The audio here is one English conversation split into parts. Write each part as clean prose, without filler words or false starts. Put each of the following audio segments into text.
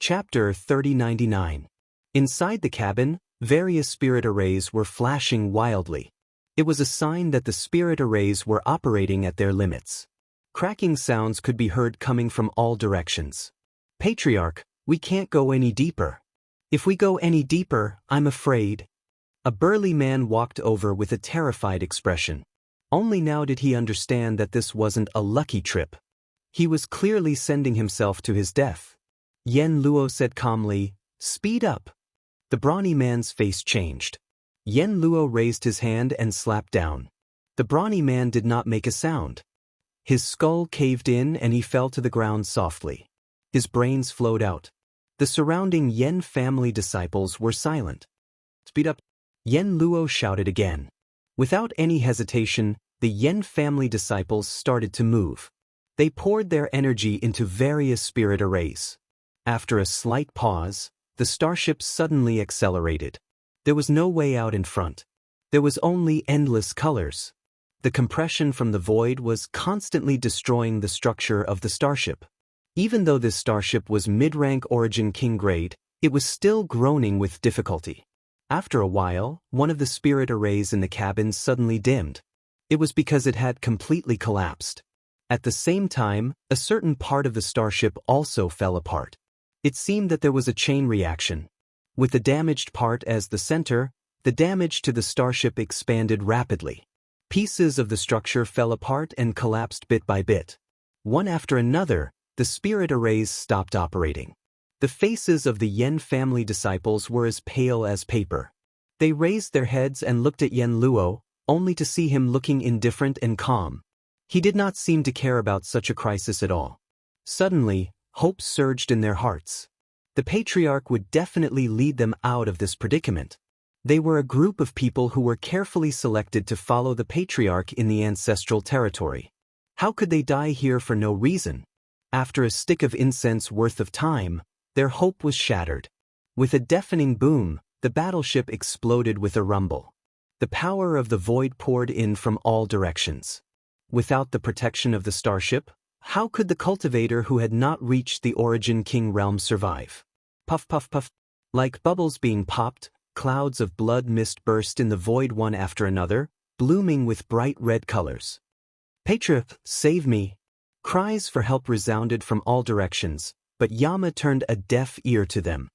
Chapter 3099. Inside the cabin, various spirit arrays were flashing wildly. It was a sign that the spirit arrays were operating at their limits. Cracking sounds could be heard coming from all directions. "Patriarch, we can't go any deeper. If we go any deeper, I'm afraid." A burly man walked over with a terrified expression. Only now did he understand that this wasn't a lucky trip. He was clearly sending himself to his death. Yen Luo said calmly, "Speed up." The brawny man's face changed. Yen Luo raised his hand and slapped down. The brawny man did not make a sound. His skull caved in and he fell to the ground softly. His brains flowed out. The surrounding Yen family disciples were silent. "Speed up!" Yen Luo shouted again. Without any hesitation, the Yen family disciples started to move. They poured their energy into various spirit arrays. After a slight pause, the starship suddenly accelerated. There was no way out in front. There was only endless colors. The compression from the void was constantly destroying the structure of the starship. Even though this starship was mid-rank Origin King grade, it was still groaning with difficulty. After a while, one of the spirit arrays in the cabin suddenly dimmed. It was because it had completely collapsed. At the same time, a certain part of the starship also fell apart. It seemed that there was a chain reaction. With the damaged part as the center, the damage to the starship expanded rapidly. Pieces of the structure fell apart and collapsed bit by bit. One after another, the spirit arrays stopped operating. The faces of the Yen family disciples were as pale as paper. They raised their heads and looked at Yen Luo, only to see him looking indifferent and calm. He did not seem to care about such a crisis at all. Suddenly, hope surged in their hearts. The patriarch would definitely lead them out of this predicament. They were a group of people who were carefully selected to follow the patriarch in the ancestral territory. How could they die here for no reason? After a stick of incense worth of time, their hope was shattered. With a deafening boom, the battleship exploded with a rumble. The power of the void poured in from all directions. Without the protection of the starship, how could the cultivator who had not reached the Origin King realm survive? Puff puff puff. Like bubbles being popped, clouds of blood mist burst in the void one after another, blooming with bright red colors. "Patriarch, save me!" Cries for help resounded from all directions, but Yama turned a deaf ear to them.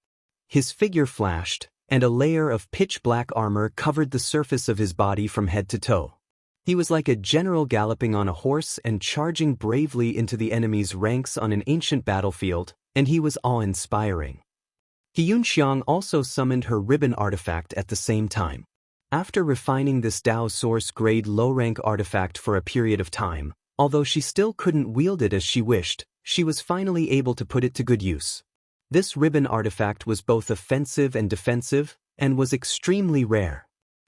His figure flashed, and a layer of pitch-black armor covered the surface of his body from head to toe. He was like a general galloping on a horse and charging bravely into the enemy's ranks on an ancient battlefield, and he was awe-inspiring. Xianxia also summoned her ribbon artifact at the same time. After refining this Dao Source-grade low-rank artifact for a period of time, although she still couldn't wield it as she wished, she was finally able to put it to good use. This ribbon artifact was both offensive and defensive, and was extremely rare.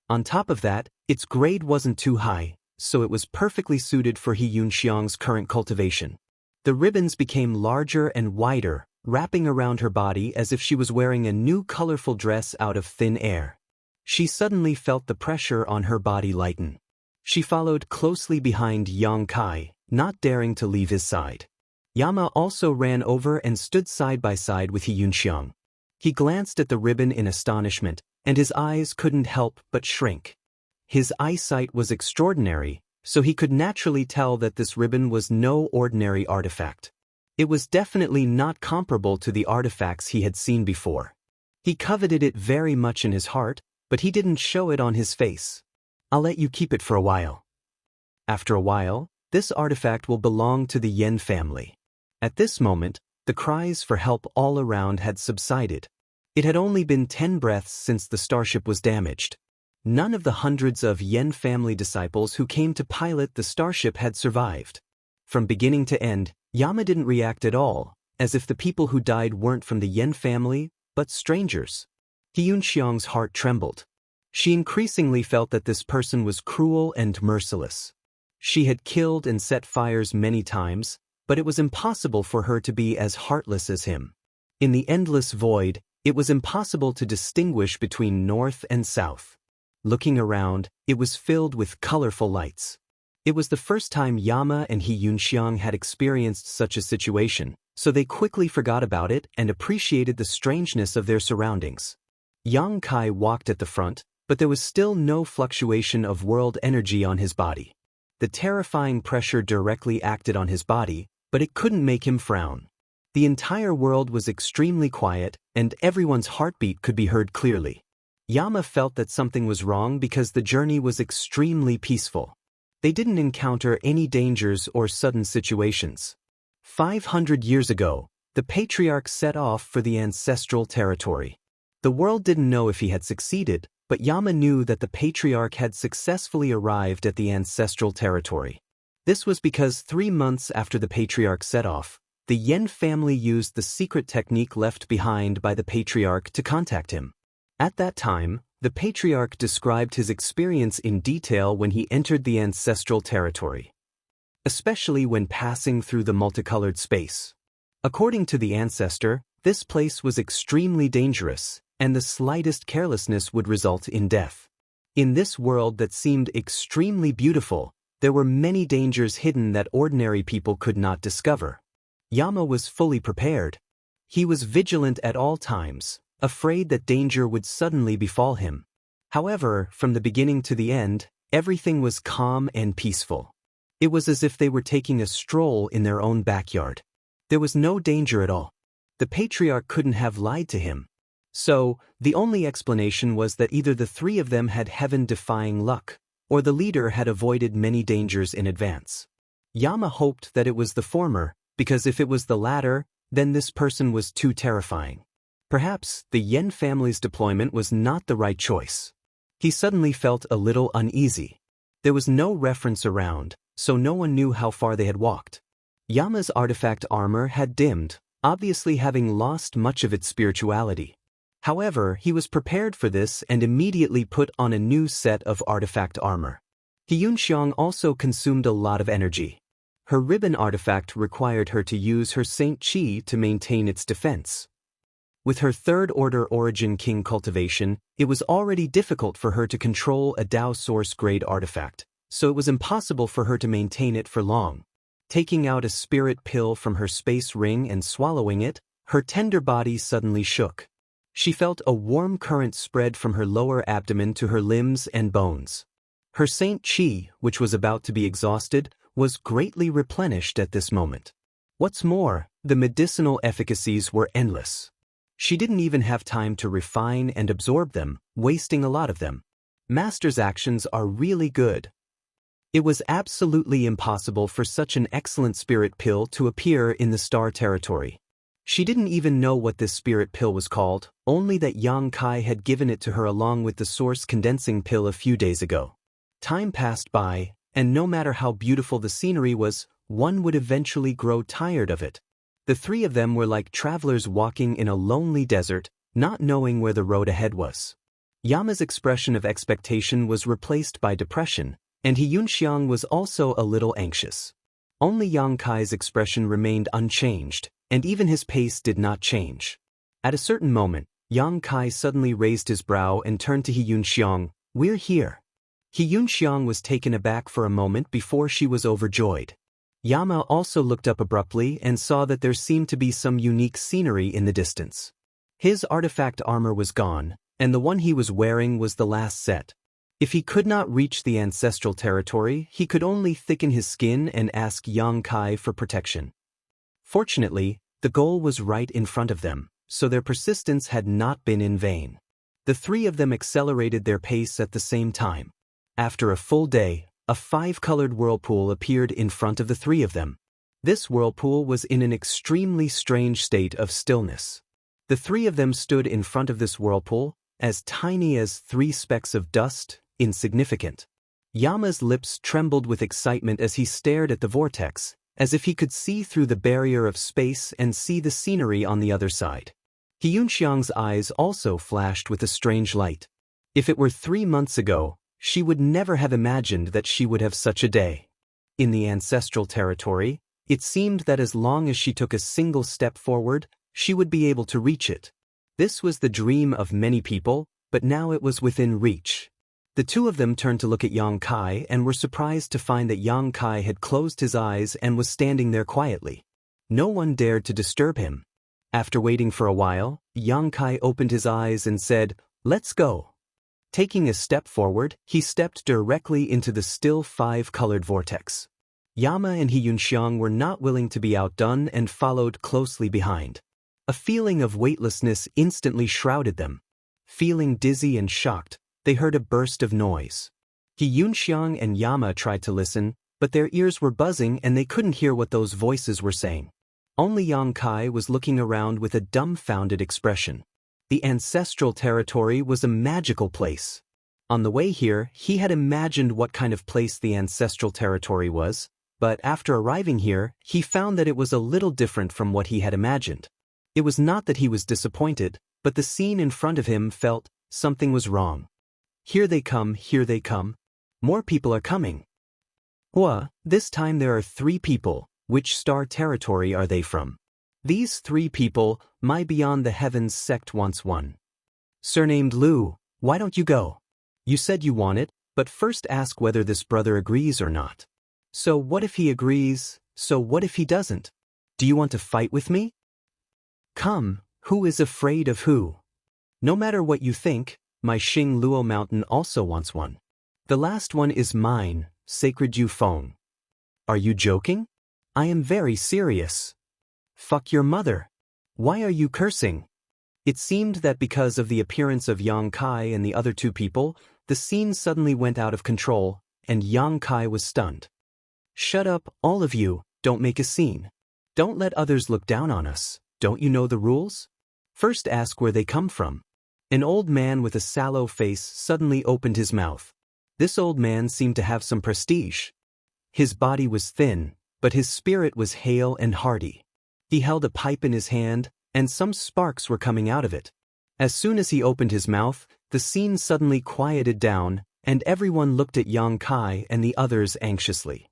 On top of that, its grade wasn't too high, so it was perfectly suited for Xianxia's current cultivation. The ribbons became larger and wider, wrapping around her body as if she was wearing a new colorful dress out of thin air. She suddenly felt the pressure on her body lighten. She followed closely behind Yang Kai, not daring to leave his side. Yama also ran over and stood side by side with Xianxia. He glanced at the ribbon in astonishment, and his eyes couldn't help but shrink. His eyesight was extraordinary, so he could naturally tell that this ribbon was no ordinary artifact. It was definitely not comparable to the artifacts he had seen before. He coveted it very much in his heart, but he didn't show it on his face. "I'll let you keep it for a while." After a while, this artifact will belong to the Yen family. At this moment, the cries for help all around had subsided. It had only been 10 breaths since the starship was damaged. None of the hundreds of Yen family disciples who came to pilot the starship had survived. From beginning to end, Yama didn't react at all, as if the people who died weren't from the Yen family, but strangers. Xianxia's heart trembled. She increasingly felt that this person was cruel and merciless. She had killed and set fires many times, but it was impossible for her to be as heartless as him. In the endless void, it was impossible to distinguish between north and south. Looking around, it was filled with colorful lights. It was the first time Yama and Xianxia had experienced such a situation, so they quickly forgot about it and appreciated the strangeness of their surroundings. Yang Kai walked at the front, but there was still no fluctuation of world energy on his body. The terrifying pressure directly acted on his body, but it couldn't make him frown. The entire world was extremely quiet, and everyone's heartbeat could be heard clearly. Yama felt that something was wrong because the journey was extremely peaceful. They didn't encounter any dangers or sudden situations. 500 years ago, the patriarch set off for the ancestral territory. The world didn't know if he had succeeded, but Yama knew that the patriarch had successfully arrived at the ancestral territory. This was because 3 months after the patriarch set off, the Yen family used the secret technique left behind by the patriarch to contact him. At that time, the patriarch described his experience in detail when he entered the ancestral territory, especially when passing through the multicolored space. According to the ancestor, this place was extremely dangerous, and the slightest carelessness would result in death. In this world that seemed extremely beautiful, there were many dangers hidden that ordinary people could not discover. Yama was fully prepared. He was vigilant at all times, afraid that danger would suddenly befall him. However, from the beginning to the end, everything was calm and peaceful. It was as if they were taking a stroll in their own backyard. There was no danger at all. The patriarch couldn't have lied to him. So, the only explanation was that either the three of them had heaven-defying luck, or the leader had avoided many dangers in advance. Yama hoped that it was the former, because if it was the latter, then this person was too terrifying. Perhaps the Yen family's deployment was not the right choice. He suddenly felt a little uneasy. There was no reference around, so no one knew how far they had walked. Yama's artifact armor had dimmed, obviously having lost much of its spirituality. However, he was prepared for this and immediately put on a new set of artifact armor. Xianxia also consumed a lot of energy. Her ribbon artifact required her to use her Saint Qi to maintain its defense. With her third-order origin King Cultivation, it was already difficult for her to control a Dao Source-grade artifact, so it was impossible for her to maintain it for long. Taking out a spirit pill from her space ring and swallowing it, her tender body suddenly shook. She felt a warm current spread from her lower abdomen to her limbs and bones. Her Saint Qi, which was about to be exhausted, was greatly replenished at this moment. What's more, the medicinal efficacies were endless. She didn't even have time to refine and absorb them, wasting a lot of them. Master's actions are really good. It was absolutely impossible for such an excellent spirit pill to appear in the star territory. She didn't even know what this spirit pill was called, only that Yang Kai had given it to her along with the source condensing pill a few days ago. Time passed by, and no matter how beautiful the scenery was, one would eventually grow tired of it. The three of them were like travelers walking in a lonely desert, not knowing where the road ahead was. Yama's expression of expectation was replaced by depression, and Xianxia was also a little anxious. Only Yang Kai's expression remained unchanged, and even his pace did not change. At a certain moment, Yang Kai suddenly raised his brow and turned to Xianxia. "We're here." Xianxia was taken aback for a moment before she was overjoyed. Yama also looked up abruptly and saw that there seemed to be some unique scenery in the distance. His artifact armor was gone, and the one he was wearing was the last set. If he could not reach the ancestral territory, he could only thicken his skin and ask Yang Kai for protection. Fortunately, the goal was right in front of them, so their persistence had not been in vain. The three of them accelerated their pace at the same time. After a full day, a 5-colored whirlpool appeared in front of the three of them. This whirlpool was in an extremely strange state of stillness. The three of them stood in front of this whirlpool, as tiny as 3 specks of dust, insignificant. Yama's lips trembled with excitement as he stared at the vortex, as if he could see through the barrier of space and see the scenery on the other side. Xianxia's eyes also flashed with a strange light. If it were 3 months ago, she would never have imagined that she would have such a day. In the ancestral territory, it seemed that as long as she took a single step forward, she would be able to reach it. This was the dream of many people, but now it was within reach. The two of them turned to look at Yang Kai and were surprised to find that Yang Kai had closed his eyes and was standing there quietly. No one dared to disturb him. After waiting for a while, Xianxia opened his eyes and said, "Let's go." Taking a step forward, he stepped directly into the still five-colored vortex. Yama and Xianxia were not willing to be outdone and followed closely behind. A feeling of weightlessness instantly shrouded them. Feeling dizzy and shocked, they heard a burst of noise. Xianxia and Yama tried to listen, but their ears were buzzing and they couldn't hear what those voices were saying. Only Xianxia was looking around with a dumbfounded expression. The ancestral territory was a magical place. On the way here, he had imagined what kind of place the ancestral territory was, but after arriving here, he found that it was a little different from what he had imagined. It was not that he was disappointed, but the scene in front of him felt something was wrong. Here they come, here they come. More people are coming. This time there are 3 people. Which star territory are they from? These 3 people, my Beyond the Heavens sect wants one. Surnamed Lu, why don't you go? You said you want it, but first ask whether this brother agrees or not. So what if he agrees? So what if he doesn't? Do you want to fight with me? Come, who is afraid of who? No matter what you think, my Xing Luo mountain also wants one. The last one is mine, Sacred Yufeng. Are you joking? I am very serious. Fuck your mother. Why are you cursing? It seemed that because of the appearance of Xianxia and the other 2 people, the scene suddenly went out of control, and Xianxia was stunned. Shut up, all of you, don't make a scene. Don't let others look down on us. Don't you know the rules? First ask where they come from. An old man with a sallow face suddenly opened his mouth. This old man seemed to have some prestige. His body was thin, but his spirit was hale and hearty. He held a pipe in his hand, and some sparks were coming out of it. As soon as he opened his mouth, the scene suddenly quieted down, and everyone looked at Xianxia and the others anxiously.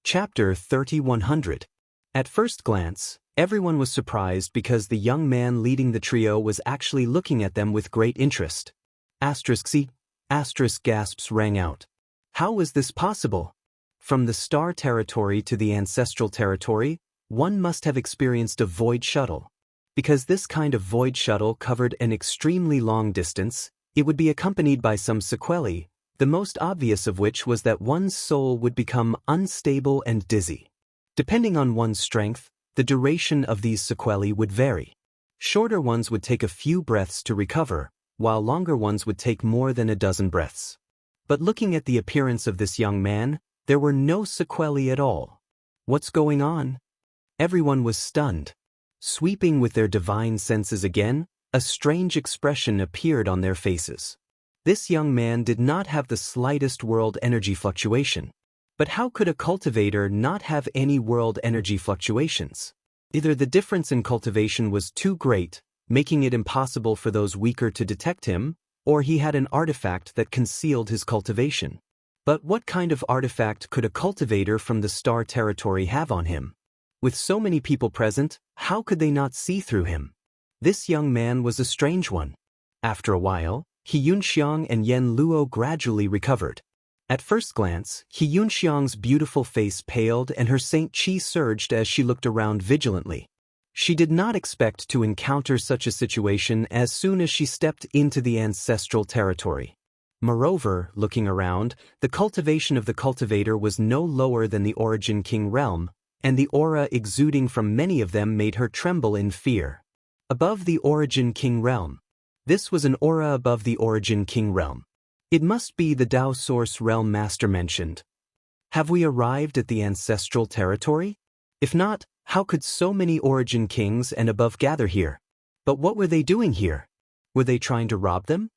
Chapter 3100. At first glance, everyone was surprised because the young man leading the trio was actually looking at them with great interest. C! Gasps rang out. How was this possible? From the star territory to the ancestral territory, one must have experienced a void shuttle. Because this kind of void shuttle covered an extremely long distance, it would be accompanied by some sequelae, the most obvious of which was that one's soul would become unstable and dizzy. Depending on one's strength, the duration of these sequelae would vary. Shorter ones would take a few breaths to recover, while longer ones would take more than a dozen breaths. But looking at the appearance of this young man, there were no sequelae at all. What's going on? Everyone was stunned. Sweeping with their divine senses again, a strange expression appeared on their faces. This young man did not have the slightest world energy fluctuation. But how could a cultivator not have any world energy fluctuations? Either the difference in cultivation was too great, making it impossible for those weaker to detect him, or he had an artifact that concealed his cultivation. But what kind of artifact could a cultivator from the star territory have on him? With so many people present, how could they not see through him? This young man was a strange one. After a while, Xianxia and Yen Luo gradually recovered. At first glance, Xianxia's beautiful face paled and her Saint Qi surged as she looked around vigilantly. She did not expect to encounter such a situation as soon as she stepped into the ancestral territory. Moreover, looking around, the cultivation of the cultivator was no lower than the Origin King realm, and the aura exuding from many of them made her tremble in fear. Above the Origin King realm. This was an aura above the Origin King realm. It must be the Tao Source realm master mentioned. Have we arrived at the ancestral territory? If not, how could so many Origin Kings and above gather here? But what were they doing here? Were they trying to rob them?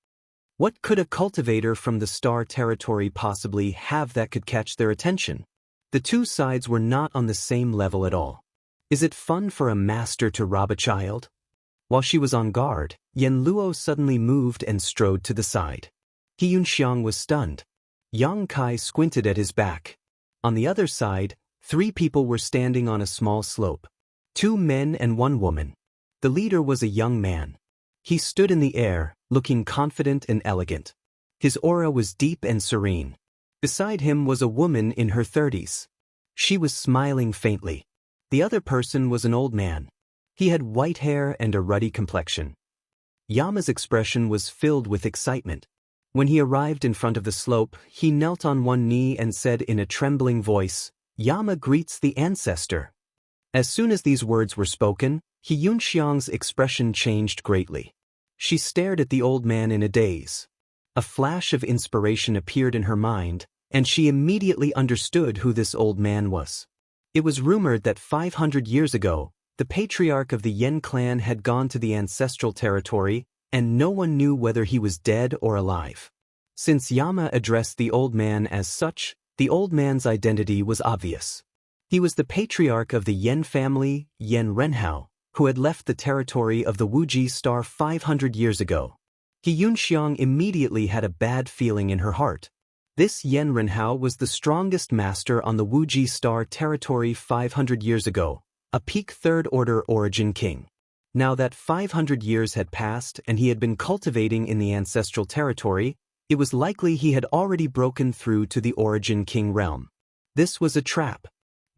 What could a cultivator from the star territory possibly have that could catch their attention? The two sides were not on the same level at all. Is it fun for a master to rob a child? While she was on guard, Yen Luo suddenly moved and strode to the side. Xianxia was stunned. Xianxia squinted at his back. On the other side, 3 people were standing on a small slope. 2 men and 1 woman. The leader was a young man. He stood in the air, looking confident and elegant. His aura was deep and serene. Beside him was a woman in her 30s. She was smiling faintly. The other person was an old man. He had white hair and a ruddy complexion. Yama's expression was filled with excitement. When he arrived in front of the slope, he knelt on one knee and said in a trembling voice, "Yama greets the ancestor." As soon as these words were spoken, Xianxia's expression changed greatly. She stared at the old man in a daze. A flash of inspiration appeared in her mind, and she immediately understood who this old man was. It was rumored that 500 years ago, the patriarch of the Yen clan had gone to the ancestral territory, and no one knew whether he was dead or alive. Since Yama addressed the old man as such, the old man's identity was obvious. He was the patriarch of the Yen family, Yen Renhao, who had left the territory of the Wuxia star 500 years ago. Xianxia immediately had a bad feeling in her heart. This Yen Renhao was the strongest master on the Wuxia star territory 500 years ago, a peak third-order origin king. Now that 500 years had passed and he had been cultivating in the ancestral territory, it was likely he had already broken through to the origin king realm. This was a trap.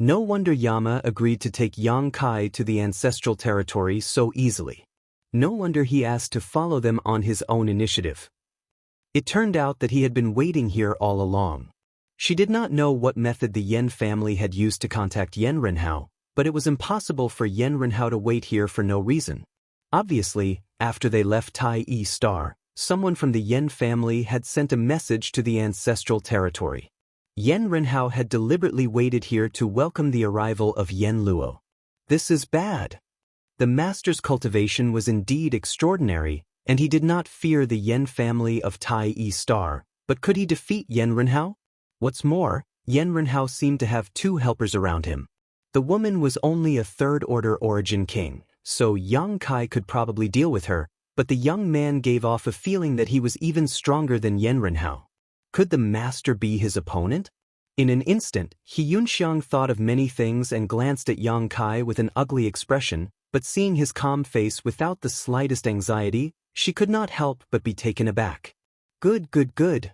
No wonder Yama agreed to take Yang Kai to the ancestral territory so easily. No wonder he asked to follow them on his own initiative. It turned out that he had been waiting here all along. She did not know what method the Yen family had used to contact Yen Renhao, but it was impossible for Yen Renhao to wait here for no reason. Obviously, after they left Tai E Star, someone from the Yen family had sent a message to the ancestral territory. Yen Renhao had deliberately waited here to welcome the arrival of Yen Luo. This is bad. The master's cultivation was indeed extraordinary, and he did not fear the Yen family of Tai E Star, but could he defeat Yen Renhao? What's more, Yen Renhao seemed to have two helpers around him. The woman was only a third-order origin king, so Yang Kai could probably deal with her, but the young man gave off a feeling that he was even stronger than Yen Renhao. Could the master be his opponent? In an instant, Xianxia thought of many things and glanced at Yang Kai with an ugly expression, but seeing his calm face without the slightest anxiety, she could not help but be taken aback. Good, good, good.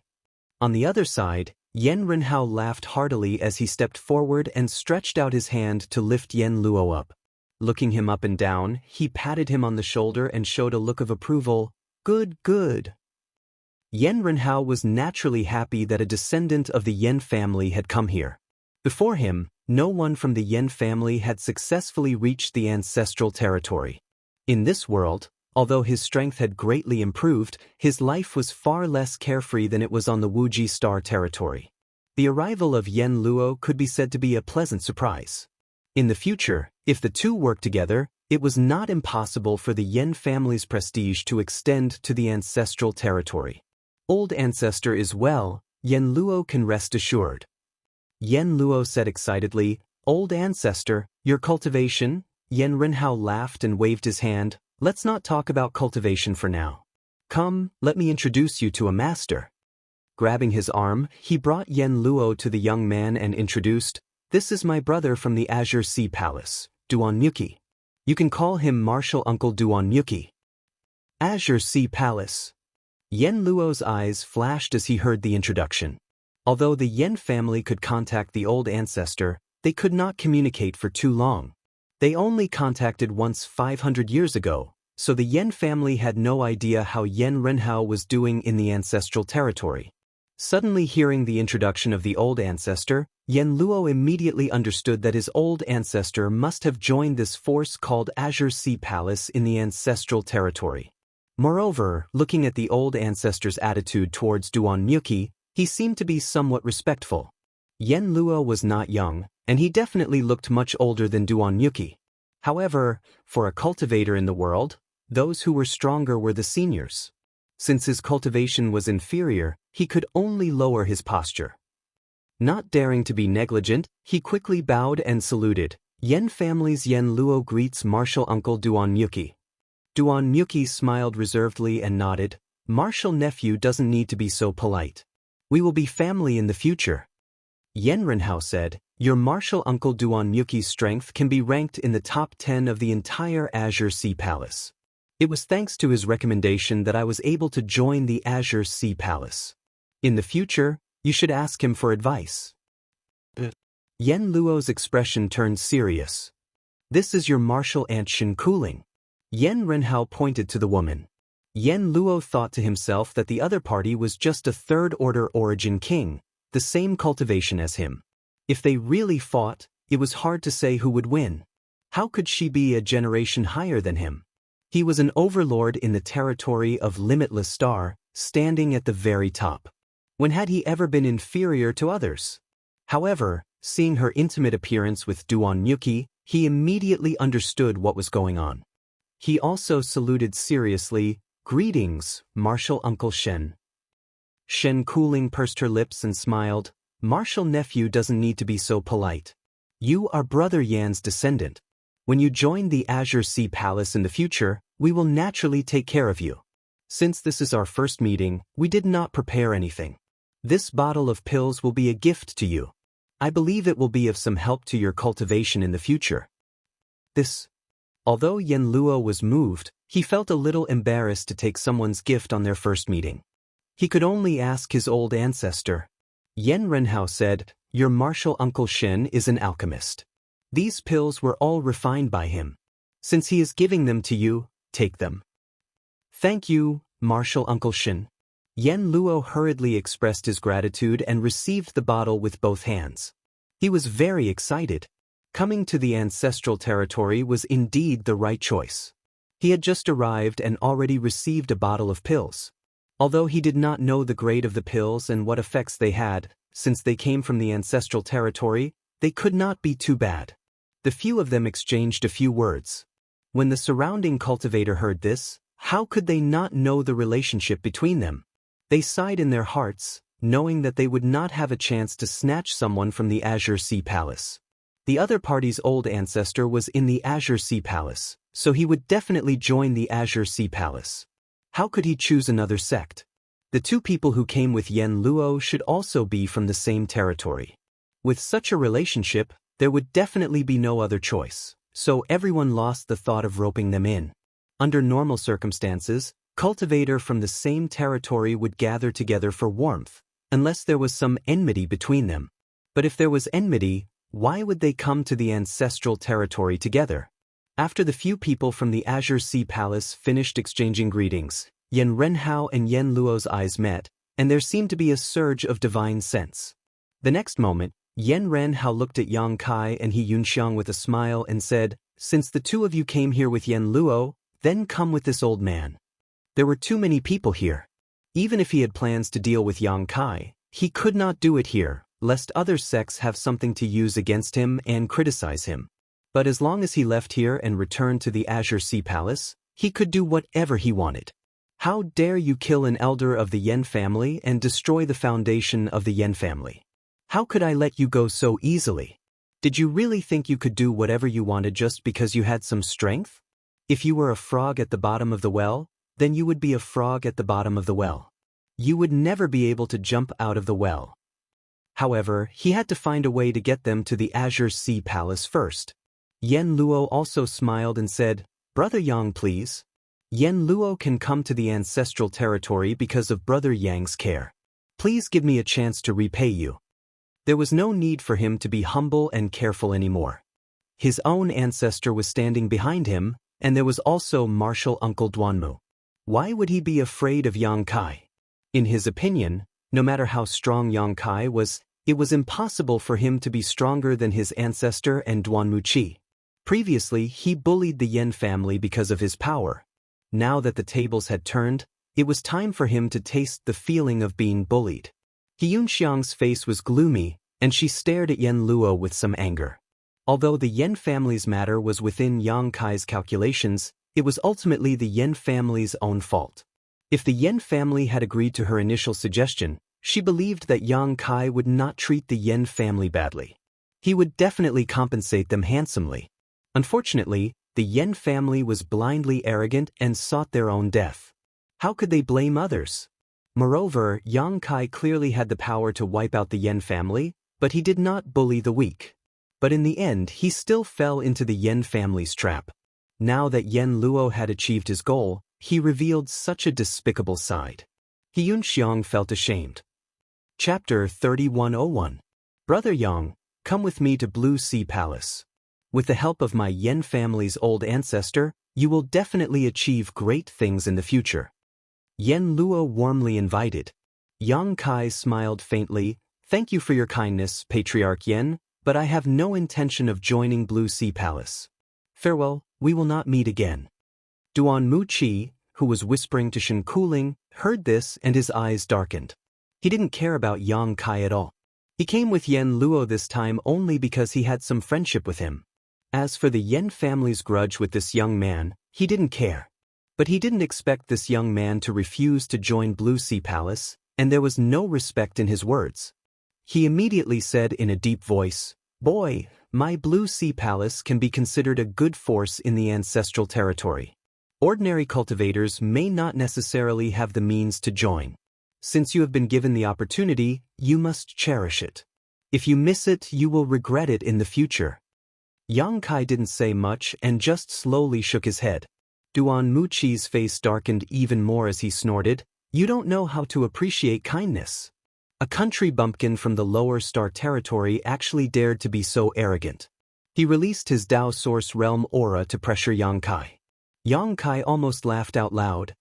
On the other side, Yen Renhao laughed heartily as he stepped forward and stretched out his hand to lift Yen Luo up. Looking him up and down, he patted him on the shoulder and showed a look of approval. Good, good. Yen Renhao was naturally happy that a descendant of the Yen family had come here. Before him, no one from the Yen family had successfully reached the ancestral territory. In this world, although his strength had greatly improved, his life was far less carefree than it was on the Wuxia star territory. The arrival of Yen Luo could be said to be a pleasant surprise. In the future, if the two worked together, it was not impossible for the Yen family's prestige to extend to the ancestral territory. Old ancestor is well, Yen Luo can rest assured. Yen Luo said excitedly, Old ancestor, your cultivation? Yen Renhao laughed and waved his hand. Let's not talk about cultivation for now. Come, let me introduce you to a master. Grabbing his arm, he brought Yen Luo to the young man and introduced, This is my brother from the Azure Sea Palace, Duan Muki. You can call him Martial Uncle Duan Muki. Azure Sea Palace. Yen Luo's eyes flashed as he heard the introduction. Although the Yen family could contact the old ancestor, they could not communicate for too long. They only contacted once 500 years ago, so the Yen family had no idea how Yen Renhao was doing in the ancestral territory. Suddenly hearing the introduction of the old ancestor, Yen Luo immediately understood that his old ancestor must have joined this force called Azure Sea Palace in the ancestral territory. Moreover, looking at the old ancestor's attitude towards Duan Muki, he seemed to be somewhat respectful. Yen Luo was not young, and he definitely looked much older than Duan Muki. However, for a cultivator in the world, those who were stronger were the seniors. Since his cultivation was inferior, he could only lower his posture. Not daring to be negligent, he quickly bowed and saluted. Yen family's Yen Luo greets martial uncle Duan Muki. Duan Muki smiled reservedly and nodded. Martial nephew doesn't need to be so polite. We will be family in the future. Yen Renhao said, Your martial uncle Duan Muki's strength can be ranked in the top 10 of the entire Azure Sea Palace. It was thanks to his recommendation that I was able to join the Azure Sea Palace. In the future, you should ask him for advice. Yen Luo's expression turned serious. This is your martial aunt Shen Kuling. Yan Renhao pointed to the woman. Yan Luo thought to himself that the other party was just a third-order origin king, the same cultivation as him. If they really fought, it was hard to say who would win. How could she be a generation higher than him? He was an overlord in the territory of Limitless Star, standing at the very top. When had he ever been inferior to others? However, seeing her intimate appearance with Duan Yuki, he immediately understood what was going on. He also saluted seriously, "Greetings, Martial Uncle Shen." Shen Kuling pursed her lips and smiled. "Martial nephew doesn't need to be so polite. You are Brother Yan's descendant. When you join the Azure Sea Palace in the future, we will naturally take care of you. Since this is our first meeting, we did not prepare anything. This bottle of pills will be a gift to you. I believe it will be of some help to your cultivation in the future." Although Yan Luo was moved, he felt a little embarrassed to take someone's gift on their first meeting. He could only ask his old ancestor. Yan Renhao said, "Your martial uncle Shen is an alchemist. These pills were all refined by him. Since he is giving them to you, take them." "Thank you, martial uncle Shen." Yan Luo hurriedly expressed his gratitude and received the bottle with both hands. He was very excited. Coming to the ancestral territory was indeed the right choice. He had just arrived and already received a bottle of pills. Although he did not know the grade of the pills and what effects they had, since they came from the ancestral territory, they could not be too bad. The few of them exchanged a few words. When the surrounding cultivator heard this, how could they not know the relationship between them? They sighed in their hearts, knowing that they would not have a chance to snatch someone from the Azure Sea Palace. The other party's old ancestor was in the Azure Sea Palace, so he would definitely join the Azure Sea Palace. How could he choose another sect? The two people who came with Yan Luo should also be from the same territory. With such a relationship, there would definitely be no other choice, so everyone lost the thought of roping them in. Under normal circumstances, cultivator from the same territory would gather together for warmth, unless there was some enmity between them. But if there was enmity, why would they come to the ancestral territory together? After the few people from the Azure Sea Palace finished exchanging greetings, Yan Renhao and Yan Luo's eyes met, and there seemed to be a surge of divine sense. The next moment, Yan Renhao looked at Yang Kai and He Yunxiang with a smile and said, "Since the two of you came here with Yan Luo, then come with this old man." There were too many people here. Even if he had plans to deal with Yang Kai, he could not do it here, lest other sects have something to use against him and criticize him. But as long as he left here and returned to the Azure Sea Palace, he could do whatever he wanted. How dare you kill an elder of the Yen family and destroy the foundation of the Yen family? How could I let you go so easily? Did you really think you could do whatever you wanted just because you had some strength? If you were a frog at the bottom of the well, then you would be a frog at the bottom of the well. You would never be able to jump out of the well. However, he had to find a way to get them to the Azure Sea Palace first. Yan Luo also smiled and said, "Brother Yang, please." Yan Luo can come to the ancestral territory because of Brother Yang's care. Please give me a chance to repay you. There was no need for him to be humble and careful anymore. His own ancestor was standing behind him, and there was also martial uncle Duanmu. Why would he be afraid of Yang Kai? In his opinion, no matter how strong Yang Kai was, it was impossible for him to be stronger than his ancestor and Duanmu Qi. Previously, he bullied the Yen family because of his power. Now that the tables had turned, it was time for him to taste the feeling of being bullied. He Yunxiang's face was gloomy, and she stared at Yan Luo with some anger. Although the Yen family's matter was within Yang Kai's calculations, it was ultimately the Yen family's own fault. If the Yen family had agreed to her initial suggestion, she believed that Yang Kai would not treat the Yen family badly. He would definitely compensate them handsomely. Unfortunately, the Yen family was blindly arrogant and sought their own death. How could they blame others? Moreover, Yang Kai clearly had the power to wipe out the Yen family, but he did not bully the weak. But in the end, he still fell into the Yen family's trap. Now that Yan Luo had achieved his goal, he revealed such a despicable side. He Yunxiang felt ashamed. Chapter 3101. Brother Yang, come with me to Blue Sea Palace. With the help of my Yen family's old ancestor, you will definitely achieve great things in the future. Yen Luo warmly invited. Yang Kai smiled faintly. Thank you for your kindness, Patriarch Yen, but I have no intention of joining Blue Sea Palace. Farewell, we will not meet again. Duan Muqi, who was whispering to Shen Kuling, heard this and his eyes darkened. He didn't care about Yang Kai at all. He came with Yen Luo this time only because he had some friendship with him. As for the Yen family's grudge with this young man, he didn't care. But he didn't expect this young man to refuse to join Blue Sea Palace, and there was no respect in his words. He immediately said in a deep voice, "Boy, my Blue Sea Palace can be considered a good force in the ancestral territory. Ordinary cultivators may not necessarily have the means to join. Since you have been given the opportunity, you must cherish it. If you miss it, you will regret it in the future." Yang Kai didn't say much and just slowly shook his head. Duan Muqi's face darkened even more as he snorted, "You don't know how to appreciate kindness." A country bumpkin from the lower star territory actually dared to be so arrogant. He released his Dao Source Realm aura to pressure Yang Kai. Yang Kai almost laughed out loud.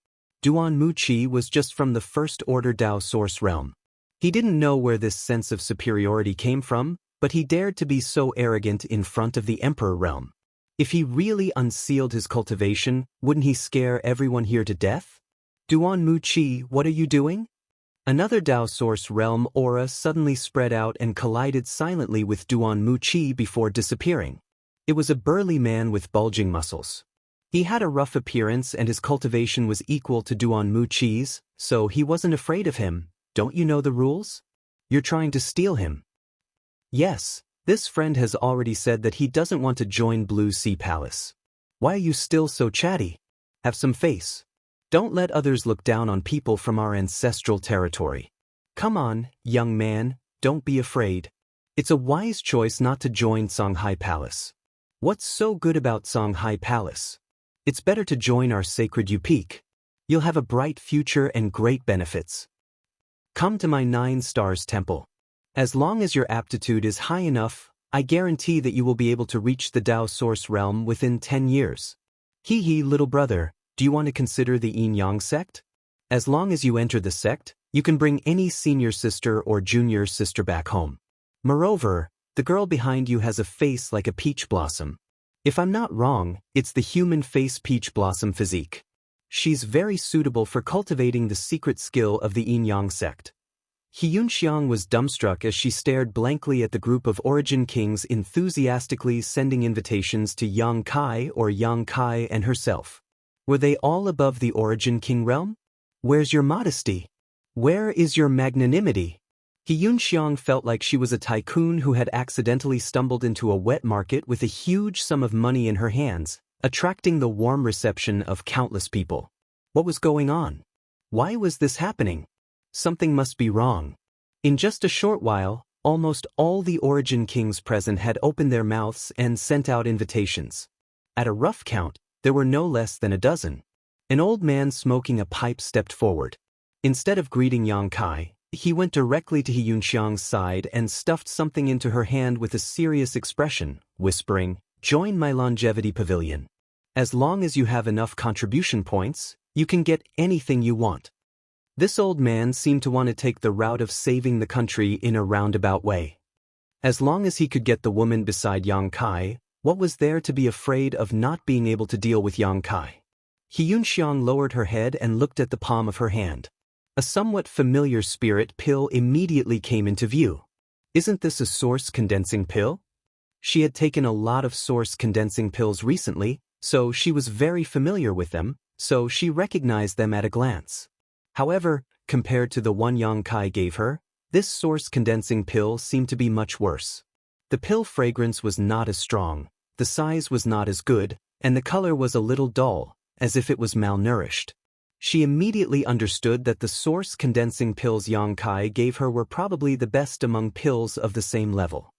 Duan Muqi was just from the First Order Dao Source Realm. He didn't know where this sense of superiority came from, but he dared to be so arrogant in front of the Emperor Realm. If he really unsealed his cultivation, wouldn't he scare everyone here to death? Duan Muqi, what are you doing? Another Dao Source Realm aura suddenly spread out and collided silently with Duan Muqi before disappearing. It was a burly man with bulging muscles. He had a rough appearance and his cultivation was equal to Duan Muqi's, so he wasn't afraid of him. Don't you know the rules? You're trying to steal him. Yes, this friend has already said that he doesn't want to join Blue Sea Palace. Why are you still so chatty? Have some face. Don't let others look down on people from our ancestral territory. Come on, young man, don't be afraid. It's a wise choice not to join Songhai Palace. What's so good about Songhai Palace? It's better to join our sacred Upeak. You'll have a bright future and great benefits. Come to my 9 Stars Temple. As long as your aptitude is high enough, I guarantee that you will be able to reach the Dao Source Realm within 10 years. Hee, little brother, do you want to consider the Yin Yang sect? As long as you enter the sect, you can bring any senior sister or junior sister back home. Moreover, the girl behind you has a face like a peach blossom. If I'm not wrong, it's the human face peach blossom physique. She's very suitable for cultivating the secret skill of the Yin Yang sect. Xianxia was dumbstruck as she stared blankly at the group of Origin Kings enthusiastically sending invitations to Yang Kai and herself. Were they all above the Origin King realm? Where's your modesty? Where is your magnanimity? Xianxia felt like she was a tycoon who had accidentally stumbled into a wet market with a huge sum of money in her hands, attracting the warm reception of countless people. What was going on? Why was this happening? Something must be wrong. In just a short while, almost all the Origin Kings present had opened their mouths and sent out invitations. At a rough count, there were no less than a dozen. An old man smoking a pipe stepped forward. Instead of greeting Yang Kai, he went directly to Xianxia's side and stuffed something into her hand with a serious expression, whispering, "Join my longevity pavilion. As long as you have enough contribution points, you can get anything you want." This old man seemed to want to take the route of saving the country in a roundabout way. As long as he could get the woman beside Yang Kai, what was there to be afraid of not being able to deal with Yang Kai? Xianxia lowered her head and looked at the palm of her hand. A somewhat familiar spirit pill immediately came into view. Isn't this a source condensing pill? She had taken a lot of source condensing pills recently, so she was very familiar with them, so she recognized them at a glance. However, compared to the one Yang Kai gave her, this source condensing pill seemed to be much worse. The pill fragrance was not as strong, the size was not as good, and the color was a little dull, as if it was malnourished. She immediately understood that the source condensing pills Yang Kai gave her were probably the best among pills of the same level.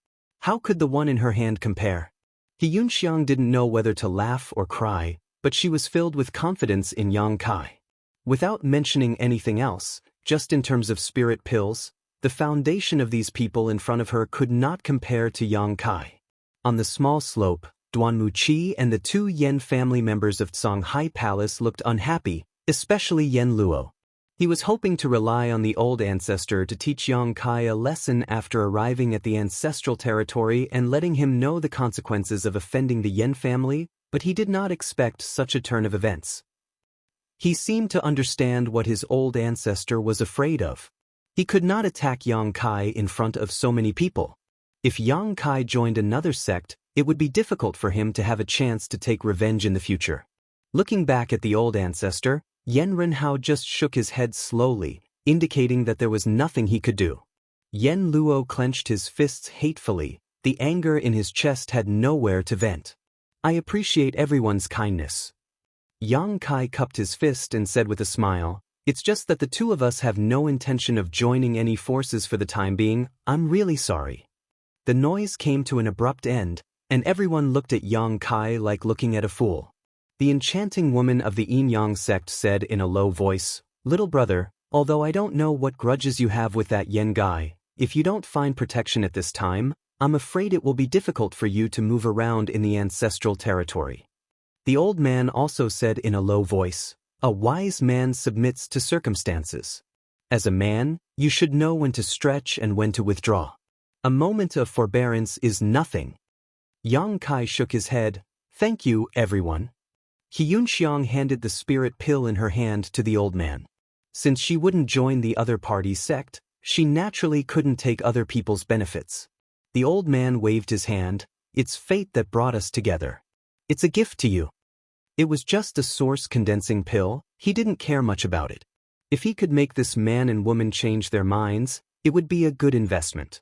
How could the one in her hand compare? Xianxia didn't know whether to laugh or cry, but she was filled with confidence in Yang Kai. Without mentioning anything else, just in terms of spirit pills, the foundation of these people in front of her could not compare to Yang Kai. On the small slope, Duanmu Qi and the two Yen family members of Songhai Palace looked unhappy, especially Yen Luo. He was hoping to rely on the old ancestor to teach Yang Kai a lesson after arriving at the ancestral territory and letting him know the consequences of offending the Yen family, but he did not expect such a turn of events. He seemed to understand what his old ancestor was afraid of. He could not attack Yang Kai in front of so many people. If Yang Kai joined another sect, it would be difficult for him to have a chance to take revenge in the future. Looking back at the old ancestor, Yen Renhao just shook his head slowly, indicating that there was nothing he could do. Yen Luo clenched his fists hatefully. The anger in his chest had nowhere to vent. I appreciate everyone's kindness. Yang Kai cupped his fist and said with a smile, it's just that the two of us have no intention of joining any forces for the time being. I'm really sorry. The noise came to an abrupt end, and everyone looked at Yang Kai like looking at a fool. The enchanting woman of the Yin Yang sect said in a low voice, little brother, although I don't know what grudges you have with that Yen guy, if you don't find protection at this time, I'm afraid it will be difficult for you to move around in the ancestral territory. The old man also said in a low voice, a wise man submits to circumstances. As a man, you should know when to stretch and when to withdraw. A moment of forbearance is nothing. Yang Kai shook his head. Thank you, everyone. Xianxia handed the spirit pill in her hand to the old man. Since she wouldn't join the other party's sect, she naturally couldn't take other people's benefits. The old man waved his hand. It's fate that brought us together. It's a gift to you. It was just a source condensing pill. He didn't care much about it. If he could make this man and woman change their minds, it would be a good investment.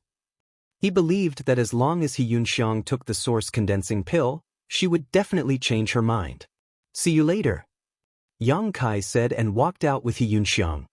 He believed that as long as Xianxia took the source condensing pill, she would definitely change her mind. See you later, Yang Kai said and walked out with Xianxia.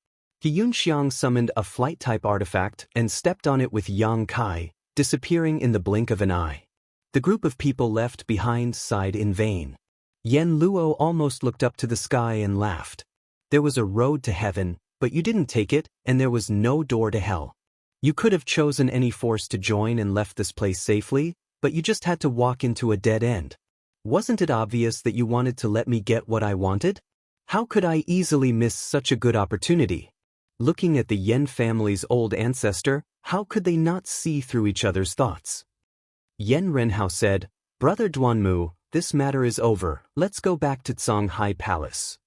Xianxia summoned a flight-type artifact and stepped on it with Yang Kai, disappearing in the blink of an eye. The group of people left behind sighed in vain. Yen Luo almost looked up to the sky and laughed. There was a road to heaven, but you didn't take it, and there was no door to hell. You could have chosen any force to join and left this place safely, but you just had to walk into a dead end. Wasn't it obvious that you wanted to let me get what I wanted? How could I easily miss such a good opportunity? Looking at the Yen family's old ancestor, how could they not see through each other's thoughts? Yen Renhao said, Brother Duanmu, this matter is over, let's go back to Songhai Palace.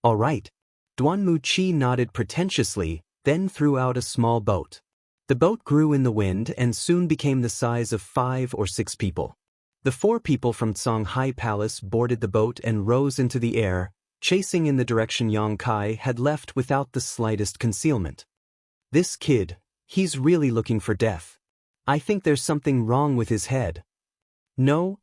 All right. Duanmu Qi nodded pretentiously, then threw out a small boat. The boat grew in the wind and soon became the size of 5 or 6 people. The 4 people from Songhai Palace boarded the boat and rose into the air, chasing in the direction Yang Kai had left without the slightest concealment. This kid, he's really looking for death. I think there's something wrong with his head. No,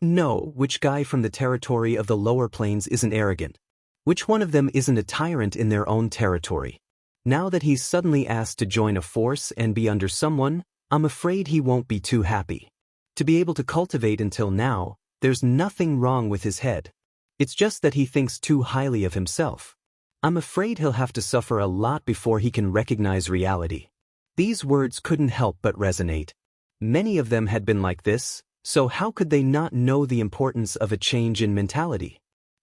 which guy from the territory of the lower plains isn't arrogant? Which one of them isn't a tyrant in their own territory? Now that he's suddenly asked to join a force and be under someone, I'm afraid he won't be too happy. To be able to cultivate until now, there's nothing wrong with his head. It's just that he thinks too highly of himself. I'm afraid he'll have to suffer a lot before he can recognize reality. These words couldn't help but resonate. Many of them had been like this, so how could they not know the importance of a change in mentality?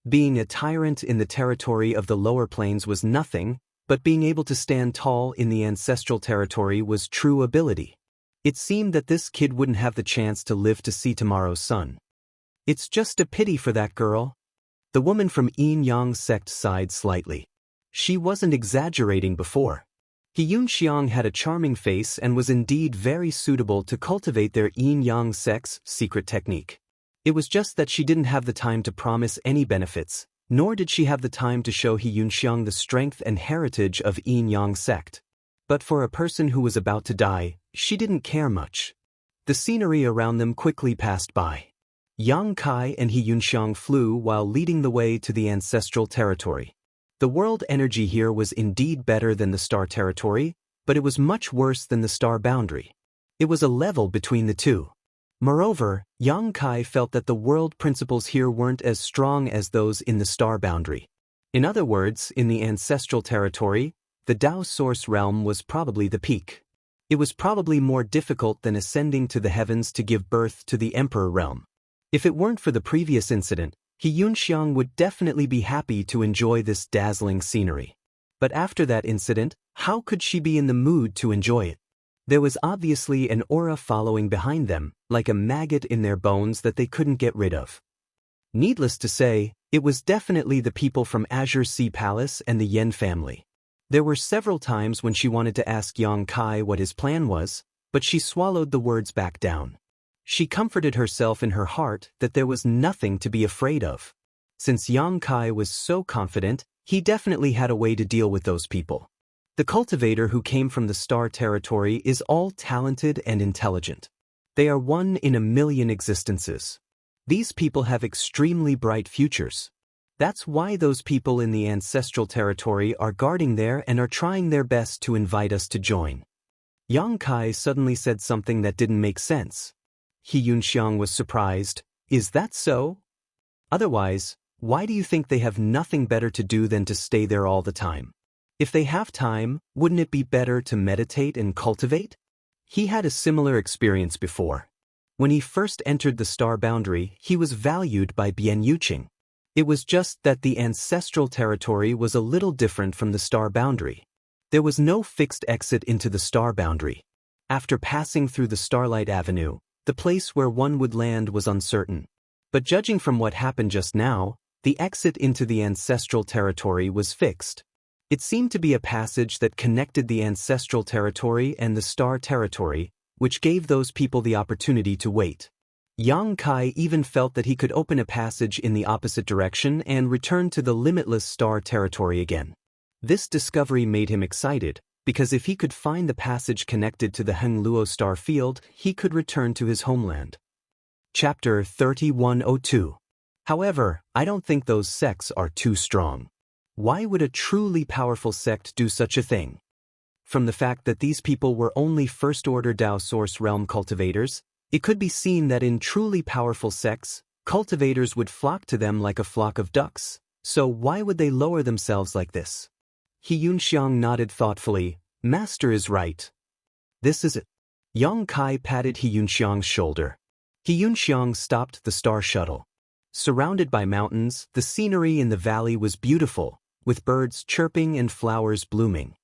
Being a tyrant in the territory of the lower plains was nothing, but being able to stand tall in the ancestral territory was true ability. It seemed that this kid wouldn't have the chance to live to see tomorrow's sun. It's just a pity for that girl. The woman from Yin Yang sect sighed slightly. She wasn't exaggerating before. Xianxia had a charming face and was indeed very suitable to cultivate their Yin Yang sect's secret technique. It was just that she didn't have the time to promise any benefits, nor did she have the time to show Xianxia the strength and heritage of Yin Yang sect. But for a person who was about to die, she didn't care much. The scenery around them quickly passed by. Yang Kai and Xianxia flew while leading the way to the ancestral territory. The world energy here was indeed better than the star territory, but it was much worse than the star boundary. It was a level between the two. Moreover, Yang Kai felt that the world principles here weren't as strong as those in the star boundary. In other words, in the ancestral territory, the Tao source realm was probably the peak. It was probably more difficult than ascending to the heavens to give birth to the emperor realm. If it weren't for the previous incident, Xianxia would definitely be happy to enjoy this dazzling scenery. But after that incident, how could she be in the mood to enjoy it? There was obviously an aura following behind them, like a maggot in their bones that they couldn't get rid of. Needless to say, it was definitely the people from Azure Sea Palace and the Yen family. There were several times when she wanted to ask Yang Kai what his plan was, but she swallowed the words back down. She comforted herself in her heart that there was nothing to be afraid of. Since Yang Kai was so confident, he definitely had a way to deal with those people. The cultivator who came from the Star Territory is all talented and intelligent. They are one in a million existences. These people have extremely bright futures. That's why those people in the ancestral territory are guarding there and are trying their best to invite us to join. Yang Kai suddenly said something that didn't make sense. Xianxia was surprised. Is that so? Otherwise, why do you think they have nothing better to do than to stay there all the time? If they have time, wouldn't it be better to meditate and cultivate? He had a similar experience before. When he first entered the star boundary, he was valued by Bian Yuqing. It was just that the ancestral territory was a little different from the star boundary. There was no fixed exit into the star boundary. After passing through the Starlight Avenue, the place where one would land was uncertain. But judging from what happened just now, the exit into the ancestral territory was fixed. It seemed to be a passage that connected the ancestral territory and the star territory, which gave those people the opportunity to wait. Yang Kai even felt that he could open a passage in the opposite direction and return to the limitless star territory again. This discovery made him excited, because if he could find the passage connected to the Hengluo star field, he could return to his homeland. Chapter 3102. However, I don't think those sects are too strong. Why would a truly powerful sect do such a thing? From the fact that these people were only first-order Dao Source Realm cultivators, it could be seen that in truly powerful sects, cultivators would flock to them like a flock of ducks, so why would they lower themselves like this? Xianxia nodded thoughtfully. Master is right. This is it. Yang Kai patted Xianxia's shoulder. Xianxia stopped the star shuttle. Surrounded by mountains, the scenery in the valley was beautiful, with birds chirping and flowers blooming.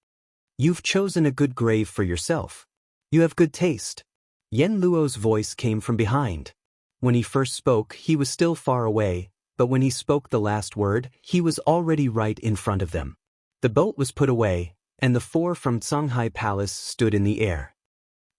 You've chosen a good grave for yourself. You have good taste. Yen Luo's voice came from behind. When he first spoke, he was still far away, but when he spoke the last word, he was already right in front of them. The boat was put away, and the four from Songhai Palace stood in the air.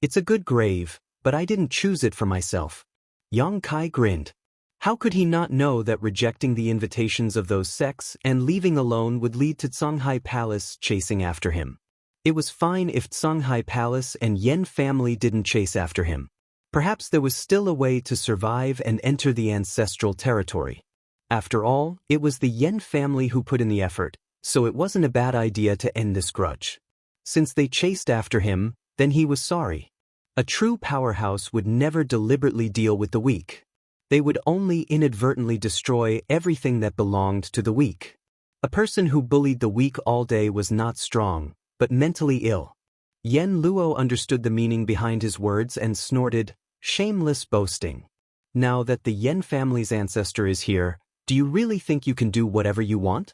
It's a good grave, but I didn't choose it for myself. Yang Kai grinned. How could he not know that rejecting the invitations of those sects and leaving alone would lead to Songhai Palace chasing after him? It was fine if Songhai Palace and Yen family didn't chase after him. Perhaps there was still a way to survive and enter the ancestral territory. After all, it was the Yen family who put in the effort, so it wasn't a bad idea to end this grudge. Since they chased after him, then he was sorry. A true powerhouse would never deliberately deal with the weak. They would only inadvertently destroy everything that belonged to the weak. A person who bullied the weak all day was not strong, but mentally ill. Yen Luo understood the meaning behind his words and snorted, shameless boasting. Now that the Yen family's ancestor is here, do you really think you can do whatever you want?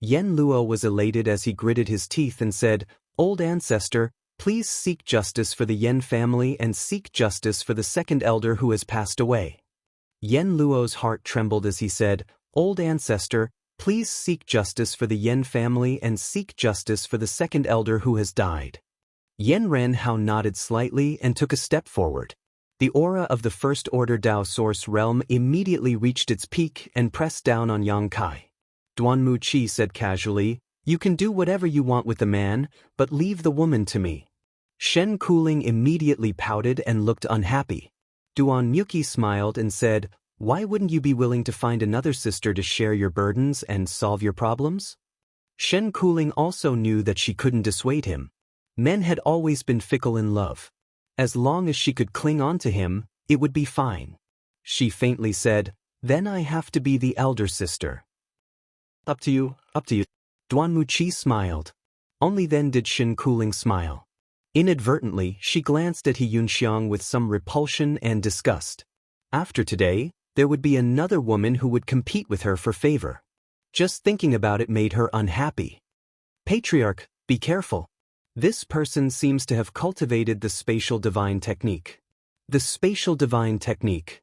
Yen Luo was elated as he gritted his teeth and said, Old ancestor, please seek justice for the Yen family and seek justice for the second elder who has passed away. Yen Luo's heart trembled as he said, Old ancestor, please seek justice for the Yen family and seek justice for the second elder who has died. Yen Renhao nodded slightly and took a step forward. The aura of the First Order Dao Source Realm immediately reached its peak and pressed down on Yang Kai. Duanmu Qi said casually, You can do whatever you want with the man, but leave the woman to me. Shen Kuling immediately pouted and looked unhappy. Duan Yuki smiled and said, Why wouldn't you be willing to find another sister to share your burdens and solve your problems? Shen Kuling also knew that she couldn't dissuade him. Men had always been fickle in love. As long as she could cling on to him, it would be fine. She faintly said, Then I have to be the elder sister. Up to you, up to you. Duanmu Qi smiled. Only then did Shen Kuling smile. Inadvertently, she glanced at Xianxia with some repulsion and disgust. After today, there would be another woman who would compete with her for favor. Just thinking about it made her unhappy. Patriarch, be careful. This person seems to have cultivated the spatial divine technique. The spatial divine technique.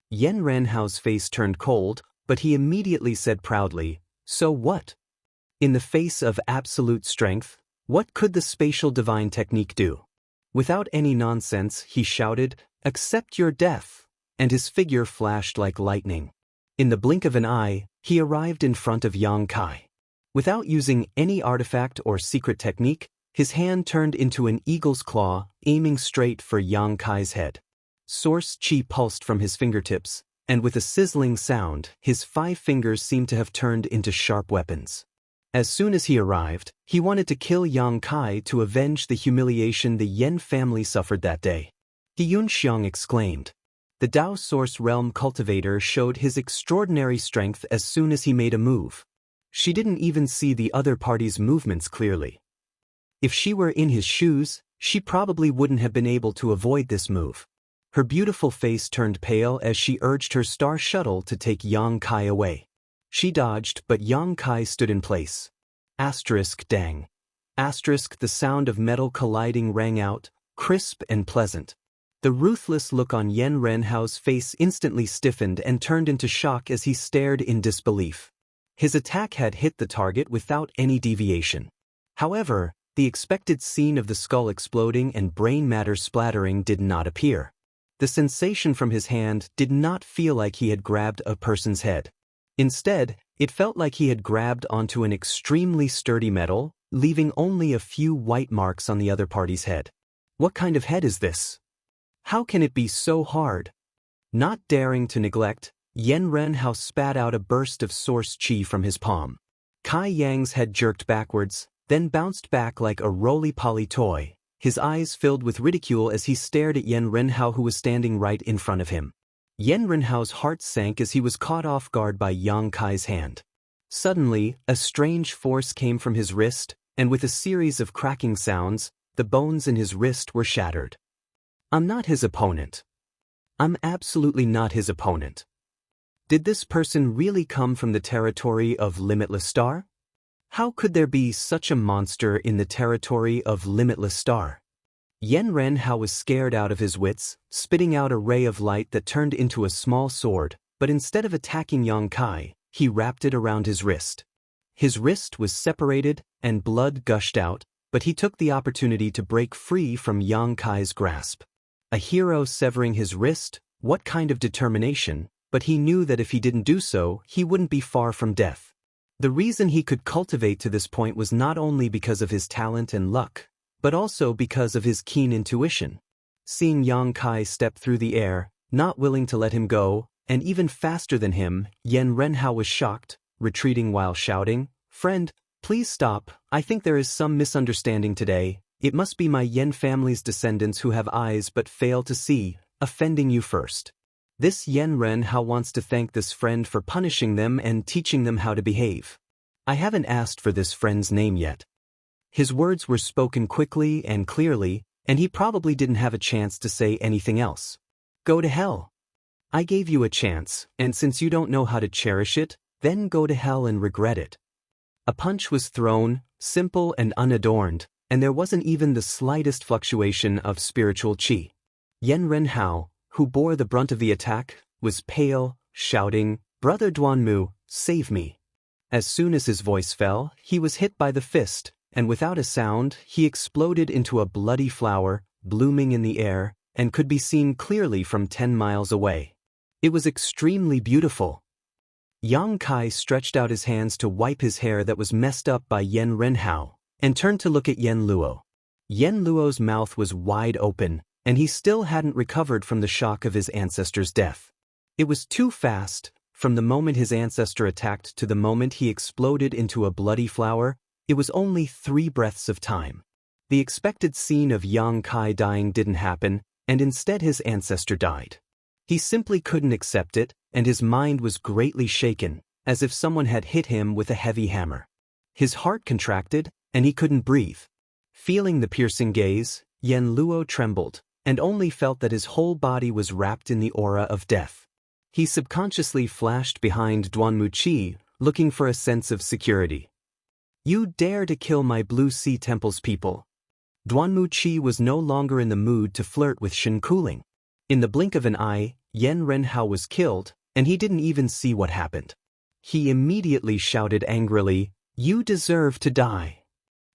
Yen Renhao's face turned cold, but he immediately said proudly, "So what?" In the face of absolute strength, what could the spatial divine technique do? Without any nonsense, he shouted, "Accept your death," and his figure flashed like lightning. In the blink of an eye, he arrived in front of Yang Kai. Without using any artifact or secret technique, his hand turned into an eagle's claw, aiming straight for Yang Kai's head. Source qi pulsed from his fingertips, and with a sizzling sound, his 5 fingers seemed to have turned into sharp weapons. As soon as he arrived, he wanted to kill Yang Kai to avenge the humiliation the Yen family suffered that day. Xianxia exclaimed. The Dao Source Realm cultivator showed his extraordinary strength as soon as he made a move. She didn't even see the other party's movements clearly. If she were in his shoes, she probably wouldn't have been able to avoid this move. Her beautiful face turned pale as she urged her star shuttle to take Yang Kai away. She dodged, but Yang Kai stood in place. Asterisk dang. Asterisk the sound of metal colliding rang out, crisp and pleasant. The ruthless look on Yen Renhao's face instantly stiffened and turned into shock as he stared in disbelief. His attack had hit the target without any deviation. However, the expected scene of the skull exploding and brain matter splattering did not appear. The sensation from his hand did not feel like he had grabbed a person's head. Instead, it felt like he had grabbed onto an extremely sturdy metal, leaving only a few white marks on the other party's head. What kind of head is this? How can it be so hard? Not daring to neglect, Yen Renhao spat out a burst of source qi from his palm. Kai Yang's head jerked backwards, then bounced back like a roly-poly toy, his eyes filled with ridicule as he stared at Yen Renhao, who was standing right in front of him. Yen Renhao's heart sank as he was caught off guard by Yang Kai's hand. Suddenly, a strange force came from his wrist, and with a series of cracking sounds, the bones in his wrist were shattered. I'm not his opponent. I'm absolutely not his opponent. Did this person really come from the territory of Limitless Star? How could there be such a monster in the territory of Limitless Star? Yen Renhao was scared out of his wits, spitting out a ray of light that turned into a small sword, but instead of attacking Yang Kai, he wrapped it around his wrist. His wrist was separated, and blood gushed out, but he took the opportunity to break free from Yang Kai's grasp. A hero severing his wrist? What kind of determination? But he knew that if he didn't do so, he wouldn't be far from death. The reason he could cultivate to this point was not only because of his talent and luck, but also because of his keen intuition. Seeing Yang Kai step through the air, not willing to let him go, and even faster than him, Yen Renhao was shocked, retreating while shouting, "Friend, please stop, I think there is some misunderstanding today. It must be my Yen family's descendants who have eyes but fail to see, offending you first. This Yen Renhao wants to thank this friend for punishing them and teaching them how to behave. I haven't asked for this friend's name yet." His words were spoken quickly and clearly, and he probably didn't have a chance to say anything else. Go to hell. I gave you a chance, and since you don't know how to cherish it, then go to hell and regret it. A punch was thrown, simple and unadorned, and there wasn't even the slightest fluctuation of spiritual qi. Yen Renhao, who bore the brunt of the attack, was pale, shouting, "Brother Duanmu, save me." As soon as his voice fell, he was hit by the fist, and without a sound, he exploded into a bloody flower, blooming in the air, and could be seen clearly from 10 miles away. It was extremely beautiful. Yang Kai stretched out his hands to wipe his hair that was messed up by Yen Renhao, and turned to look at Yen Luo. Yen Luo's mouth was wide open, and he still hadn't recovered from the shock of his ancestor's death. It was too fast. From the moment his ancestor attacked to the moment he exploded into a bloody flower, it was only 3 breaths of time. The expected scene of Yang Kai dying didn't happen, and instead his ancestor died. He simply couldn't accept it, and his mind was greatly shaken, as if someone had hit him with a heavy hammer. His heart contracted, and he couldn't breathe. Feeling the piercing gaze, Yen Luo trembled, and only felt that his whole body was wrapped in the aura of death. He subconsciously flashed behind Duanmuqi, looking for a sense of security. You dare to kill my Blue Sea Temple's people. Duanmuqi was no longer in the mood to flirt with Shen Kuling. In the blink of an eye, Yan Renhao was killed, and he didn't even see what happened. He immediately shouted angrily, "You deserve to die."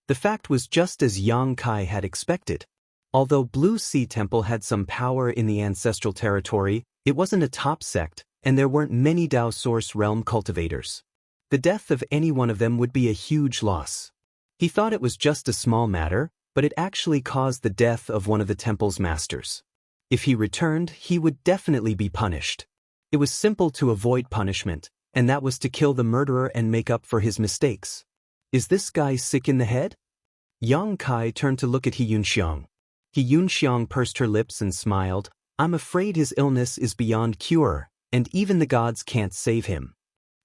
The fact was just as Yang Kai had expected. Although Blue Sea Temple had some power in the ancestral territory, it wasn't a top sect, and there weren't many Dao Source Realm cultivators. The death of any one of them would be a huge loss. He thought it was just a small matter, but it actually caused the death of one of the temple's masters. If he returned, he would definitely be punished. It was simple to avoid punishment, and that was to kill the murderer and make up for his mistakes. Is this guy sick in the head? Yang Kai turned to look at He Yunxiang. He Yunxiang pursed her lips and smiled. I'm afraid his illness is beyond cure, and even the gods can't save him.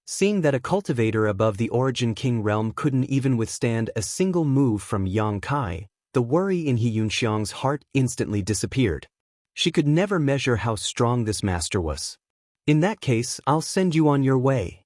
Seeing that a cultivator above the Origin King realm couldn't even withstand a single move from Yang Kai, the worry in He Yunxiang's heart instantly disappeared. She could never measure how strong this master was. In that case, I'll send you on your way.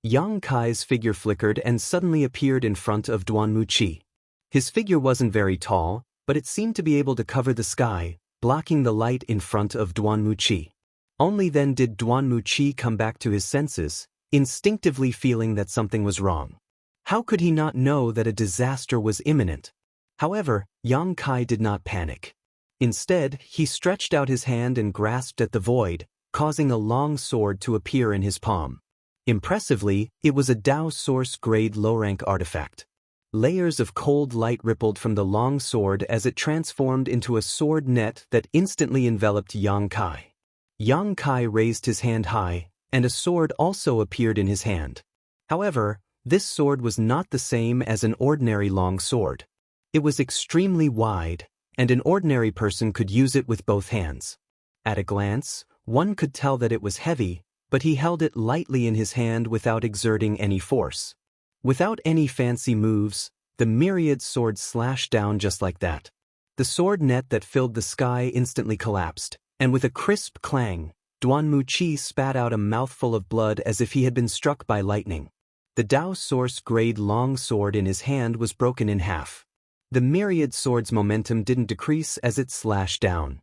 Yang Kai's figure flickered and suddenly appeared in front of Duanmuqi. His figure wasn't very tall, but it seemed to be able to cover the sky, blocking the light in front of Duanmuqi. Only then did Duanmuqi come back to his senses, instinctively feeling that something was wrong. How could he not know that a disaster was imminent? However, Yang Kai did not panic. Instead, he stretched out his hand and grasped at the void, causing a long sword to appear in his palm. Impressively, it was a Dao Source grade low-rank artifact. Layers of cold light rippled from the long sword as it transformed into a sword net that instantly enveloped Yang Kai. Yang Kai raised his hand high, and a sword also appeared in his hand. However, this sword was not the same as an ordinary long sword. It was extremely wide, and an ordinary person could use it with both hands. At a glance, one could tell that it was heavy, but he held it lightly in his hand without exerting any force. Without any fancy moves, the myriad sword slashed down just like that. The sword net that filled the sky instantly collapsed, and with a crisp clang, Duanmuqi spat out a mouthful of blood as if he had been struck by lightning. The Dao Source grade long sword in his hand was broken in half. The myriad sword's momentum didn't decrease as it slashed down.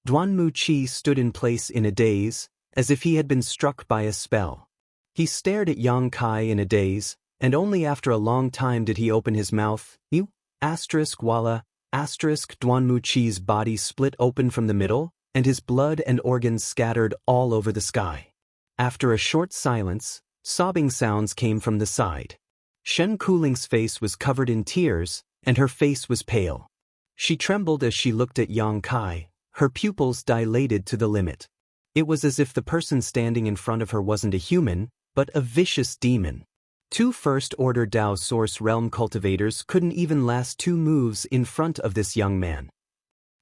Duanmuqi stood in place in a daze, as if he had been struck by a spell. He stared at Yang Kai in a daze, and only after a long time did he open his mouth. Walla, Duanmuqi's body split open from the middle, and his blood and organs scattered all over the sky. After a short silence, sobbing sounds came from the side. Shen Kuling's face was covered in tears, and her face was pale. She trembled as she looked at Yang Kai, her pupils dilated to the limit. It was as if the person standing in front of her wasn't a human, but a vicious demon. Two first-order Dao Source Realm cultivators couldn't even last 2 moves in front of this young man.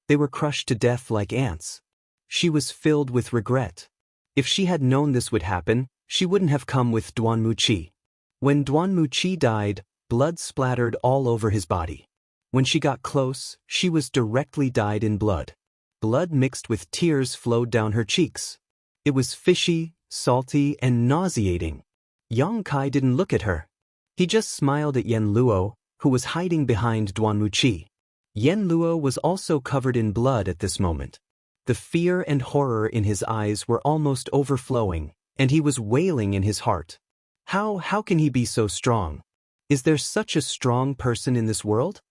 They were crushed to death like ants. She was filled with regret. If she had known this would happen, she wouldn't have come with Duanmuqi. When Duanmuqi died, blood splattered all over his body. When she got close, she was directly dyed in blood. Blood mixed with tears flowed down her cheeks. It was fishy, salty, and nauseating. Yang Kai didn't look at her. He just smiled at Yen Luo, who was hiding behind Duanmuqi. Yen Luo was also covered in blood at this moment. The fear and horror in his eyes were almost overflowing, and he was wailing in his heart. How can he be so strong? Is there such a strong person in this world?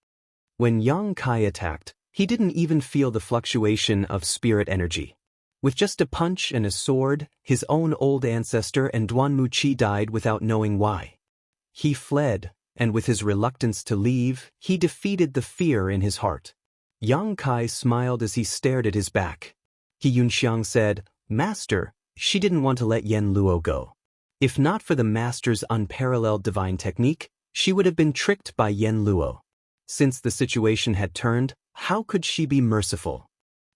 When Yang Kai attacked, he didn't even feel the fluctuation of spirit energy. With just a punch and a sword, his own old ancestor and Duanmuqi died without knowing why. He fled, and with his reluctance to leave, he defeated the fear in his heart. Yang Kai smiled as he stared at his back. He Yunxiang said, "Master, she didn't want to let Yen Luo go. If not for the master's unparalleled divine technique, she would have been tricked by Yen Luo. Since the situation had turned, how could she be merciful?"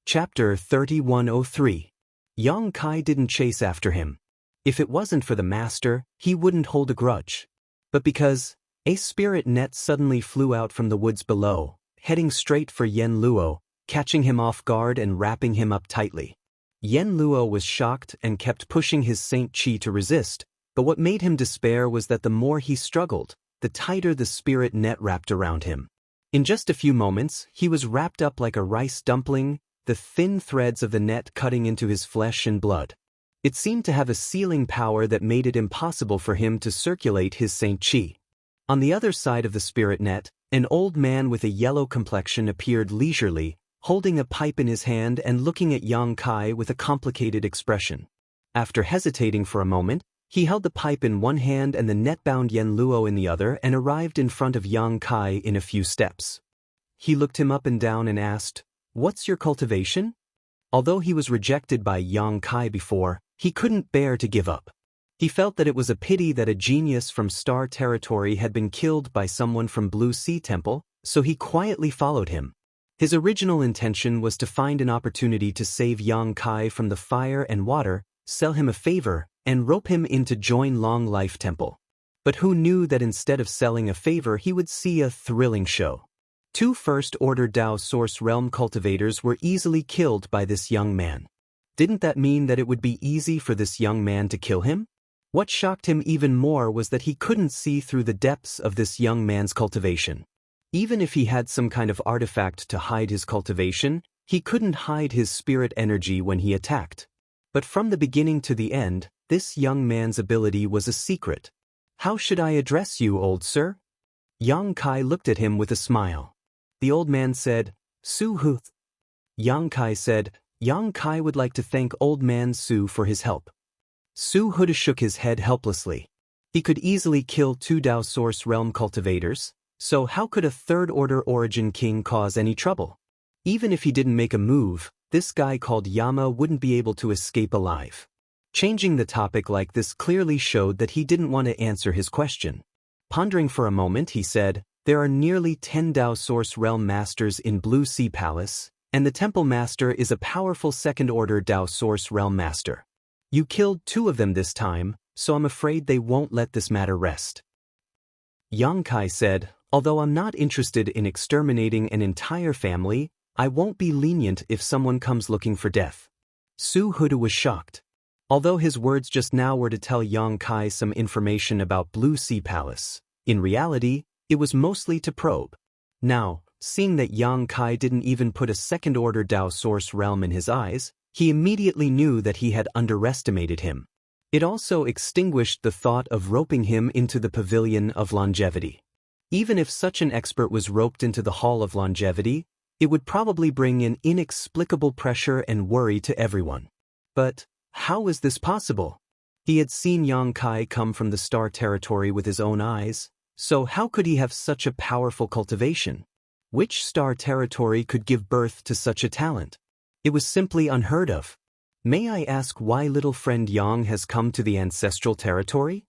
Chapter 3103. Yang Kai didn't chase after him. If it wasn't for the master, he wouldn't hold a grudge. But because a spirit net suddenly flew out from the woods below, heading straight for Yen Luo, catching him off guard and wrapping him up tightly. Yen Luo was shocked and kept pushing his Saint Qi to resist, but what made him despair was that the more he struggled, the tighter the spirit net wrapped around him. In just a few moments, he was wrapped up like a rice dumpling, the thin threads of the net cutting into his flesh and blood. It seemed to have a sealing power that made it impossible for him to circulate his Saint Qi. On the other side of the spirit net, an old man with a yellow complexion appeared leisurely, holding a pipe in his hand and looking at Yang Kai with a complicated expression. After hesitating for a moment, he held the pipe in one hand and the net-bound Yen Luo in the other and arrived in front of Yang Kai in a few steps. He looked him up and down and asked, "What's your cultivation?" Although he was rejected by Yang Kai before, he couldn't bear to give up. He felt that it was a pity that a genius from Star Territory had been killed by someone from Blue Sea Temple, so he quietly followed him. His original intention was to find an opportunity to save Yang Kai from the fire and water, sell him a favor, and rope him in to join Long Life Temple. But who knew that instead of selling a favor he would see a thrilling show? 2 first-order Dao Source Realm cultivators were easily killed by this young man. Didn't that mean that it would be easy for this young man to kill him? What shocked him even more was that he couldn't see through the depths of this young man's cultivation. Even if he had some kind of artifact to hide his cultivation, he couldn't hide his spirit energy when he attacked. But from the beginning to the end, this young man's ability was a secret. "How should I address you, old sir?" Yang Kai looked at him with a smile. The old man said, "Su Hu." Yang Kai said, "Yang Kai would like to thank old man Su for his help." Su Hu shook his head helplessly. He could easily kill 2 Dao Source Realm cultivators, so how could a third-order Origin King cause any trouble? Even if he didn't make a move, this guy called Yama wouldn't be able to escape alive. Changing the topic like this clearly showed that he didn't want to answer his question. Pondering for a moment, he said, "There are nearly 10 Dao Source Realm Masters in Blue Sea Palace, and the Temple Master is a powerful second-order Dao Source Realm Master. You killed 2 of them this time, so I'm afraid they won't let this matter rest." Yang Kai said, "Although I'm not interested in exterminating an entire family, I won't be lenient if someone comes looking for death." Su Hu was shocked. Although his words just now were to tell Yang Kai some information about Blue Sea Palace, in reality, it was mostly to probe. Now, seeing that Yang Kai didn't even put a second-order Dao Source Realm in his eyes, he immediately knew that he had underestimated him. It also extinguished the thought of roping him into the Pavilion of Longevity. Even if such an expert was roped into the Hall of Longevity, it would probably bring in inexplicable pressure and worry to everyone. But how was this possible? He had seen Yang Kai come from the Star Territory with his own eyes, so how could he have such a powerful cultivation? Which Star Territory could give birth to such a talent? It was simply unheard of. May I ask why little friend Yang has come to the Ancestral Territory?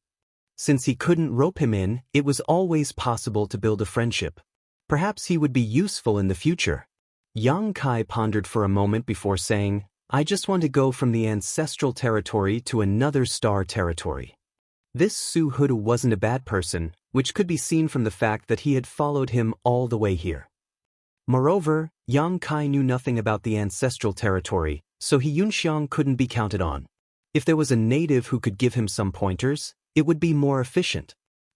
Since he couldn't rope him in, it was always possible to build a friendship. Perhaps he would be useful in the future. Yang Kai pondered for a moment before saying, "I just want to go from the Ancestral Territory to another Star Territory." This Su Hu wasn't a bad person, which could be seen from the fact that he had followed him all the way here. Moreover, Yang Kai knew nothing about the Ancestral Territory, so Xianxia couldn't be counted on. If there was a native who could give him some pointers, it would be more efficient.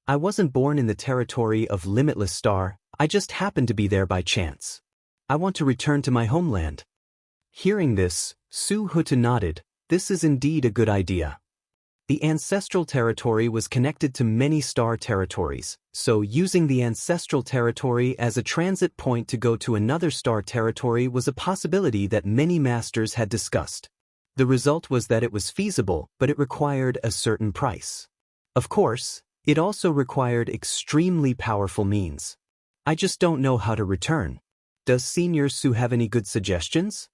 "I wasn't born in the territory of Limitless Star, I just happened to be there by chance. I want to return to my homeland." Hearing this, Su Hu nodded. This is indeed a good idea. The Ancestral Territory was connected to many Star Territories, so using the Ancestral Territory as a transit point to go to another Star Territory was a possibility that many masters had discussed. The result was that it was feasible, but it required a certain price. Of course, it also required extremely powerful means. "I just don't know how to return. Does Senior Su have any good suggestions?"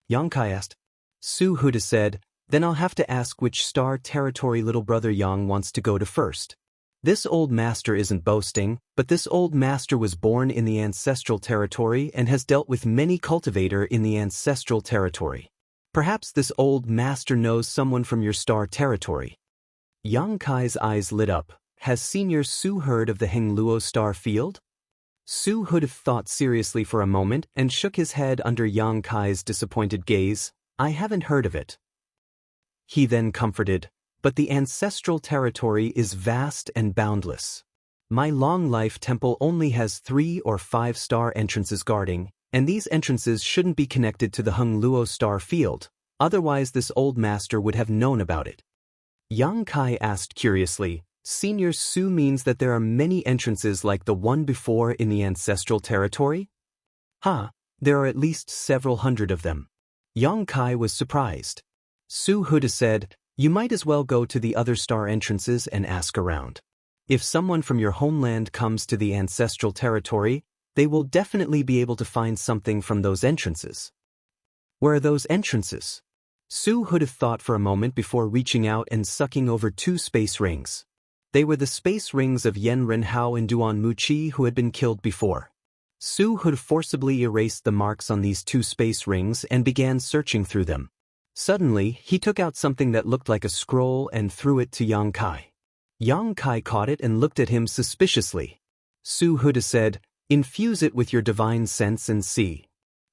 Yang Kai asked. Su Hu said, "Then I'll have to ask which Star Territory little brother Yang wants to go to first. This old master isn't boasting, but this old master was born in the Ancestral Territory and has dealt with many cultivator in the Ancestral Territory. Perhaps this old master knows someone from your Star Territory." Yang Kai's eyes lit up. Has Senior Su heard of the Hengluo Star Field? Su Hu thought seriously for a moment and shook his head under Yang Kai's disappointed gaze. I haven't heard of it. He then comforted, but the ancestral territory is vast and boundless. My long life temple only has 3 or 5-star entrances guarding, and these entrances shouldn't be connected to the Hung Luo star field, otherwise this old master would have known about it. Yang Kai asked curiously, Senior Su means that there are many entrances like the one before in the ancestral territory? There are at least several hundred of them. Yang Kai was surprised. Su Huda said, you might as well go to the other star entrances and ask around. If someone from your homeland comes to the ancestral territory, they will definitely be able to find something from those entrances. Where are those entrances? Su Huda thought for a moment before reaching out and sucking over 2 space rings. They were the space rings of Yen Renhao and Duan Muqi who had been killed before. Su Huda forcibly erased the marks on these 2 space rings and began searching through them. Suddenly, he took out something that looked like a scroll and threw it to Yang Kai. Yang Kai caught it and looked at him suspiciously. Su Huda said, infuse it with your divine sense and see.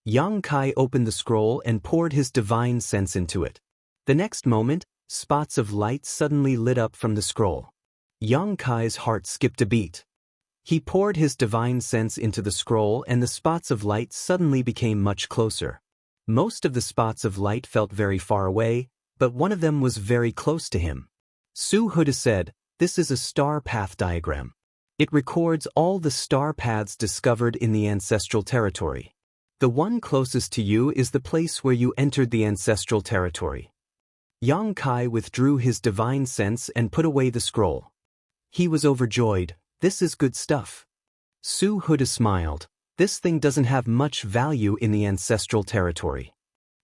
Yang Kai opened the scroll and poured his divine sense into it. The next moment, spots of light suddenly lit up from the scroll. Yang Kai's heart skipped a beat. He poured his divine sense into the scroll and the spots of light suddenly became much closer. Most of the spots of light felt very far away, but one of them was very close to him. Su Huda said, this is a star path diagram. It records all the star paths discovered in the ancestral territory. The one closest to you is the place where you entered the ancestral territory. Yang Kai withdrew his divine sense and put away the scroll. He was overjoyed. This is good stuff. Su Huda smiled. This thing doesn't have much value in the ancestral territory.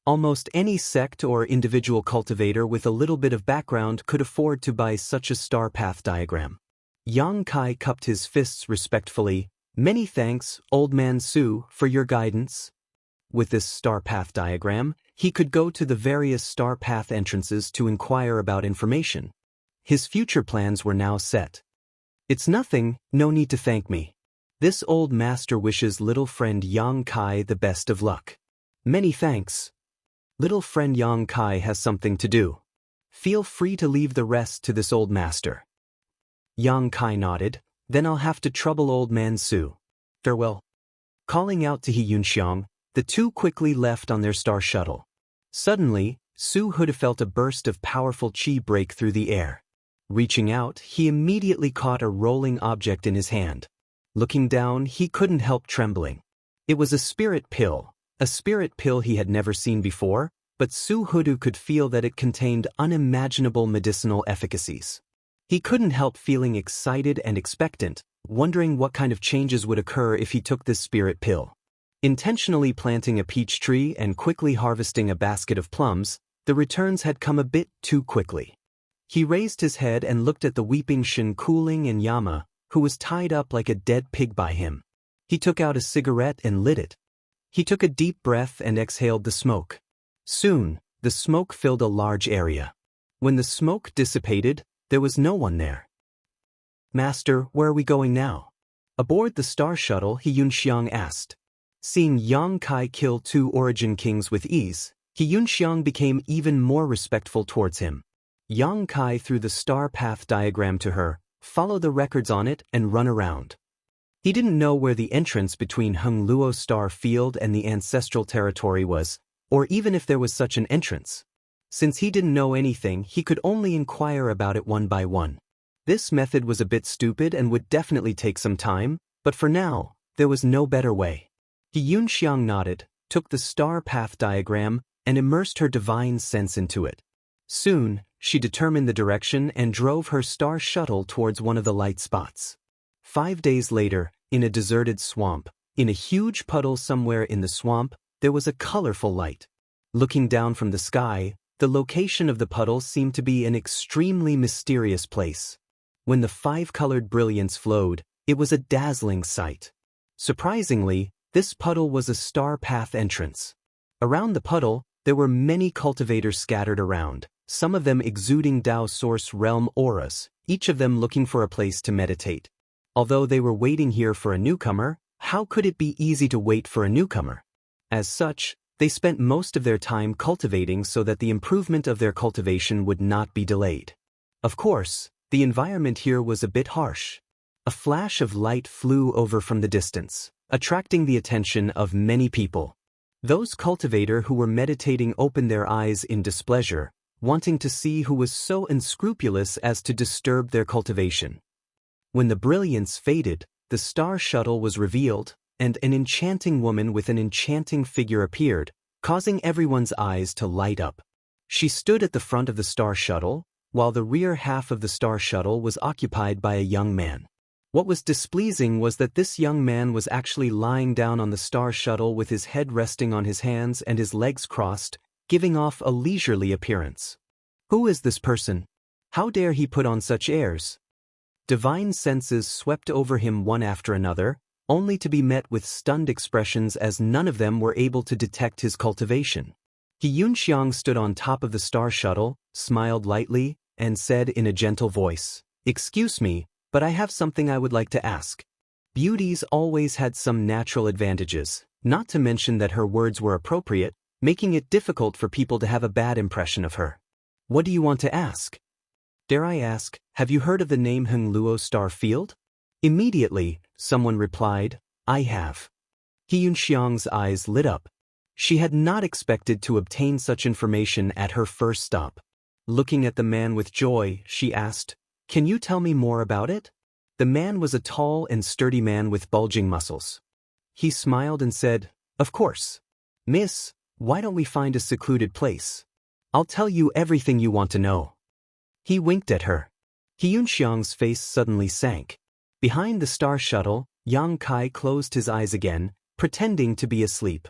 Almost any sect or individual cultivator with a little bit of background could afford to buy such a star path diagram. Yang Kai cupped his fists respectfully. Many thanks, Old Man Su, for your guidance. With this star path diagram, he could go to the various star path entrances to inquire about information. His future plans were now set. It's nothing, no need to thank me. This old master wishes little friend Yang Kai the best of luck. Many thanks. Little friend Yang Kai has something to do. Feel free to leave the rest to this old master. Yang Kai nodded, then I'll have to trouble Old Man Su. Farewell. Calling out to Xianxia, the two quickly left on their star shuttle. Suddenly, Su Huda felt a burst of powerful qi break through the air. Reaching out, he immediately caught a rolling object in his hand. Looking down, he couldn't help trembling. It was a spirit pill he had never seen before, but Su Huda could feel that it contained unimaginable medicinal efficacies. He couldn't help feeling excited and expectant, wondering what kind of changes would occur if he took this spirit pill. Intentionally planting a peach tree and quickly harvesting a basket of plums, the returns had come a bit too quickly. He raised his head and looked at the weeping Shin Kuling and Yama, who was tied up like a dead pig by him. He took out a cigarette and lit it. He took a deep breath and exhaled the smoke. Soon, the smoke filled a large area. When the smoke dissipated, there was no one there. Master, where are we going now? Aboard the star shuttle, Xianxia asked. Seeing Yang Kai kill 2 origin kings with ease, Xianxia became even more respectful towards him. Yang Kai threw the star path diagram to her, follow the records on it and run around. He didn't know where the entrance between Hung Luo star field and the ancestral territory was, or even if there was such an entrance. Since he didn't know anything, he could only inquire about it one by one. This method was a bit stupid and would definitely take some time, but for now, there was no better way. Xianxia nodded, took the star path diagram, and immersed her divine sense into it. Soon, she determined the direction and drove her star shuttle towards one of the light spots. 5 days later, in a deserted swamp, in a huge puddle somewhere in the swamp, there was a colorful light. Looking down from the sky, the location of the puddle seemed to be an extremely mysterious place. When the 5-colored brilliance flowed, it was a dazzling sight. Surprisingly, this puddle was a star path entrance. Around the puddle, there were many cultivators scattered around, some of them exuding Tao Source Realm auras, each of them looking for a place to meditate. Although they were waiting here for a newcomer, how could it be easy to wait for a newcomer? As such, They spent most of their time cultivating so that the improvement of their cultivation would not be delayed. Of course, the environment here was a bit harsh. A flash of light flew over from the distance, attracting the attention of many people. Those cultivators who were meditating opened their eyes in displeasure, wanting to see who was so unscrupulous as to disturb their cultivation. When the brilliance faded, the star shuttle was revealed, and an enchanting woman with an enchanting figure appeared, causing everyone's eyes to light up. She stood at the front of the star shuttle, while the rear half of the star shuttle was occupied by a young man. What was displeasing was that this young man was actually lying down on the star shuttle with his head resting on his hands and his legs crossed, giving off a leisurely appearance. Who is this person? How dare he put on such airs? Divine senses swept over him one after another, only to be met with stunned expressions as none of them were able to detect his cultivation. Xianxia stood on top of the star shuttle, smiled lightly, and said in a gentle voice, "Excuse me, but I have something I would like to ask." Beauties always had some natural advantages, not to mention that her words were appropriate, making it difficult for people to have a bad impression of her. "What do you want to ask?" "Dare I ask, have you heard of the name Hengluo Star Field?" Immediately, someone replied, "I have." Xianxia's eyes lit up. She had not expected to obtain such information at her first stop. Looking at the man with joy, she asked, "Can you tell me more about it?" The man was a tall and sturdy man with bulging muscles. He smiled and said, "Of course. Miss, why don't we find a secluded place? I'll tell you everything you want to know." He winked at her. Xianxia's face suddenly sank. Behind the star shuttle, Yang Kai closed his eyes again, pretending to be asleep.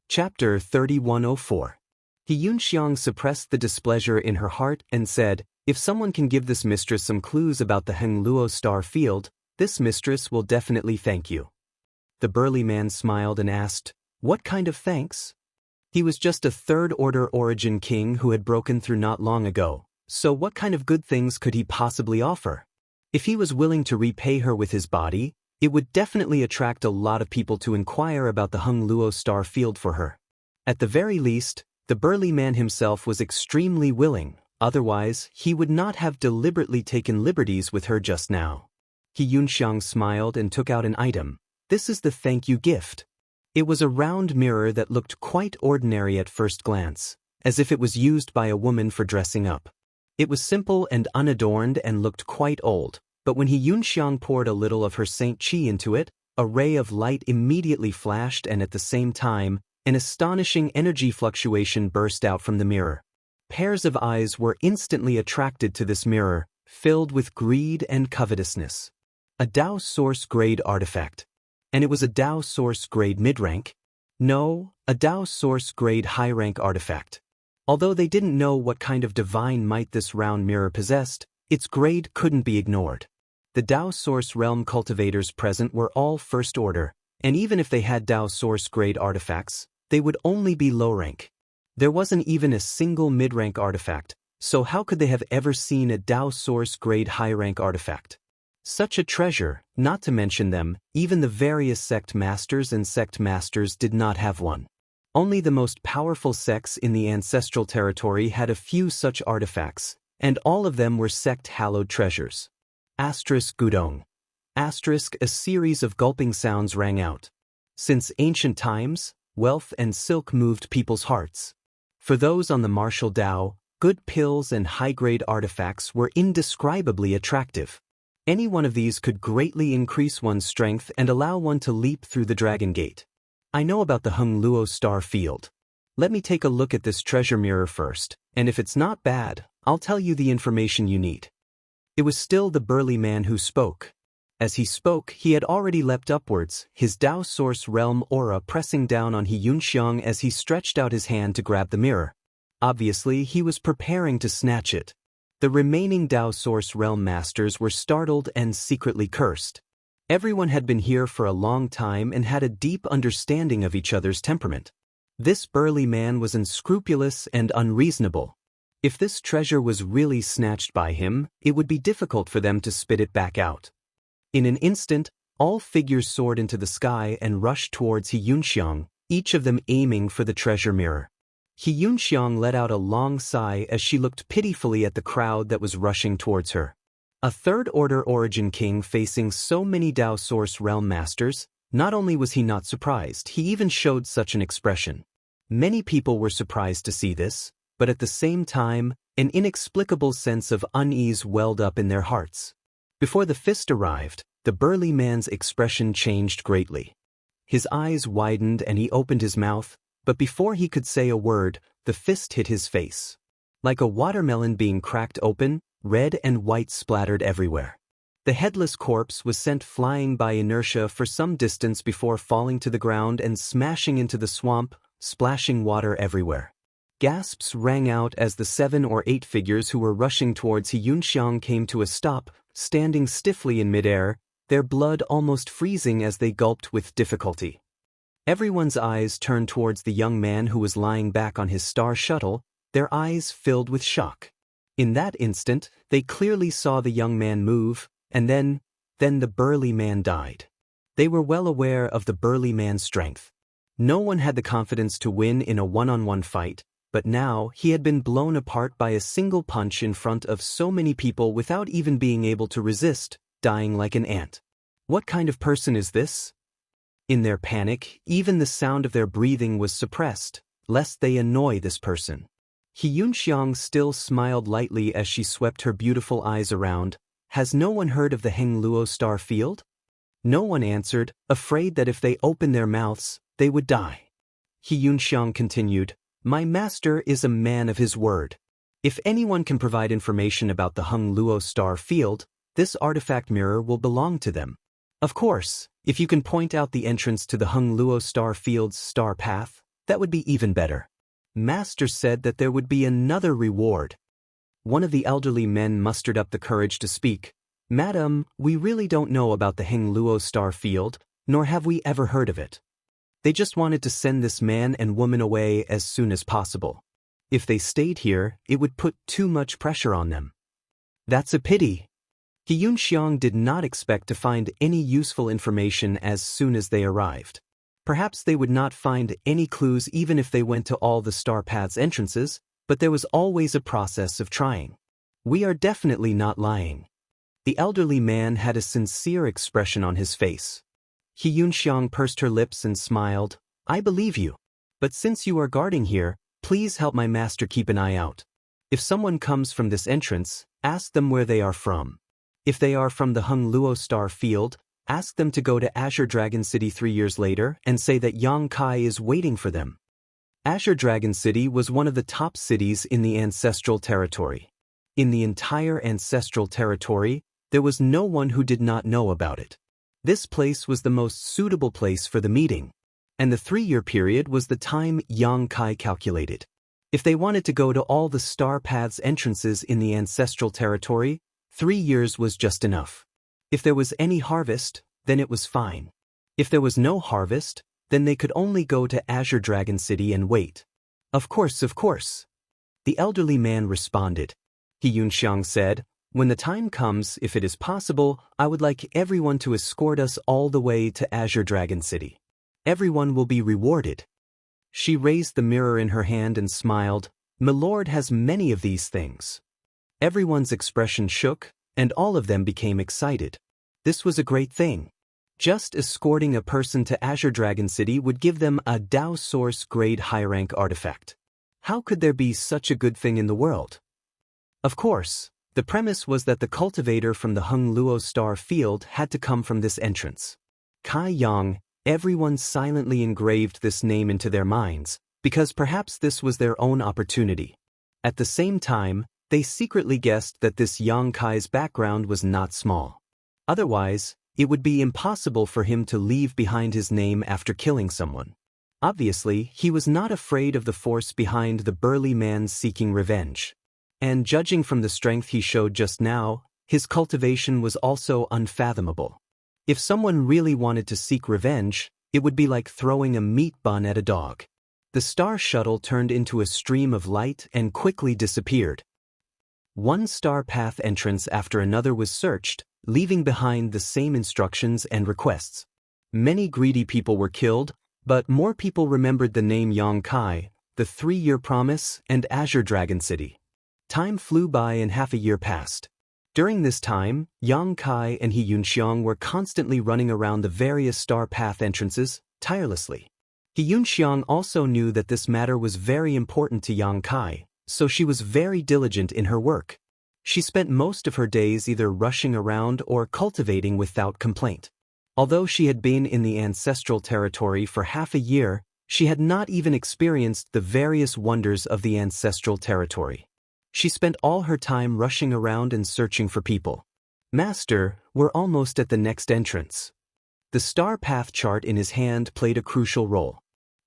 Chapter 3104. Xianxia suppressed the displeasure in her heart and said, "If someone can give this mistress some clues about the Hengluo Star Field, this mistress will definitely thank you." The burly man smiled and asked, "What kind of thanks?" He was just a third-order origin king who had broken through not long ago, so what kind of good things could he possibly offer? If he was willing to repay her with his body, it would definitely attract a lot of people to inquire about the Hengluo Star Field for her. At the very least, the burly man himself was extremely willing, otherwise he would not have deliberately taken liberties with her just now. Xianxia smiled and took out an item. "This is the thank you gift." It was a round mirror that looked quite ordinary at first glance, as if it was used by a woman for dressing up. It was simple and unadorned and looked quite old, but when Xianxia poured a little of her Saint Qi into it, a ray of light immediately flashed and at the same time, an astonishing energy fluctuation burst out from the mirror. Pairs of eyes were instantly attracted to this mirror, filled with greed and covetousness. A Dao Source Grade artifact. And it was a Dao Source Grade mid-rank? No, a Dao Source Grade high-rank artifact. Although they didn't know what kind of divine might this round mirror possessed, its grade couldn't be ignored. The Dao Source Realm cultivators present were all first order, and even if they had Dao Source Grade artifacts, they would only be low rank. There wasn't even a single mid-rank artifact, so how could they have ever seen a Dao Source Grade high-rank artifact? Such a treasure, not to mention them, even the various sect masters and sect masters did not have one. Only the most powerful sects in the ancestral territory had a few such artifacts, and all of them were sect-hallowed treasures. Asterisk Gudong. Asterisk a series of gulping sounds rang out. Since ancient times, wealth and silk moved people's hearts. For those on the martial Dao, good pills and high-grade artifacts were indescribably attractive. Any one of these could greatly increase one's strength and allow one to leap through the Dragon Gate. I know about the Hengluo Star Field. Let me take a look at this treasure mirror first, and if it's not bad, I'll tell you the information you need. It was still the burly man who spoke. As he spoke, he had already leapt upwards, his Dao Source Realm aura pressing down on Xianxia as he stretched out his hand to grab the mirror. Obviously, he was preparing to snatch it. The remaining Dao Source Realm masters were startled and secretly cursed. Everyone had been here for a long time and had a deep understanding of each other's temperament. This burly man was unscrupulous and unreasonable. If this treasure was really snatched by him, it would be difficult for them to spit it back out. In an instant, all figures soared into the sky and rushed towards Xianxia, each of them aiming for the treasure mirror. Xianxia let out a long sigh as she looked pitifully at the crowd that was rushing towards her. A third-order origin king facing so many Dao Source Realm Masters, not only was he not surprised, he even showed such an expression. Many people were surprised to see this, but at the same time, an inexplicable sense of unease welled up in their hearts. Before the fist arrived, the burly man's expression changed greatly. His eyes widened and he opened his mouth, but before he could say a word, the fist hit his face. Like a watermelon being cracked open, red and white splattered everywhere. The headless corpse was sent flying by inertia for some distance before falling to the ground and smashing into the swamp, splashing water everywhere. Gasps rang out as the 7 or 8 figures who were rushing towards Xianxia came to a stop, standing stiffly in midair, their blood almost freezing as they gulped with difficulty. Everyone's eyes turned towards the young man who was lying back on his star shuttle, their eyes filled with shock. In that instant, they clearly saw the young man move, and then the burly man died. They were well aware of the burly man's strength. No one had the confidence to win in a one-on-one fight, but now he had been blown apart by a single punch in front of so many people without even being able to resist, dying like an ant. What kind of person is this? In their panic, even the sound of their breathing was suppressed, lest they annoy this person. Xianxia still smiled lightly as she swept her beautiful eyes around. Has no one heard of the Hengluo Star Field? No one answered, afraid that if they opened their mouths, they would die. Xianxia continued, My master is a man of his word. If anyone can provide information about the Hengluo Star Field, this artifact mirror will belong to them. Of course, if you can point out the entrance to the Hengluo Star Field's star path, that would be even better. Master said that there would be another reward. One of the elderly men mustered up the courage to speak. Madam, we really don't know about the Hengluo Star Field, nor have we ever heard of it. They just wanted to send this man and woman away as soon as possible. If they stayed here, it would put too much pressure on them. That's a pity. Xianxia did not expect to find any useful information as soon as they arrived. Perhaps they would not find any clues even if they went to all the star path's entrances, but there was always a process of trying. We are definitely not lying. The elderly man had a sincere expression on his face. Xianxia pursed her lips and smiled. I believe you. But since you are guarding here, please help my master keep an eye out. If someone comes from this entrance, ask them where they are from. If they are from the Hengluo Star Field, ask them to go to Azure Dragon City 3 years later and say that Yang Kai is waiting for them. Azure Dragon City was one of the top cities in the Ancestral Territory. In the entire Ancestral Territory, there was no one who did not know about it. This place was the most suitable place for the meeting, and the 3-year period was the time Yang Kai calculated. If they wanted to go to all the star paths entrances in the Ancestral Territory, 3 years was just enough. If there was any harvest, then it was fine. If there was no harvest, then they could only go to Azure Dragon City and wait. Of course. The elderly man responded. Xianxia said, When the time comes, if it is possible, I would like everyone to escort us all the way to Azure Dragon City. Everyone will be rewarded. She raised the mirror in her hand and smiled. Milord has many of these things. Everyone's expression shook, and all of them became excited. This was a great thing. Just escorting a person to Azure Dragon City would give them a Dao Source grade high-rank artifact. How could there be such a good thing in the world? Of course, the premise was that the cultivator from the Hengluo Star Field had to come from this entrance. Kai Yang, everyone silently engraved this name into their minds, because perhaps this was their own opportunity. At the same time, they secretly guessed that this Yang Kai's background was not small. Otherwise, it would be impossible for him to leave behind his name after killing someone. Obviously, he was not afraid of the force behind the burly man seeking revenge. And judging from the strength he showed just now, his cultivation was also unfathomable. If someone really wanted to seek revenge, it would be like throwing a meat bun at a dog. The star shuttle turned into a stream of light and quickly disappeared. One star path entrance after another was searched, leaving behind the same instructions and requests. Many greedy people were killed, But more people remembered the name Xianxia, the 3-year promise, and Azure Dragon City. Time flew by and half a year passed. During this time, Xianxia and Xianxia were constantly running around the various star path entrances, tirelessly. Xianxia also knew that this matter was very important to Xianxia, so she was very diligent in her work. She spent most of her days either rushing around or cultivating without complaint. Although she had been in the ancestral territory for half a year, she had not even experienced the various wonders of the ancestral territory. She spent all her time rushing around and searching for people. Master, we're almost at the next entrance. The star path chart in his hand played a crucial role.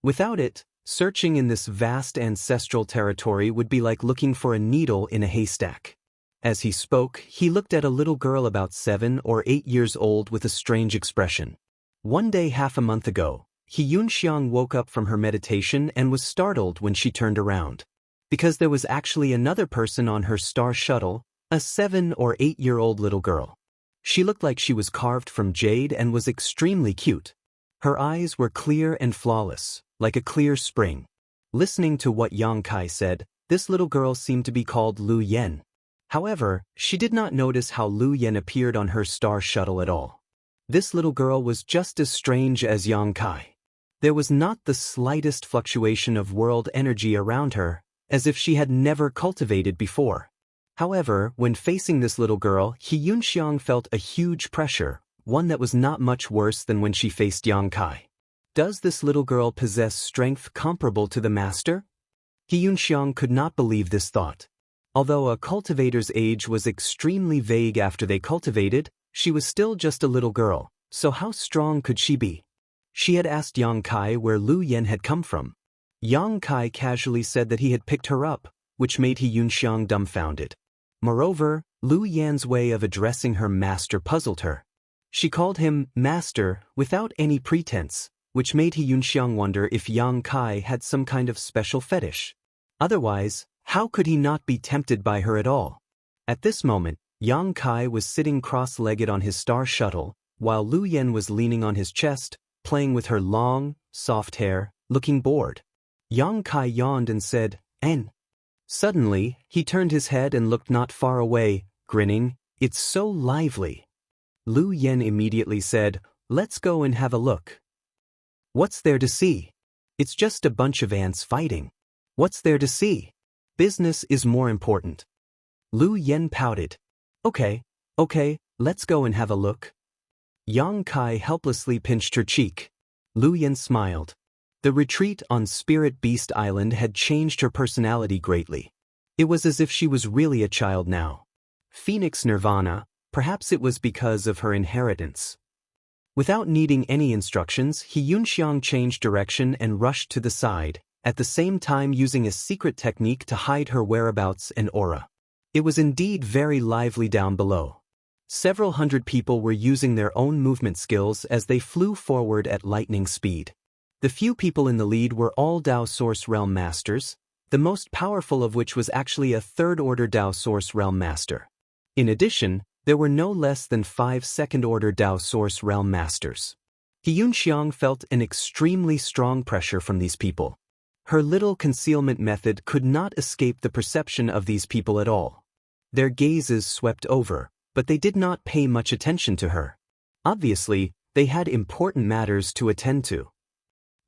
Without it, searching in this vast ancestral territory would be like looking for a needle in a haystack. As he spoke, he looked at a little girl about 7 or 8 years old with a strange expression. One day half a month ago, Xianxia woke up from her meditation and was startled when she turned around. Because there was actually another person on her star shuttle, a 7 or 8-year-old little girl. She looked like she was carved from jade and was extremely cute. Her eyes were clear and flawless, like a clear spring. Listening to what Xianxia said, this little girl seemed to be called Lu Yan. However, she did not notice how Lu Yan appeared on her star shuttle at all. This little girl was just as strange as Xianxia. There was not the slightest fluctuation of world energy around her, as if she had never cultivated before. However, when facing this little girl, Xianxia felt a huge pressure, one that was not much worse than when she faced Xianxia. Does this little girl possess strength comparable to the master? Xianxia could not believe this thought. Although a cultivator's age was extremely vague after they cultivated, she was still just a little girl, so how strong could she be? She had asked Xianxia where Lu Yan had come from. Xianxia casually said that he had picked her up, which made Xianxia dumbfounded. Moreover, Lu Yan's way of addressing her master puzzled her. She called him master without any pretense, which made Xianxia wonder if Xianxia had some kind of special fetish. Otherwise, how could he not be tempted by her at all? At this moment, Xianxia was sitting cross-legged on his star shuttle, while Lu Yan was leaning on his chest, playing with her long, soft hair, looking bored. Xianxia yawned and said, "En." Suddenly, he turned his head and looked not far away, grinning, "It's so lively." Lu Yan immediately said, "Let's go and have a look." "What's there to see? It's just a bunch of ants fighting. What's there to see? Business is more important." Lu Yan pouted. Okay, let's go and have a look." Xianxia helplessly pinched her cheek. Lu Yan smiled. The retreat on Spirit Beast Island had changed her personality greatly. It was as if she was really a child now. Phoenix Nirvana, perhaps it was because of her inheritance. Without needing any instructions, Xianxia changed direction and rushed to the side, at the same time using a secret technique to hide her whereabouts and aura. It was indeed very lively down below. Several hundred people were using their own movement skills as they flew forward at lightning speed. The few people in the lead were all Dao Source Realm Masters, the most powerful of which was actually a third-order Dao Source Realm Master. In addition, there were no less than 5 second-order Dao Source Realm Masters. Xianxia felt an extremely strong pressure from these people. Her little concealment method could not escape the perception of these people at all. Their gazes swept over, but they did not pay much attention to her. Obviously, they had important matters to attend to.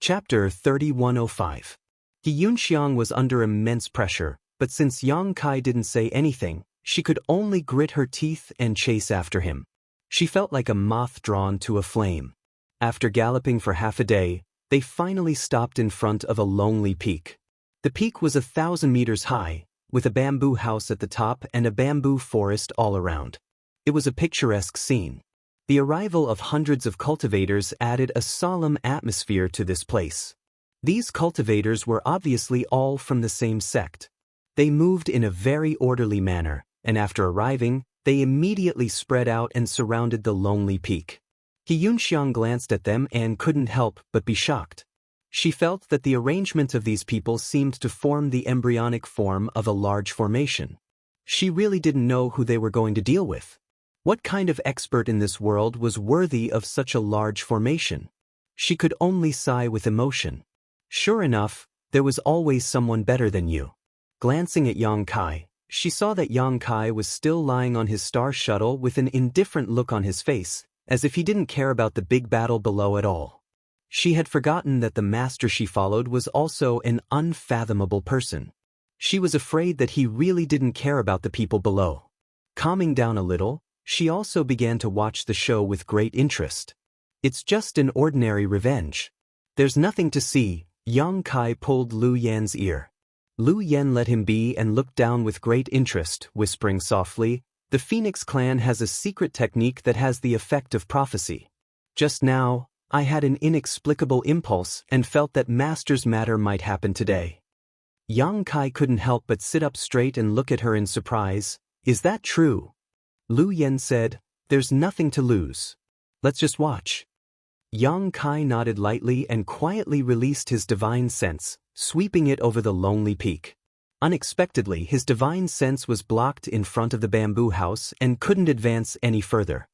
Chapter 3105. Xianxia was under immense pressure, but since Xianxia didn't say anything, she could only grit her teeth and chase after him. She felt like a moth drawn to a flame. After galloping for half a day, they finally stopped in front of a lonely peak. The peak was 1,000 meters high, with a bamboo house at the top and a bamboo forest all around. It was a picturesque scene. The arrival of hundreds of cultivators added a solemn atmosphere to this place. These cultivators were obviously all from the same sect. They moved in a very orderly manner, and after arriving, they immediately spread out and surrounded the lonely peak. Xianxia glanced at them and couldn't help but be shocked. She felt that the arrangement of these people seemed to form the embryonic form of a large formation. She really didn't know who they were going to deal with. What kind of expert in this world was worthy of such a large formation? She could only sigh with emotion. Sure enough, there was always someone better than you. Glancing at Yang Kai, she saw that Yang Kai was still lying on his star shuttle with an indifferent look on his face, as if he didn't care about the big battle below at all. She had forgotten that the master she followed was also an unfathomable person. She was afraid that he really didn't care about the people below. Calming down a little, she also began to watch the show with great interest. It's just an ordinary revenge. There's nothing to see. Yang Kai pulled Lu Yan's ear. Lu Yan let him be and looked down with great interest, whispering softly, "The Phoenix clan has a secret technique that has the effect of prophecy. Just now, I had an inexplicable impulse and felt that Master's matter might happen today." Yang Kai couldn't help but sit up straight and look at her in surprise. "Is that true?" Lu Yan said, "There's nothing to lose. Let's just watch." Yang Kai nodded lightly and quietly released his divine sense, sweeping it over the lonely peak. Unexpectedly, his divine sense was blocked in front of the bamboo house and couldn't advance any further.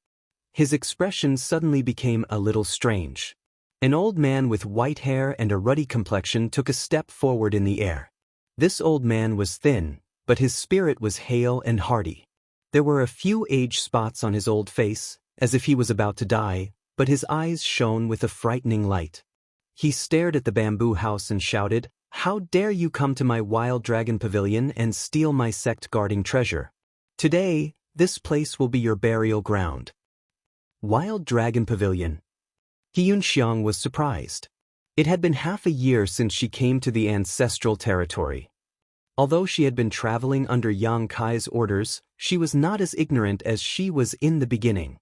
His expression suddenly became a little strange. An old man with white hair and a ruddy complexion took a step forward in the air. This old man was thin, but his spirit was hale and hearty. There were a few age spots on his old face, as if he was about to die, but his eyes shone with a frightening light. He stared at the bamboo house and shouted, "How dare you come to my wild dragon pavilion and steal my sect guarding treasure? Today, this place will be your burial ground." Wild Dragon Pavilion. Xianxia was surprised. It had been half a year since she came to the ancestral territory. Although she had been traveling under Yang Kai's orders, she was not as ignorant as she was in the beginning.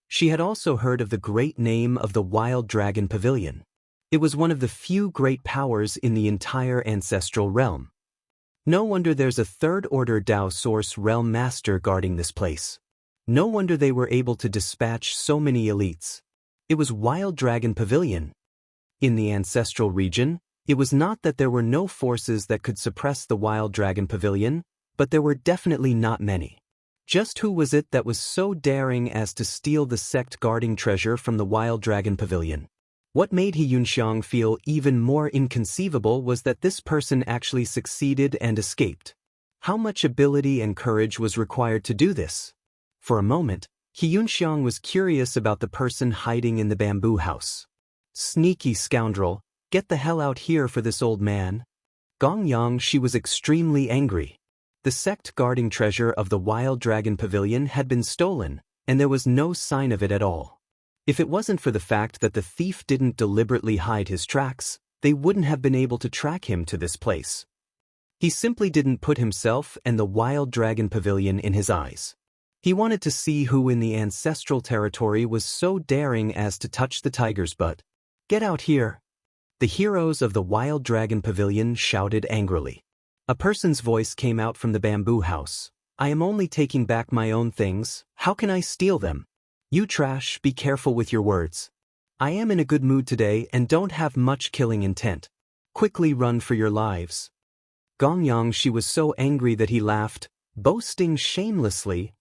She had also heard of the great name of the Wild Dragon Pavilion. It was one of the few great powers in the entire ancestral realm. No wonder there's a third-order Dao Source realm master guarding this place. No wonder they were able to dispatch so many elites. It was Wild Dragon Pavilion. In the ancestral region, it was not that there were no forces that could suppress the Wild Dragon Pavilion, but there were definitely not many. Just who was it that was so daring as to steal the sect guarding treasure from the Wild Dragon Pavilion? What made Xianxia feel even more inconceivable was that this person actually succeeded and escaped. How much ability and courage was required to do this? For a moment, Xianxia was curious about the person hiding in the bamboo house. Sneaky scoundrel, get the hell out here for this old man. Gongyang, she was extremely angry. The sect guarding treasure of the Wild Dragon Pavilion had been stolen, and there was no sign of it at all. If it wasn't for the fact that the thief didn't deliberately hide his tracks, they wouldn't have been able to track him to this place. He simply didn't put himself and the Wild Dragon Pavilion in his eyes. He wanted to see who in the ancestral territory was so daring as to touch the tiger's butt. "Get out here!" The heroes of the Wild Dragon Pavilion shouted angrily. A person's voice came out from the bamboo house. "I am only taking back my own things. How can I steal them? You trash, be careful with your words. I am in a good mood today and don't have much killing intent. Quickly run for your lives." Gongyang, she was so angry that he laughed, boasting shamelessly.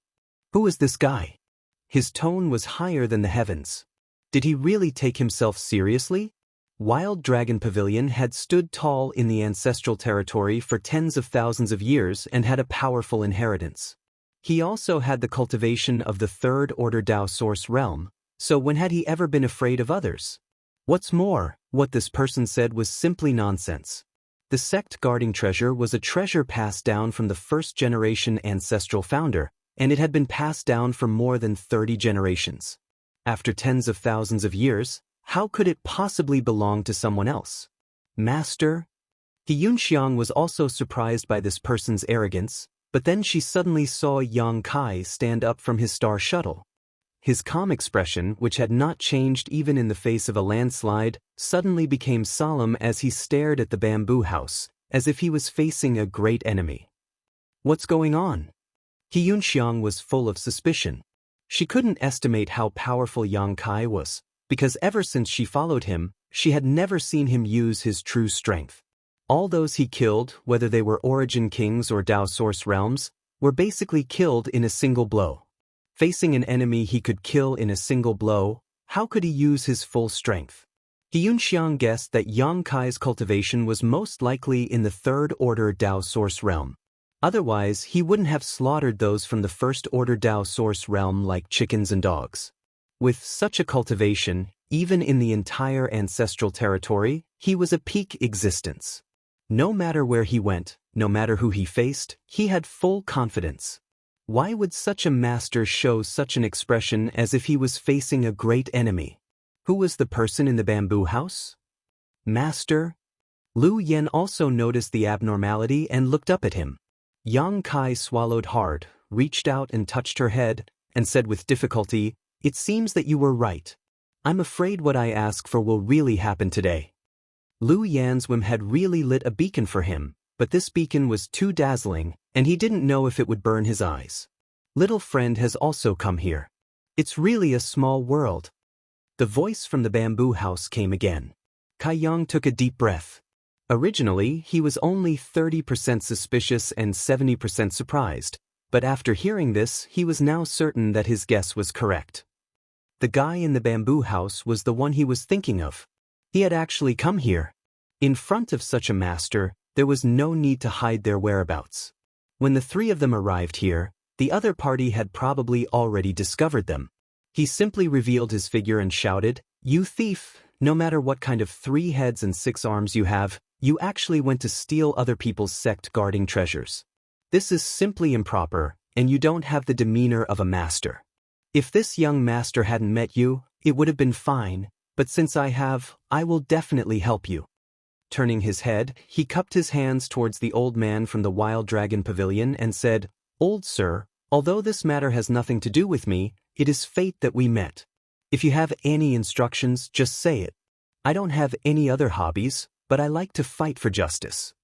Who is this guy? His tone was higher than the heavens. Did he really take himself seriously? Wild Dragon Pavilion had stood tall in the ancestral territory for tens of thousands of years and had a powerful inheritance. He also had the cultivation of the third-order Dao Source realm, so when had he ever been afraid of others? What's more, what this person said was simply nonsense. The sect guarding treasure was a treasure passed down from the first-generation ancestral founder, and it had been passed down for more than 30 generations. After tens of thousands of years, how could it possibly belong to someone else? Master? Xianxia was also surprised by this person's arrogance, but then she suddenly saw Yang Kai stand up from his star shuttle. His calm expression, which had not changed even in the face of a landslide, suddenly became solemn as he stared at the bamboo house, as if he was facing a great enemy. What's going on? Xianxia was full of suspicion. She couldn't estimate how powerful Yang Kai was, because ever since she followed him, she had never seen him use his true strength. All those he killed, whether they were Origin Kings or Dao Source realms, were basically killed in a single blow. Facing an enemy he could kill in a single blow, how could he use his full strength? Xianxia guessed that Yang Kai's cultivation was most likely in the third order Dao source realm. Otherwise, he wouldn't have slaughtered those from the first order Dao source realm like chickens and dogs. With such a cultivation, even in the entire ancestral territory, he was a peak existence. No matter where he went, no matter who he faced, he had full confidence. Why would such a master show such an expression as if he was facing a great enemy? Who was the person in the bamboo house? Master? Lu Yen also noticed the abnormality and looked up at him. Yang Kai swallowed hard, reached out and touched her head, and said with difficulty, "It seems that you were right. I'm afraid what I ask for will really happen today." Lu Yan's whim had really lit a beacon for him, but this beacon was too dazzling, and he didn't know if it would burn his eyes. "Little friend has also come here. It's really a small world." The voice from the bamboo house came again. Kai Yang took a deep breath. Originally, he was only 30% suspicious and 70% surprised, but after hearing this, he was now certain that his guess was correct. The guy in the bamboo house was the one he was thinking of. He had actually come here. In front of such a master, there was no need to hide their whereabouts. When the three of them arrived here, the other party had probably already discovered them. He simply revealed his figure and shouted, "You thief! No matter what kind of 3 heads and 6 arms you have, you actually went to steal other people's sect guarding treasures. This is simply improper, and you don't have the demeanor of a master. If this young master hadn't met you, it would have been fine, but since I have, I will definitely help you." Turning his head, he cupped his hands towards the old man from the Wild Dragon Pavilion and said, "Old sir, although this matter has nothing to do with me, it is fate that we met. If you have any instructions, just say it. I don't have any other hobbies, but I like to fight for justice."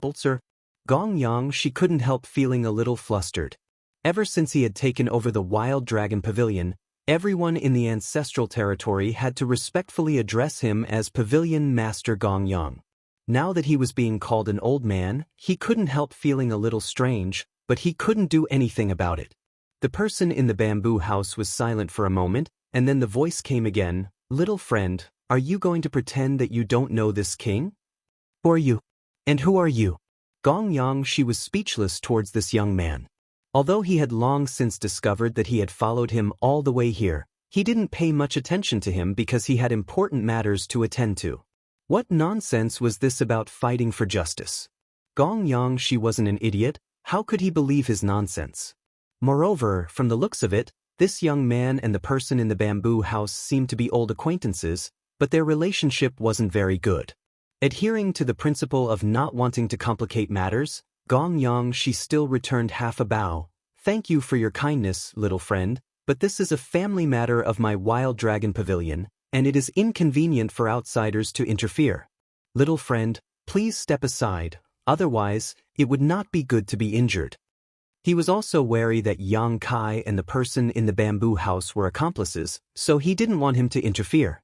"Old sir." Gong Yang, she couldn't help feeling a little flustered. Ever since he had taken over the Wild Dragon Pavilion, everyone in the ancestral territory had to respectfully address him as Pavilion Master Gong Yang. Now that he was being called an old man, he couldn't help feeling a little strange, but he couldn't do anything about it. The person in the bamboo house was silent for a moment, and then the voice came again, "Little friend, are you going to pretend that you don't know this king? Who are you? And who are you?" Gong Yang, she was speechless towards this young man. Although he had long since discovered that he had followed him all the way here, he didn't pay much attention to him because he had important matters to attend to. What nonsense was this about fighting for justice? Gong Yang, she wasn't an idiot. How could he believe his nonsense? Moreover, from the looks of it, this young man and the person in the bamboo house seemed to be old acquaintances, but their relationship wasn't very good. Adhering to the principle of not wanting to complicate matters, Gong Yang, she still returned half a bow. "Thank you for your kindness, little friend, but this is a family matter of my Wild Dragon Pavilion, and it is inconvenient for outsiders to interfere. Little friend, please step aside, otherwise, it would not be good to be injured." He was also wary that Yang Kai and the person in the bamboo house were accomplices, so he didn't want him to interfere.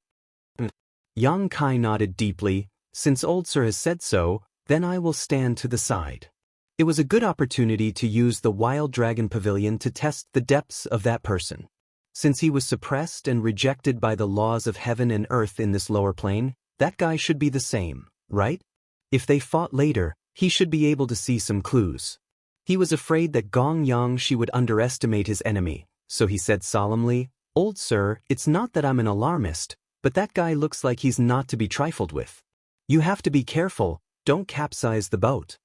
Yang Kai nodded deeply. "Since old sir has said so, then I will stand to the side." It was a good opportunity to use the Wild Dragon Pavilion to test the depths of that person. Since he was suppressed and rejected by the laws of heaven and earth in this lower plane, that guy should be the same, right? If they fought later, he should be able to see some clues. He was afraid that Gong Yang, she would underestimate his enemy, so he said solemnly, "Old sir, it's not that I'm an alarmist, but that guy looks like he's not to be trifled with. You have to be careful, don't capsize the boat."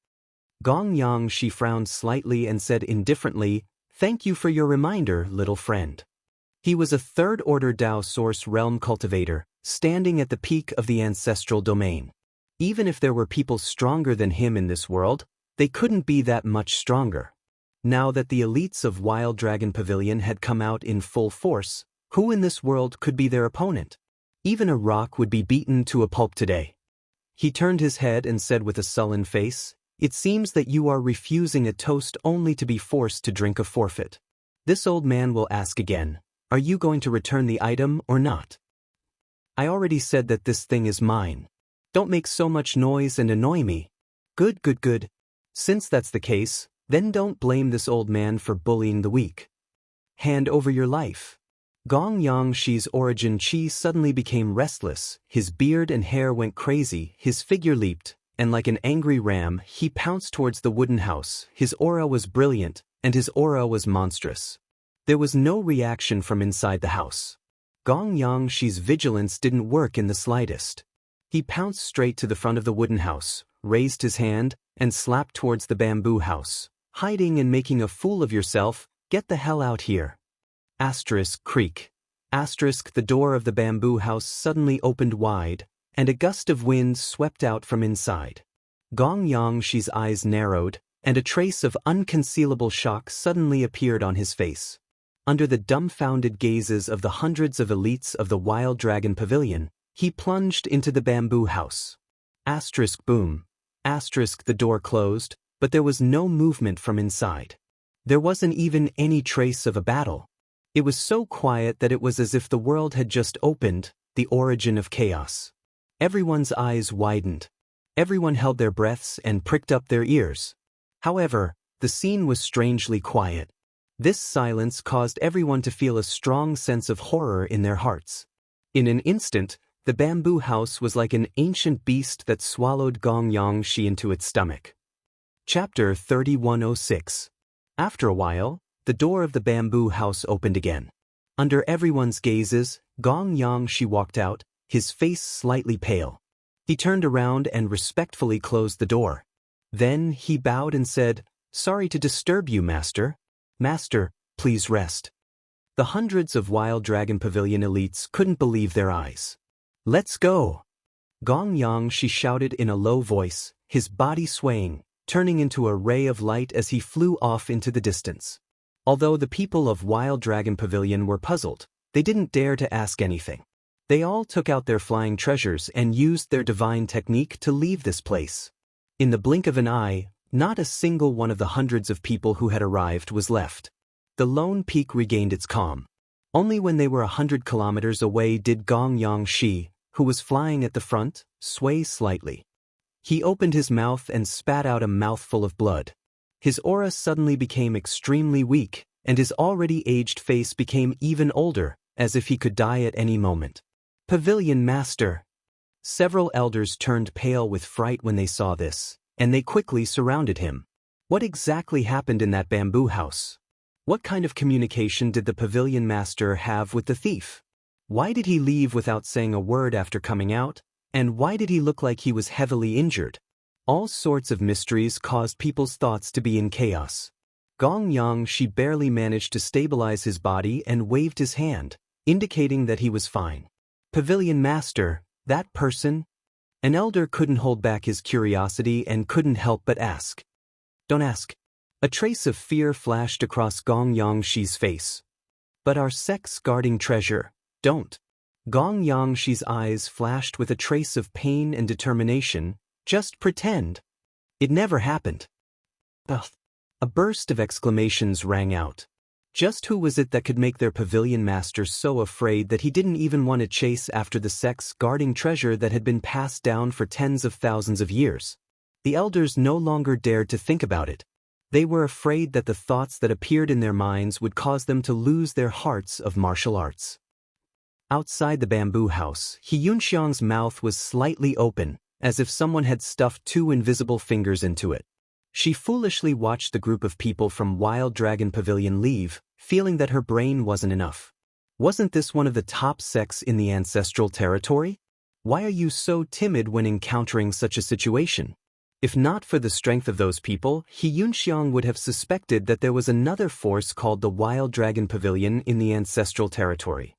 Gong Yang, she frowned slightly and said indifferently, "Thank you for your reminder, little friend." He was a third-order Dao source realm cultivator, standing at the peak of the ancestral domain. Even if there were people stronger than him in this world, they couldn't be that much stronger. Now that the elites of Wild Dragon Pavilion had come out in full force, who in this world could be their opponent? Even a rock would be beaten to a pulp today. He turned his head and said with a sullen face, "It seems that you are refusing a toast only to be forced to drink a forfeit." This old man will ask again, "Are you going to return the item or not?" "I already said that this thing is mine. Don't make so much noise and annoy me." "Good, good, good. Since that's the case, then don't blame this old man for bullying the weak. Hand over your life." Gong Yangshi's origin chi suddenly became restless, his beard and hair went crazy, his figure leaped, and like an angry ram, he pounced towards the wooden house. His aura was brilliant, and his aura was monstrous. There was no reaction from inside the house. Gong Yangshi's vigilance didn't work in the slightest. He pounced straight to the front of the wooden house, raised his hand, and slapped towards the bamboo house. Hiding and making a fool of yourself, get the hell out here. Creak. The door of the bamboo house suddenly opened wide, and a gust of wind swept out from inside. Gong Yangshi's eyes narrowed, and a trace of unconcealable shock suddenly appeared on his face. Under the dumbfounded gazes of the hundreds of elites of the Wild Dragon Pavilion, he plunged into the bamboo house. Boom. The door closed, but there was no movement from inside. There wasn't even any trace of a battle. It was so quiet that it was as if the world had just opened, the origin of chaos. Everyone's eyes widened. Everyone held their breaths and pricked up their ears. However, the scene was strangely quiet. This silence caused everyone to feel a strong sense of horror in their hearts. In an instant, the bamboo house was like an ancient beast that swallowed Gong Yangshi into its stomach. Chapter 3106. After a while, the door of the bamboo house opened again. Under everyone's gazes, Gong Yangshi walked out, his face slightly pale. He turned around and respectfully closed the door. Then he bowed and said, "Sorry to disturb you, Master. Master, please rest." The hundreds of Wild Dragon Pavilion elites couldn't believe their eyes. "Let's go!" Gong Yangshi shouted in a low voice, his body swaying, turning into a ray of light as he flew off into the distance. Although the people of Wild Dragon Pavilion were puzzled, they didn't dare to ask anything. They all took out their flying treasures and used their divine technique to leave this place. In the blink of an eye, not a single one of the hundreds of people who had arrived was left. The lone peak regained its calm. Only when they were 100 kilometers away did Gong Yangshi, who was flying at the front, sway slightly. He opened his mouth and spat out a mouthful of blood. His aura suddenly became extremely weak, and his already aged face became even older, as if he could die at any moment. "Pavilion Master!" Several elders turned pale with fright when they saw this, and they quickly surrounded him. What exactly happened in that bamboo house? What kind of communication did the Pavilion Master have with the thief? Why did he leave without saying a word after coming out? And why did he look like he was heavily injured? All sorts of mysteries caused people's thoughts to be in chaos. Gong Yangshi barely managed to stabilize his body and waved his hand, indicating that he was fine. "Pavilion Master, that person?" An elder couldn't hold back his curiosity and couldn't help but ask. "Don't ask." A trace of fear flashed across Gong Yangshi's face. "But our sects guarding treasure, don't." Gong Yangshi's eyes flashed with a trace of pain and determination. "Just pretend. It never happened." Ugh. A burst of exclamations rang out. Just who was it that could make their Pavilion Master so afraid that he didn't even want to chase after the sects guarding treasure that had been passed down for tens of thousands of years? The elders no longer dared to think about it. They were afraid that the thoughts that appeared in their minds would cause them to lose their hearts of martial arts. Outside the bamboo house, Xianxia's mouth was slightly open, as if someone had stuffed two invisible fingers into it. She foolishly watched the group of people from Wild Dragon Pavilion leave, feeling that her brain wasn't enough. Wasn't this one of the top sects in the ancestral territory? Why are you so timid when encountering such a situation? If not for the strength of those people, Xianxia would have suspected that there was another force called the Wild Dragon Pavilion in the ancestral territory.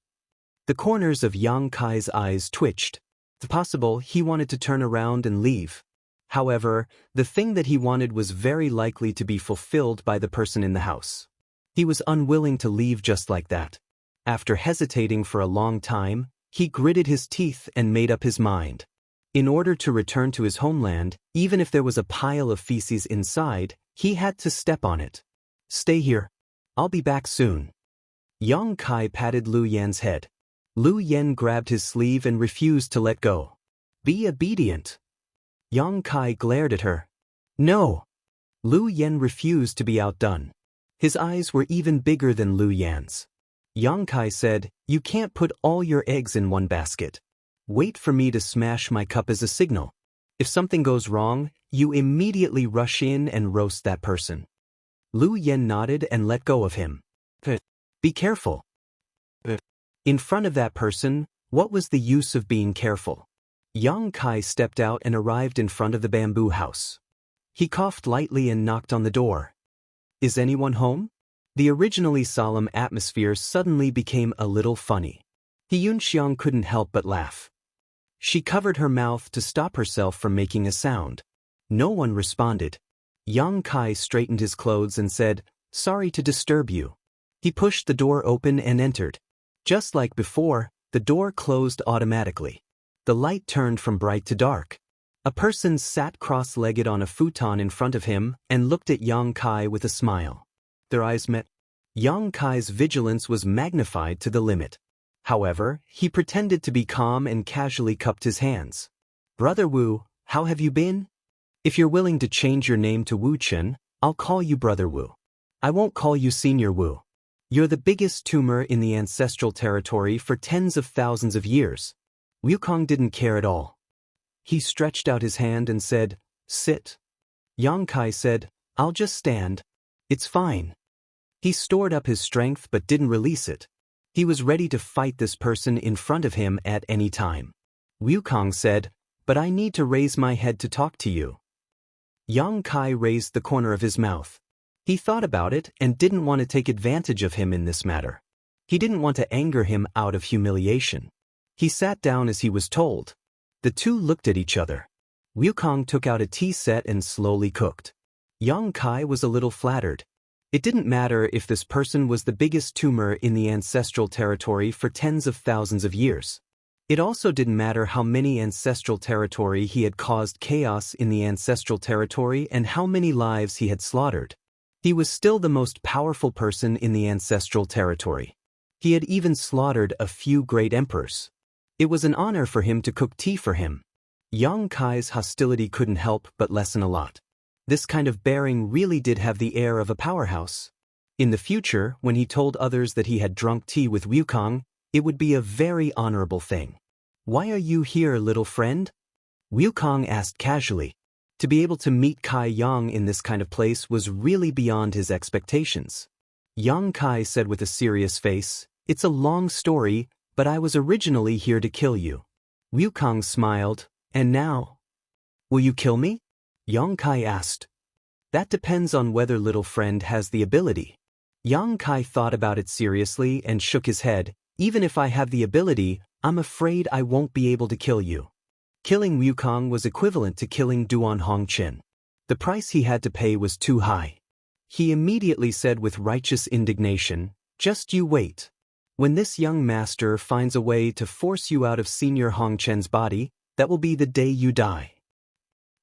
The corners of Yang Kai's eyes twitched. It's possible he wanted to turn around and leave. However, the thing that he wanted was very likely to be fulfilled by the person in the house. He was unwilling to leave just like that. After hesitating for a long time, he gritted his teeth and made up his mind. In order to return to his homeland, even if there was a pile of feces inside, he had to step on it. "Stay here. I'll be back soon." Yang Kai patted Lu Yan's head. Lu Yan grabbed his sleeve and refused to let go. "Be obedient." Yang Kai glared at her. "No." Lu Yan refused to be outdone. His eyes were even bigger than Lu Yan's. Xianxia said, "You can't put all your eggs in one basket. Wait for me to smash my cup as a signal. If something goes wrong, you immediately rush in and roast that person." Lu Yen nodded and let go of him. "Be careful." In front of that person, what was the use of being careful? Xianxia stepped out and arrived in front of the bamboo house. He coughed lightly and knocked on the door. "Is anyone home?" The originally solemn atmosphere suddenly became a little funny. Xianxia couldn't help but laugh. She covered her mouth to stop herself from making a sound. No one responded. Xianxia straightened his clothes and said, "Sorry to disturb you." He pushed the door open and entered. Just like before, the door closed automatically. The light turned from bright to dark. A person sat cross-legged on a futon in front of him and looked at Xianxia with a smile. Their eyes met. Xianxia's vigilance was magnified to the limit. However, he pretended to be calm and casually cupped his hands. "Brother Wu, how have you been? If you're willing to change your name to Wu Chen, I'll call you Brother Wu. I won't call you Senior Wu. You're the biggest tumor in the ancestral territory for tens of thousands of years." Wukong didn't care at all. He stretched out his hand and said, "Sit." Xianxia said, "I'll just stand. It's fine." He stored up his strength but didn't release it. He was ready to fight this person in front of him at any time. Wukong said, "But I need to raise my head to talk to you." Xianxia raised the corner of his mouth. He thought about it and didn't want to take advantage of him in this matter. He didn't want to anger him out of humiliation. He sat down as he was told. The two looked at each other. Wukong took out a tea set and slowly cooked. Xianxia was a little flattered. It didn't matter if this person was the biggest tumor in the ancestral territory for tens of thousands of years. It also didn't matter how many ancestral territory he had caused chaos in the ancestral territory and how many lives he had slaughtered. He was still the most powerful person in the ancestral territory. He had even slaughtered a few great emperors. It was an honor for him to cook tea for him. Xianxia's hostility couldn't help but lessen a lot. This kind of bearing really did have the air of a powerhouse. In the future, when he told others that he had drunk tea with Wukong, it would be a very honorable thing. "Why are you here, little friend?" Wukong asked casually. To be able to meet Kai Yang in this kind of place was really beyond his expectations. Xianxia said with a serious face, "It's a long story, but I was originally here to kill you." Wukong smiled, "And now? Will you kill me?" Xianxia asked. "That depends on whether little friend has the ability." Xianxia thought about it seriously and shook his head. "Even if I have the ability, I'm afraid I won't be able to kill you." Killing Wukong was equivalent to killing Duan Hongqin. The price he had to pay was too high. He immediately said with righteous indignation, "Just you wait. When this young master finds a way to force you out of Senior Hongqian's body, that will be the day you die.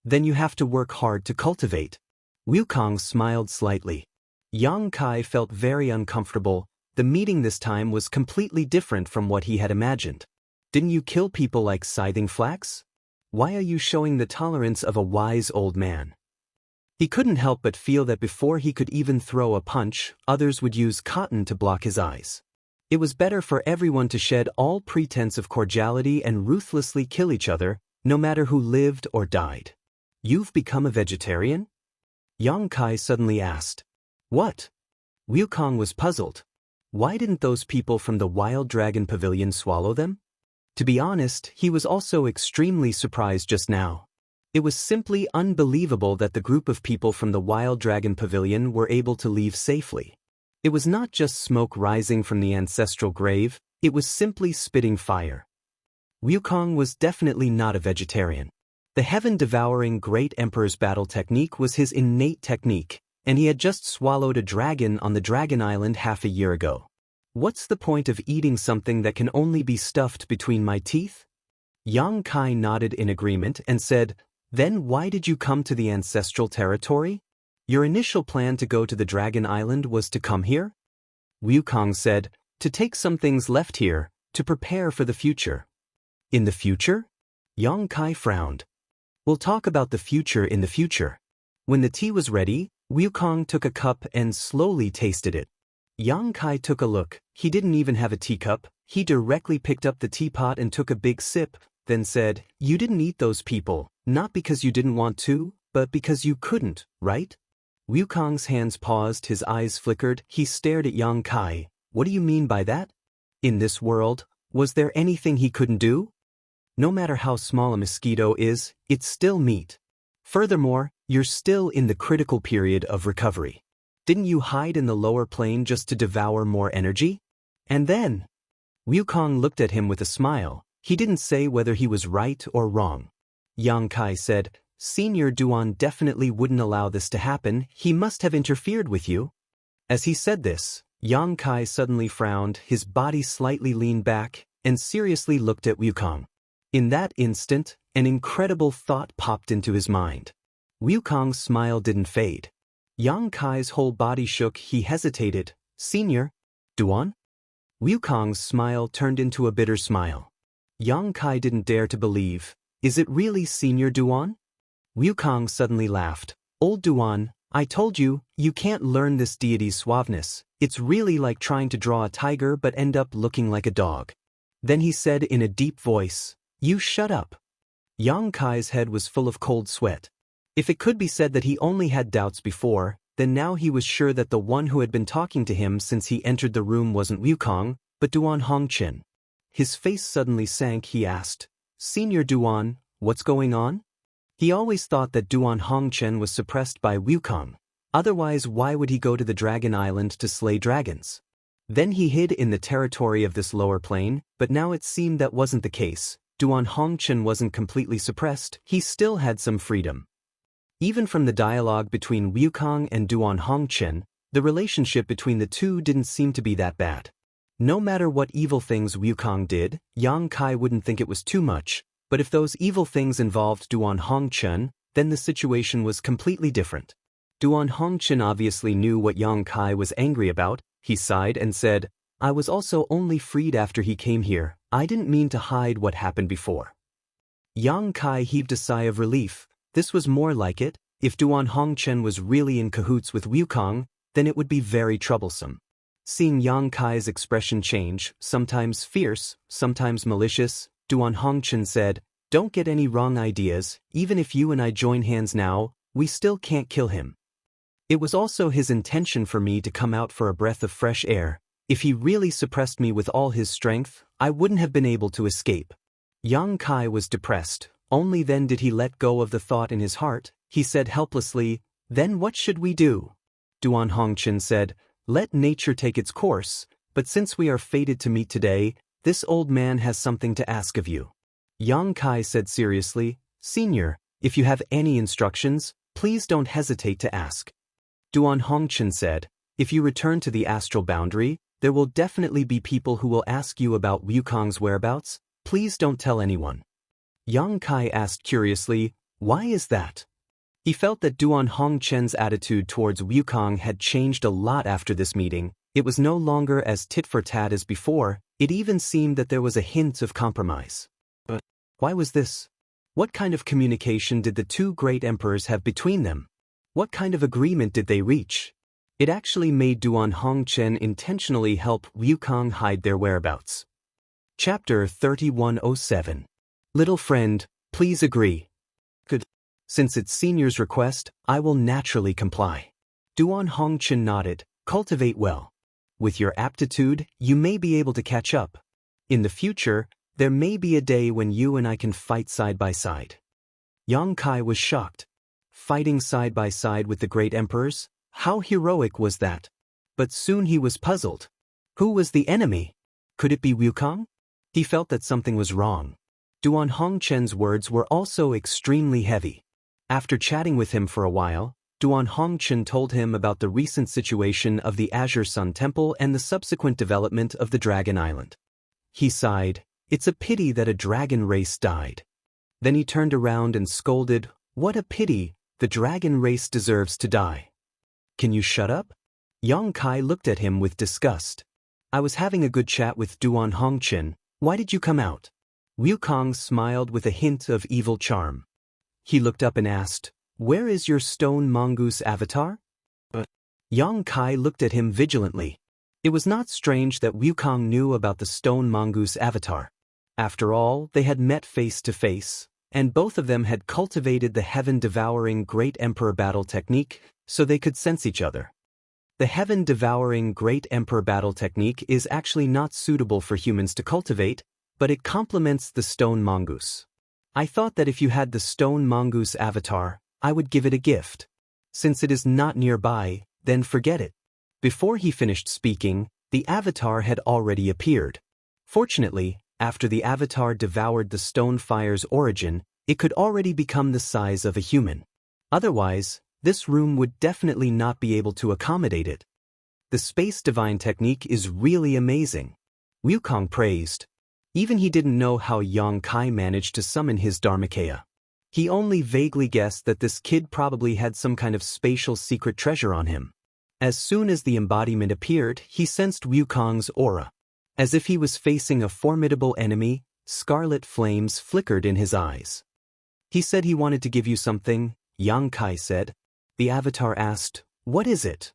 Then you have to work hard to cultivate." Wukong smiled slightly. Xianxia felt very uncomfortable. The meeting this time was completely different from what he had imagined. "Didn't you kill people like scything flax? Why are you showing the tolerance of a wise old man?" He couldn't help but feel that before he could even throw a punch, others would use cotton to block his eyes. It was better for everyone to shed all pretense of cordiality and ruthlessly kill each other, no matter who lived or died. "You've become a vegetarian?" Xianxia suddenly asked. "What?" Wukong was puzzled. Why didn't those people from the Wild Dragon Pavilion swallow them? To be honest, he was also extremely surprised just now. It was simply unbelievable that the group of people from the Wild Dragon Pavilion were able to leave safely. It was not just smoke rising from the ancestral grave, it was simply spitting fire. Wukong was definitely not a vegetarian. The heaven-devouring Great Emperor's battle technique was his innate technique, and he had just swallowed a dragon on the Dragon Island half a year ago. What's the point of eating something that can only be stuffed between my teeth? Xianxia nodded in agreement and said, "Then why did you come to the ancestral territory? Your initial plan to go to the Dragon Island was to come here?" Wukong said, "To take some things left here, to prepare for the future." "In the future?" Xianxia frowned. "We'll talk about the future in the future." When the tea was ready, Wukong took a cup and slowly tasted it. Yang Kai took a look. He didn't even have a teacup. He directly picked up the teapot and took a big sip, then said, "You didn't eat those people, not because you didn't want to, but because you couldn't, right?" Wukong's hands paused, his eyes flickered. He stared at Yang Kai. "What do you mean by that? In this world, was there anything he couldn't do? No matter how small a mosquito is, it's still meat. Furthermore, you're still in the critical period of recovery. Didn't you hide in the lower plane just to devour more energy? And then?" Wukong looked at him with a smile. He didn't say whether he was right or wrong. Yang Kai said, "Senior Duan definitely wouldn't allow this to happen. He must have interfered with you." As he said this, Yang Kai suddenly frowned, his body slightly leaned back, and seriously looked at Wukong. In that instant, an incredible thought popped into his mind. Wukong's smile didn't fade. Yang Kai's whole body shook. He hesitated. "Senior Duan?" Wukong's smile turned into a bitter smile. Yang Kai didn't dare to believe. "Is it really Senior Duan?" Wukong suddenly laughed. "Old Duan, I told you, you can't learn this deity's suaveness. It's really like trying to draw a tiger but end up looking like a dog." Then he said in a deep voice, "You shut up." Yang Kai's head was full of cold sweat. If it could be said that he only had doubts before, then now he was sure that the one who had been talking to him since he entered the room wasn't Wukong, but Duan Hongqin. His face suddenly sank. He asked, "Senior Duan, what's going on?" He always thought that Duan Hongqin was suppressed by Wukong. Otherwise, why would he go to the Dragon Island to slay dragons? Then he hid in the territory of this lower plane, but now it seemed that wasn't the case. Duan Hongqin wasn't completely suppressed. He still had some freedom. Even from the dialogue between Wukong and Duan Hongqin, the relationship between the two didn't seem to be that bad. No matter what evil things Wukong did, Yang Kai wouldn't think it was too much, but if those evil things involved Duan Hongqin, then the situation was completely different. Duan Hongqin obviously knew what Yang Kai was angry about. He sighed and said, "I was also only freed after he came here. I didn't mean to hide what happened before." Yang Kai heaved a sigh of relief. This was more like it. If Duan Hongqin was really in cahoots with Wukong, then it would be very troublesome. Seeing Yang Kai's expression change, sometimes fierce, sometimes malicious, Duan Hongqin said, "Don't get any wrong ideas. Even if you and I join hands now, we still can't kill him. It was also his intention for me to come out for a breath of fresh air. If he really suppressed me with all his strength, I wouldn't have been able to escape." Yang Kai was depressed. Only then did he let go of the thought in his heart. He said helplessly, "Then what should we do?" Duan Hongqin said, "Let nature take its course, but since we are fated to meet today, this old man has something to ask of you." Yang Kai said seriously, "Senior, if you have any instructions, please don't hesitate to ask." Duan Hongqin said, "If you return to the astral boundary, there will definitely be people who will ask you about Wukong's whereabouts. Please don't tell anyone." Yang Kai asked curiously, "Why is that?" He felt that Duan Hongqin's attitude towards Wukong had changed a lot after this meeting. It was no longer as tit-for-tat as before. It even seemed that there was a hint of compromise. But why was this? What kind of communication did the two great emperors have between them? What kind of agreement did they reach? It actually made Duan Hongqin intentionally help Wukong hide their whereabouts. Chapter 3107. Little friend, please agree. Good. Since it's Senior's request, I will naturally comply. Duan Hongqin nodded. Cultivate well. With your aptitude, you may be able to catch up. In the future, there may be a day when you and I can fight side by side. Yang Kai was shocked. Fighting side by side with the great emperors? How heroic was that? But soon he was puzzled. Who was the enemy? Could it be Wukong? He felt that something was wrong. Duan Hongqin's words were also extremely heavy. After chatting with him for a while, Duan Hongqin told him about the recent situation of the Azure Sun Temple and the subsequent development of the Dragon Island. He sighed. It's a pity that a dragon race died. Then he turned around and scolded, "What a pity, the dragon race deserves to die." Can you shut up? Yang Kai looked at him with disgust. I was having a good chat with Duan Hongqin. Why did you come out? Wukong smiled with a hint of evil charm. He looked up and asked, "Where is your stone mongoose avatar?" Yang Kai looked at him vigilantly. It was not strange that Wukong knew about the stone mongoose avatar. After all, they had met face to face, and both of them had cultivated the heaven-devouring Great Emperor battle technique, so they could sense each other. The heaven-devouring Great Emperor battle technique is actually not suitable for humans to cultivate, but it complements the stone mongoose. I thought that if you had the stone mongoose avatar, I would give it a gift. Since it is not nearby, then forget it. Before he finished speaking, the avatar had already appeared. Fortunately, after the avatar devoured the stone fire's origin, it could already become the size of a human. Otherwise, this room would definitely not be able to accommodate it. The space divine technique is really amazing, Wukong praised. Even he didn't know how Yang Kai managed to summon his Dharmakaya. He only vaguely guessed that this kid probably had some kind of spatial secret treasure on him. As soon as the embodiment appeared, he sensed Wukong's aura. As if he was facing a formidable enemy, scarlet flames flickered in his eyes. He said he wanted to give you something, Yang Kai said. The avatar asked, "What is it?"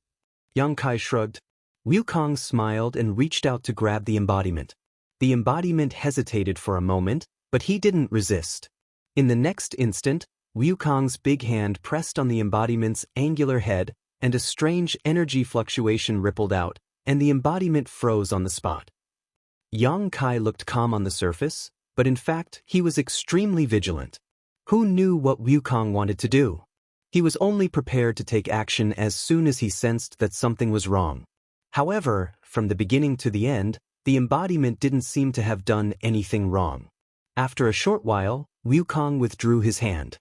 Yang Kai shrugged. Wukong smiled and reached out to grab the embodiment. The embodiment hesitated for a moment, but he didn't resist. In the next instant, Wukong's big hand pressed on the embodiment's angular head, and a strange energy fluctuation rippled out, and the embodiment froze on the spot. Yang Kai looked calm on the surface, but in fact, he was extremely vigilant. Who knew what Wukong wanted to do? He was only prepared to take action as soon as he sensed that something was wrong. However, from the beginning to the end, the embodiment didn't seem to have done anything wrong. After a short while, Wukong withdrew his hand.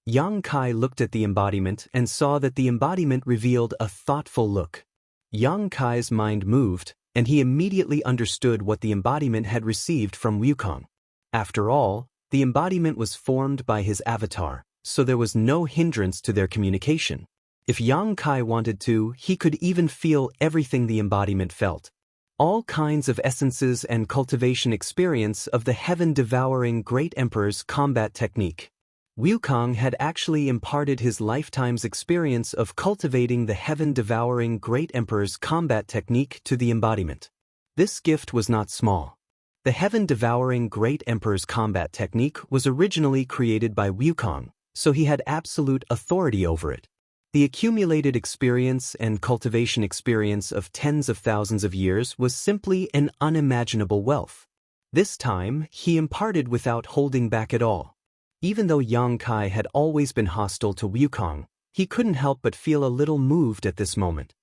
Yang Kai looked at the embodiment and saw that the embodiment revealed a thoughtful look. Yang Kai's mind moved, and he immediately understood what the embodiment had received from Wukong. After all, the embodiment was formed by his avatar, so there was no hindrance to their communication. If Yang Kai wanted to, he could even feel everything the embodiment felt. All kinds of essences and cultivation experience of the heaven-devouring Great Emperor's combat technique. Wukong had actually imparted his lifetime's experience of cultivating the heaven-devouring Great Emperor's combat technique to the embodiment. This gift was not small. The heaven-devouring Great Emperor's combat technique was originally created by Wukong, so he had absolute authority over it. The accumulated experience and cultivation experience of tens of thousands of years was simply an unimaginable wealth. This time, he imparted without holding back at all. Even though Yang Kai had always been hostile to Wukong, he couldn't help but feel a little moved at this moment.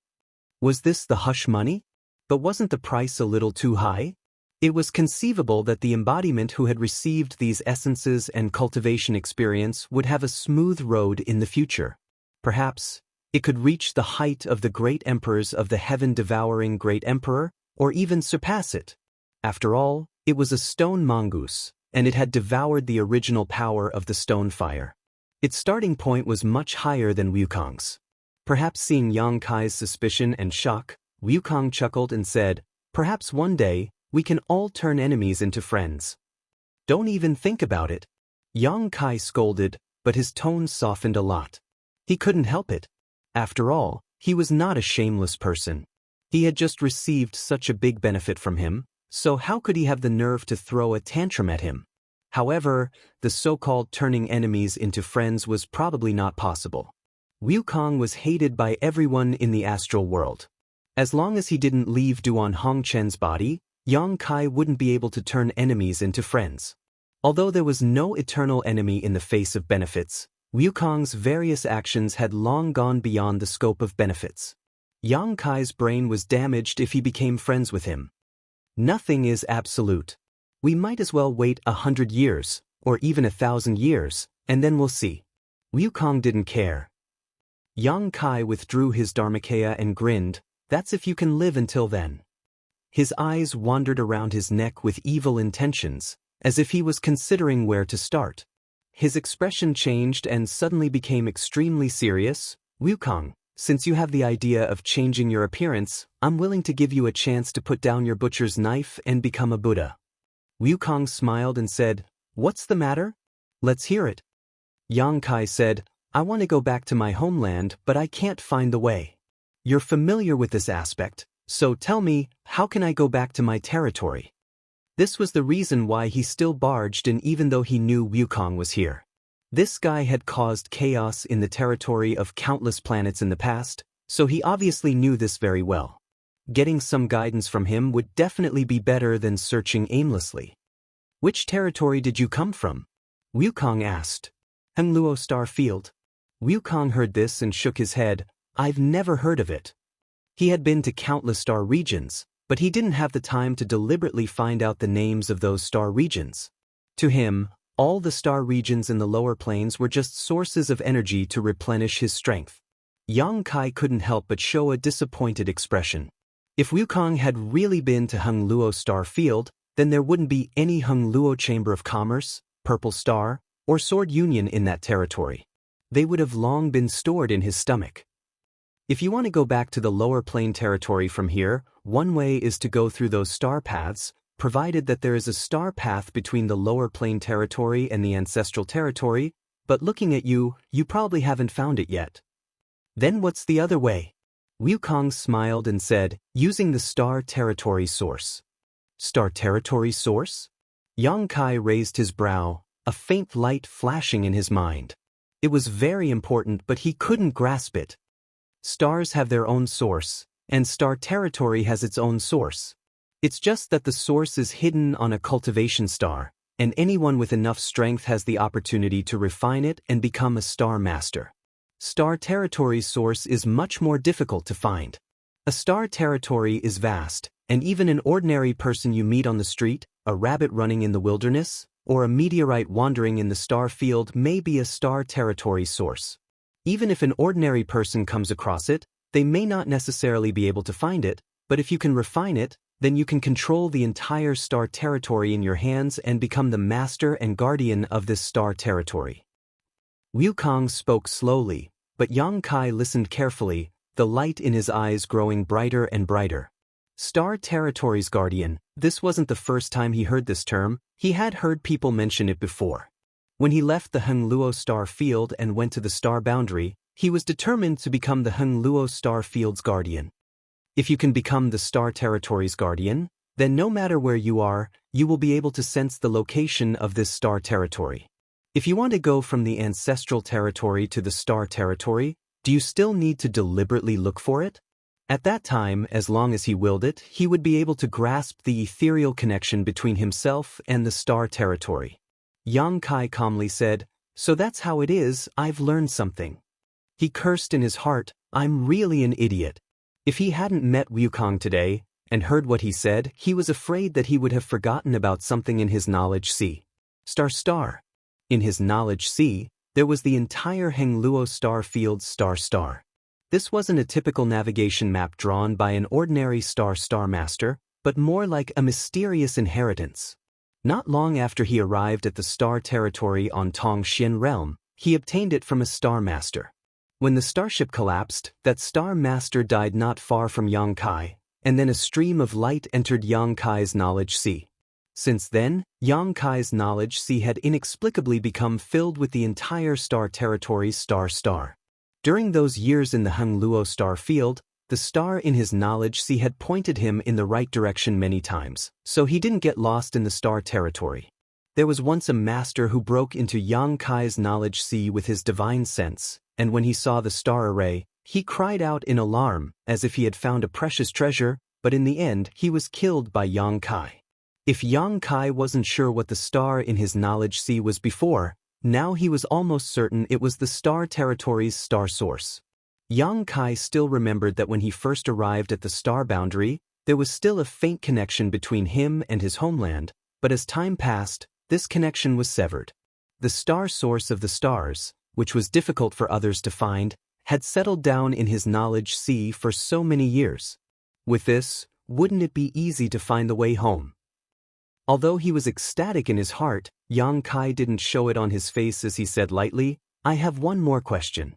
Was this the hush money? But wasn't the price a little too high? It was conceivable that the embodiment who had received these essences and cultivation experience would have a smooth road in the future. Perhaps, it could reach the height of the great emperors of the heaven-devouring Great Emperor, or even surpass it. After all, it was a stone mongoose, and it had devoured the original power of the stone fire. Its starting point was much higher than Wukong's. Perhaps seeing Yang Kai's suspicion and shock, Wukong chuckled and said, "Perhaps one day, we can all turn enemies into friends." "Don't even think about it." Yang Kai scolded, but his tone softened a lot. He couldn't help it. After all, he was not a shameless person. He had just received such a big benefit from him, so how could he have the nerve to throw a tantrum at him? However, the so-called turning enemies into friends was probably not possible. Wukong was hated by everyone in the astral world. As long as he didn't leave Duan Hongchen's body, Yang Kai wouldn't be able to turn enemies into friends. Although there was no eternal enemy in the face of benefits, Wukong's various actions had long gone beyond the scope of benefits. Yang Kai's brain was damaged if he became friends with him. Nothing is absolute. We might as well wait 100 years, or even 1,000 years, and then we'll see. Wukong didn't care. Yang Kai withdrew his Dharmakaya and grinned, "That's if you can live until then." His eyes wandered around his neck with evil intentions, as if he was considering where to start. His expression changed and suddenly became extremely serious. "Wukong, since you have the idea of changing your appearance, I'm willing to give you a chance to put down your butcher's knife and become a Buddha." Wukong smiled and said, "What's the matter? Let's hear it." Yang Kai said, "I want to go back to my homeland, but I can't find the way." "You're familiar with this aspect. So tell me, how can I go back to my territory? This was the reason why he still barged in even though he knew Wukong was here. This guy had caused chaos in the territory of countless planets in the past, so he obviously knew this very well. Getting some guidance from him would definitely be better than searching aimlessly. Which territory did you come from? Wukong asked. Hengluo Star Field. Wukong heard this and shook his head. I've never heard of it. He had been to countless star regions, but he didn't have the time to deliberately find out the names of those star regions. To him, all the star regions in the lower planes were just sources of energy to replenish his strength. Yang Kai couldn't help but show a disappointed expression. If Wukong had really been to Hengluo Star Field, then there wouldn't be any Hengluo Chamber of Commerce, Purple Star, or Sword Union in that territory. They would have long been stored in his stomach. If you want to go back to the lower plane territory from here, one way is to go through those star paths, provided that there is a star path between the lower plane territory and the ancestral territory, but looking at you, you probably haven't found it yet. Then what's the other way? Wukong smiled and said, using the star territory source. Star territory source? Yang Kai raised his brow, a faint light flashing in his mind. It was very important, but he couldn't grasp it. Stars have their own source, and star territory has its own source. It's just that the source is hidden on a cultivation star, and anyone with enough strength has the opportunity to refine it and become a star master. Star territory's source is much more difficult to find. A star territory is vast, and even an ordinary person you meet on the street, a rabbit running in the wilderness, or a meteorite wandering in the star field may be a star territory source. Even if an ordinary person comes across it, they may not necessarily be able to find it, but if you can refine it, then you can control the entire star territory in your hands and become the master and guardian of this star territory. Wukong spoke slowly, but Yang Kai listened carefully, the light in his eyes growing brighter and brighter. Star territory's guardian, this wasn't the first time he heard this term, he had heard people mention it before. When he left the Hengluo Star Field and went to the star boundary, he was determined to become the Hengluo Star Field's guardian. If you can become the star territory's guardian, then no matter where you are, you will be able to sense the location of this star territory. If you want to go from the ancestral territory to the star territory, do you still need to deliberately look for it? At that time, as long as he willed it, he would be able to grasp the ethereal connection between himself and the star territory. Yang Kai calmly said, "So that's how it is, I've learned something." He cursed in his heart, "I'm really an idiot." If he hadn't met Wukong today, and heard what he said, he was afraid that he would have forgotten about something in his knowledge sea. Star. In his knowledge sea, there was the entire Hengluo Star Field star. This wasn't a typical navigation map drawn by an ordinary star master, but more like a mysterious inheritance. Not long after he arrived at the star territory on Tongxian realm, he obtained it from a star master. When the starship collapsed, that star master died not far from Yang Kai, and then a stream of light entered Yang Kai's knowledge sea. Since then, Yang Kai's knowledge sea had inexplicably become filled with the entire star territory's star. During those years in the Hengluo Star Field, the star in his knowledge sea had pointed him in the right direction many times, so he didn't get lost in the star territory. There was once a master who broke into Yang Kai's knowledge sea with his divine sense, and when he saw the star array, he cried out in alarm, as if he had found a precious treasure, but in the end he was killed by Yang Kai. If Yang Kai wasn't sure what the star in his knowledge sea was before, now he was almost certain it was the star territory's star source. Yang Kai still remembered that when he first arrived at the star boundary, there was still a faint connection between him and his homeland, but as time passed, this connection was severed. The star source of the stars, which was difficult for others to find, had settled down in his knowledge sea for so many years. With this, wouldn't it be easy to find the way home? Although he was ecstatic in his heart, Yang Kai didn't show it on his face as he said lightly, "I have one more question."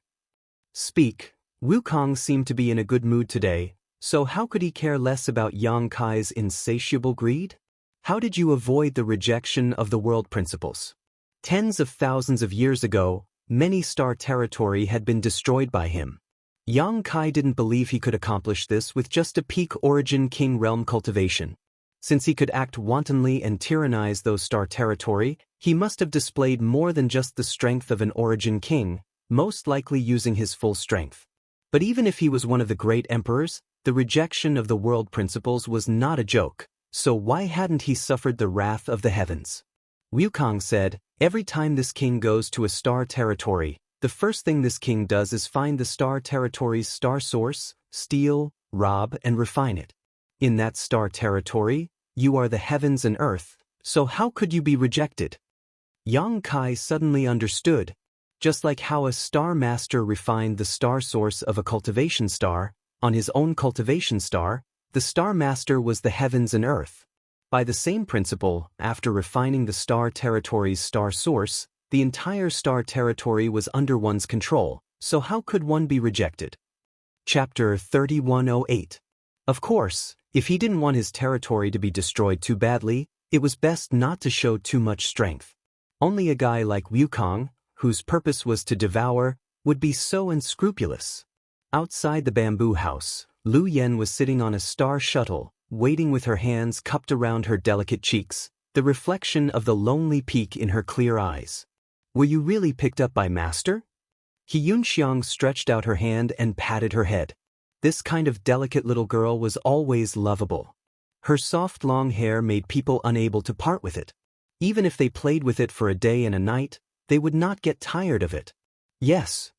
"Speak." Wukong seemed to be in a good mood today, so how could he care less about Yang Kai's insatiable greed? How did you avoid the rejection of the world principles? Tens of thousands of years ago, many star territory had been destroyed by him. Yang Kai didn't believe he could accomplish this with just a peak origin king realm cultivation. Since he could act wantonly and tyrannize those star territory, he must have displayed more than just the strength of an origin king, most likely using his full strength. But even if he was one of the great emperors, the rejection of the world principles was not a joke, so why hadn't he suffered the wrath of the heavens? Wukong said, every time this king goes to a star territory, the first thing this king does is find the star territory's star source, steal, rob, and refine it. In that star territory, you are the heavens and earth, so how could you be rejected? Yang Kai suddenly understood. Just like how a star master refined the star source of a cultivation star, on his own cultivation star, the star master was the heavens and earth. By the same principle, after refining the star territory's star source, the entire star territory was under one's control, so how could one be rejected? Chapter 3108. Of course, if he didn't want his territory to be destroyed too badly, it was best not to show too much strength. Only a guy like Wukong, whose purpose was to devour, would be so unscrupulous. Outside the bamboo house, Lu Yen was sitting on a star shuttle, waiting with her hands cupped around her delicate cheeks, the reflection of the lonely peak in her clear eyes. Were you really picked up by Master? Xianxia stretched out her hand and patted her head. This kind of delicate little girl was always lovable. Her soft long hair made people unable to part with it. Even if they played with it for a day and a night, they would not get tired of it. Yes.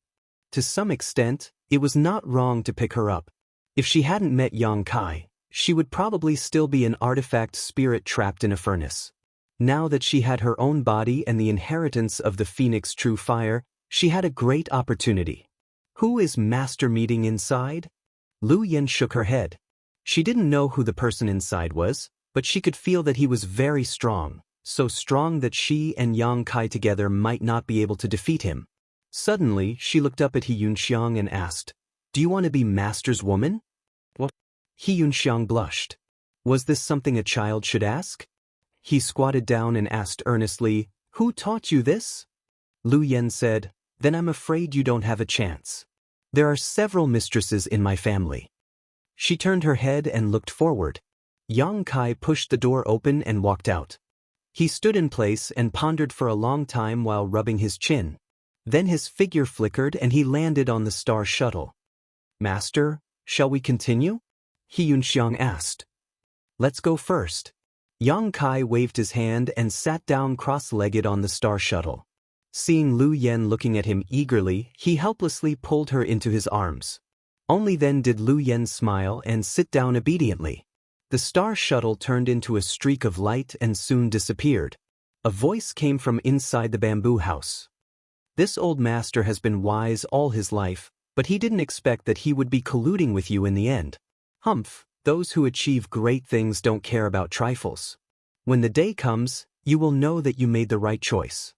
To some extent, it was not wrong to pick her up. If she hadn't met Yang Kai, she would probably still be an artifact spirit trapped in a furnace. Now that she had her own body and the inheritance of the Phoenix True Fire, she had a great opportunity. Who is Master meeting inside? Lu Yen shook her head. She didn't know who the person inside was, but she could feel that he was very strong, so strong that she and Yang Kai together might not be able to defeat him. Suddenly, she looked up at Xianxia and asked, "Do you want to be Master's woman?" What? Xianxia blushed. Was this something a child should ask? He squatted down and asked earnestly, "Who taught you this?" Lu Yen said, "Then I'm afraid you don't have a chance. There are several mistresses in my family." She turned her head and looked forward. Yang Kai pushed the door open and walked out. He stood in place and pondered for a long time while rubbing his chin. Then his figure flickered and he landed on the star shuttle. "Master, shall we continue?" Xianxia asked. "Let's go first." Yang Kai waved his hand and sat down cross-legged on the star shuttle. Seeing Lu Yen looking at him eagerly, he helplessly pulled her into his arms. Only then did Lu Yen smile and sit down obediently. The star shuttle turned into a streak of light and soon disappeared. A voice came from inside the bamboo house. "This old master has been wise all his life, but he didn't expect that he would be colluding with you in the end. Humph, those who achieve great things don't care about trifles. When the day comes, you will know that you made the right choice."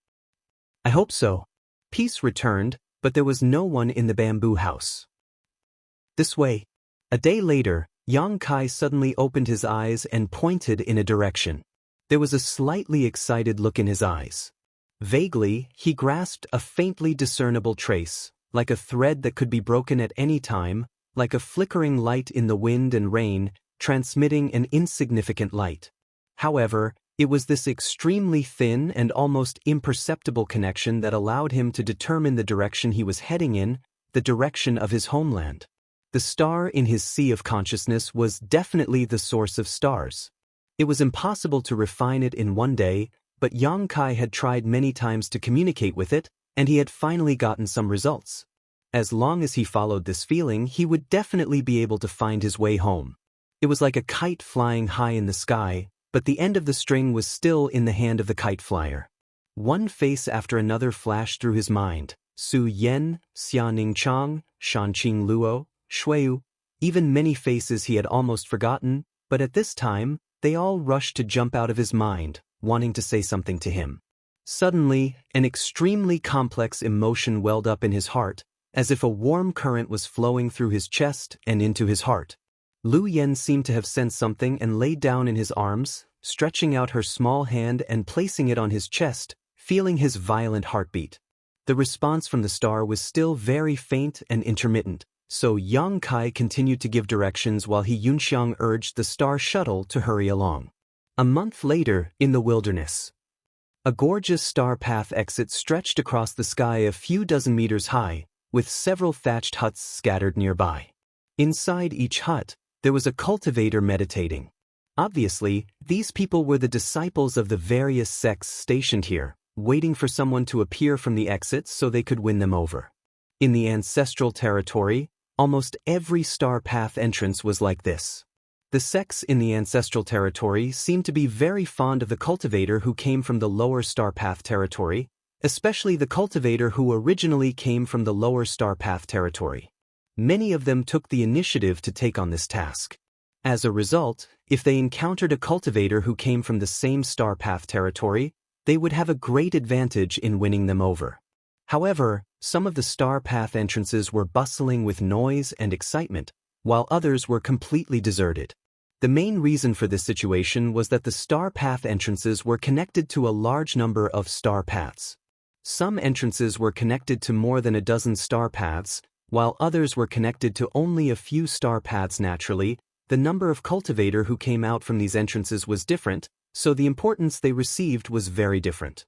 "I hope so." Peace returned, but there was no one in the bamboo house. "This way." A day later, Yang Kai suddenly opened his eyes and pointed in a direction. There was a slightly excited look in his eyes. Vaguely, he grasped a faintly discernible trace, like a thread that could be broken at any time, like a flickering light in the wind and rain, transmitting an insignificant light. However, it was this extremely thin and almost imperceptible connection that allowed him to determine the direction he was heading in, the direction of his homeland. The star in his sea of consciousness was definitely the source of stars. It was impossible to refine it in one day, but Yang Kai had tried many times to communicate with it, and he had finally gotten some results. As long as he followed this feeling, he would definitely be able to find his way home. It was like a kite flying high in the sky, but the end of the string was still in the hand of the kite flyer. One face after another flashed through his mind: Su Yen, Xianing Chang, Shanqing Luo, Shuiyu, even many faces he had almost forgotten, but at this time, they all rushed to jump out of his mind, wanting to say something to him. Suddenly, an extremely complex emotion welled up in his heart, as if a warm current was flowing through his chest and into his heart. Lu Yen seemed to have sensed something and lay down in his arms, stretching out her small hand and placing it on his chest, feeling his violent heartbeat. The response from the star was still very faint and intermittent, so Yang Kai continued to give directions while Yunxiang urged the star shuttle to hurry along. A month later, in the wilderness, a gorgeous star path exit stretched across the sky a few dozen meters high, with several thatched huts scattered nearby. Inside each hut, there was a cultivator meditating. Obviously, these people were the disciples of the various sects stationed here, waiting for someone to appear from the exits so they could win them over. In the ancestral territory, almost every star path entrance was like this. The sects in the ancestral territory seemed to be very fond of the cultivator who came from the lower star path territory, especially the cultivator who originally came from the lower star path territory. Many of them took the initiative to take on this task. As a result, if they encountered a cultivator who came from the same star path territory, they would have a great advantage in winning them over. However, some of the star path entrances were bustling with noise and excitement, while others were completely deserted. The main reason for this situation was that the star path entrances were connected to a large number of star paths. Some entrances were connected to more than a dozen star paths, while others were connected to only a few star paths naturally. The number of cultivator who came out from these entrances was different, so the importance they received was very different.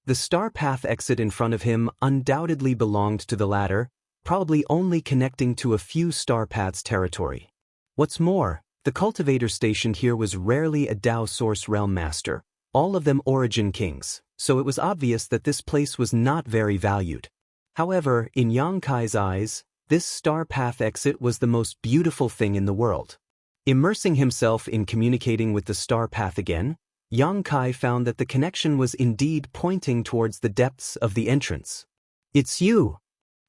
The star path exit in front of him undoubtedly belonged to the latter, probably only connecting to a few star paths territory. What's more, the cultivator stationed here was rarely a Dao Source Realm master, all of them origin kings, so it was obvious that this place was not very valued. However, in Yang Kai's eyes, this star path exit was the most beautiful thing in the world. Immersing himself in communicating with the star path again, Yang Kai found that the connection was indeed pointing towards the depths of the entrance. It's you!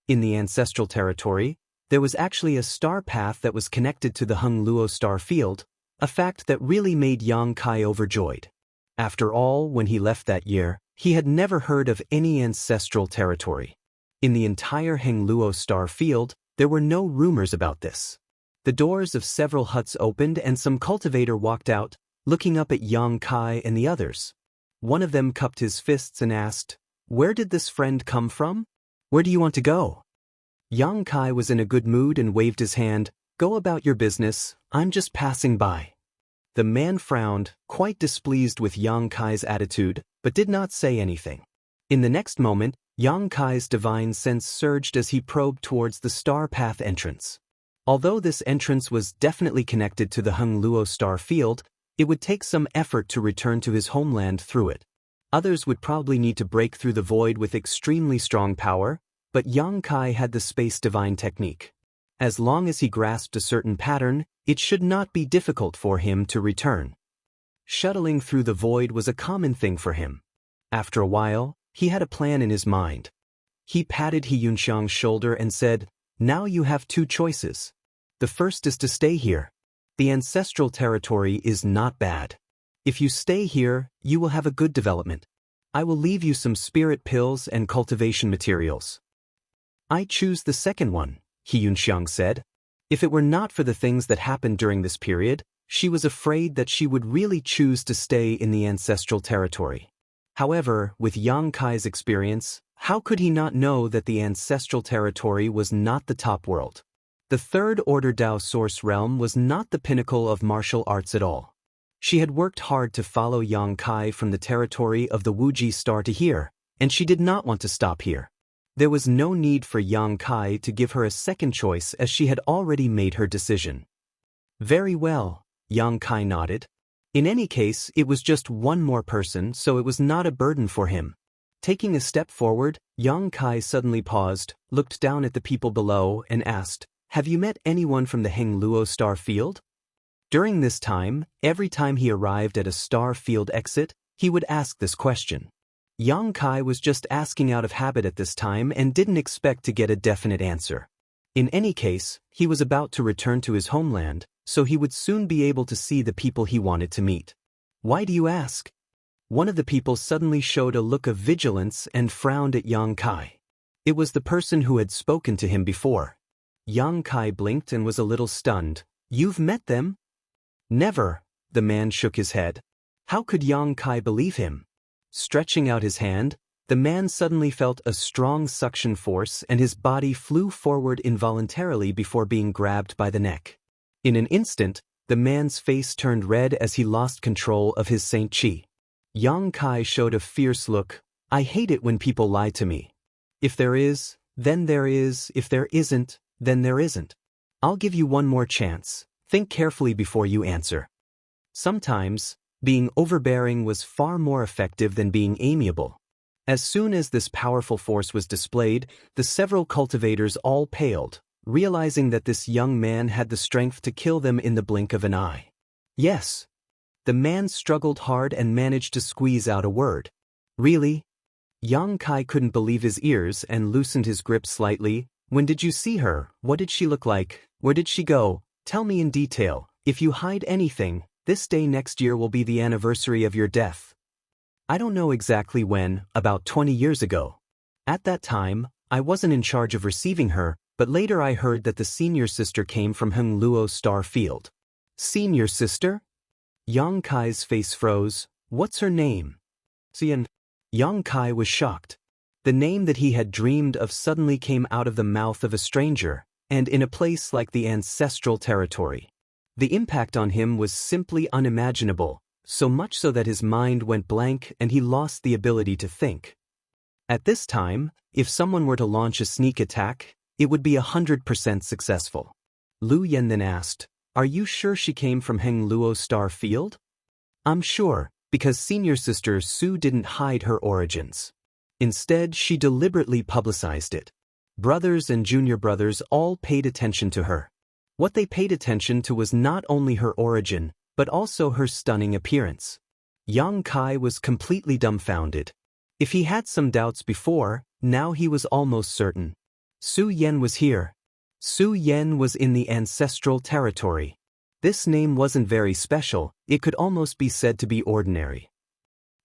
In the ancestral territory, there was actually a star path that was connected to the Hung Luo star field, a fact that really made Yang Kai overjoyed. After all, when he left that year, he had never heard of any ancestral territory. In the entire Heng Luo star field, there were no rumors about this. The doors of several huts opened and some cultivator walked out, looking up at Yang Kai and the others. One of them cupped his fists and asked, "Where did this friend come from? Where do you want to go?" Yang Kai was in a good mood and waved his hand. "Go about your business, I'm just passing by." The man frowned, quite displeased with Yang Kai's attitude, but did not say anything. In the next moment, Yang Kai's divine sense surged as he probed towards the star path entrance. Although this entrance was definitely connected to the Hung Luo star field, it would take some effort to return to his homeland through it. Others would probably need to break through the void with extremely strong power, but Yang Kai had the space divine technique. As long as he grasped a certain pattern, it should not be difficult for him to return. Shuttling through the void was a common thing for him. After a while, he had a plan in his mind. He patted Yunxiang's shoulder and said, "Now you have two choices. The first is to stay here. The ancestral territory is not bad. If you stay here, you will have a good development. I will leave you some spirit pills and cultivation materials." "I choose the second one," Yunxiang said. If it were not for the things that happened during this period, she was afraid that she would really choose to stay in the ancestral territory. However, with Yang Kai's experience, how could he not know that the ancestral territory was not the top world? The third order Dao Source Realm was not the pinnacle of martial arts at all. She had worked hard to follow Yang Kai from the territory of the Wuxia star to here, and she did not want to stop here. There was no need for Yang Kai to give her a second choice as she had already made her decision. "Very well," Yang Kai nodded. In any case, it was just one more person, so it was not a burden for him. Taking a step forward, Yang Kai suddenly paused, looked down at the people below, and asked, "Have you met anyone from the Heng Luo star field?" During this time, every time he arrived at a star field exit, he would ask this question. Yang Kai was just asking out of habit at this time and didn't expect to get a definite answer. In any case, he was about to return to his homeland, so he would soon be able to see the people he wanted to meet. "Why do you ask?" One of the people suddenly showed a look of vigilance and frowned at Yang Kai. It was the person who had spoken to him before. Yang Kai blinked and was a little stunned. "You've met them?" "Never," the man shook his head. How could Yang Kai believe him? Stretching out his hand, The man suddenly felt a strong suction force and his body flew forward involuntarily before being grabbed by the neck. In an instant, the man's face turned red as he lost control of his Saint Chi. Yang Kai showed a fierce look. I hate it when people lie to me. If there is, then there is. If there isn't, then there isn't. I'll give you one more chance. Think carefully before you answer. Sometimes, being overbearing was far more effective than being amiable. As soon as this powerful force was displayed, the several cultivators all paled, realizing that this young man had the strength to kill them in the blink of an eye. Yes. The man struggled hard and managed to squeeze out a word. Really? Yang Kai couldn't believe his ears and loosened his grip slightly. When did you see her? What did she look like? Where did she go? Tell me in detail. If you hide anything, this day next year will be the anniversary of your death. I don't know exactly when, about 20 years ago. At that time, I wasn't in charge of receiving her, but later I heard that the senior sister came from Heng Luo Star Field. Senior sister? Yang Kai's face froze. What's her name? Xian. Yang Kai was shocked. The name that he had dreamed of suddenly came out of the mouth of a stranger, and in a place like the ancestral territory. The impact on him was simply unimaginable, so much so that his mind went blank and he lost the ability to think. At this time, if someone were to launch a sneak attack, it would be 100% successful. Lu Yen then asked, Are you sure she came from Heng Luo Star Field? I'm sure, because senior sister Su didn't hide her origins. Instead, she deliberately publicized it. Brothers and junior brothers all paid attention to her. What they paid attention to was not only her origin, but also her stunning appearance. Yang Kai was completely dumbfounded. If he had some doubts before, now he was almost certain. Su Yen was here. Su Yen was in the ancestral territory. This name wasn't very special, it could almost be said to be ordinary.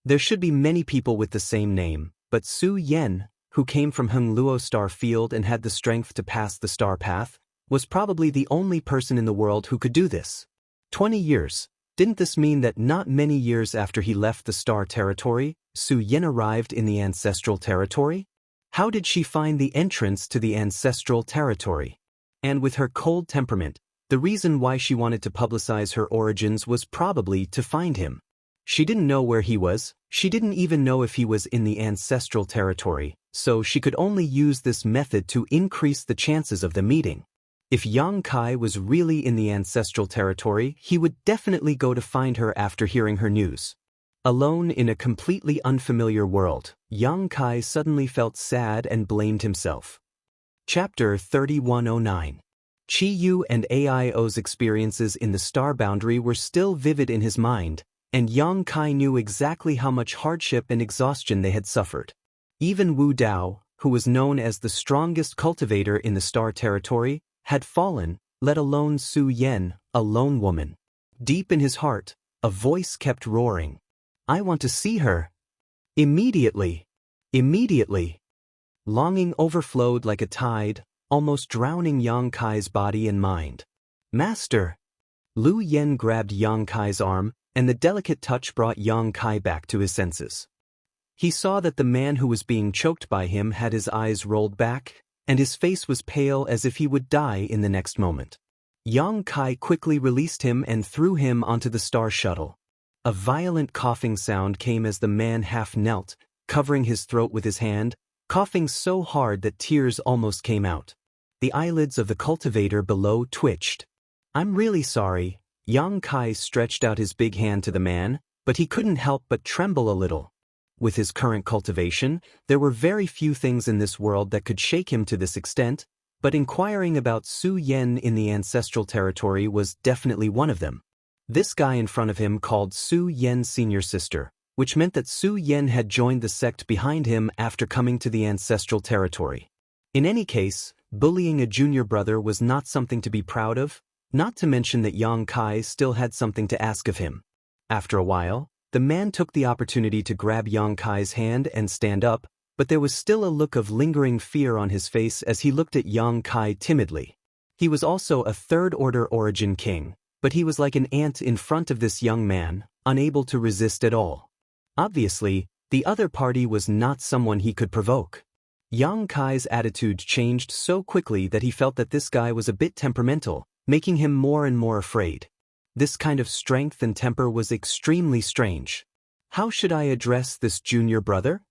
There should be many people with the same name, but Su Yen, who came from Heng Luo Star Field and had the strength to pass the star path, was probably the only person in the world who could do this. 20 years. Didn't this mean that not many years after he left the star territory, Su Yen arrived in the ancestral territory? How did she find the entrance to the ancestral territory? And with her cold temperament, the reason why she wanted to publicize her origins was probably to find him. She didn't know where he was, she didn't even know if he was in the ancestral territory, so she could only use this method to increase the chances of the meeting. If Yang Kai was really in the ancestral territory, he would definitely go to find her after hearing her news. Alone in a completely unfamiliar world, Yang Kai suddenly felt sad and blamed himself. Chapter 3109. Chi Yu and Aio's experiences in the star boundary were still vivid in his mind, and Yang Kai knew exactly how much hardship and exhaustion they had suffered. Even Wu Dao, who was known as the strongest cultivator in the star territory, had fallen, let alone Su Yen, a lone woman. Deep in his heart, a voice kept roaring. I want to see her. Immediately. Immediately. Longing overflowed like a tide, almost drowning Yang Kai's body and mind. Master! Lu Yen grabbed Yang Kai's arm, and the delicate touch brought Yang Kai back to his senses. He saw that the man who was being choked by him had his eyes rolled back, and his face was pale as if he would die in the next moment. Yang Kai quickly released him and threw him onto the star shuttle. A violent coughing sound came as the man half knelt, covering his throat with his hand, coughing so hard that tears almost came out. The eyelids of the cultivator below twitched. I'm really sorry. Yang Kai stretched out his big hand to the man, but he couldn't help but tremble a little. With his current cultivation, there were very few things in this world that could shake him to this extent, but inquiring about Su Yen in the ancestral territory was definitely one of them. This guy in front of him called Su Yen senior sister, which meant that Su Yen had joined the sect behind him after coming to the ancestral territory. In any case, bullying a junior brother was not something to be proud of, not to mention that Yang Kai still had something to ask of him. After a while, the man took the opportunity to grab Yang Kai's hand and stand up, but there was still a look of lingering fear on his face as he looked at Yang Kai timidly. He was also a third-order origin king, but he was like an ant in front of this young man, unable to resist at all. Obviously, The other party was not someone he could provoke. Yang Kai's attitude changed so quickly that he felt that this guy was a bit temperamental, making him more and more afraid. This kind of strength and temper was extremely strange. How should I address this junior brother?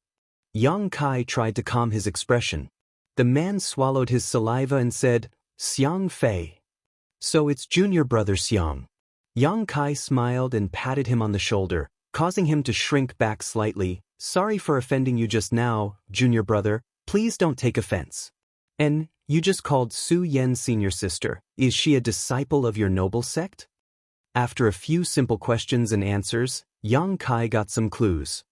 Yang Kai tried to calm his expression. The man swallowed his saliva and said, Xiang Fei. So it's junior brother Xiang. Yang Kai smiled and patted him on the shoulder, causing him to shrink back slightly. Sorry for offending you just now, junior brother, please don't take offense. And you just called Su Yen's senior sister. Is she a disciple of your noble sect? After a few simple questions and answers, Yang Kai got some clues.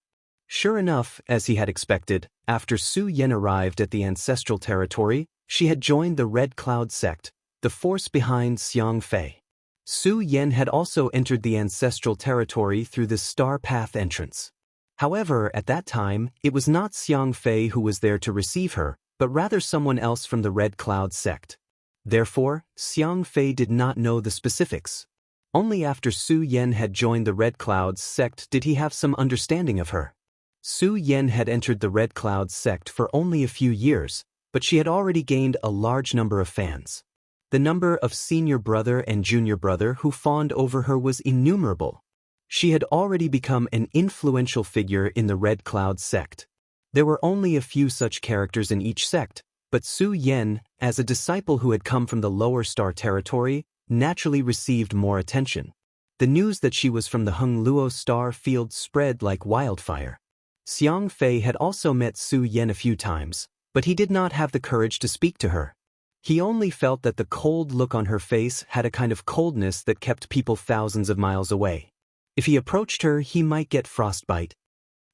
Sure enough, as he had expected, after Su Yen arrived at the ancestral territory, she had joined the Red Cloud sect, the force behind Xiang Fei. Su Yen had also entered the ancestral territory through the Star Path entrance. However, at that time, it was not Xiang Fei who was there to receive her, but rather someone else from the Red Cloud sect. Therefore, Xiang Fei did not know the specifics. Only after Su Yen had joined the Red Cloud sect did he have some understanding of her. Su Yen had entered the Red Cloud sect for only a few years, but she had already gained a large number of fans. The number of senior brother and junior brother who fawned over her was innumerable. She had already become an influential figure in the Red Cloud sect. There were only a few such characters in each sect, but Su Yen, as a disciple who had come from the lower star territory, naturally received more attention. The news that she was from the Hengluo star field spread like wildfire. Xiang Fei had also met Su Yen a few times, but he did not have the courage to speak to her. He only felt that the cold look on her face had a kind of coldness that kept people thousands of miles away. If he approached her, he might get frostbite.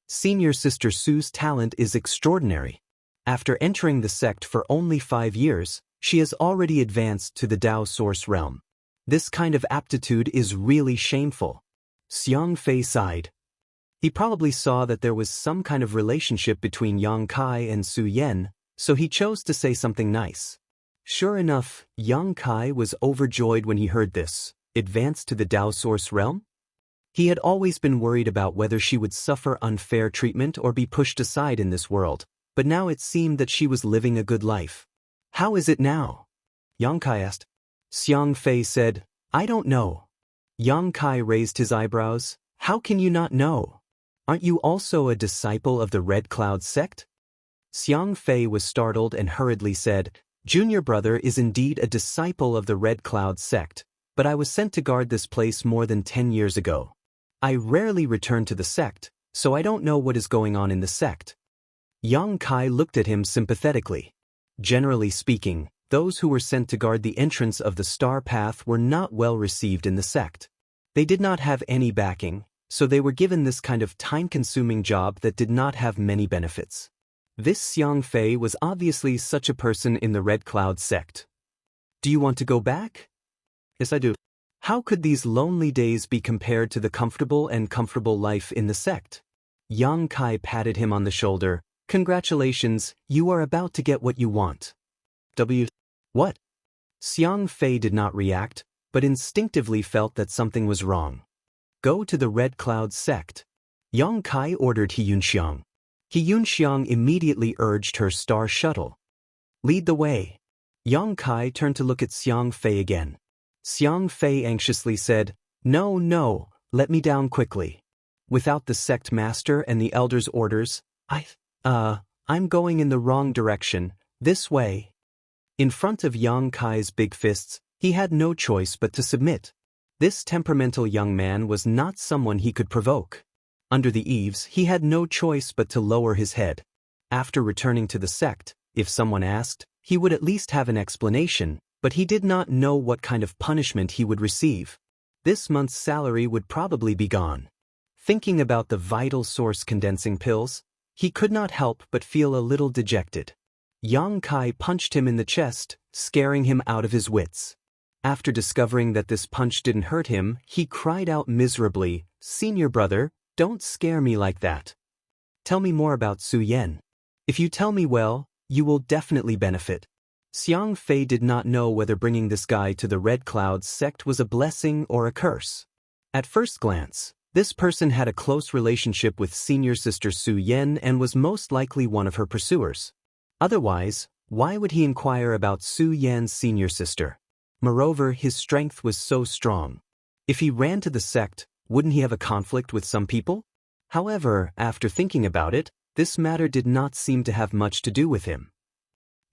Senior sister Su's talent is extraordinary. After entering the sect for only 5 years, she has already advanced to the Dao Source realm. This kind of aptitude is really shameful. Xiang Fei sighed. He probably saw that there was some kind of relationship between Yang Kai and Su Yen, so he chose to say something nice. Sure enough, Yang Kai was overjoyed when he heard this. Advance to the Dao Source realm? He had always been worried about whether she would suffer unfair treatment or be pushed aside in this world, but now it seemed that she was living a good life. How is it now? Yang Kai asked. Xiang Fei said, I don't know. Yang Kai raised his eyebrows. How can you not know? Aren't you also a disciple of the Red Cloud sect? Xiang Fei was startled and hurriedly said, Junior brother is indeed a disciple of the Red Cloud sect, but I was sent to guard this place more than 10 years ago. I rarely return to the sect, so I don't know what is going on in the sect. Yang Kai looked at him sympathetically. Generally speaking, those who were sent to guard the entrance of the Star Path were not well received in the sect. They did not have any backing, so they were given this kind of time-consuming job that did not have many benefits. This Xiang Fei was obviously such a person in the Red Cloud sect. Do you want to go back? Yes, I do. How could these lonely days be compared to the comfortable life in the sect? Yang Kai patted him on the shoulder. Congratulations, you are about to get what you want. What? Xiang Fei did not react, but instinctively felt that something was wrong. Go to the Red Cloud sect. Yang Kai ordered He Yunxiang. He Yunxiang immediately urged her star shuttle. Lead the way. Yang Kai turned to look at Xiang Fei again. Xiang Fei anxiously said, No, let me down quickly. Without the sect master and the elder's orders, I'm going in the wrong direction, this way. In front of Yang Kai's big fists, he had no choice but to submit. This temperamental young man was not someone he could provoke. Under the eaves, he had no choice but to lower his head. After returning to the sect, if someone asked, he would at least have an explanation, but he did not know what kind of punishment he would receive. This month's salary would probably be gone. Thinking about the vital source condensing pills, he could not help but feel a little dejected. Yang Kai punched him in the chest, scaring him out of his wits. After discovering that this punch didn't hurt him, he cried out miserably, Senior brother, don't scare me like that. Tell me more about Su Yen. If you tell me well, you will definitely benefit. Xiang Fei did not know whether bringing this guy to the Red Cloud sect was a blessing or a curse. At first glance, This person had a close relationship with senior sister Su Yan and was most likely one of her pursuers. Otherwise, why would he inquire about Su Yan's senior sister? Moreover, his strength was so strong. If he ran to the sect, wouldn't he have a conflict with some people? However, after thinking about it, this matter did not seem to have much to do with him.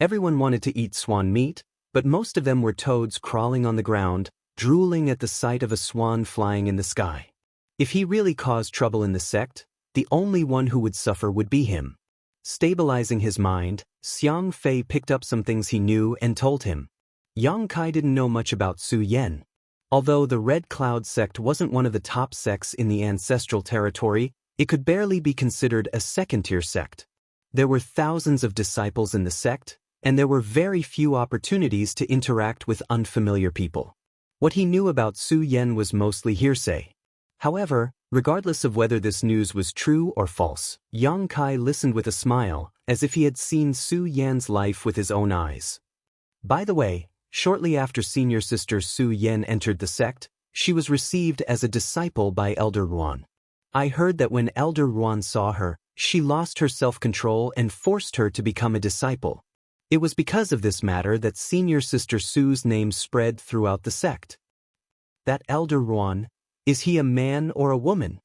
Everyone wanted to eat swan meat, but most of them were toads crawling on the ground, drooling at the sight of a swan flying in the sky. If he really caused trouble in the sect, the only one who would suffer would be him. Stabilizing his mind, Xiang Fei picked up some things he knew and told him. Yang Kai didn't know much about Su Yan. Although the Red Cloud sect wasn't one of the top sects in the ancestral territory, it could barely be considered a second-tier sect. There were thousands of disciples in the sect, and there were very few opportunities to interact with unfamiliar people. What he knew about Su Yan was mostly hearsay. However, regardless of whether this news was true or false, Yang Kai listened with a smile, as if he had seen Su Yan's life with his own eyes. By the way, shortly after senior sister Su Yan entered the sect, she was received as a disciple by Elder Ruan. I heard that when Elder Ruan saw her, she lost her self-control and forced her to become a disciple. It was because of this matter that senior sister Su's name spread throughout the sect. That Elder Ruan, is he a man or a woman?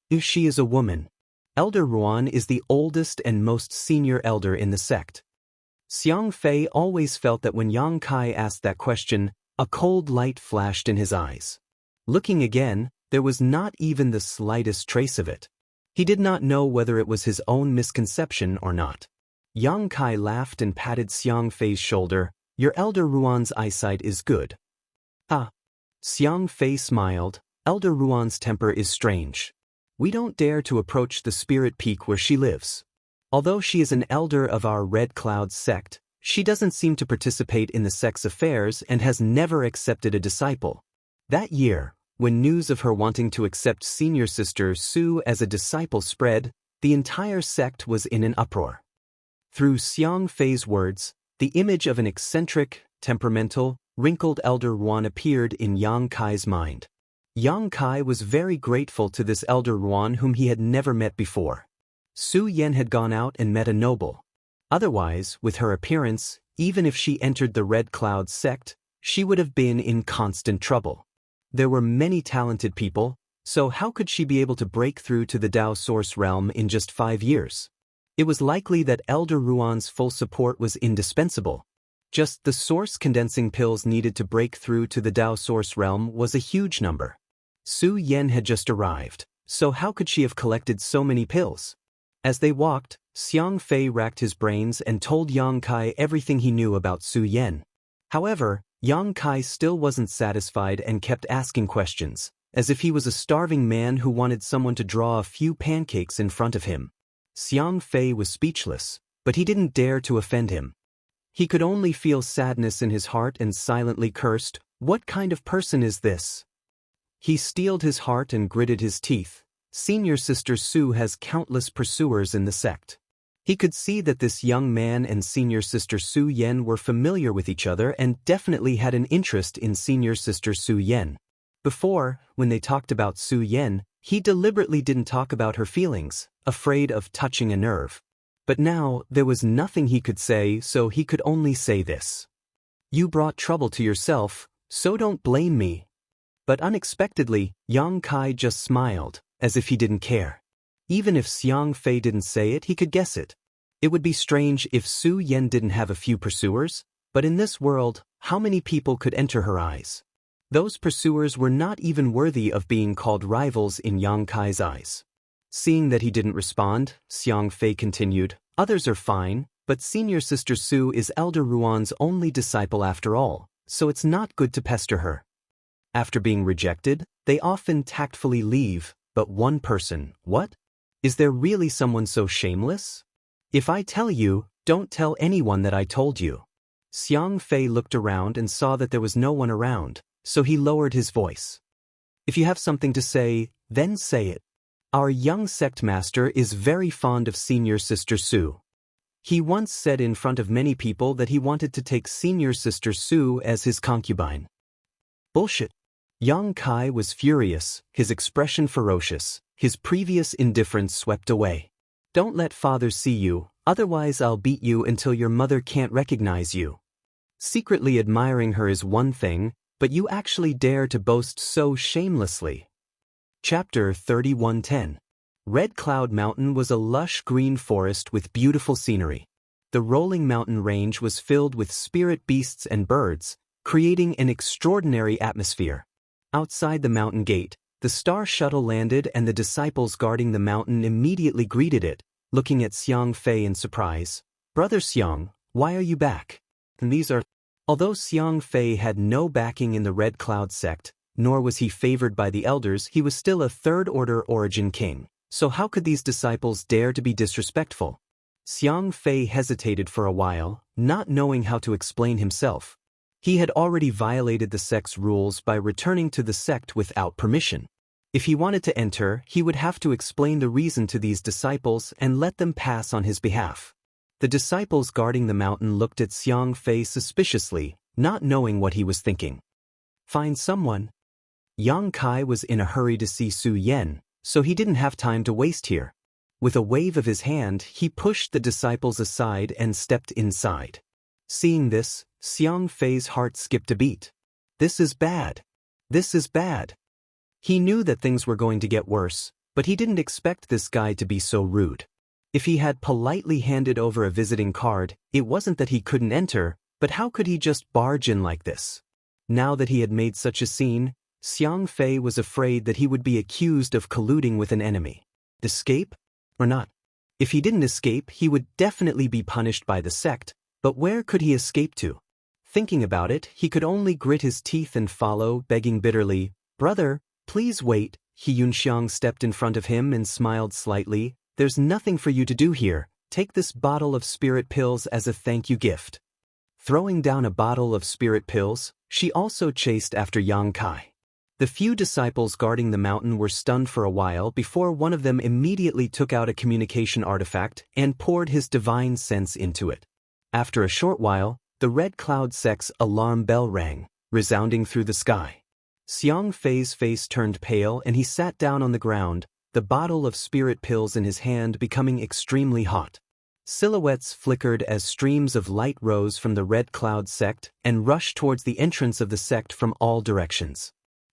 If she is a woman, Elder Ruan is the oldest and most senior elder in the sect. Xiang Fei always felt that when Yang Kai asked that question, a cold light flashed in his eyes. Looking again, there was not even the slightest trace of it. He did not know whether it was his own misconception or not. Yang Kai laughed and patted Xiang Fei's shoulder. Your Elder Ruan's eyesight is good. Ah. Xiang Fei smiled. Elder Ruan's temper is strange. We don't dare to approach the spirit peak where she lives. Although she is an elder of our Red Cloud sect, she doesn't seem to participate in the sect's affairs and has never accepted a disciple. That year, when news of her wanting to accept senior sister Su as a disciple spread, the entire sect was in an uproar. Through Xiang Fei's words, the image of an eccentric, temperamental, wrinkled Elder Ruan appeared in Yang Kai's mind. Yang Kai was very grateful to this Elder Ruan whom he had never met before. Su Yan had gone out and met a noble. Otherwise, with her appearance, even if she entered the Red Cloud sect, she would have been in constant trouble. There were many talented people, so how could she be able to break through to the Dao Source realm in just 5 years? It was likely that Elder Ruan's full support was indispensable. Just the source condensing pills needed to break through to the Dao Source realm was a huge number. Su Yan had just arrived, so how could she have collected so many pills? As they walked, Xiang Fei racked his brains and told Yang Kai everything he knew about Su Yan. However, Yang Kai still wasn't satisfied and kept asking questions, as if he was a starving man who wanted someone to draw a few pancakes in front of him. Xiang Fei was speechless, but he didn't dare to offend him. He could only feel sadness in his heart and silently cursed, "What kind of person is this?" He steeled his heart and gritted his teeth. Senior sister Su has countless pursuers in the sect. He could see that this young man and senior sister Su Yan were familiar with each other and definitely had an interest in senior sister Su Yan. Before, when they talked about Su Yan, he deliberately didn't talk about her feelings, afraid of touching a nerve. But now, there was nothing he could say, so he could only say this. You brought trouble to yourself, so don't blame me. But unexpectedly, Yang Kai just smiled, as if he didn't care. Even if Xiang Fei didn't say it, he could guess it. It would be strange if Su Yan didn't have a few pursuers, but in this world, how many people could enter her eyes? Those pursuers were not even worthy of being called rivals in Yang Kai's eyes. Seeing that he didn't respond, Xiang Fei continued, others are fine, but senior sister Su is Elder Ruan's only disciple after all, so it's not good to pester her. After being rejected, they often tactfully leave, but one person, what? Is there really someone so shameless? If I tell you, don't tell anyone that I told you. Xiang Fei looked around and saw that there was no one around, so he lowered his voice. If you have something to say, then say it. Our young sect master is very fond of senior sister Su. He once said in front of many people that he wanted to take senior sister Su as his concubine. Bullshit. Yang Kai was furious, his expression ferocious, his previous indifference swept away. Don't let father see you, otherwise I'll beat you until your mother can't recognize you. Secretly admiring her is one thing, but you actually dare to boast so shamelessly. Chapter 31:10. Red Cloud Mountain was a lush green forest with beautiful scenery. The rolling mountain range was filled with spirit beasts and birds, creating an extraordinary atmosphere. Outside the mountain gate, the star shuttle landed and the disciples guarding the mountain immediately greeted it, looking at Xianxia in surprise. Brother Xiang, why are you back? And Although Xianxia had no backing in the Red Cloud sect, nor was he favored by the elders, he was still a third-order origin king. So how could these disciples dare to be disrespectful? Xianxia hesitated for a while, not knowing how to explain himself. He had already violated the sect's rules by returning to the sect without permission. If he wanted to enter, he would have to explain the reason to these disciples and let them pass on his behalf. The disciples guarding the mountain looked at Xianxia suspiciously, not knowing what he was thinking. Find someone. Yang Kai was in a hurry to see Su Yan, so he didn't have time to waste here. With a wave of his hand, he pushed the disciples aside and stepped inside. Seeing this, Xianxia's heart skipped a beat. This is bad. This is bad. He knew that things were going to get worse, but he didn't expect this guy to be so rude. If he had politely handed over a visiting card, it wasn't that he couldn't enter, but how could he just barge in like this? Now that he had made such a scene, Xianxia was afraid that he would be accused of colluding with an enemy. Escape? Or not? If he didn't escape, he would definitely be punished by the sect, but where could he escape to? Thinking about it, he could only grit his teeth and follow, begging bitterly, "Brother, please wait." Xianxia stepped in front of him and smiled slightly. "There's nothing for you to do here. Take this bottle of spirit pills as a thank you gift." Throwing down a bottle of spirit pills, she also chased after Yang Kai. The few disciples guarding the mountain were stunned for a while before one of them immediately took out a communication artifact and poured his divine sense into it. After a short while, the Red Cloud sect's alarm bell rang, resounding through the sky. Xianxia's face turned pale and he sat down on the ground, the bottle of spirit pills in his hand becoming extremely hot. Silhouettes flickered as streams of light rose from the Red Cloud sect and rushed towards the entrance of the sect from all directions.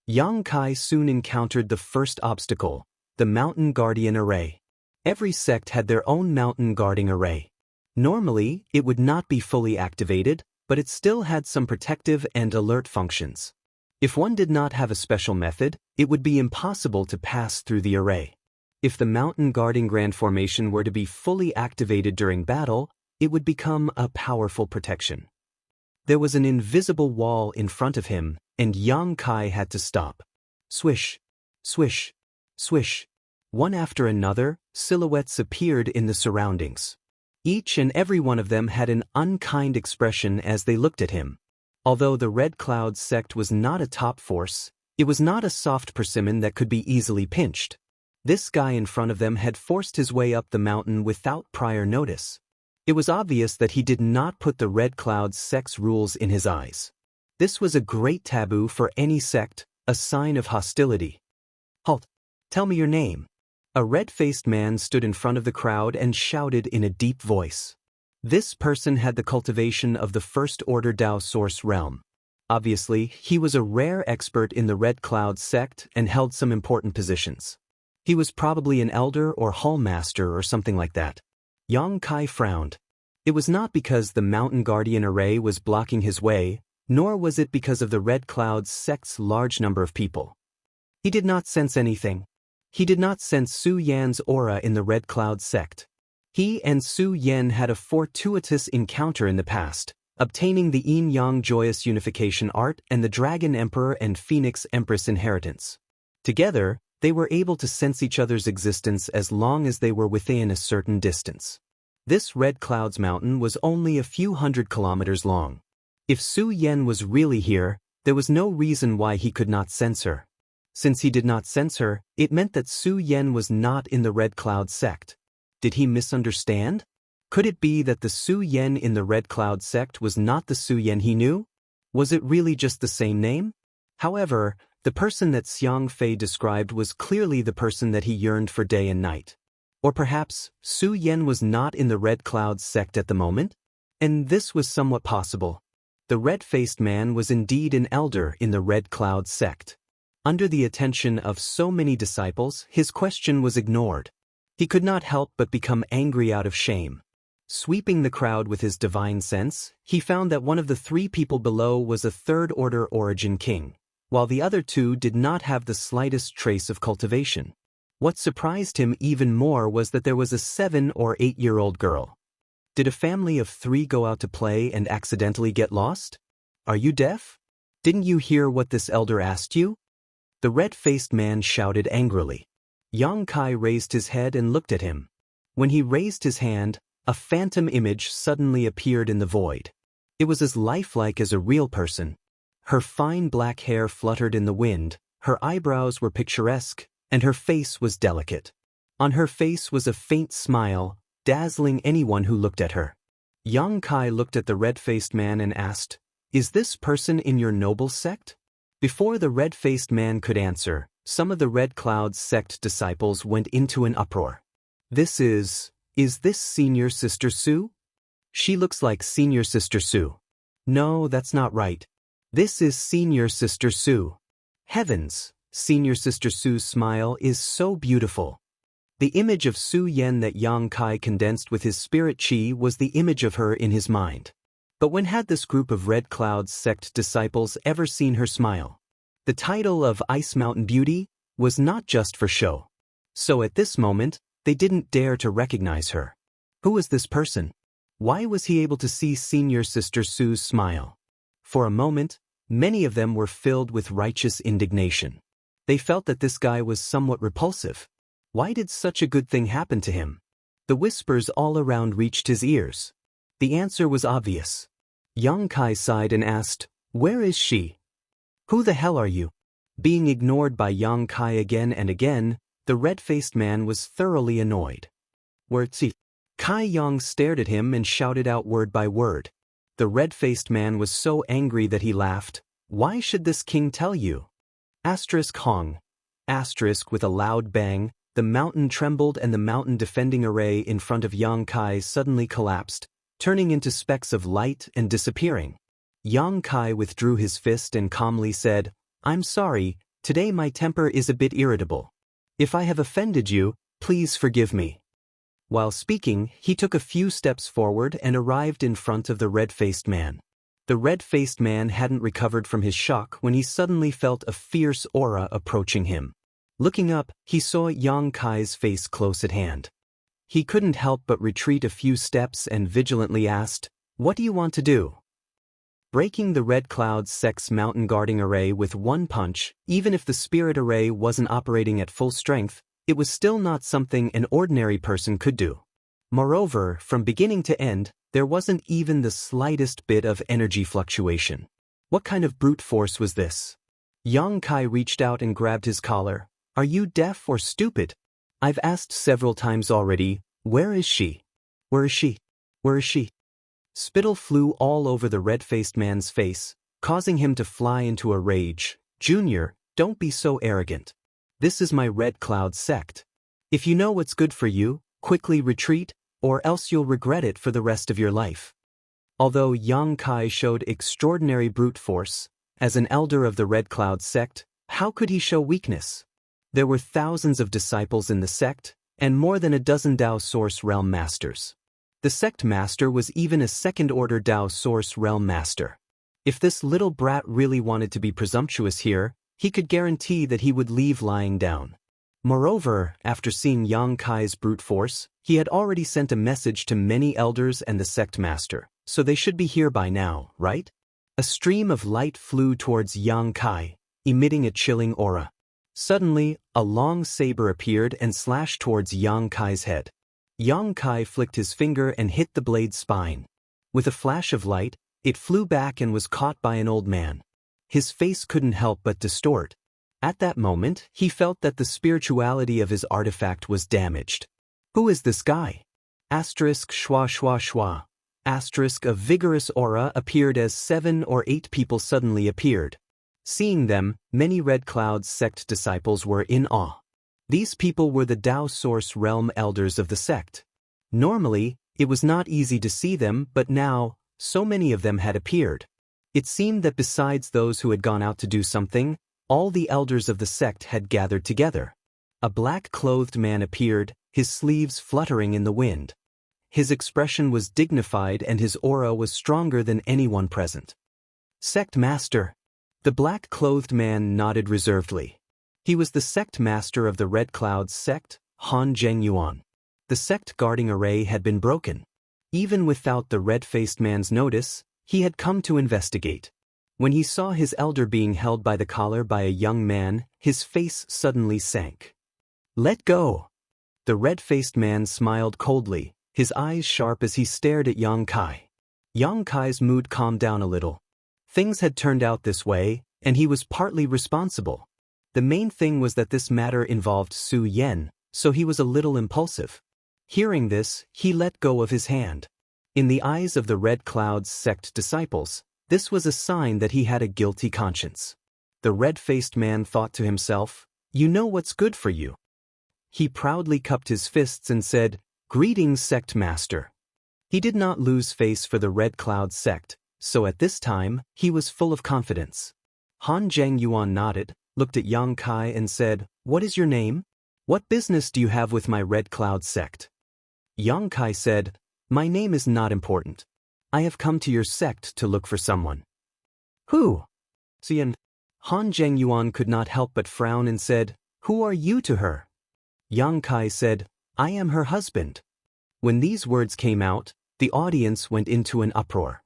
Yang Kai soon encountered the first obstacle, the Mountain Guardian Array. Every sect had their own mountain guarding array. Normally, it would not be fully activated, but it still had some protective and alert functions. If one did not have a special method, it would be impossible to pass through the array. If the mountain guarding grand formation were to be fully activated during battle, it would become a powerful protection. There was an invisible wall in front of him, and Yang Kai had to stop. Swish, swish, swish. One after another, silhouettes appeared in the surroundings. Each and every one of them had an unkind expression as they looked at him. Although the Red Cloud sect was not a top force, it was not a soft persimmon that could be easily pinched. This guy in front of them had forced his way up the mountain without prior notice. It was obvious that he did not put the Red Cloud sect's rules in his eyes. This was a great taboo for any sect, a sign of hostility. "Halt! Tell me your name." A red-faced man stood in front of the crowd and shouted in a deep voice. This person had the cultivation of the First Order Dao Source realm. Obviously, he was a rare expert in the Red Cloud sect and held some important positions. He was probably an elder or hall master or something like that. Yang Kai frowned. It was not because the Mountain Guardian Array was blocking his way, nor was it because of the Red Cloud sect's large number of people. He did not sense anything. He did not sense Su Yan's aura in the Red Cloud sect. He and Su Yan had a fortuitous encounter in the past, obtaining the Yin-Yang Joyous Unification Art and the Dragon Emperor and Phoenix Empress inheritance. Together, they were able to sense each other's existence as long as they were within a certain distance. This Red Clouds mountain was only a few hundred kilometers long. If Su Yan was really here, there was no reason why he could not sense her. Since he did not sense her, it meant that Su Yan was not in the Red Cloud sect. Did he misunderstand? Could it be that the Su Yan in the Red Cloud sect was not the Su Yan he knew? Was it really just the same name? However, The person that Xianxia described was clearly the person that he yearned for day and night. Or perhaps, Su Yan was not in the Red Clouds sect at the moment? And this was somewhat possible. The red-faced man was indeed an elder in the Red Clouds sect. Under the attention of so many disciples, his question was ignored. He could not help but become angry out of shame. Sweeping the crowd with his divine sense, he found that one of the 3 people below was a third-order origin king, while the other 2 did not have the slightest trace of cultivation. What surprised him even more was that there was a 7 or 8-year-old girl. Did a family of 3 go out to play and accidentally get lost? Are you deaf? Didn't you hear what this elder asked you? The red-faced man shouted angrily. Xianxia raised his head and looked at him. When he raised his hand, a phantom image suddenly appeared in the void. It was as lifelike as a real person. Her fine black hair fluttered in the wind, her eyebrows were picturesque, and her face was delicate. On her face was a faint smile, dazzling anyone who looked at her. Xianxia looked at the red-faced man and asked, "Is this person in your noble sect?" Before the red-faced man could answer, some of the Red Clouds sect disciples went into an uproar. Is this Senior Sister Su? She looks like Senior Sister Su. No, that's not right. This is Senior Sister Su. Heavens, Senior Sister Su's smile is so beautiful. The image of Su Yan that Xianxia condensed with his spirit chi was the image of her in his mind. But when had this group of Red Clouds sect disciples ever seen her smile? The title of Ice Mountain Beauty was not just for show. So at this moment, they didn't dare to recognize her. Who was this person? Why was he able to see Senior Sister Su's smile? For a moment, many of them were filled with righteous indignation. They felt that this guy was somewhat repulsive. Why did such a good thing happen to him? The whispers all around reached his ears. The answer was obvious. Xianxia sighed and asked, "Where is she? Who the hell are you?" Being ignored by Xianxia again and again, the red-faced man was thoroughly annoyed. "Where's he?" Kai Yang stared at him and shouted out word by word. The red-faced man was so angry that he laughed. "Why should this king tell you?" Hong. With a loud bang, the mountain trembled and the mountain defending array in front of Xianxia suddenly collapsed, turning into specks of light and disappearing. Xianxia withdrew his fist and calmly said, "I'm sorry, today my temper is a bit irritable. If I have offended you, please forgive me." While speaking, he took a few steps forward and arrived in front of the red-faced man. The red-faced man hadn't recovered from his shock when he suddenly felt a fierce aura approaching him. Looking up, he saw Xianxia's face close at hand. He couldn't help but retreat a few steps and vigilantly asked, "What do you want to do?" Breaking the Red Clouds sect's mountain guarding array with one punch, even if the spirit array wasn't operating at full strength, it was still not something an ordinary person could do. Moreover, from beginning to end, there wasn't even the slightest bit of energy fluctuation. What kind of brute force was this? Xianxia reached out and grabbed his collar. "Are you deaf or stupid? I've asked several times already, where is she? Where is she? Where is she?" Spittle flew all over the red-faced man's face, causing him to fly into a rage. "Junior, don't be so arrogant. This is my Red Cloud sect. If you know what's good for you, quickly retreat, or else you'll regret it for the rest of your life." Although Xianxia showed extraordinary brute force, as an elder of the Red Cloud sect, how could he show weakness? There were thousands of disciples in the sect, and more than a dozen Dao Source Realm Masters. The sect master was even a second-order Dao Source Realm Master. If this little brat really wanted to be presumptuous here, he could guarantee that he would leave lying down. Moreover, after seeing Xianxia's brute force, he had already sent a message to many elders and the sect master, so they should be here by now, right? A stream of light flew towards Xianxia, emitting a chilling aura. Suddenly, a long saber appeared and slashed towards Xianxia's head. Xianxia flicked his finger and hit the blade's spine. With a flash of light, it flew back and was caught by an old man. His face couldn't help but distort. At that moment, he felt that the spirituality of his artifact was damaged. Who is this guy? Schwa schwa schwa. A vigorous aura appeared as 7 or 8 people suddenly appeared. Seeing them, many Red Cloud's sect disciples were in awe. These people were the Tao Source Realm elders of the sect. Normally, it was not easy to see them, but now, so many of them had appeared. It seemed that besides those who had gone out to do something, all the elders of the sect had gathered together. A black-clothed man appeared, his sleeves fluttering in the wind. His expression was dignified and his aura was stronger than anyone present. Sect Master. The black-clothed man nodded reservedly. He was the sect master of the Red Cloud's sect, Han Zhengyuan. The sect guarding array had been broken. Even without the red-faced man's notice, he had come to investigate. When he saw his elder being held by the collar by a young man, his face suddenly sank. Let go! The red-faced man smiled coldly, his eyes sharp as he stared at Yang Kai. Yang Kai's mood calmed down a little. Things had turned out this way, and he was partly responsible. The main thing was that this matter involved Su Yan, so he was a little impulsive. Hearing this, he let go of his hand. In the eyes of the Red Cloud's sect disciples, this was a sign that he had a guilty conscience. The red-faced man thought to himself, "You know what's good for you." He proudly cupped his fists and said, "Greetings, sect master." He did not lose face for the Red Cloud sect, so at this time, he was full of confidence. Han Zhengyuan nodded, looked at Yang Kai and said, "What is your name? What business do you have with my Red Cloud sect?" Yang Kai said, "My name is not important. I have come to your sect to look for someone." "Who?" Xian. Han Zhengyuan could not help but frown and said, "Who are you to her?" Yang Kai said, "I am her husband." When these words came out, the audience went into an uproar.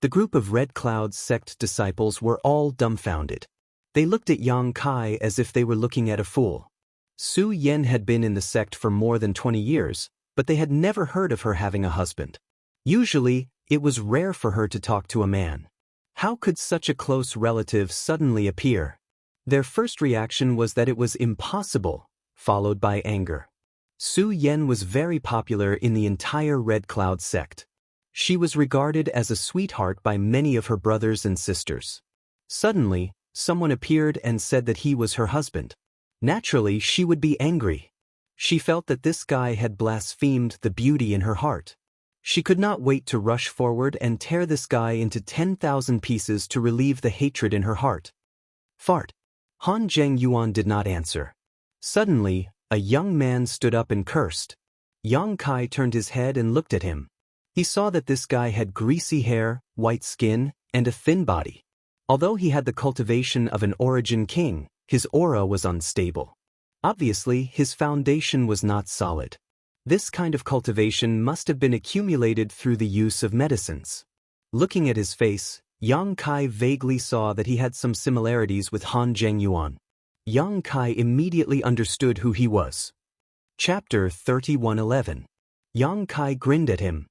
The group of Red Cloud's sect disciples were all dumbfounded. They looked at Yang Kai as if they were looking at a fool. Su Yan had been in the sect for more than 20 years, but they had never heard of her having a husband. Usually, it was rare for her to talk to a man. How could such a close relative suddenly appear? Their first reaction was that it was impossible, followed by anger. Su Yan was very popular in the entire Red Cloud sect. She was regarded as a sweetheart by many of her brothers and sisters. Suddenly, someone appeared and said that he was her husband. Naturally, she would be angry. She felt that this guy had blasphemed the beauty in her heart. She could not wait to rush forward and tear this guy into 10,000 pieces to relieve the hatred in her heart. Fart. Han Zhengyuan did not answer. Suddenly, a young man stood up and cursed. Yang Kai turned his head and looked at him. He saw that this guy had greasy hair, white skin, and a thin body. Although he had the cultivation of an origin king, his aura was unstable. Obviously, his foundation was not solid. This kind of cultivation must have been accumulated through the use of medicines. Looking at his face, Yang Kai vaguely saw that he had some similarities with Han Zhengyuan. Yang Kai immediately understood who he was. Chapter 31:11. Yang Kai grinned at him.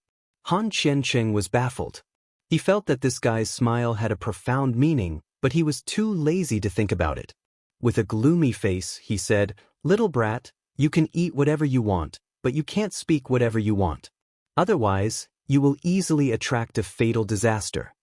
Han Xianxia was baffled. He felt that this guy's smile had a profound meaning, but he was too lazy to think about it. With a gloomy face, he said, "Little brat, you can eat whatever you want, but you can't speak whatever you want. Otherwise, you will easily attract a fatal disaster."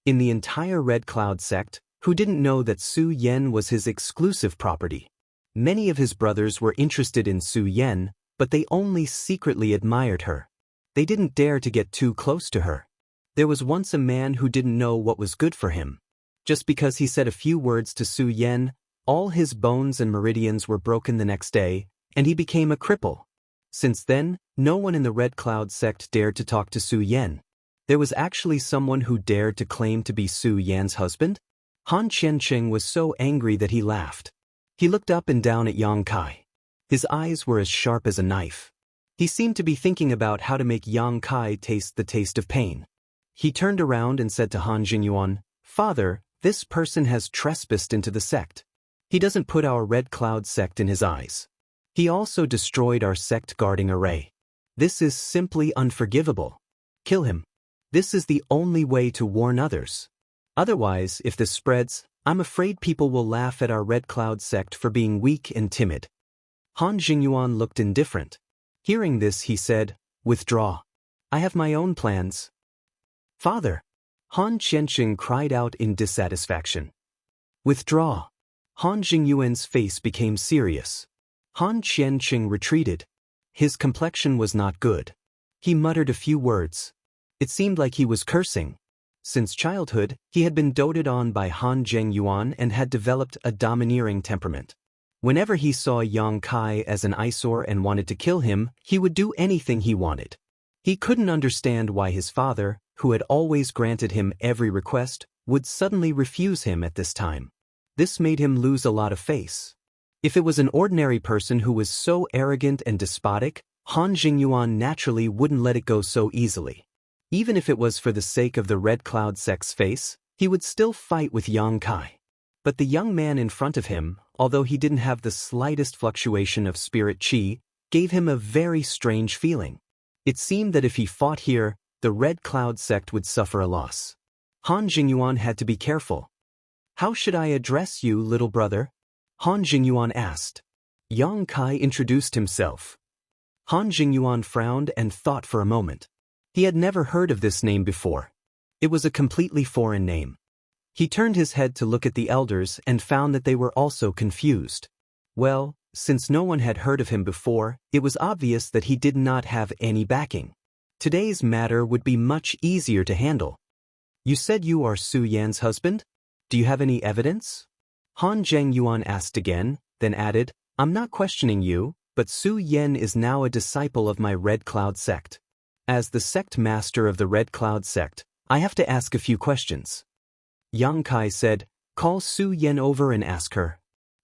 In the entire Red Cloud sect, who didn't know that Su Yan was his exclusive property? Many of his brothers were interested in Su Yan, but they only secretly admired her. They didn't dare to get too close to her. There was once a man who didn't know what was good for him. Just because he said a few words to Su Yan, all his bones and meridians were broken the next day, and he became a cripple. Since then, no one in the Red Cloud sect dared to talk to Su Yan. There was actually someone who dared to claim to be Su Yan's husband? Han Xianxia was so angry that he laughed. He looked up and down at Yang Kai. His eyes were as sharp as a knife. He seemed to be thinking about how to make Yang Kai taste the taste of pain. He turned around and said to Han Zhengyuan, "Father, this person has trespassed into the sect. He doesn't put our Red Cloud sect in his eyes. He also destroyed our sect guarding array. This is simply unforgivable. Kill him. This is the only way to warn others. Otherwise, if this spreads, I'm afraid people will laugh at our Red Cloud sect for being weak and timid." Han Zhengyuan looked indifferent. Hearing this, he said, "Withdraw. I have my own plans." "Father!" Han Xianxia cried out in dissatisfaction. Withdraw. Han Jingyuan's face became serious. Han Qianqing retreated. His complexion was not good. He muttered a few words. It seemed like he was cursing. Since childhood, he had been doted on by Han Zhengyuan and had developed a domineering temperament. Whenever he saw Yang Kai as an eyesore and wanted to kill him, he would do anything he wanted. He couldn't understand why his father, who had always granted him every request, would suddenly refuse him at this time. This made him lose a lot of face. If it was an ordinary person who was so arrogant and despotic, Han Jingyuan naturally wouldn't let it go so easily. Even if it was for the sake of the Red Cloud sect's face, he would still fight with Yang Kai. But the young man in front of him, although he didn't have the slightest fluctuation of spirit qi, gave him a very strange feeling. It seemed that if he fought here, the Red Cloud sect would suffer a loss. Han Jingyuan had to be careful. "How should I address you, little brother?" Han Jingyuan asked. Yang Kai introduced himself. Han Jingyuan frowned and thought for a moment. He had never heard of this name before. It was a completely foreign name. He turned his head to look at the elders and found that they were also confused. Well, since no one had heard of him before, it was obvious that he did not have any backing. Today's matter would be much easier to handle. "You said you are Su Yan's husband? Do you have any evidence?" Han Zhengyuan asked again, then added, "I'm not questioning you, but Su Yan is now a disciple of my Red Cloud sect. As the sect master of the Red Cloud sect, I have to ask a few questions." Yang Kai said, "Call Su Yan over and ask her."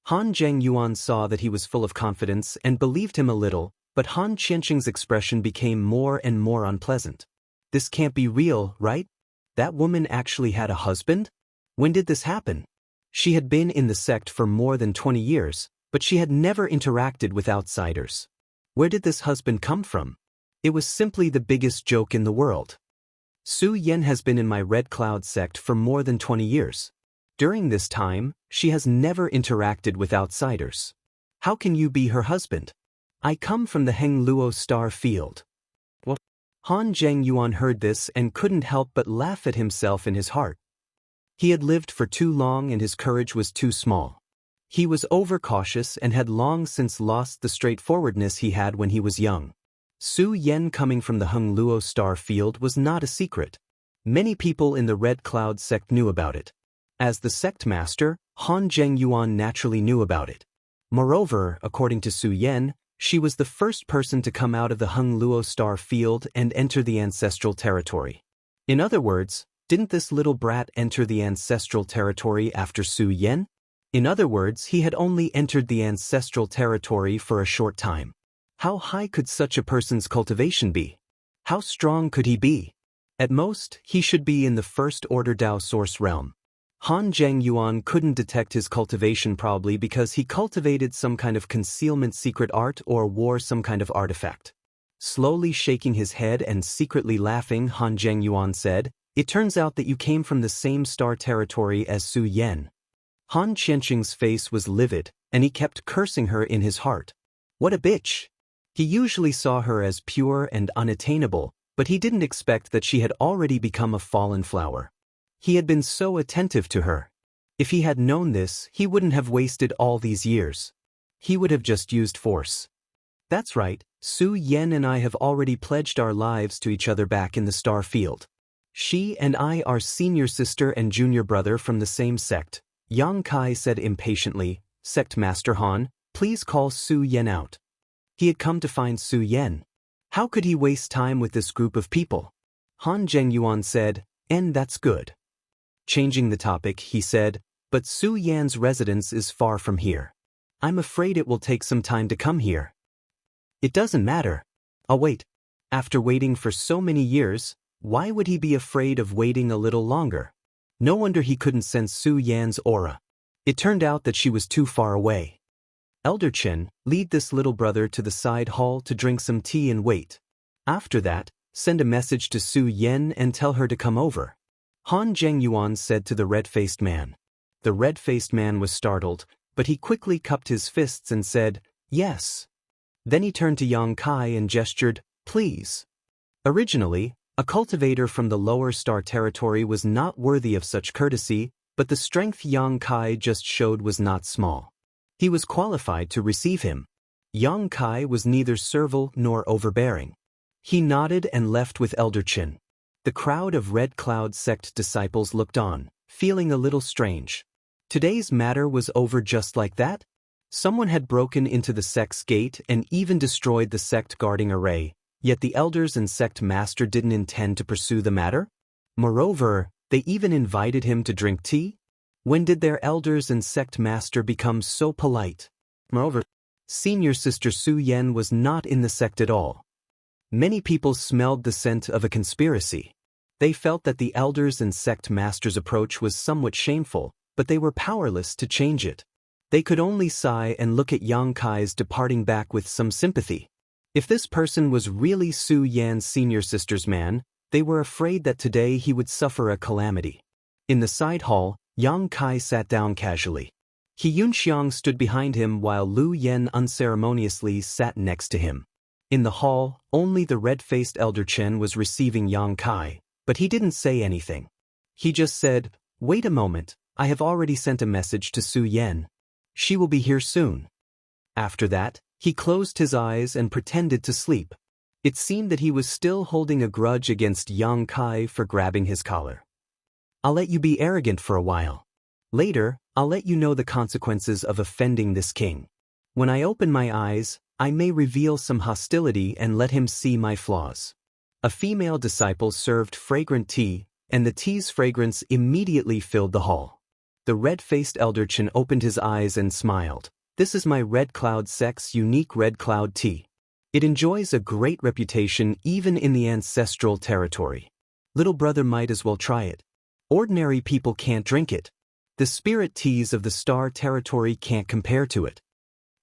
Han Zhengyuan saw that he was full of confidence and believed him a little, but Han Qianqing's expression became more and more unpleasant. "This can't be real, right? That woman actually had a husband? When did this happen?" She had been in the sect for more than 20 years, but she had never interacted with outsiders. Where did this husband come from? It was simply the biggest joke in the world. "Su Yan has been in my Red Cloud sect for more than 20 years. During this time, she has never interacted with outsiders. How can you be her husband?" "I come from the Hengluo Star Field." "What?" Han Zhengyuan heard this and couldn't help but laugh at himself in his heart. He had lived for too long and his courage was too small. He was overcautious and had long since lost the straightforwardness he had when he was young. Su Yan coming from the Hengluo Star Field was not a secret. Many people in the Red Cloud sect knew about it. As the sect master, Han Zhengyuan naturally knew about it. Moreover, according to Su Yan, she was the first person to come out of the Hengluo Star Field and enter the ancestral territory. In other words, didn't this little brat enter the ancestral territory after Su Yan? In other words, he had only entered the ancestral territory for a short time. How high could such a person's cultivation be? How strong could he be? At most, he should be in the first order Dao source realm. Han Zhengyuan couldn't detect his cultivation probably because he cultivated some kind of concealment secret art or wore some kind of artifact. Slowly shaking his head and secretly laughing, Han Zhengyuan said, "It turns out that you came from the same star territory as Su Yan." Han Qianqing's face was livid, and he kept cursing her in his heart. What a bitch! He usually saw her as pure and unattainable, but he didn't expect that she had already become a fallen flower. He had been so attentive to her. If he had known this, he wouldn't have wasted all these years. He would have just used force. "That's right, Su Yan and I have already pledged our lives to each other back in the star field. She and I are senior sister and junior brother from the same sect," Yang Kai said impatiently. "Sect Master Han, please call Su Yan out." He had come to find Su Yan. How could he waste time with this group of people? Han Zhengyuan said, "And that's good." Changing the topic, he said, "But Su Yan's residence is far from here. I'm afraid it will take some time to come here." "It doesn't matter. I'll wait." After waiting for so many years, why would he be afraid of waiting a little longer? No wonder he couldn't sense Su Yan's aura. It turned out that she was too far away. "Elder Chen, lead this little brother to the side hall to drink some tea and wait. After that, send a message to Su Yan and tell her to come over." Han Zhengyuan said to the red-faced man. The red-faced man was startled, but he quickly cupped his fists and said, "Yes." Then he turned to Yang Kai and gestured, "Please." Originally, a cultivator from the lower star territory was not worthy of such courtesy, but the strength Yang Kai just showed was not small. He was qualified to receive him. Yang Kai was neither servile nor overbearing. He nodded and left with Elder Qin. The crowd of Red Cloud sect disciples looked on, feeling a little strange. Today's matter was over just like that? Someone had broken into the sect's gate and even destroyed the sect guarding array, yet the elders and sect master didn't intend to pursue the matter? Moreover, they even invited him to drink tea? When did their elders and sect master become so polite? Moreover, senior sister Su Yan was not in the sect at all. Many people smelled the scent of a conspiracy. They felt that the elders and sect master's approach was somewhat shameful, but they were powerless to change it. They could only sigh and look at Yang Kai's departing back with some sympathy. If this person was really Su Yan's senior sister's man, they were afraid that today he would suffer a calamity. In the side hall, Yang Kai sat down casually. He Yunxiang stood behind him while Lu Yen unceremoniously sat next to him. In the hall, only the red-faced Elder Chen was receiving Yang Kai, but he didn't say anything. He just said, "Wait a moment, I have already sent a message to Su Yan. She will be here soon." After that, he closed his eyes and pretended to sleep. It seemed that he was still holding a grudge against Yang Kai for grabbing his collar. "I'll let you be arrogant for a while. Later, I'll let you know the consequences of offending this king. When I open my eyes, I may reveal some hostility and let him see my flaws." A female disciple served fragrant tea, and the tea's fragrance immediately filled the hall. The red-faced Elder Chen opened his eyes and smiled. "This is my Red Cloud sect's unique Red Cloud tea. It enjoys a great reputation even in the ancestral territory. Little brother might as well try it. Ordinary people can't drink it. The spirit teas of the Star Territory can't compare to it."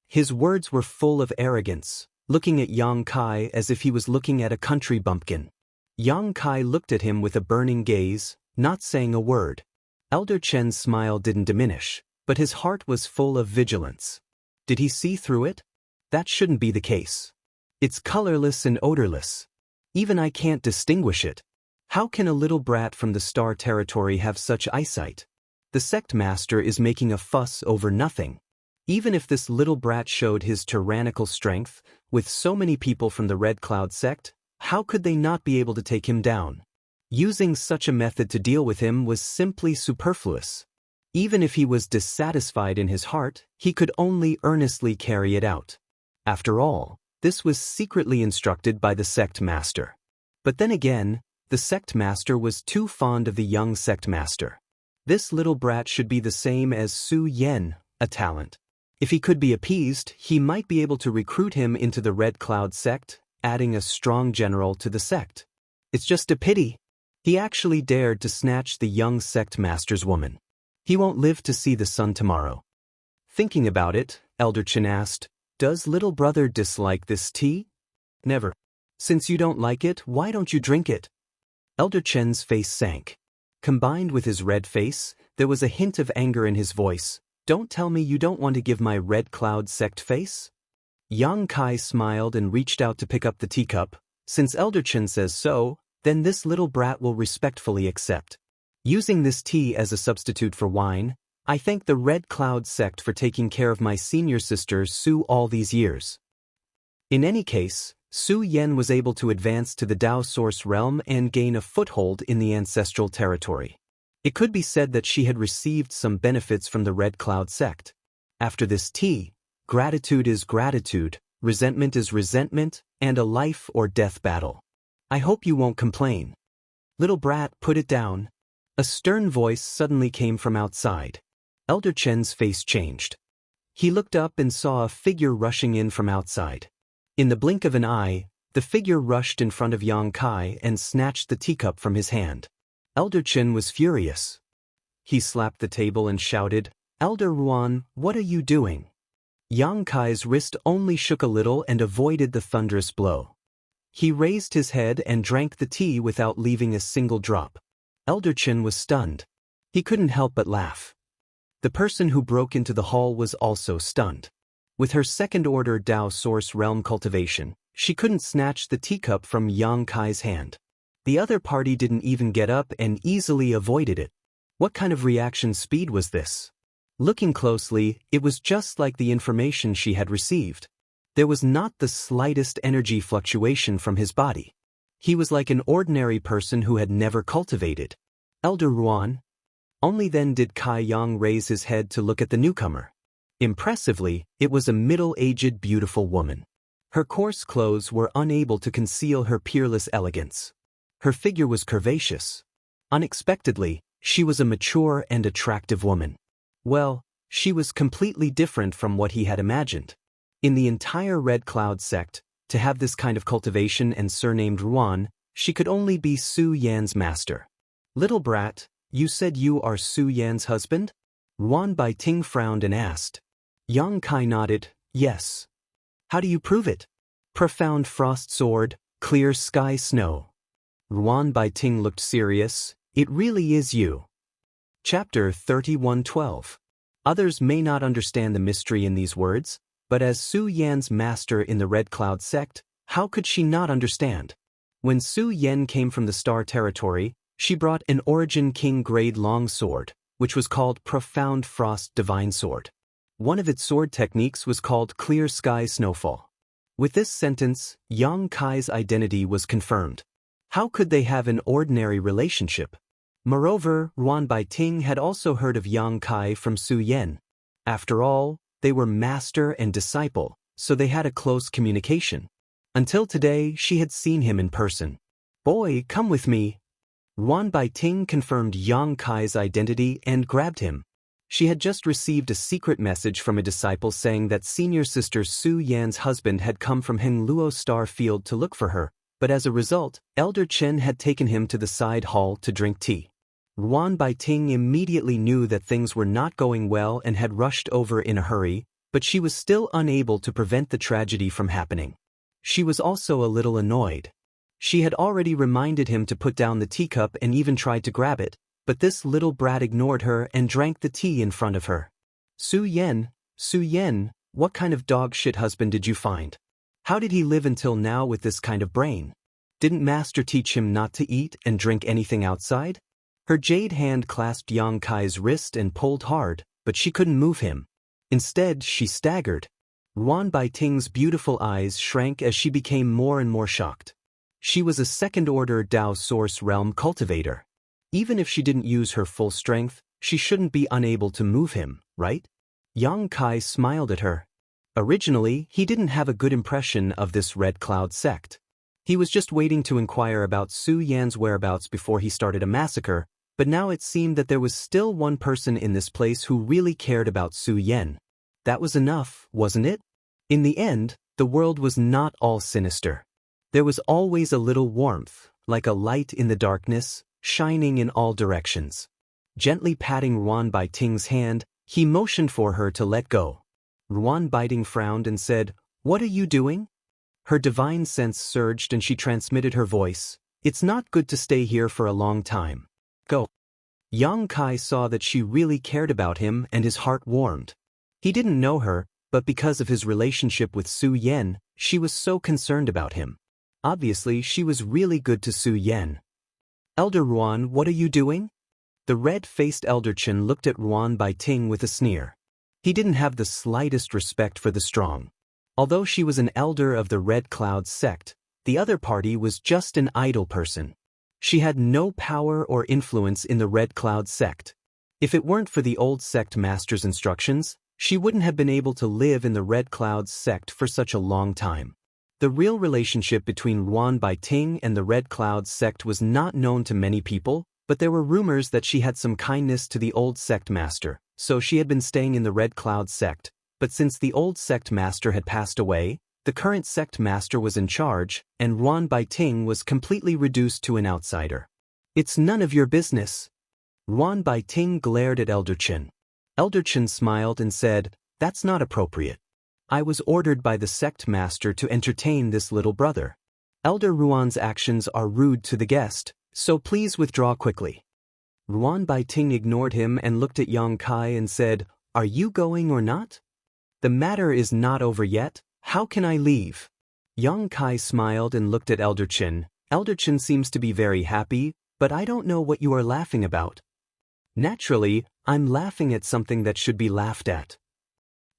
His words were full of arrogance, looking at Yang Kai as if he was looking at a country bumpkin. Yang Kai looked at him with a burning gaze, not saying a word. Elder Chen's smile didn't diminish, but his heart was full of vigilance. Did he see through it? That shouldn't be the case. It's colorless and odorless. Even I can't distinguish it. How can a little brat from the Star Territory have such eyesight? The sect master is making a fuss over nothing. Even if this little brat showed his tyrannical strength, with so many people from the Red Cloud sect, how could they not be able to take him down? Using such a method to deal with him was simply superfluous. Even if he was dissatisfied in his heart, he could only earnestly carry it out. After all, this was secretly instructed by the sect master. But then again, the sect master was too fond of the young sect master. This little brat should be the same as Su Yan, a talent. If he could be appeased, he might be able to recruit him into the Red Cloud sect, adding a strong general to the sect. It's just a pity. He actually dared to snatch the young sect master's woman. He won't live to see the sun tomorrow. Thinking about it, Elder Chen asked, "Does little brother dislike this tea?" "Never. Since you don't like it, why don't you drink it?" Elder Chen's face sank. Combined with his red face, there was a hint of anger in his voice. "Don't tell me you don't want to give my Red Cloud sect face?" Yang Kai smiled and reached out to pick up the teacup. "Since Elder Chen says so, then this little brat will respectfully accept. Using this tea as a substitute for wine, I thank the Red Cloud sect for taking care of my senior sister Su all these years." In any case, Su Yan was able to advance to the Dao Source realm and gain a foothold in the ancestral territory. It could be said that she had received some benefits from the Red Cloud sect. After this tea, gratitude is gratitude, resentment is resentment, and a life or death battle. I hope you won't complain. Little brat, put it down. A stern voice suddenly came from outside. Elder Chen's face changed. He looked up and saw a figure rushing in from outside. In the blink of an eye, the figure rushed in front of Yang Kai and snatched the teacup from his hand. Elder Chen was furious. He slapped the table and shouted, "Elder Ruan, what are you doing?" Yang Kai's wrist only shook a little and avoided the thunderous blow. He raised his head and drank the tea without leaving a single drop. Elder Chen was stunned. He couldn't help but laugh. The person who broke into the hall was also stunned. With her second-order Dao Source realm cultivation, she couldn't snatch the teacup from Yang Kai's hand. The other party didn't even get up and easily avoided it. What kind of reaction speed was this? Looking closely, it was just like the information she had received. There was not the slightest energy fluctuation from his body. He was like an ordinary person who had never cultivated. Elder Ruan. Only then did Kai Yang raise his head to look at the newcomer. Impressively, it was a middle-aged beautiful woman. Her coarse clothes were unable to conceal her peerless elegance. Her figure was curvaceous. Unexpectedly, she was a mature and attractive woman. Well, she was completely different from what he had imagined. In the entire Red Cloud sect, to have this kind of cultivation and surnamed Ruan, she could only be Su Yan's master. Little brat, you said you are Su Yan's husband? Ruan Baiting frowned and asked. Yang Kai nodded, yes. How do you prove it? Profound frost sword, clear sky snow. Ruan Baiting looked serious. It really is you. Chapter 31:12. Others may not understand the mystery in these words, but as Su Yan's master in the Red Cloud sect, how could she not understand? When Su Yan came from the Star Territory, she brought an Origin King grade long sword, which was called Profound Frost Divine Sword. One of its sword techniques was called Clear Sky Snowfall. With this sentence, Yang Kai's identity was confirmed. How could they have an ordinary relationship? Moreover, Ruan Baiting had also heard of Yang Kai from Su Yan. After all, they were master and disciple, so they had a close communication. Until today, she had seen him in person. Boy, come with me. Ruan Baiting confirmed Yang Kai's identity and grabbed him. She had just received a secret message from a disciple saying that senior sister Su Yan's husband had come from Hengluo Star Field to look for her, but as a result, Elder Chen had taken him to the side hall to drink tea. Ruan Baiting immediately knew that things were not going well and had rushed over in a hurry, but she was still unable to prevent the tragedy from happening. She was also a little annoyed. She had already reminded him to put down the teacup and even tried to grab it, but this little brat ignored her and drank the tea in front of her. Su Yan, what kind of dog shit husband did you find? How did he live until now with this kind of brain? Didn't master teach him not to eat and drink anything outside? Her jade hand clasped Yang Kai's wrist and pulled hard, but she couldn't move him. Instead, she staggered. Ruan Baiting's beautiful eyes shrank as she became more and more shocked. She was a second-order Dao Source Realm cultivator. Even if she didn't use her full strength, she shouldn't be unable to move him, right? Yang Kai smiled at her. Originally, he didn't have a good impression of this Red Cloud sect. He was just waiting to inquire about Su Yan's whereabouts before he started a massacre, but now it seemed that there was still one person in this place who really cared about Su Yan. That was enough, wasn't it? In the end, the world was not all sinister. There was always a little warmth, like a light in the darkness, shining in all directions. Gently patting Ruan Baiting's hand, he motioned for her to let go. Ruan Baiting frowned and said, "What are you doing?" Her divine sense surged and she transmitted her voice. "It's not good to stay here for a long time. Go." Yang Kai saw that she really cared about him and his heart warmed. He didn't know her, but because of his relationship with Su Yan, she was so concerned about him. Obviously, she was really good to Su Yan. "Elder Ruan, what are you doing?" The red-faced Elder Chen looked at Ruan Baiting with a sneer. He didn't have the slightest respect for the strong. Although she was an elder of the Red Cloud sect, the other party was just an idle person. She had no power or influence in the Red Cloud sect. If it weren't for the old sect master's instructions, she wouldn't have been able to live in the Red Cloud sect for such a long time. The real relationship between Ruan Baiting and the Red Cloud sect was not known to many people, but there were rumors that she had some kindness to the old sect master, so she had been staying in the Red Cloud sect, but since the old sect master had passed away, the current sect master was in charge, and Ruan Baiting was completely reduced to an outsider. "It's none of your business." Ruan Baiting glared at Elder Chen. Elder Chen smiled and said, "That's not appropriate. I was ordered by the sect master to entertain this little brother. Elder Ruan's actions are rude to the guest, so please withdraw quickly." Ruan Baiting ignored him and looked at Yang Kai and said, "Are you going or not?" "The matter is not over yet. How can I leave?" Yang Kai smiled and looked at Elder Chen. "Elder Chen seems to be very happy, but I don't know what you are laughing about." Naturally, I'm laughing at something that should be laughed at.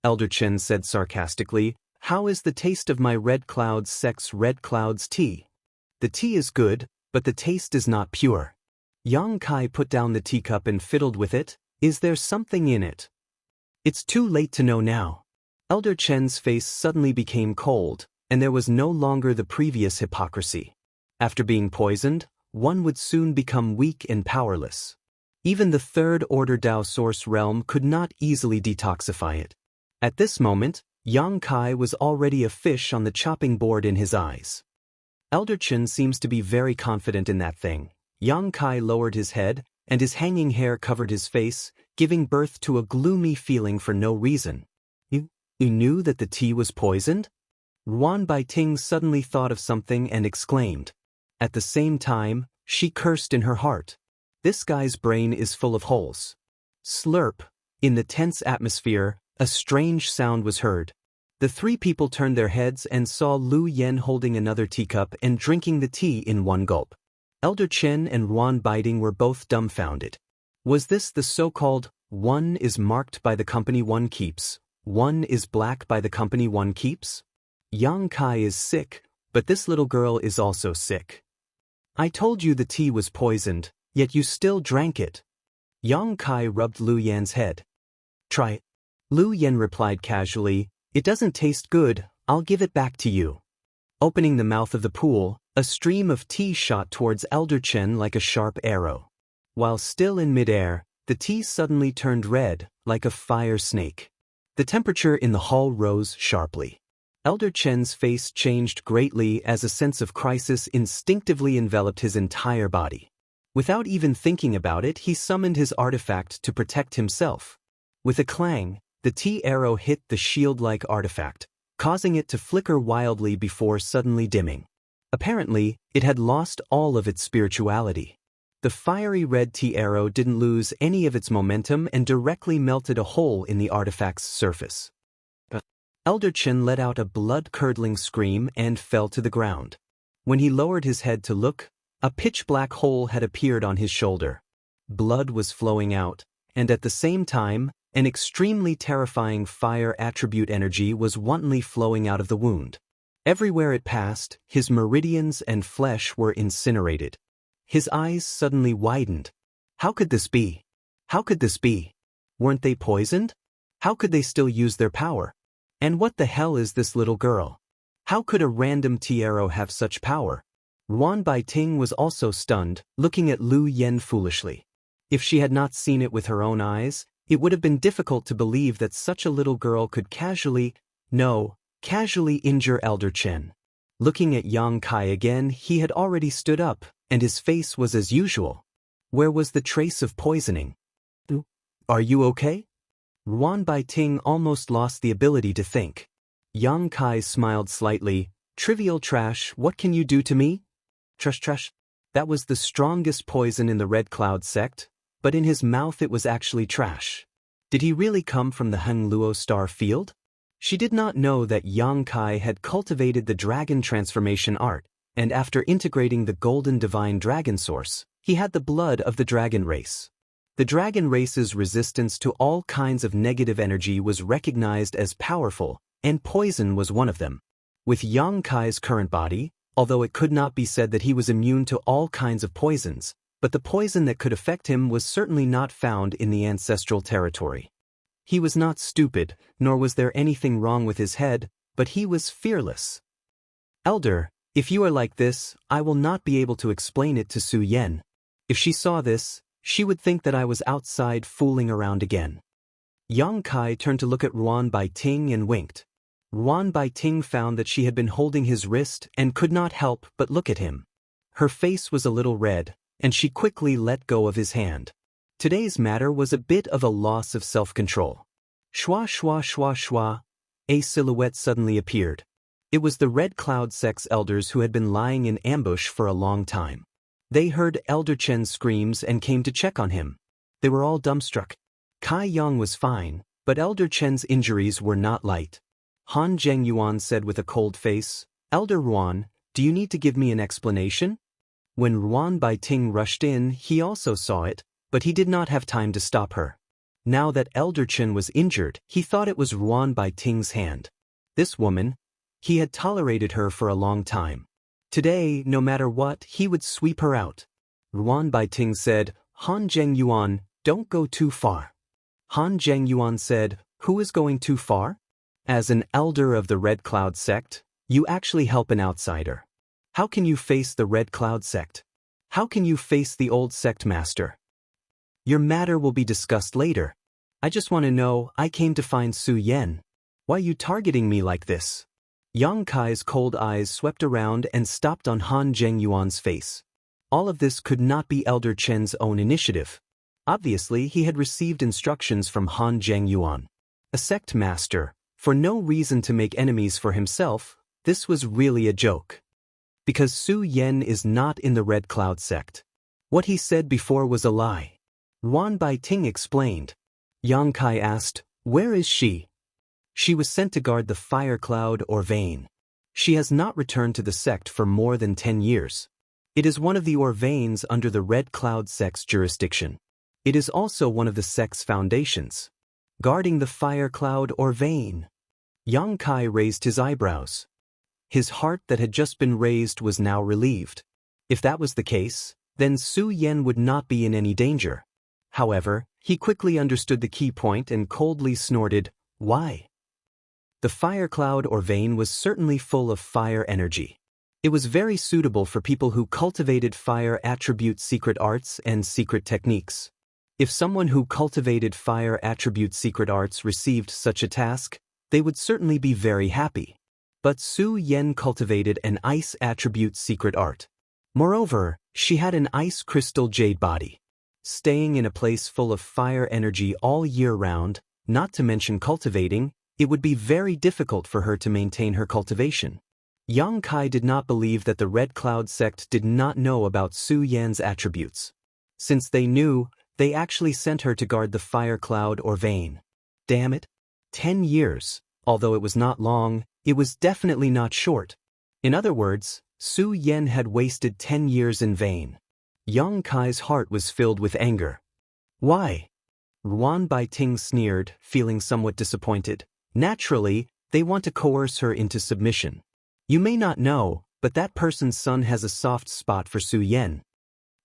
Elder Chen said sarcastically, "How is the taste of my Red Cloud's sect's Red Cloud's tea? The tea is good, but the taste is not pure." Yang Kai put down the teacup and fiddled with it. "Is there something in it?" "It's too late to know now." Elder Chen's face suddenly became cold, and there was no longer the previous hypocrisy. After being poisoned, one would soon become weak and powerless. Even the third-order Dao Source realm could not easily detoxify it. At this moment, Yang Kai was already a fish on the chopping board in his eyes. Elder Chen seems to be very confident in that thing. Yang Kai lowered his head, and his hanging hair covered his face, giving birth to a gloomy feeling for no reason. You knew that the tea was poisoned?" Ruan Baiting suddenly thought of something and exclaimed. At the same time, she cursed in her heart. This guy's brain is full of holes. Slurp. In the tense atmosphere, a strange sound was heard. The three people turned their heads and saw Lu Yen holding another teacup and drinking the tea in one gulp. Elder Chen and Ruan Baiting were both dumbfounded. Was this the so-called, "one is marked by the company one keeps, one is black by the company one keeps"? Yang Kai is sick, but this little girl is also sick. "I told you the tea was poisoned, yet you still drank it." Yang Kai rubbed Lu Yan's head. "Try it." Lu Yan replied casually, "It doesn't taste good, I'll give it back to you." Opening the mouth of the pool, a stream of tea shot towards Elder Chen like a sharp arrow. While still in midair, the tea suddenly turned red, like a fire snake. The temperature in the hall rose sharply. Elder Chen's face changed greatly as a sense of crisis instinctively enveloped his entire body. Without even thinking about it, he summoned his artifact to protect himself. With a clang, the tea arrow hit the shield-like artifact, causing it to flicker wildly before suddenly dimming. Apparently, it had lost all of its spirituality. The fiery red tea arrow didn't lose any of its momentum and directly melted a hole in the artifact's surface. Elder Chen let out a blood-curdling scream and fell to the ground. When he lowered his head to look, a pitch-black hole had appeared on his shoulder. Blood was flowing out, and at the same time, an extremely terrifying fire attribute energy was wantonly flowing out of the wound. Everywhere it passed, his meridians and flesh were incinerated. His eyes suddenly widened. How could this be? How could this be? Weren't they poisoned? How could they still use their power? And what the hell is this little girl? How could a random tea arrow have such power? Ruan Baiting was also stunned, looking at Lu Yen foolishly. If she had not seen it with her own eyes, it would have been difficult to believe that such a little girl could casually injure Elder Chen. Looking at Yang Kai again, he had already stood up, and his face was as usual. Where was the trace of poisoning? "Are you okay?" Ruan Baiting almost lost the ability to think. Yang Kai smiled slightly. "Trivial trash, what can you do to me?" Trash. That was the strongest poison in the Red Cloud sect, but in his mouth it was actually trash. Did he really come from the Heng Luo star field? She did not know that Yang Kai had cultivated the dragon transformation art, and after integrating the golden divine dragon source, he had the blood of the dragon race. The dragon race's resistance to all kinds of negative energy was recognized as powerful, and poison was one of them. With Yang Kai's current body, although it could not be said that he was immune to all kinds of poisons, but the poison that could affect him was certainly not found in the ancestral territory. He was not stupid, nor was there anything wrong with his head, but he was fearless. "Elder, if you are like this, I will not be able to explain it to Su Yen. If she saw this, she would think that I was outside fooling around again." Yang Kai turned to look at Ruan Baiting and winked. Ruan Baiting found that she had been holding his wrist and could not help but look at him. Her face was a little red, and she quickly let go of his hand. Today's matter was a bit of a loss of self-control. Shwa. A silhouette suddenly appeared. It was the Red Cloud sect's elders who had been lying in ambush for a long time. They heard Elder Chen's screams and came to check on him. They were all dumbstruck. Kai Yang was fine, but Elder Chen's injuries were not light. Han Zhengyuan said with a cold face, "Elder Ruan, do you need to give me an explanation?" When Ruan Baiting rushed in, he also saw it, but he did not have time to stop her. Now that Elder Chen was injured, he thought it was Ruan Baiting's hand. This woman, he had tolerated her for a long time. Today, no matter what, he would sweep her out. Ruan Baiting said, Han Zhengyuan, don't go too far. Han Zhengyuan said, who is going too far? As an elder of the Red Cloud sect, you actually help an outsider. How can you face the Red Cloud sect? How can you face the old sect master? Your matter will be discussed later. I just want to know, I came to find Su Yan. Why are you targeting me like this? Yang Kai's cold eyes swept around and stopped on Han Zhengyuan's face. All of this could not be Elder Chen's own initiative. Obviously, he had received instructions from Han Zhengyuan. A sect master, for no reason to make enemies for himself, this was really a joke. Because Su Yan is not in the Red Cloud sect. What he said before was a lie. Ruan Baiting explained. Yang Kai asked, where is she? She was sent to guard the fire cloud or vein. She has not returned to the sect for more than 10 years. It is one of the Orvanes under the Red Cloud sect's jurisdiction. It is also one of the sect's foundations. Guarding the fire cloud or vein. Yang Kai raised his eyebrows. His heart that had just been raised was now relieved. If that was the case, then Su Yan would not be in any danger. However, he quickly understood the key point and coldly snorted, why? The fire cloud or vein was certainly full of fire energy. It was very suitable for people who cultivated fire attribute secret arts and secret techniques. If someone who cultivated fire attribute secret arts received such a task, they would certainly be very happy. But Su Yan cultivated an ice attribute secret art. Moreover, she had an ice crystal jade body. Staying in a place full of fire energy all year round, not to mention cultivating, it would be very difficult for her to maintain her cultivation. Yang Kai did not believe that the Red Cloud sect did not know about Su Yan's attributes. Since they knew, they actually sent her to guard the fire cloud or vein. Damn it. 10 years, although it was not long, it was definitely not short. In other words, Su Yan had wasted 10 years in vain. Yang Kai's heart was filled with anger. Why? Ruan Baiting sneered, feeling somewhat disappointed. Naturally, they want to coerce her into submission. You may not know, but that person's son has a soft spot for Su Yan.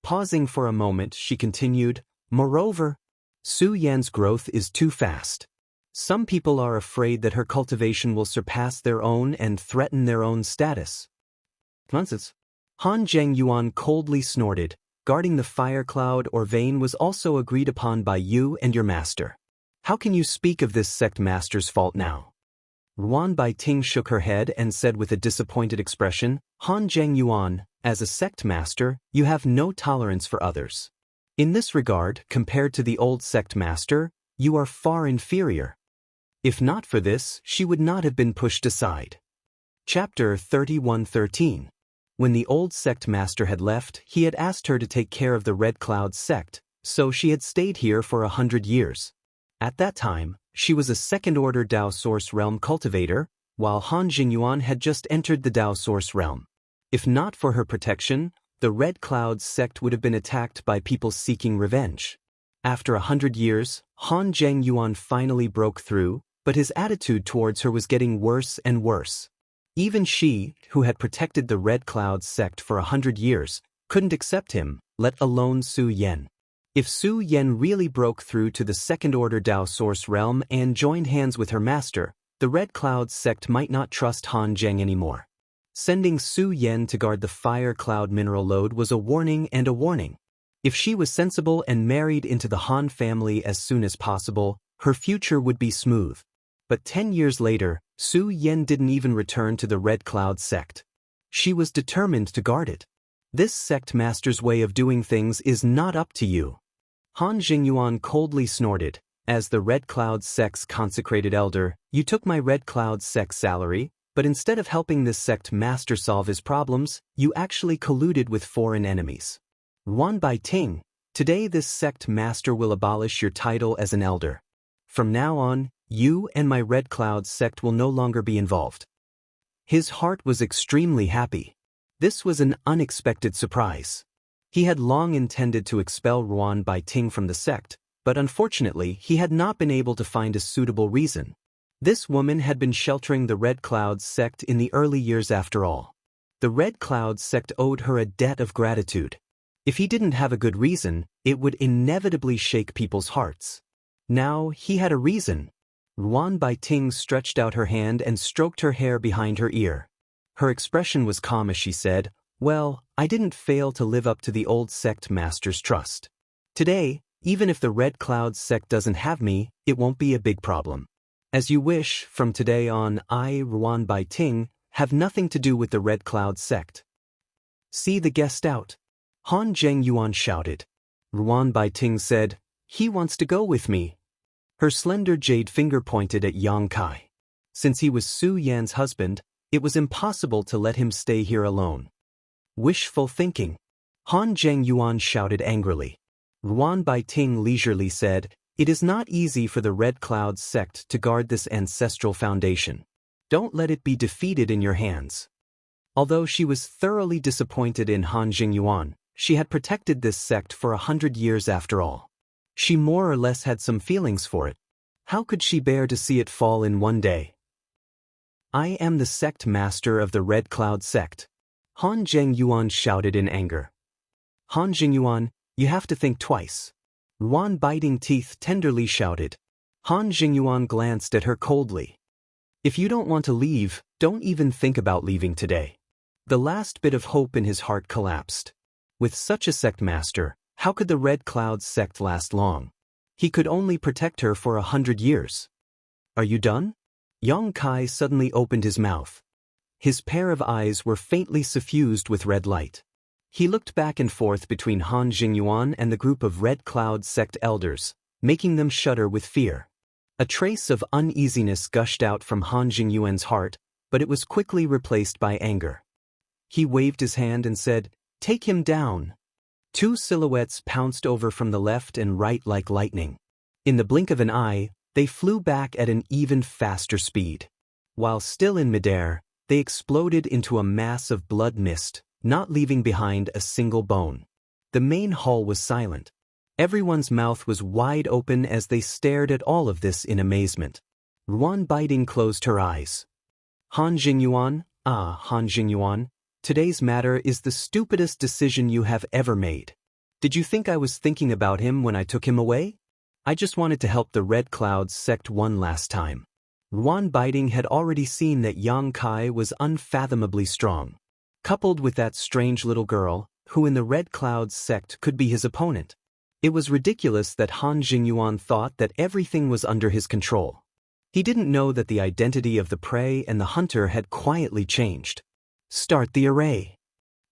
Pausing for a moment, she continued, moreover, Su Yan's growth is too fast. Some people are afraid that her cultivation will surpass their own and threaten their own status. Nonsense. Han Zhengyuan coldly snorted. Guarding the fire cloud or vein was also agreed upon by you and your master. How can you speak of this sect master's fault now? Ruan Baiting shook her head and said with a disappointed expression, Han Zhengyuan, as a sect master, you have no tolerance for others. In this regard, compared to the old sect master, you are far inferior. If not for this, she would not have been pushed aside. Chapter 31:13. When the old sect master had left, he had asked her to take care of the Red Cloud sect, so she had stayed here for 100 years. At that time, she was a second-order Dao Source Realm cultivator, while Han Zhengyuan had just entered the Dao Source Realm. If not for her protection, the Red Cloud sect would have been attacked by people seeking revenge. After 100 years, Han Zhengyuan finally broke through, but his attitude towards her was getting worse and worse. Even she, who had protected the Red Cloud sect for 100 years, couldn't accept him, let alone Su Yan. If Su Yan really broke through to the second-order Dao Source Realm and joined hands with her master, the Red Cloud sect might not trust Han Zheng anymore. Sending Su Yan to guard the Fire Cloud mineral lode was a warning and a warning. If she was sensible and married into the Han family as soon as possible, her future would be smooth. But 10 years later, Su Yan didn't even return to the Red Cloud sect. She was determined to guard it. This sect master's way of doing things is not up to you. Han Zhengyuan coldly snorted. As the Red Cloud sect's consecrated elder, you took my Red Cloud sect's salary, but instead of helping this sect master solve his problems, you actually colluded with foreign enemies. Ruan Baiting, today this sect master will abolish your title as an elder. From now on, you and my Red Cloud sect will no longer be involved. His heart was extremely happy. This was an unexpected surprise. He had long intended to expel Ruan Baiting from the sect, but unfortunately he had not been able to find a suitable reason. This woman had been sheltering the Red Clouds sect in the early years after all. The Red Clouds sect owed her a debt of gratitude. If he didn't have a good reason, it would inevitably shake people's hearts. Now he had a reason. Ruan Baiting stretched out her hand and stroked her hair behind her ear. Her expression was calm as she said, "Well, I didn't fail to live up to the old sect master's trust. Today, even if the Red Clouds sect doesn't have me, it won't be a big problem. As you wish, from today on, I, Ruan Baiting, have nothing to do with the Red Clouds sect." "See the guest out," Han Zhengyuan shouted. Ruan Baiting said, "He wants to go with me." Her slender jade finger pointed at Yang Kai. Since he was Su Yan's husband, it was impossible to let him stay here alone. "Wishful thinking," Han Zhengyuan shouted angrily. Ruan Baiting leisurely said, "It is not easy for the Red Clouds sect to guard this ancestral foundation. Don't let it be defeated in your hands." Although she was thoroughly disappointed in Han Zhengyuan, she had protected this sect for 100 years after all. She more or less had some feelings for it. How could she bear to see it fall in one day? "I am the sect master of the Red Cloud sect," Han Zhengyuan shouted in anger. "Han Zhengyuan, you have to think twice," Ruan Biting Teeth tenderly shouted. Han Zhengyuan glanced at her coldly. "If you don't want to leave, don't even think about leaving today." The last bit of hope in his heart collapsed. With such a sect master, how could the Red Clouds sect last long? He could only protect her for 100 years. "Are you done?" Yang Kai suddenly opened his mouth. His pair of eyes were faintly suffused with red light. He looked back and forth between Han Zhengyuan and the group of Red Cloud sect elders, making them shudder with fear. A trace of uneasiness gushed out from Han Zhengyuan's heart, but it was quickly replaced by anger. He waved his hand and said, "Take him down." Two silhouettes pounced over from the left and right like lightning. In the blink of an eye, they flew back at an even faster speed. While still in midair, they exploded into a mass of blood mist, not leaving behind a single bone. The main hall was silent. Everyone's mouth was wide open as they stared at all of this in amazement. Ruan Baiting closed her eyes. Han Zhengyuan, Han Zhengyuan, today's matter is the stupidest decision you have ever made. Did you think I was thinking about him when I took him away? I just wanted to help the Red Clouds sect one last time." Ruan Baiting had already seen that Yang Kai was unfathomably strong. Coupled with that strange little girl, who in the Red Clouds sect could be his opponent. It was ridiculous that Han Zhengyuan thought that everything was under his control. He didn't know that the identity of the prey and the hunter had quietly changed. "Start the array."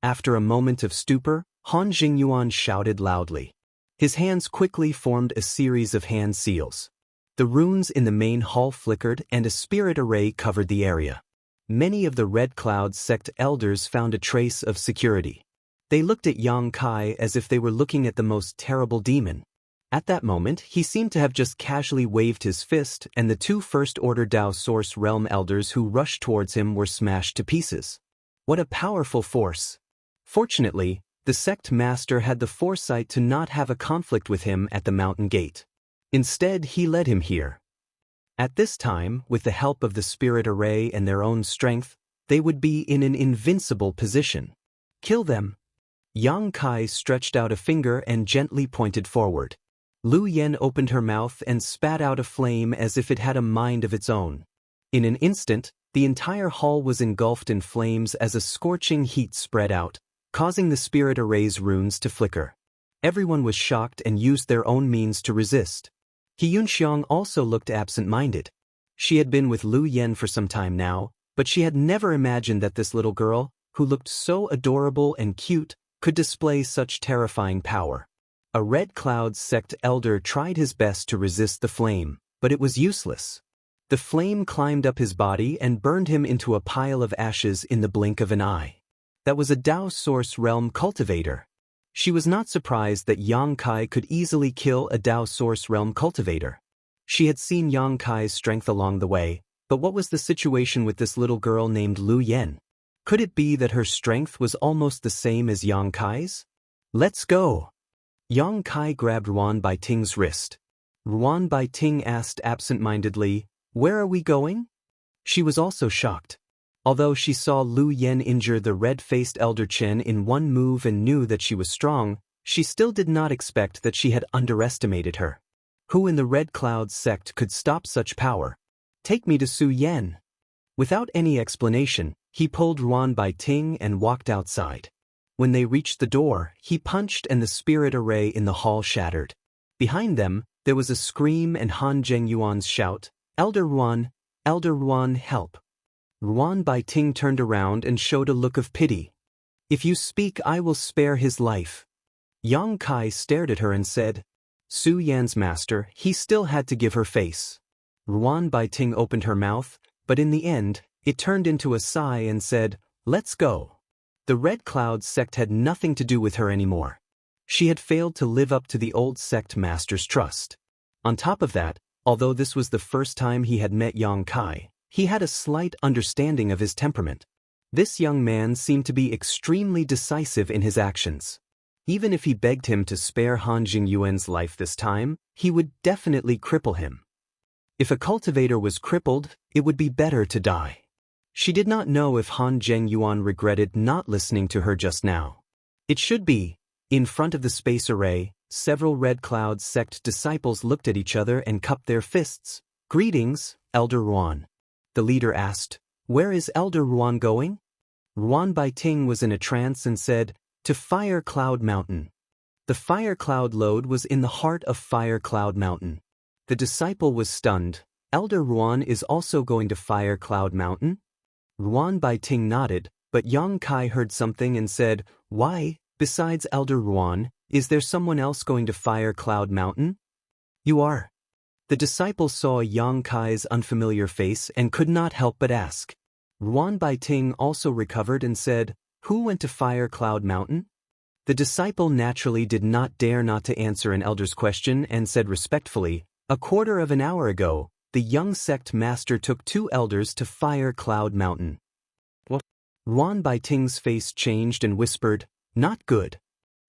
After a moment of stupor, Han Zhengyuan shouted loudly. His hands quickly formed a series of hand seals. The runes in the main hall flickered and a spirit array covered the area. Many of the Red Cloud sect elders found a trace of security. They looked at Yang Kai as if they were looking at the most terrible demon. At that moment, he seemed to have just casually waved his fist, and the two First Order Dao Source Realm elders who rushed towards him were smashed to pieces. What a powerful force! Fortunately, the sect master had the foresight to not have a conflict with him at the mountain gate. Instead, he led him here. At this time, with the help of the spirit array and their own strength, they would be in an invincible position. "Kill them." Yang Kai stretched out a finger and gently pointed forward. Lu Yen opened her mouth and spat out a flame as if it had a mind of its own. In an instant, the entire hall was engulfed in flames as a scorching heat spread out, causing the spirit array's runes to flicker. Everyone was shocked and used their own means to resist. Xianxia also looked absent-minded. She had been with Lu Yen for some time now, but she had never imagined that this little girl, who looked so adorable and cute, could display such terrifying power. A Red Cloud sect elder tried his best to resist the flame, but it was useless. The flame climbed up his body and burned him into a pile of ashes in the blink of an eye. That was a Dao Source Realm cultivator. She was not surprised that Yang Kai could easily kill a Dao Source Realm cultivator. She had seen Yang Kai's strength along the way, but what was the situation with this little girl named Lu Yen? Could it be that her strength was almost the same as Yang Kai's? Let's go. Yang Kai grabbed Ruan Baiting's wrist. Ruan Baiting asked absent-mindedly, "Where are we going?" She was also shocked. Although she saw Lu Yen injure the red-faced Elder Chen in one move and knew that she was strong, she still did not expect that she had underestimated her. Who in the Red Cloud sect could stop such power? "Take me to Su Yen." Without any explanation, he pulled Ruan Baiting and walked outside. When they reached the door, he punched and the spirit array in the hall shattered. Behind them, there was a scream and Han Zhengyuan's shout, Elder Ruan, help." Ruan Baiting turned around and showed a look of pity. "If you speak, I will spare his life." Yang Kai stared at her and said, "Su Yan's master," he still had to give her face. Ruan Baiting opened her mouth, but in the end, it turned into a sigh and said, "Let's go." The Red Cloud sect had nothing to do with her anymore. She had failed to live up to the old sect master's trust. On top of that, although this was the first time he had met Yang Kai, he had a slight understanding of his temperament. This young man seemed to be extremely decisive in his actions. Even if he begged him to spare Han Jingyuan's life this time, he would definitely cripple him. If a cultivator was crippled, it would be better to die. She did not know if Han Zhengyuan regretted not listening to her just now. It should be. In front of the space array, several Red Cloud sect disciples looked at each other and cupped their fists. "Greetings, Elder Ruan." The leader asked, "Where is Elder Ruan going?" Ruan Baiting was in a trance and said, "To Fire Cloud Mountain." The Fire Cloud lode was in the heart of Fire Cloud Mountain. The disciple was stunned. "Elder Ruan is also going to Fire Cloud Mountain?" Ruan Baiting nodded, but Yang Kai heard something and said, "Why, besides Elder Ruan, is there someone else going to Fire Cloud Mountain?" "You are." The disciple saw Yang Kai's unfamiliar face and could not help but ask. Ruan Baiting also recovered and said, "Who went to Fire Cloud Mountain?" The disciple naturally did not dare not to answer an elder's question and said respectfully, "A quarter of an hour ago, the young sect master took 2 elders to Fire Cloud Mountain." "What?" Ruan Baiting's face changed and whispered, "Not good."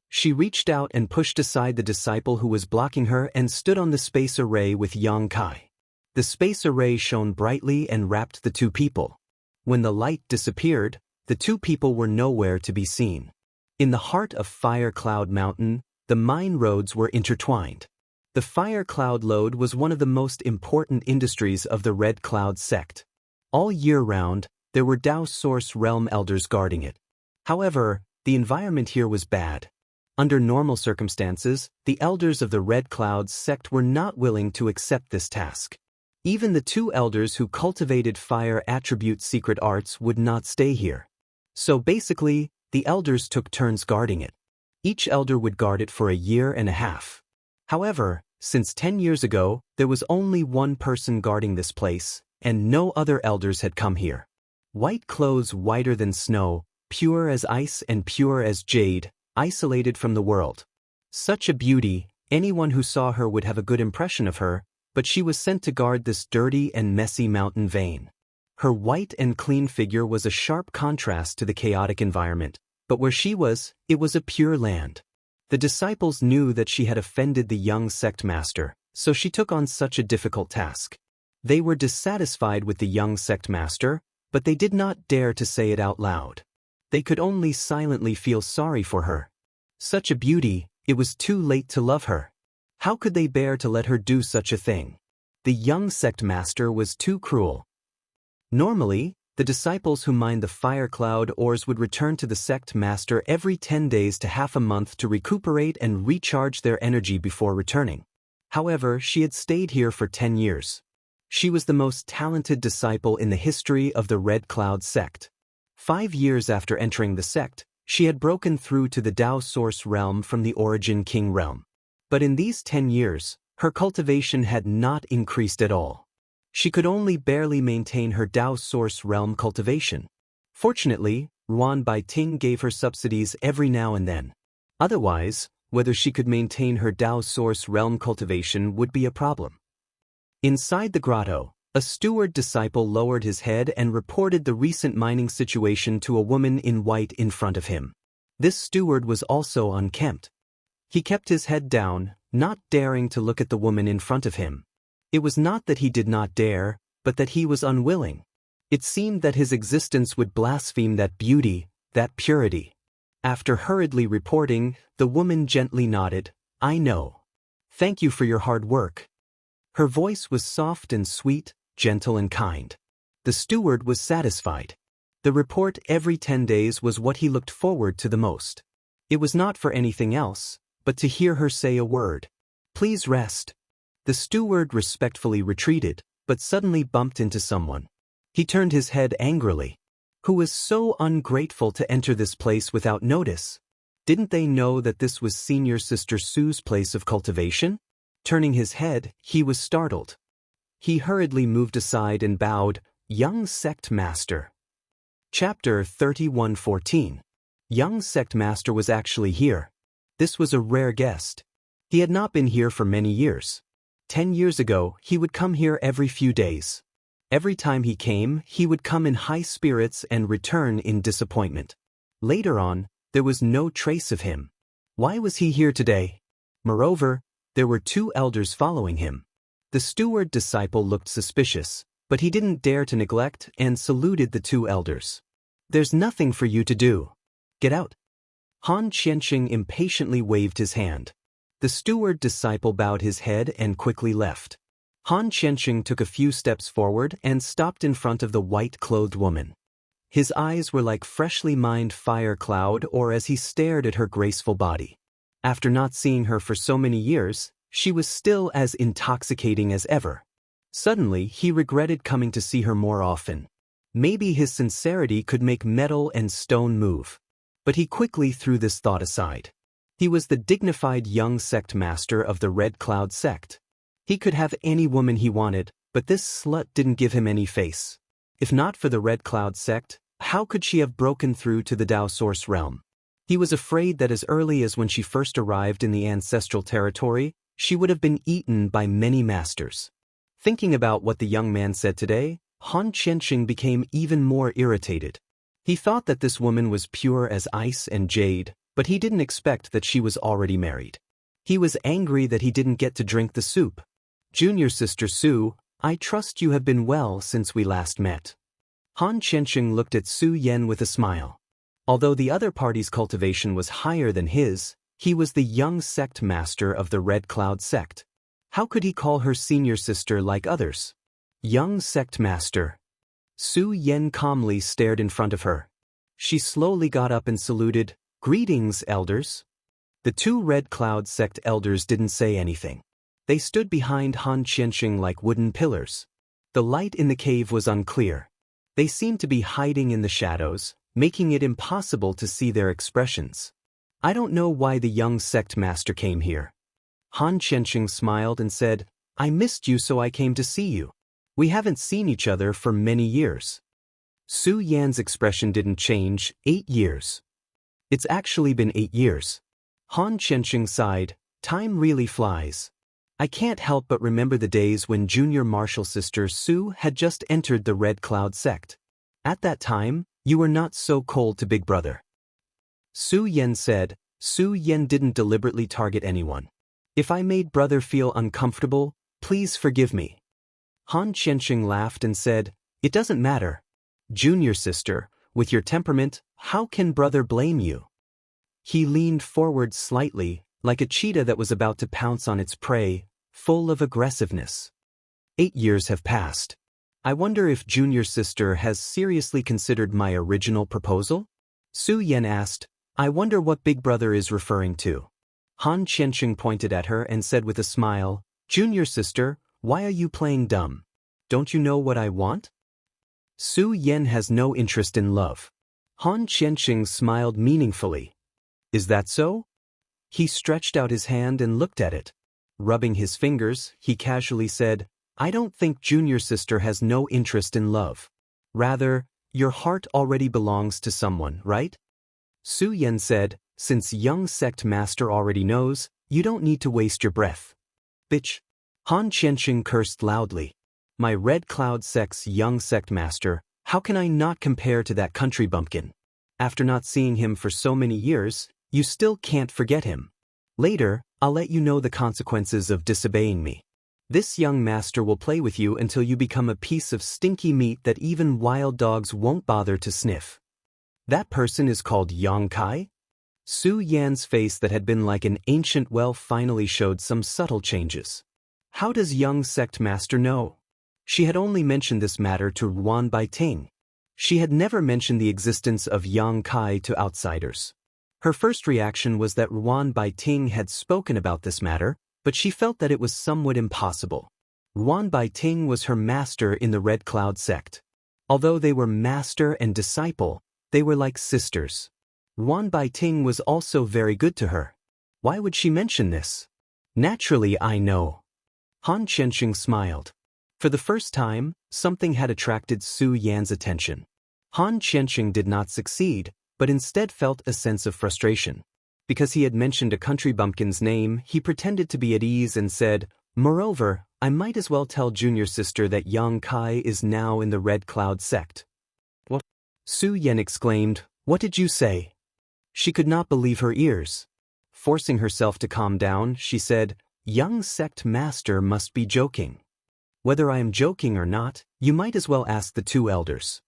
She reached out and pushed aside the disciple who was blocking her and stood on the space array with Yang Kai. The space array shone brightly and wrapped the 2 people. When the light disappeared, the 2 people were nowhere to be seen. In the heart of Fire Cloud Mountain, the mine roads were intertwined. The Fire Cloud lode was one of the most important industries of the Red Cloud sect. All year round, there were Dao Source Realm elders guarding it. However, the environment here was bad. Under normal circumstances, the elders of the Red Cloud sect were not willing to accept this task. Even the 2 elders who cultivated fire attribute secret arts would not stay here. So basically, the elders took turns guarding it. Each elder would guard it for a year and a half. However, since 10 years ago, there was only one person guarding this place, and no other elders had come here. White clothes whiter than snow, pure as ice and pure as jade, isolated from the world. Such a beauty, anyone who saw her would have a good impression of her, but she was sent to guard this dirty and messy mountain vein. Her white and clean figure was a sharp contrast to the chaotic environment, but where she was, it was a pure land. The disciples knew that she had offended the young sect master, so she took on such a difficult task. They were dissatisfied with the young sect master, but they did not dare to say it out loud. They could only silently feel sorry for her. Such a beauty, it was too late to love her. How could they bear to let her do such a thing? The young sect master was too cruel. Normally, the disciples who mined the fire cloud ores would return to the sect master every 10 days to half a month to recuperate and recharge their energy before returning. However, she had stayed here for 10 years. She was the most talented disciple in the history of the Red Cloud sect. 5 years after entering the sect, she had broken through to the Dao Source realm from the Origin King realm. But in these 10 years, her cultivation had not increased at all. She could only barely maintain her Dao Source realm cultivation. Fortunately, Ruan Baiting gave her subsidies every now and then. Otherwise, whether she could maintain her Dao Source realm cultivation would be a problem. Inside the grotto, a steward disciple lowered his head and reported the recent mining situation to a woman in white in front of him. This steward was also unkempt. He kept his head down, not daring to look at the woman in front of him. It was not that he did not dare, but that he was unwilling. It seemed that his existence would blaspheme that beauty, that purity. After hurriedly reporting, the woman gently nodded. "I know. Thank you for your hard work." Her voice was soft and sweet, gentle and kind. The steward was satisfied. The report every 10 days was what he looked forward to the most. It was not for anything else, but to hear her say a word. "Please rest." The steward respectfully retreated, but suddenly bumped into someone. He turned his head angrily. Who was so ungrateful to enter this place without notice? Didn't they know that this was Senior Sister Sue's place of cultivation? Turning his head, he was startled. He hurriedly moved aside and bowed. Young Sect Master. Chapter 31:14. Young Sect Master was actually here. This was a rare guest. He had not been here for many years. 10 years ago, he would come here every few days. Every time he came, he would come in high spirits and return in disappointment. Later on, there was no trace of him. Why was he here today? Moreover, there were 2 elders following him. The steward disciple looked suspicious, but he didn't dare to neglect and saluted the 2 elders. "There's nothing for you to do. Get out." Han Xianxia impatiently waved his hand. The steward disciple bowed his head and quickly left. Han Xianxia took a few steps forward and stopped in front of the white-clothed woman. His eyes were like freshly mined fire cloud or as he stared at her graceful body. After not seeing her for so many years, she was still as intoxicating as ever. Suddenly, he regretted coming to see her more often. Maybe his sincerity could make metal and stone move. But he quickly threw this thought aside. He was the dignified young sect master of the Red Cloud sect. He could have any woman he wanted, but this slut didn't give him any face. If not for the Red Cloud sect, how could she have broken through to the Dao Source realm? He was afraid that as early as when she first arrived in the ancestral territory, she would have been eaten by many masters. Thinking about what the young man said today, Han Xianxia became even more irritated. He thought that this woman was pure as ice and jade, but he didn't expect that she was already married. He was angry that he didn't get to drink the soup. "Junior Sister Sue, I trust you have been well since we last met." Han Xianxia looked at Su Yan with a smile. Although the other party's cultivation was higher than his, he was the young sect master of the Red Cloud sect. How could he call her senior sister like others? Young sect master. Su Yan calmly stared in front of her. She slowly got up and saluted. "Greetings, elders." The 2 Red Cloud sect elders didn't say anything. They stood behind Han Xianxia like wooden pillars. The light in the cave was unclear. They seemed to be hiding in the shadows, making it impossible to see their expressions. "I don't know why the young sect master came here." Han Xianxia smiled and said, "I missed you so I came to see you. We haven't seen each other for many years." Su Yan's expression didn't change. 8 years. It's actually been 8 years. Han Xianxia sighed. Time really flies. I can't help but remember the days when junior martial sister Su had just entered the Red Cloud sect. At that time, you were not so cold to Big Brother. Su Yan said. Su Yan didn't deliberately target anyone. "If I made brother feel uncomfortable, please forgive me." Han Xianxia laughed and said, "It doesn't matter. Junior sister, with your temperament, how can brother blame you?" He leaned forward slightly, like a cheetah that was about to pounce on its prey, full of aggressiveness. 8 years have passed. I wonder if junior sister has seriously considered my original proposal? Su Yan asked. I wonder what Big Brother is referring to. Han Xianxia pointed at her and said with a smile, "Junior sister, why are you playing dumb? Don't you know what I want?" Su Yan has no interest in love. Han Xianxia smiled meaningfully. Is that so? He stretched out his hand and looked at it. Rubbing his fingers, he casually said, I don't think junior sister has no interest in love. Rather, your heart already belongs to someone, right? Su Yan said, since young sect master already knows, you don't need to waste your breath. Bitch. Han Xianxia cursed loudly. My Red Cloud sect's young sect master, how can I not compare to that country bumpkin? After not seeing him for so many years, you still can't forget him. Later, I'll let you know the consequences of disobeying me. This young master will play with you until you become a piece of stinky meat that even wild dogs won't bother to sniff. That person is called Xianxia? Su Yan's face that had been like an ancient well finally showed some subtle changes. How does young sect master know? She had only mentioned this matter to Ruan Baiting. She had never mentioned the existence of Xianxia to outsiders. Her first reaction was that Ruan Baiting had spoken about this matter, but she felt that it was somewhat impossible. Ruan Baiting was her master in the Red Cloud sect. Although they were master and disciple, they were like sisters. Ruan Baiting was also very good to her. Why would she mention this? Naturally, I know. Han Qianxing smiled. For the first time, something had attracted Su Yan's attention. Han Qianxing did not succeed, but instead felt a sense of frustration. Because he had mentioned a country bumpkin's name, he pretended to be at ease and said, "Moreover, I might as well tell junior sister that Xianxia is now in the Red Cloud sect." What? Su Yan exclaimed, "What did you say?" She could not believe her ears. Forcing herself to calm down, she said, "Young sect master must be joking. Whether I am joking or not, you might as well ask the two elders."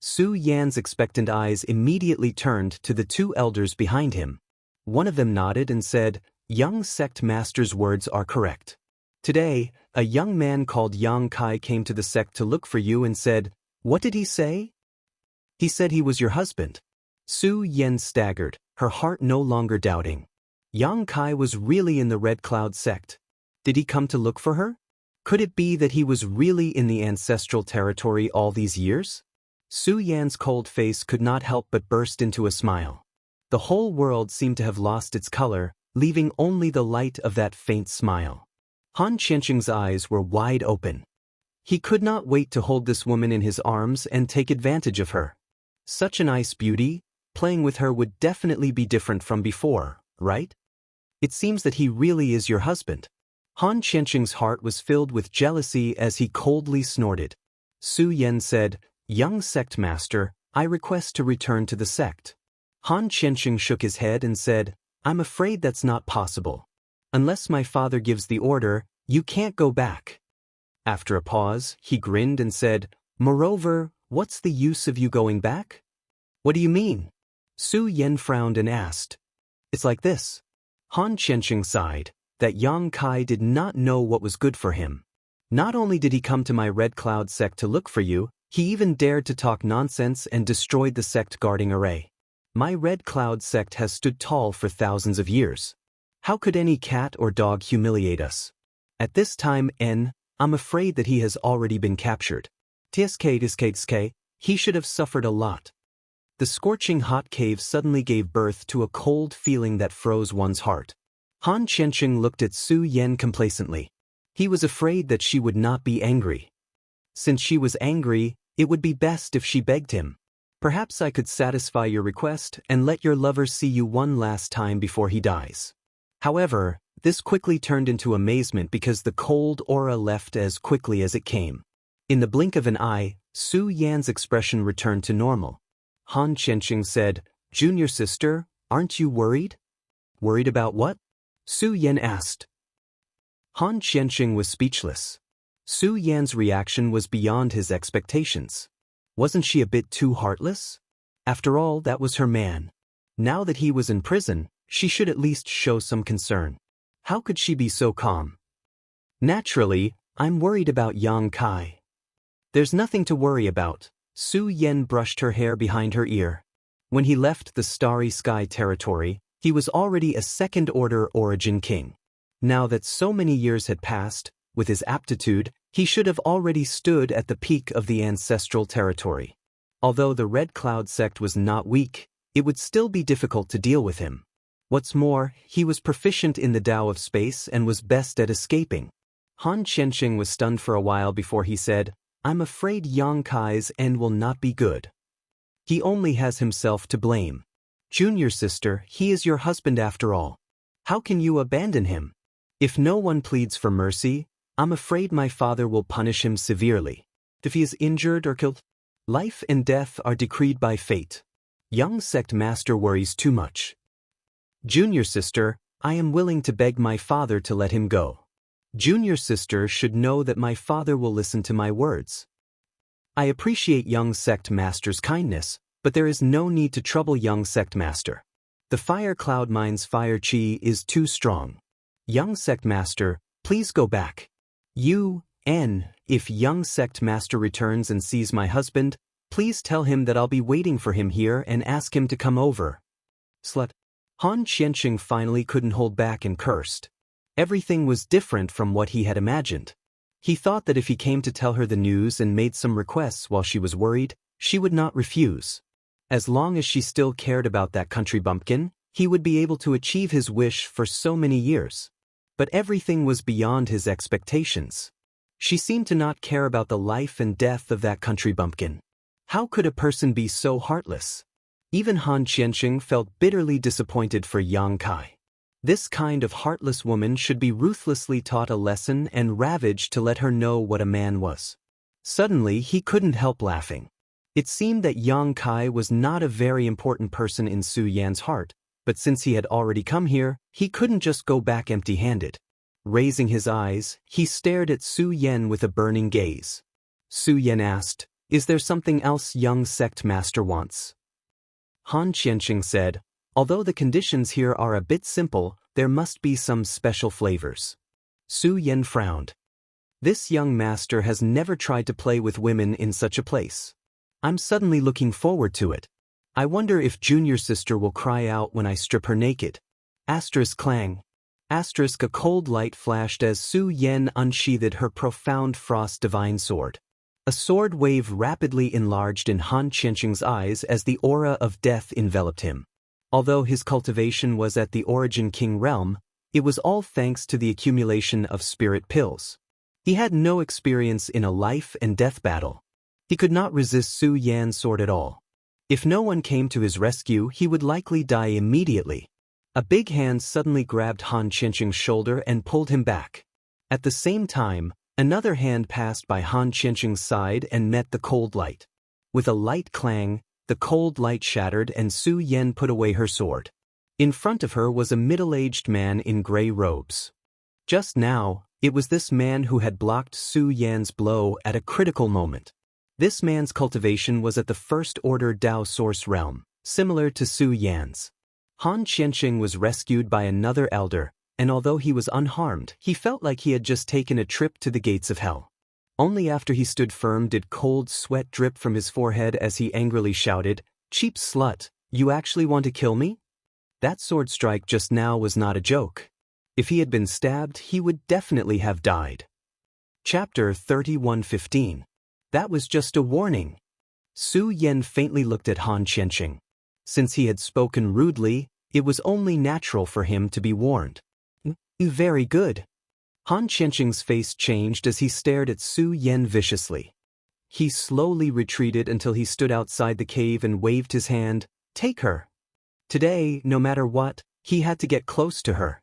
Su Yan's expectant eyes immediately turned to the two elders behind him. One of them nodded and said, "Young sect master's words are correct. Today, a young man called Xianxia came to the sect to look for you and said, what did he say?" "He said he was your husband." Su Yan staggered, her heart no longer doubting. Xianxia was really in the Red Cloud sect. Did he come to look for her? Could it be that he was really in the ancestral territory all these years? Su Yan's cold face could not help but burst into a smile. The whole world seemed to have lost its color, leaving only the light of that faint smile. Han Qianxing's eyes were wide open. He could not wait to hold this woman in his arms and take advantage of her. Such a nice beauty, playing with her would definitely be different from before, right? It seems that he really is your husband. Han Qianxing's heart was filled with jealousy as he coldly snorted. Su Yan said, "Young sect master, I request to return to the sect." Han Qianxing shook his head and said, "I'm afraid that's not possible. Unless my father gives the order, you can't go back." After a pause, he grinned and said, "Moreover, what's the use of you going back?" "What do you mean?" Su Yan frowned and asked. "It's like this." Han Qianxing sighed, that Xianxia did not know what was good for him. Not only did he come to my Red Cloud sect to look for you, he even dared to talk nonsense and destroyed the sect guarding array. My Red Cloud sect has stood tall for thousands of years. How could any cat or dog humiliate us? At this time, I'm afraid that he has already been captured. Tsk, he should have suffered a lot. The scorching hot cave suddenly gave birth to a cold feeling that froze one's heart. Han Qianxing looked at Su Yan complacently. He was afraid that she would not be angry. Since she was angry, it would be best if she begged him. "Perhaps I could satisfy your request and let your lover see you one last time before he dies." However, this quickly turned into amazement because the cold aura left as quickly as it came. In the blink of an eye, Su Yan's expression returned to normal. Han Qianxing said, "Junior sister, aren't you worried?" "Worried about what?" Su Yan asked. Han Qianxing was speechless. Su Yan's reaction was beyond his expectations. Wasn't she a bit too heartless? After all, that was her man. Now that he was in prison, she should at least show some concern. How could she be so calm? "Naturally, I'm worried about Xianxia." "There's nothing to worry about." Su Yan brushed her hair behind her ear. When he left the Starry Sky territory, he was already a second-order origin king. Now that so many years had passed, with his aptitude, he should have already stood at the peak of the ancestral territory. Although the Red Cloud sect was not weak, it would still be difficult to deal with him. What's more, he was proficient in the Tao of space and was best at escaping. Han Qianxing was stunned for a while before he said, "I'm afraid Xianxia's end will not be good. He only has himself to blame. Junior sister, he is your husband after all. How can you abandon him? If no one pleads for mercy, I'm afraid my father will punish him severely. If he is injured or killed, life and death are decreed by fate. Young sect master worries too much. Junior sister, I am willing to beg my father to let him go. Junior sister should know that my father will listen to my words. I appreciate young sect master's kindness, but there is no need to trouble young sect master. The fire cloud mine's fire chi is too strong. Young sect master, please go back. If young sect master returns and sees my husband, please tell him that I'll be waiting for him here and ask him to come over. Slut. Han Xianxia finally couldn't hold back and cursed. Everything was different from what he had imagined. He thought that if he came to tell her the news and made some requests while she was worried, she would not refuse. As long as she still cared about that country bumpkin, he would be able to achieve his wish for so many years. But everything was beyond his expectations. She seemed to not care about the life and death of that country bumpkin. How could a person be so heartless? Even Han Xianxia felt bitterly disappointed for Yang Kai. This kind of heartless woman should be ruthlessly taught a lesson and ravaged to let her know what a man was. Suddenly he couldn't help laughing. It seemed that Yang Kai was not a very important person in Su Yan's heart, but since he had already come here, he couldn't just go back empty-handed. Raising his eyes, he stared at Su Yan with a burning gaze. Su Yan asked, "Is there something else young sect master wants?" Han Xianxia said, "Although the conditions here are a bit simple, there must be some special flavors." Su Yan frowned. This young master has never tried to play with women in such a place. I'm suddenly looking forward to it. I wonder if junior sister will cry out when I strip her naked. Clang. A cold light flashed as Su Yan unsheathed her profound frost divine sword. A sword wave rapidly enlarged in Han Xianxia's eyes as the aura of death enveloped him. Although his cultivation was at the Origin King realm, it was all thanks to the accumulation of spirit pills. He had no experience in a life and death battle. He could not resist Su Yan's sword at all. If no one came to his rescue, he would likely die immediately. A big hand suddenly grabbed Han Xianxia's shoulder and pulled him back. At the same time, another hand passed by Han Xianxia's side and met the cold light. With a light clang, the cold light shattered and Su Yan put away her sword. In front of her was a middle-aged man in gray robes. Just now, it was this man who had blocked Su Yan's blow at a critical moment. This man's cultivation was at the First Order Dao Source realm, similar to Su Yan's. Han Xianxia was rescued by another elder, and although he was unharmed, he felt like he had just taken a trip to the gates of hell. Only after he stood firm did cold sweat drip from his forehead as he angrily shouted, "Cheap slut, you actually want to kill me?" That sword strike just now was not a joke. If he had been stabbed, he would definitely have died. Chapter 31:15. That was just a warning. Su Yan faintly looked at Han Xianxia. Since he had spoken rudely, it was only natural for him to be warned. Very good. Han Xianxia's face changed as he stared at Su Yan viciously. He slowly retreated until he stood outside the cave and waved his hand, "Take her." Today, no matter what, he had to get close to her.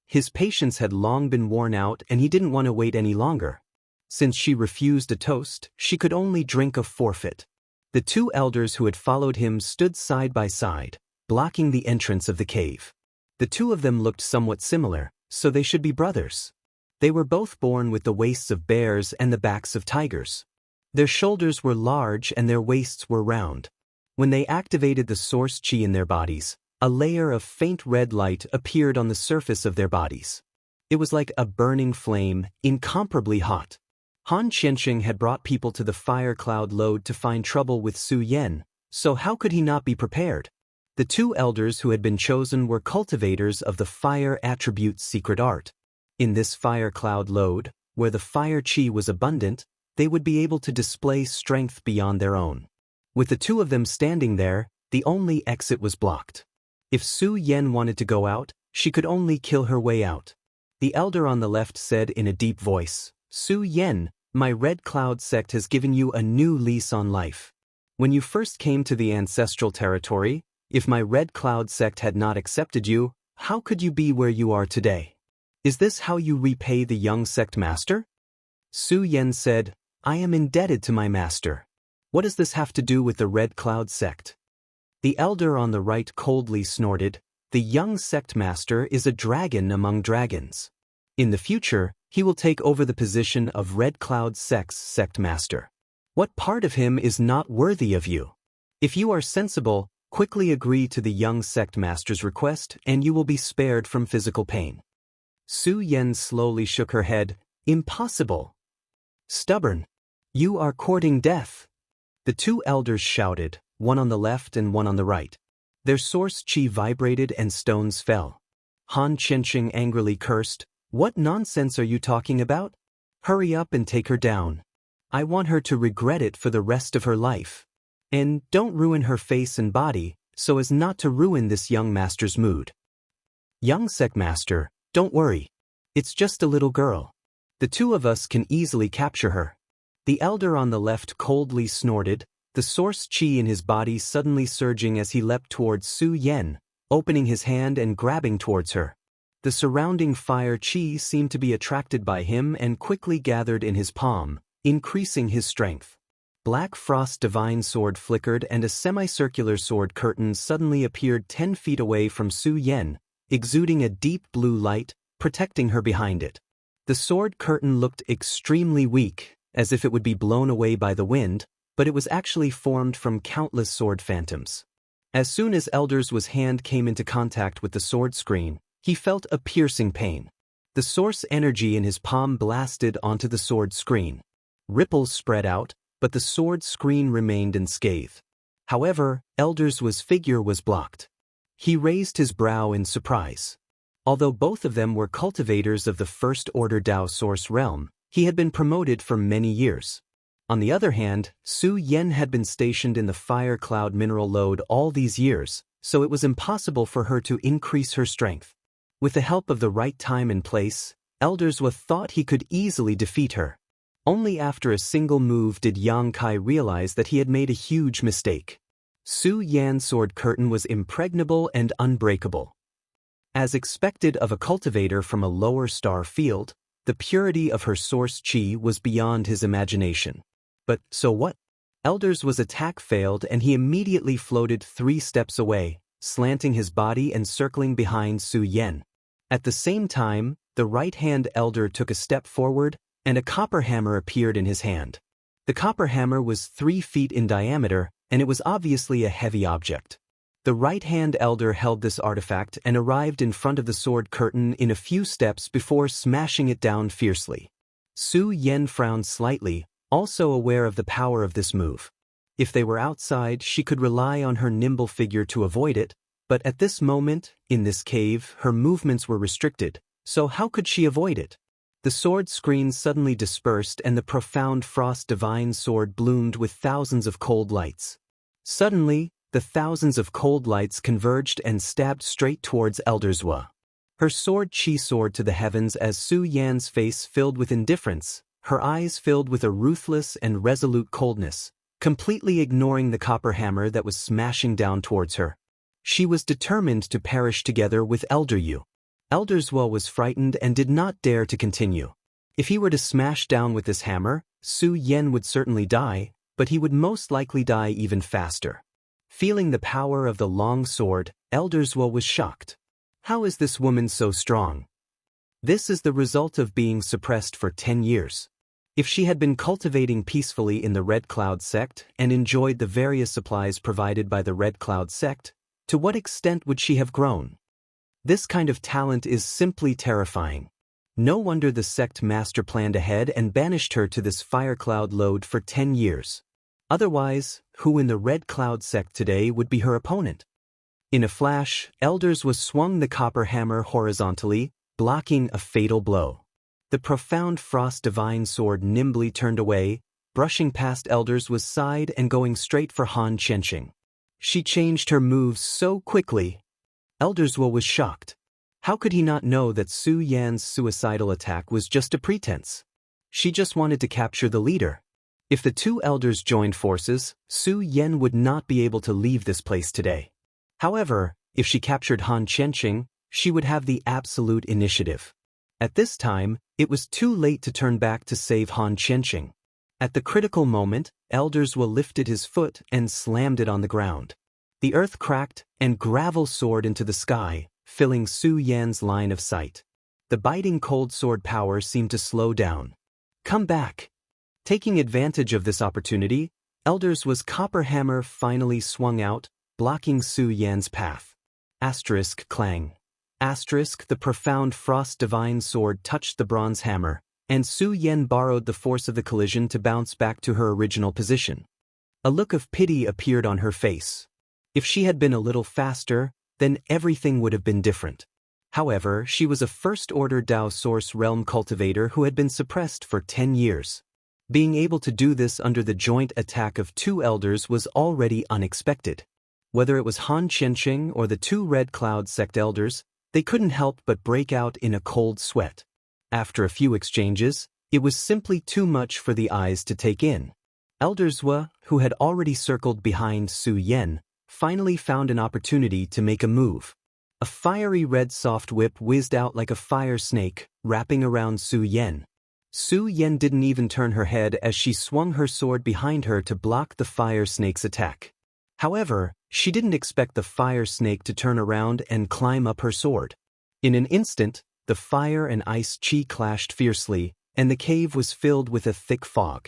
His patience had long been worn out and he didn't want to wait any longer. Since she refused a toast, she could only drink a forfeit. The two elders who had followed him stood side by side, blocking the entrance of the cave. The two of them looked somewhat similar, so they should be brothers. They were both born with the waists of bears and the backs of tigers. Their shoulders were large and their waists were round. When they activated the source chi in their bodies, a layer of faint red light appeared on the surface of their bodies. It was like a burning flame, incomparably hot. Han Xianxia had brought people to the fire cloud lode to find trouble with Su Yan, so how could he not be prepared? The two elders who had been chosen were cultivators of the fire attribute's secret art. In this fire cloud lode, where the fire chi was abundant, they would be able to display strength beyond their own. With the two of them standing there, the only exit was blocked. If Su Yan wanted to go out, she could only kill her way out. The elder on the left said in a deep voice, "Su Yan, my Red Cloud sect has given you a new lease on life. When you first came to the ancestral territory, if my Red Cloud sect had not accepted you, how could you be where you are today? Is this how you repay the young sect master?" Su Yan said, "I am indebted to my master. What does this have to do with the Red Cloud sect?" The elder on the right coldly snorted, "The young sect master is a dragon among dragons. In the future, he will take over the position of Red Cloud Sect's sect master. What part of him is not worthy of you? If you are sensible, quickly agree to the young sect master's request and you will be spared from physical pain." Su Yan slowly shook her head. "Impossible. Stubborn. You are courting death." The two elders shouted, one on the left and one on the right. Their source chi vibrated and stones fell. Han Qianxing angrily cursed, "What nonsense are you talking about? Hurry up and take her down. I want her to regret it for the rest of her life. And don't ruin her face and body, so as not to ruin this young master's mood. Young sect master, don't worry. It's just a little girl. The two of us can easily capture her." The elder on the left coldly snorted, the source chi in his body suddenly surging as he leapt towards Su Yan, opening his hand and grabbing towards her. The surrounding fire chi seemed to be attracted by him and quickly gathered in his palm, increasing his strength. Black Frost Divine Sword flickered and a semicircular sword curtain suddenly appeared 10 feet away from Su Yan, exuding a deep blue light, protecting her behind it. The sword curtain looked extremely weak, as if it would be blown away by the wind, but it was actually formed from countless sword phantoms. As soon as Elder's hand came into contact with the sword screen, he felt a piercing pain. The source energy in his palm blasted onto the sword screen. Ripples spread out, but the sword screen remained unscathed. However, Elder's figure was blocked. He raised his brow in surprise. Although both of them were cultivators of the First Order Dao Source realm, he had been promoted for many years. On the other hand, Su Yan had been stationed in the Fire Cloud mineral lode all these years, so it was impossible for her to increase her strength. With the help of the right time and place, Elders thought he could easily defeat her. Only after a single move did Yang Kai realize that he had made a huge mistake. Su Yan's sword curtain was impregnable and unbreakable. As expected of a cultivator from a lower star field, the purity of her source chi was beyond his imagination. But so what? Elder's attack failed and he immediately floated 3 steps away, slanting his body and circling behind Su Yan. At the same time, the right-hand elder took a step forward, and a copper hammer appeared in his hand. The copper hammer was 3 feet in diameter, and it was obviously a heavy object. The right-hand elder held this artifact and arrived in front of the sword curtain in a few steps before smashing it down fiercely. Su Yan frowned slightly, also aware of the power of this move. If they were outside, she could rely on her nimble figure to avoid it, but at this moment, in this cave, her movements were restricted, so how could she avoid it? The sword screen suddenly dispersed and the profound Frost Divine Sword bloomed with thousands of cold lights. Suddenly, the thousands of cold lights converged and stabbed straight towards Elderswa. Her sword chi soared to the heavens as Su Yan's face filled with indifference, her eyes filled with a ruthless and resolute coldness, completely ignoring the copper hammer that was smashing down towards her. She was determined to perish together with Elderyu. Elderswa was frightened and did not dare to continue. If he were to smash down with this hammer, Su Yan would certainly die, but he would most likely die even faster. Feeling the power of the long sword, Elderswa was shocked. How is this woman so strong? This is the result of being suppressed for 10 years. If she had been cultivating peacefully in the Red Cloud sect and enjoyed the various supplies provided by the Red Cloud sect, to what extent would she have grown? This kind of talent is simply terrifying. No wonder the sect master planned ahead and banished her to this Fire Cloud lode for 10 years. Otherwise, who in the Red Cloud sect today would be her opponent? In a flash, Elders swung the copper hammer horizontally, blocking a fatal blow. The profound Frost Divine Sword nimbly turned away, brushing past Elders side and going straight for Han Qianxing. She changed her moves so quickly. Elderswa was shocked. How could he not know that Su Yan's suicidal attack was just a pretense? She just wanted to capture the leader. If the two elders joined forces, Su Yan would not be able to leave this place today. However, if she captured Han Qianxing, she would have the absolute initiative. At this time, it was too late to turn back to save Han Qianxing. At the critical moment, Elderswa lifted his foot and slammed it on the ground. The earth cracked, and gravel soared into the sky, filling Su Yan's line of sight. The biting cold sword power seemed to slow down. Come back. Taking advantage of this opportunity, Elder's copper hammer finally swung out, blocking Su Yan's path. Asterisk clang. Asterisk the profound frost divine sword touched the bronze hammer, and Su Yan borrowed the force of the collision to bounce back to her original position. A look of pity appeared on her face. If she had been a little faster, then everything would have been different. However, she was a first-order Dao Source Realm cultivator who had been suppressed for 10 years. Being able to do this under the joint attack of two elders was already unexpected. Whether it was Han Xianxia or the two Red Cloud sect elders, they couldn't help but break out in a cold sweat. After a few exchanges, it was simply too much for the eyes to take in. Elder Zhua, who had already circled behind Su Yan, finally found an opportunity to make a move. A fiery red soft whip whizzed out like a fire snake, wrapping around Su Yan. Su Yan didn't even turn her head as she swung her sword behind her to block the fire snake's attack. However, she didn't expect the fire snake to turn around and climb up her sword. In an instant, the fire and ice chi clashed fiercely, and the cave was filled with a thick fog.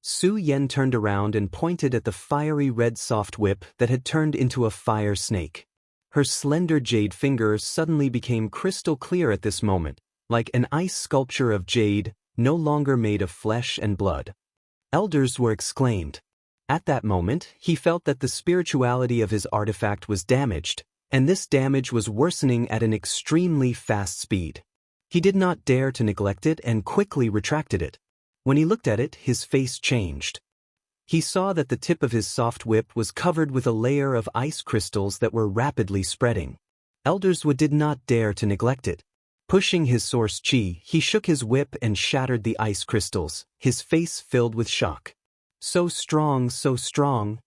Su Yan turned around and pointed at the fiery red soft whip that had turned into a fire snake. Her slender jade fingers suddenly became crystal clear at this moment, like an ice sculpture of jade, no longer made of flesh and blood. Elders were exclaimed. At that moment, he felt that the spirituality of his artifact was damaged, and this damage was worsening at an extremely fast speed. He did not dare to neglect it and quickly retracted it. When he looked at it, his face changed. He saw that the tip of his soft whip was covered with a layer of ice crystals that were rapidly spreading. Elderswood did not dare to neglect it. Pushing his source chi, he shook his whip and shattered the ice crystals, his face filled with shock. So strong, so strong.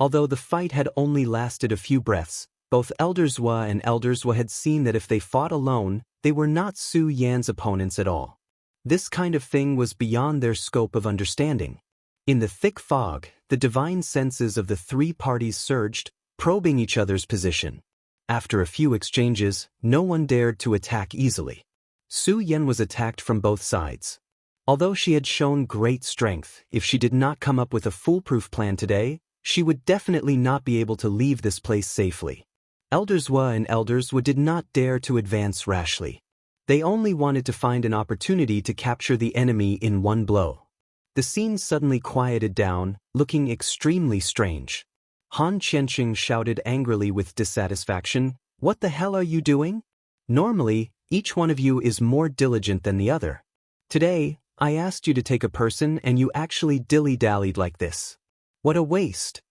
Although the fight had only lasted a few breaths, both Elderswa and Elderswa had seen that if they fought alone, they were not Su Yan's opponents at all. This kind of thing was beyond their scope of understanding. In the thick fog, the divine senses of the three parties surged, probing each other's position. After a few exchanges, no one dared to attack easily. Su Yan was attacked from both sides. Although she had shown great strength, if she did not come up with a foolproof plan today, she would definitely not be able to leave this place safely. Elderswa and Elderswa did not dare to advance rashly. They only wanted to find an opportunity to capture the enemy in one blow. The scene suddenly quieted down, looking extremely strange. Han Qianxing shouted angrily with dissatisfaction, "What the hell are you doing? Normally, each one of you is more diligent than the other. Today, I asked you to take a person and you actually dilly-dallied like this. What a waste."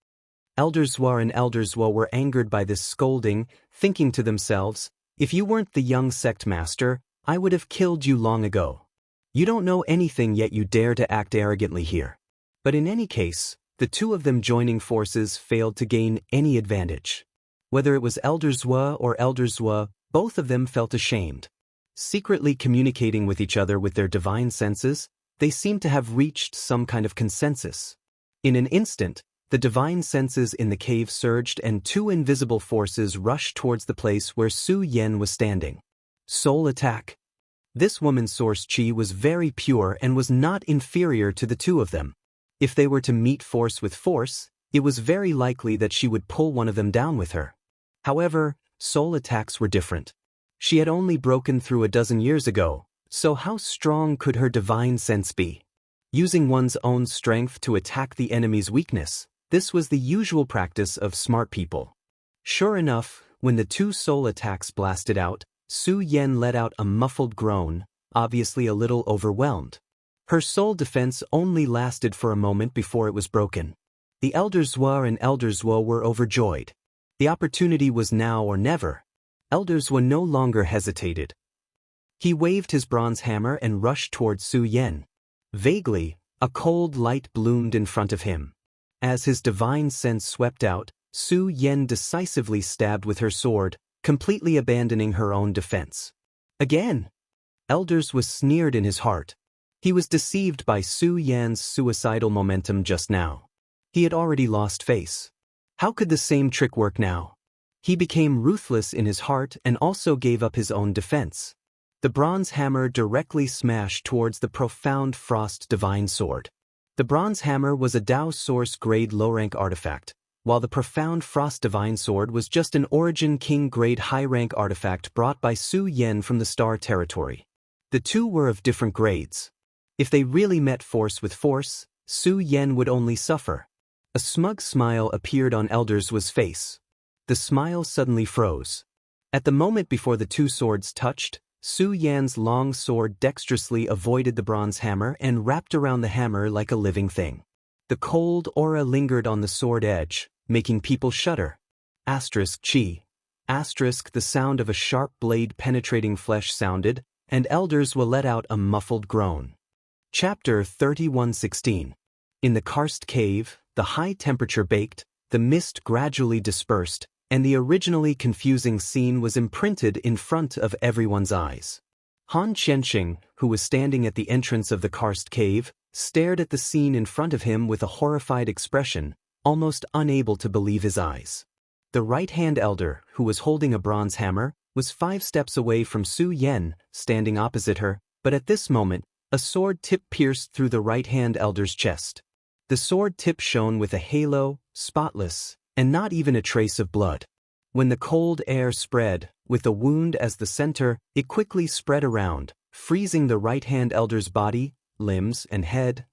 Elderswa and Elderswa were angered by this scolding, thinking to themselves, "If you weren't the young sect master, I would have killed you long ago. You don't know anything yet you dare to act arrogantly here." But in any case, the two of them joining forces failed to gain any advantage. Whether it was Elderswa or Elderswa, both of them felt ashamed. Secretly communicating with each other with their divine senses, they seemed to have reached some kind of consensus. In an instant, the divine senses in the cave surged and two invisible forces rushed towards the place where Su Yan was standing. Soul attack. This woman's source chi was very pure and was not inferior to the two of them. If they were to meet force with force, it was very likely that she would pull one of them down with her. However, soul attacks were different. She had only broken through a dozen years ago, so how strong could her divine sense be? Using one's own strength to attack the enemy's weakness, this was the usual practice of smart people. Sure enough, when the two soul attacks blasted out, Su Yan let out a muffled groan, obviously a little overwhelmed. Her soul defense only lasted for a moment before it was broken. The Elderswa and Elderswa were overjoyed. The opportunity was now or never. Elderswa no longer hesitated. He waved his bronze hammer and rushed towards Su Yan. Vaguely, a cold light bloomed in front of him. As his divine sense swept out, Su Yan decisively stabbed with her sword, completely abandoning her own defense. Again! Elderswa sneered in his heart. He was deceived by Su Yan's suicidal momentum just now. He had already lost face. How could the same trick work now? He became ruthless in his heart and also gave up his own defense. The bronze hammer directly smashed towards the profound frost divine sword. The bronze hammer was a Dao source grade low-rank artifact, while the profound frost divine sword was just an origin king grade high-rank artifact brought by Su Yen from the Star Territory. The two were of different grades. If they really met force with force, Su Yen would only suffer. A smug smile appeared on Elder's face. The smile suddenly froze. At the moment before the two swords touched, Su Yan's long sword dexterously avoided the bronze hammer and wrapped around the hammer like a living thing. The cold aura lingered on the sword edge, making people shudder. Chi. The sound of a sharp blade penetrating flesh sounded, and Elders will let out a muffled groan. Chapter 31:16. In the karst cave, the high temperature baked, the mist gradually dispersed, and the originally confusing scene was imprinted in front of everyone's eyes. Han Xianxia, who was standing at the entrance of the karst cave, stared at the scene in front of him with a horrified expression, almost unable to believe his eyes. The right-hand elder, who was holding a bronze hammer, was 5 steps away from Su Yen, standing opposite her, but at this moment, a sword tip pierced through the right-hand elder's chest. The sword tip shone with a halo, spotless, and not even a trace of blood. When the cold air spread, with the wound as the center, it quickly spread around, freezing the right-hand elder's body, limbs, and head.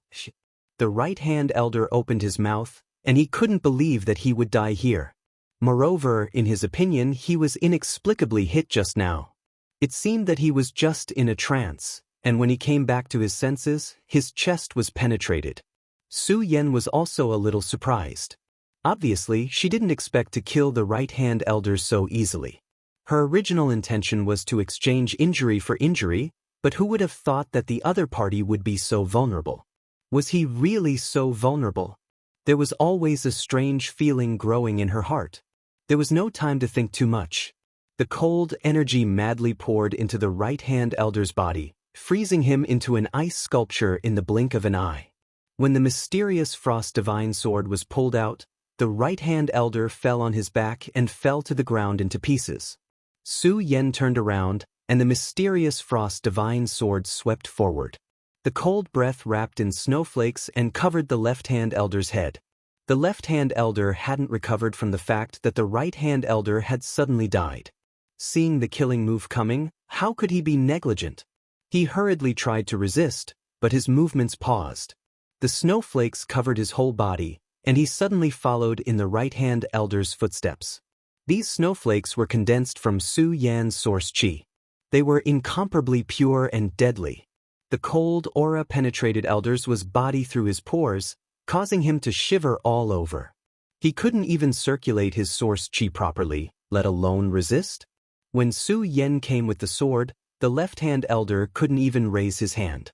The right-hand elder opened his mouth, and he couldn't believe that he would die here. Moreover, in his opinion, he was inexplicably hit just now. It seemed that he was just in a trance, and when he came back to his senses, his chest was penetrated. Su Yen was also a little surprised. Obviously, she didn't expect to kill the right-hand elder so easily. Her original intention was to exchange injury for injury, but who would have thought that the other party would be so vulnerable? Was he really so vulnerable? There was always a strange feeling growing in her heart. There was no time to think too much. The cold energy madly poured into the right-hand elder's body, freezing him into an ice sculpture in the blink of an eye. When the mysterious frost divine sword was pulled out, the right-hand elder fell on his back and fell to the ground into pieces. Su Yen turned around, and the mysterious frost divine sword swept forward. The cold breath wrapped in snowflakes and covered the left-hand elder's head. The left-hand elder hadn't recovered from the fact that the right-hand elder had suddenly died. Seeing the killing move coming, how could he be negligent? He hurriedly tried to resist, but his movements paused. The snowflakes covered his whole body, and he suddenly followed in the right-hand elder's footsteps. These snowflakes were condensed from Su Yan's source chi. They were incomparably pure and deadly. The cold aura-penetrated elder's was body through his pores, causing him to shiver all over. He couldn't even circulate his source chi properly, let alone resist. When Su Yen came with the sword, the left-hand elder couldn't even raise his hand.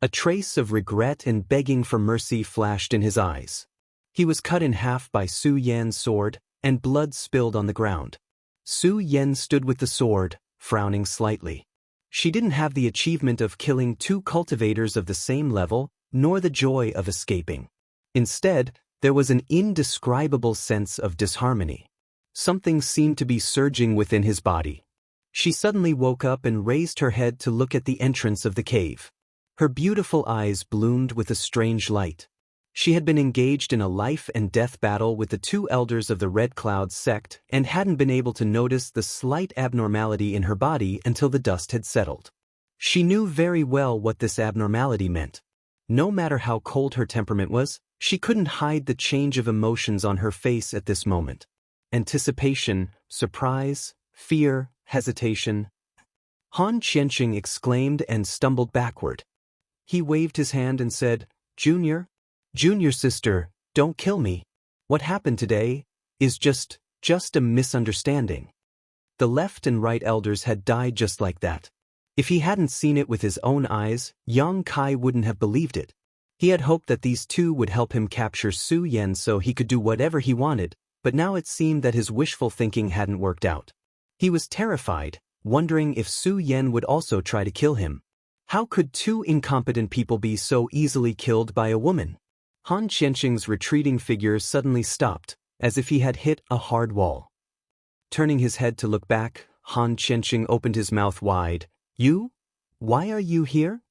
A trace of regret and begging for mercy flashed in his eyes. He was cut in half by Su Yan's sword, and blood spilled on the ground. Su Yen stood with the sword, frowning slightly. She didn't have the achievement of killing 2 cultivators of the same level, nor the joy of escaping. Instead, there was an indescribable sense of disharmony. Something seemed to be surging within his body. She suddenly woke up and raised her head to look at the entrance of the cave. Her beautiful eyes bloomed with a strange light. She had been engaged in a life-and-death battle with the 2 elders of the Red Cloud sect and hadn't been able to notice the slight abnormality in her body until the dust had settled. She knew very well what this abnormality meant. No matter how cold her temperament was, she couldn't hide the change of emotions on her face at this moment. Anticipation, surprise, fear, hesitation. Han Xianxia exclaimed and stumbled backward. He waved his hand and said, Junior sister, don't kill me. What happened today is just a misunderstanding. The left and right elders had died just like that. If he hadn't seen it with his own eyes, Yang Kai wouldn't have believed it. He had hoped that these 2 would help him capture Su Yen so he could do whatever he wanted, but now it seemed that his wishful thinking hadn't worked out. He was terrified, wondering if Su Yen would also try to kill him. How could 2 incompetent people be so easily killed by a woman? Han Xianxing's retreating figure suddenly stopped, as if he had hit a hard wall. Turning his head to look back, Han Qianxing opened his mouth wide. You? Why are you here?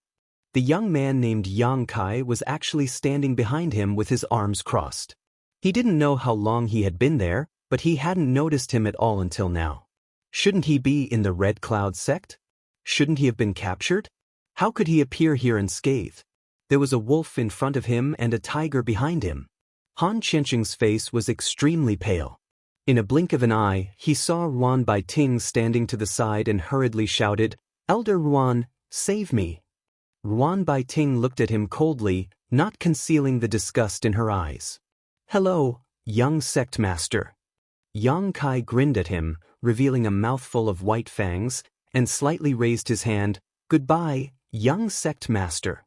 The young man named Yang Kai was actually standing behind him with his arms crossed. He didn't know how long he had been there, but he hadn't noticed him at all until now. Shouldn't he be in the Red Cloud sect? Shouldn't he have been captured? How could he appear here unscathed? There was a wolf in front of him and a tiger behind him. Han Qianxing's face was extremely pale. In a blink of an eye, he saw Ruan Baiting standing to the side and hurriedly shouted, "Elder Ruan, save me." Ruan Baiting looked at him coldly, not concealing the disgust in her eyes. "Hello, young sect master." Yang Kai grinned at him, revealing a mouthful of white fangs, and slightly raised his hand. "Goodbye, young sect master."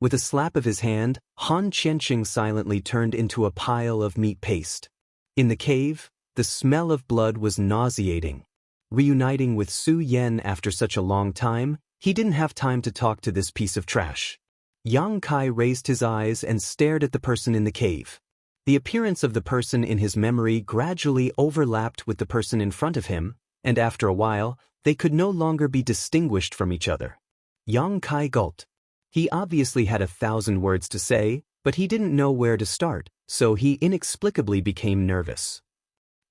With a slap of his hand, Han Qianxing silently turned into a pile of meat paste. In the cave, the smell of blood was nauseating. Reuniting with Su Yan after such a long time, he didn't have time to talk to this piece of trash. Yang Kai raised his eyes and stared at the person in the cave. The appearance of the person in his memory gradually overlapped with the person in front of him, and after a while, they could no longer be distinguished from each other. Yang Kai gulped. He obviously had 1,000 words to say, but he didn't know where to start, so he inexplicably became nervous.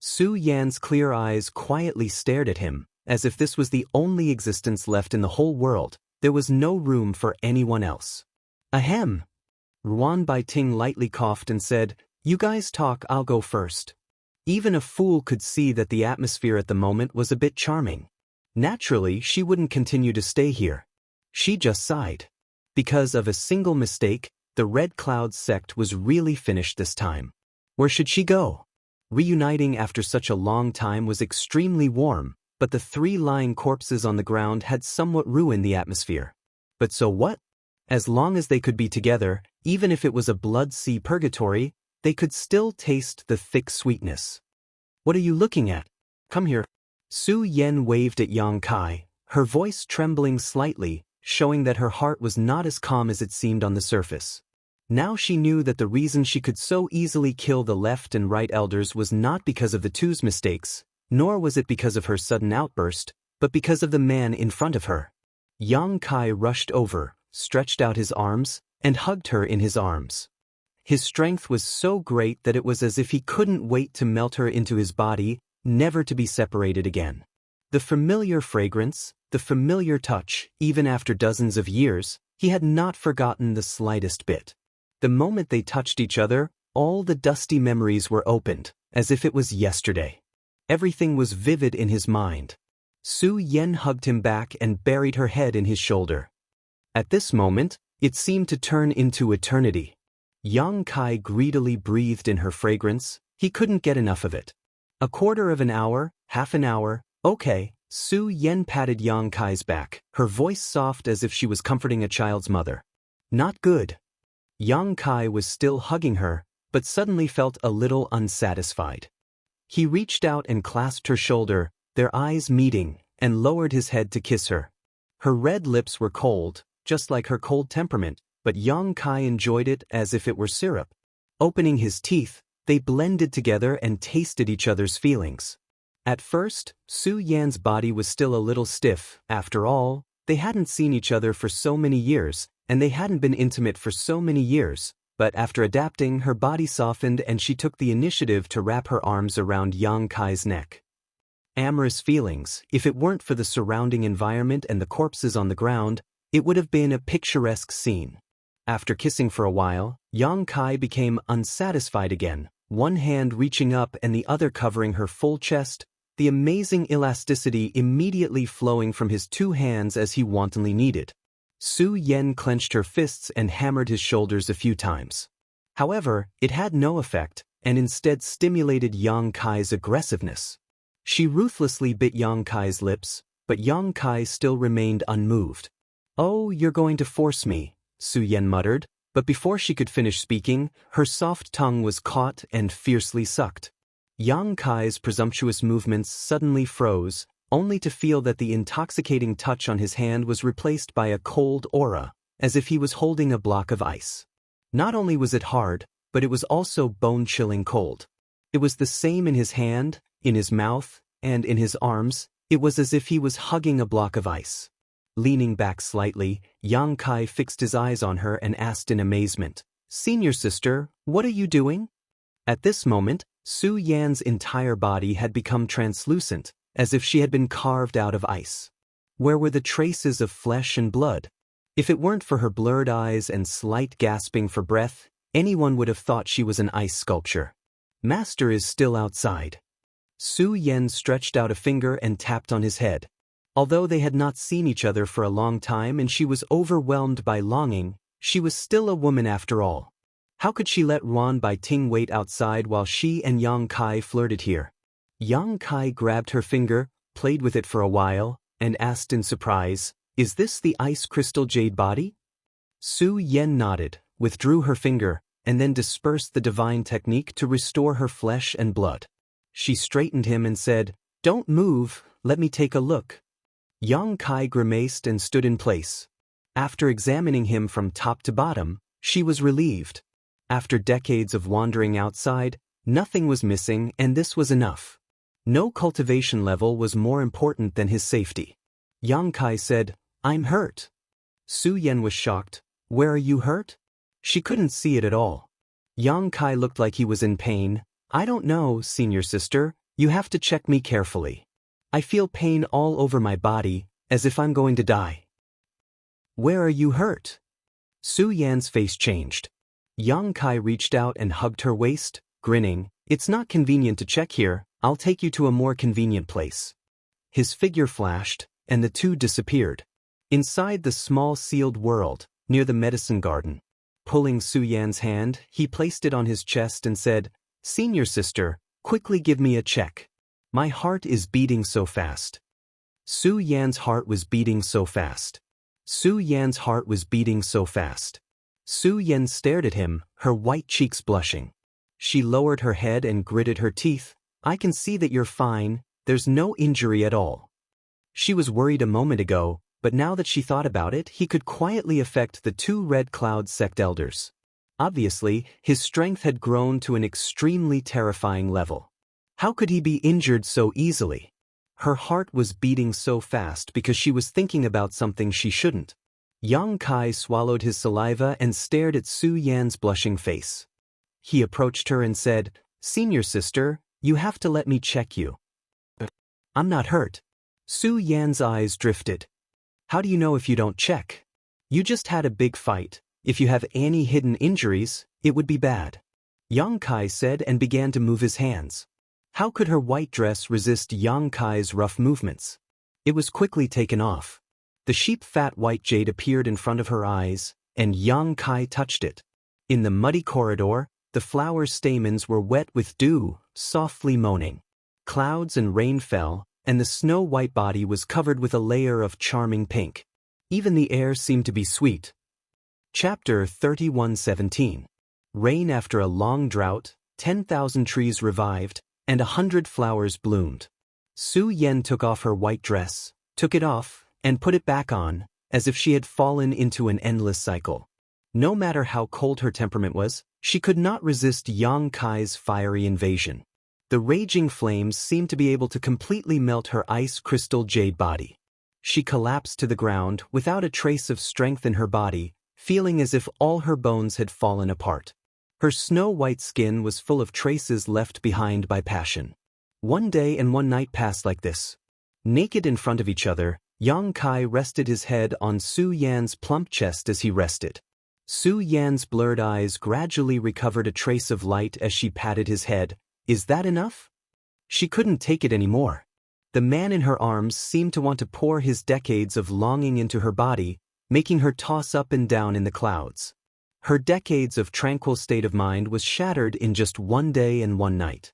Su Yan's clear eyes quietly stared at him, as if this was the only existence left in the whole world. There was no room for anyone else. Ahem. Ruan Baiting lightly coughed and said, "You guys talk, I'll go first." Even a fool could see that the atmosphere at the moment was a bit charming. Naturally, she wouldn't continue to stay here. She just sighed. Because of a single mistake, the Red Cloud sect was really finished this time. Where should she go? Reuniting after such a long time was extremely warm, but the 3 lying corpses on the ground had somewhat ruined the atmosphere. But so what? As long as they could be together, even if it was a blood sea purgatory, they could still taste the thick sweetness. "What are you looking at? Come here." Su Yan waved at Yang Kai, her voice trembling slightly, showing that her heart was not as calm as it seemed on the surface. Now she knew that the reason she could so easily kill the left and right elders was not because of the two's mistakes, nor was it because of her sudden outburst, but because of the man in front of her. Yang Kai rushed over, stretched out his arms, and hugged her in his arms. His strength was so great that it was as if he couldn't wait to melt her into his body, never to be separated again. The familiar fragrance, the familiar touch, even after dozens of years, he had not forgotten the slightest bit. The moment they touched each other, all the dusty memories were opened, as if it was yesterday. Everything was vivid in his mind. Su Yan hugged him back and buried her head in his shoulder. At this moment, it seemed to turn into eternity. Yang Kai greedily breathed in her fragrance. He couldn't get enough of it. A quarter of an hour, half an hour, okay. Su Yan patted Yang Kai's back, her voice soft as if she was comforting a child's mother. Not good. Yang Kai was still hugging her, but suddenly felt a little unsatisfied. He reached out and clasped her shoulder, their eyes meeting, and lowered his head to kiss her. Her red lips were cold, just like her cold temperament, but Yang Kai enjoyed it as if it were syrup. Opening his teeth, they blended together and tasted each other's feelings. At first, Su Yan's body was still a little stiff. After all, they hadn't seen each other for so many years, and they hadn't been intimate for so many years, but after adapting, her body softened and she took the initiative to wrap her arms around Yang Kai's neck. Amorous feelings. If it weren't for the surrounding environment and the corpses on the ground, it would have been a picturesque scene. After kissing for a while, Yang Kai became unsatisfied again, one hand reaching up and the other covering her full chest, the amazing elasticity immediately flowing from his 2 hands as he wantonly needed. Su Yan clenched her fists and hammered his shoulders a few times. However, it had no effect, and instead stimulated Yang Kai's aggressiveness. She ruthlessly bit Yang Kai's lips, but Yang Kai still remained unmoved. "Oh, you're going to force me," Su Yan muttered, but before she could finish speaking, her soft tongue was caught and fiercely sucked. Yang Kai's presumptuous movements suddenly froze, only to feel that the intoxicating touch on his hand was replaced by a cold aura, as if he was holding a block of ice. Not only was it hard, but it was also bone-chilling cold. It was the same in his hand, in his mouth, and in his arms. It was as if he was hugging a block of ice. Leaning back slightly, Yang Kai fixed his eyes on her and asked in amazement, "Senior sister, what are you doing?" At this moment, Su Yan's entire body had become translucent, as if she had been carved out of ice. Where were the traces of flesh and blood? If it weren't for her blurred eyes and slight gasping for breath, anyone would have thought she was an ice sculpture. "Master is still outside." Su Yan stretched out a finger and tapped on his head. Although they had not seen each other for a long time and she was overwhelmed by longing, she was still a woman after all. How could she let Ruan Bai Ting wait outside while she and Yang Kai flirted here? Yang Kai grabbed her finger, played with it for a while, and asked in surprise, "Is this the ice crystal jade body?" Su Yan nodded, withdrew her finger, and then dispersed the divine technique to restore her flesh and blood. She straightened him and said, "Don't move, let me take a look." Yang Kai grimaced and stood in place. After examining him from top to bottom, she was relieved. After decades of wandering outside, nothing was missing and this was enough. No cultivation level was more important than his safety. Yang Kai said, "I'm hurt." Su Yan was shocked. "Where are you hurt?" She couldn't see it at all. Yang Kai looked like he was in pain. "I don't know, senior sister, you have to check me carefully. I feel pain all over my body, as if I'm going to die." "Where are you hurt?" Su Yan's face changed. Yang Kai reached out and hugged her waist, grinning, "It's not convenient to check here, I'll take you to a more convenient place." His figure flashed, and the two disappeared. Inside the small sealed world, near the medicine garden. Pulling Su Yan's hand, he placed it on his chest and said, "Senior sister, quickly give me a check. My heart is beating so fast." Su Yan's heart was beating so fast. Su Yan's heart was beating so fast. Su Yan stared at him, her white cheeks blushing. She lowered her head and gritted her teeth. "I can see that you're fine, there's no injury at all." She was worried a moment ago, but now that she thought about it, he could quietly affect the two Red Cloud sect elders. Obviously, his strength had grown to an extremely terrifying level. How could he be injured so easily? Her heart was beating so fast because she was thinking about something she shouldn't. Yang Kai swallowed his saliva and stared at Su Yan's blushing face. He approached her and said, "Senior sister, you have to let me check you." "But I'm not hurt." Su Yan's eyes drifted. "How do you know if you don't check? You just had a big fight. If you have any hidden injuries, it would be bad." Yang Kai said and began to move his hands. How could her white dress resist Yang Kai's rough movements? It was quickly taken off. The sheep-fat white jade appeared in front of her eyes, and Yang Kai touched it. In the muddy corridor, the flower stamens were wet with dew, softly moaning. Clouds and rain fell, and the snow-white body was covered with a layer of charming pink. Even the air seemed to be sweet. Chapter 31:17. Rain after a long drought, 10,000 trees revived, and 100 flowers bloomed. Su Yan took off her white dress, took it off, and put it back on, as if she had fallen into an endless cycle. No matter how cold her temperament was, she could not resist Yang Kai's fiery invasion. The raging flames seemed to be able to completely melt her ice crystal jade body. She collapsed to the ground without a trace of strength in her body, feeling as if all her bones had fallen apart. Her snow-white skin was full of traces left behind by passion. One day and one night passed like this. Naked in front of each other, Yang Kai rested his head on Su Yan's plump chest as he rested. Su Yan's blurred eyes gradually recovered a trace of light as she patted his head. "Is that enough?" She couldn't take it anymore. The man in her arms seemed to want to pour his decades of longing into her body, making her toss up and down in the clouds. Her decades of tranquil state of mind was shattered in just one day and one night.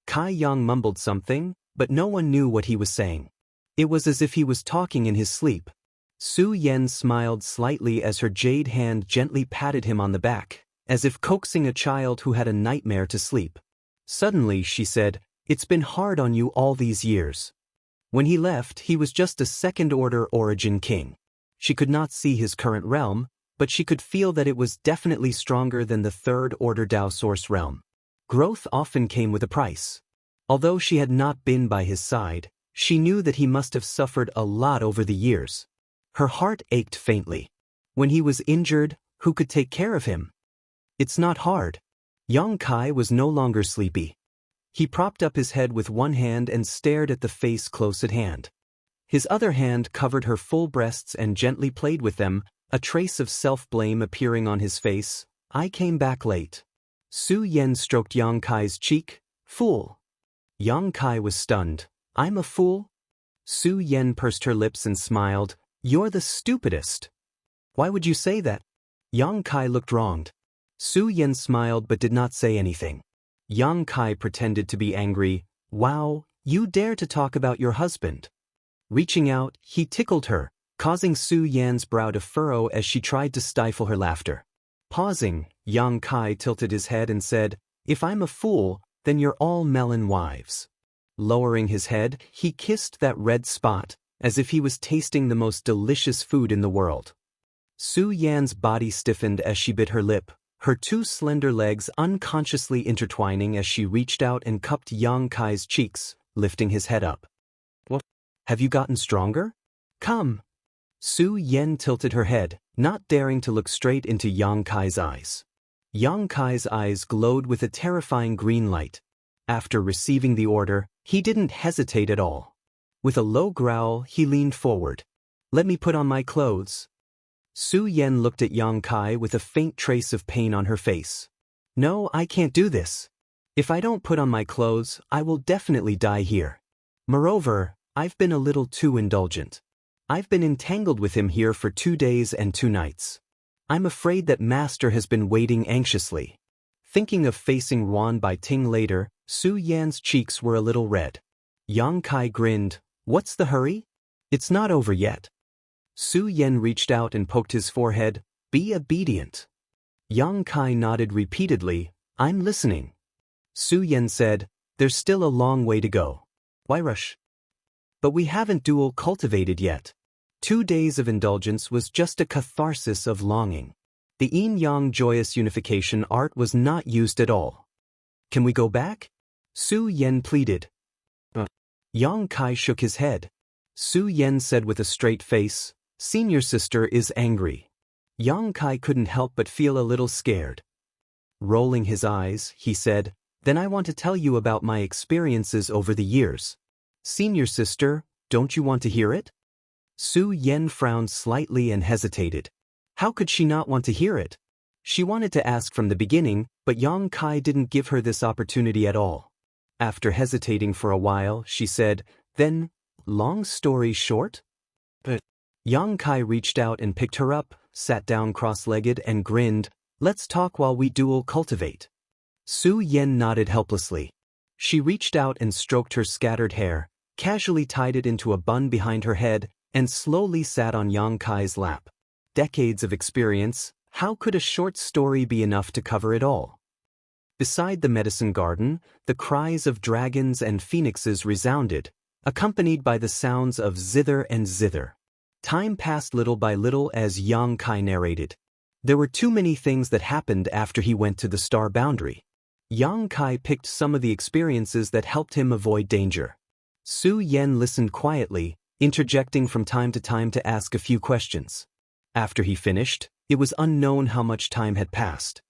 Kai Yang mumbled something, but no one knew what he was saying. It was as if he was talking in his sleep. Su Yan smiled slightly as her jade hand gently patted him on the back, as if coaxing a child who had a nightmare to sleep. Suddenly, she said, "It's been hard on you all these years." When he left, he was just a second-order origin king. She could not see his current realm, but she could feel that it was definitely stronger than the third-order Dao Source realm. Growth often came with a price. Although she had not been by his side, she knew that he must have suffered a lot over the years. Her heart ached faintly. When he was injured, who could take care of him? It's not hard. Yang Kai was no longer sleepy. He propped up his head with one hand and stared at the face close at hand. His other hand covered her full breasts and gently played with them, a trace of self-blame appearing on his face. I came back late. Su Yan stroked Yang Kai's cheek. Fool. Yang Kai was stunned. I'm a fool? Su Yan pursed her lips and smiled. You're the stupidest. Why would you say that? Yang Kai looked wronged. Su Yan smiled but did not say anything. Yang Kai pretended to be angry. Wow, you dare to talk about your husband. Reaching out, he tickled her, causing Su Yan's brow to furrow as she tried to stifle her laughter. Pausing, Yang Kai tilted his head and said, If I'm a fool, then you're all melon wives. Lowering his head, he kissed that red spot, as if he was tasting the most delicious food in the world. Su Yan's body stiffened as she bit her lip, her two slender legs unconsciously intertwining as she reached out and cupped Yang Kai's cheeks, lifting his head up. What? Have you gotten stronger? Come. Su Yan tilted her head, not daring to look straight into Yang Kai's eyes. Yang Kai's eyes glowed with a terrifying green light. After receiving the order, he didn't hesitate at all. With a low growl, he leaned forward. Let me put on my clothes. Su Yan looked at Yang Kai with a faint trace of pain on her face. No, I can't do this. If I don't put on my clothes, I will definitely die here. Moreover, I've been a little too indulgent. I've been entangled with him here for 2 days and 2 nights. I'm afraid that Master has been waiting anxiously. Thinking of facing Wan Bai Ting later, Su Yan's cheeks were a little red. Yang Kai grinned. What's the hurry? It's not over yet. Su Yan reached out and poked his forehead. Be obedient. Yang Kai nodded repeatedly. I'm listening. Su Yan said, There's still a long way to go. Why rush? But we haven't dual cultivated yet. 2 days of indulgence was just a catharsis of longing. The yin-yang joyous unification art was not used at all. Can we go back? Su Yan pleaded. Yang Kai shook his head. Su Yan said with a straight face, Senior sister is angry. Yang Kai couldn't help but feel a little scared. Rolling his eyes, he said, Then I want to tell you about my experiences over the years. Senior sister, don't you want to hear it? Su Yan frowned slightly and hesitated. How could she not want to hear it? She wanted to ask from the beginning, but Yang Kai didn't give her this opportunity at all. After hesitating for a while, she said, Then, long story short? But Yang Kai reached out and picked her up, sat down cross-legged and grinned. Let's talk while we dual cultivate. Su Yan nodded helplessly. She reached out and stroked her scattered hair, casually tied it into a bun behind her head, and slowly sat on Yang Kai's lap. Decades of experience, how could a short story be enough to cover it all? Beside the medicine garden, the cries of dragons and phoenixes resounded, accompanied by the sounds of zither and zither. Time passed little by little as Yang Kai narrated. There were too many things that happened after he went to the star boundary. Yang Kai picked some of the experiences that helped him avoid danger. Su Yan listened quietly, interjecting from time to ask a few questions. After he finished, it was unknown how much time had passed.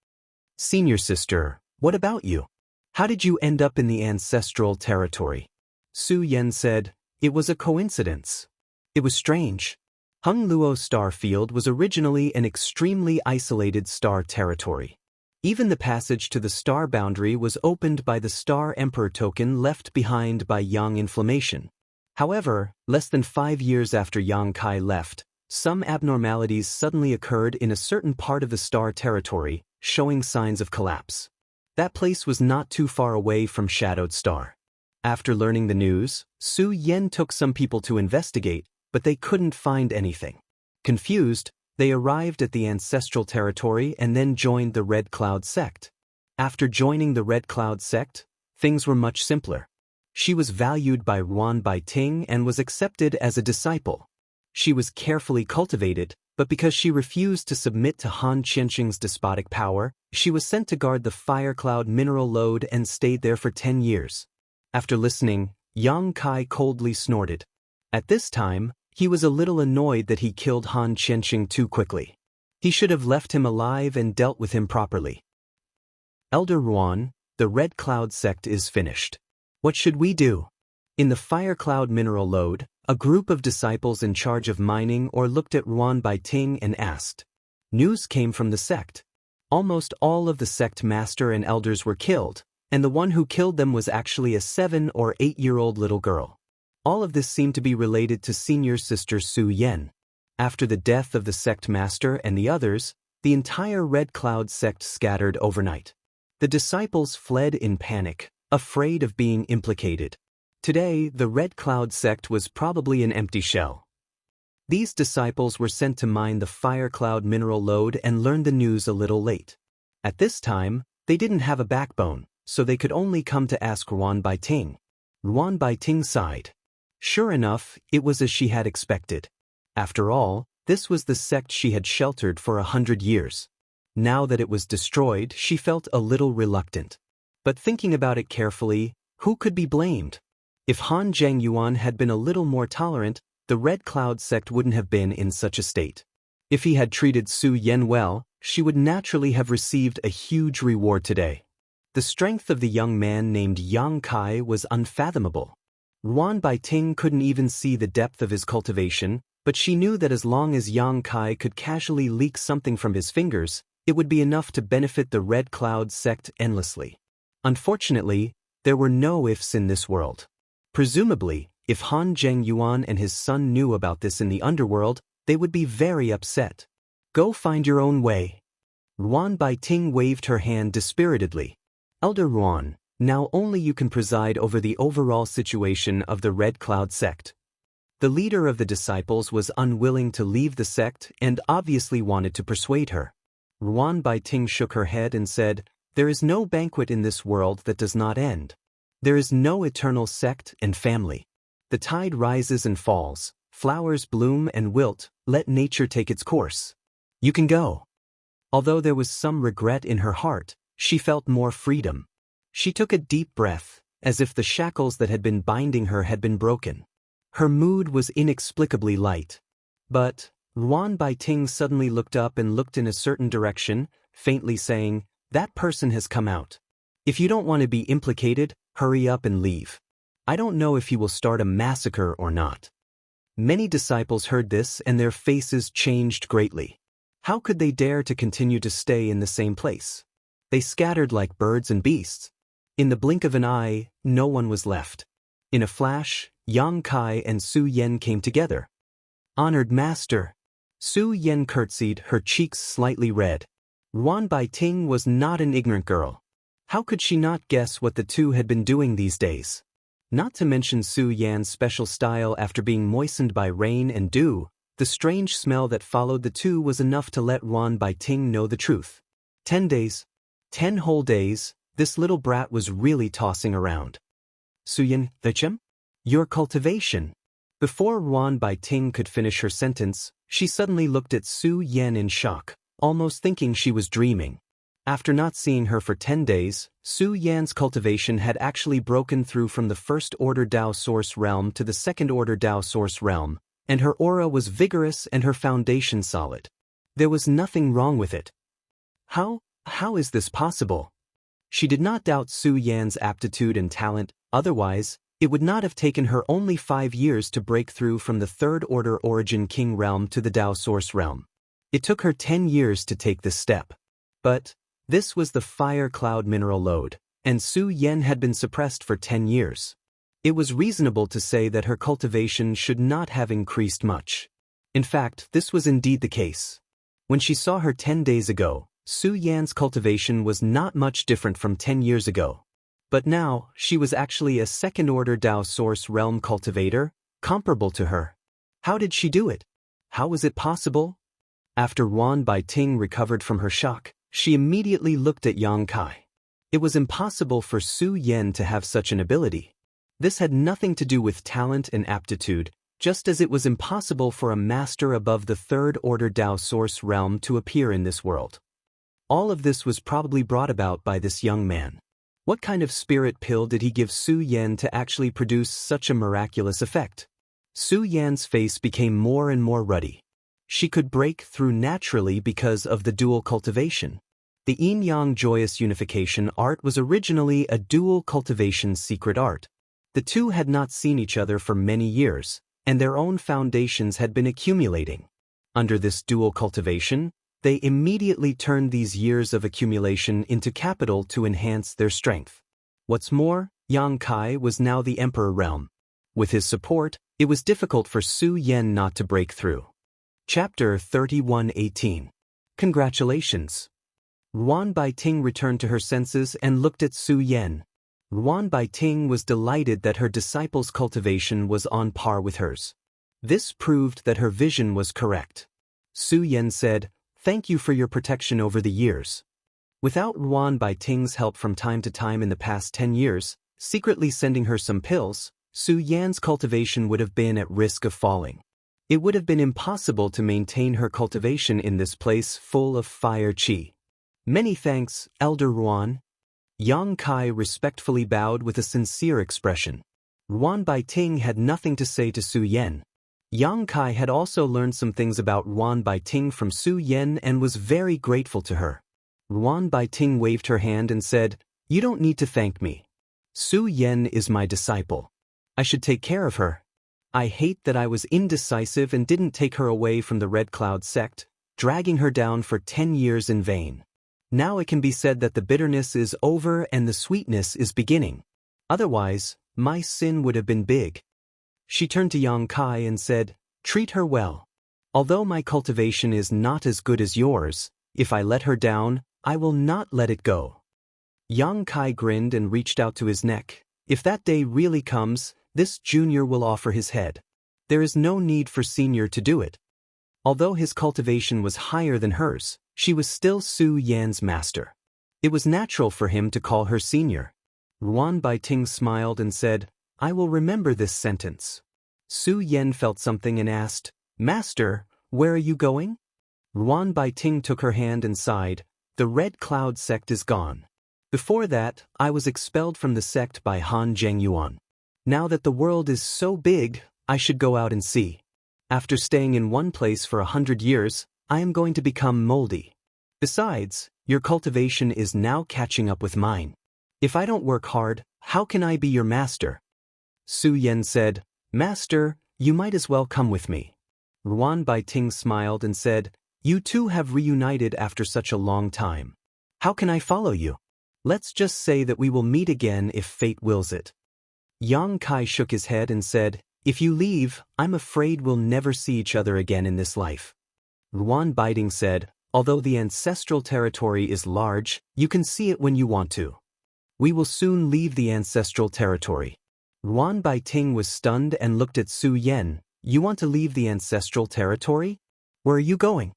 Senior sister, what about you? How did you end up in the ancestral territory? Su Yan said, It was a coincidence. It was strange. Hung Luo Star Field was originally an extremely isolated star territory. Even the passage to the star boundary was opened by the Star Emperor token left behind by Yang Inflammation. However, less than 5 years after Yang Kai left, some abnormalities suddenly occurred in a certain part of the star territory, showing signs of collapse. That place was not too far away from Shadowed Star. After learning the news, Su Yan took some people to investigate, but they couldn't find anything. Confused, they arrived at the ancestral territory and then joined the Red Cloud sect. After joining the Red Cloud sect, things were much simpler. She was valued by Wan Bai Ting and was accepted as a disciple. She was carefully cultivated, but because she refused to submit to Han Qianxing's despotic power, She was sent to guard the fire cloud mineral lode and stayed there for 10 years. After listening, Yang Kai coldly snorted. At this time, he was a little annoyed that he killed Han Qianxing too quickly. He should have left him alive and dealt with him properly. Elder Ruan, the Red Cloud sect is finished. What should we do? In the Fire Cloud mineral lode, a group of disciples in charge of mining looked at Ruan Baiting and asked. News came from the sect. Almost all of the sect master and elders were killed, and the one who killed them was actually a 7 or 8-year-old little girl. All of this seemed to be related to senior sister Su Yan. After the death of the sect master and the others, the entire Red Cloud sect scattered overnight. The disciples fled in panic, afraid of being implicated. Today, the Red Cloud sect was probably an empty shell. These disciples were sent to mine the Fire Cloud mineral lode and learned the news a little late. At this time, they didn't have a backbone, so they could only come to ask Ruan Baiting. Ruan Baiting sighed. Sure enough, it was as she had expected. After all, this was the sect she had sheltered for 100 years. Now that it was destroyed, she felt a little reluctant. But thinking about it carefully, who could be blamed? If Han Zhengyuan had been a little more tolerant, the Red Cloud sect wouldn't have been in such a state. If he had treated Su Yan well, she would naturally have received a huge reward today. The strength of the young man named Yang Kai was unfathomable. Ruan Baiting couldn't even see the depth of his cultivation, but she knew that as long as Yang Kai could casually leak something from his fingers, it would be enough to benefit the Red Cloud sect endlessly. Unfortunately, there were no ifs in this world. Presumably, if Han Zhengyuan and his son knew about this in the underworld, they would be very upset. Go find your own way. Ruan Baiting waved her hand dispiritedly. Elder Ruan, now only you can preside over the overall situation of the Red Cloud sect. The leader of the disciples was unwilling to leave the sect and obviously wanted to persuade her. Ruan Baiting shook her head and said, There is no banquet in this world that does not end. There is no eternal sect and family. The tide rises and falls, flowers bloom and wilt, let nature take its course. You can go. Although there was some regret in her heart, she felt more freedom. She took a deep breath, as if the shackles that had been binding her had been broken. Her mood was inexplicably light. But Ruan Baiting suddenly looked up and looked in a certain direction, faintly saying, That person has come out. If you don't want to be implicated, hurry up and leave. I don't know if he will start a massacre or not. Many disciples heard this and their faces changed greatly. How could they dare to continue to stay in the same place? They scattered like birds and beasts. In the blink of an eye, no one was left. In a flash, Yang Kai and Su Yan came together. Honored master. Su Yan curtsied, her cheeks slightly red. Ruan Baiting was not an ignorant girl. How could she not guess what the two had been doing these days? Not to mention Su Yan's special style after being moistened by rain and dew, the strange smell that followed the two was enough to let Ruan Baiting know the truth. 10 days. 10 whole days, this little brat was really tossing around. Su Yan, your cultivation. Before Ruan Baiting could finish her sentence, she suddenly looked at Su Yan in shock, almost thinking she was dreaming. After not seeing her for 10 days, Su Yan's cultivation had actually broken through from the First Order Dao Source Realm to the Second Order Dao Source Realm, and her aura was vigorous and her foundation solid. There was nothing wrong with it. How is this possible? She did not doubt Su Yan's aptitude and talent, otherwise, it would not have taken her only 5 years to break through from the Third Order Origin King Realm to the Dao Source Realm. It took her 10 years to take this step. But this was the Fire Cloud mineral lode, and Su Yan had been suppressed for 10 years. It was reasonable to say that her cultivation should not have increased much. In fact, this was indeed the case. When she saw her 10 days ago, Su Yan's cultivation was not much different from 10 years ago. But now, she was actually a second-order Dao Source Realm cultivator, comparable to her. How did she do it? How was it possible? After Ruan Baiting recovered from her shock, she immediately looked at Yang Kai. It was impossible for Su Yan to have such an ability. This had nothing to do with talent and aptitude, just as it was impossible for a master above the Third Order Dao Source Realm to appear in this world. All of this was probably brought about by this young man. What kind of spirit pill did he give Su Yan to actually produce such a miraculous effect? Su Yan's face became more and more ruddy. She could break through naturally because of the dual cultivation. The yin-yang joyous unification art was originally a dual cultivation secret art. The two had not seen each other for many years, and their own foundations had been accumulating. Under this dual cultivation, they immediately turned these years of accumulation into capital to enhance their strength. What's more, Yang Kai was now the Emperor realm. With his support, it was difficult for Su Yan not to break through. Chapter 31:18. Congratulations. Ruan Baiting returned to her senses and looked at Su Yan. Ruan Baiting was delighted that her disciple's cultivation was on par with hers. This proved that her vision was correct. Su Yan said, "Thank you for your protection over the years." Without Ruan Baiting's help from time to time in the past 10 years, secretly sending her some pills, Su Yan's cultivation would have been at risk of falling. It would have been impossible to maintain her cultivation in this place full of fire qi. Many thanks, Elder Ruan. Yang Kai respectfully bowed with a sincere expression. Ruan Baiting had nothing to say to Su Yan. Yang Kai had also learned some things about Ruan Baiting from Su Yan and was very grateful to her. Ruan Baiting waved her hand and said, "You don't need to thank me. Su Yan is my disciple. I should take care of her. I hate that I was indecisive and didn't take her away from the Red Cloud sect, dragging her down for 10 years in vain. Now it can be said that the bitterness is over and the sweetness is beginning. Otherwise, my sin would have been big." She turned to Yang Kai and said, "Treat her well. Although my cultivation is not as good as yours, if I let her down, I will not let it go." Yang Kai grinned and reached out to his neck. If that day really comes, this junior will offer his head. There is no need for senior to do it. Although his cultivation was higher than hers, she was still Su Yan's master. It was natural for him to call her senior. Ruan Baiting smiled and said, "I will remember this sentence." Su Yan felt something and asked, "Master, where are you going?" Ruan Baiting took her hand and sighed, "The Red Cloud sect is gone. Before that, I was expelled from the sect by Han Zhengyuan. Now that the world is so big, I should go out and see. After staying in one place for 100 years, I am going to become moldy. Besides, your cultivation is now catching up with mine. If I don't work hard, how can I be your master?" Su Yan said, "Master, you might as well come with me." Ruan Baiting smiled and said, "You two have reunited after such a long time. How can I follow you? Let's just say that we will meet again if fate wills it." Yang Kai shook his head and said, "If you leave, I'm afraid we'll never see each other again in this life." Ruan Baiting said, "Although the ancestral territory is large, you can see it when you want to. We will soon leave the ancestral territory." Ruan Baiting was stunned and looked at Su Yan. "You want to leave the ancestral territory? Where are you going?"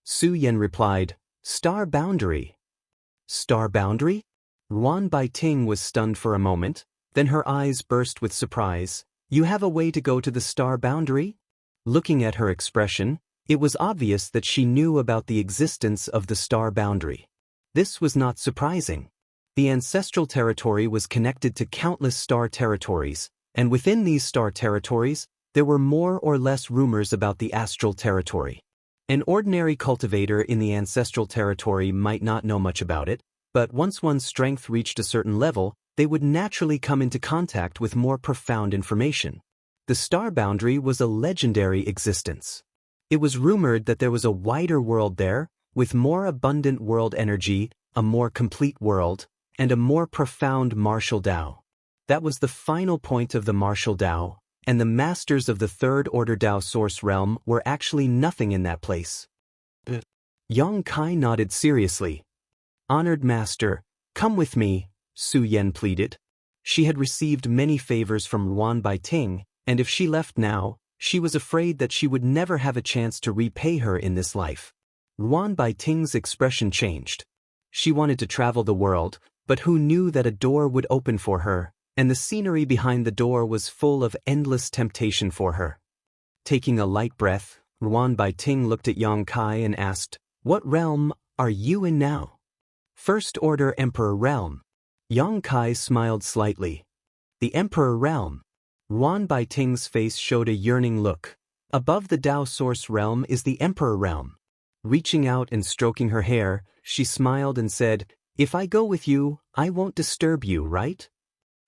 Su Yan replied, "Star Boundary." "Star Boundary?" Ruan Baiting was stunned for a moment, then her eyes burst with surprise. "You have a way to go to the Star Boundary?" Looking at her expression, it was obvious that she knew about the existence of the Star Boundary. This was not surprising. The ancestral territory was connected to countless star territories, and within these star territories, there were more or less rumors about the astral territory. An ordinary cultivator in the ancestral territory might not know much about it, but once one's strength reached a certain level, they would naturally come into contact with more profound information. The Star Boundary was a legendary existence. It was rumored that there was a wider world there, with more abundant world energy, a more complete world, and a more profound martial Tao. That was the final point of the martial Tao, and the masters of the Third Order Tao Source Realm were actually nothing in that place. Yang Kai nodded seriously. "Honored master, come with me," Su Yan pleaded. She had received many favors from Ruan Baiting, and if she left now, she was afraid that she would never have a chance to repay her in this life. Ruan Baiting's expression changed. She wanted to travel the world, but who knew that a door would open for her, and the scenery behind the door was full of endless temptation for her. Taking a light breath, Ruan Baiting looked at Yang Kai and asked, "What realm are you in now? First Order Emperor Realm. Yang Kai smiled slightly. The Emperor Realm. Yuan Baiting's face showed a yearning look. Above the Dao Source Realm is the Emperor Realm. Reaching out and stroking her hair, she smiled and said, "If I go with you, I won't disturb you, right?"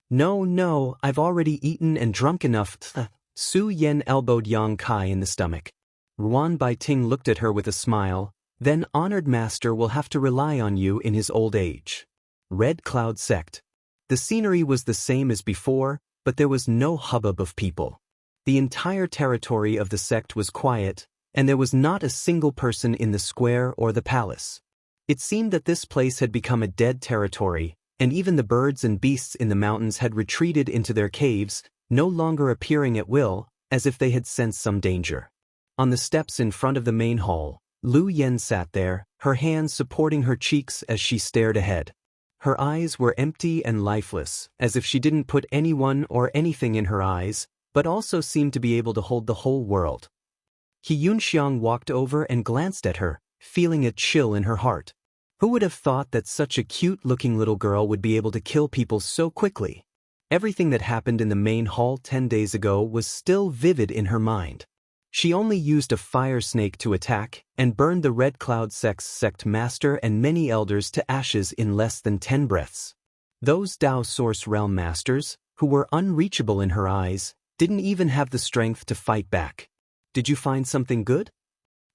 No, I've already eaten and drunk enough. Su Yan elbowed Yang Kai in the stomach. Yuan Baiting looked at her with a smile. Then Honored Master will have to rely on you in his old age. Red Cloud Sect. The scenery was the same as before, but there was no hubbub of people. The entire territory of the sect was quiet, and there was not a single person in the square or the palace. It seemed that this place had become a dead territory, and even the birds and beasts in the mountains had retreated into their caves, no longer appearing at will, as if they had sensed some danger. On the steps in front of the main hall, Lu Yen sat there, her hands supporting her cheeks as she stared ahead. Her eyes were empty and lifeless, as if she didn't put anyone or anything in her eyes, but also seemed to be able to hold the whole world. Xianxia walked over and glanced at her, feeling a chill in her heart. Who would have thought that such a cute-looking little girl would be able to kill people so quickly? Everything that happened in the main hall 10 days ago was still vivid in her mind. She only used a fire snake to attack and burned the Red Cloud Sect's sect master and many elders to ashes in less than 10 breaths. Those Dao Source Realm masters, who were unreachable in her eyes, didn't even have the strength to fight back. Did you find something good?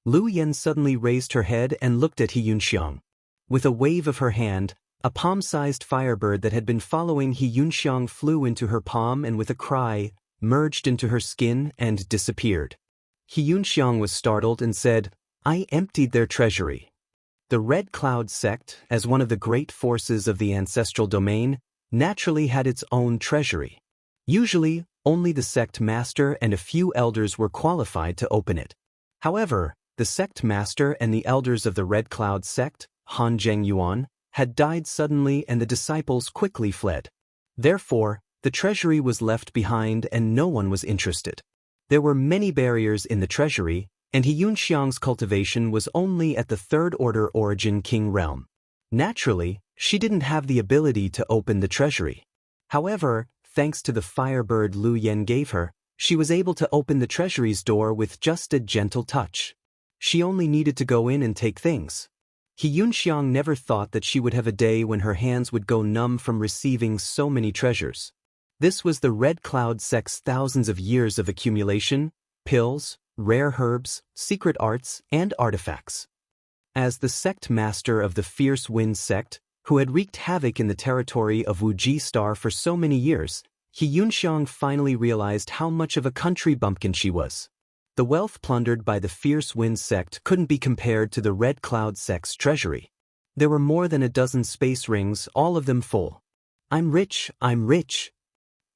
Lu Yen suddenly raised her head and looked at Xianxia. With a wave of her hand, a palm-sized firebird that had been following Xianxia flew into her palm and with a cry, merged into her skin and disappeared. Xianxia was startled and said, "I emptied their treasury." The Red Cloud Sect, as one of the great forces of the ancestral domain, naturally had its own treasury. Usually, only the sect master and a few elders were qualified to open it. However, the sect master and the elders of the Red Cloud Sect, Han Zhengyuan, had died suddenly and the disciples quickly fled. Therefore, the treasury was left behind and no one was interested. There were many barriers in the treasury, and Xianxia's cultivation was only at the Third Order Origin King realm. Naturally, she didn't have the ability to open the treasury. However, thanks to the firebird Lu Yen gave her, she was able to open the treasury's door with just a gentle touch. She only needed to go in and take things. Xianxia never thought that she would have a day when her hands would go numb from receiving so many treasures. This was the Red Cloud Sect's thousands of years of accumulation, pills, rare herbs, secret arts, and artifacts. As the sect master of the Fierce Wind sect, who had wreaked havoc in the territory of Wuxia for so many years, Xianxia finally realized how much of a country bumpkin she was. The wealth plundered by the Fierce Wind sect couldn't be compared to the Red Cloud sect's treasury. There were more than a dozen space rings, all of them full. I'm rich.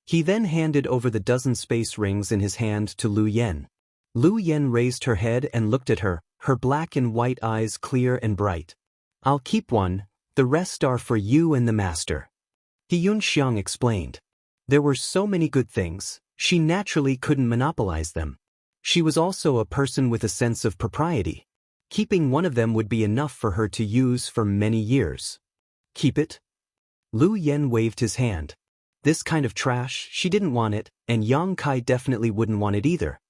He then handed over the dozen space rings in his hand to Lu Yen. Lu Yen raised her head and looked at her, her black and white eyes clear and bright. I'll keep one, the rest are for you and the master. Xianxia explained. There were so many good things, she naturally couldn't monopolize them. She was also a person with a sense of propriety. Keeping one of them would be enough for her to use for many years. Keep it? Lu Yen waved his hand. This kind of trash, she didn't want it, and Yang Kai definitely wouldn't want it either.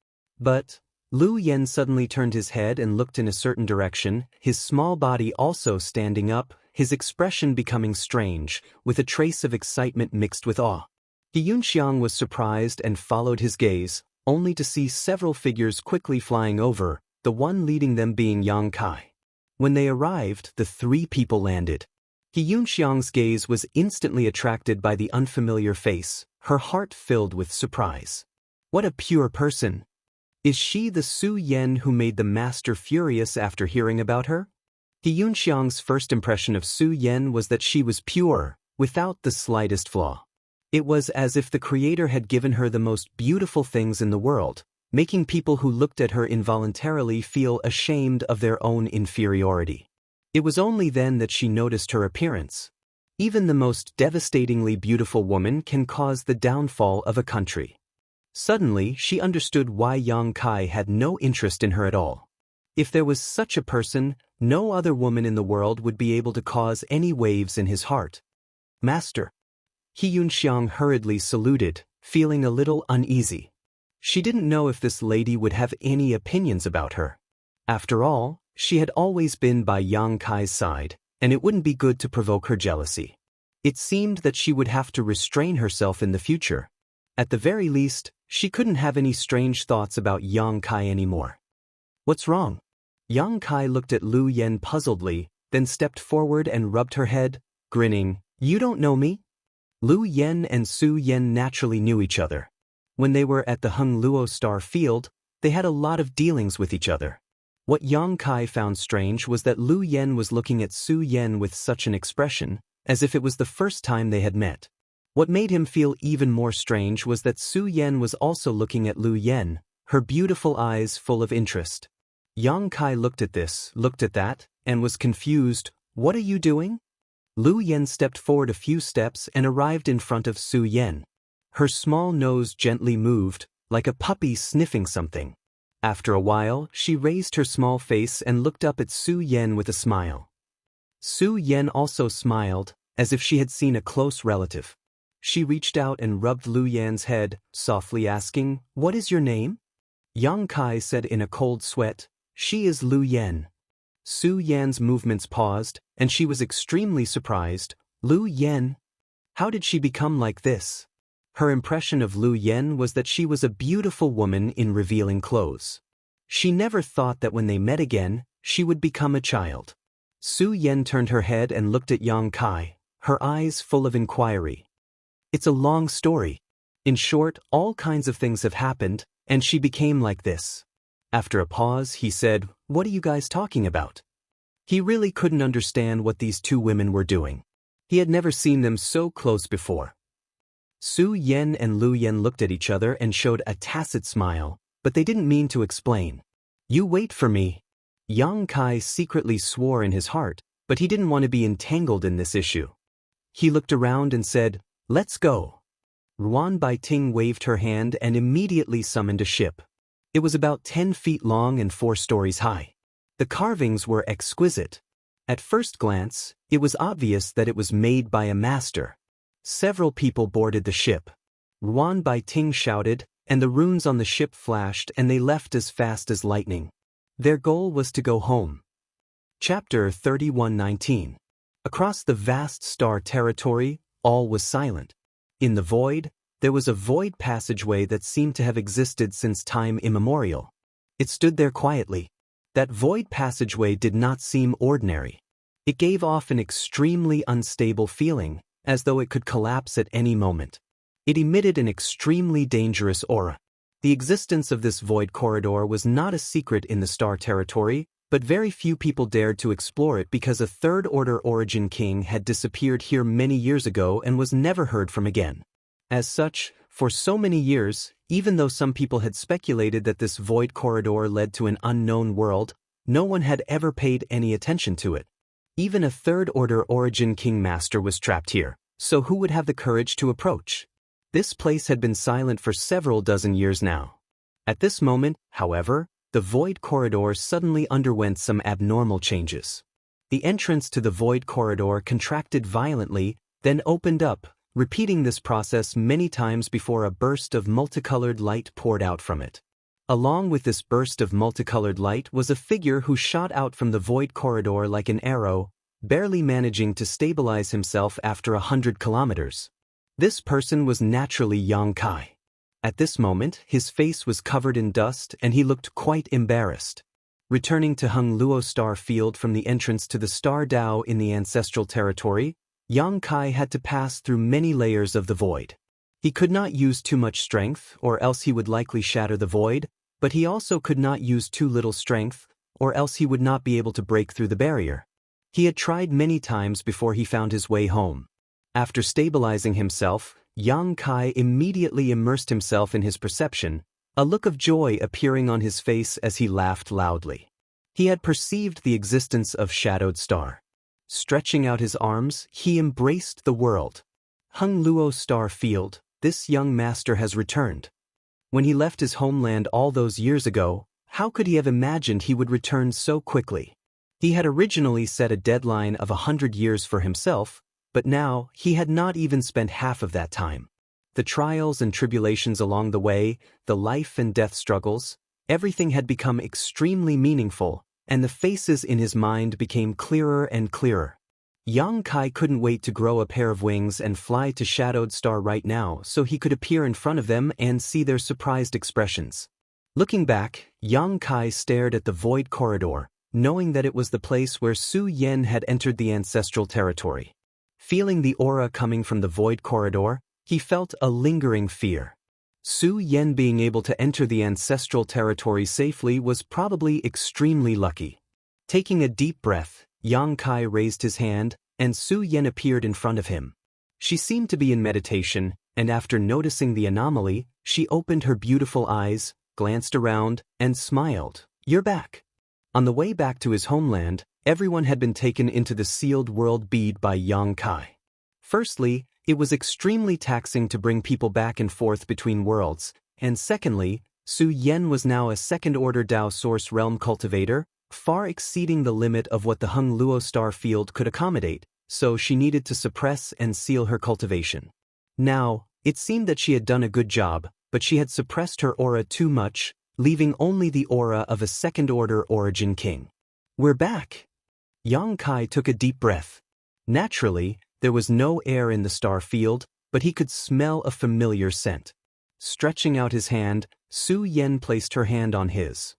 But Lu Yen suddenly turned his head and looked in a certain direction, his small body also standing up, his expression becoming strange, with a trace of excitement mixed with awe. Xianxia was surprised and followed his gaze, only to see several figures quickly flying over, the one leading them being Yang Kai. When they arrived, the 3 people landed. Xianxia's gaze was instantly attracted by the unfamiliar face, her heart filled with surprise. What a pure person! Is she the Su Yen who made the master furious after hearing about her? Xianxia's first impression of Su Yen was that she was pure, without the slightest flaw. It was as if the Creator had given her the most beautiful things in the world, making people who looked at her involuntarily feel ashamed of their own inferiority. It was only then that she noticed her appearance. Even the most devastatingly beautiful woman can cause the downfall of a country. Suddenly, she understood why Yang Kai had no interest in her at all. If there was such a person, no other woman in the world would be able to cause any waves in his heart. Master. Xianxia hurriedly saluted, feeling a little uneasy. She didn't know if this lady would have any opinions about her. After all, she had always been by Yang Kai's side, and it wouldn't be good to provoke her jealousy. It seemed that she would have to restrain herself in the future. At the very least, she couldn't have any strange thoughts about Yang Kai anymore. What's wrong? Yang Kai looked at Lu Yen puzzledly, then stepped forward and rubbed her head, grinning. You don't know me? Lu Yen and Su Yen naturally knew each other. When they were at the Hung Luo Star Field, they had a lot of dealings with each other. What Yang Kai found strange was that Lu Yen was looking at Su Yen with such an expression, as if it was the first time they had met. What made him feel even more strange was that Su Yen was also looking at Lu Yen, her beautiful eyes full of interest. Yang Kai looked at this, looked at that, and was confused. What are you doing? Lu Yen stepped forward a few steps and arrived in front of Su Yen. Her small nose gently moved, like a puppy sniffing something. After a while, she raised her small face and looked up at Su Yen with a smile. Su Yen also smiled, as if she had seen a close relative. She reached out and rubbed Lu Yen's head, softly asking, What is your name? Yang Kai said in a cold sweat, She is Lu Yen. Su Yen's movements paused, and she was extremely surprised. Lu Yen? How did she become like this? Her impression of Lu Yen was that she was a beautiful woman in revealing clothes. She never thought that when they met again, she would become a child. Su Yen turned her head and looked at Yang Kai, her eyes full of inquiry. It's a long story. In short, all kinds of things have happened, and she became like this. After a pause, he said, What are you guys talking about? He really couldn't understand what these two women were doing. He had never seen them so close before. Su Yen and Lu Yen looked at each other and showed a tacit smile, but they didn't mean to explain. You wait for me. Yang Kai secretly swore in his heart, but he didn't want to be entangled in this issue. He looked around and said, Let's go. Ruan Baiting waved her hand and immediately summoned a ship. It was about 10 feet long and 4 stories high. The carvings were exquisite. At first glance, it was obvious that it was made by a master. Several people boarded the ship. Ruan Baiting shouted, and the runes on the ship flashed and they left as fast as lightning. Their goal was to go home. Chapter 31:19. Across the vast star territory, all was silent. In the void, there was a void passageway that seemed to have existed since time immemorial. It stood there quietly. That void passageway did not seem ordinary. It gave off an extremely unstable feeling, as though it could collapse at any moment. It emitted an extremely dangerous aura. The existence of this void corridor was not a secret in the star territory, but very few people dared to explore it because a third-order origin king had disappeared here many years ago and was never heard from again. As such, for so many years, even though some people had speculated that this void corridor led to an unknown world, no one had ever paid any attention to it. Even a third-order origin king master was trapped here, so who would have the courage to approach? This place had been silent for several dozen years now. At this moment, however, the void corridor suddenly underwent some abnormal changes. The entrance to the void corridor contracted violently, then opened up, repeating this process many times before a burst of multicolored light poured out from it. Along with this burst of multicolored light was a figure who shot out from the void corridor like an arrow, barely managing to stabilize himself after 100 kilometers. This person was naturally Yang Kai. At this moment, his face was covered in dust and he looked quite embarrassed. Returning to Hung Luo Star Field from the entrance to the Star Dao in the ancestral territory, Yang Kai had to pass through many layers of the void. He could not use too much strength, or else he would likely shatter the void, but he also could not use too little strength, or else he would not be able to break through the barrier. He had tried many times before he found his way home. After stabilizing himself, Yang Kai immediately immersed himself in his perception, a look of joy appearing on his face as he laughed loudly. He had perceived the existence of Shadowed Star. Stretching out his arms, he embraced the world. Hung Luo Star Field, this young master has returned. When he left his homeland all those years ago, How could he have imagined he would return so quickly? He had originally set a deadline of 100 years for himself, but now he had not even spent half of that time. The trials and tribulations along the way, the life and death struggles, everything had become extremely meaningful, and the faces in his mind became clearer and clearer. Yang Kai couldn't wait to grow a pair of wings and fly to Shadowed Star right now so he could appear in front of them and see their surprised expressions. Looking back, Yang Kai stared at the void corridor, knowing that it was the place where Su Yen had entered the ancestral territory. Feeling the aura coming from the void corridor, he felt a lingering fear. Su Yen being able to enter the ancestral territory safely was probably extremely lucky. Taking a deep breath, Yang Kai raised his hand, and Su Yen appeared in front of him. She seemed to be in meditation, and after noticing the anomaly, she opened her beautiful eyes, glanced around, and smiled. "You're back." On the way back to his homeland, everyone had been taken into the sealed world bead by Yang Kai. Firstly, it was extremely taxing to bring people back and forth between worlds, and secondly, Su Yen was now a second-order Dao Source Realm cultivator, far exceeding the limit of what the Hung Luo star field could accommodate, so she needed to suppress and seal her cultivation. Now, it seemed that she had done a good job, but she had suppressed her aura too much, leaving only the aura of a second-order origin king. "We're back." Yang Kai took a deep breath. Naturally, there was no air in the star field, but he could smell a familiar scent. Stretching out his hand, Su Yen placed her hand on his.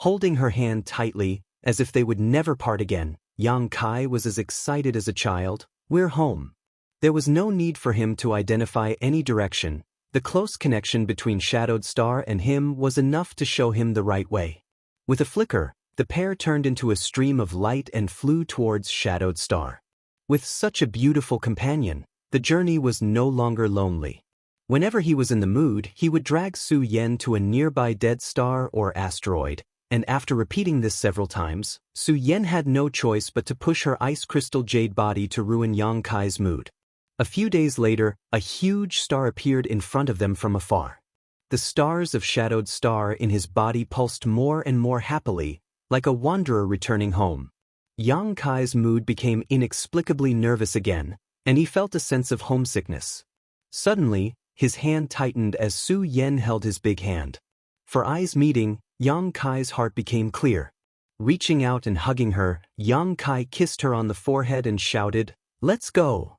Holding her hand tightly, as if they would never part again, Yang Kai was as excited as a child. "We're home." There was no need for him to identify any direction. The close connection between Shadowed Star and him was enough to show him the right way. With a flicker, the pair turned into a stream of light and flew towards Shadowed Star. With such a beautiful companion, the journey was no longer lonely. Whenever he was in the mood, he would drag Su Yen to a nearby dead star or asteroid, and after repeating this several times, Su Yen had no choice but to push her ice crystal jade body to ruin Yang Kai's mood. A few days later, a huge star appeared in front of them from afar. The stars of Shadowed Star in his body pulsed more and more happily, like a wanderer returning home. Yang Kai's mood became inexplicably nervous again, and he felt a sense of homesickness. Suddenly, his hand tightened as Su Yen held his big hand. For eyes meeting, Yang Kai's heart became clear. Reaching out and hugging her, Yang Kai kissed her on the forehead and shouted, "Let's go."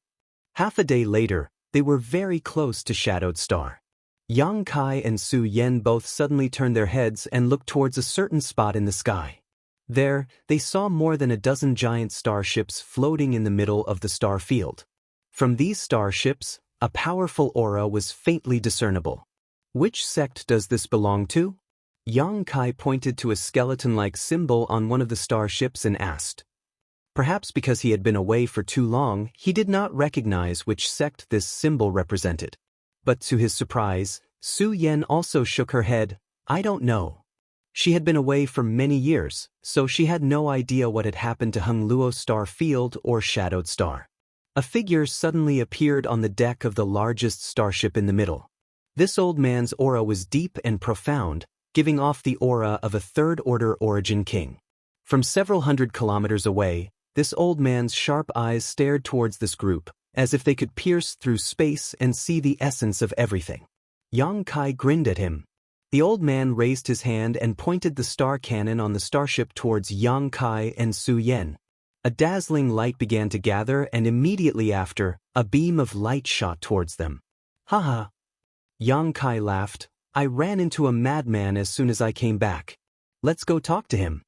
Half a day later, they were very close to Shadowed Star. Yang Kai and Su Yen both suddenly turned their heads and looked towards a certain spot in the sky. There, they saw more than a dozen giant starships floating in the middle of the star field. From these starships, a powerful aura was faintly discernible. "Which sect does this belong to?" Yang Kai pointed to a skeleton-like symbol on one of the starships and asked. Perhaps because he had been away for too long, he did not recognize which sect this symbol represented. But to his surprise, Su Yen also shook her head. "I don't know." She had been away for many years, so she had no idea what had happened to Hung Luo Star Field or Shadowed Star. A figure suddenly appeared on the deck of the largest starship in the middle. This old man's aura was deep and profound, giving off the aura of a third-order origin king. From several hundred kilometers away, this old man's sharp eyes stared towards this group, as if they could pierce through space and see the essence of everything. Yang Kai grinned at him. The old man raised his hand and pointed the star cannon on the starship towards Yang Kai and Su Yen. A dazzling light began to gather, and immediately after, a beam of light shot towards them. "Haha." Yang Kai laughed. "I ran into a madman as soon as I came back. Let's go talk to him."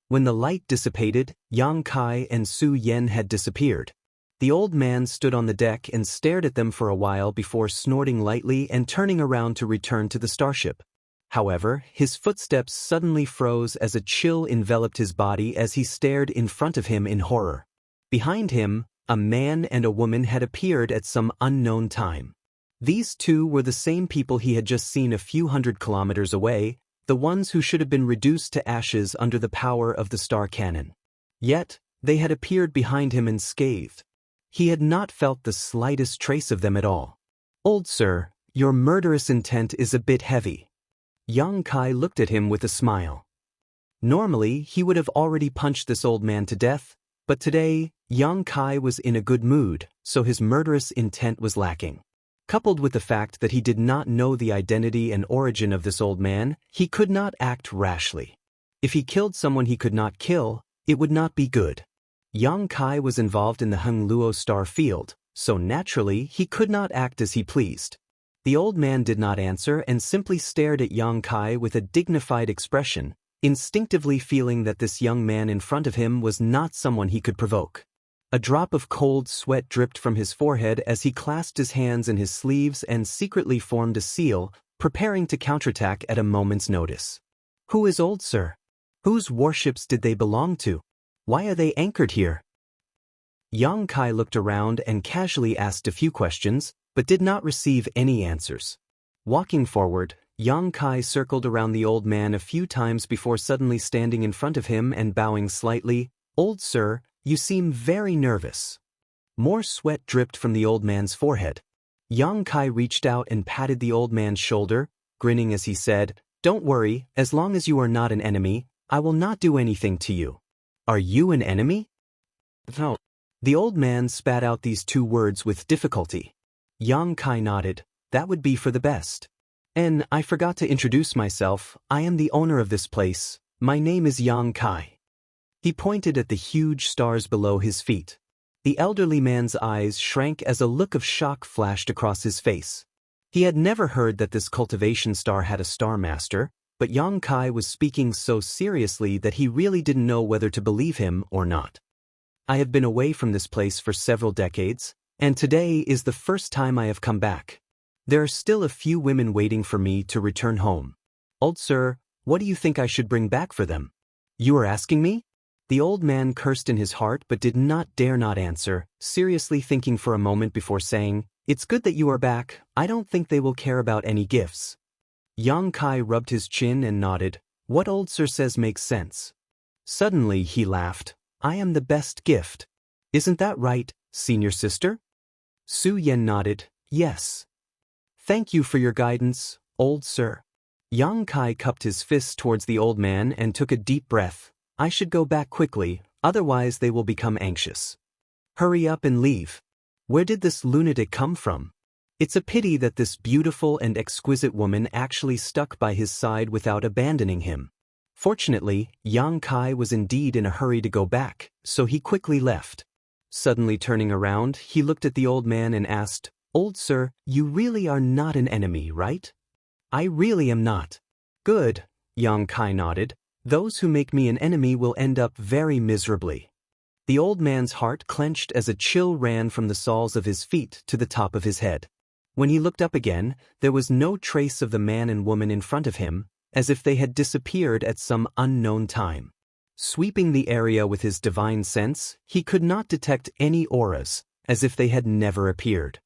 When the light dissipated, Yang Kai and Su Yen had disappeared. The old man stood on the deck and stared at them for a while before snorting lightly and turning around to return to the starship. However, his footsteps suddenly froze as a chill enveloped his body as he stared in front of him in horror. Behind him, a man and a woman had appeared at some unknown time. These two were the same people he had just seen a few hundred kilometers away, the ones who should have been reduced to ashes under the power of the star cannon. Yet, they had appeared behind him unscathed. He had not felt the slightest trace of them at all. "Old sir, your murderous intent is a bit heavy." Yang Kai looked at him with a smile. Normally, he would have already punched this old man to death, but today, Yang Kai was in a good mood, so his murderous intent was lacking. Coupled with the fact that he did not know the identity and origin of this old man, he could not act rashly. If he killed someone he could not kill, it would not be good. Yang Kai was involved in the Heng Luo star field, so naturally he could not act as he pleased. The old man did not answer and simply stared at Yang Kai with a dignified expression, instinctively feeling that this young man in front of him was not someone he could provoke. A drop of cold sweat dripped from his forehead as he clasped his hands in his sleeves and secretly formed a seal, preparing to counterattack at a moment's notice. Who is old sir? Whose warships did they belong to? Why are they anchored here? Yang Kai looked around and casually asked a few questions, but did not receive any answers. Walking forward, Yang Kai circled around the old man a few times before suddenly standing in front of him and bowing slightly. Old sir, you seem very nervous. More sweat dripped from the old man's forehead. Yang Kai reached out and patted the old man's shoulder, grinning as he said, "Don't worry, as long as you are not an enemy, I will not do anything to you." Are you an enemy? No. The old man spat out these two words with difficulty. Yang Kai nodded. That would be for the best. And I forgot to introduce myself. I am the owner of this place. My name is Yang Kai. He pointed at the huge stars below his feet. The elderly man's eyes shrank as a look of shock flashed across his face. He had never heard that this cultivation star had a star master, but Yang Kai was speaking so seriously that he really didn't know whether to believe him or not. I have been away from this place for several decades, and today is the first time I have come back. There are still a few women waiting for me to return home. Old sir, what do you think I should bring back for them? You are asking me? The old man cursed in his heart but did not dare not answer, seriously thinking for a moment before saying, "It's good that you are back. I don't think they will care about any gifts." Yang Kai rubbed his chin and nodded. What old sir says makes sense. Suddenly he laughed. I am the best gift. Isn't that right, senior sister? Su Yan nodded. Yes. Thank you for your guidance, old sir. Yang Kai cupped his fists towards the old man and took a deep breath. I should go back quickly, otherwise they will become anxious. Hurry up and leave. Where did this lunatic come from? It's a pity that this beautiful and exquisite woman actually stuck by his side without abandoning him. Fortunately, Yang Kai was indeed in a hurry to go back, so he quickly left. Suddenly turning around, he looked at the old man and asked, Old sir, you really are not an enemy, right? I really am not. Good, Yang Kai nodded. Those who make me an enemy will end up very miserably. The old man's heart clenched as a chill ran from the soles of his feet to the top of his head. When he looked up again, there was no trace of the man and woman in front of him, as if they had disappeared at some unknown time. Sweeping the area with his divine sense, he could not detect any auras, as if they had never appeared.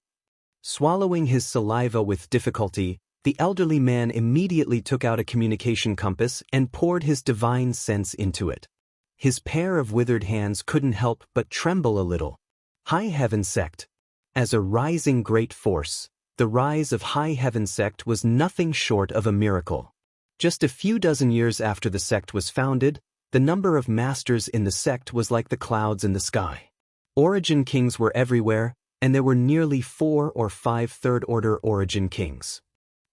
Swallowing his saliva with difficulty, the elderly man immediately took out a communication compass and poured his divine sense into it. His pair of withered hands couldn't help but tremble a little. High Heaven Sect. As a rising great force, the rise of High Heaven Sect was nothing short of a miracle. Just a few dozen years after the sect was founded, the number of masters in the sect was like the clouds in the sky. Origin kings were everywhere, and there were nearly 4 or 5 third-order origin kings.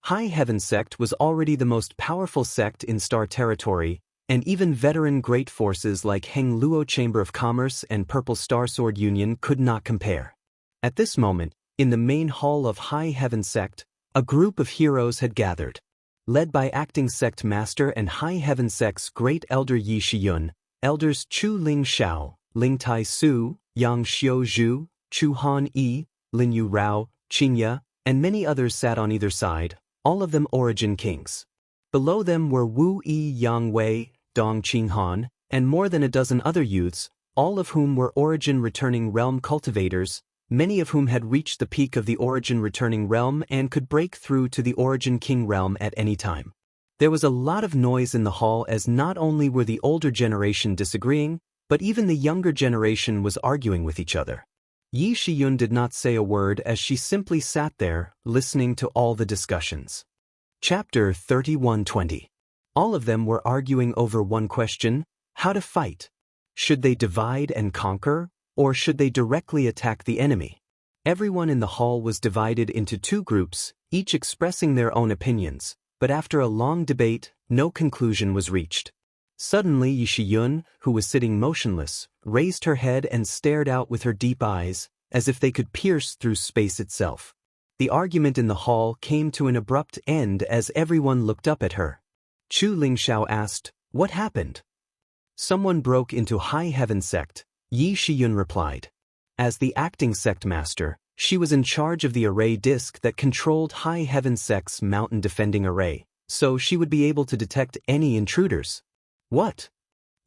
High Heaven Sect was already the most powerful sect in Star Territory, and even veteran great forces like Heng Luo Chamber of Commerce and Purple Star Sword Union could not compare. At this moment, in the main hall of High Heaven Sect, a group of heroes had gathered. Led by acting sect master and High Heaven Sect's great elder Yi Shiyun, elders Chu Ling Xiao, Ling Tai Su, Yang Xiu Zhu, Chu Han Yi, Lin Yu Rao, Xianxia, and many others sat on either side, all of them origin kings. Below them were Wu Yi Yang Wei, Dong Qinghan, and more than a dozen other youths, all of whom were origin returning realm cultivators, many of whom had reached the peak of the origin returning realm and could break through to the origin king realm at any time. There was a lot of noise in the hall as not only were the older generation disagreeing, but even the younger generation was arguing with each other. Yi Shiyun did not say a word as she simply sat there, listening to all the discussions. Chapter 31:20. All of them were arguing over one question: how to fight. Should they divide and conquer, or should they directly attack the enemy? Everyone in the hall was divided into two groups, each expressing their own opinions, but after a long debate, no conclusion was reached. Suddenly Yi Shiyun, who was sitting motionless, raised her head and stared out with her deep eyes, as if they could pierce through space itself. The argument in the hall came to an abrupt end as everyone looked up at her. Chu Lingxiao asked, "What happened?" "Someone broke into High Heaven sect," Yi Shiyun replied. As the acting sect master, she was in charge of the array disk that controlled High Heaven sect's mountain defending array, so she would be able to detect any intruders. What?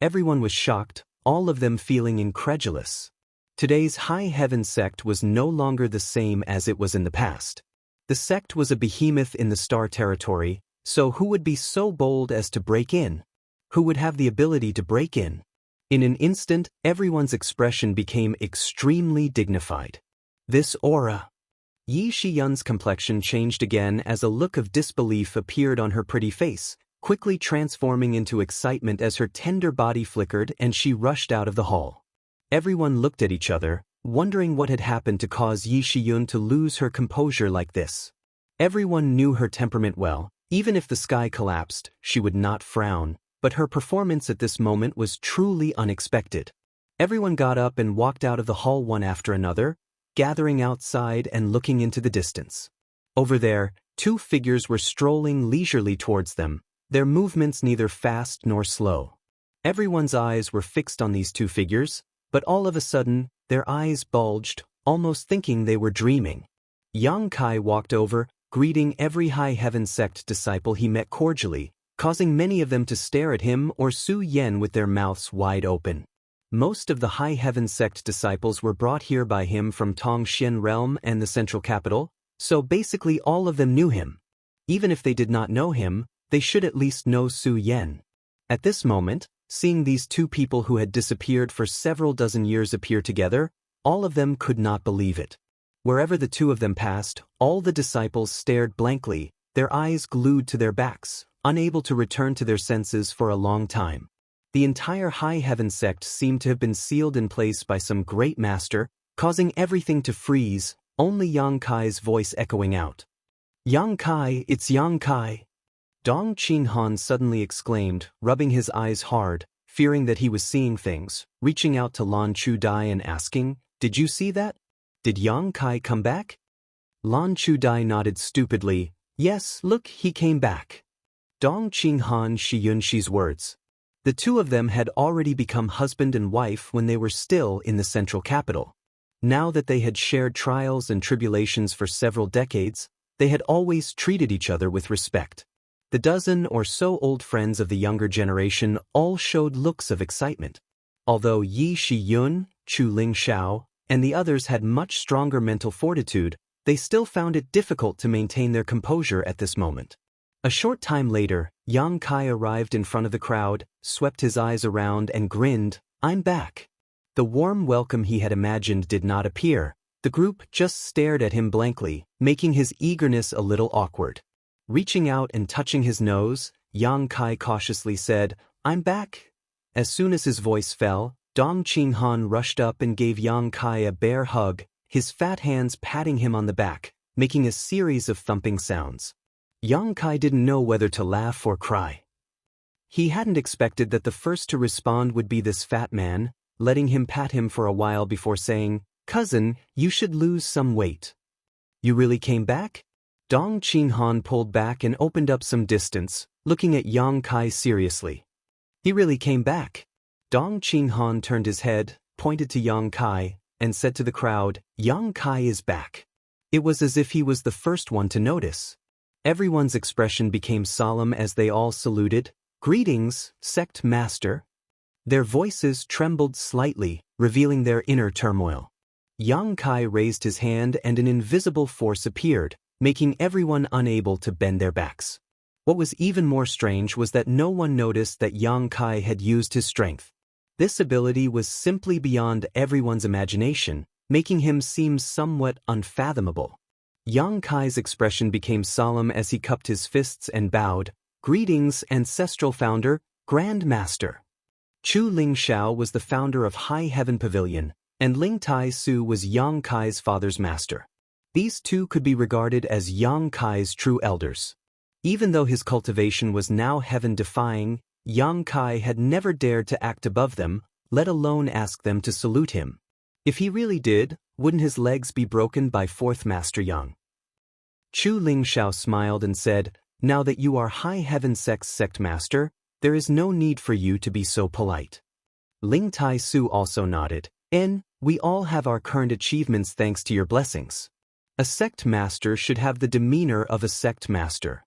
Everyone was shocked, all of them feeling incredulous. Today's High Heaven sect was no longer the same as it was in the past. The sect was a behemoth in the star territory, so who would be so bold as to break in? Who would have the ability to break in? In an instant, everyone's expression became extremely dignified. This aura. Yi Shiyun's complexion changed again as a look of disbelief appeared on her pretty face, quickly transforming into excitement as her tender body flickered and she rushed out of the hall. Everyone looked at each other, wondering what had happened to cause Yi Shiyun to lose her composure like this. Everyone knew her temperament well. Even if the sky collapsed, she would not frown, but her performance at this moment was truly unexpected. Everyone got up and walked out of the hall one after another, gathering outside and looking into the distance. Over there, two figures were strolling leisurely towards them, their movements neither fast nor slow. Everyone's eyes were fixed on these two figures, but all of a sudden, their eyes bulged, almost thinking they were dreaming. Yang Kai walked over, greeting every High Heaven sect disciple he met cordially, causing many of them to stare at him or Su Yen with their mouths wide open. Most of the High Heaven sect disciples were brought here by him from Tongxian realm and the central capital, so basically all of them knew him. Even if they did not know him, they should at least know Su Yen. At this moment, seeing these two people who had disappeared for several dozen years appear together, all of them could not believe it. Wherever the two of them passed, all the disciples stared blankly, their eyes glued to their backs, unable to return to their senses for a long time. The entire High Heaven sect seemed to have been sealed in place by some great master, causing everything to freeze, only Yang Kai's voice echoing out. "Yang Kai, it's Yang Kai!" Dong Qinghan suddenly exclaimed, rubbing his eyes hard, fearing that he was seeing things, reaching out to Lan Chudai and asking, "Did you see that? Did Yang Kai come back?" Lan Chudai nodded stupidly, "Yes, look, he came back." Dong Qinghan Shiyunxi's words. The two of them had already become husband and wife when they were still in the central capital. Now that they had shared trials and tribulations for several decades, they had always treated each other with respect. The dozen or so old friends of the younger generation all showed looks of excitement. Although Yi Shiyun, Chu Lingxiao, and the others had much stronger mental fortitude, they still found it difficult to maintain their composure at this moment. A short time later, Yang Kai arrived in front of the crowd, swept his eyes around and grinned, "I'm back." The warm welcome he had imagined did not appear. The group just stared at him blankly, making his eagerness a little awkward. Reaching out and touching his nose, Yang Kai cautiously said, "I'm back." As soon as his voice fell, Dong Qinghan rushed up and gave Yang Kai a bear hug, his fat hands patting him on the back, making a series of thumping sounds. Yang Kai didn't know whether to laugh or cry. He hadn't expected that the first to respond would be this fat man, letting him pat him for a while before saying, "Cousin, you should lose some weight." "You really came back?" Dong Qinghan pulled back and opened up some distance, looking at Yang Kai seriously. "He really came back." Dong Qinghan turned his head, pointed to Yang Kai, and said to the crowd, "Yang Kai is back." It was as if he was the first one to notice. Everyone's expression became solemn as they all saluted, "Greetings, sect master." Their voices trembled slightly, revealing their inner turmoil. Yang Kai raised his hand and an invisible force appeared, making everyone unable to bend their backs. What was even more strange was that no one noticed that Yang Kai had used his strength. This ability was simply beyond everyone's imagination, making him seem somewhat unfathomable. Yang Kai's expression became solemn as he cupped his fists and bowed, Greetings, ancestral founder, Grand Master. Chu Ling Xiao was the founder of High Heaven Pavilion, and Ling Tai Su was Yang Kai's father's master. These two could be regarded as Yang Kai's true elders. Even though his cultivation was now heaven-defying, Yang Kai had never dared to act above them, let alone ask them to salute him. If he really did, wouldn't his legs be broken by Fourth Master Yang? Chu Ling Xiao smiled and said, "Now that you are High Heaven Sect's sect master, there is no need for you to be so polite." Ling Tai Su also nodded. We all have our current achievements thanks to your blessings. A sect master should have the demeanor of a sect master.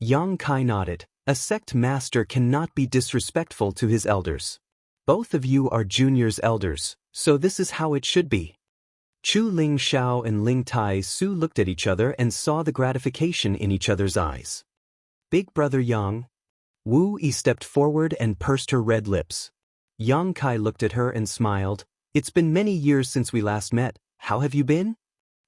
Yang Kai nodded. A sect master cannot be disrespectful to his elders. Both of you are juniors elders, so this is how it should be. Chu Ling Xiao and Ling Tai Su looked at each other and saw the gratification in each other's eyes. Big brother Yang. Wu Yi stepped forward and pursed her red lips. Yang Kai looked at her and smiled. It's been many years since we last met, how have you been?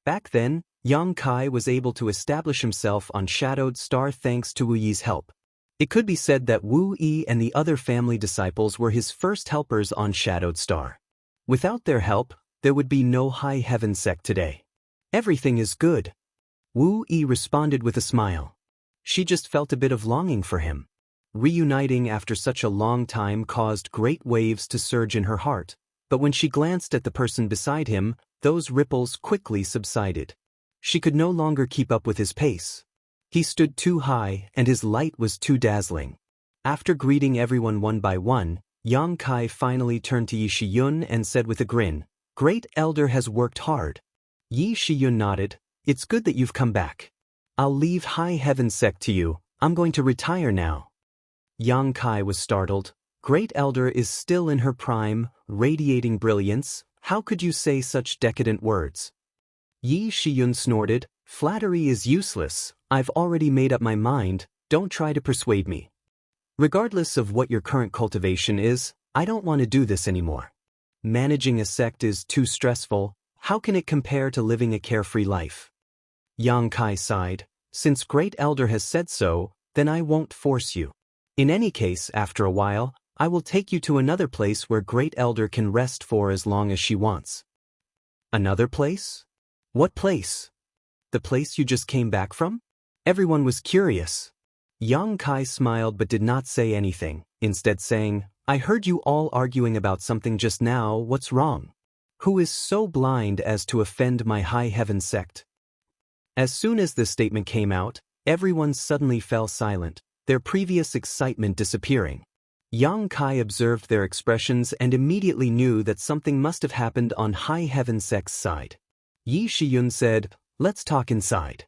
Back then, Yang Kai was able to establish himself on Shadowed Star thanks to Wu Yi's help. It could be said that Wu Yi and the other family disciples were his first helpers on Shadowed Star. Without their help, there would be no High Heaven sect today. Everything is good. Wu Yi responded with a smile. She just felt a bit of longing for him. Reuniting after such a long time caused great waves to surge in her heart, but when she glanced at the person beside him, those ripples quickly subsided. She could no longer keep up with his pace. He stood too high and his light was too dazzling. After greeting everyone one by one, Yang Kai finally turned to Yi Shiyun and said with a grin, "Great Elder has worked hard." Yi Shiyun nodded. "It's good that you've come back. I'll leave High Heaven Sect to you, I'm going to retire now." Yang Kai was startled. Great Elder is still in her prime, radiating brilliance, how could you say such decadent words? Yi Shiyun snorted, "Flattery is useless, I've already made up my mind, don't try to persuade me. Regardless of what your current cultivation is, I don't want to do this anymore. Managing a sect is too stressful, how can it compare to living a carefree life?" Yang Kai sighed, "Since Great Elder has said so, then I won't force you. In any case, after a while, I will take you to another place where Great Elder can rest for as long as she wants." Another place? What place? The place you just came back from? Everyone was curious. Yang Kai smiled but did not say anything, instead saying, "I heard you all arguing about something just now, what's wrong? Who is so blind as to offend my High Heaven sect?" As soon as this statement came out, everyone suddenly fell silent, their previous excitement disappearing. Yang Kai observed their expressions and immediately knew that something must have happened on High Heaven sect's side. Yi Shiyun said, "Let's talk inside."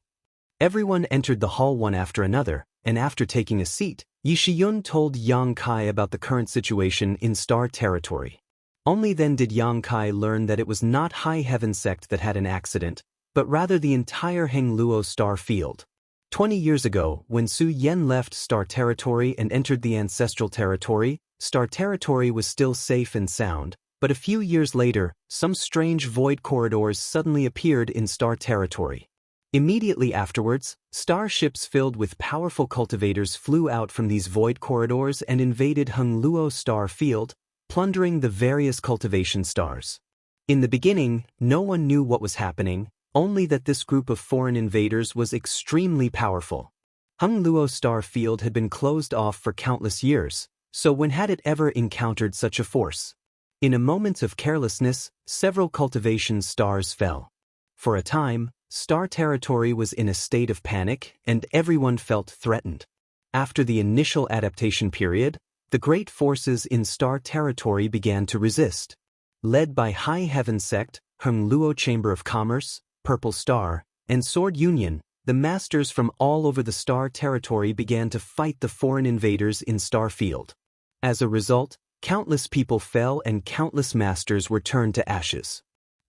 Everyone entered the hall one after another, and after taking a seat, Yi Shiyun told Yang Kai about the current situation in Star Territory. Only then did Yang Kai learn that it was not High Heaven sect that had an accident, but rather the entire Hengluo star field. 20 years ago, when Su Yen left Star Territory and entered the Ancestral Territory, Star Territory was still safe and sound, but a few years later, some strange void corridors suddenly appeared in Star Territory. Immediately afterwards, starships filled with powerful cultivators flew out from these void corridors and invaded Hengluo star field, plundering the various cultivation stars. In the beginning, no one knew what was happening, only that this group of foreign invaders was extremely powerful. Hengluo star field had been closed off for countless years, so when had it ever encountered such a force? In a moment of carelessness, several cultivation stars fell. For a time, Star Territory was in a state of panic and everyone felt threatened. After the initial adaptation period, the great forces in Star Territory began to resist. Led by High Heaven Sect, Hengluo Chamber of Commerce, Purple Star, and Sword Union, the masters from all over the Star Territory began to fight the foreign invaders in Starfield. As a result, countless people fell and countless masters were turned to ashes.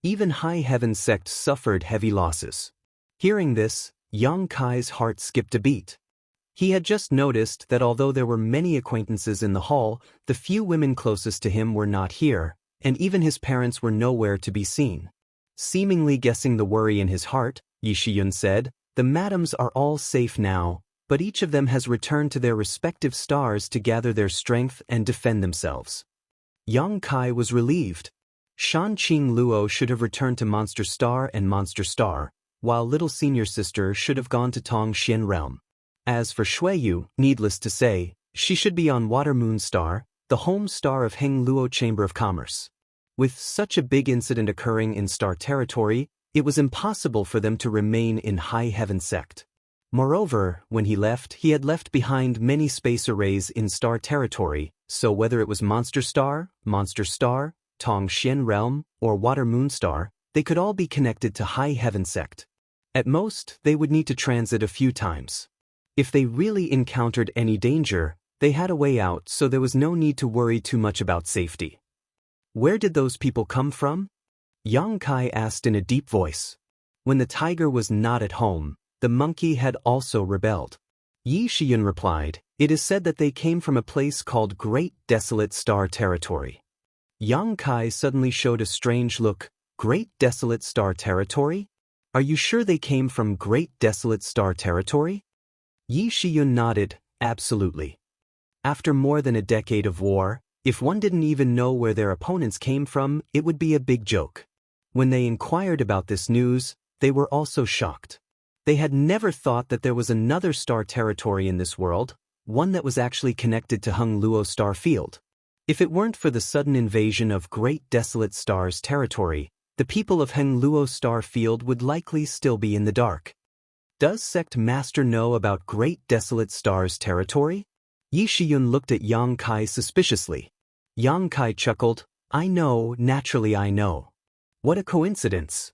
Even High Heaven Sect suffered heavy losses. Hearing this, Yang Kai's heart skipped a beat. He had just noticed that although there were many acquaintances in the hall, the few women closest to him were not here, and even his parents were nowhere to be seen. Seemingly guessing the worry in his heart, Yi Shiyun said, "The madams are all safe now, but each of them has returned to their respective stars to gather their strength and defend themselves. Yang Kai was relieved. Shan Qing Luo should have returned to Monster Star and Monster Star, while little senior sister should have gone to Tong Xian Realm. As for Shuiyu, needless to say, she should be on Water Moon Star, the home star of Heng Luo Chamber of Commerce. With such a big incident occurring in Star Territory, it was impossible for them to remain in High Heaven Sect. Moreover, when he had left behind many space arrays in Star Territory, so whether it was Monster Star, Tong Xian Realm, or Water Moon Star, they could all be connected to High Heaven Sect. At most, they would need to transit a few times. If they really encountered any danger, they had a way out, so there was no need to worry too much about safety. Where did those people come from? Yang Kai asked in a deep voice. When the tiger was not at home, the monkey had also rebelled. Yi Shiyun replied, "It is said that they came from a place called Great Desolate Star Territory." Yang Kai suddenly showed a strange look. Great Desolate Star Territory? Are you sure they came from Great Desolate Star Territory? Yi Shiyun nodded, absolutely. After more than a decade of war, if one didn't even know where their opponents came from, it would be a big joke. When they inquired about this news, they were also shocked. They had never thought that there was another star territory in this world, one that was actually connected to Heng Luo Star Field. If it weren't for the sudden invasion of Great Desolate Star's territory, the people of Heng Luo Star Field would likely still be in the dark. Does Sect Master know about Great Desolate Star's territory? Yi Shiyun looked at Yang Kai suspiciously. Yang Kai chuckled, "I know, naturally I know. What a coincidence."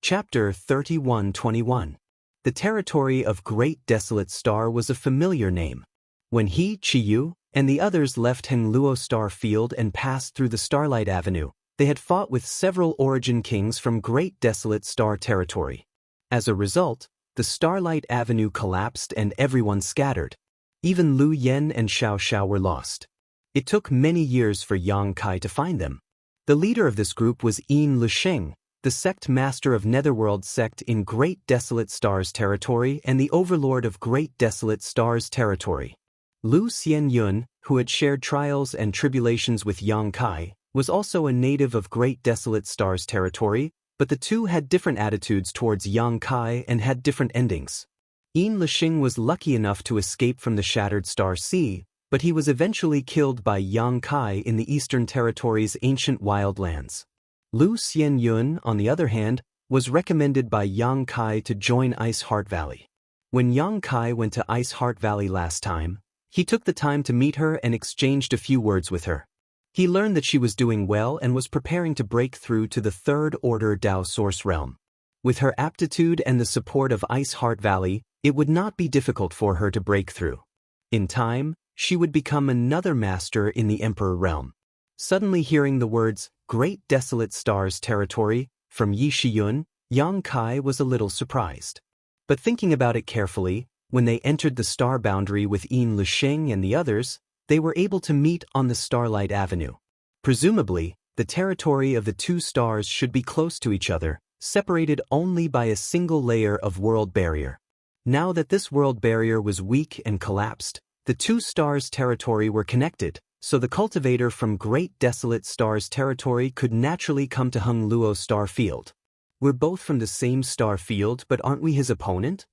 Chapter 31:21. The territory of Great Desolate Star was a familiar name. When he, Chiyu, and the others left Heng Luo Star Field and passed through the Starlight Avenue, they had fought with several origin kings from Great Desolate Star Territory. As a result, the Starlight Avenue collapsed and everyone scattered. Even Lu Yen and Xiao Xiao were lost. It took many years for Yang Kai to find them. The leader of this group was Yin Lusheng, the sect master of Netherworld Sect in Great Desolate Stars Territory and the overlord of Great Desolate Stars Territory. Lu Xianyun, who had shared trials and tribulations with Yang Kai, was also a native of Great Desolate Stars Territory, but the two had different attitudes towards Yang Kai and had different endings. Yin Lixing was lucky enough to escape from the Shattered Star Sea, but he was eventually killed by Yang Kai in the Eastern Territory's ancient wildlands. Lu Xianyun, on the other hand, was recommended by Yang Kai to join Ice Heart Valley. When Yang Kai went to Ice Heart Valley last time, he took the time to meet her and exchanged a few words with her. He learned that she was doing well and was preparing to break through to the Third Order Dao Source Realm. With her aptitude and the support of Ice Heart Valley, it would not be difficult for her to break through. In time, she would become another master in the Emperor Realm. Suddenly hearing the words, Great Desolate Stars Territory, from Yi Shiyun, Yang Kai was a little surprised. But thinking about it carefully, when they entered the star boundary with Yin Lusheng and the others, they were able to meet on the Starlight Avenue. Presumably, the territory of the two stars should be close to each other, separated only by a single layer of world barrier. Now that this world barrier was weak and collapsed, the two stars' territory were connected, so the cultivator from Great Desolate Stars Territory could naturally come to Heng Luo Star Field. We're both from the same star field, but aren't we his opponent?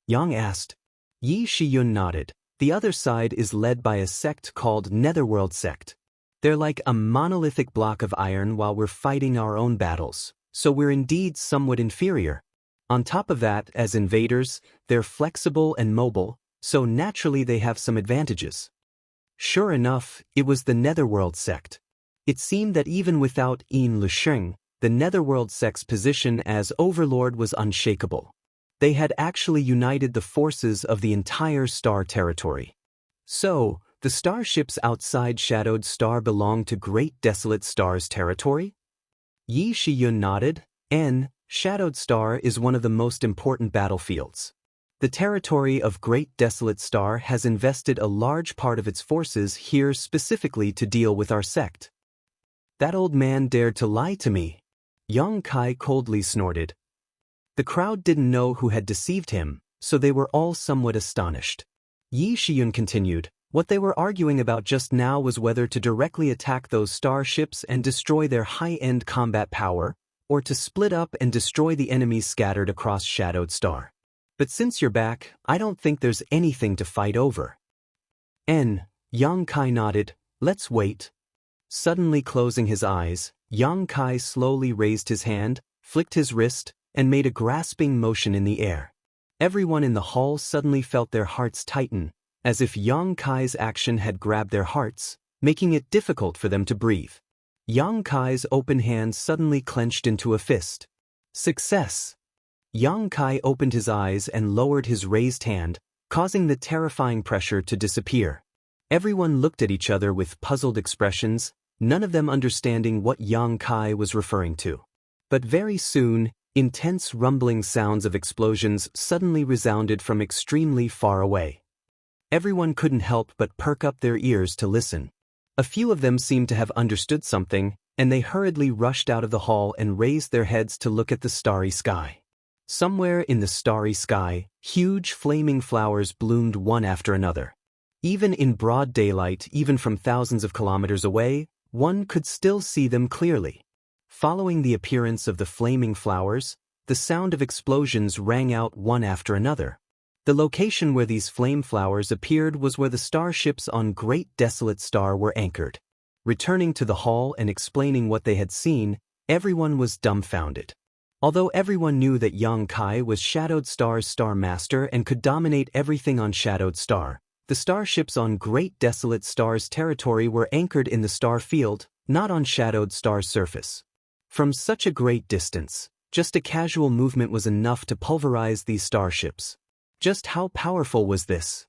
Yang asked. Yi Shiyun nodded. The other side is led by a sect called Netherworld Sect. They're like a monolithic block of iron while we're fighting our own battles, so we're indeed somewhat inferior. On top of that, as invaders, they're flexible and mobile, so naturally they have some advantages. Sure enough, it was the Netherworld Sect. It seemed that even without Yin Lusheng, the Netherworld Sect's position as overlord was unshakable. They had actually united the forces of the entire star territory. So, the starships outside Shadowed Star belong to Great Desolate Stars Territory? Yi Shiyun nodded. Shadowed Star is one of the most important battlefields. The territory of Great Desolate Star has invested a large part of its forces here specifically to deal with our sect. That old man dared to lie to me. Yang Kai coldly snorted. The crowd didn't know who had deceived him, so they were all somewhat astonished. Yi Shiyun continued, what they were arguing about just now was whether to directly attack those starships and destroy their high-end combat power, or to split up and destroy the enemies scattered across Shadowed Star. But since you're back, I don't think there's anything to fight over. Yang Kai nodded, let's wait. Suddenly closing his eyes, Yang Kai slowly raised his hand, flicked his wrist, and made a grasping motion in the air. Everyone in the hall suddenly felt their hearts tighten, as if Yang Kai's action had grabbed their hearts, making it difficult for them to breathe. Yang Kai's open hand suddenly clenched into a fist. Success! Yang Kai opened his eyes and lowered his raised hand, causing the terrifying pressure to disappear. Everyone looked at each other with puzzled expressions, none of them understanding what Yang Kai was referring to. But very soon, intense rumbling sounds of explosions suddenly resounded from extremely far away. Everyone couldn't help but perk up their ears to listen. A few of them seemed to have understood something, and they hurriedly rushed out of the hall and raised their heads to look at the starry sky. Somewhere in the starry sky, huge flaming flowers bloomed one after another. Even in broad daylight, even from thousands of kilometers away, one could still see them clearly. Following the appearance of the flaming flowers, the sound of explosions rang out one after another. The location where these flame flowers appeared was where the starships on Great Desolate Star were anchored. Returning to the hall and explaining what they had seen, everyone was dumbfounded. Although everyone knew that Yang Kai was Shadowed Star's Star Master and could dominate everything on Shadowed Star, the starships on Great Desolate Star's territory were anchored in the star field, not on Shadowed Star's surface. From such a great distance, just a casual movement was enough to pulverize these starships. Just how powerful was this?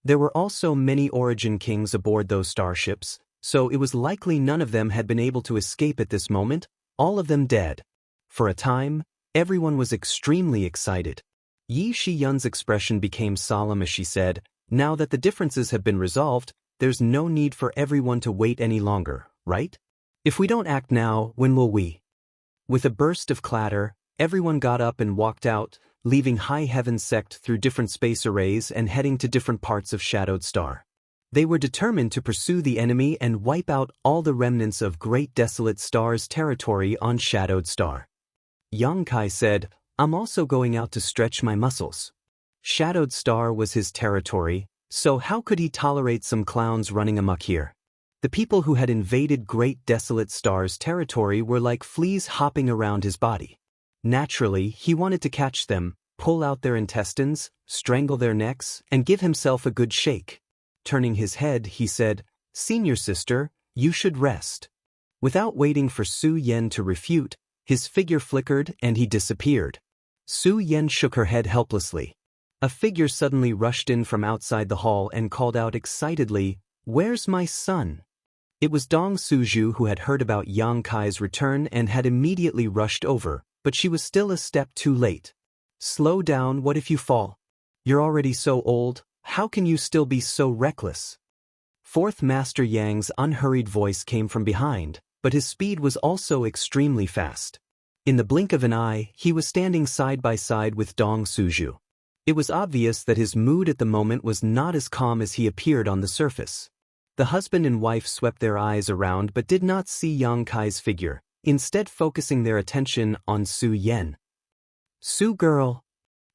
There were also many Origin Kings aboard those starships, so it was likely none of them had been able to escape at this moment, all of them dead. For a time, everyone was extremely excited. Yi Shiyun's expression became solemn as she said, now that the differences have been resolved, there's no need for everyone to wait any longer, right? If we don't act now, when will we? With a burst of clatter, everyone got up and walked out, leaving High Heaven Sect through different space arrays and heading to different parts of Shadowed Star. They were determined to pursue the enemy and wipe out all the remnants of Great Desolate Star's territory on Shadowed Star. Yang Kai said, I'm also going out to stretch my muscles. Shadowed Star was his territory, so how could he tolerate some clowns running amok here? The people who had invaded Great Desolate Star's territory were like fleas hopping around his body. Naturally, he wanted to catch them, pull out their intestines, strangle their necks, and give himself a good shake. Turning his head, he said, Senior sister, you should rest. Without waiting for Su Yen to refute, his figure flickered and he disappeared. Su Yen shook her head helplessly. A figure suddenly rushed in from outside the hall and called out excitedly, Where's my son? It was Dong Suju who had heard about Yang Kai's return and had immediately rushed over, but she was still a step too late. Slow down, what if you fall? You're already so old, how can you still be so reckless? Fourth Master Yang's unhurried voice came from behind, but his speed was also extremely fast. In the blink of an eye, he was standing side by side with Dong Suju. It was obvious that his mood at the moment was not as calm as he appeared on the surface. The husband and wife swept their eyes around but did not see Yang Kai's figure, instead focusing their attention on Su Yen. Su girl.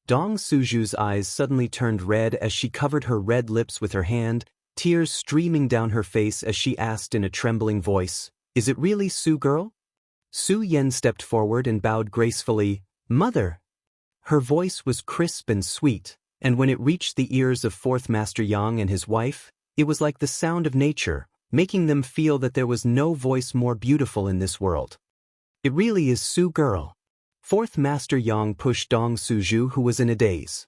Dong Suju's eyes suddenly turned red as she covered her red lips with her hand, tears streaming down her face as she asked in a trembling voice, Is it really Su girl? Su Yen stepped forward and bowed gracefully, Mother. Her voice was crisp and sweet, and when it reached the ears of Fourth Master Yang and his wife, it was like the sound of nature, making them feel that there was no voice more beautiful in this world. It really is Su girl. Fourth Master Yang pushed Dong Suju, who was in a daze.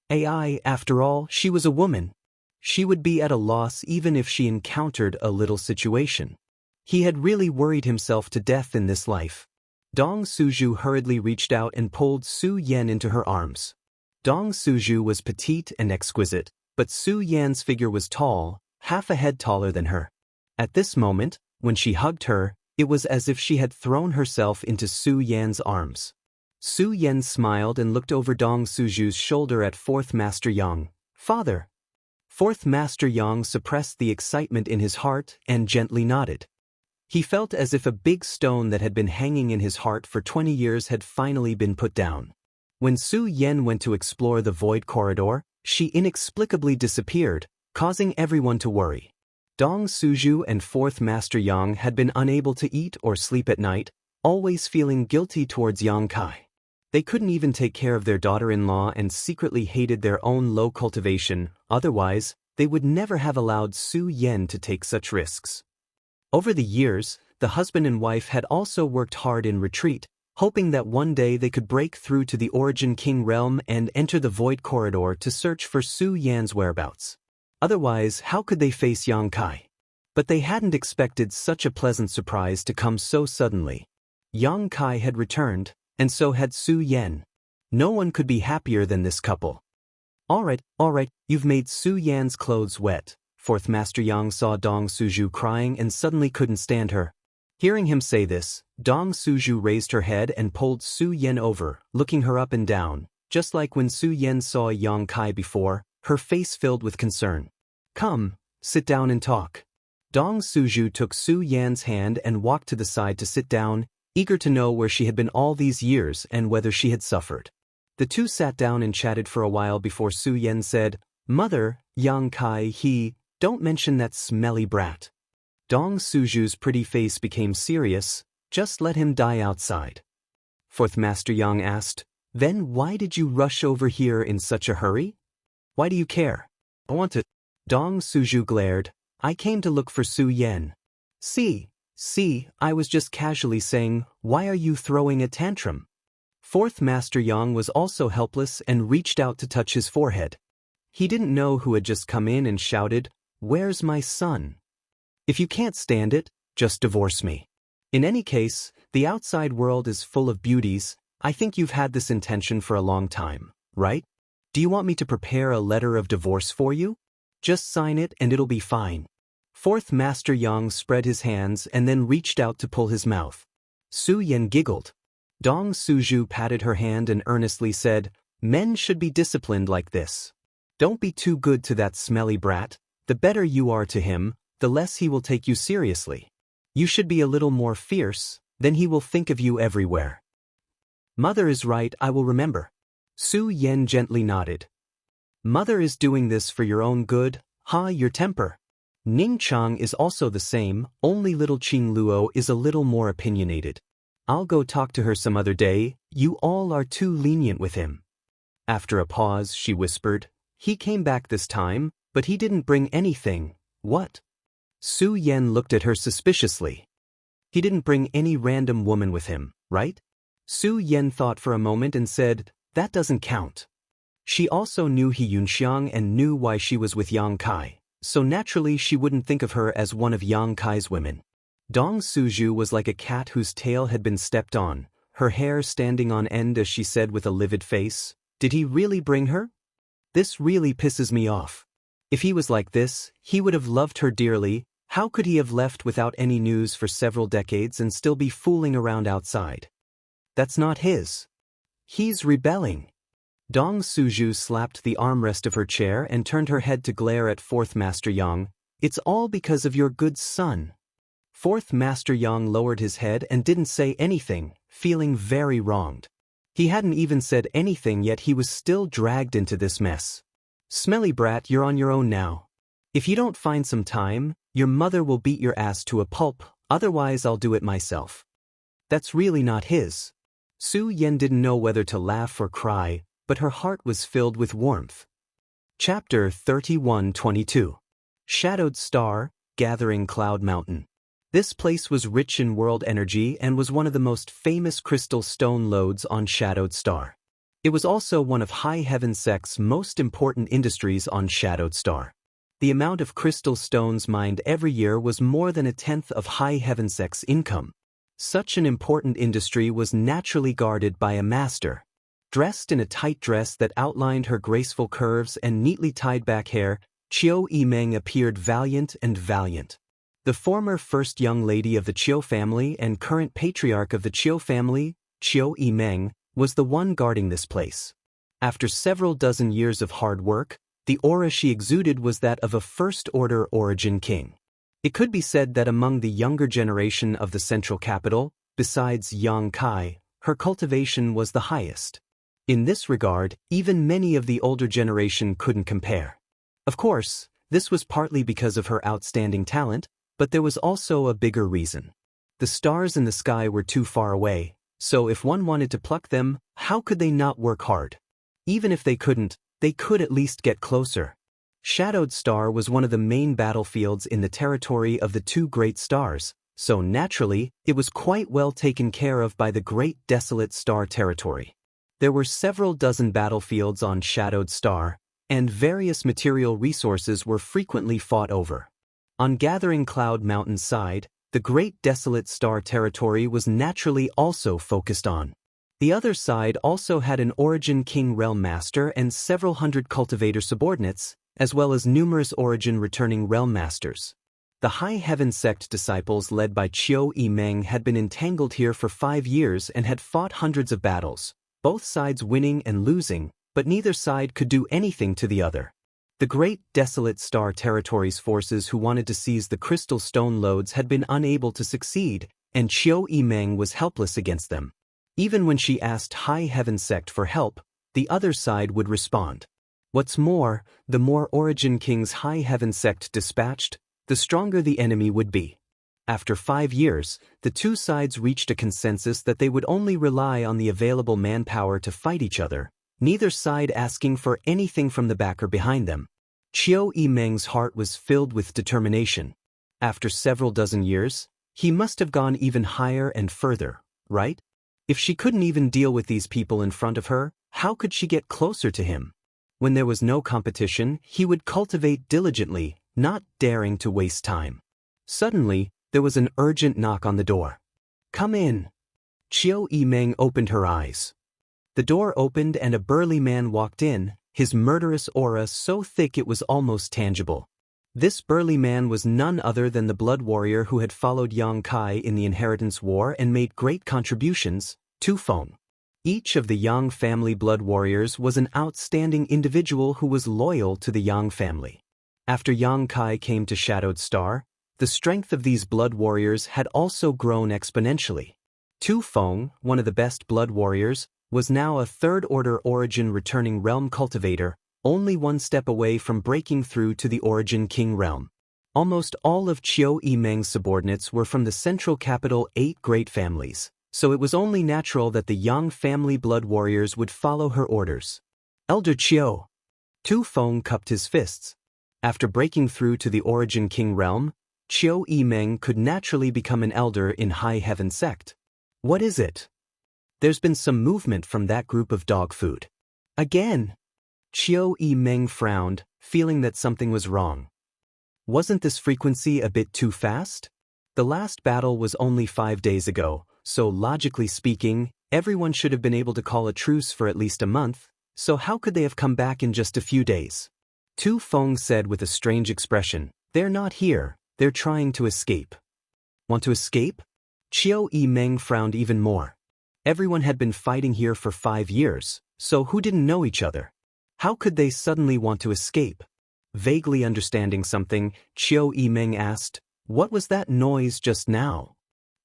After all, she was a woman. She would be at a loss even if she encountered a little situation. He had really worried himself to death in this life. Dong Suju hurriedly reached out and pulled Su Yen into her arms. Dong Suju was petite and exquisite, but Su Yan's figure was tall, half a head taller than her. At this moment, when she hugged her, it was as if she had thrown herself into Su Yan's arms. Su Yen smiled and looked over Dong Suju's shoulder at Fourth Master Yang. Father. Fourth Master Yang suppressed the excitement in his heart and gently nodded. He felt as if a big stone that had been hanging in his heart for 20 years had finally been put down. When Su Yan went to explore the void corridor, she inexplicably disappeared, causing everyone to worry. Dong Suju and Fourth Master Yang had been unable to eat or sleep at night, always feeling guilty towards Yang Kai. They couldn't even take care of their daughter-in-law and secretly hated their own low cultivation, otherwise, they would never have allowed Su Yan to take such risks. Over the years, the husband and wife had also worked hard in retreat, hoping that one day they could break through to the Origin King realm and enter the Void Corridor to search for Su Yan's whereabouts. Otherwise, how could they face Yang Kai? But they hadn't expected such a pleasant surprise to come so suddenly. Yang Kai had returned, and so had Su Yan. No one could be happier than this couple. All right, you've made Su Yan's clothes wet. Fourth Master Yang saw Dong Suju crying and suddenly couldn't stand her. Hearing him say this, Dong Suju raised her head and pulled Su Yan over, looking her up and down, just like when Su Yan saw Yang Kai before, her face filled with concern. Come, sit down and talk. Dong Suju took Su Yan's hand and walked to the side to sit down, eager to know where she had been all these years and whether she had suffered. The two sat down and chatted for a while before Su Yan said, Mother, Yang Kai, don't mention that smelly brat. Dong Suju's pretty face became serious. Just let him die outside. Fourth Master Yang asked, Then why did you rush over here in such a hurry? Why do you care? I want to. Dong Suju glared. I came to look for Su Yan. See, I was just casually saying, why are you throwing a tantrum? Fourth Master Yang was also helpless and reached out to touch his forehead. He didn't know who had just come in and shouted, Where's my son? If you can't stand it, just divorce me. In any case, the outside world is full of beauties. I think you've had this intention for a long time, right? Do you want me to prepare a letter of divorce for you? Just sign it and it'll be fine. Fourth Master Yang spread his hands and then reached out to pull his mouth. Su Yan giggled. Dong Suju patted her hand and earnestly said, Men should be disciplined like this. Don't be too good to that smelly brat. The better you are to him, the less he will take you seriously. You should be a little more fierce, then he will think of you everywhere. Mother is right, I will remember. Su Yan gently nodded. Mother is doing this for your own good, your temper. Ning Chang is also the same, only little Qing Luo is a little more opinionated. I'll go talk to her some other day, you all are too lenient with him. After a pause, she whispered, He came back this time, but he didn't bring anything. What? Su Yan looked at her suspiciously. He didn't bring any random woman with him, right? Su Yan thought for a moment and said, That doesn't count. She also knew He Yunxiang and knew why she was with Yang Kai, so naturally she wouldn't think of her as one of Yang Kai's women. Dong Suju was like a cat whose tail had been stepped on, her hair standing on end as she said with a livid face, Did he really bring her? This really pisses me off. If he was like this, he would have loved her dearly. How could he have left without any news for several decades and still be fooling around outside? That's not his. He's rebelling. Dong Suju slapped the armrest of her chair and turned her head to glare at Fourth Master Yang. It's all because of your good son. Fourth Master Yang lowered his head and didn't say anything, feeling very wronged. He hadn't even said anything yet he was still dragged into this mess. Smelly brat, you're on your own now. If you don't find some time, your mother will beat your ass to a pulp, otherwise I'll do it myself. That's really not his. Su Yan didn't know whether to laugh or cry, but her heart was filled with warmth. Chapter 31:22. Shadowed Star, Gathering Cloud Mountain. This place was rich in world energy and was one of the most famous crystal stone lodes on Shadowed Star. It was also one of High Heaven Sect's most important industries on Shadowed Star. The amount of crystal stones mined every year was more than a tenth of High Heaven Sect's income. Such an important industry was naturally guarded by a master. Dressed in a tight dress that outlined her graceful curves and neatly tied back hair, Qiu Yimeng appeared valiant and valiant. The former first young lady of the Qiu family and current patriarch of the Qiu family, Qiu Yimeng, was the one guarding this place. After several dozen years of hard work, The aura she exuded was that of a first-order origin king. It could be said that among the younger generation of the central capital, besides Yang Kai, her cultivation was the highest. In this regard, even many of the older generation couldn't compare. Of course, this was partly because of her outstanding talent, but there was also a bigger reason. The stars in the sky were too far away, so if one wanted to pluck them, how could they not work hard? Even if they couldn't, they could at least get closer. Shadowed Star was one of the main battlefields in the territory of the two great stars, so naturally, it was quite well taken care of by the Great Desolate Star territory. There were several dozen battlefields on Shadowed Star, and various material resources were frequently fought over. On Gathering Cloud Mountain's side, the Great Desolate Star territory was naturally also focused on. The other side also had an Origin King Realm Master and several hundred cultivator subordinates, as well as numerous Origin returning Realm Masters. The High Heaven Sect disciples led by Qiu Yimeng had been entangled here for 5 years and had fought hundreds of battles, both sides winning and losing, but neither side could do anything to the other. The Great Desolate Star Territory's forces who wanted to seize the crystal stone lodes had been unable to succeed, and Qiu Yimeng was helpless against them. Even when she asked High Heaven Sect for help, the other side would respond. What's more, the more Origin King's High Heaven Sect dispatched, the stronger the enemy would be. After 5 years, the two sides reached a consensus that they would only rely on the available manpower to fight each other, neither side asking for anything from the back or behind them. Qiu Yimeng's heart was filled with determination. After several dozen years, he must have gone even higher and further, right? If she couldn't even deal with these people in front of her, how could she get closer to him? When there was no competition, he would cultivate diligently, not daring to waste time. Suddenly, there was an urgent knock on the door. "Come in." Qiu Yimeng opened her eyes. The door opened and a burly man walked in, his murderous aura so thick it was almost tangible. This burly man was none other than the blood warrior who had followed Yang Kai in the Inheritance War and made great contributions, Tu Feng. Each of the Yang family blood warriors was an outstanding individual who was loyal to the Yang family. After Yang Kai came to Shadowed Star, the strength of these blood warriors had also grown exponentially. Tu Feng, one of the best blood warriors, was now a third-order Origin returning realm cultivator, only one step away from breaking through to the Origin King realm. Almost all of Qiu Yimeng's subordinates were from the central capital 8 great families, so it was only natural that the Yang family blood warriors would follow her orders. "Elder Qiu." Tu Feng cupped his fists. After breaking through to the Origin King realm, Qiu Yimeng could naturally become an elder in High Heaven Sect. "What is it?" "There's been some movement from that group of dog food." "Again?" Qiu Yimeng frowned, feeling that something was wrong. Wasn't this frequency a bit too fast? The last battle was only 5 days ago, so logically speaking, everyone should have been able to call a truce for at least a month, so how could they have come back in just a few days? Tu Feng said with a strange expression, "They're not here, they're trying to escape." "Want to escape?" Qiu Yimeng frowned even more. Everyone had been fighting here for 5 years, so who didn't know each other? How could they suddenly want to escape? Vaguely understanding something, Qiu Yimeng asked, "What was that noise just now?"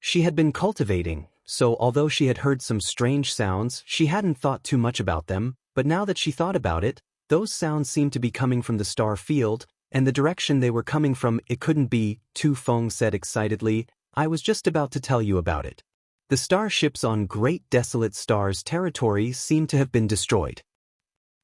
She had been cultivating, so although she had heard some strange sounds, she hadn't thought too much about them, but now that she thought about it, those sounds seemed to be coming from the star field, and the direction they were coming from it couldn't be, Tu Feng said excitedly, "I was just about to tell you about it. The starships on Great Desolate Star's territory seem to have been destroyed."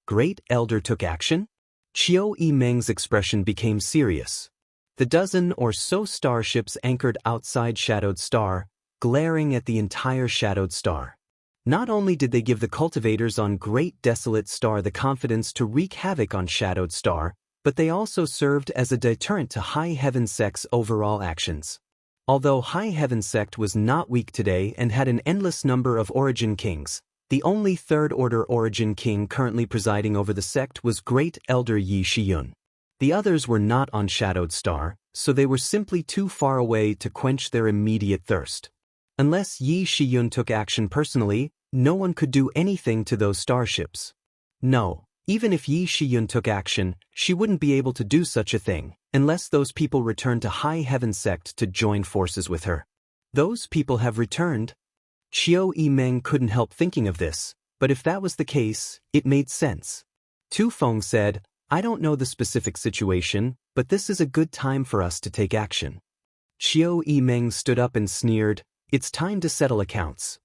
Great Elder took action? Qiu Yimeng's expression became serious. The dozen or so starships anchored outside Shadowed Star, glaring at the entire Shadowed Star. Not only did they give the cultivators on Great Desolate Star the confidence to wreak havoc on Shadowed Star, but they also served as a deterrent to High Heaven Sect's overall actions. Although High Heaven Sect was not weak today and had an endless number of Origin Kings, the only third-order Origin King currently presiding over the sect was Great Elder Yi Shiyun. The others were not on Shadowed Star, so they were simply too far away to quench their immediate thirst. Unless Yi Shiyun took action personally, no one could do anything to those starships. No, Even if Yi Shiyun took action, she wouldn't be able to do such a thing, unless those people returned to High Heaven Sect to join forces with her. Those people have returned? Qiu Yimeng couldn't help thinking of this, but if that was the case, it made sense. Tu Feng said, I don't know the specific situation, but this is a good time for us to take action. Qiu Yimeng stood up and sneered, it's time to settle accounts.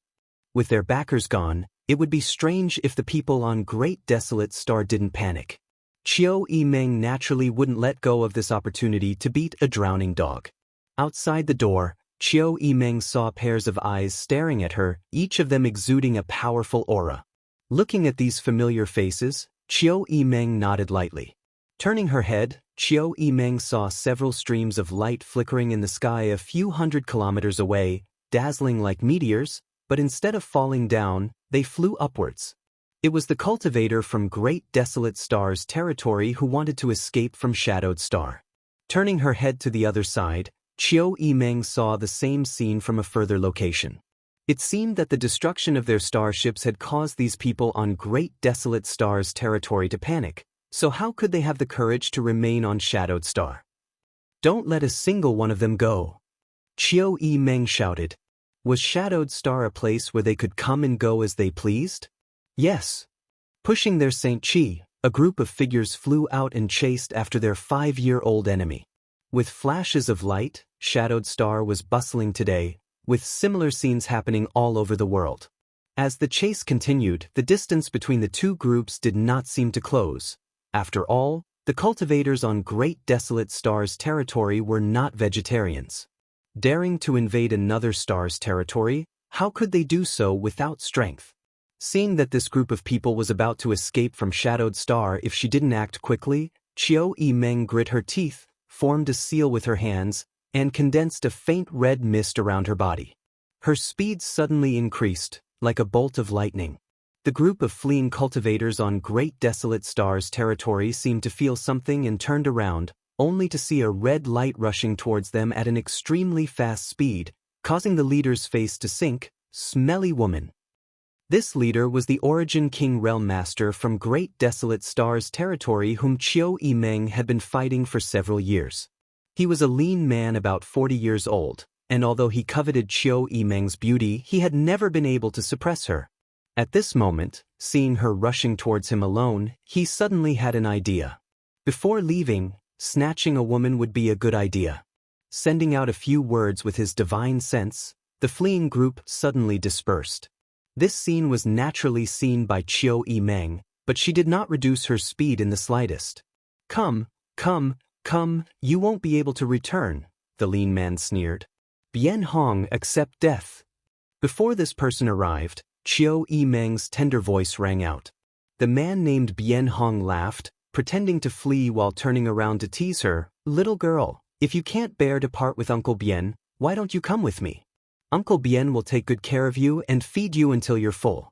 With their backers gone, it would be strange if the people on Great Desolate Star didn't panic. Qiu Yimeng naturally wouldn't let go of this opportunity to beat a drowning dog. Outside the door, Qiu Yimeng saw pairs of eyes staring at her, each of them exuding a powerful aura. Looking at these familiar faces, Qiu Yimeng nodded lightly. Turning her head, Qiu Yimeng saw several streams of light flickering in the sky a few hundred kilometers away, dazzling like meteors, but instead of falling down, they flew upwards. It was the cultivator from Great Desolate Star's territory who wanted to escape from Shadowed Star. Turning her head to the other side, Qiu Yimeng saw the same scene from a further location. It seemed that the destruction of their starships had caused these people on Great Desolate Star's territory to panic, so how could they have the courage to remain on Shadowed Star? Don't let a single one of them go. Qiu Yimeng shouted. Was Shadowed Star a place where they could come and go as they pleased? Yes. Pushing their Saint Chi, a group of figures flew out and chased after their 5-year-old enemy. With flashes of light, Shadowed Star was bustling today, with similar scenes happening all over the world. As the chase continued, the distance between the two groups did not seem to close. After all, the cultivators on Great Desolate Star's territory were not vegetarians. Daring to invade another star's territory, how could they do so without strength? Seeing that this group of people was about to escape from Shadowed Star if she didn't act quickly, Qiu Yimeng grit her teeth, formed a seal with her hands, and condensed a faint red mist around her body. Her speed suddenly increased, like a bolt of lightning. The group of fleeing cultivators on Great Desolate Star's territory seemed to feel something and turned around, only to see a red light rushing towards them at an extremely fast speed, causing the leader's face to sink. Smelly woman. This leader was the Origin King Realm Master from Great Desolate Star's territory whom Qiu Yimeng had been fighting for several years. He was a lean man about 40 years old, and although he coveted Qiu Yimeng's beauty, he had never been able to suppress her. At this moment, seeing her rushing towards him alone, he suddenly had an idea. Before leaving, snatching a woman would be a good idea. Sending out a few words with his divine sense, the fleeing group suddenly dispersed. This scene was naturally seen by Qiu Yimeng, but she did not reduce her speed in the slightest. Come, you won't be able to return, the lean man sneered. Bien Hong, accept death. Before this person arrived, Qiu Yimeng's tender voice rang out. The man named Bien Hong laughed, pretending to flee while turning around to tease her. Little girl, if you can't bear to part with Uncle Bien, why don't you come with me? Uncle Bien will take good care of you and feed you until you're full.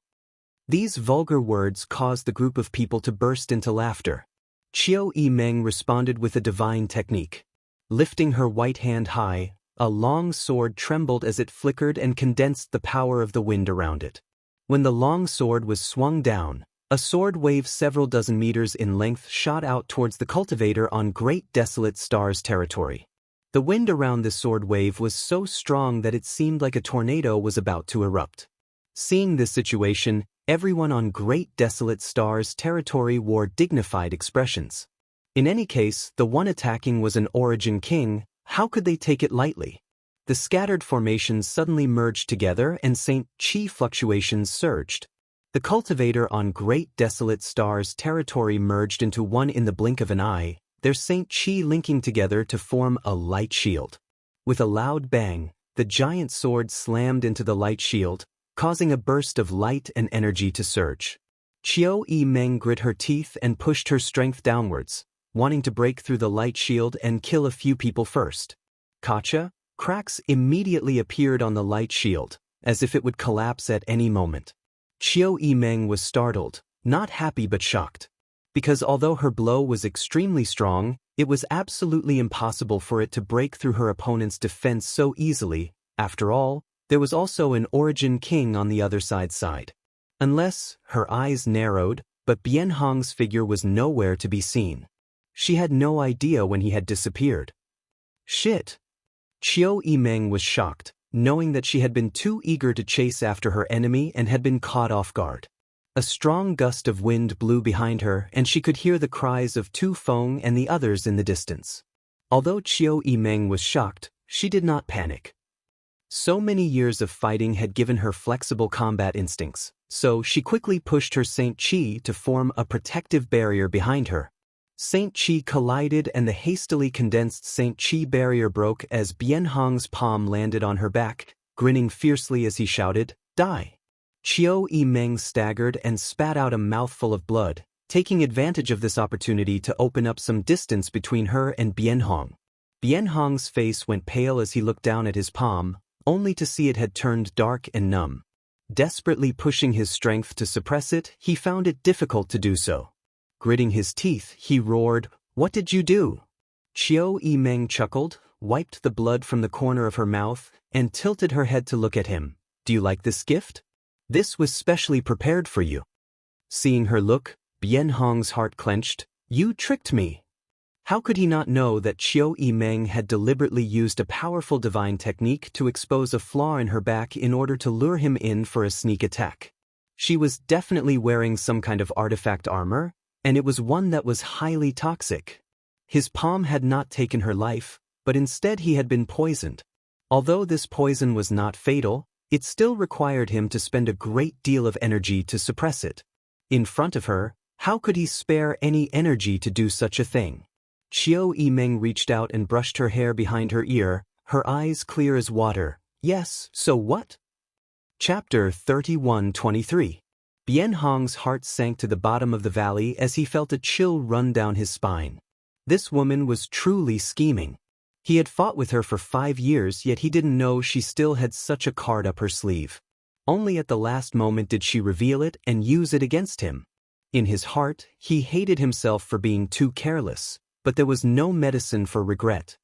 These vulgar words caused the group of people to burst into laughter. Qiu Yimeng responded with a divine technique. Lifting her white hand high, a long sword trembled as it flickered and condensed the power of the wind around it. When the long sword was swung down, a sword wave several dozen meters in length shot out towards the cultivator on Great Desolate Star's territory. The wind around the sword wave was so strong that it seemed like a tornado was about to erupt. Seeing this situation, everyone on Great Desolate Star's territory wore dignified expressions. In any case, the one attacking was an Origin King. How could they take it lightly? The scattered formations suddenly merged together and Saint Chi fluctuations surged. The cultivator on Great Desolate Star's territory merged into one in the blink of an eye, their Saint Chi linking together to form a light shield. With a loud bang, the giant sword slammed into the light shield, causing a burst of light and energy to surge. Qiu Yimeng grit her teeth and pushed her strength downwards, wanting to break through the light shield and kill a few people first. Gotcha! Cracks immediately appeared on the light shield, as if it would collapse at any moment. Qiu Yimeng was startled, not happy but shocked. Because although her blow was extremely strong, it was absolutely impossible for it to break through her opponent's defense so easily. After all, there was also an Origin King on the other side. Unless, her eyes narrowed, but Bien Hong's figure was nowhere to be seen. She had no idea when he had disappeared. Shit! Qiu Yimeng was shocked, knowing that she had been too eager to chase after her enemy and had been caught off guard. A strong gust of wind blew behind her and she could hear the cries of Tu Feng and the others in the distance. Although Qiu Yimeng was shocked, she did not panic. So many years of fighting had given her flexible combat instincts, so she quickly pushed her Saint Qi to form a protective barrier behind her. Saint Qi collided and the hastily condensed Saint Qi barrier broke as Bien Hong's palm landed on her back, grinning fiercely as he shouted, "Die!" Qiu Yimeng staggered and spat out a mouthful of blood, taking advantage of this opportunity to open up some distance between her and Bien Hong. Bien Hong's face went pale as he looked down at his palm, only to see it had turned dark and numb. Desperately pushing his strength to suppress it, he found it difficult to do so. Gritting his teeth, he roared, "What did you do?" Qiu Yimeng chuckled, wiped the blood from the corner of her mouth, and tilted her head to look at him. "Do you like this gift? This was specially prepared for you." Seeing her look, Bien Hong's heart clenched. "You tricked me." How could he not know that Qiu Yimeng had deliberately used a powerful divine technique to expose a flaw in her back in order to lure him in for a sneak attack? She was definitely wearing some kind of artifact armor, and it was one that was highly toxic. His palm had not taken her life, but instead he had been poisoned. Although this poison was not fatal, it still required him to spend a great deal of energy to suppress it. In front of her, how could he spare any energy to do such a thing? Qiu Yimeng reached out and brushed her hair behind her ear, her eyes clear as water. "Yes, so what?" Chapter 31-23. Bien Hong's heart sank to the bottom of the valley as he felt a chill run down his spine. This woman was truly scheming. He had fought with her for 5 years, yet he didn't know she still had such a card up her sleeve. Only at the last moment did she reveal it and use it against him. In his heart, he hated himself for being too careless, but there was no medicine for regret.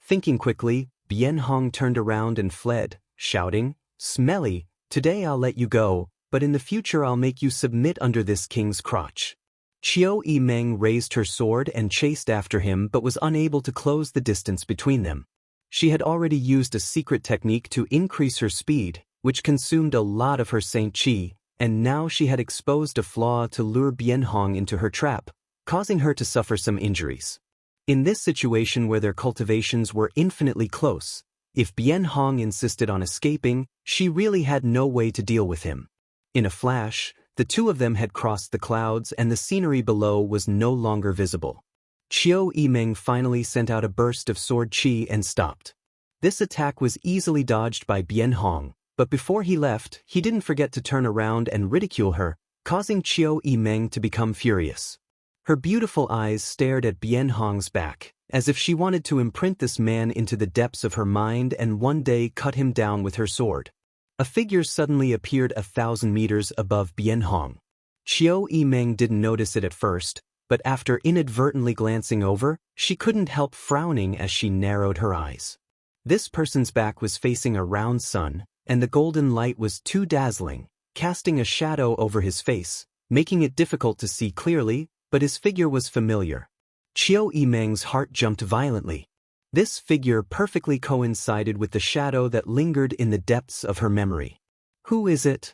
Thinking quickly, Bien Hong turned around and fled, shouting, "Smelly, today I'll let you go, but in the future I'll make you submit under this king's crotch." Qiu Yimeng raised her sword and chased after him but was unable to close the distance between them. She had already used a secret technique to increase her speed, which consumed a lot of her Saint Qi, and now she had exposed a flaw to lure Bien Hong into her trap, causing her to suffer some injuries. In this situation where their cultivations were infinitely close, if Bien Hong insisted on escaping, she really had no way to deal with him. In a flash, the two of them had crossed the clouds and the scenery below was no longer visible. Qiu Yimeng finally sent out a burst of sword qi and stopped. This attack was easily dodged by Bien Hong, but before he left, he didn't forget to turn around and ridicule her, causing Qiu Yimeng to become furious. Her beautiful eyes stared at Bien Hong's back, as if she wanted to imprint this man into the depths of her mind and one day cut him down with her sword. A figure suddenly appeared 1,000 meters above Bien Hong. Qiu Yimeng didn't notice it at first, but after inadvertently glancing over, she couldn't help frowning as she narrowed her eyes. This person's back was facing a round sun, and the golden light was too dazzling, casting a shadow over his face, making it difficult to see clearly, but his figure was familiar. Qiu Yimeng's heart jumped violently. This figure perfectly coincided with the shadow that lingered in the depths of her memory. Who is it?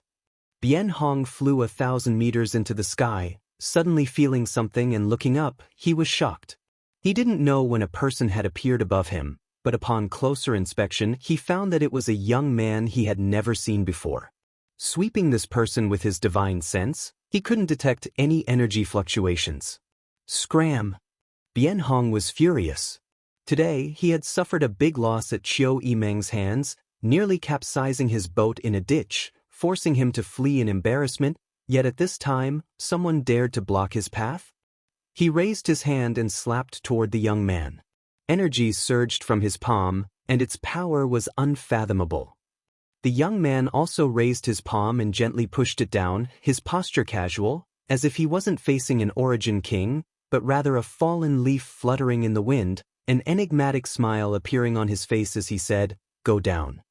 Bien Hong flew 1,000 meters into the sky, suddenly feeling something and looking up, he was shocked. He didn't know when a person had appeared above him, but upon closer inspection he found that it was a young man he had never seen before. Sweeping this person with his divine sense, he couldn't detect any energy fluctuations. Scram! Bien Hong was furious. Today, he had suffered a big loss at Qiu Yimeng's hands, nearly capsizing his boat in a ditch, forcing him to flee in embarrassment, yet at this time, someone dared to block his path? He raised his hand and slapped toward the young man. Energy surged from his palm, and its power was unfathomable. The young man also raised his palm and gently pushed it down, his posture casual, as if he wasn't facing an origin king, but rather a fallen leaf fluttering in the wind, an enigmatic smile appearing on his face as he said, "Go down."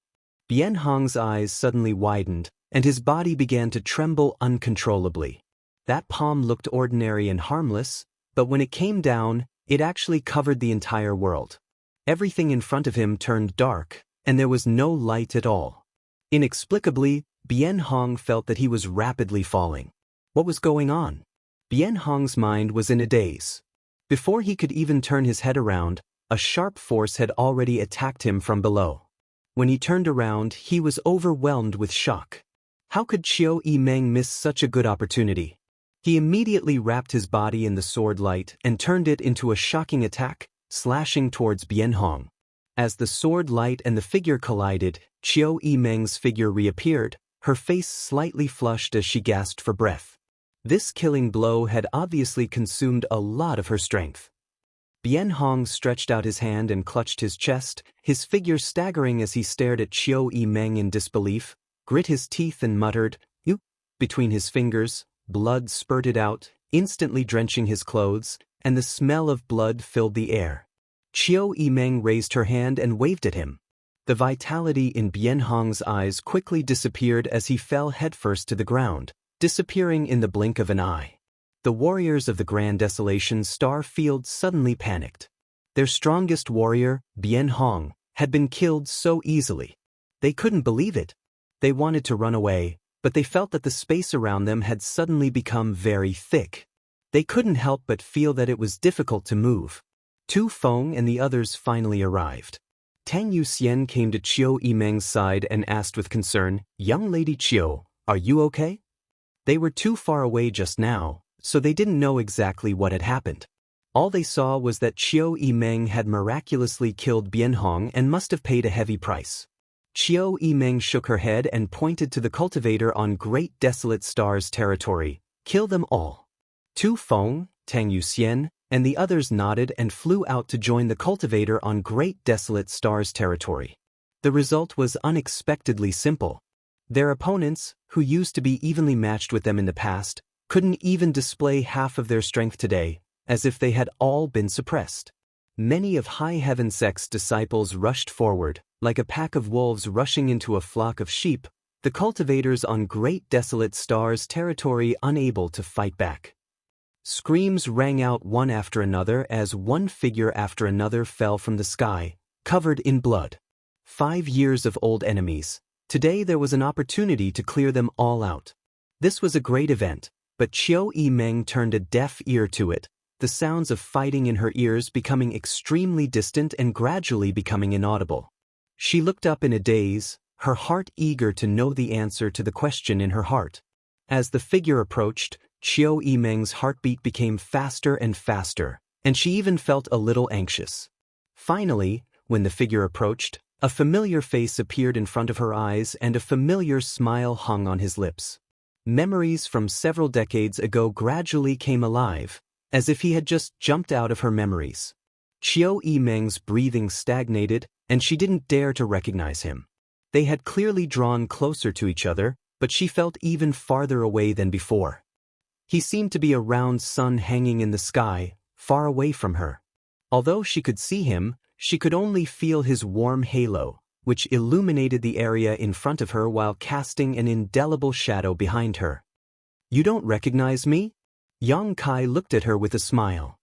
Bien Hong's eyes suddenly widened, and his body began to tremble uncontrollably. That palm looked ordinary and harmless, but when it came down, it actually covered the entire world. Everything in front of him turned dark, and there was no light at all. Inexplicably, Bien Hong felt that he was rapidly falling. What was going on? Bien Hong's mind was in a daze. Before he could even turn his head around, a sharp force had already attacked him from below. When he turned around, he was overwhelmed with shock. How could Qiu Yimeng miss such a good opportunity? He immediately wrapped his body in the sword light and turned it into a shocking attack, slashing towards Bien Hong. As the sword light and the figure collided, Qiu Yimeng's figure reappeared, her face slightly flushed as she gasped for breath. This killing blow had obviously consumed a lot of her strength. Bien Hong stretched out his hand and clutched his chest, his figure staggering as he stared at Qiu Yimeng in disbelief, grit his teeth and muttered, "You." Between his fingers, blood spurted out, instantly drenching his clothes, and the smell of blood filled the air. Qiu Yimeng raised her hand and waved at him. The vitality in Bien Hong's eyes quickly disappeared as he fell headfirst to the ground, disappearing in the blink of an eye. The warriors of the Grand Desolation Star Field suddenly panicked. Their strongest warrior, Bien Hong, had been killed so easily. They couldn't believe it. They wanted to run away, but they felt that the space around them had suddenly become very thick. They couldn't help but feel that it was difficult to move. Tu Feng and the others finally arrived. Tang Yuxian came to Qiu Yimeng's side and asked with concern, "Young Lady Qiu, are you okay?" They were too far away just now, so they didn't know exactly what had happened. All they saw was that Qiu Yimeng had miraculously killed Bien Hong and must have paid a heavy price. Qiu Yimeng shook her head and pointed to the cultivator on Great Desolate Stars territory. "Kill them all." Tu Feng, Tang Yuxian, and the others nodded and flew out to join the cultivator on Great Desolate Stars territory. The result was unexpectedly simple. Their opponents, who used to be evenly matched with them in the past, couldn't even display half of their strength today, as if they had all been suppressed. Many of High Heaven Sect's disciples rushed forward, like a pack of wolves rushing into a flock of sheep, the cultivators on Great Desolate Stars territory unable to fight back. Screams rang out one after another as one figure after another fell from the sky, covered in blood. 5 years of old enemies. Today there was an opportunity to clear them all out. This was a great event, but Qiu Yimeng turned a deaf ear to it, the sounds of fighting in her ears becoming extremely distant and gradually becoming inaudible. She looked up in a daze, her heart eager to know the answer to the question in her heart. As the figure approached, Qiu Yimeng's heartbeat became faster and faster, and she even felt a little anxious. Finally, when the figure approached, a familiar face appeared in front of her eyes and a familiar smile hung on his lips. Memories from several decades ago gradually came alive, as if he had just jumped out of her memories. Qiu Yimeng's breathing stagnated, and she didn't dare to recognize him. They had clearly drawn closer to each other, but she felt even farther away than before. He seemed to be a round sun hanging in the sky, far away from her. Although she could see him, she could only feel his warm halo, which illuminated the area in front of her while casting an indelible shadow behind her. "You don't recognize me?" Yang Kai looked at her with a smile.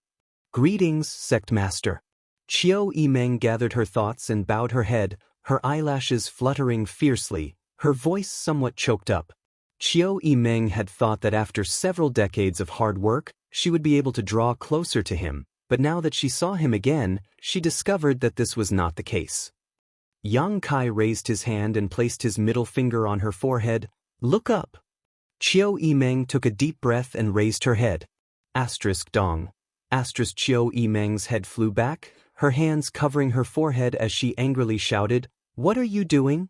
"Greetings, sect master." Qiu Yimeng gathered her thoughts and bowed her head, her eyelashes fluttering fiercely, her voice somewhat choked up. Qiu Yimeng had thought that after several decades of hard work, she would be able to draw closer to him, but now that she saw him again, she discovered that this was not the case. Yang Kai raised his hand and placed his middle finger on her forehead. "Look up." Qiu Yimeng took a deep breath and raised her head. Dong. Qiu Yimeng's head flew back, her hands covering her forehead as she angrily shouted, "What are you doing?"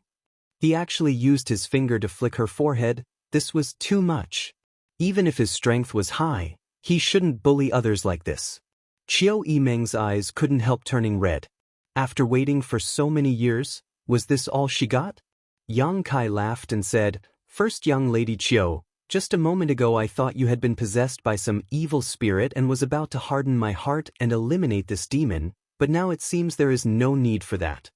He actually used his finger to flick her forehead. This was too much. Even if his strength was high, he shouldn't bully others like this. Qiu Yimeng's eyes couldn't help turning red. After waiting for so many years, was this all she got? Yang Kai laughed and said, "First, young lady Qiu, just a moment ago I thought you had been possessed by some evil spirit and was about to harden my heart and eliminate this demon, but now it seems there is no need for that.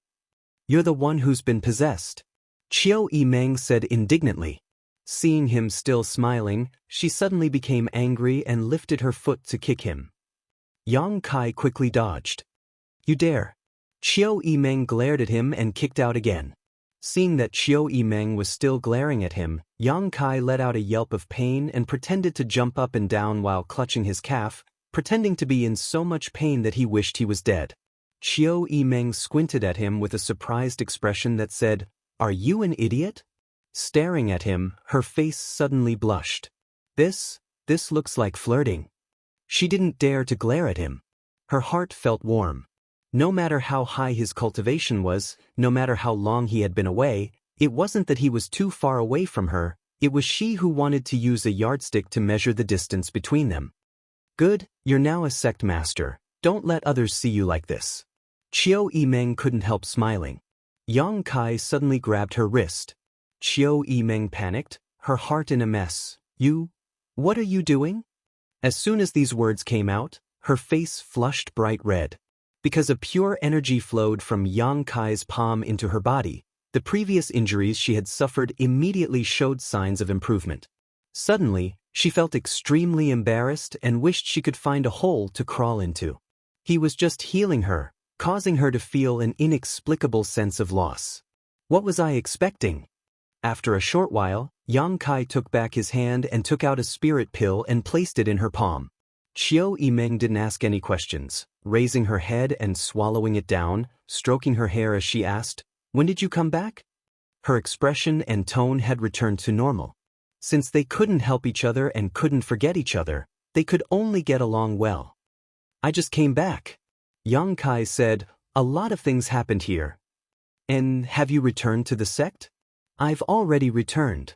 You're the one who's been possessed." Qiu Yimeng said indignantly. Seeing him still smiling, she suddenly became angry and lifted her foot to kick him. Yang Kai quickly dodged. "You dare!" Qiu Yimeng glared at him and kicked out again. Seeing that Qiu Yimeng was still glaring at him, Yang Kai let out a yelp of pain and pretended to jump up and down while clutching his calf, pretending to be in so much pain that he wished he was dead. Qiu Yimeng squinted at him with a surprised expression that said, "Are you an idiot?" Staring at him, her face suddenly blushed. This looks like flirting. She didn't dare to glare at him. Her heart felt warm. No matter how high his cultivation was, no matter how long he had been away, it wasn't that he was too far away from her, it was she who wanted to use a yardstick to measure the distance between them. "Good, you're now a sect master. Don't let others see you like this." Qiu Yimeng couldn't help smiling. Yang Kai suddenly grabbed her wrist. Qiu Yimeng panicked, her heart in a mess. What are you doing?" As soon as these words came out, her face flushed bright red. Because a pure energy flowed from Yang Kai's palm into her body, the previous injuries she had suffered immediately showed signs of improvement. Suddenly, she felt extremely embarrassed and wished she could find a hole to crawl into. He was just healing her, causing her to feel an inexplicable sense of loss. What was I expecting? After a short while, Yang Kai took back his hand and took out a spirit pill and placed it in her palm. Qiu Yimeng didn't ask any questions, raising her head and swallowing it down, stroking her hair as she asked, "When did you come back?" Her expression and tone had returned to normal. Since they couldn't help each other and couldn't forget each other, they could only get along well. "I just came back." Yang Kai said, "A lot of things happened here." "And have you returned to the sect?" "I've already returned."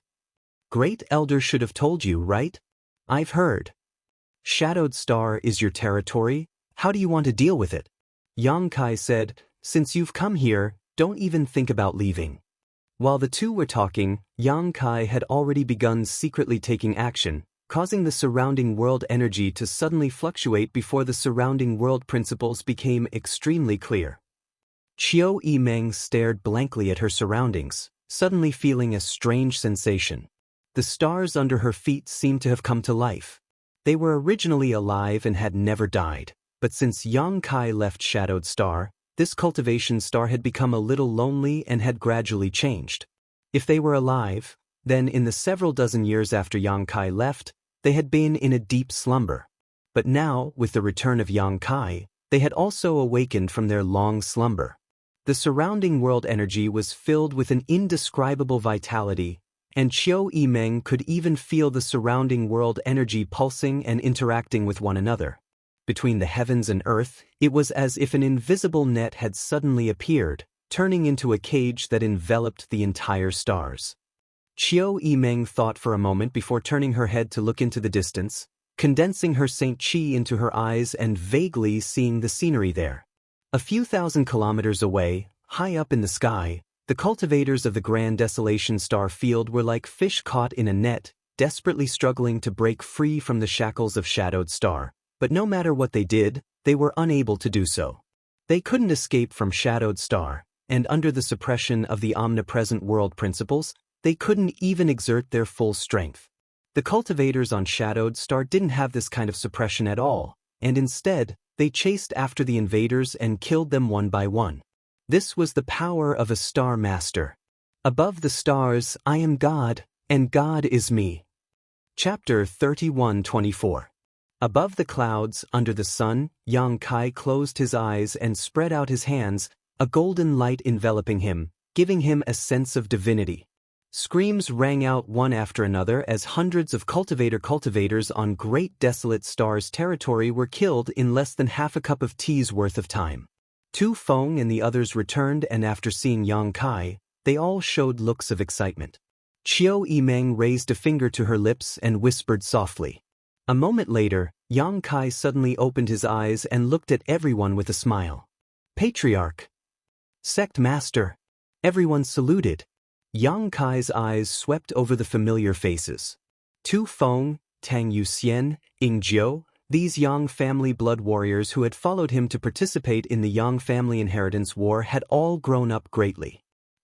"Great Elder should have told you, right?" "I've heard." "Shadowed Star is your territory? How do you want to deal with it?" Yang Kai said, "Since you've come here, don't even think about leaving." While the two were talking, Yang Kai had already begun secretly taking action, causing the surrounding world energy to suddenly fluctuate before the surrounding world principles became extremely clear. Qiu Yimeng stared blankly at her surroundings, suddenly feeling a strange sensation. The stars under her feet seemed to have come to life. They were originally alive and had never died, but since Yang Kai left Shadowed Star, this cultivation star had become a little lonely and had gradually changed. If they were alive, then in the several dozen years after Yang Kai left, they had been in a deep slumber. But now, with the return of Yang Kai, they had also awakened from their long slumber. The surrounding world energy was filled with an indescribable vitality, and Qiu Yimeng could even feel the surrounding world energy pulsing and interacting with one another. Between the heavens and earth, it was as if an invisible net had suddenly appeared, turning into a cage that enveloped the entire stars. Qiu Yimeng thought for a moment before turning her head to look into the distance, condensing her Saint Qi into her eyes and vaguely seeing the scenery there. A few thousand kilometers away, high up in the sky, the cultivators of the Grand Desolation Star Field were like fish caught in a net, desperately struggling to break free from the shackles of Shadowed Star. But no matter what they did, they were unable to do so. They couldn't escape from Shadowed Star, and under the suppression of the omnipresent world principles, they couldn't even exert their full strength. The cultivators on Shadowed Star didn't have this kind of suppression at all, and instead, they chased after the invaders and killed them one by one. This was the power of a Star Master. Above the stars, I am God, and God is me. Chapter 31:24. Above the clouds, under the sun, Yang Kai closed his eyes and spread out his hands, a golden light enveloping him, giving him a sense of divinity. Screams rang out one after another as hundreds of cultivators on Great Desolate Star's territory were killed in less than half a cup of tea's worth of time. Tu Feng and the others returned, and after seeing Yang Kai, they all showed looks of excitement. Qiu Yimeng raised a finger to her lips and whispered softly. A moment later, Yang Kai suddenly opened his eyes and looked at everyone with a smile. "Patriarch! Sect Master!" Everyone saluted. Yang Kai's eyes swept over the familiar faces. Tu Feng, Tang Yuxian, Ying Jiu, these Yang family blood warriors who had followed him to participate in the Yang family inheritance war had all grown up greatly.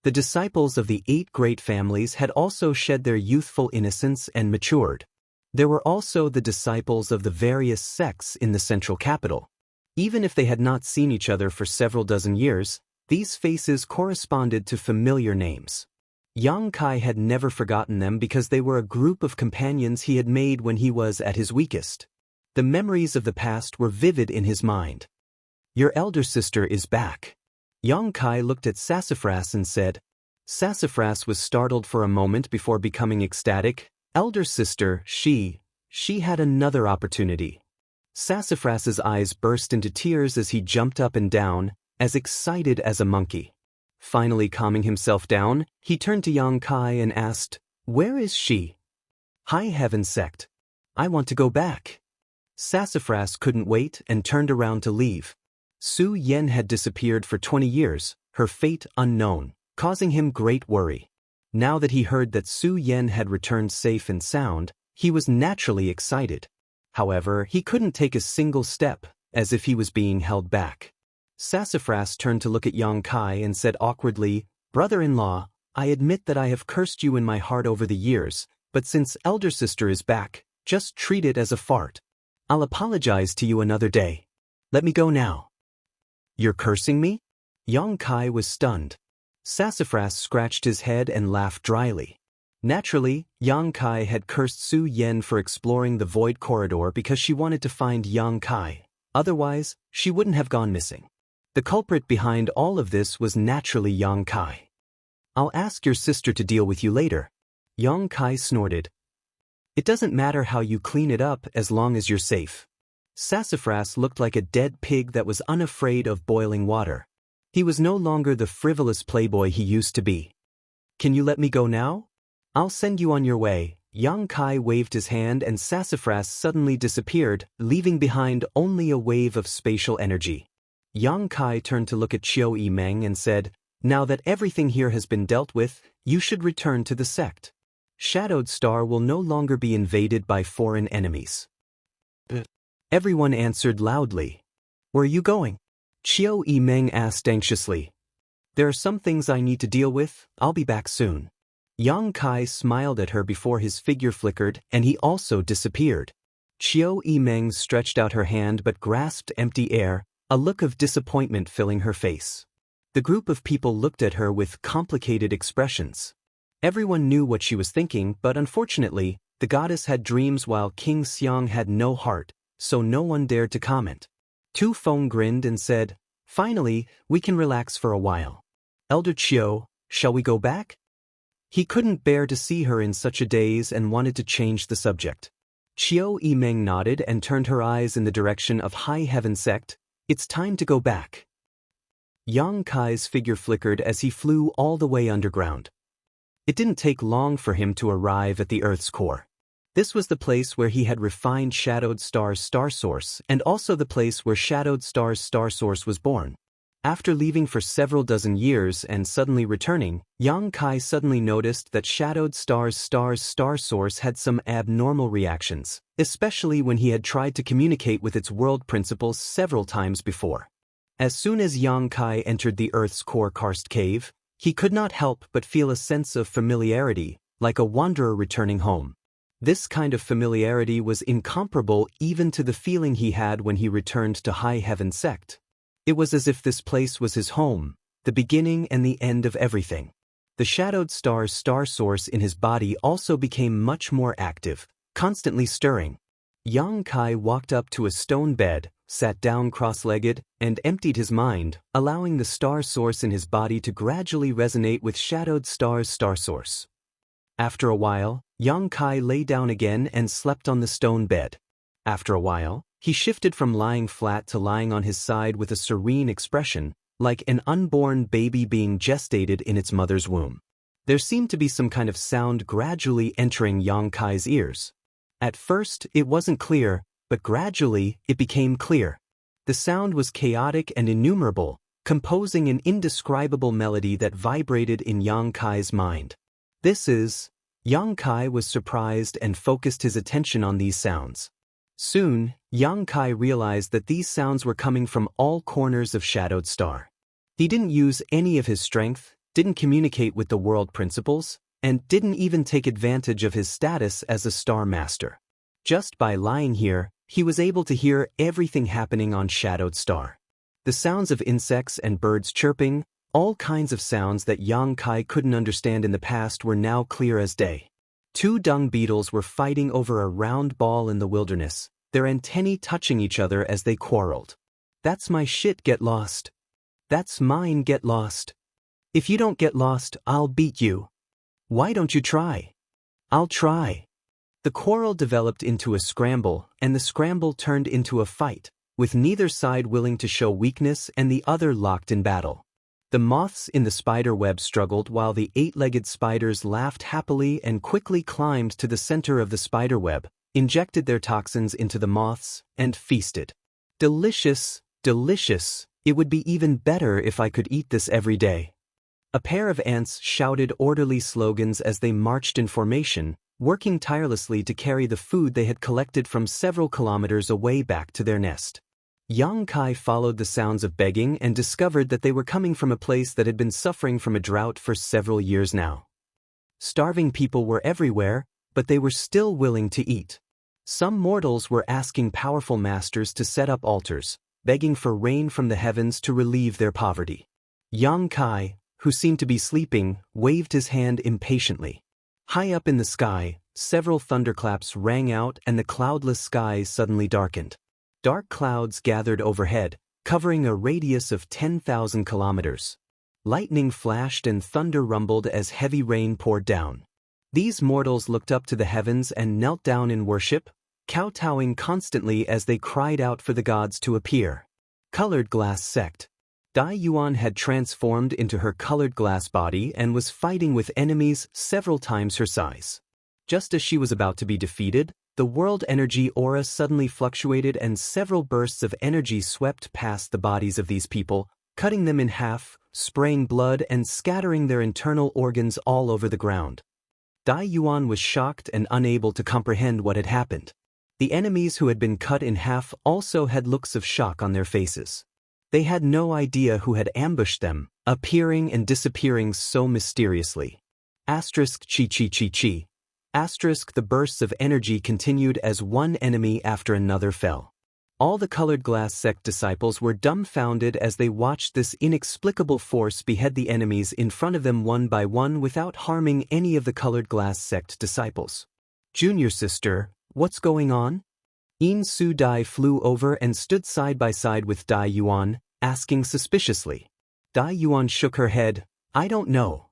The disciples of the 8 great families had also shed their youthful innocence and matured. There were also the disciples of the various sects in the central capital. Even if they had not seen each other for several dozen years, these faces corresponded to familiar names. Yang Kai had never forgotten them because they were a group of companions he had made when he was at his weakest. The memories of the past were vivid in his mind. "Your elder sister is back." Yang Kai looked at Sassafras and said. Sassafras was startled for a moment before becoming ecstatic. "Elder sister, she had another opportunity." Sassafras's eyes burst into tears as he jumped up and down, as excited as a monkey. Finally calming himself down, he turned to Yang Kai and asked, "Where is she?" "High Heaven Sect. I want to go back." Sassafras couldn't wait and turned around to leave. Su Yen had disappeared for 20 years, her fate unknown, causing him great worry. Now that he heard that Su Yen had returned safe and sound, he was naturally excited. However, he couldn't take a single step, as if he was being held back. Sassafras turned to look at Yang Kai and said awkwardly, "Brother-in-law, I admit that I have cursed you in my heart over the years, but since elder sister is back, just treat it as a fart. I'll apologize to you another day. Let me go now." "You're cursing me?" Yang Kai was stunned. Sassafras scratched his head and laughed dryly. Naturally, Yang Kai had cursed Su Yen for exploring the void corridor because she wanted to find Yang Kai. Otherwise, she wouldn't have gone missing. The culprit behind all of this was naturally Yang Kai. "I'll ask your sister to deal with you later." Yang Kai snorted. "It doesn't matter how you clean it up as long as you're safe." Sassafras looked like a dead pig that was unafraid of boiling water. He was no longer the frivolous playboy he used to be. "Can you let me go now? I'll send you on your way." Yang Kai waved his hand and Sassafras suddenly disappeared, leaving behind only a wave of spatial energy. Yang Kai turned to look at Chiu Yimeng and said, "Now that everything here has been dealt with, you should return to the sect. Shadowed Star will no longer be invaded by foreign enemies." Everyone answered loudly. "Where are you going?" Chiu Yimeng asked anxiously. "There are some things I need to deal with. I'll be back soon." Yang Kai smiled at her before his figure flickered and he also disappeared. Chiu Yimeng stretched out her hand but grasped empty air, a look of disappointment filling her face. The group of people looked at her with complicated expressions. Everyone knew what she was thinking, but unfortunately, the goddess had dreams while King Xiang had no heart, so no one dared to comment. Tu Feng grinned and said, "Finally, we can relax for a while. Elder Chiu, shall we go back?" He couldn't bear to see her in such a daze and wanted to change the subject. Chiu Yimeng nodded and turned her eyes in the direction of High Heaven Sect. "It's time to go back." Yang Kai's figure flickered as he flew all the way underground. It didn't take long for him to arrive at the Earth's core. This was the place where he had refined Shadowed Star's star source and also the place where Shadowed Star's star source was born. After leaving for several dozen years and suddenly returning, Yang Kai suddenly noticed that Shadowed Star's star source had some abnormal reactions, especially when he had tried to communicate with its world principles several times before. As soon as Yang Kai entered the Earth's core karst cave, he could not help but feel a sense of familiarity, like a wanderer returning home. This kind of familiarity was incomparable even to the feeling he had when he returned to High Heaven Sect. It was as if this place was his home, the beginning and the end of everything. The Shadowed Star's star source in his body also became much more active, constantly stirring. Yang Kai walked up to a stone bed, sat down cross-legged, and emptied his mind, allowing the star source in his body to gradually resonate with Shadowed Star's star source. After a while, Yang Kai lay down again and slept on the stone bed. After a while, he shifted from lying flat to lying on his side with a serene expression, like an unborn baby being gestated in its mother's womb. There seemed to be some kind of sound gradually entering Yang Kai's ears. At first, it wasn't clear, but gradually, it became clear. The sound was chaotic and innumerable, composing an indescribable melody that vibrated in Yang Kai's mind. Yang Kai was surprised and focused his attention on these sounds. Soon, Yang Kai realized that these sounds were coming from all corners of Shadowed Star. He didn't use any of his strength, didn't communicate with the world principles, and didn't even take advantage of his status as a star master. Just by lying here, he was able to hear everything happening on Shadowed Star. The sounds of insects and birds chirping, all kinds of sounds that Yang Kai couldn't understand in the past were now clear as day. Two dung beetles were fighting over a round ball in the wilderness, their antennae touching each other as they quarreled. That's my shit, get lost. That's mine, get lost. If you don't get lost, I'll beat you. Why don't you try? I'll try. The quarrel developed into a scramble, and the scramble turned into a fight, with neither side willing to show weakness and the other locked in battle. The moths in the spider web struggled while the eight-legged spiders laughed happily and quickly climbed to the center of the spider web, injected their toxins into the moths, and feasted. Delicious, delicious, it would be even better if I could eat this every day. A pair of ants shouted orderly slogans as they marched in formation, working tirelessly to carry the food they had collected from several kilometers away back to their nest. Yang Kai followed the sounds of begging and discovered that they were coming from a place that had been suffering from a drought for several years now. Starving people were everywhere, but they were still willing to eat. Some mortals were asking powerful masters to set up altars, begging for rain from the heavens to relieve their poverty. Yang Kai, who seemed to be sleeping, waved his hand impatiently. High up in the sky, several thunderclaps rang out and the cloudless skies suddenly darkened. Dark clouds gathered overhead, covering a radius of 10,000 kilometers. Lightning flashed and thunder rumbled as heavy rain poured down. These mortals looked up to the heavens and knelt down in worship, kowtowing constantly as they cried out for the gods to appear. Colored Glass Sect. Dai Yuan had transformed into her colored glass body and was fighting with enemies several times her size. Just as she was about to be defeated, the world energy aura suddenly fluctuated and several bursts of energy swept past the bodies of these people, cutting them in half, spraying blood and scattering their internal organs all over the ground. Dai Yuan was shocked and unable to comprehend what had happened. The enemies who had been cut in half also had looks of shock on their faces. They had no idea who had ambushed them, appearing and disappearing so mysteriously. Asterisk chi chi chi chi. Asterisk the bursts of energy continued as one enemy after another fell. All the Colored Glass Sect disciples were dumbfounded as they watched this inexplicable force behead the enemies in front of them one by one without harming any of the Colored Glass Sect disciples. Junior sister, what's going on? Yin Su Dai flew over and stood side by side with Dai Yuan, asking suspiciously. Dai Yuan shook her head, I don't know.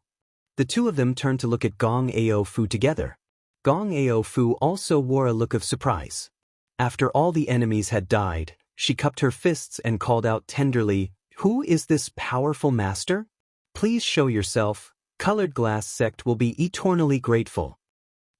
The two of them turned to look at Gong Ao Fu together. Gong Ao Fu also wore a look of surprise. After all the enemies had died, she cupped her fists and called out tenderly, Who is this powerful master? Please show yourself, Colored Glass Sect will be eternally grateful.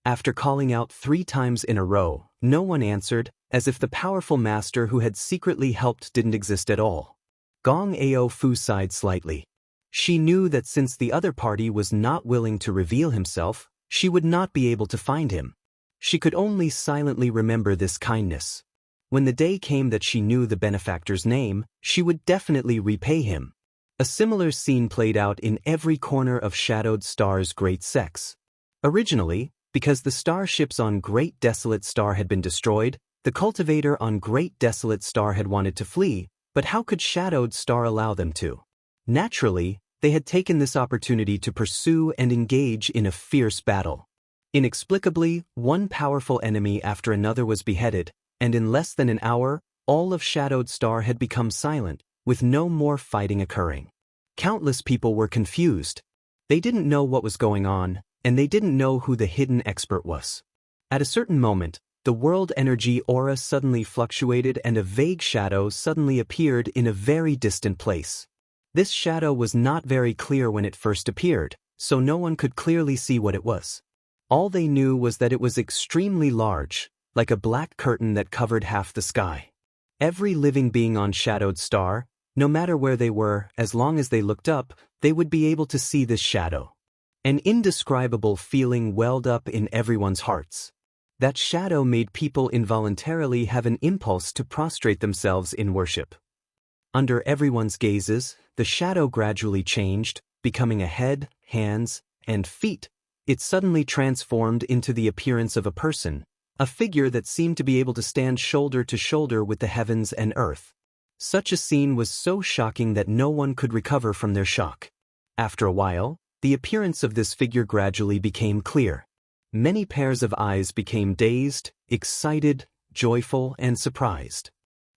After calling out 3 times in a row, no one answered, as if the powerful master who had secretly helped didn't exist at all. Gong Ao Fu sighed slightly. She knew that since the other party was not willing to reveal himself, she would not be able to find him. She could only silently remember this kindness. When the day came that she knew the benefactor's name, she would definitely repay him. A similar scene played out in every corner of Shadowed Star's great sects. Originally, because the starships on Great Desolate Star had been destroyed, the cultivator on Great Desolate Star had wanted to flee, but how could Shadowed Star allow them to? Naturally, they had taken this opportunity to pursue and engage in a fierce battle. Inexplicably, one powerful enemy after another was beheaded, and in less than an hour, all of Shadowed Star had become silent, with no more fighting occurring. Countless people were confused. They didn't know what was going on, and they didn't know who the hidden expert was. At a certain moment, the world energy aura suddenly fluctuated and a vague shadow suddenly appeared in a very distant place. This shadow was not very clear when it first appeared, so no one could clearly see what it was. All they knew was that it was extremely large, like a black curtain that covered half the sky. Every living being on Shadowed Star, no matter where they were, as long as they looked up, they would be able to see this shadow. An indescribable feeling welled up in everyone's hearts. That shadow made people involuntarily have an impulse to prostrate themselves in worship. Under everyone's gazes, the shadow gradually changed, becoming a head, hands, and feet, it suddenly transformed into the appearance of a person, a figure that seemed to be able to stand shoulder to shoulder with the heavens and earth. Such a scene was so shocking that no one could recover from their shock. After a while, the appearance of this figure gradually became clear. Many pairs of eyes became dazed, excited, joyful, and surprised.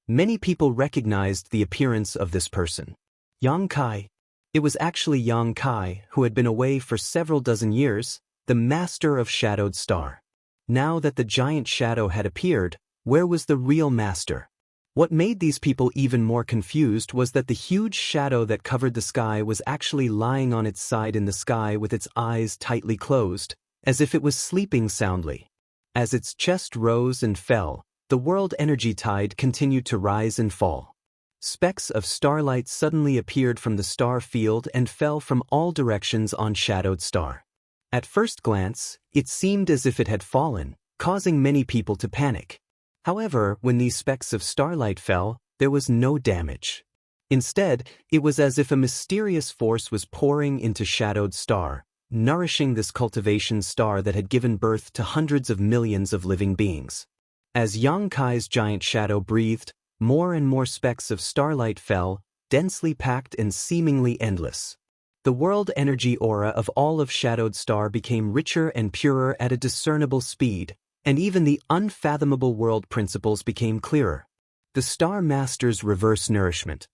Many people recognized the appearance of this person. Yang Kai. It was actually Yang Kai, who had been away for several dozen years, the master of Shadowed Star. Now that the giant shadow had appeared, where was the real master? What made these people even more confused was that the huge shadow that covered the sky was actually lying on its side in the sky with its eyes tightly closed, as if it was sleeping soundly. As its chest rose and fell, the world energy tide continued to rise and fall. Specks of starlight suddenly appeared from the star field and fell from all directions on Shadowed Star. At first glance, it seemed as if it had fallen, causing many people to panic. However, when these specks of starlight fell, there was no damage. Instead, it was as if a mysterious force was pouring into Shadowed Star, nourishing this cultivation star that had given birth to hundreds of millions of living beings. As Yang Kai's giant shadow breathed, more and more specks of starlight fell, densely packed and seemingly endless. The world energy aura of all of Shadowed Star became richer and purer at a discernible speed, and even the unfathomable world principles became clearer. The Star Master's Reverse Nourishment.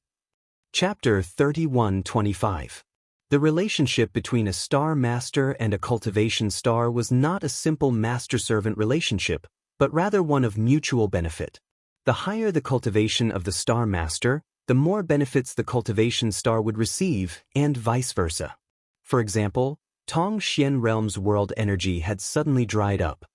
Chapter 31-25. The relationship between a Star Master and a cultivation star was not a simple master-servant relationship, but rather one of mutual benefit. The higher the cultivation of the Star Master, the more benefits the cultivation star would receive, and vice versa. For example, Tong Xian Realm's world energy had suddenly dried up.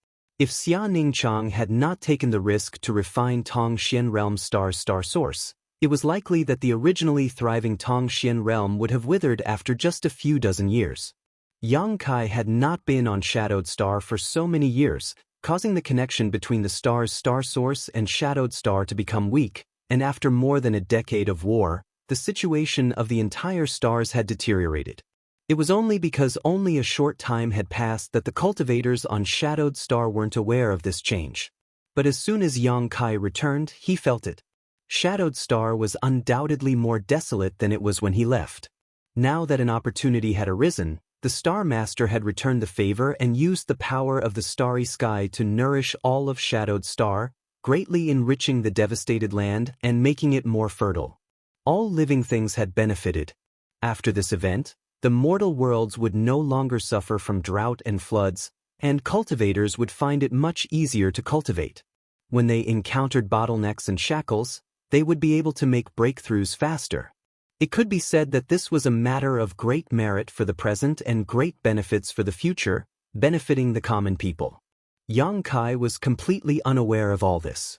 If Xia Ningchang had not taken the risk to refine Tong Xian Realm's star source, it was likely that the originally thriving Tong Xian Realm would have withered after just a few dozen years. Yang Kai had not been on Shadowed Star for so many years, causing the connection between the star's star source and Shadowed Star to become weak, and after more than a decade of war, the situation of the entire stars had deteriorated. It was only because only a short time had passed that the cultivators on Shadowed Star weren't aware of this change. But as soon as Yang Kai returned, he felt it. Shadowed Star was undoubtedly more desolate than it was when he left. Now that an opportunity had arisen, the Star Master had returned the favor and used the power of the starry sky to nourish all of Shadowed Star, greatly enriching the devastated land and making it more fertile. All living things had benefited. After this event, the mortal worlds would no longer suffer from drought and floods, and cultivators would find it much easier to cultivate. When they encountered bottlenecks and shackles, they would be able to make breakthroughs faster. It could be said that this was a matter of great merit for the present and great benefits for the future, benefiting the common people. Yang Kai was completely unaware of all this.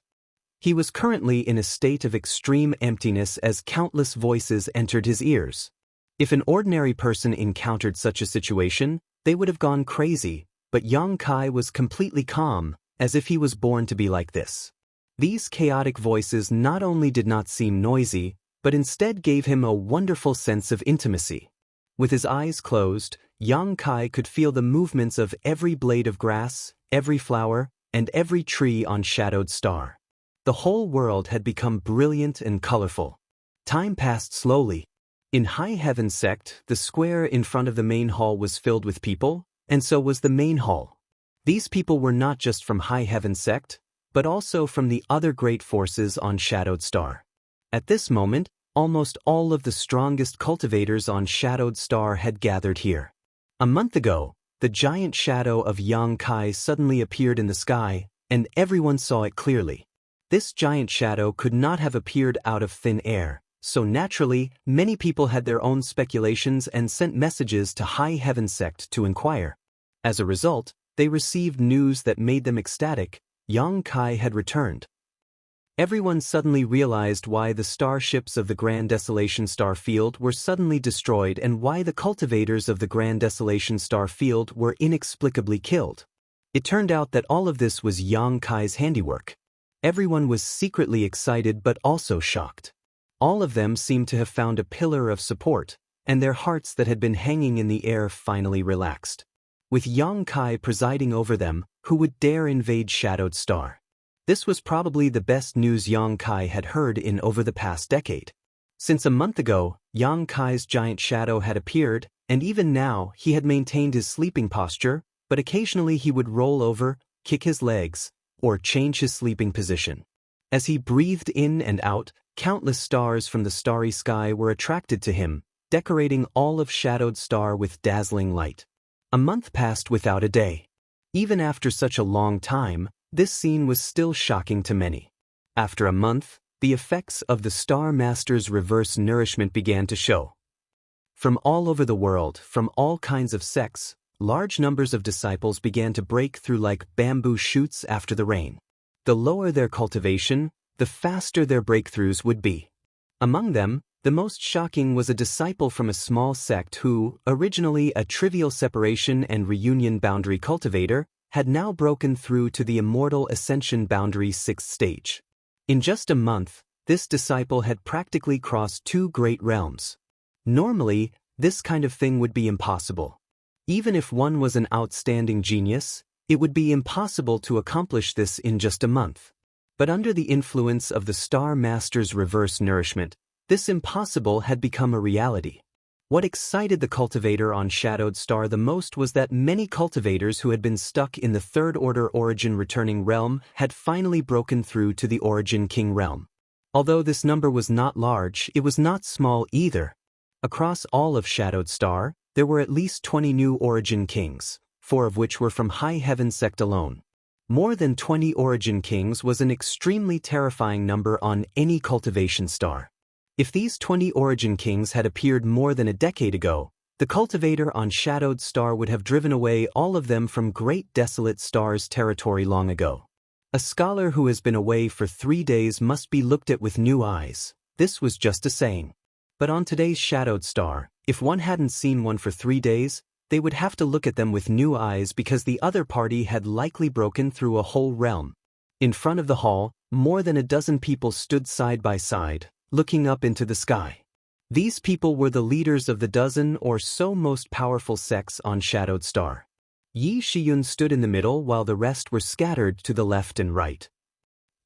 He was currently in a state of extreme emptiness as countless voices entered his ears. If an ordinary person encountered such a situation, they would have gone crazy, but Yang Kai was completely calm, as if he was born to be like this. These chaotic voices not only did not seem noisy, but instead gave him a wonderful sense of intimacy. With his eyes closed, Yang Kai could feel the movements of every blade of grass, every flower, and every tree on Shadowed Star. The whole world had become brilliant and colorful. Time passed slowly. In High Heaven Sect, the square in front of the main hall was filled with people, and so was the main hall. These people were not just from High Heaven Sect, but also from the other great forces on Shadowed Star. At this moment, almost all of the strongest cultivators on Shadowed Star had gathered here. A month ago, the giant shadow of Yang Kai suddenly appeared in the sky, and everyone saw it clearly. This giant shadow could not have appeared out of thin air, so naturally, many people had their own speculations and sent messages to High Heaven Sect to inquire. As a result, they received news that made them ecstatic. Yang Kai had returned. Everyone suddenly realized why the starships of the Grand Desolation Star Field were suddenly destroyed and why the cultivators of the Grand Desolation Star Field were inexplicably killed. It turned out that all of this was Yang Kai's handiwork. Everyone was secretly excited but also shocked. All of them seemed to have found a pillar of support, and their hearts that had been hanging in the air finally relaxed. With Yang Kai presiding over them, who would dare invade Shadowed Star? This was probably the best news Yang Kai had heard in over the past decade. Since a month ago, Yang Kai's giant shadow had appeared, and even now he had maintained his sleeping posture, but occasionally he would roll over, kick his legs, or change his sleeping position. As he breathed in and out, countless stars from the starry sky were attracted to him, decorating all of Shadowed Star with dazzling light. A month passed without a day. Even after such a long time, this scene was still shocking to many. After a month, the effects of the Star Master's reverse nourishment began to show. From all over the world, from all kinds of sects, large numbers of disciples began to break through like bamboo shoots after the rain. The lower their cultivation, the faster their breakthroughs would be. Among them, the most shocking was a disciple from a small sect who, originally a trivial separation and reunion boundary cultivator, had now broken through to the immortal ascension boundary 6th stage. In just a month, this disciple had practically crossed 2 great realms. Normally, this kind of thing would be impossible. Even if one was an outstanding genius, it would be impossible to accomplish this in just a month. But under the influence of the Star Master's reverse nourishment, this impossible had become a reality. What excited the cultivator on Shadowed Star the most was that many cultivators who had been stuck in the 3rd Order Origin Returning Realm had finally broken through to the Origin King Realm. Although this number was not large, it was not small either. Across all of Shadowed Star, there were at least 20 new Origin Kings, 4 of which were from High Heaven sect alone. More than 20 Origin Kings was an extremely terrifying number on any cultivation star. If these 20 Origin Kings had appeared more than a decade ago, the cultivator on Shadowed Star would have driven away all of them from Great Desolate Star's territory long ago. A scholar who has been away for 3 days must be looked at with new eyes. This was just a saying. But on today's Shadowed Star, if one hadn't seen one for 3 days, they would have to look at them with new eyes because the other party had likely broken through a whole realm. In front of the hall, more than a dozen people stood side by side, looking up into the sky. These people were the leaders of the dozen or so most powerful sects on Shadowed Star. Yi Shiyun stood in the middle while the rest were scattered to the left and right.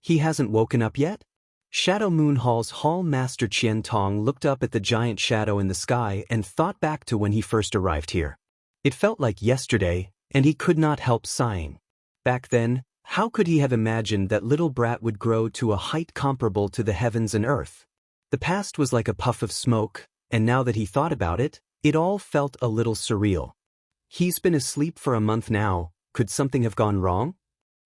He hasn't woken up yet? Shadow Moon Hall's Hall Master Qian Tong looked up at the giant shadow in the sky and thought back to when he first arrived here. It felt like yesterday, and he could not help sighing. Back then, how could he have imagined that little brat would grow to a height comparable to the heavens and earth? The past was like a puff of smoke, and now that he thought about it, it all felt a little surreal. He's been asleep for a month now. Could something have gone wrong?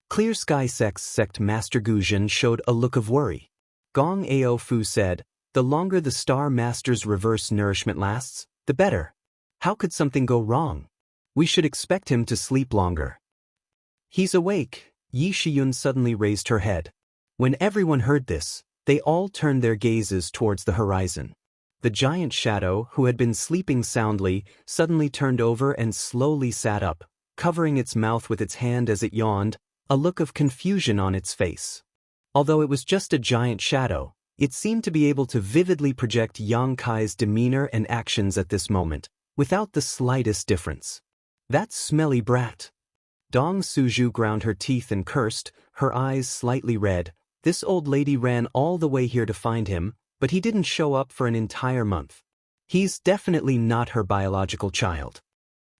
Clear Sky Sect's sect Master Guzhen showed a look of worry. Gong Ao Fu said, "The longer the Star Master's reverse nourishment lasts, the better. How could something go wrong? We should expect him to sleep longer." "He's awake." Yi Shiyun suddenly raised her head. When everyone heard this, they all turned their gazes towards the horizon. The giant shadow, who had been sleeping soundly, suddenly turned over and slowly sat up, covering its mouth with its hand as it yawned, a look of confusion on its face. Although it was just a giant shadow, it seemed to be able to vividly project Yang Kai's demeanor and actions at this moment, without the slightest difference. "That smelly brat." Dong Suju ground her teeth and cursed, her eyes slightly red. This old lady ran all the way here to find him, but he didn't show up for an entire month. He's definitely not her biological child.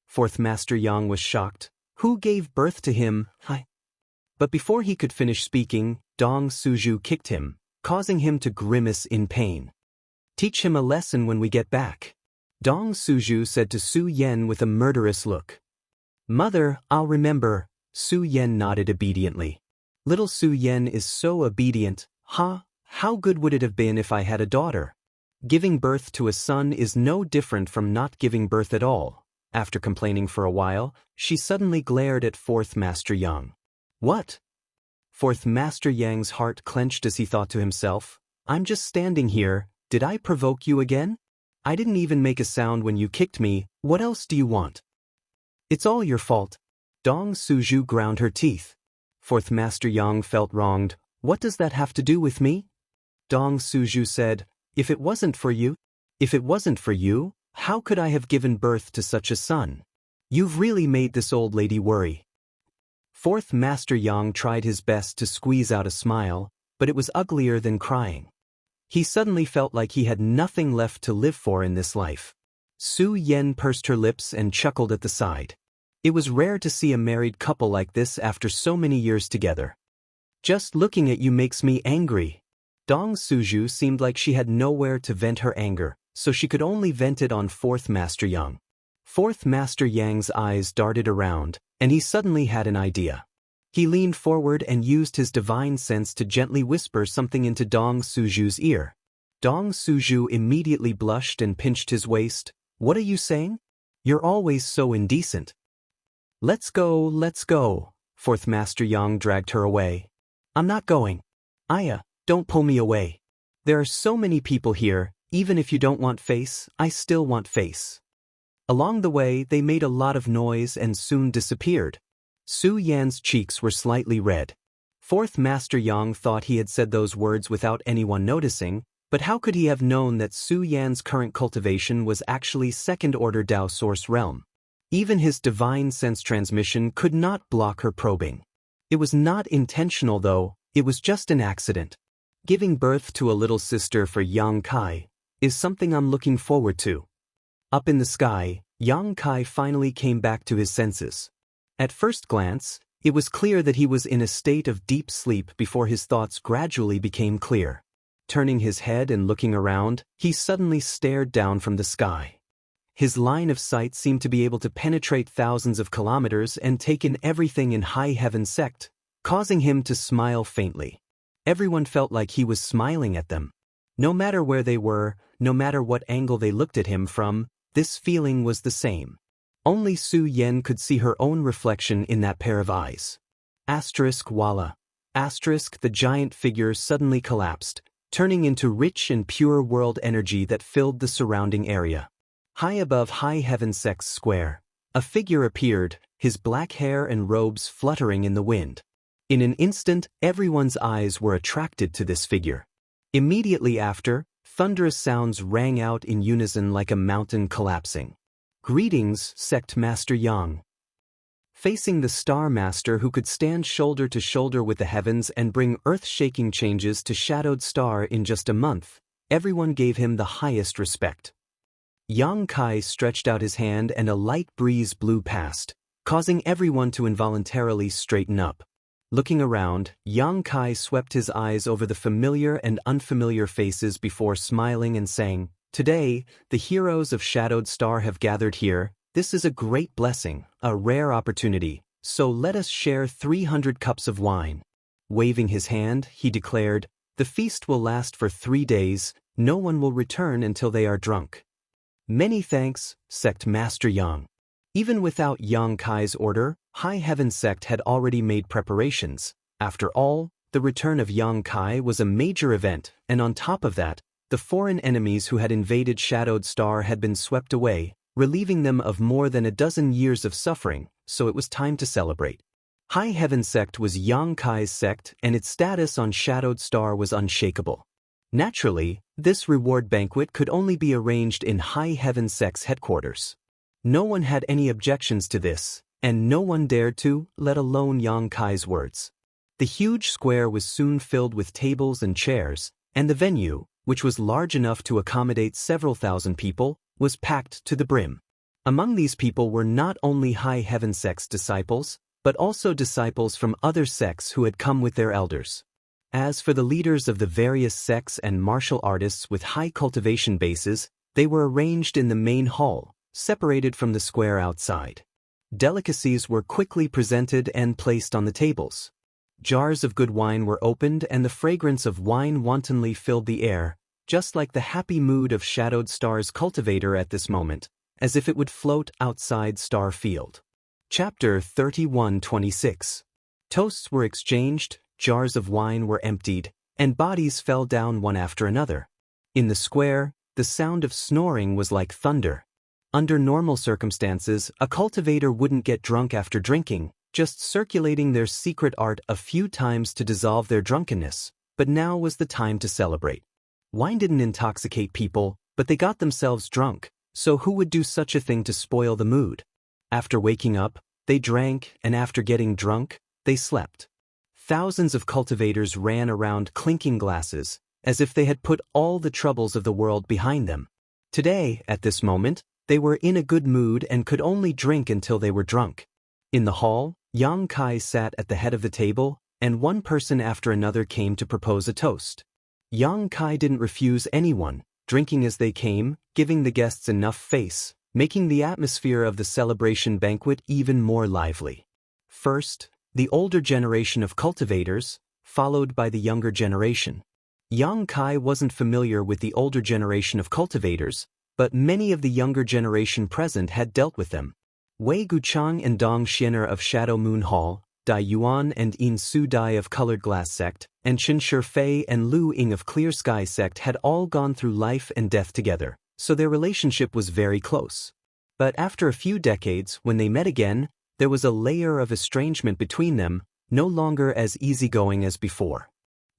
4th Master Yang was shocked. Who gave birth to him? But before he could finish speaking, Dong Suju kicked him, causing him to grimace in pain. "Teach him a lesson when we get back," Dong Suju said to Su Yen with a murderous look. "Mother, I'll remember." Su Yen nodded obediently. Little Su Yen is so obedient. How good would it have been if I had a daughter? Giving birth to a son is no different from not giving birth at all. After complaining for a while, she suddenly glared at 4th Master Yang. "What?" 4th Master Yang's heart clenched as he thought to himself, "I'm just standing here. Did I provoke you again? I didn't even make a sound when you kicked me. What else do you want?" "It's all your fault." Dong Suju ground her teeth. 4th Master Yang felt wronged. "What does that have to do with me?" Dong Suju said, If it wasn't for you, How could I have given birth to such a son? You've really made this old lady worry. Fourth Master Yang tried his best to squeeze out a smile, but it was uglier than crying. He suddenly felt like he had nothing left to live for in this life. Su Yen pursed her lips and chuckled at the side. It was rare to see a married couple like this after so many years together. Just looking at you makes me angry. Dong Suju seemed like she had nowhere to vent her anger, so she could only vent it on Fourth Master Yang. Fourth Master Yang's eyes darted around, and he suddenly had an idea. He leaned forward and used his divine sense to gently whisper something into Dong Suju's ear. Dong Suju immediately blushed and pinched his waist. What are you saying? You're always so indecent. Let's go. Fourth Master Yang dragged her away. I'm not going. Aya, don't pull me away. There are so many people here, even if you don't want face, I still want face. Along the way, they made a lot of noise and soon disappeared. Su Yan's cheeks were slightly red. Fourth Master Yang thought he had said those words without anyone noticing, but how could he have known that Su Yan's current cultivation was actually second-order Dao Source Realm? Even his divine sense transmission could not block her probing. It was not intentional though, it was just an accident. Giving birth to a little sister for Yang Kai is something I'm looking forward to. Up in the sky, Yang Kai finally came back to his senses. At first glance, it was clear that he was in a state of deep sleep before his thoughts gradually became clear. Turning his head and looking around, he suddenly stared down from the sky. His line of sight seemed to be able to penetrate thousands of kilometers and take in everything in High Heaven Sect, causing him to smile faintly. Everyone felt like he was smiling at them. No matter where they were, no matter what angle they looked at him from, this feeling was the same. Only Su Yen could see her own reflection in that pair of eyes. Walla. The giant figure suddenly collapsed, turning into rich and pure world energy that filled the surrounding area. High above High Heaven Sect's square, a figure appeared, his black hair and robes fluttering in the wind. In an instant, everyone's eyes were attracted to this figure. Immediately after, thunderous sounds rang out in unison like a mountain collapsing. Greetings, Sect Master Yang. Facing the Star Master who could stand shoulder to shoulder with the heavens and bring earth-shaking changes to Shadowed Star in just a month, everyone gave him the highest respect. Yang Kai stretched out his hand and a light breeze blew past, causing everyone to involuntarily straighten up. Looking around, Yang Kai swept his eyes over the familiar and unfamiliar faces before smiling and saying, "Today, the heroes of Shadowed Star have gathered here. This is a great blessing, a rare opportunity, so let us share 300 cups of wine." Waving his hand, he declared, "The feast will last for 3 days, no one will return until they are drunk." Many thanks, Sect Master Yang. Even without Yang Kai's order, High Heaven Sect had already made preparations. After all, the return of Yang Kai was a major event, and on top of that, the foreign enemies who had invaded Shadowed Star had been swept away, relieving them of more than a dozen years of suffering, so it was time to celebrate. High Heaven Sect was Yang Kai's sect, and its status on Shadowed Star was unshakable. Naturally, this reward banquet could only be arranged in High Heaven Sect's headquarters. No one had any objections to this, and no one dared to, let alone Yang Kai's words. The huge square was soon filled with tables and chairs, and the venue, which was large enough to accommodate several thousand people, was packed to the brim. Among these people were not only High Heaven Sect's disciples, but also disciples from other sects who had come with their elders. As for the leaders of the various sects and martial artists with high cultivation bases, they were arranged in the main hall, separated from the square outside. Delicacies were quickly presented and placed on the tables. Jars of good wine were opened and the fragrance of wine wantonly filled the air, just like the happy mood of Shadowed Star's cultivator at this moment, as if it would float outside Star Field. Chapter 31:26. Toasts were exchanged, jars of wine were emptied, and bodies fell down one after another. In the square, the sound of snoring was like thunder. Under normal circumstances, a cultivator wouldn't get drunk after drinking, just circulating their secret art a few times to dissolve their drunkenness, but now was the time to celebrate. Wine didn't intoxicate people, but they got themselves drunk, So who would do such a thing to spoil the mood? After waking up, they drank, and after getting drunk, they slept. Thousands of cultivators ran around clinking glasses, as if they had put all the troubles of the world behind them. Today, at this moment, they were in a good mood and could only drink until they were drunk. In the hall, Yang Kai sat at the head of the table, and one person after another came to propose a toast. Yang Kai didn't refuse anyone, drinking as they came, giving the guests enough face, making the atmosphere of the celebration banquet even more lively. First, the older generation of cultivators, followed by the younger generation. Yang Kai wasn't familiar with the older generation of cultivators, but many of the younger generation present had dealt with them. Wei Guchang and Dong Xianer of Shadow Moon Hall, Dai Yuan and In Su Dai of Colored Glass Sect, and Chen Shifei and Lu Ying of Clear Sky Sect had all gone through life and death together, so their relationship was very close. But after a few decades, when they met again, there was a layer of estrangement between them, no longer as easygoing as before.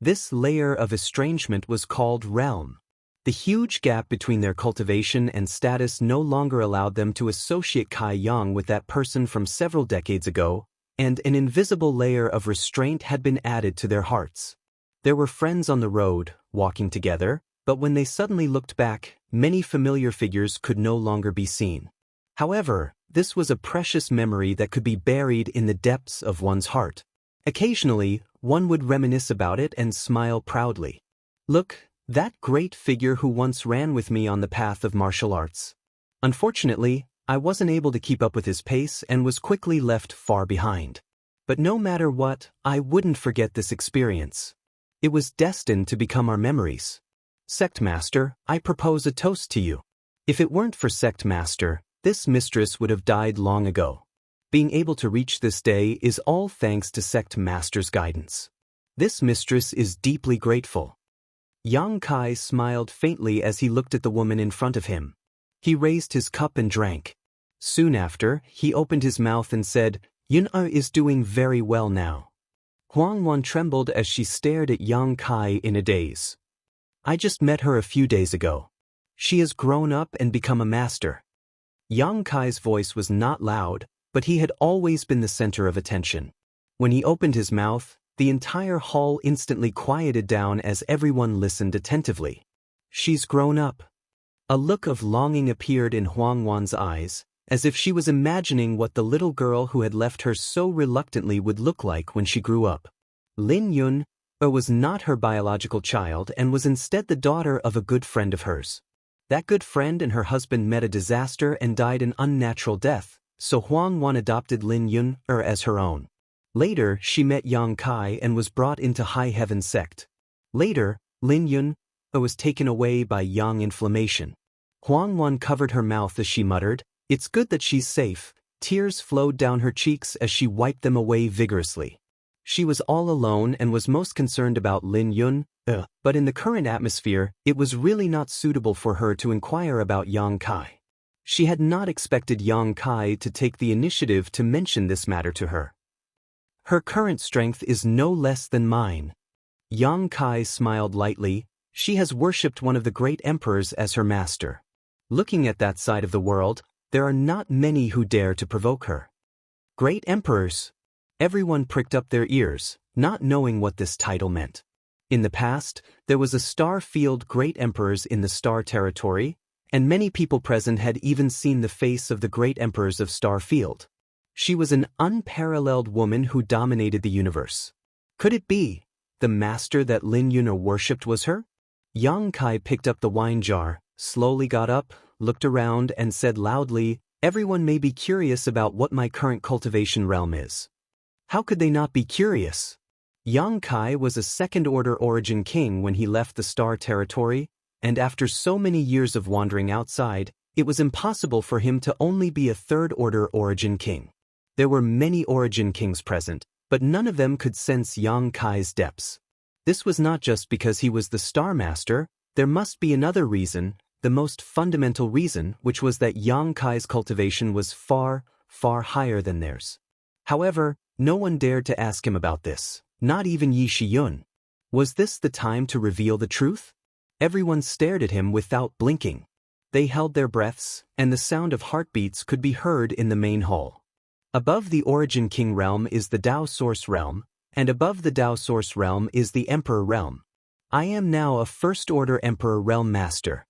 This layer of estrangement was called realm. The huge gap between their cultivation and status no longer allowed them to associate Kai Yang with that person from several decades ago, and an invisible layer of restraint had been added to their hearts. There were friends on the road, walking together, but when they suddenly looked back, many familiar figures could no longer be seen. However, this was a precious memory that could be buried in the depths of one's heart. Occasionally, one would reminisce about it and smile proudly. Look, that great figure who once ran with me on the path of martial arts. Unfortunately, I wasn't able to keep up with his pace and was quickly left far behind. But no matter what, I wouldn't forget this experience. It was destined to become our memories. Sect Master, I propose a toast to you. If it weren't for Sect Master, this mistress would have died long ago. Being able to reach this day is all thanks to Sect Master's guidance. This mistress is deeply grateful. Yang Kai smiled faintly as he looked at the woman in front of him. He raised his cup and drank. Soon after, he opened his mouth and said, "Yun-er is doing very well now." Huang Wan trembled as she stared at Yang Kai in a daze. "I just met her a few days ago. She has grown up and become a master." Yang Kai's voice was not loud, but he had always been the center of attention. When he opened his mouth, the entire hall instantly quieted down as everyone listened attentively. "She's grown up." A look of longing appeared in Huang Wan's eyes, as if she was imagining what the little girl who had left her so reluctantly would look like when she grew up. Lin Yun was not her biological child and was instead the daughter of a good friend of hers. That good friend and her husband met a disaster and died an unnatural death, so Huang Wan adopted Lin Yun as her own. Later, she met Yang Kai and was brought into High Heaven sect. Later, Lin Yun was taken away by yang inflammation. Huang Wan covered her mouth as she muttered, "It's good that she's safe." Tears flowed down her cheeks as she wiped them away vigorously. She was all alone and was most concerned about Lin Yun, but in the current atmosphere, it was really not suitable for her to inquire about Yang Kai. She had not expected Yang Kai to take the initiative to mention this matter to her. "Her current strength is no less than mine." Yang Kai smiled lightly. She has worshipped one of the great emperors as her master. Looking at that side of the world, there are not many who dare to provoke her. Great emperors? Everyone pricked up their ears, not knowing what this title meant. In the past, there was a star field great emperors in the star territory, and many people present had even seen the face of the great emperors of Star Field. She was an unparalleled woman who dominated the universe. Could it be the master that Lin Yun worshipped was her? Yang Kai picked up the wine jar, slowly got up, looked around and said loudly, "Everyone may be curious about what my current cultivation realm is." How could they not be curious? Yang Kai was a second-order origin king when he left the star territory, and after so many years of wandering outside, it was impossible for him to only be a third-order origin king. There were many origin kings present, but none of them could sense Yang Kai's depths. This was not just because he was the Star Master, there must be another reason, the most fundamental reason, which was that Yang Kai's cultivation was far, far higher than theirs. However, no one dared to ask him about this, not even Yi Shiyun. Was this the time to reveal the truth? Everyone stared at him without blinking. They held their breaths, and the sound of heartbeats could be heard in the main hall. Above the Origin King realm is the Dao Source realm, and above the Dao Source realm is the Emperor realm. I am now a First Order Emperor Realm Master.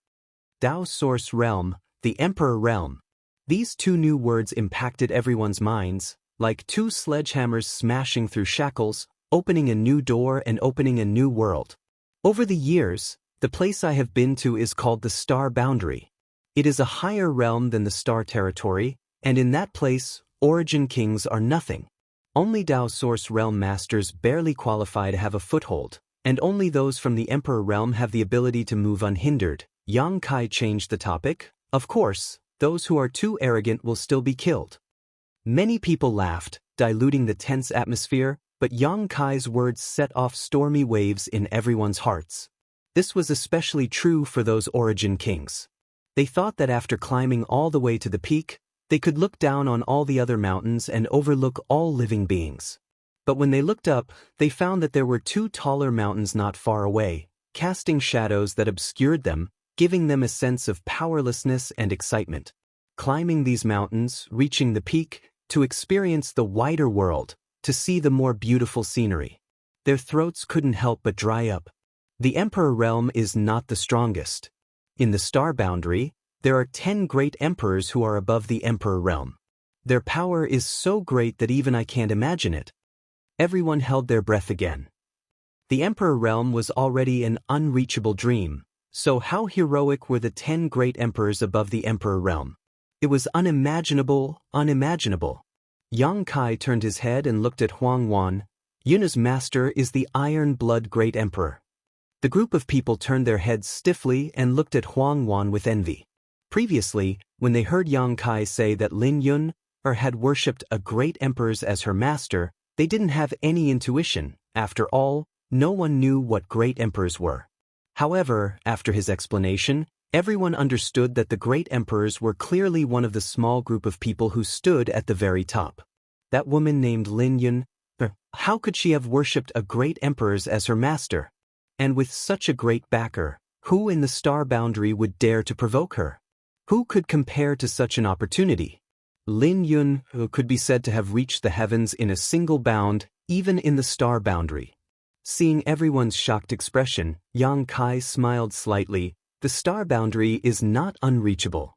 Dao Source realm, the Emperor realm. These two new words impacted everyone's minds, like two sledgehammers smashing through shackles, opening a new door and opening a new world. Over the years, the place I have been to is called the Star Boundary. It is a higher realm than the Star Territory, and in that place, Origin Kings are nothing. Only Dao Source realm masters barely qualify to have a foothold, and only those from the Emperor realm have the ability to move unhindered. Yang Kai changed the topic. Of course, those who are too arrogant will still be killed. Many people laughed, diluting the tense atmosphere, but Yang Kai's words set off stormy waves in everyone's hearts. This was especially true for those Origin Kings. They thought that after climbing all the way to the peak, they could look down on all the other mountains and overlook all living beings. But when they looked up, they found that there were two taller mountains not far away, casting shadows that obscured them, giving them a sense of powerlessness and excitement. Climbing these mountains, reaching the peak, to experience the wider world, to see the more beautiful scenery. Their throats couldn't help but dry up. The Emperor realm is not the strongest. In the Star Boundary, there are 10 great emperors who are above the Emperor realm. Their power is so great that even I can't imagine it. Everyone held their breath again. The Emperor realm was already an unreachable dream, so how heroic were the 10 great emperors above the Emperor realm? It was unimaginable, unimaginable. Yang Kai turned his head and looked at Huang Wan. Yuna's master is the Iron Blood Great Emperor. The group of people turned their heads stiffly and looked at Huang Wan with envy. Previously, when they heard Yang Kai say that Lin Yun had worshipped a great emperor as her master, they didn't have any intuition. After all, no one knew what great emperors were. However, after his explanation, everyone understood that the great emperors were clearly one of the small group of people who stood at the very top. That woman named Lin Yun, how could she have worshipped a great emperor as her master? And with such a great backer, who in the Star Boundary would dare to provoke her? Who could compare to such an opportunity? Lin Yun could be said to have reached the heavens in a single bound, even in the Star Boundary. Seeing everyone's shocked expression, Yang Kai smiled slightly. The Star Boundary is not unreachable.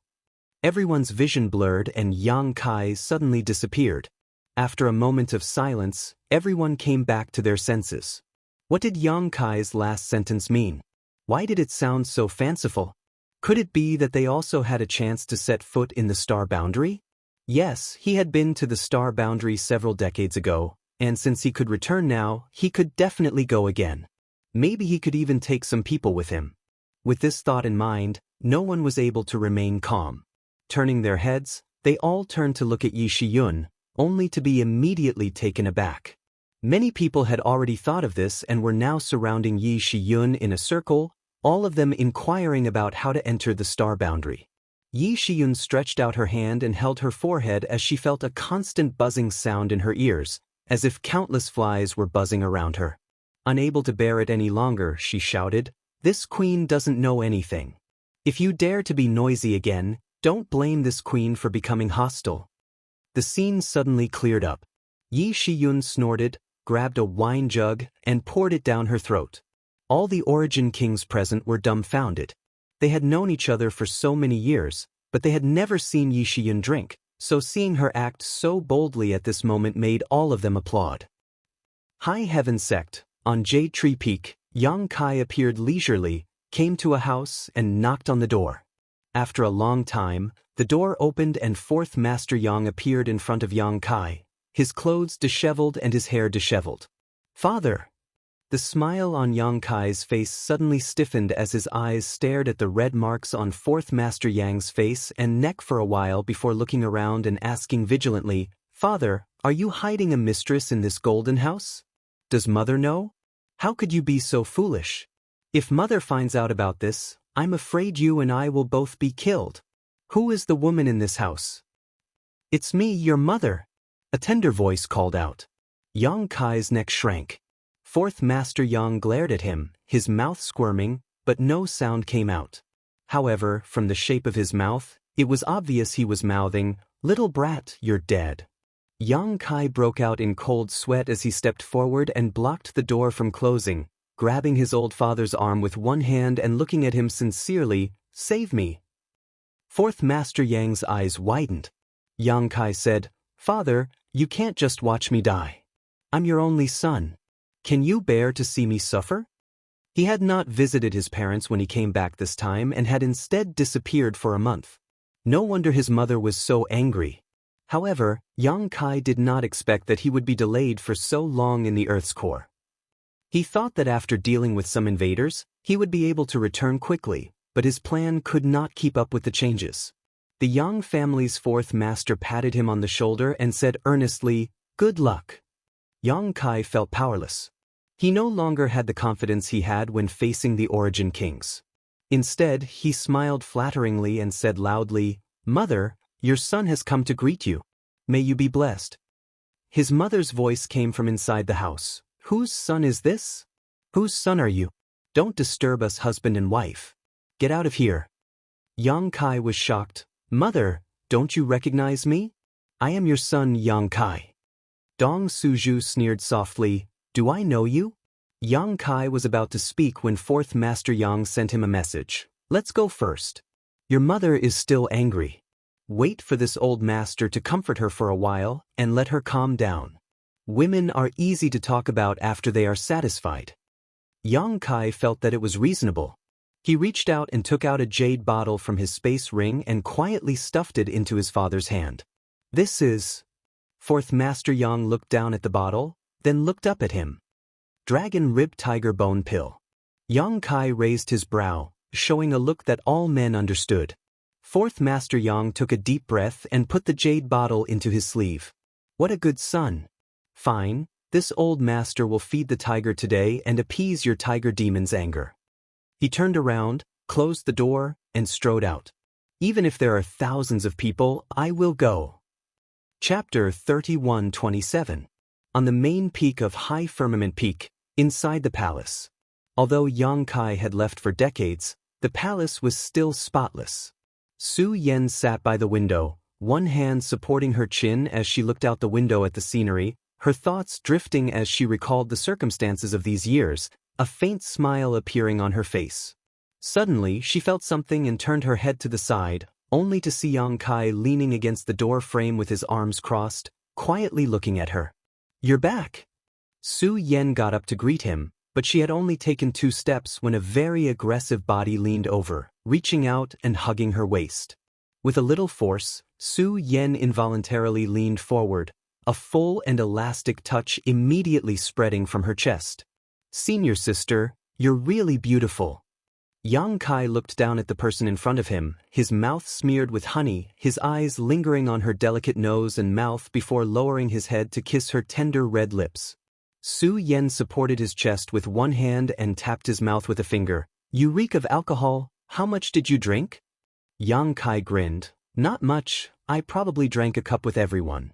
Everyone's vision blurred and Yang Kai suddenly disappeared. After a moment of silence, everyone came back to their senses. What did Yang Kai's last sentence mean? Why did it sound so fanciful? Could it be that they also had a chance to set foot in the Star Boundary? Yes, he had been to the Star Boundary several decades ago, and since he could return now, he could definitely go again. Maybe he could even take some people with him. With this thought in mind, no one was able to remain calm. Turning their heads, they all turned to look at Yi Shiyun, only to be immediately taken aback. Many people had already thought of this and were now surrounding Yi Shiyun in a circle, all of them inquiring about how to enter the Star Boundary. Yi Shiyun stretched out her hand and held her forehead as she felt a constant buzzing sound in her ears, as if countless flies were buzzing around her. Unable to bear it any longer, she shouted, "This queen doesn't know anything. If you dare to be noisy again, don't blame this queen for becoming hostile." The scene suddenly cleared up. Yi Shiyun snorted, grabbed a wine jug, and poured it down her throat. All the Origin Kings present were dumbfounded. They had known each other for so many years, but they had never seen Yi Shiyun drink, so seeing her act so boldly at this moment made all of them applaud. High Heaven Sect, on Jade Tree Peak, Yang Kai appeared leisurely, came to a house, and knocked on the door. After a long time, the door opened and Fourth Master Yang appeared in front of Yang Kai, his clothes disheveled and his hair disheveled. "Father!" The smile on Yang Kai's face suddenly stiffened as his eyes stared at the red marks on Fourth Master Yang's face and neck for a while before looking around and asking vigilantly, "Father, are you hiding a mistress in this golden house? Does Mother know? How could you be so foolish? If Mother finds out about this, I'm afraid you and I will both be killed. Who is the woman in this house?" "It's me, your mother," a tender voice called out. Yang Kai's neck shrank. Fourth Master Yang glared at him, his mouth squirming, but no sound came out. However, from the shape of his mouth, it was obvious he was mouthing, "Little brat, you're dead." Yang Kai broke out in cold sweat as he stepped forward and blocked the door from closing, grabbing his old father's arm with one hand and looking at him sincerely. "Save me." Fourth Master Yang's eyes widened. Yang Kai said, "Father, you can't just watch me die. I'm your only son. Can you bear to see me suffer?" He had not visited his parents when he came back this time and had instead disappeared for a month. No wonder his mother was so angry. However, Yang Kai did not expect that he would be delayed for so long in the Earth's core. He thought that after dealing with some invaders, he would be able to return quickly, but his plan could not keep up with the changes. The Yang family's fourth master patted him on the shoulder and said earnestly, "Good luck." Yang Kai felt powerless. He no longer had the confidence he had when facing the Origin Kings. Instead, he smiled flatteringly and said loudly, "Mother, your son has come to greet you. May you be blessed." His mother's voice came from inside the house. "Whose son is this? Whose son are you? Don't disturb us, husband and wife. Get out of here." Yang Kai was shocked. "Mother, don't you recognize me? I am your son Yang Kai." Dong Suju sneered softly, "Do I know you?" Yang Kai was about to speak when Fourth Master Yang sent him a message. "Let's go first. Your mother is still angry. Wait for this old master to comfort her for a while and let her calm down. Women are easy to talk about after they are satisfied." Yang Kai felt that it was reasonable. He reached out and took out a jade bottle from his space ring and quietly stuffed it into his father's hand. "This is..." Fourth Master Yang looked down at the bottle, then looked up at him. "Dragon Rib Tiger Bone Pill." Yang Kai raised his brow, showing a look that all men understood. Fourth Master Yang took a deep breath and put the jade bottle into his sleeve. "What a good son. Fine, this old master will feed the tiger today and appease your tiger demon's anger." He turned around, closed the door, and strode out. "Even if there are thousands of people, I will go." Chapter 31:27. On the main peak of High Firmament Peak, inside the palace. Although Yang Kai had left for decades, the palace was still spotless. Su Yen sat by the window, one hand supporting her chin as she looked out the window at the scenery, her thoughts drifting as she recalled the circumstances of these years, a faint smile appearing on her face. Suddenly, she felt something and turned her head to the side, only to see Yang Kai leaning against the door frame with his arms crossed, quietly looking at her. "You're back." Su Yen got up to greet him, but she had only taken 2 steps when a very aggressive body leaned over, reaching out and hugging her waist. With a little force, Su Yen involuntarily leaned forward, a full and elastic touch immediately spreading from her chest. "Senior sister, you're really beautiful." Yang Kai looked down at the person in front of him, his mouth smeared with honey, his eyes lingering on her delicate nose and mouth before lowering his head to kiss her tender red lips. Su Yen supported his chest with one hand and tapped his mouth with a finger. "You reek of alcohol. How much did you drink?" Yang Kai grinned. "Not much. I probably drank a cup with everyone."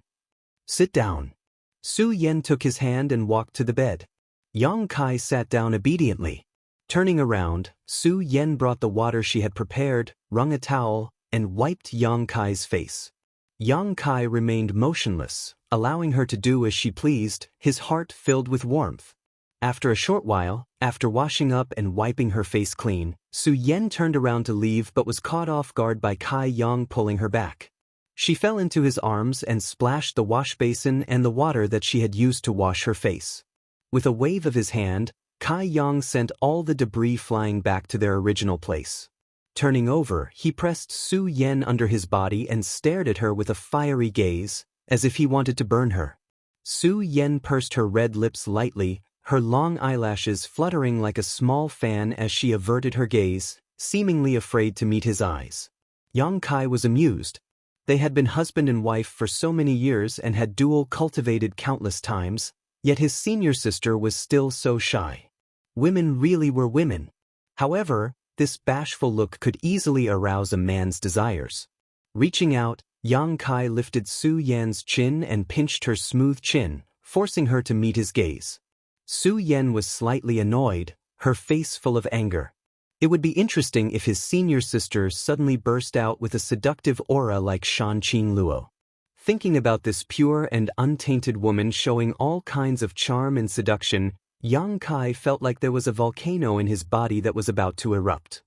"Sit down." Su Yen took his hand and walked to the bed. Yang Kai sat down obediently. Turning around, Su Yen brought the water she had prepared, wrung a towel, and wiped Yang Kai's face. Yang Kai remained motionless, allowing her to do as she pleased, his heart filled with warmth. After a short while, after washing up and wiping her face clean, Su Yen turned around to leave but was caught off guard by Kai Yang pulling her back. She fell into his arms and splashed the wash basin and the water that she had used to wash her face. With a wave of his hand, Kai Yang sent all the debris flying back to their original place. Turning over, he pressed Su Yen under his body and stared at her with a fiery gaze, as if he wanted to burn her. Su Yen pursed her red lips lightly, her long eyelashes fluttering like a small fan as she averted her gaze, seemingly afraid to meet his eyes. Yang Kai was amused. They had been husband and wife for so many years and had dual cultivated countless times, yet his senior sister was still so shy. Women really were women. However, this bashful look could easily arouse a man's desires. Reaching out, Yang Kai lifted Su Yen's chin and pinched her smooth chin, forcing her to meet his gaze. Su Yen was slightly annoyed, her face full of anger. It would be interesting if his senior sister suddenly burst out with a seductive aura like Shanqing Luo. Thinking about this pure and untainted woman showing all kinds of charm and seduction, Yang Kai felt like there was a volcano in his body that was about to erupt.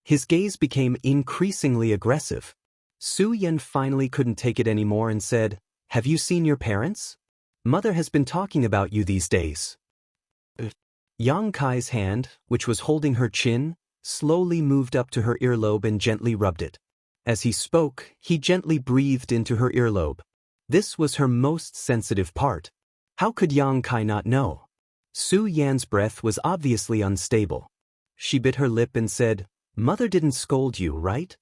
His gaze became increasingly aggressive. Su Yan finally couldn't take it anymore and said, "Have you seen your parents? Mother has been talking about you these days." Yang Kai's hand, which was holding her chin, slowly moved up to her earlobe and gently rubbed it. As he spoke, he gently breathed into her earlobe. This was her most sensitive part. How could Yang Kai not know? Su Yan's breath was obviously unstable. She bit her lip and said, "Mother didn't scold you, right?"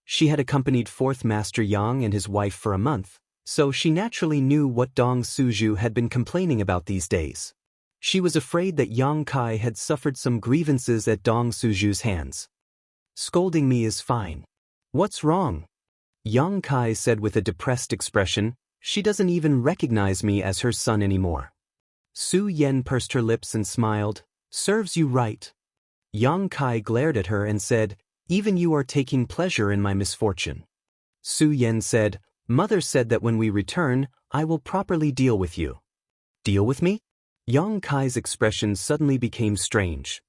She had accompanied Fourth Master Yang and his wife for a month, so she naturally knew what Dong Suju had been complaining about these days. She was afraid that Yang Kai had suffered some grievances at Dong Suju's hands. "Scolding me is fine. What's wrong?" Yang Kai said with a depressed expression. "She doesn't even recognize me as her son anymore." Su Yan pursed her lips and smiled. "Serves you right." Yang Kai glared at her and said, "Even you are taking pleasure in my misfortune." Su Yan said, "Mother said that when we return, I will properly deal with you." "Deal with me?" Yang Kai's expression suddenly became strange.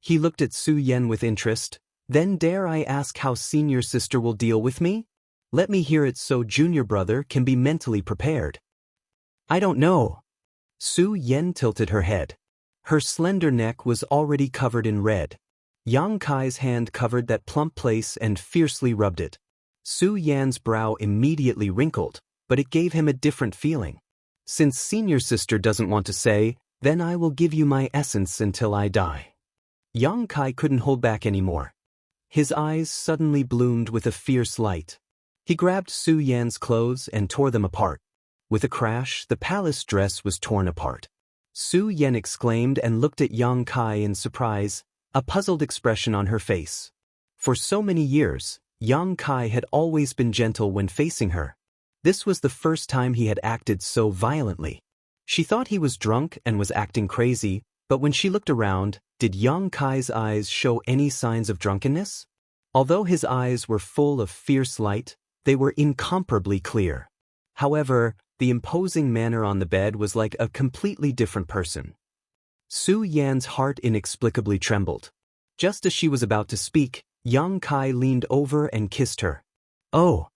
He looked at Su Yan with interest. "Then dare I ask how senior sister will deal with me? Let me hear it so junior brother can be mentally prepared." "I don't know." Su Yan tilted her head. Her slender neck was already covered in red. Yang Kai's hand covered that plump place and fiercely rubbed it. Su Yan's brow immediately wrinkled, but it gave him a different feeling. "Since senior sister doesn't want to say, then I will give you my essence until I die." Yang Kai couldn't hold back anymore. His eyes suddenly bloomed with a fierce light. He grabbed Su Yan's clothes and tore them apart. With a crash, the palace dress was torn apart. Su Yan exclaimed and looked at Yang Kai in surprise, a puzzled expression on her face. For so many years, Yang Kai had always been gentle when facing her. This was the first time he had acted so violently. She thought he was drunk and was acting crazy, but when she looked around, did Yang Kai's eyes show any signs of drunkenness? Although his eyes were full of fierce light, they were incomparably clear. However, the imposing manner on the bed was like a completely different person. Su Yan's heart inexplicably trembled. Just as she was about to speak, Yang Kai leaned over and kissed her. "Oh!"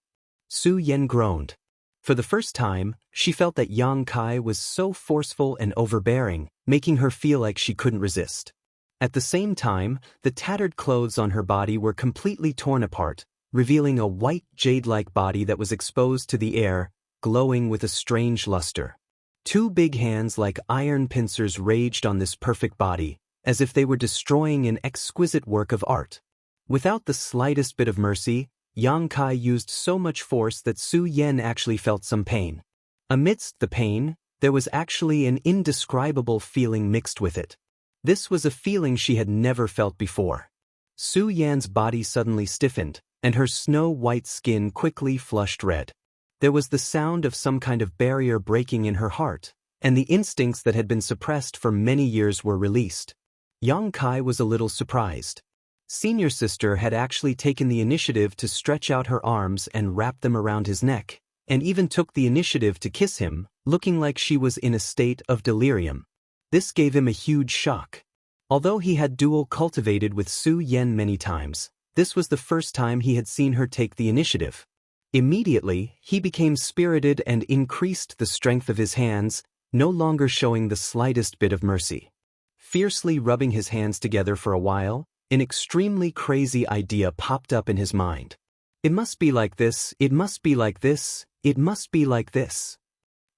Su Yan groaned. For the first time, she felt that Yang Kai was so forceful and overbearing, making her feel like she couldn't resist. At the same time, the tattered clothes on her body were completely torn apart, revealing a white jade-like body that was exposed to the air, glowing with a strange luster. Two big hands like iron pincers raged on this perfect body, as if they were destroying an exquisite work of art. Without the slightest bit of mercy, Yang Kai used so much force that Su Yan actually felt some pain. Amidst the pain, there was actually an indescribable feeling mixed with it. This was a feeling she had never felt before. Su Yan's body suddenly stiffened, and her snow-white skin quickly flushed red. There was the sound of some kind of barrier breaking in her heart, and the instincts that had been suppressed for many years were released. Yang Kai was a little surprised. Senior sister had actually taken the initiative to stretch out her arms and wrap them around his neck, and even took the initiative to kiss him, looking like she was in a state of delirium. This gave him a huge shock. Although he had dual cultivated with Su Yan many times, this was the first time he had seen her take the initiative. Immediately, he became spirited and increased the strength of his hands, no longer showing the slightest bit of mercy. Fiercely rubbing his hands together for a while, an extremely crazy idea popped up in his mind. It must be like this, it must be like this, it must be like this.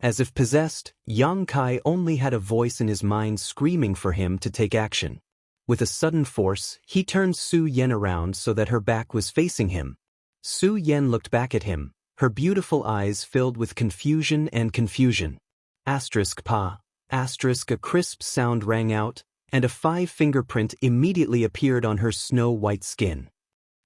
As if possessed, Yang Kai only had a voice in his mind screaming for him to take action. With a sudden force, he turned Su Yan around so that her back was facing him. Su Yan looked back at him, her beautiful eyes filled with confusion and confusion. Asterisk pa, asterisk a crisp sound rang out, and a 5-fingerprint immediately appeared on her snow-white skin.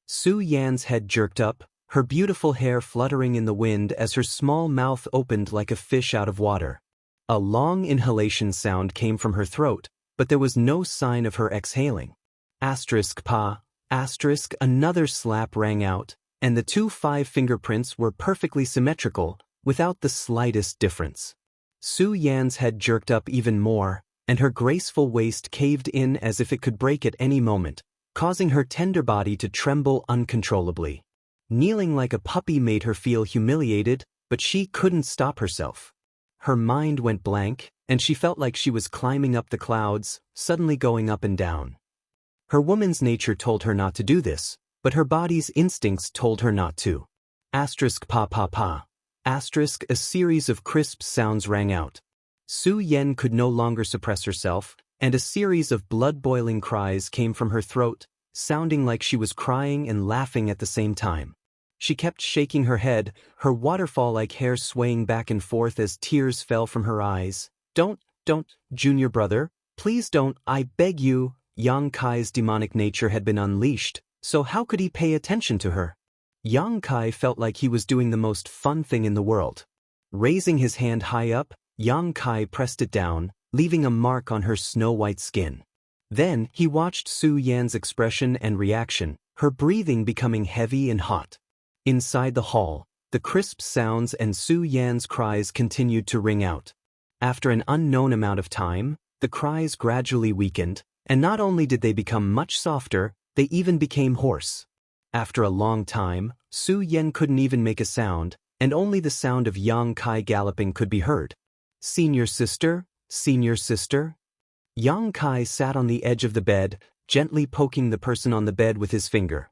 Su Yan's head jerked up, her beautiful hair fluttering in the wind as her small mouth opened like a fish out of water. A long inhalation sound came from her throat, but there was no sign of her exhaling. Asterisk pa, asterisk another slap rang out, and the 2 5-fingerprints were perfectly symmetrical, without the slightest difference. Su Yan's head jerked up even more, and her graceful waist caved in as if it could break at any moment, causing her tender body to tremble uncontrollably. Kneeling like a puppy made her feel humiliated, but she couldn't stop herself. Her mind went blank, and she felt like she was climbing up the clouds, suddenly going up and down. Her woman's nature told her not to do this, but her body's instincts told her not to. Asterisk pa pa pa. Asterisk a series of crisp sounds rang out. Su Yan could no longer suppress herself, and a series of blood-boiling cries came from her throat, sounding like she was crying and laughing at the same time. She kept shaking her head, her waterfall-like hair swaying back and forth as tears fell from her eyes. Don't, junior brother, please don't, I beg you. Yang Kai's demonic nature had been unleashed, so how could he pay attention to her? Yang Kai felt like he was doing the most fun thing in the world. Raising his hand high up, Yang Kai pressed it down, leaving a mark on her snow-white skin. Then he watched Su Yan's expression and reaction, her breathing becoming heavy and hot. Inside the hall, the crisp sounds and Su Yan's cries continued to ring out. After an unknown amount of time, the cries gradually weakened, and not only did they become much softer, they even became hoarse. After a long time, Su Yan couldn't even make a sound, and only the sound of Yang Kai galloping could be heard. Senior sister, senior sister. Yang Kai sat on the edge of the bed, gently poking the person on the bed with his finger.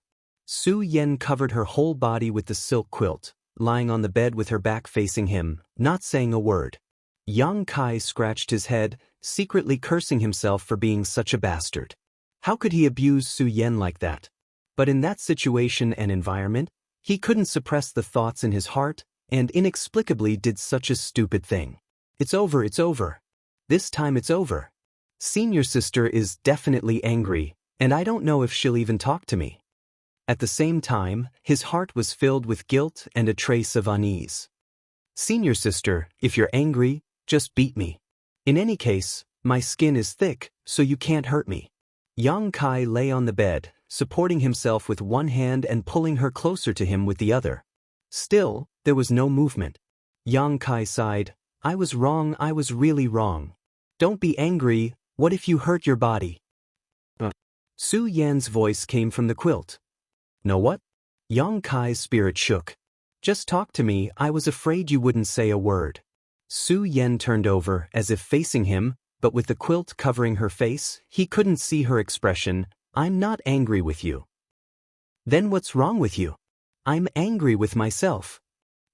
Su Yan covered her whole body with the silk quilt, lying on the bed with her back facing him, not saying a word. Yang Kai scratched his head, secretly cursing himself for being such a bastard. How could he abuse Su Yan like that? But in that situation and environment, he couldn't suppress the thoughts in his heart, and inexplicably did such a stupid thing. It's over, it's over. This time it's over. Senior sister is definitely angry, and I don't know if she'll even talk to me. At the same time, his heart was filled with guilt and a trace of unease. Senior sister, if you're angry, just beat me. In any case, my skin is thick, so you can't hurt me. Yang Kai lay on the bed, supporting himself with one hand and pulling her closer to him with the other. Still, there was no movement. Yang Kai sighed, I was wrong, I was really wrong. Don't be angry, what if you hurt your body? Su Yan's voice came from the quilt. Know what? Yang Kai's spirit shook. Just talk to me, I was afraid you wouldn't say a word. Su Yan turned over, as if facing him, but with the quilt covering her face, he couldn't see her expression. I'm not angry with you. Then what's wrong with you? I'm angry with myself.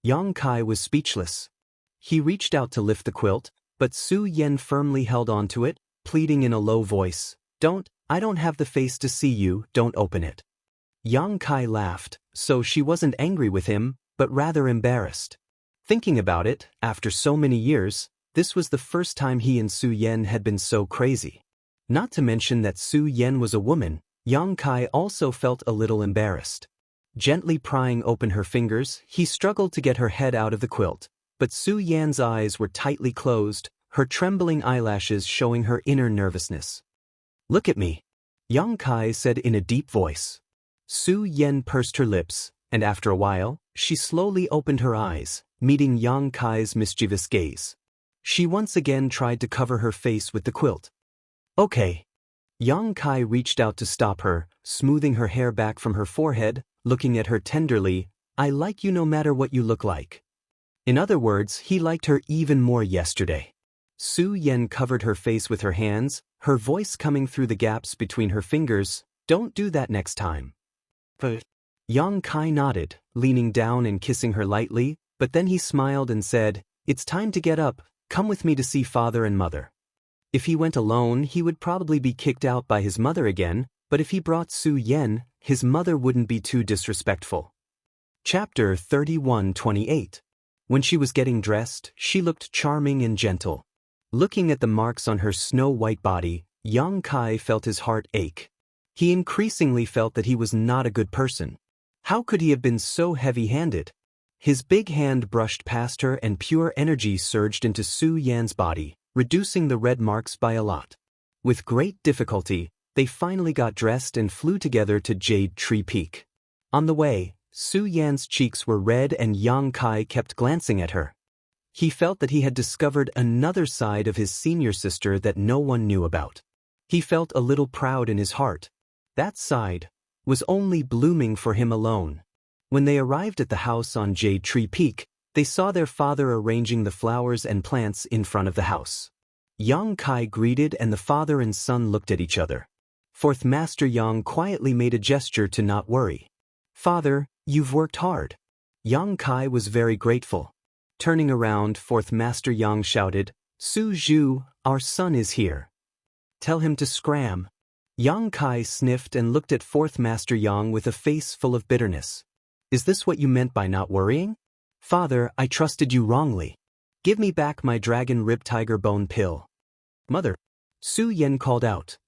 Yang Kai was speechless. He reached out to lift the quilt, but Su Yan firmly held onto it, pleading in a low voice. I don't have the face to see you, don't open it. Yang Kai laughed, so she wasn't angry with him, but rather embarrassed. Thinking about it, after so many years, this was the first time he and Su Yan had been so crazy. Not to mention that Su Yan was a woman, Yang Kai also felt a little embarrassed. Gently prying open her fingers, he struggled to get her head out of the quilt, but Su Yan's eyes were tightly closed, her trembling eyelashes showing her inner nervousness. Look at me, Yang Kai said in a deep voice. Su Yan pursed her lips, and after a while, she slowly opened her eyes, meeting Yang Kai's mischievous gaze. She once again tried to cover her face with the quilt. Okay. Yang Kai reached out to stop her, smoothing her hair back from her forehead, looking at her tenderly. I like you no matter what you look like. In other words, he liked her even more yesterday. Su Yan covered her face with her hands, her voice coming through the gaps between her fingers. Don't do that next time. Yang Kai nodded, leaning down and kissing her lightly, but then he smiled and said, It's time to get up, come with me to see father and mother. If he went alone, he would probably be kicked out by his mother again, but if he brought Su Yan, his mother wouldn't be too disrespectful. Chapter 31:28. When she was getting dressed, she looked charming and gentle. Looking at the marks on her snow-white body, Yang Kai felt his heart ache. He increasingly felt that he was not a good person. How could he have been so heavy-handed? His big hand brushed past her and pure energy surged into Su Yan's body, reducing the red marks by a lot. With great difficulty, They finally got dressed and flew together to Jade Tree Peak. On the way, Su Yan's cheeks were red and Yang Kai kept glancing at her. He felt that he had discovered another side of his senior sister that no one knew about. He felt a little proud in his heart. That side was only blooming for him alone. When they arrived at the house on Jade Tree Peak, they saw their father arranging the flowers and plants in front of the house. Yang Kai greeted and the father and son looked at each other. Fourth Master Yang quietly made a gesture to not worry. "Father, you've worked hard." Yang Kai was very grateful. Turning around, Fourth Master Yang shouted, "Su Zhu, our son is here. Tell him to scram." Yang Kai sniffed and looked at Fourth Master Yang with a face full of bitterness. "Is this what you meant by not worrying? Father, I trusted you wrongly. Give me back my dragon rib tiger bone pill." "Mother!" Su Yan called out.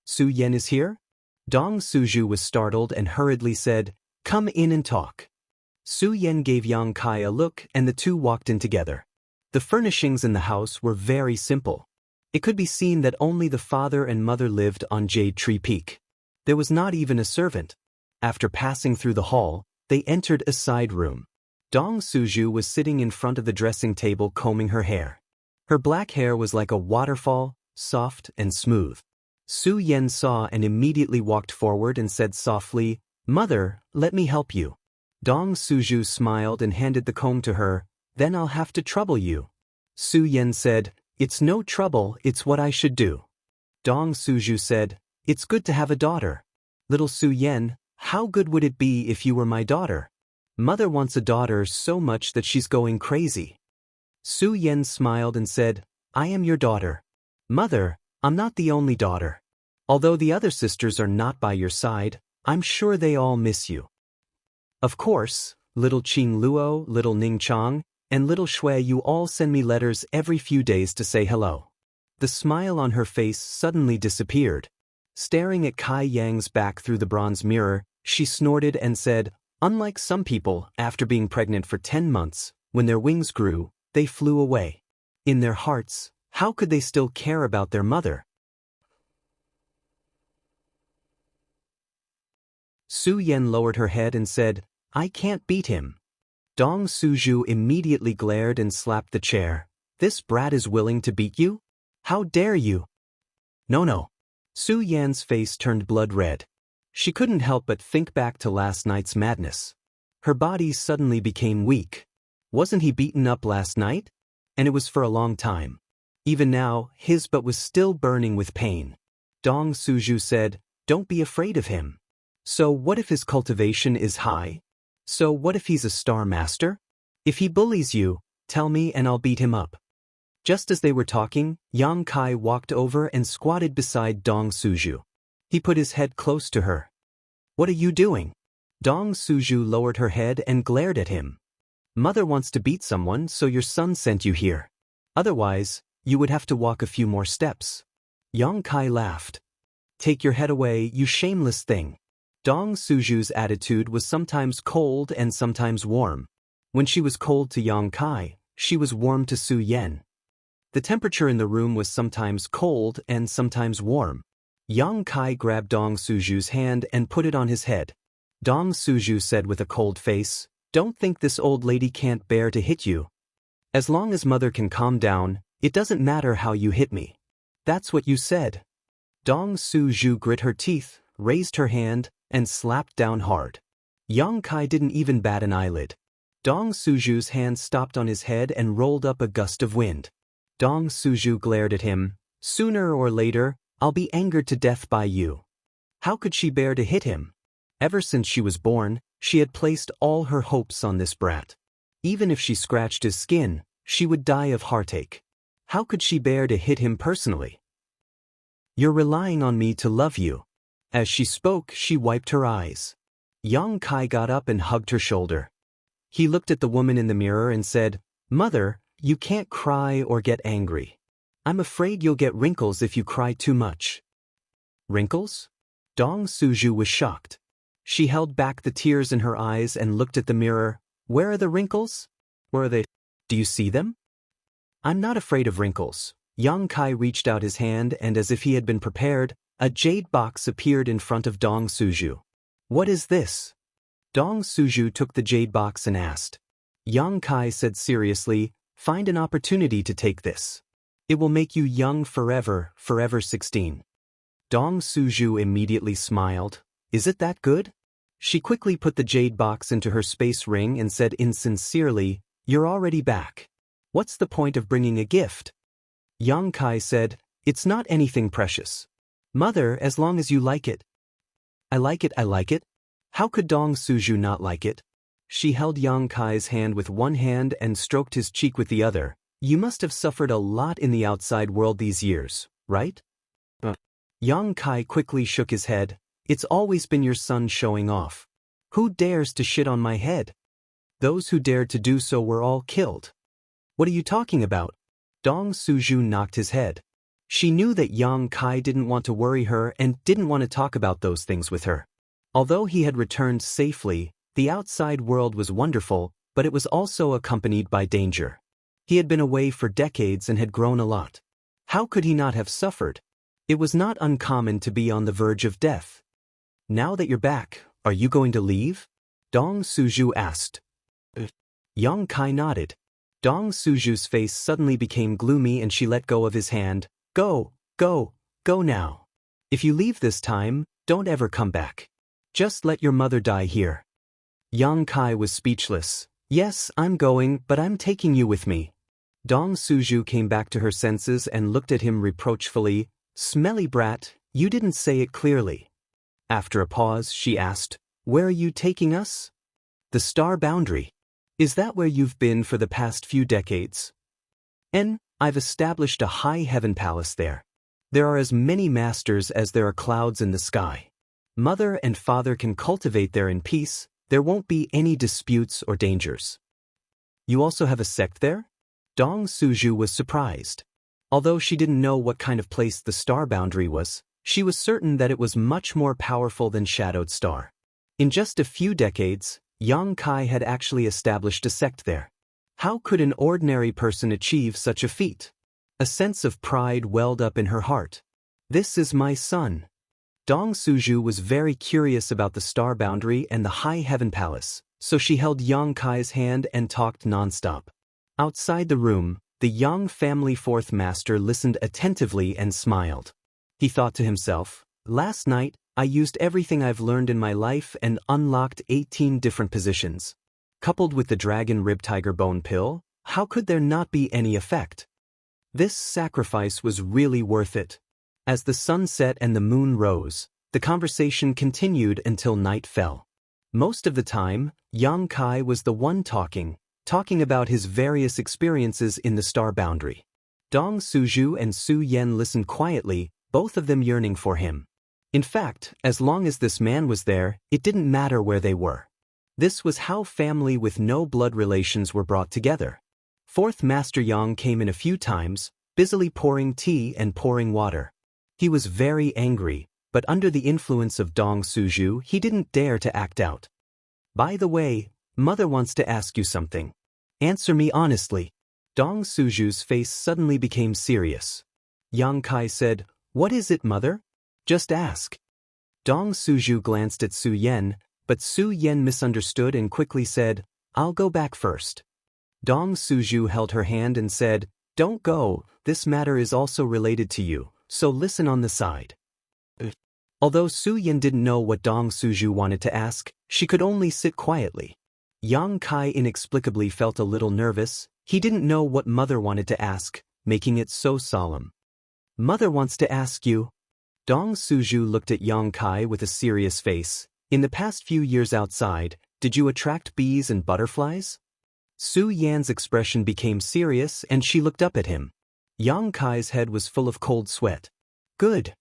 "Su Yan is here?" Dong Suju was startled and hurriedly said, "Come in and talk." Su Yan gave Yang Kai a look and the two walked in together. The furnishings in the house were very simple. It could be seen that only the father and mother lived on Jade Tree Peak. There was not even a servant. After passing through the hall, they entered a side room. Dong Suju was sitting in front of the dressing table combing her hair. Her black hair was like a waterfall, soft and smooth. Su Yan saw and immediately walked forward and said softly, "Mother, let me help you." Dong Suju smiled and handed the comb to her. "Then I'll have to trouble you." Su Yan said, "It's no trouble, it's what I should do." Dong Suju said, "It's good to have a daughter." "Little Su Yan, how good would it be if you were my daughter? Mother wants a daughter so much that she's going crazy." Su Yan smiled and said, "I am your daughter." "Mother, I'm not the only daughter. Although the other sisters are not by your side, I'm sure they all miss you. Of course, little Qing Luo, little Ning Chang, and little Shui, you all send me letters every few days to say hello." The smile on her face suddenly disappeared. Staring at Kai Yang's back through the bronze mirror, she snorted and said, "Unlike some people, after being pregnant for 10 months, when their wings grew, they flew away. In their hearts, how could they still care about their mother?" Su Yan lowered her head and said, "I can't beat him." Dong Suju immediately glared and slapped the chair. "This brat is willing to beat you? How dare you?" No. Su Yan's face turned blood red. She couldn't help but think back to last night's madness. Her body suddenly became weak. Wasn't he beaten up last night? And it was for a long time. Even now, his butt was still burning with pain. Dong Suju said, "Don't be afraid of him. So what if his cultivation is high? So what if he's a star master? If he bullies you, tell me and I'll beat him up." Just as they were talking, Yang Kai walked over and squatted beside Dong Suju. He put his head close to her. "What are you doing?" Dong Suju lowered her head and glared at him. "Mother wants to beat someone, so your son sent you here. Otherwise, you would have to walk a few more steps." Yang Kai laughed. "Take your head away, you shameless thing." Dong Suju's attitude was sometimes cold and sometimes warm. When she was cold to Yang Kai, she was warm to Su Yan. The temperature in the room was sometimes cold and sometimes warm. Yang Kai grabbed Dong Suju's hand and put it on his head. Dong Suju said with a cold face, "Don't think this old lady can't bear to hit you. As long as mother can calm down, it doesn't matter how you hit me." "That's what you said." Dong Suju grit her teeth, raised her hand, and slapped down hard. Yang Kai didn't even bat an eyelid. Dong Suju's hand stopped on his head and rolled up a gust of wind. Dong Suju glared at him. "Sooner or later, I'll be angered to death by you." How could she bear to hit him? Ever since she was born, she had placed all her hopes on this brat. Even if she scratched his skin, she would die of heartache. How could she bear to hit him personally? "You're relying on me to love you." As she spoke, she wiped her eyes. Yang Kai got up and hugged her shoulder. He looked at the woman in the mirror and said, "Mother, you can't cry or get angry. I'm afraid you'll get wrinkles if you cry too much." "Wrinkles?" Dong Suju was shocked. She held back the tears in her eyes and looked at the mirror. "Where are the wrinkles? Where are they? Do you see them?" "I'm not afraid of wrinkles." Yang Kai reached out his hand and as if he had been prepared, A jade box appeared in front of Dong Suju. What is this? Dong Suju took the jade box and asked. Yang Kai said seriously, find an opportunity to take this. It will make you young forever, forever 16. Dong Suju immediately smiled. Is it that good? She quickly put the jade box into her space ring and said insincerely, you're already back. What's the point of bringing a gift? Yang Kai said, it's not anything precious. Mother, as long as you like it. I like it, I like it. How could Dong Suju not like it? She held Yang Kai's hand with one hand and stroked his cheek with the other. You must have suffered a lot in the outside world these years, right? Yang Kai quickly shook his head. It's always been your son showing off. Who dares to shit on my head? Those who dared to do so were all killed. What are you talking about? Dong Suju knocked his head. She knew that Yang Kai didn't want to worry her and didn't want to talk about those things with her. Although he had returned safely, the outside world was wonderful, but it was also accompanied by danger. He had been away for decades and had grown a lot. How could he not have suffered? It was not uncommon to be on the verge of death. Now that you're back, are you going to leave? Dong Suju asked. Yang Kai nodded. Dong Suju's face suddenly became gloomy and she let go of his hand. Go, go, go now. If you leave this time, don't ever come back. Just let your mother die here. Yang Kai was speechless. Yes, I'm going, but I'm taking you with me. Dong Suju came back to her senses and looked at him reproachfully. Smelly brat, you didn't say it clearly. After a pause, she asked, where are you taking us? The star boundary. Is that where you've been for the past few decades? I've established a high heaven palace there. There are as many masters as there are clouds in the sky. Mother and father can cultivate there in peace. There won't be any disputes or dangers. You also have a sect there? Dong Suju was surprised. Although she didn't know what kind of place the star boundary was, she was certain that it was much more powerful than Shadowed Star. In just a few decades, Yang Kai had actually established a sect there. How could an ordinary person achieve such a feat? A sense of pride welled up in her heart. This is my son. Dong Suju was very curious about the star boundary and the high heaven palace, so she held Yang Kai's hand and talked nonstop. Outside the room, the Yang family fourth master listened attentively and smiled. He thought to himself, last night, I used everything I've learned in my life and unlocked 18 different positions. Coupled with the dragon rib tiger bone pill, how could there not be any effect? This sacrifice was really worth it. As the sun set and the moon rose, the conversation continued until night fell. Most of the time, Yang Kai was the one talking about his various experiences in the star boundary. Dong Suju and Su Yen listened quietly, both of them yearning for him. In fact, as long as this man was there, it didn't matter where they were. This was how family with no blood relations were brought together. Fourth Master Yang came in a few times, busily pouring tea and pouring water. He was very angry, but under the influence of Dong Suju, he didn't dare to act out. By the way, Mother wants to ask you something. Answer me honestly. Dong Suju's face suddenly became serious. Yang Kai said, what is it, Mother? Just ask. Dong Suju glanced at Su Yen, but Su Yen misunderstood and quickly said, I'll go back first. Dong Suju held her hand and said, don't go, this matter is also related to you, so listen on the side. Although Su Yen didn't know what Dong Suju wanted to ask, she could only sit quietly. Yang Kai inexplicably felt a little nervous. He didn't know what Mother wanted to ask, making it so solemn. Mother wants to ask you. Dong Suju looked at Yang Kai with a serious face. In the past few years outside, did you attract bees and butterflies? Su Yan's expression became serious and she looked up at him. Yang Kai's head was full of cold sweat. Good.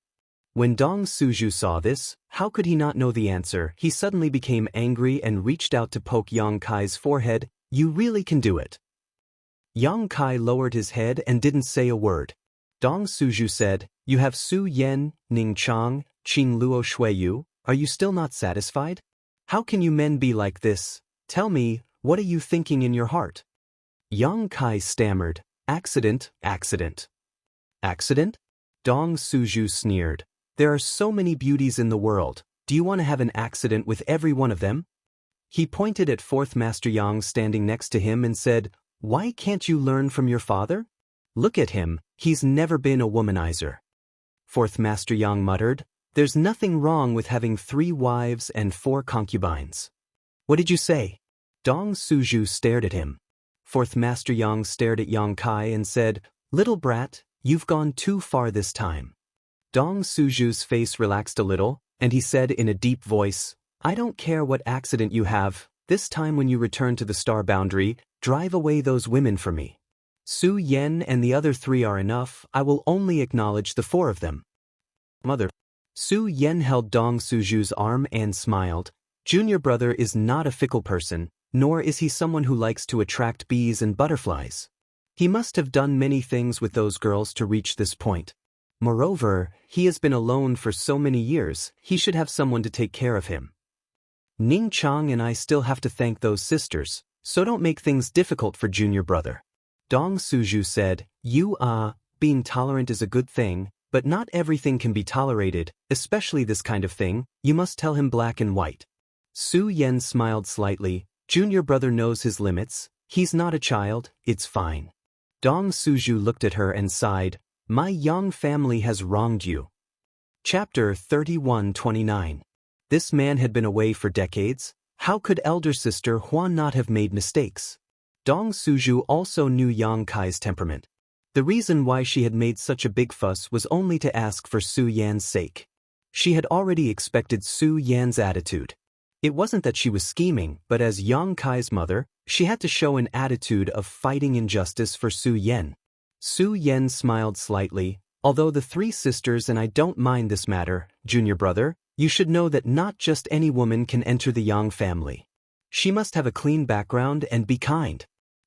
When Dong Suju saw this, how could he not know the answer? He suddenly became angry and reached out to poke Yang Kai's forehead. You really can do it. Yang Kai lowered his head and didn't say a word. Dong Suju said, you have Su Yen, Ning Chang, Qing Luo Shuiyu. Are you still not satisfied? How can you men be like this? Tell me, what are you thinking in your heart? Yang Kai stammered, accident, accident. Accident? Dong Suju sneered. There are so many beauties in the world, do you want to have an accident with every one of them? He pointed at Fourth Master Yang standing next to him and said, "Why can't you learn from your father? Look at him, he's never been a womanizer." Fourth Master Yang muttered, "There's nothing wrong with having 3 wives and 4 concubines." "What did you say?" Dong Suju stared at him. Fourth Master Yang stared at Yang Kai and said, "Little brat, you've gone too far this time." Dong Suju's face relaxed a little, and he said in a deep voice, "I don't care what accident you have, this time when you return to the star boundary, drive away those women for me. Su Yen and the other 3 are enough, I will only acknowledge the 4 of them." "Mother." Su Yen held Dong Suju's arm and smiled. "Junior brother is not a fickle person, nor is he someone who likes to attract bees and butterflies. He must have done many things with those girls to reach this point. Moreover, he has been alone for so many years, he should have someone to take care of him. Ning Chang and I still have to thank those sisters, so don't make things difficult for junior brother." Dong Suju said, Being tolerant is a good thing, but not everything can be tolerated, especially this kind of thing, you must tell him black and white." Su Yen smiled slightly, "Junior brother knows his limits, he's not a child, it's fine." Dong Suju looked at her and sighed, "My Yang family has wronged you." Chapter 31-29. This man had been away for decades, how could elder sister Huan not have made mistakes? Dong Suju also knew Yang Kai's temperament. The reason why she had made such a big fuss was only to ask for Su Yan's sake. She had already expected Su Yan's attitude. It wasn't that she was scheming, but as Yang Kai's mother, she had to show an attitude of fighting injustice for Su Yan. Su Yan smiled slightly, "Although the 3 sisters and I don't mind this matter, junior brother, you should know that not just any woman can enter the Yang family. She must have a clean background and be kind.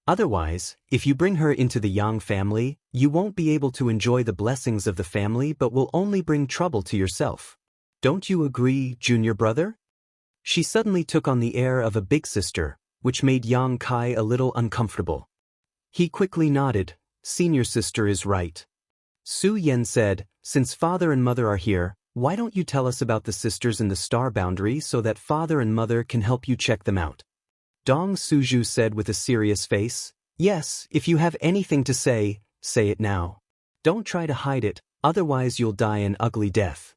Otherwise, if you bring her into the Yang family, you won't be able to enjoy the blessings of the family but will only bring trouble to yourself. Don't you agree, junior brother?" She suddenly took on the air of a big sister, which made Yang Kai a little uncomfortable. He quickly nodded, "Senior sister is right." Su Yen said, "Since father and mother are here, why don't you tell us about the sisters in the star boundary so that father and mother can help you check them out?" Dong Suju said with a serious face, "Yes, if you have anything to say, say it now. Don't try to hide it, otherwise you'll die an ugly death."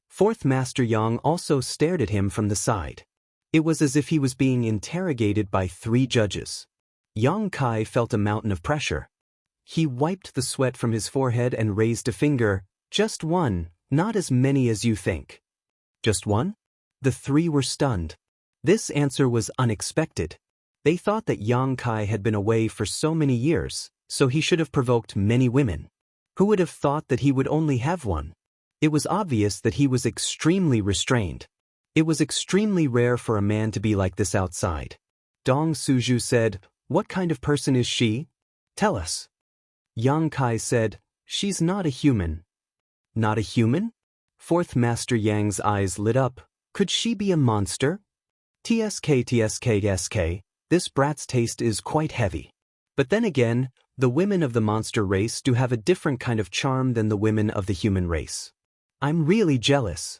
Fourth Master Yang also stared at him from the side. It was as if he was being interrogated by 3 judges. Yang Kai felt a mountain of pressure. He wiped the sweat from his forehead and raised a finger, "Just 1, not as many as you think." "Just 1? The 3 were stunned. This answer was unexpected. They thought that Yang Kai had been away for so many years, so he should have provoked many women. Who would have thought that he would only have 1? It was obvious that he was extremely restrained. It was extremely rare for a man to be like this outside. Dong Suju said, "What kind of person is she? Tell us." Yang Kai said, "She's not a human." "Not a human?" Fourth Master Yang's eyes lit up. "Could she be a monster?" TSK, this brat's taste is quite heavy. But then again, the women of the monster race do have a different kind of charm than the women of the human race. I'm really jealous.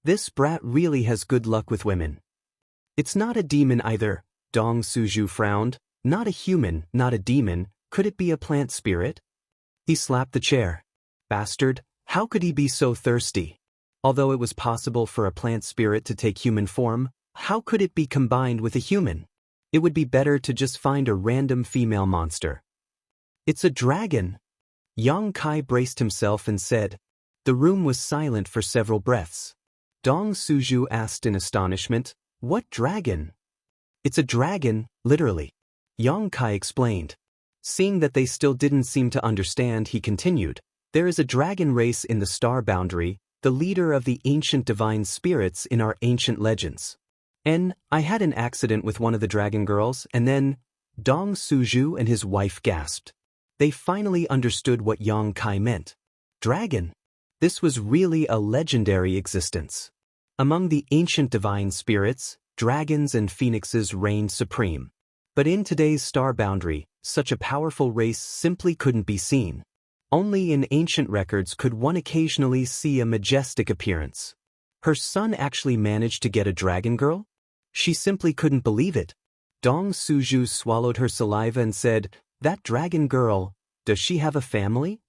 This brat really has good luck with women. It's not a demon either, Dong Suju frowned. Not a human, not a demon, could it be a plant spirit? He slapped the chair. Bastard, how could he be so thirsty? Although it was possible for a plant spirit to take human form, how could it be combined with a human? It would be better to just find a random female monster. It's a dragon. Yang Kai braced himself and said. The room was silent for several breaths. Dong Suju asked in astonishment, "What dragon?" "It's a dragon, literally." Yang Kai explained. Seeing that they still didn't seem to understand, he continued, "There is a dragon race in the star boundary, the leader of the ancient divine spirits in our ancient legends. I had an accident with one of the dragon girls, and then..." Dong Suju and his wife gasped. They finally understood what Yang Kai meant. Dragon. This was really a legendary existence. Among the ancient divine spirits, dragons and phoenixes reigned supreme. But in today's star boundary, such a powerful race simply couldn't be seen. Only in ancient records could one occasionally see a majestic appearance. Her son actually managed to get a dragon girl? She simply couldn't believe it. Dong Suju swallowed her saliva and said, "That dragon girl, does she have a family?"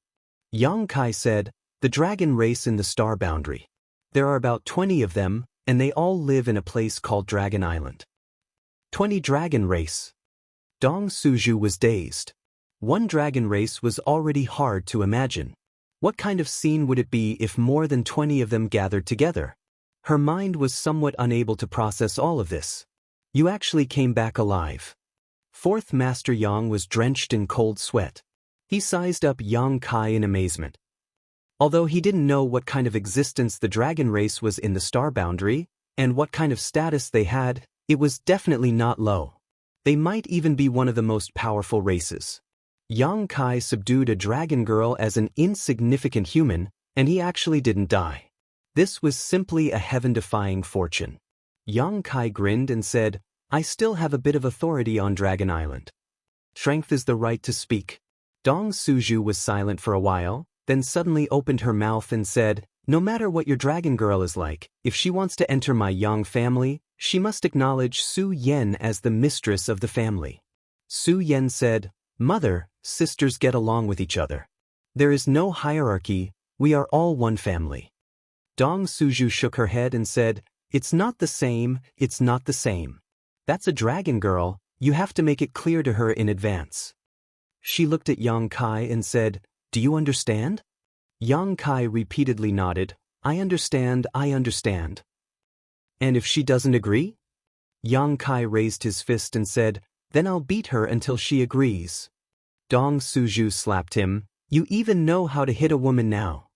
Yang Kai said, "The dragon race in the star boundary. There are about 20 of them, and they all live in a place called Dragon Island." 20 dragon race. Dong Suju was dazed. One dragon race was already hard to imagine. What kind of scene would it be if more than 20 of them gathered together? Her mind was somewhat unable to process all of this. "You actually came back alive." Fourth Master Yang was drenched in cold sweat. He sized up Yang Kai in amazement. Although he didn't know what kind of existence the dragon race was in the star boundary, and what kind of status they had, it was definitely not low. They might even be one of the most powerful races. Yang Kai subdued a dragon girl as an insignificant human, and he actually didn't die. This was simply a heaven-defying fortune. Yang Kai grinned and said, "I still have a bit of authority on Dragon Island. Strength is the right to speak." Dong Suju was silent for a while, then suddenly opened her mouth and said, "No matter what your dragon girl is like, if she wants to enter my Yang family, she must acknowledge Su Yen as the mistress of the family." Su Yen said, "Mother, sisters get along with each other. There is no hierarchy, we are all one family." Dong Suju shook her head and said, "It's not the same, it's not the same. That's a dragon girl, you have to make it clear to her in advance." She looked at Yang Kai and said, "Do you understand?" Yang Kai repeatedly nodded, I understand, I understand." "And if she doesn't agree?" Yang Kai raised his fist and said, "Then I'll beat her until she agrees." Dong Suju slapped him, "You even know how to hit a woman now."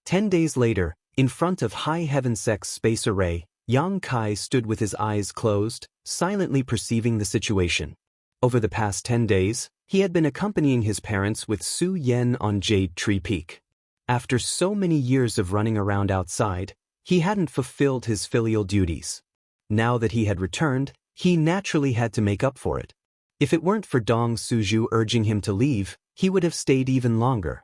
10 days later, in front of High Heaven Sect's space array, Yang Kai stood with his eyes closed, silently perceiving the situation. Over the past 10 days, he had been accompanying his parents with Su Yen on Jade Tree Peak. After so many years of running around outside, he hadn't fulfilled his filial duties. Now that he had returned, he naturally had to make up for it. If it weren't for Dong Suju urging him to leave, he would have stayed even longer.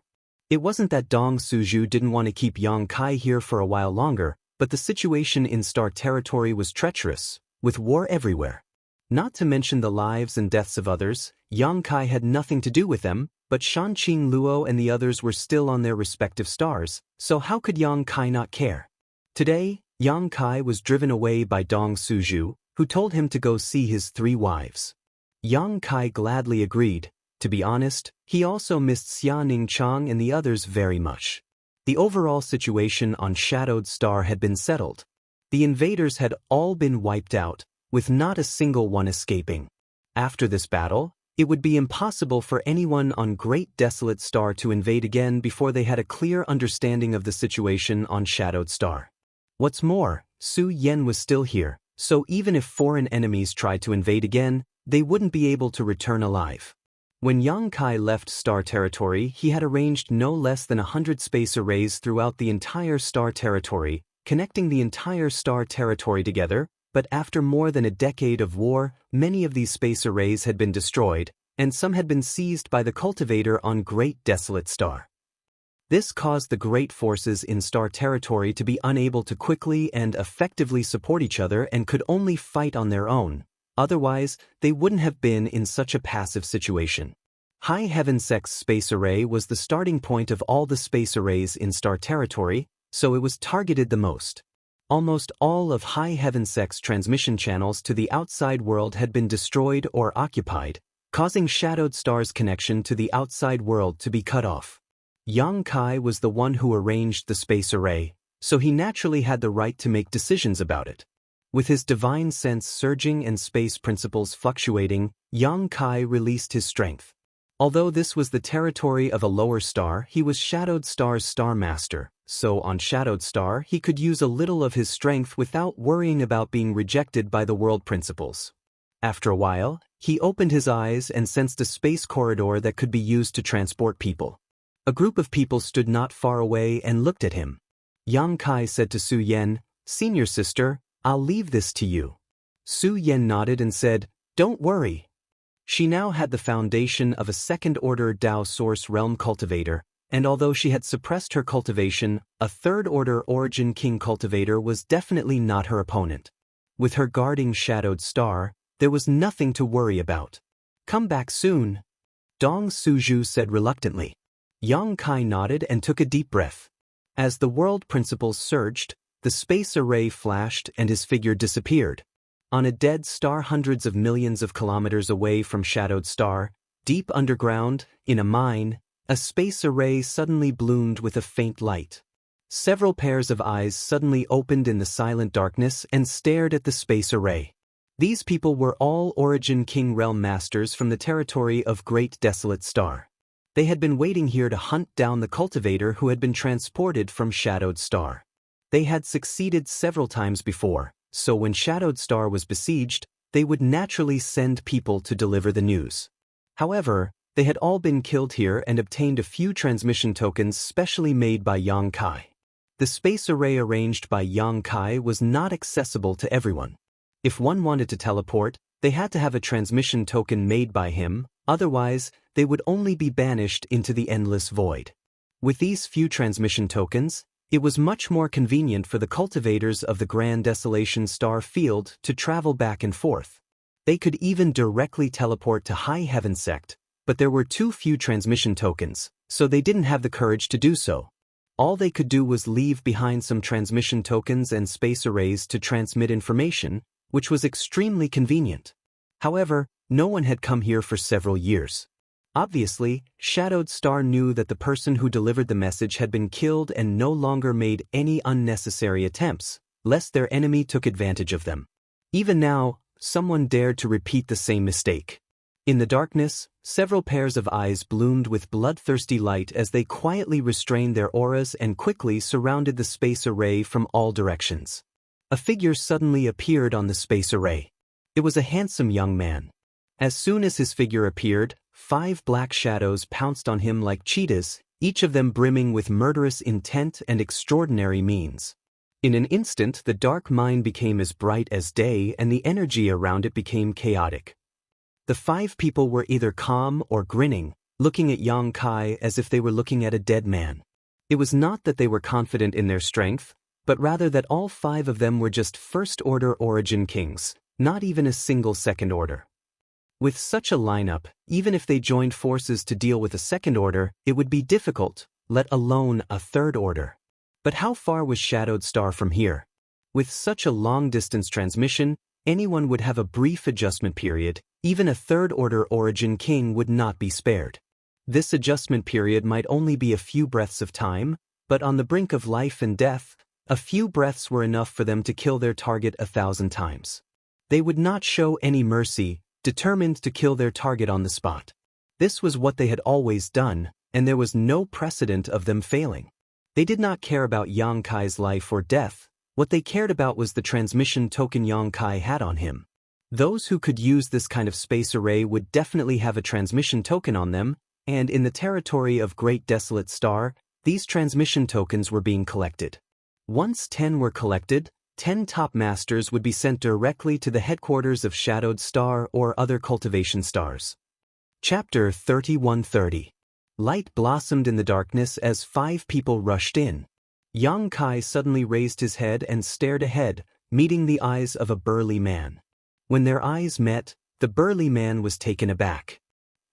It wasn't that Dong Suju didn't want to keep Yang Kai here for a while longer, but the situation in Star Territory was treacherous, with war everywhere. Not to mention the lives and deaths of others, Yang Kai had nothing to do with them, but Shanqing Luo and the others were still on their respective stars, so how could Yang Kai not care? Today, Yang Kai was driven away by Dong Suju, who told him to go see his 3 wives. Yang Kai gladly agreed. To be honest, he also missed Xia Ningchang and the others very much. The overall situation on Shadowed Star had been settled. The invaders had all been wiped out, with not a single one escaping. After this battle, it would be impossible for anyone on Great Desolate Star to invade again before they had a clear understanding of the situation on Shadowed Star. What's more, Su Yen was still here, so even if foreign enemies tried to invade again, they wouldn't be able to return alive. When Yang Kai left Star Territory, he had arranged no less than 100 space arrays throughout the entire Star Territory, connecting the entire Star Territory together, but after more than a decade of war, many of these space arrays had been destroyed, and some had been seized by the cultivator on Great Desolate Star. This caused the great forces in Star Territory to be unable to quickly and effectively support each other and could only fight on their own. Otherwise, they wouldn't have been in such a passive situation. High Heaven Sect's space array was the starting point of all the space arrays in Star Territory, so it was targeted the most. Almost all of High Heaven Sect's transmission channels to the outside world had been destroyed or occupied, causing Shadowed Star's connection to the outside world to be cut off. Yang Kai was the one who arranged the space array, so he naturally had the right to make decisions about it. With his divine sense surging and space principles fluctuating, Yang Kai released his strength. Although this was the territory of a lower star, he was Shadowed Star's Star Master, so on Shadowed Star he could use a little of his strength without worrying about being rejected by the world principles. After a while, he opened his eyes and sensed a space corridor that could be used to transport people. A group of people stood not far away and looked at him. Yang Kai said to Su Yen, "Senior sister, I'll leave this to you." Su Yen nodded and said, "Don't worry." She now had the foundation of a second-order Dao Source Realm cultivator, and although she had suppressed her cultivation, a third-order Origin King cultivator was definitely not her opponent. With her guarding Shadowed Star, there was nothing to worry about. "Come back soon," Dong Suju said reluctantly. Yang Kai nodded and took a deep breath. As the world principles surged, the space array flashed and his figure disappeared. On a dead star hundreds of millions of kilometers away from Shadowed Star, deep underground, in a mine, a space array suddenly bloomed with a faint light. Several pairs of eyes suddenly opened in the silent darkness and stared at the space array. These people were all Origin King Realm Masters from the territory of Great Desolate Star. They had been waiting here to hunt down the cultivator who had been transported from Shadowed Star. They had succeeded several times before, so when Shadowed Star was besieged, they would naturally send people to deliver the news. However, they had all been killed here and obtained a few transmission tokens specially made by Yang Kai. The space array arranged by Yang Kai was not accessible to everyone. If one wanted to teleport, they had to have a transmission token made by him, otherwise, they would only be banished into the endless void. With these few transmission tokens, it was much more convenient for the cultivators of the Grand Desolation Star Field to travel back and forth. They could even directly teleport to High Heaven Sect, but there were too few transmission tokens, so they didn't have the courage to do so. All they could do was leave behind some transmission tokens and space arrays to transmit information, which was extremely convenient. However, no one had come here for several years. Obviously, Shadowed Star knew that the person who delivered the message had been killed and no longer made any unnecessary attempts, lest their enemy took advantage of them. Even now, someone dared to repeat the same mistake. In the darkness, several pairs of eyes bloomed with bloodthirsty light as they quietly restrained their auras and quickly surrounded the space array from all directions. A figure suddenly appeared on the space array. It was a handsome young man. As soon as his figure appeared, 5 black shadows pounced on him like cheetahs, each of them brimming with murderous intent and extraordinary means. In an instant, the dark mine became as bright as day and the energy around it became chaotic. The 5 people were either calm or grinning, looking at Yang Kai as if they were looking at a dead man. It was not that they were confident in their strength, but rather that all 5 of them were just first-order Origin Kings, not even a single second order. With such a lineup, even if they joined forces to deal with a second order, it would be difficult, let alone a third order. But how far was Shadowed Star from here? With such a long-distance transmission, anyone would have a brief adjustment period. Even a third-order Origin King would not be spared. This adjustment period might only be a few breaths of time, but on the brink of life and death, a few breaths were enough for them to kill their target 1,000 times. They would not show any mercy, determined to kill their target on the spot. This was what they had always done, and there was no precedent of them failing. They did not care about Yang Kai's life or death. What they cared about was the transmission token Yang Kai had on him. Those who could use this kind of space array would definitely have a transmission token on them, and in the territory of Great Desolate Star, these transmission tokens were being collected. Once 10 were collected, 10 top masters would be sent directly to the headquarters of Shadowed Star or other cultivation stars. Chapter 3130. Light blossomed in the darkness as 5 people rushed in. Yang Kai suddenly raised his head and stared ahead, meeting the eyes of a burly man. When their eyes met, the burly man was taken aback.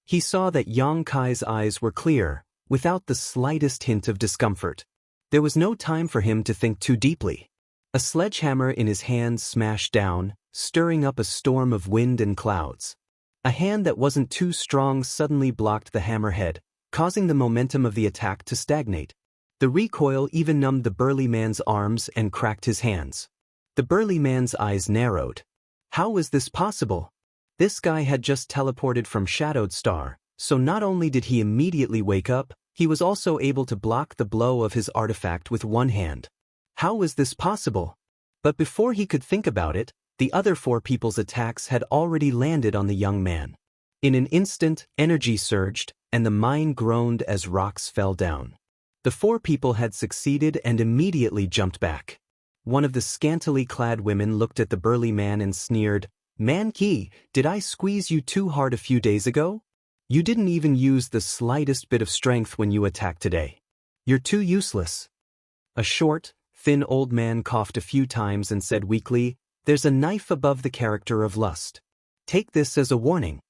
He saw that Yang Kai's eyes were clear, without the slightest hint of discomfort. There was no time for him to think too deeply. A sledgehammer in his hand smashed down, stirring up a storm of wind and clouds. A hand that wasn't too strong suddenly blocked the hammerhead, causing the momentum of the attack to stagnate. The recoil even numbed the burly man's arms and cracked his hands. The burly man's eyes narrowed. How was this possible? This guy had just teleported from Shadowed Star, so not only did he immediately wake up, he was also able to block the blow of his artifact with one hand. How was this possible? But before he could think about it, the other 4 people's attacks had already landed on the young man. In an instant, energy surged, and the mine groaned as rocks fell down. The 4 people had succeeded and immediately jumped back. One of the scantily clad women looked at the burly man and sneered, "Man-Ki, did I squeeze you too hard a few days ago? You didn't even use the slightest bit of strength when you attacked today. You're too useless." A short, thin old man coughed a few times and said weakly, "There's a knife above the character of lust. Take this as a warning."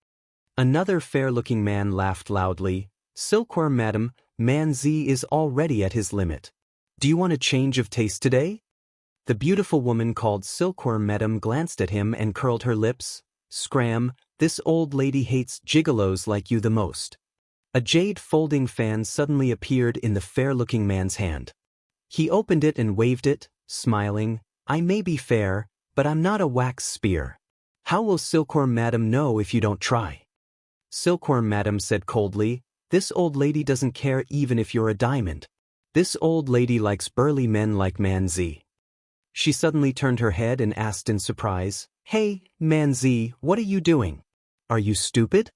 Another fair-looking man laughed loudly. "Silkworm madam, Man Z is already at his limit. Do you want a change of taste today?" The beautiful woman called Silkworm madam glanced at him and curled her lips. "Scram, this old lady hates gigolos like you the most." A jade folding fan suddenly appeared in the fair-looking man's hand. He opened it and waved it, smiling. "I may be fair, but I'm not a wax spear. How will Silkworm madam know if you don't try?" Silkworm madam said coldly, "This old lady doesn't care even if you're a diamond. This old lady likes burly men like Man Z." She suddenly turned her head and asked in surprise, "Hey, Man Z, what are you doing? Are you stupid?"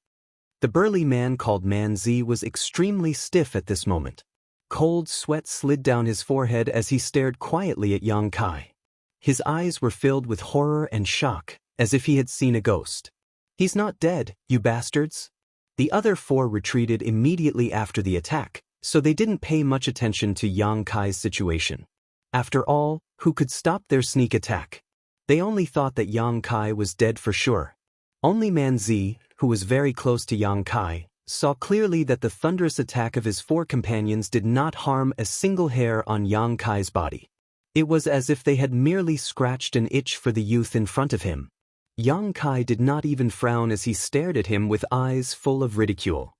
The burly man called Man Z was extremely stiff at this moment. Cold sweat slid down his forehead as he stared quietly at Yang Kai. His eyes were filled with horror and shock, as if he had seen a ghost. "He's not dead, you bastards." The other four retreated immediately after the attack, so they didn't pay much attention to Yang Kai's situation. After all, who could stop their sneak attack? They only thought that Yang Kai was dead for sure. Only Man Z, who was very close to Yang Kai, saw clearly that the thunderous attack of his four companions did not harm a single hair on Yang Kai's body. It was as if they had merely scratched an itch for the youth in front of him. Yang Kai did not even frown as he stared at him with eyes full of ridicule.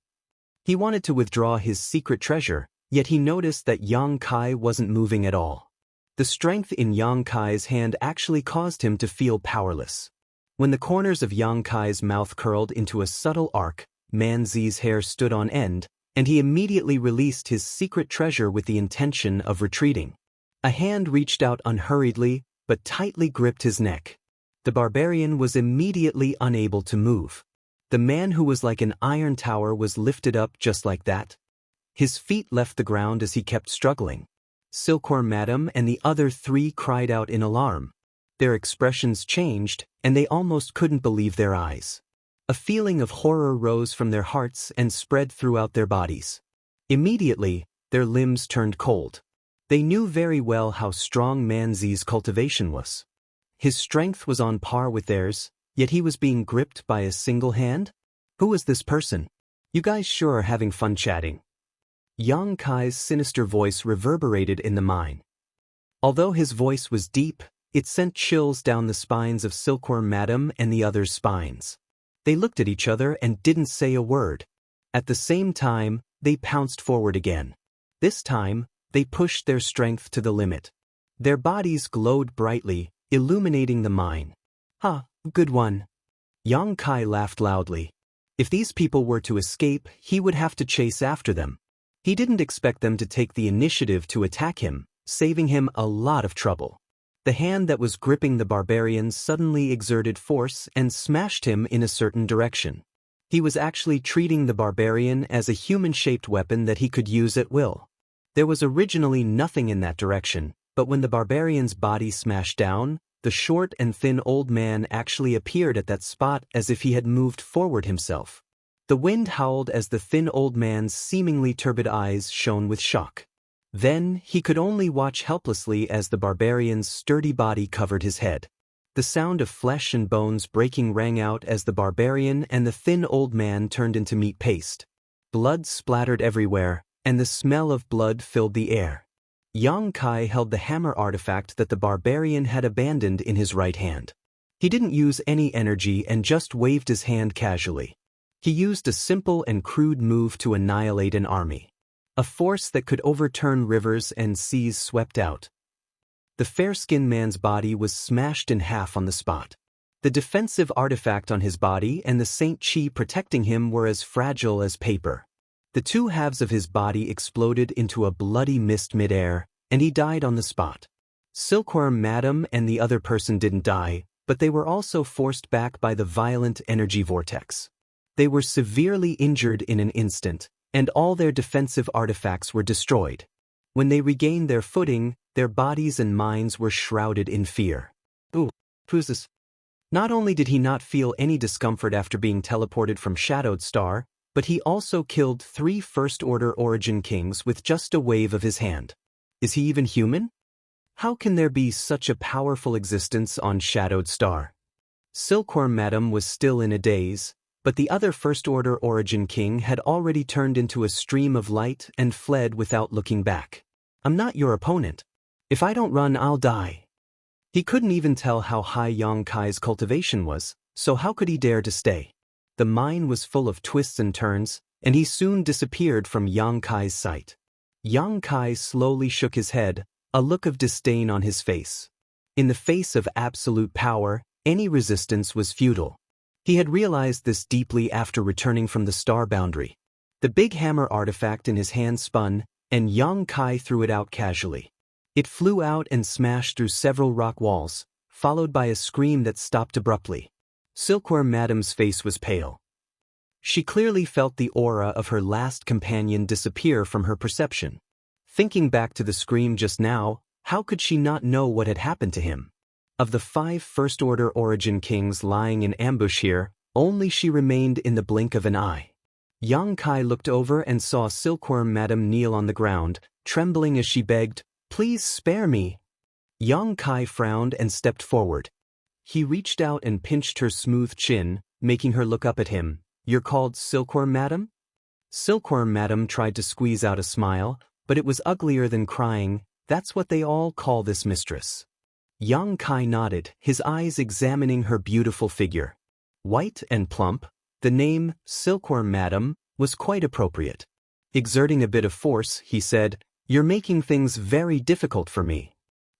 He wanted to withdraw his secret treasure, yet he noticed that Yang Kai wasn't moving at all. The strength in Yang Kai's hand actually caused him to feel powerless. When the corners of Yang Kai's mouth curled into a subtle arc, Man Z's hair stood on end, and he immediately released his secret treasure with the intention of retreating. A hand reached out unhurriedly, but tightly gripped his neck. The barbarian was immediately unable to move. The man who was like an iron tower was lifted up just like that. His feet left the ground as he kept struggling. Silkworm madam and the other three cried out in alarm. Their expressions changed, and they almost couldn't believe their eyes. A feeling of horror rose from their hearts and spread throughout their bodies. Immediately, their limbs turned cold. They knew very well how strong Man Z's cultivation was. His strength was on par with theirs, yet he was being gripped by a single hand? Who was this person? You guys sure are having fun chatting. Yang Kai's sinister voice reverberated in the mine. Although his voice was deep, it sent chills down the spines of Silkworm madam and the others' spines. They looked at each other and didn't say a word. At the same time, they pounced forward again. This time, they pushed their strength to the limit. Their bodies glowed brightly, illuminating the mine. "Ha, good one." Yang Kai laughed loudly. If these people were to escape, he would have to chase after them. He didn't expect them to take the initiative to attack him, saving him a lot of trouble. The hand that was gripping the barbarian suddenly exerted force and smashed him in a certain direction. He was actually treating the barbarian as a human-shaped weapon that he could use at will. There was originally nothing in that direction, but when the barbarian's body smashed down, the short and thin old man actually appeared at that spot as if he had moved forward himself. The wind howled as the thin old man's seemingly turbid eyes shone with shock. Then, he could only watch helplessly as the barbarian's sturdy body covered his head. The sound of flesh and bones breaking rang out as the barbarian and the thin old man turned into meat paste. Blood splattered everywhere, and the smell of blood filled the air. Yang Kai held the hammer artifact that the barbarian had abandoned in his right hand. He didn't use any energy and just waved his hand casually. He used a simple and crude move to annihilate an army. A force that could overturn rivers and seas swept out. The fair-skinned man's body was smashed in half on the spot. The defensive artifact on his body and the Saint Chi protecting him were as fragile as paper. The two halves of his body exploded into a bloody mist midair, and he died on the spot. Silkworm madam and the other person didn't die, but they were also forced back by the violent energy vortex. They were severely injured in an instant, and all their defensive artifacts were destroyed. When they regained their footing, their bodies and minds were shrouded in fear. "Ooh, who's this?" Not only did he not feel any discomfort after being teleported from Shadowed Star, but he also killed 3 First-Order Origin Kings with just a wave of his hand. Is he even human? How can there be such a powerful existence on Shadowed Star? Silkworm Madam was still in a daze, but the other First-Order Origin King had already turned into a stream of light and fled without looking back. I'm not your opponent. If I don't run, I'll die. He couldn't even tell how high Yang Kai's cultivation was, so how could he dare to stay? The mine was full of twists and turns, and he soon disappeared from Yang Kai's sight. Yang Kai slowly shook his head, a look of disdain on his face. In the face of absolute power, any resistance was futile. He had realized this deeply after returning from the star boundary. The big hammer artifact in his hand spun, and Yang Kai threw it out casually. It flew out and smashed through several rock walls, followed by a scream that stopped abruptly. Silkworm Madam's face was pale. She clearly felt the aura of her last companion disappear from her perception. Thinking back to the scream just now, how could she not know what had happened to him? Of the 5 First-Order Origin Kings lying in ambush here, only she remained in the blink of an eye. Yang Kai looked over and saw Silkworm Madam kneel on the ground, trembling as she begged, "Please spare me." Yang Kai frowned and stepped forward. He reached out and pinched her smooth chin, making her look up at him. "You're called Silkworm Madam?" Silkworm Madam tried to squeeze out a smile, but it was uglier than crying. "That's what they all call this mistress." Yang Kai nodded, his eyes examining her beautiful figure. White and plump, the name, Silkworm Madam, was quite appropriate. Exerting a bit of force, he said, "You're making things very difficult for me."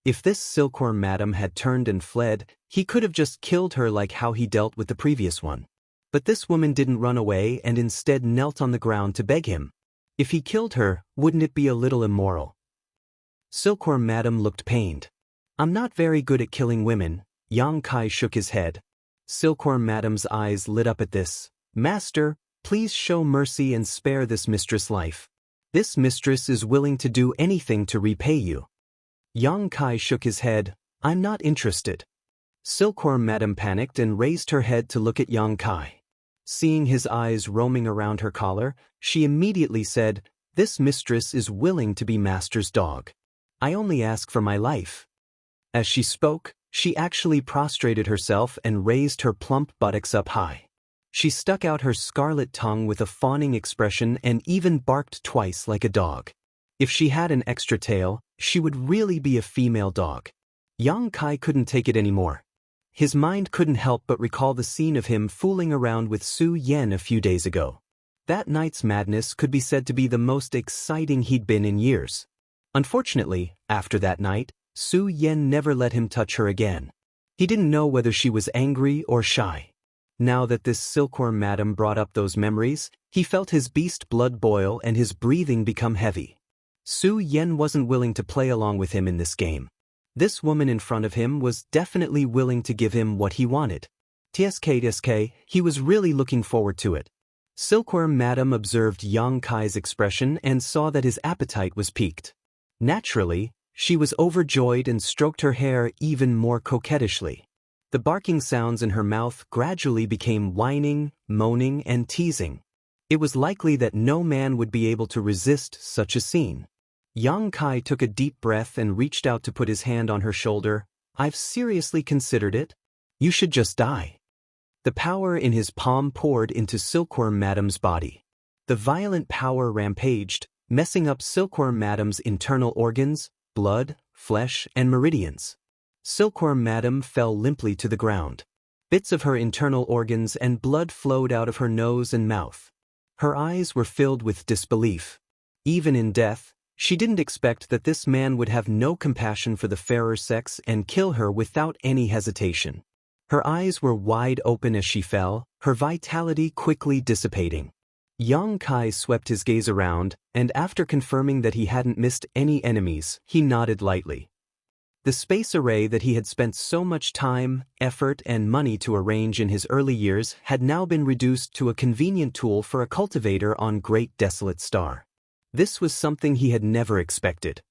If this Silkworm Madam had turned and fled, he could have just killed her like how he dealt with the previous one. But this woman didn't run away and instead knelt on the ground to beg him. If he killed her, wouldn't it be a little immoral? Silkworm Madam looked pained. "I'm not very good at killing women." Yang Kai shook his head. Silkworm Madam's eyes lit up at this. "Master, please show mercy and spare this mistress' life. This mistress is willing to do anything to repay you." Yang Kai shook his head. "I'm not interested." Silkworm Madam panicked and raised her head to look at Yang Kai. Seeing his eyes roaming around her collar, she immediately said, "This mistress is willing to be master's dog. I only ask for my life." As she spoke, she actually prostrated herself and raised her plump buttocks up high. She stuck out her scarlet tongue with a fawning expression and even barked twice like a dog. If she had an extra tail, she would really be a female dog. Yang Kai couldn't take it anymore. His mind couldn't help but recall the scene of him fooling around with Su Yen a few days ago. That night's madness could be said to be the most exciting he'd been in years. Unfortunately, after that night, Su Yen never let him touch her again. He didn't know whether she was angry or shy. Now that this Silkworm Madam brought up those memories, he felt his beast blood boil and his breathing become heavy. Su Yen wasn't willing to play along with him in this game. This woman in front of him was definitely willing to give him what he wanted. TSK, he was really looking forward to it. Silkworm Madam observed Yang Kai's expression and saw that his appetite was piqued. Naturally, she was overjoyed and stroked her hair even more coquettishly. The barking sounds in her mouth gradually became whining, moaning, and teasing. It was likely that no man would be able to resist such a scene. Yang Kai took a deep breath and reached out to put his hand on her shoulder. "I've seriously considered it. You should just die." The power in his palm poured into Silkworm Madam's body. The violent power rampaged, messing up Silkworm Madam's internal organs, blood, flesh, and meridians. Silkworm Madam fell limply to the ground. Bits of her internal organs and blood flowed out of her nose and mouth. Her eyes were filled with disbelief. Even in death, she didn't expect that this man would have no compassion for the fairer sex and kill her without any hesitation. Her eyes were wide open as she fell, her vitality quickly dissipating. Yang Kai swept his gaze around, and after confirming that he hadn't missed any enemies, he nodded lightly. The space array that he had spent so much time, effort, and money to arrange in his early years had now been reduced to a convenient tool for a cultivator on Great Desolate Star. This was something he had never expected.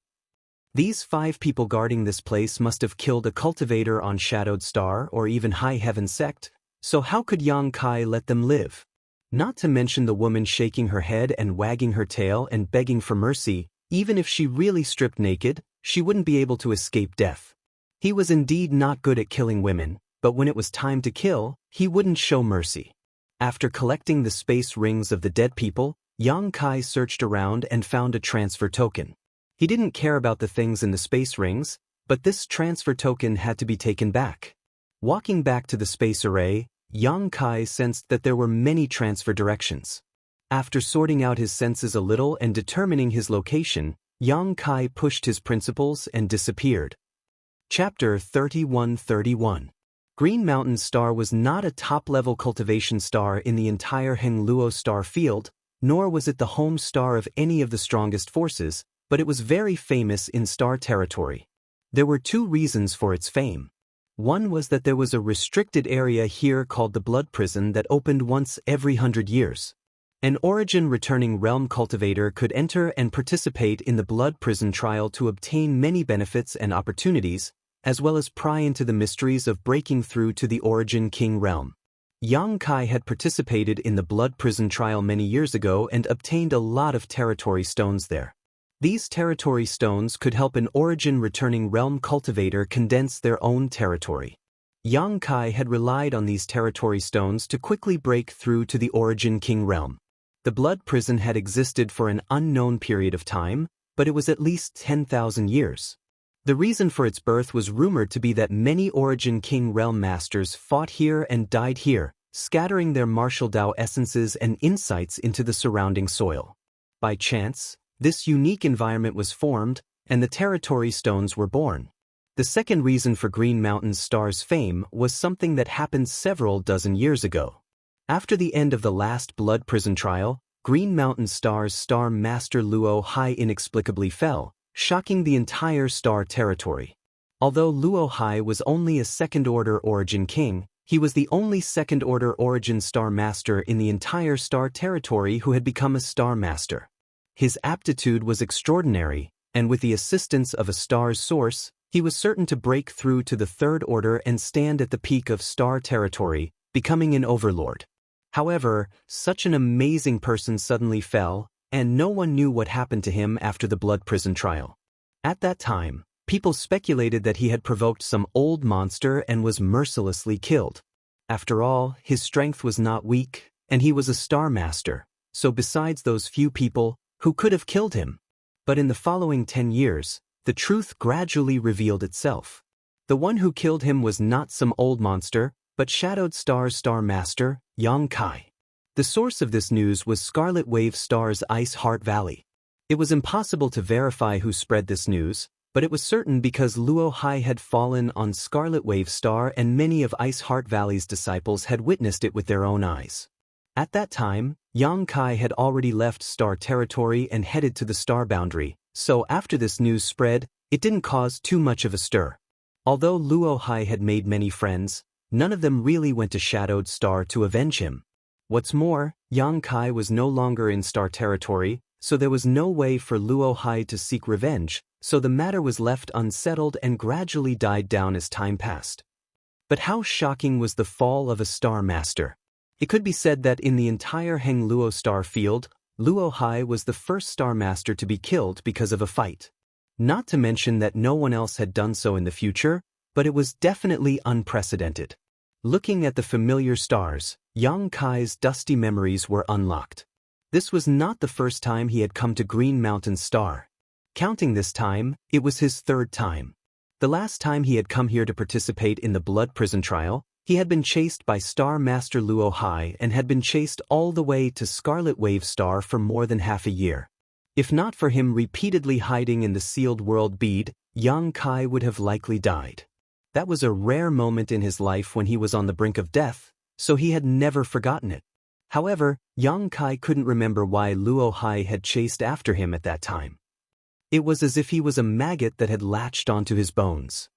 These 5 people guarding this place must have killed a cultivator on Shadowed Star or even High Heaven sect, so how could Yang Kai let them live? Not to mention the woman shaking her head and wagging her tail and begging for mercy. Even if she really stripped naked, she wouldn't be able to escape death. He was indeed not good at killing women, but when it was time to kill, he wouldn't show mercy. After collecting the space rings of the dead people, Yang Kai searched around and found a transfer token. He didn't care about the things in the space rings, but this transfer token had to be taken back. Walking back to the space array, Yang Kai sensed that there were many transfer directions. After sorting out his senses a little and determining his location, Yang Kai pushed his principles and disappeared. Chapter 31:31. Green Mountain Star was not a top-level cultivation star in the entire Hengluo star field, nor was it the home star of any of the strongest forces, but it was very famous in star territory. There were 2 reasons for its fame. One was that there was a restricted area here called the Blood Prison that opened once every 100 years. An origin-returning realm cultivator could enter and participate in the Blood Prison trial to obtain many benefits and opportunities, as well as pry into the mysteries of breaking through to the Origin King realm. Yang Kai had participated in the Blood Prison trial many years ago and obtained a lot of territory stones there. These territory stones could help an origin-returning realm cultivator condense their own territory. Yang Kai had relied on these territory stones to quickly break through to the Origin King realm. The Blood Prison had existed for an unknown period of time, but it was at least 10,000 years. The reason for its birth was rumored to be that many Origin King realm masters fought here and died here, scattering their martial Dao essences and insights into the surrounding soil. By chance, this unique environment was formed, and the territory stones were born. The second reason for Green Mountain Star's fame was something that happened several dozen years ago. After the end of the last Blood Prison trial, Green Mountain Star's Star Master Luo Hai inexplicably fell, shocking the entire star territory. Although Luo Hai was only a second-order Origin King, he was the only second-order Origin Star Master in the entire star territory who had become a Star Master. His aptitude was extraordinary, and with the assistance of a star's source, he was certain to break through to the Third Order and stand at the peak of star territory, becoming an overlord. However, such an amazing person suddenly fell, and no one knew what happened to him after the Blood Prison trial. At that time, people speculated that he had provoked some old monster and was mercilessly killed. After all, his strength was not weak, and he was a Star Master, so besides those few people, who could have killed him? But in the following 10 years, the truth gradually revealed itself. The one who killed him was not some old monster, but Shadowed Star's Star Master, Yang Kai. The source of this news was Scarlet Wave Star's Ice Heart Valley. It was impossible to verify who spread this news, but it was certain because Luo Hai had fallen on Scarlet Wave Star and many of Ice Heart Valley's disciples had witnessed it with their own eyes. At that time, Yang Kai had already left star territory and headed to the star boundary, so after this news spread, it didn't cause too much of a stir. Although Luo Hai had made many friends, none of them really went to Shadowed Star to avenge him. What's more, Yang Kai was no longer in star territory, so there was no way for Luo Hai to seek revenge, so the matter was left unsettled and gradually died down as time passed. But how shocking was the fall of a Star Master? It could be said that in the entire Hengluo star field, Luo Hai was the first Star Master to be killed because of a fight. Not to mention that no one else had done so in the future, but it was definitely unprecedented. Looking at the familiar stars, Yang Kai's dusty memories were unlocked. This was not the first time he had come to Green Mountain Star. Counting this time, it was his 3rd time. The last time he had come here to participate in the Blood Prison trial, he had been chased by Star Master Luo Hai and had been chased all the way to Scarlet Wave Star for more than half a year. If not for him repeatedly hiding in the sealed world bead, Yang Kai would have likely died. That was a rare moment in his life when he was on the brink of death, so he had never forgotten it. However, Yang Kai couldn't remember why Luo Hai had chased after him at that time. It was as if he was a maggot that had latched onto his bones.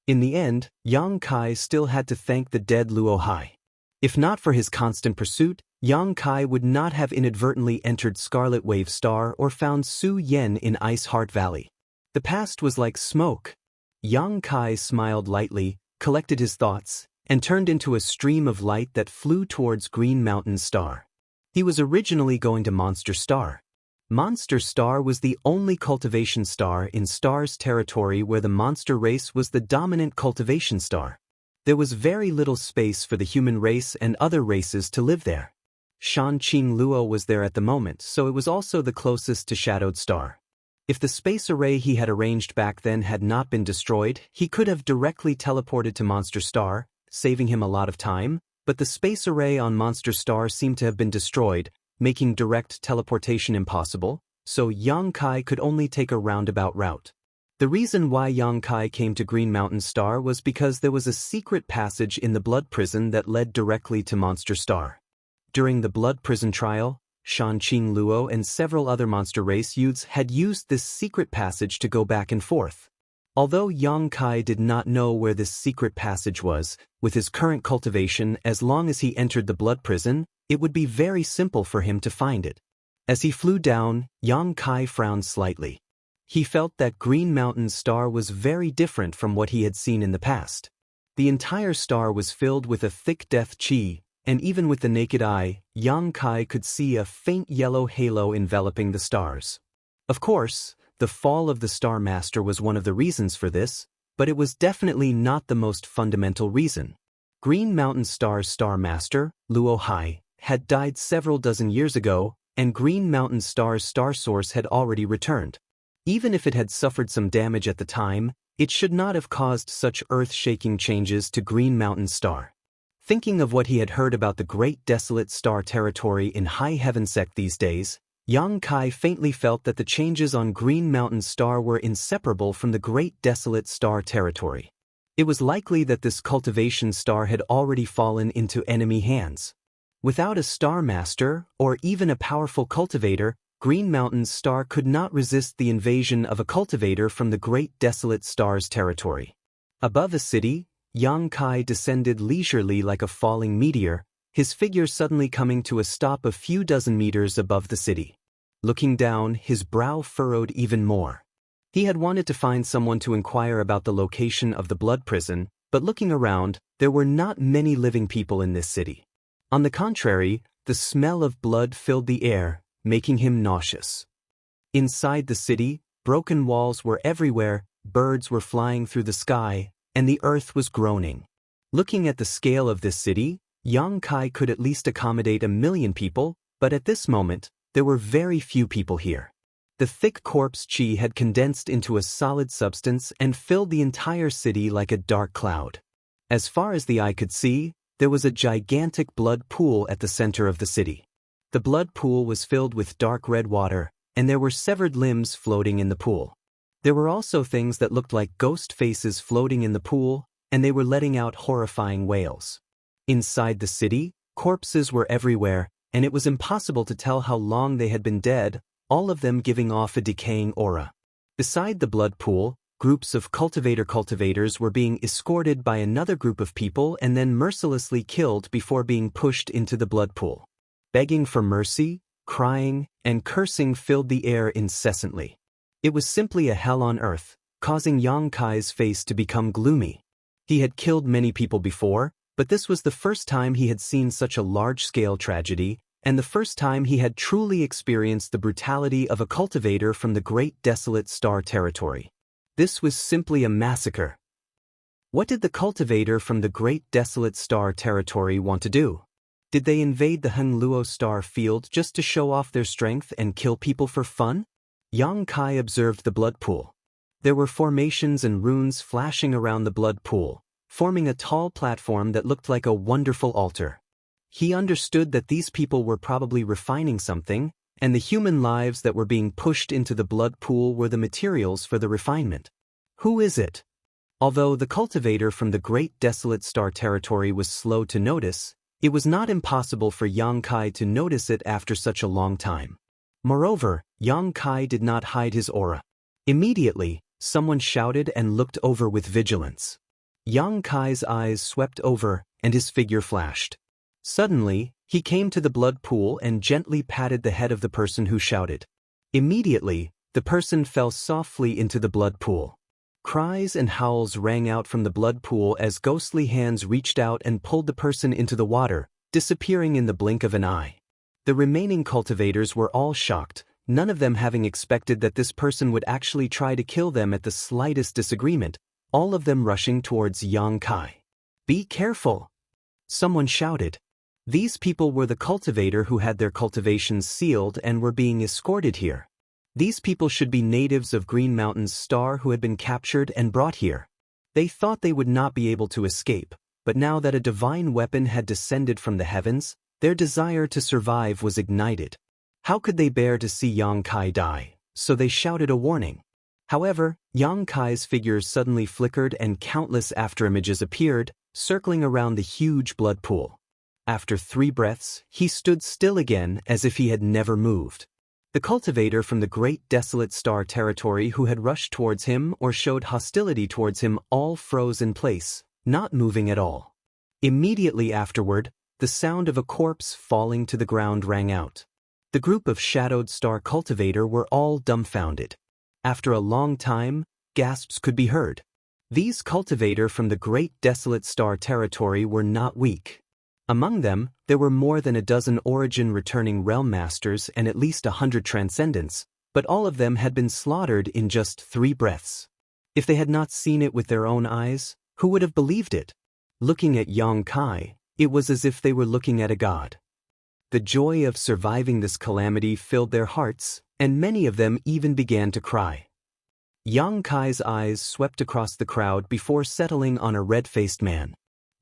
In the end, Yang Kai still had to thank the dead Luo Hai. If not for his constant pursuit, Yang Kai would not have inadvertently entered Scarlet Wave Star or found Su Yen in Ice Heart Valley. The past was like smoke. Yang Kai smiled lightly, collected his thoughts, and turned into a stream of light that flew towards Green Mountain Star. He was originally going to Monster Star. Monster Star was the only cultivation star in Star's territory where the monster race was the dominant cultivation star. There was very little space for the human race and other races to live there. Shanqing Luo was there at the moment, so it was also the closest to Shadowed Star. If the space array he had arranged back then had not been destroyed, he could have directly teleported to Monster Star, saving him a lot of time, but the space array on Monster Star seemed to have been destroyed, making direct teleportation impossible, so Yang Kai could only take a roundabout route. The reason why Yang Kai came to Green Mountain Star was because there was a secret passage in the Blood Prison that led directly to Monster Star. During the Blood Prison trial, Shanqing Luo and several other monster race youths had used this secret passage to go back and forth. Although Yang Kai did not know where this secret passage was, with his current cultivation, as long as he entered the Blood Prison, it would be very simple for him to find it. As he flew down, Yang Kai frowned slightly. He felt that Green Mountain Star was very different from what he had seen in the past. The entire star was filled with a thick death qi, and even with the naked eye, Yang Kai could see a faint yellow halo enveloping the stars. Of course, the fall of the Star Master was one of the reasons for this, but it was definitely not the most fundamental reason. Green Mountain Star's Star Master, Luo Hai, had died several dozen years ago, and Green Mountain Star's star source had already returned. Even if it had suffered some damage at the time, it should not have caused such earth-shaking changes to Green Mountain Star. Thinking of what he had heard about the Great Desolate Star territory in High Heaven Sect these days, Yang Kai faintly felt that the changes on Green Mountain Star were inseparable from the Great Desolate Star territory. It was likely that this cultivation star had already fallen into enemy hands. Without a Star Master, or even a powerful cultivator, Green Mountain Star could not resist the invasion of a cultivator from the Great Desolate Star's territory. Above the city, Yang Kai descended leisurely like a falling meteor, his figure suddenly coming to a stop a few dozen meters above the city. Looking down, his brow furrowed even more. He had wanted to find someone to inquire about the location of the Blood Prison, but looking around, there were not many living people in this city. On the contrary, the smell of blood filled the air, making him nauseous. Inside the city, broken walls were everywhere, birds were flying through the sky, and the earth was groaning. Looking at the scale of this city, Yang Kai could at least accommodate 1 million people, but at this moment, there were very few people here. The thick corpse qi had condensed into a solid substance and filled the entire city like a dark cloud. As far as the eye could see, there was a gigantic blood pool at the center of the city. The blood pool was filled with dark red water, and there were severed limbs floating in the pool. There were also things that looked like ghost faces floating in the pool, and they were letting out horrifying wails. Inside the city, corpses were everywhere, and it was impossible to tell how long they had been dead, all of them giving off a decaying aura. Beside the blood pool, groups of cultivators were being escorted by another group of people and then mercilessly killed before being pushed into the blood pool. Begging for mercy, crying, and cursing filled the air incessantly. It was simply a hell on earth, causing Yang Kai's face to become gloomy. He had killed many people before, but this was the first time he had seen such a large-scale tragedy, and the first time he had truly experienced the brutality of a cultivator from the Great Desolate Star territory. This was simply a massacre. What did the cultivator from the Great Desolate Star territory want to do? Did they invade the Hengluo Star field just to show off their strength and kill people for fun? Yang Kai observed the blood pool. There were formations and runes flashing around the blood pool, forming a tall platform that looked like a wonderful altar. He understood that these people were probably refining something, and the human lives that were being pushed into the blood pool were the materials for the refinement. Who is it? Although the cultivator from the Great Desolate Star territory was slow to notice, it was not impossible for Yang Kai to notice it after such a long time. Moreover, Yang Kai did not hide his aura. Immediately, someone shouted and looked over with vigilance. Yang Kai's eyes swept over, and his figure flashed. Suddenly, he came to the blood pool and gently patted the head of the person who shouted. Immediately, the person fell softly into the blood pool. Cries and howls rang out from the blood pool as ghostly hands reached out and pulled the person into the water, disappearing in the blink of an eye. The remaining cultivators were all shocked, none of them having expected that this person would actually try to kill them at the slightest disagreement, all of them rushing towards Xianxia. "Be careful!" someone shouted. These people were the cultivator who had their cultivations sealed and were being escorted here. These people should be natives of Green Mountain's star who had been captured and brought here. They thought they would not be able to escape, but now that a divine weapon had descended from the heavens, their desire to survive was ignited. How could they bear to see Xianxia die? So they shouted a warning. However, Xianxia's figure suddenly flickered and countless afterimages appeared, circling around the huge blood pool. After 3 breaths, he stood still again as if he had never moved. The cultivator from the great desolate star territory who had rushed towards him or showed hostility towards him all froze in place, not moving at all. Immediately afterward, the sound of a corpse falling to the ground rang out. The group of shadowed star cultivator were all dumbfounded. After a long time, gasps could be heard. These cultivator from the great desolate star territory were not weak. Among them, there were more than a dozen origin-returning realm masters and at least 100 transcendents, but all of them had been slaughtered in just 3 breaths. If they had not seen it with their own eyes, who would have believed it? Looking at Xianxia, it was as if they were looking at a god. The joy of surviving this calamity filled their hearts, and many of them even began to cry. Xianxia's eyes swept across the crowd before settling on a red-faced man.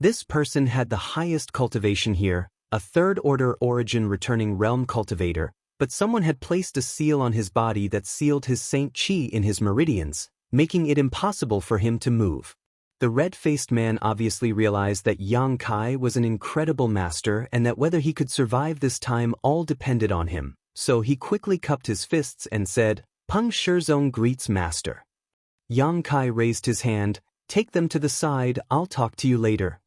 This person had the highest cultivation here, a 3rd-order origin-returning realm cultivator, but someone had placed a seal on his body that sealed his Saint Qi in his meridians, making it impossible for him to move. The red-faced man obviously realized that Xianxia was an incredible master and that whether he could survive this time all depended on him, so he quickly cupped his fists and said, "Peng Shizong greets master." Xianxia raised his hand, "Take them to the side, I'll talk to you later."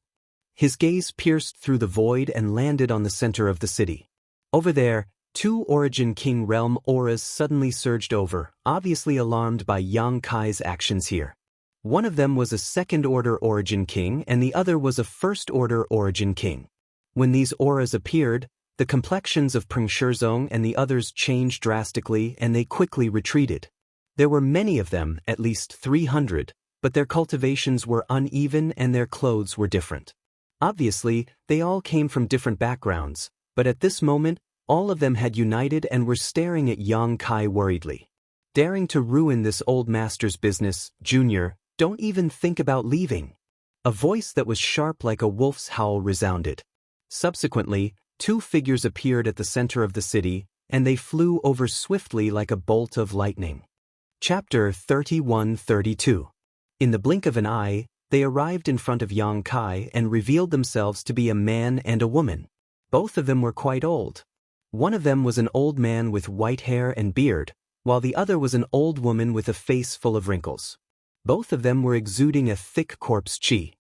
His gaze pierced through the void and landed on the center of the city. Over there, 2 Origin King realm auras suddenly surged over, obviously alarmed by Xianxia's actions here. One of them was a 2nd-order Origin King and the other was a 1st-order Origin King. When these auras appeared, the complexions of Peng Shizong and the others changed drastically and they quickly retreated. There were many of them, at least 300, but their cultivations were uneven and their clothes were different. Obviously, they all came from different backgrounds, but at this moment, all of them had united and were staring at Xianxia worriedly. "Daring to ruin this old master's business, Junior, don't even think about leaving." A voice that was sharp like a wolf's howl resounded. Subsequently, 2 figures appeared at the center of the city, and they flew over swiftly like a bolt of lightning. Chapter 31-32. In the blink of an eye, they arrived in front of Xianxia and revealed themselves to be a man and a woman. Both of them were quite old. One of them was an old man with white hair and beard, while the other was an old woman with a face full of wrinkles. Both of them were exuding a thick corpse qi.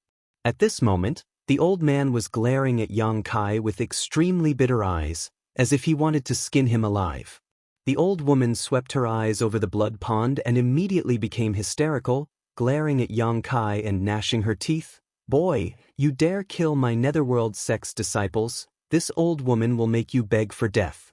At this moment, the old man was glaring at Xianxia with extremely bitter eyes, as if he wanted to skin him alive. The old woman swept her eyes over the blood pond and immediately became hysterical, glaring at Xianxia and gnashing her teeth. "Boy, you dare kill my Netherworld sect's disciples, this old woman will make you beg for death."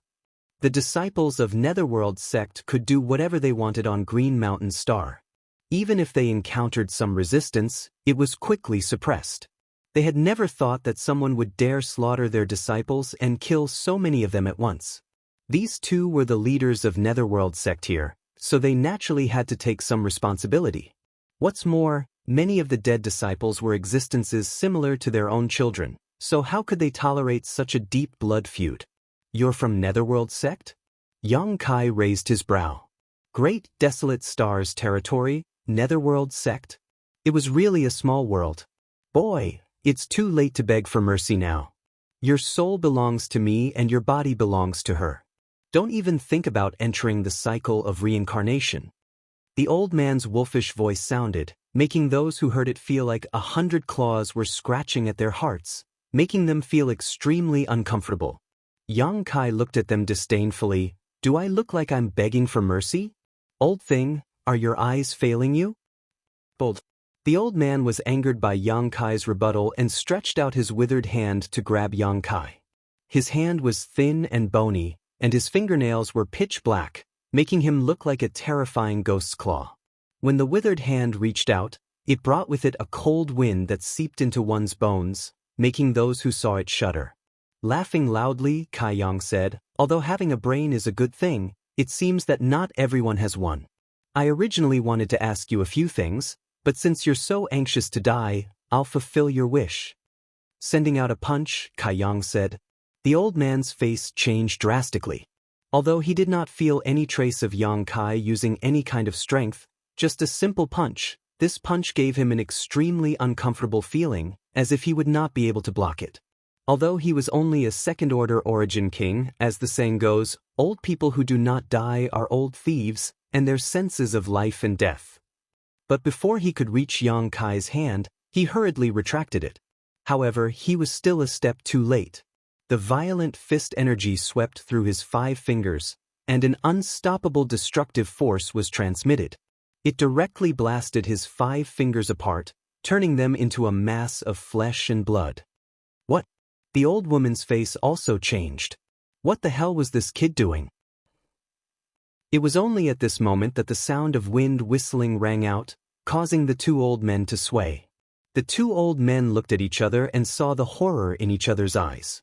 The disciples of Netherworld sect could do whatever they wanted on Green Mountain Star. Even if they encountered some resistance, it was quickly suppressed. They had never thought that someone would dare slaughter their disciples and kill so many of them at once. These 2 were the leaders of Netherworld sect here, so they naturally had to take some responsibility. What's more, many of the dead disciples were existences similar to their own children, so how could they tolerate such a deep blood feud? "You're from Netherworld sect?" Xianxia raised his brow. Great desolate stars territory, Netherworld sect? It was really a small world. "Boy, it's too late to beg for mercy now. Your soul belongs to me and your body belongs to her. Don't even think about entering the cycle of reincarnation." The old man's wolfish voice sounded, making those who heard it feel like 100 claws were scratching at their hearts, making them feel extremely uncomfortable. Xianxia looked at them disdainfully. "Do I look like I'm begging for mercy? Old thing, are your eyes failing you? Bold. The old man was angered by Yang Kai's rebuttal and stretched out his withered hand to grab Yang Kai. His hand was thin and bony, and his fingernails were pitch black, making him look like a terrifying ghost's claw. When the withered hand reached out, it brought with it a cold wind that seeped into one's bones, making those who saw it shudder. Laughing loudly, Kai Yang said, "Although having a brain is a good thing, it seems that not everyone has one. I originally wanted to ask you a few things, but since you're so anxious to die, I'll fulfill your wish." Sending out a punch, Kai Yang said. The old man's face changed drastically. Although he did not feel any trace of Yang Kai using any kind of strength, just a simple punch, this punch gave him an extremely uncomfortable feeling, as if he would not be able to block it. Although he was only a second-order origin king, as the saying goes, old people who do not die are old thieves, and their senses of life and death. But before he could reach Yang Kai's hand, he hurriedly retracted it. However, he was still a step too late. The violent fist energy swept through his 5 fingers, and an unstoppable destructive force was transmitted. It directly blasted his 5 fingers apart, turning them into a mass of flesh and blood. What? The old woman's face also changed. What the hell was this kid doing? It was only at this moment that the sound of wind whistling rang out, causing the 2 old men to sway. The 2 old men looked at each other and saw the horror in each other's eyes.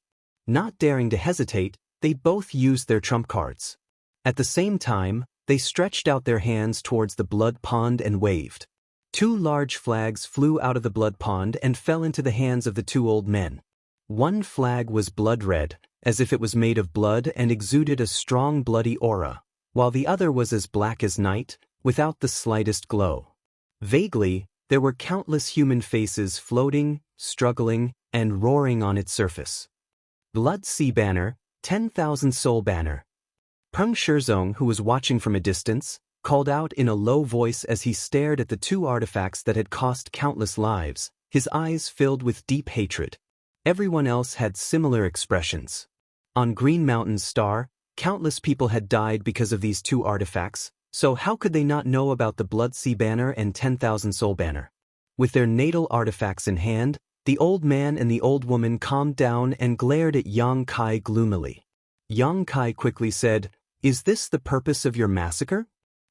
Not daring to hesitate, they both used their trump cards. At the same time, they stretched out their hands towards the blood pond and waved. 2 large flags flew out of the blood pond and fell into the hands of the 2 old men. One flag was blood red, as if it was made of blood and exuded a strong bloody aura, while the other was as black as night, without the slightest glow. Vaguely, there were countless human faces floating, struggling, and roaring on its surface. Blood Sea Banner, 10,000 Soul Banner. Peng Shizong, who was watching from a distance, called out in a low voice as he stared at the 2 artifacts that had cost countless lives, his eyes filled with deep hatred. Everyone else had similar expressions. On Green Mountain's star, countless people had died because of these 2 artifacts, so how could they not know about the Blood Sea Banner and 10,000 Soul Banner? With their natal artifacts in hand, the old man and the old woman calmed down and glared at Yang Kai gloomily. Yang Kai quickly said, "Is this the purpose of your massacre?"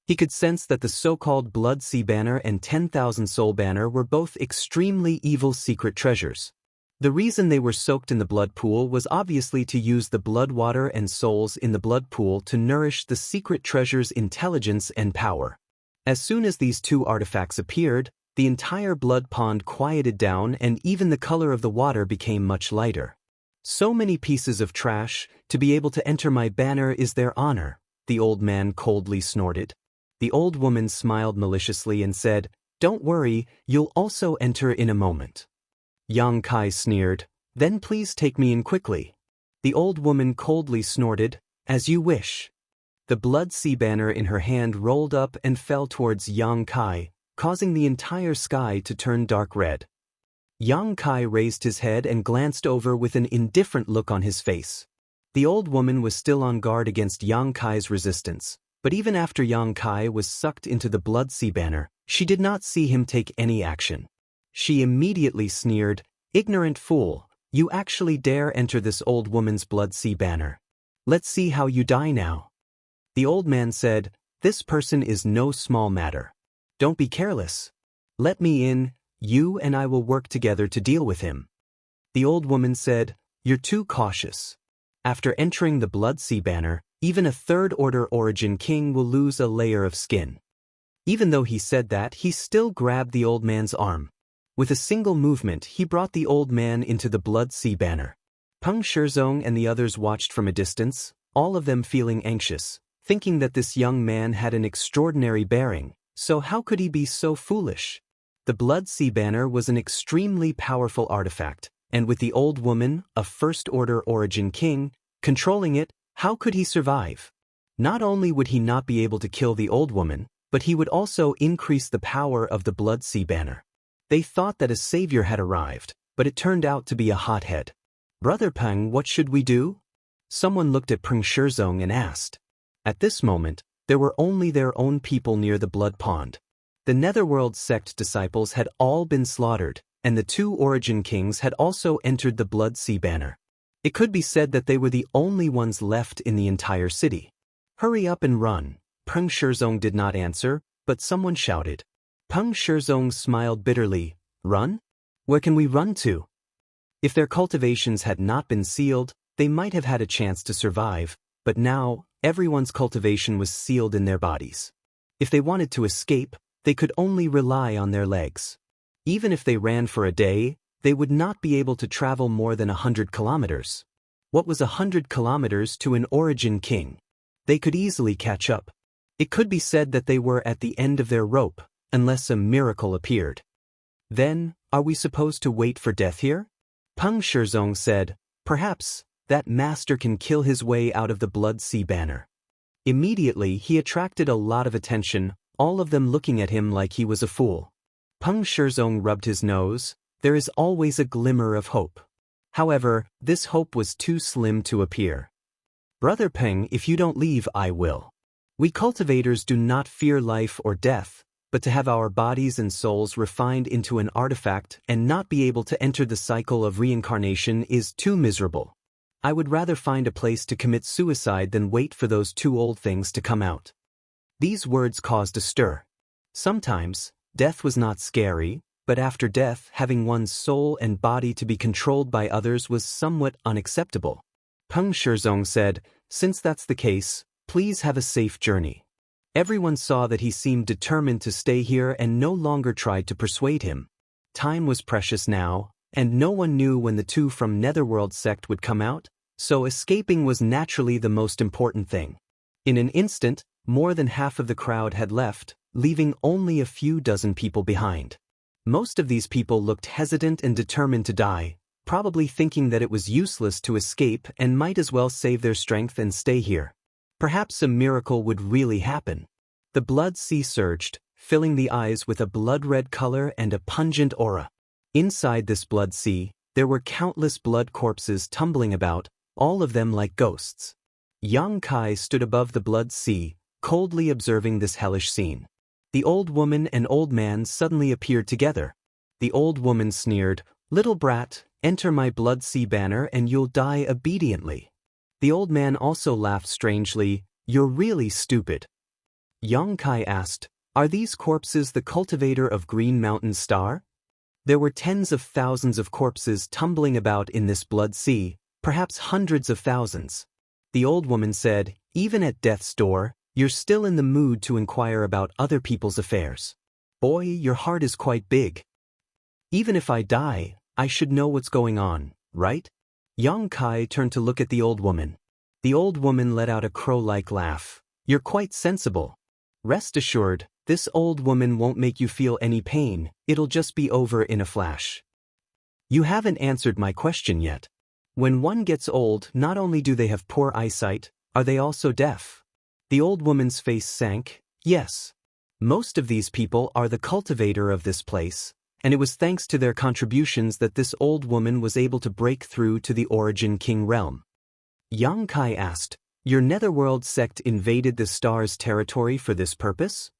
He could sense that the so-called Blood Sea Banner and 10,000 Soul Banner were both extremely evil secret treasures. The reason they were soaked in the blood pool was obviously to use the blood water and souls in the blood pool to nourish the secret treasure's intelligence and power. As soon as these 2 artifacts appeared, the entire blood pond quieted down and even the color of the water became much lighter. "So many pieces of trash, to be able to enter my banner is their honor," the old man coldly snorted. The old woman smiled maliciously and said, "Don't worry, you'll also enter in a moment." Yang Kai sneered, "Then please take me in quickly." The old woman coldly snorted, "As you wish." The Blood Sea Banner in her hand rolled up and fell towards Yang Kai, causing the entire sky to turn dark red. Yang Kai raised his head and glanced over with an indifferent look on his face. The old woman was still on guard against Yang Kai's resistance, but even after Yang Kai was sucked into the Blood Sea Banner, she did not see him take any action. She immediately sneered, "Ignorant fool, you actually dare enter this old woman's Blood Sea Banner. Let's see how you die now." The old man said, "This person is no small matter. Don't be careless. Let me in, you and I will work together to deal with him." The old woman said, "You're too cautious. After entering the Blood Sea Banner, even a 3rd-order origin king will lose a layer of skin." Even though he said that, he still grabbed the old man's arm. With a single movement, he brought the old man into the Blood Sea Banner. Peng Shizong and the others watched from a distance, all of them feeling anxious, thinking that this young man had an extraordinary bearing, so how could he be so foolish? The Blood Sea Banner was an extremely powerful artifact, and with the old woman, a 1st-order origin king, controlling it, how could he survive? Not only would he not be able to kill the old woman, but he would also increase the power of the Blood Sea Banner. They thought that a savior had arrived, but it turned out to be a hothead. "Brother Peng, what should we do?" Someone looked at Peng Shizong and asked. At this moment, There were only their own people near the blood pond. The Netherworld sect disciples had all been slaughtered, and the two origin kings had also entered the Blood Sea banner. It could be said that they were the only ones left in the entire city. Hurry up and run. Peng Shizong did not answer, but someone shouted. Peng Shizong smiled bitterly. Run? Where can we run to? If their cultivations had not been sealed, they might have had a chance to survive, but now, everyone's cultivation was sealed in their bodies. If they wanted to escape, they could only rely on their legs. Even if they ran for a day, they would not be able to travel more than 100 kilometers. What was 100 kilometers to an origin king? They could easily catch up. It could be said that they were at the end of their rope, unless a miracle appeared. Then, are we supposed to wait for death here? Peng Shizong said, perhaps, that master can kill his way out of the Blood Sea banner. Immediately he attracted a lot of attention, all of them looking at him like he was a fool. Peng Shizong rubbed his nose. There is always a glimmer of hope. However, this hope was too slim to appear. Brother Peng, if you don't leave, I will. We cultivators do not fear life or death, but to have our bodies and souls refined into an artifact and not be able to enter the cycle of reincarnation is too miserable. I would rather find a place to commit suicide than wait for those two old things to come out. These words caused a stir. Sometimes, death was not scary, but after death, having one's soul and body to be controlled by others was somewhat unacceptable. Peng Shizong said, since that's the case, please have a safe journey. Everyone saw that he seemed determined to stay here and no longer tried to persuade him. Time was precious now, and no one knew when the two from Netherworld sect would come out, so escaping was naturally the most important thing. In an instant, more than half of the crowd had left, leaving only a few dozen people behind. Most of these people looked hesitant and determined to die, probably thinking that it was useless to escape and might as well save their strength and stay here. Perhaps a miracle would really happen. The blood sea surged, filling the eyes with a blood-red color and a pungent aura. Inside this blood sea, there were countless blood corpses tumbling about, all of them like ghosts. Yang Kai stood above the blood sea, coldly observing this hellish scene. The old woman and old man suddenly appeared together. The old woman sneered, "Little brat, enter my blood sea banner and you'll die obediently." The old man also laughed strangely, "You're really stupid." Yang Kai asked, "Are these corpses the cultivator of Green Mountain Star?" There were tens of thousands of corpses tumbling about in this blood sea, perhaps hundreds of thousands. The old woman said, "Even at death's door, you're still in the mood to inquire about other people's affairs. Boy, your heart is quite big. Even if I die, I should know what's going on, right?" Yang Kai turned to look at the old woman. The old woman let out a crow-like laugh. "You're quite sensible. Rest assured, this old woman won't make you feel any pain, it'll just be over in a flash." You haven't answered my question yet. When one gets old, not only do they have poor eyesight, are they also deaf? The old woman's face sank. Yes. Most of these people are the cultivator of this place, and it was thanks to their contributions that this old woman was able to break through to the Origin King realm. Yang Kai asked, "Your Netherworld sect invaded the star's territory for this purpose?"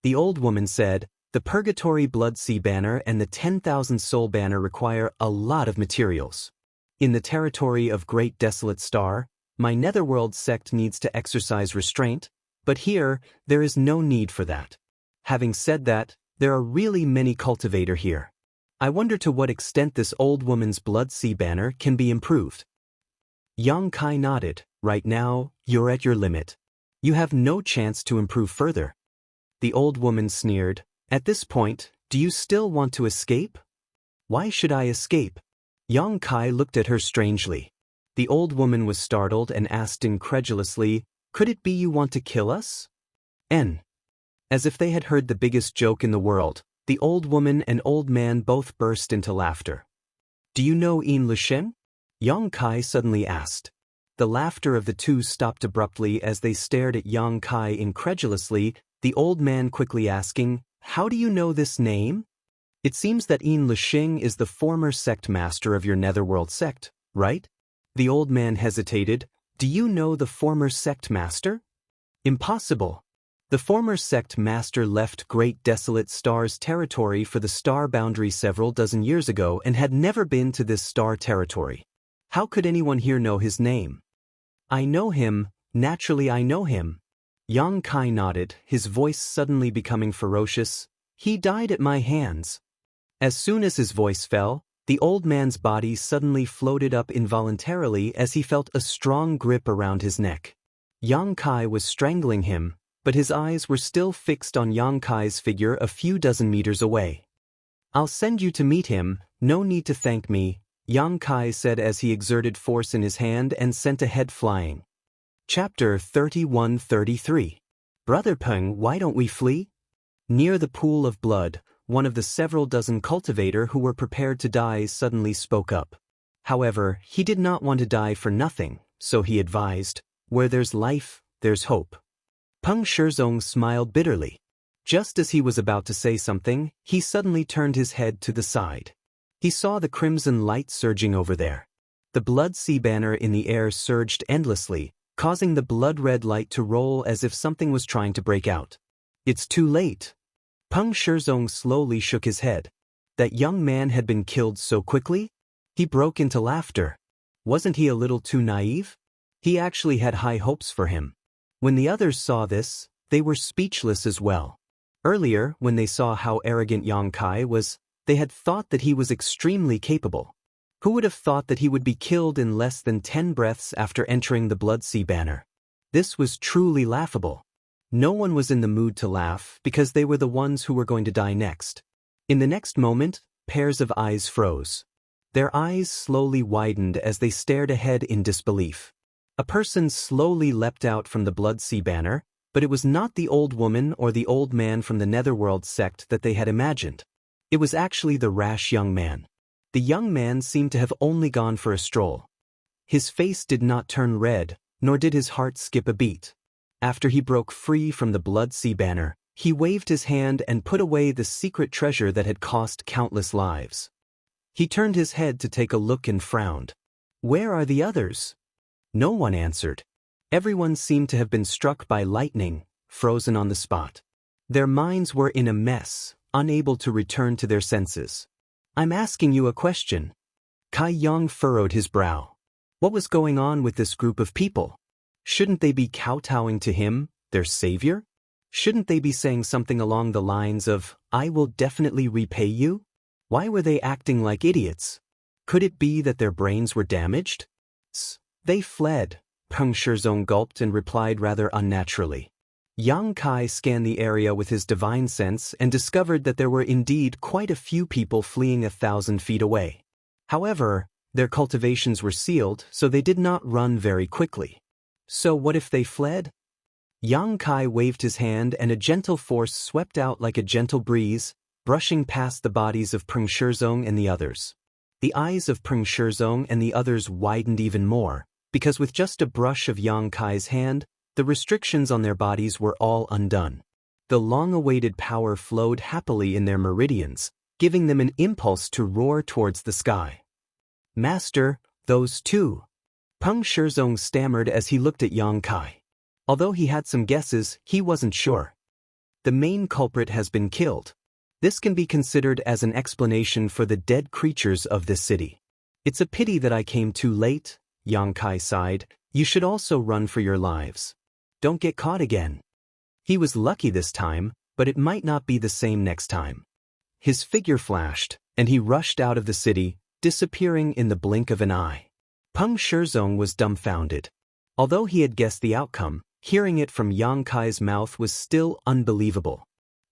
The old woman said, "The Purgatory Blood Sea banner and the 10,000 Soul banner require a lot of materials. In the territory of Great Desolate Star, my Netherworld sect needs to exercise restraint, but here, there is no need for that. Having said that, there are really many cultivator here. I wonder to what extent this old woman's Blood Sea banner can be improved." Yang Kai nodded. "Right now, you're at your limit. You have no chance to improve further." The old woman sneered, "At this point, do you still want to escape?" "Why should I escape?" Yang Kai looked at her strangely. The old woman was startled and asked incredulously, "Could it be you want to kill us?" As if they had heard the biggest joke in the world, the old woman and old man both burst into laughter. "Do you know Yin Lushen?" Yang Kai suddenly asked. The laughter of the two stopped abruptly as they stared at Yang Kai incredulously, the old man quickly asking, "How do you know this name?" "It seems that Yin Lushen is the former sect master of your Netherworld sect, right?" The old man hesitated. "Do you know the former sect master?" "Impossible. The former sect master left Great Desolate Star's territory for the star boundary several dozen years ago and had never been to this star territory. How could anyone here know his name? I know him, naturally I know him. Yang Kai nodded, his voice suddenly becoming ferocious. He died at my hands. As soon as his voice fell, the old man's body suddenly floated up involuntarily as he felt a strong grip around his neck. Yang Kai was strangling him, but his eyes were still fixed on Yang Kai's figure a few dozen meters away. I'll send you to meet him, no need to thank me, Yang Kai said as he exerted force in his hand and sent a head flying. Chapter 31-33. Brother Peng, why don't we flee? Near the pool of blood, one of the several dozen cultivator who were prepared to die suddenly spoke up. However, he did not want to die for nothing, so he advised, where there's life, there's hope. Peng Shizong smiled bitterly. Just as he was about to say something, he suddenly turned his head to the side. He saw the crimson light surging over there. The blood sea banner in the air surged endlessly, causing the blood-red light to roll as if something was trying to break out. It's too late. Peng Shizong slowly shook his head. That young man had been killed so quickly? He broke into laughter. Wasn't he a little too naive? He actually had high hopes for him. When the others saw this, they were speechless as well. Earlier, when they saw how arrogant Yang Kai was, they had thought that he was extremely capable. Who would have thought that he would be killed in less than 10 breaths after entering the Blood Sea banner? This was truly laughable. No one was in the mood to laugh because they were the ones who were going to die next. In the next moment, pairs of eyes froze. Their eyes slowly widened as they stared ahead in disbelief. A person slowly leapt out from the Blood Sea banner, but it was not the old woman or the old man from the Netherworld sect that they had imagined. It was actually the rash young man. The young man seemed to have only gone for a stroll. His face did not turn red, nor did his heart skip a beat. After he broke free from the Blood Sea banner, he waved his hand and put away the secret treasure that had cost countless lives. He turned his head to take a look and frowned. Where are the others? No one answered. Everyone seemed to have been struck by lightning, frozen on the spot. Their minds were in a mess, unable to return to their senses. I'm asking you a question. Kai Yang furrowed his brow. What was going on with this group of people? Shouldn't they be kowtowing to him, their savior? Shouldn't they be saying something along the lines of, I will definitely repay you? Why were they acting like idiots? Could it be that their brains were damaged? They fled. Peng Shizong gulped and replied rather unnaturally. Yang Kai scanned the area with his divine sense and discovered that there were indeed quite a few people fleeing 1,000 feet away. However, their cultivations were sealed, so they did not run very quickly. So what if they fled? Yang Kai waved his hand and a gentle force swept out like a gentle breeze, brushing past the bodies of Peng Shizong and the others. The eyes of Peng Shizong and the others widened even more, because with just a brush of Yang Kai's hand, the restrictions on their bodies were all undone. The long-awaited power flowed happily in their meridians, giving them an impulse to roar towards the sky. Master, those two. Peng Shizong stammered as he looked at Yang Kai. Although he had some guesses, he wasn't sure. The main culprit has been killed. This can be considered as an explanation for the dead creatures of this city. It's a pity that I came too late, Yang Kai sighed. You should also run for your lives. Don't get caught again. He was lucky this time, but it might not be the same next time. His figure flashed, and he rushed out of the city, disappearing in the blink of an eye. Peng Shizong was dumbfounded. Although he had guessed the outcome, hearing it from Yang Kai's mouth was still unbelievable.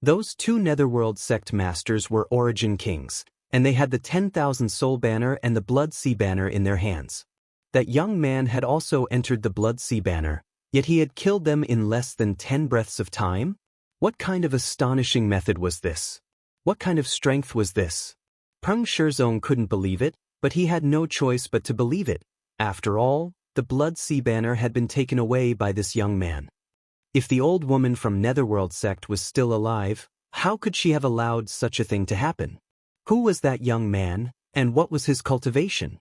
Those two Netherworld sect masters were Origin Kings, and they had the 10,000 Soul banner and the Blood Sea banner in their hands. That young man had also entered the Blood Sea banner, yet he had killed them in less than 10 breaths of time? What kind of astonishing method was this? What kind of strength was this? Peng Shizong couldn't believe it, but he had no choice but to believe it. After all, the Blood Sea banner had been taken away by this young man. If the old woman from Netherworld sect was still alive, how could she have allowed such a thing to happen? Who was that young man, and what was his cultivation?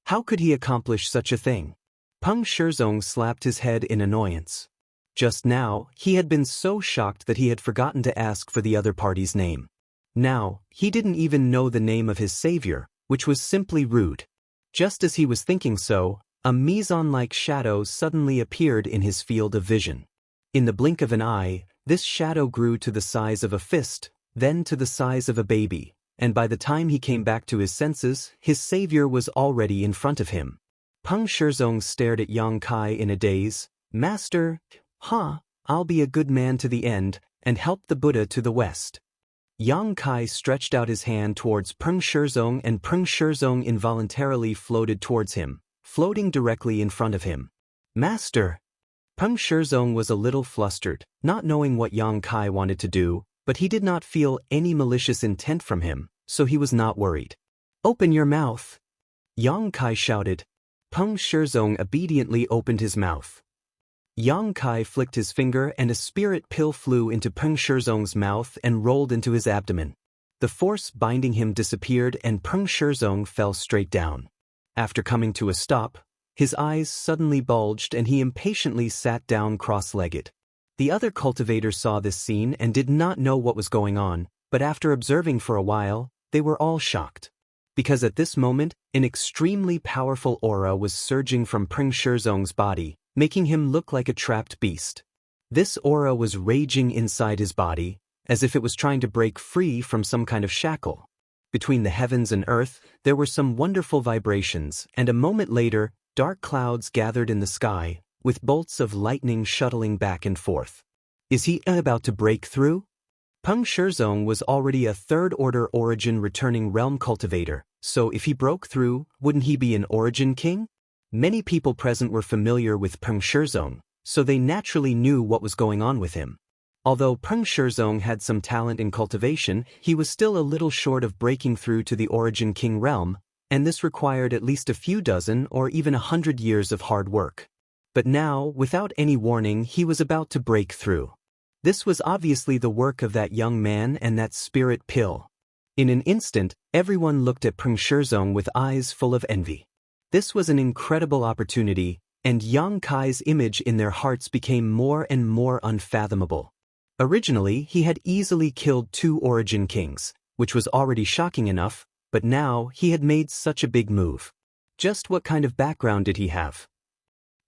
How could he accomplish such a thing? Peng Shizong slapped his head in annoyance. Just now, he had been so shocked that he had forgotten to ask for the other party's name. Now, he didn't even know the name of his savior, which was simply rude. Just as he was thinking so, a meson-like shadow suddenly appeared in his field of vision. In the blink of an eye, this shadow grew to the size of a fist, then to the size of a baby, and by the time he came back to his senses, his savior was already in front of him. Peng Shizong stared at Yang Kai in a daze. "Master, I'll be a good man to the end, and help the Buddha to the west." Yang Kai stretched out his hand towards Peng Shizong, and Peng Shizong involuntarily floated towards him, floating directly in front of him. "Master!" Peng Shizong was a little flustered, not knowing what Yang Kai wanted to do, but he did not feel any malicious intent from him, so he was not worried. "Open your mouth!" Yang Kai shouted. Peng Shizong obediently opened his mouth. Yang Kai flicked his finger and a spirit pill flew into Peng Shizong's mouth and rolled into his abdomen. The force binding him disappeared and Peng Shizong fell straight down. After coming to a stop, his eyes suddenly bulged and he impatiently sat down cross-legged. The other cultivators saw this scene and did not know what was going on, but after observing for a while, they were all shocked. Because at this moment, an extremely powerful aura was surging from Peng Shizong's body, making him look like a trapped beast. This aura was raging inside his body, as if it was trying to break free from some kind of shackle. Between the heavens and earth, there were some wonderful vibrations, and a moment later, dark clouds gathered in the sky, with bolts of lightning shuttling back and forth. Is he about to break through? Peng Shizong was already a third-order origin returning realm cultivator, so if he broke through, wouldn't he be an origin king? Many people present were familiar with Peng Shizong, so they naturally knew what was going on with him. Although Peng Shizong had some talent in cultivation, he was still a little short of breaking through to the origin king realm, and this required at least a few dozen or even 100 years of hard work. But now, without any warning, he was about to break through. This was obviously the work of that young man and that spirit pill. In an instant, everyone looked at Peng Shizong with eyes full of envy. This was an incredible opportunity, and Yang Kai's image in their hearts became more and more unfathomable. Originally, he had easily killed 2 origin kings, which was already shocking enough, but now he had made such a big move. Just what kind of background did he have?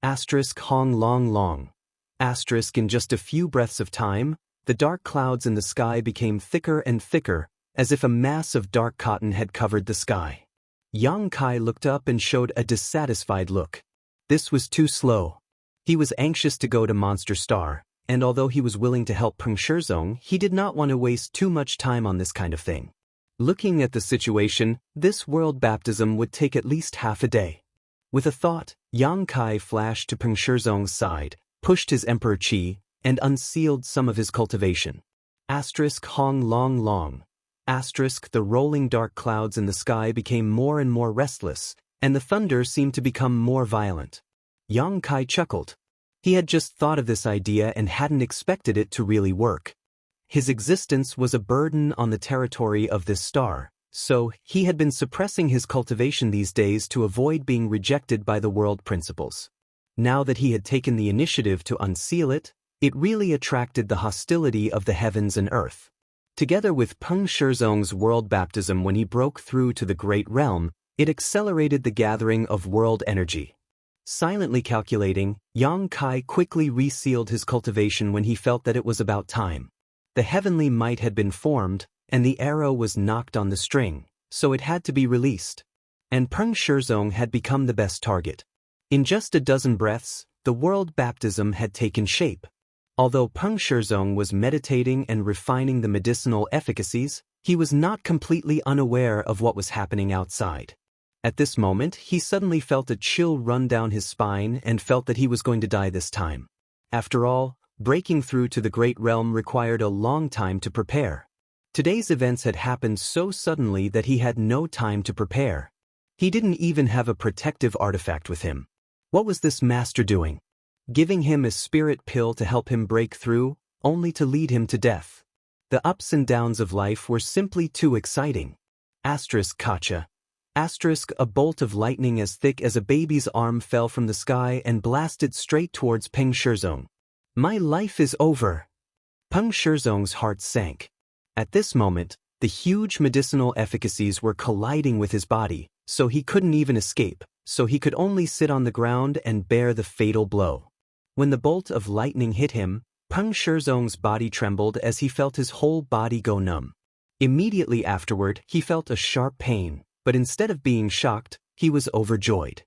Hong long. In just a few breaths of time, the dark clouds in the sky became thicker and thicker, as if a mass of dark cotton had covered the sky. Yang Kai looked up and showed a dissatisfied look. This was too slow. He was anxious to go to Monster Star, and although he was willing to help Peng Shizong, he did not want to waste too much time on this kind of thing. Looking at the situation, this world baptism would take at least half a day. With a thought, Yang Kai flashed to Peng Shizong's side, pushed his Emperor Qi, and unsealed some of his cultivation. Hong long. The rolling dark clouds in the sky became more and more restless, and the thunder seemed to become more violent. Yang Kai chuckled. He had just thought of this idea and hadn't expected it to really work. His existence was a burden on the territory of this star, so he had been suppressing his cultivation these days to avoid being rejected by the world principles. Now that he had taken the initiative to unseal it, it really attracted the hostility of the heavens and earth. Together with Peng Shizong's world baptism when he broke through to the Great Realm, it accelerated the gathering of world energy. Silently calculating, Yang Kai quickly resealed his cultivation when he felt that it was about time. The heavenly might had been formed, and the arrow was knocked on the string, so it had to be released. And Peng Shizong had become the best target. In just a dozen breaths, the world baptism had taken shape. Although Peng Shizong was meditating and refining the medicinal efficacies, he was not completely unaware of what was happening outside. At this moment, he suddenly felt a chill run down his spine and felt that he was going to die this time. After all, breaking through to the Great Realm required a long time to prepare. Today's events had happened so suddenly that he had no time to prepare. He didn't even have a protective artifact with him. What was this master doing? Giving him a spirit pill to help him break through, only to lead him to death. The ups and downs of life were simply too exciting. Kacha. A bolt of lightning as thick as a baby's arm fell from the sky and blasted straight towards Peng Shizong. My life is over. Peng Shizong's heart sank. At this moment, the huge medicinal efficacies were colliding with his body, so he couldn't even escape, so he could only sit on the ground and bear the fatal blow. When the bolt of lightning hit him, Peng Shizong's body trembled as he felt his whole body go numb. Immediately afterward, he felt a sharp pain, but instead of being shocked, he was overjoyed.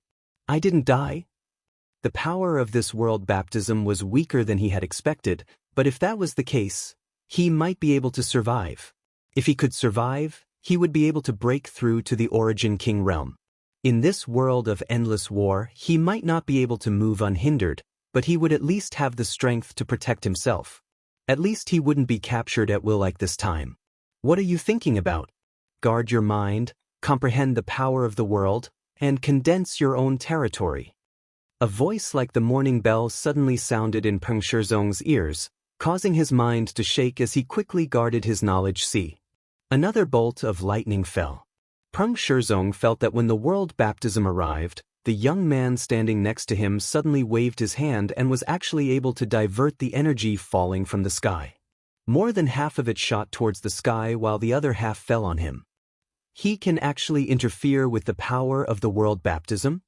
I didn't die? The power of this world baptism was weaker than he had expected, but if that was the case, he might be able to survive. If he could survive, he would be able to break through to the Origin King realm. In this world of endless war, he might not be able to move unhindered, but he would at least have the strength to protect himself. At least he wouldn't be captured at will like this time. What are you thinking about? Guard your mind, comprehend the power of the world, and condense your own territory. A voice like the morning bell suddenly sounded in Peng Shizong's ears, causing his mind to shake as he quickly guarded his knowledge. Another bolt of lightning fell. Peng Shizong felt that when the world baptism arrived, the young man standing next to him suddenly waved his hand and was actually able to divert the energy falling from the sky. More than half of it shot towards the sky while the other half fell on him. He can actually interfere with the power of the world baptism?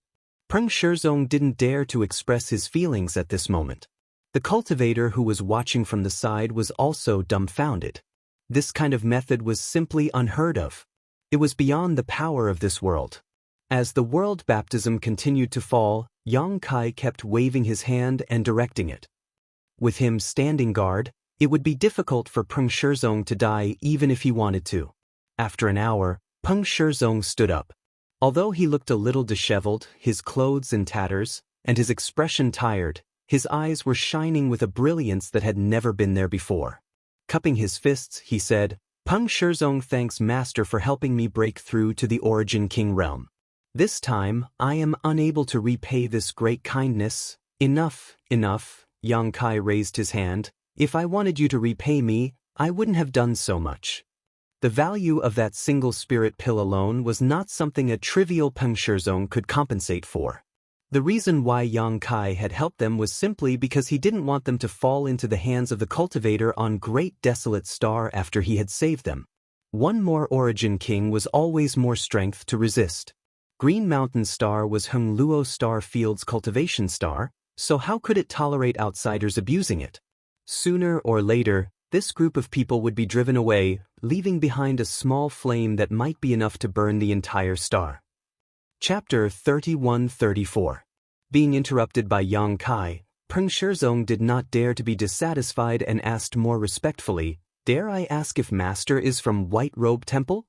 Peng Shizong didn't dare to express his feelings at this moment. The cultivator who was watching from the side was also dumbfounded. This kind of method was simply unheard of. It was beyond the power of this world. As the world baptism continued to fall, Yang Kai kept waving his hand and directing it. With him standing guard, it would be difficult for Peng Shizong to die even if he wanted to. After an hour, Peng Shizong stood up. Although he looked a little disheveled, his clothes in tatters, and his expression tired, his eyes were shining with a brilliance that had never been there before. Cupping his fists, he said, Peng Shizong thanks Master for helping me break through to the Origin King realm. This time, I am unable to repay this great kindness. Enough, enough, Yang Kai raised his hand. If I wanted you to repay me, I wouldn't have done so much. The value of that single spirit pill alone was not something a trivial Peng Shizong could compensate for. The reason why Yang Kai had helped them was simply because he didn't want them to fall into the hands of the cultivator on Great Desolate Star after he had saved them. One more Origin King was always more strength to resist. Green Mountain Star was Hung Luo Star Field's cultivation star, so how could it tolerate outsiders abusing it? Sooner or later, this group of people would be driven away, leaving behind a small flame that might be enough to burn the entire star. Chapter 31-34. Being interrupted by Yang Kai, Peng Shizong did not dare to be dissatisfied and asked more respectfully, Dare I ask if Master is from White Robe Temple?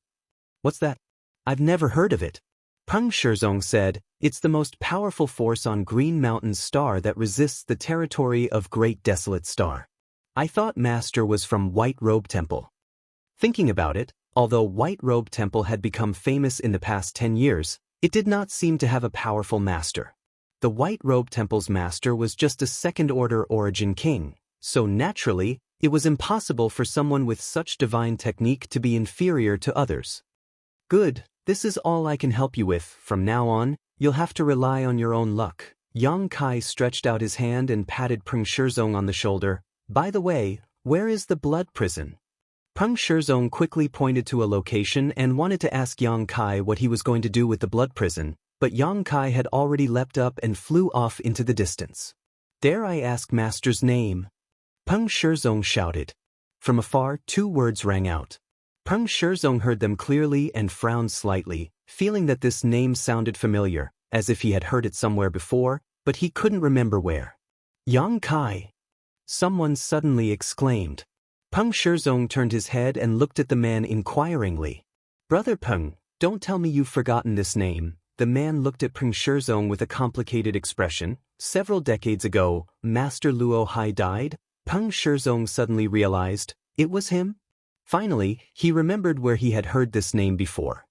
What's that? I've never heard of it. Peng Shizong said, It's the most powerful force on Green Mountain Star that resists the territory of Great Desolate Star. I thought Master was from White Robe Temple. Thinking about it, although White Robe Temple had become famous in the past 10 years, it did not seem to have a powerful master. The White Robe Temple's master was just a second-order Origin King, so naturally, it was impossible for someone with such divine technique to be inferior to others. Good, this is all I can help you with. From now on, you'll have to rely on your own luck. Yang Kai stretched out his hand and patted Peng Shizong on the shoulder. By the way, where is the blood prison? Peng Shizong quickly pointed to a location and wanted to ask Yang Kai what he was going to do with the blood prison, but Yang Kai had already leapt up and flew off into the distance. Dare I ask Master's name? Peng Shizong shouted. From afar, 2 words rang out. Peng Shizong heard them clearly and frowned slightly, feeling that this name sounded familiar, as if he had heard it somewhere before, but he couldn't remember where. Yang Kai! Someone suddenly exclaimed. Peng Shizong turned his head and looked at the man inquiringly. Brother Peng, don't tell me you've forgotten this name. The man looked at Peng Shizong with a complicated expression. Several decades ago, Master Luo Hai died. Peng Shizong suddenly realized, it was him? Finally, he remembered where he had heard this name before.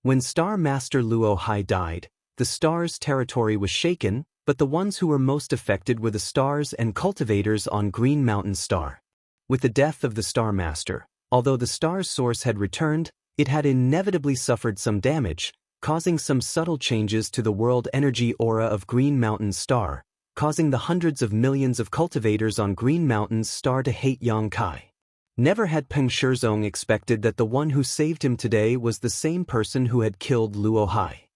When Star Master Luo Hai died, the star's territory was shaken, but the ones who were most affected were the stars and cultivators on Green Mountain Star. With the death of the Star Master, although the star's source had returned, it had inevitably suffered some damage, causing some subtle changes to the world energy aura of Green Mountain Star, causing the hundreds of millions of cultivators on Green Mountain's star to hate Yang Kai. Never had Peng Shizong expected that the one who saved him today was the same person who had killed Luo Hai.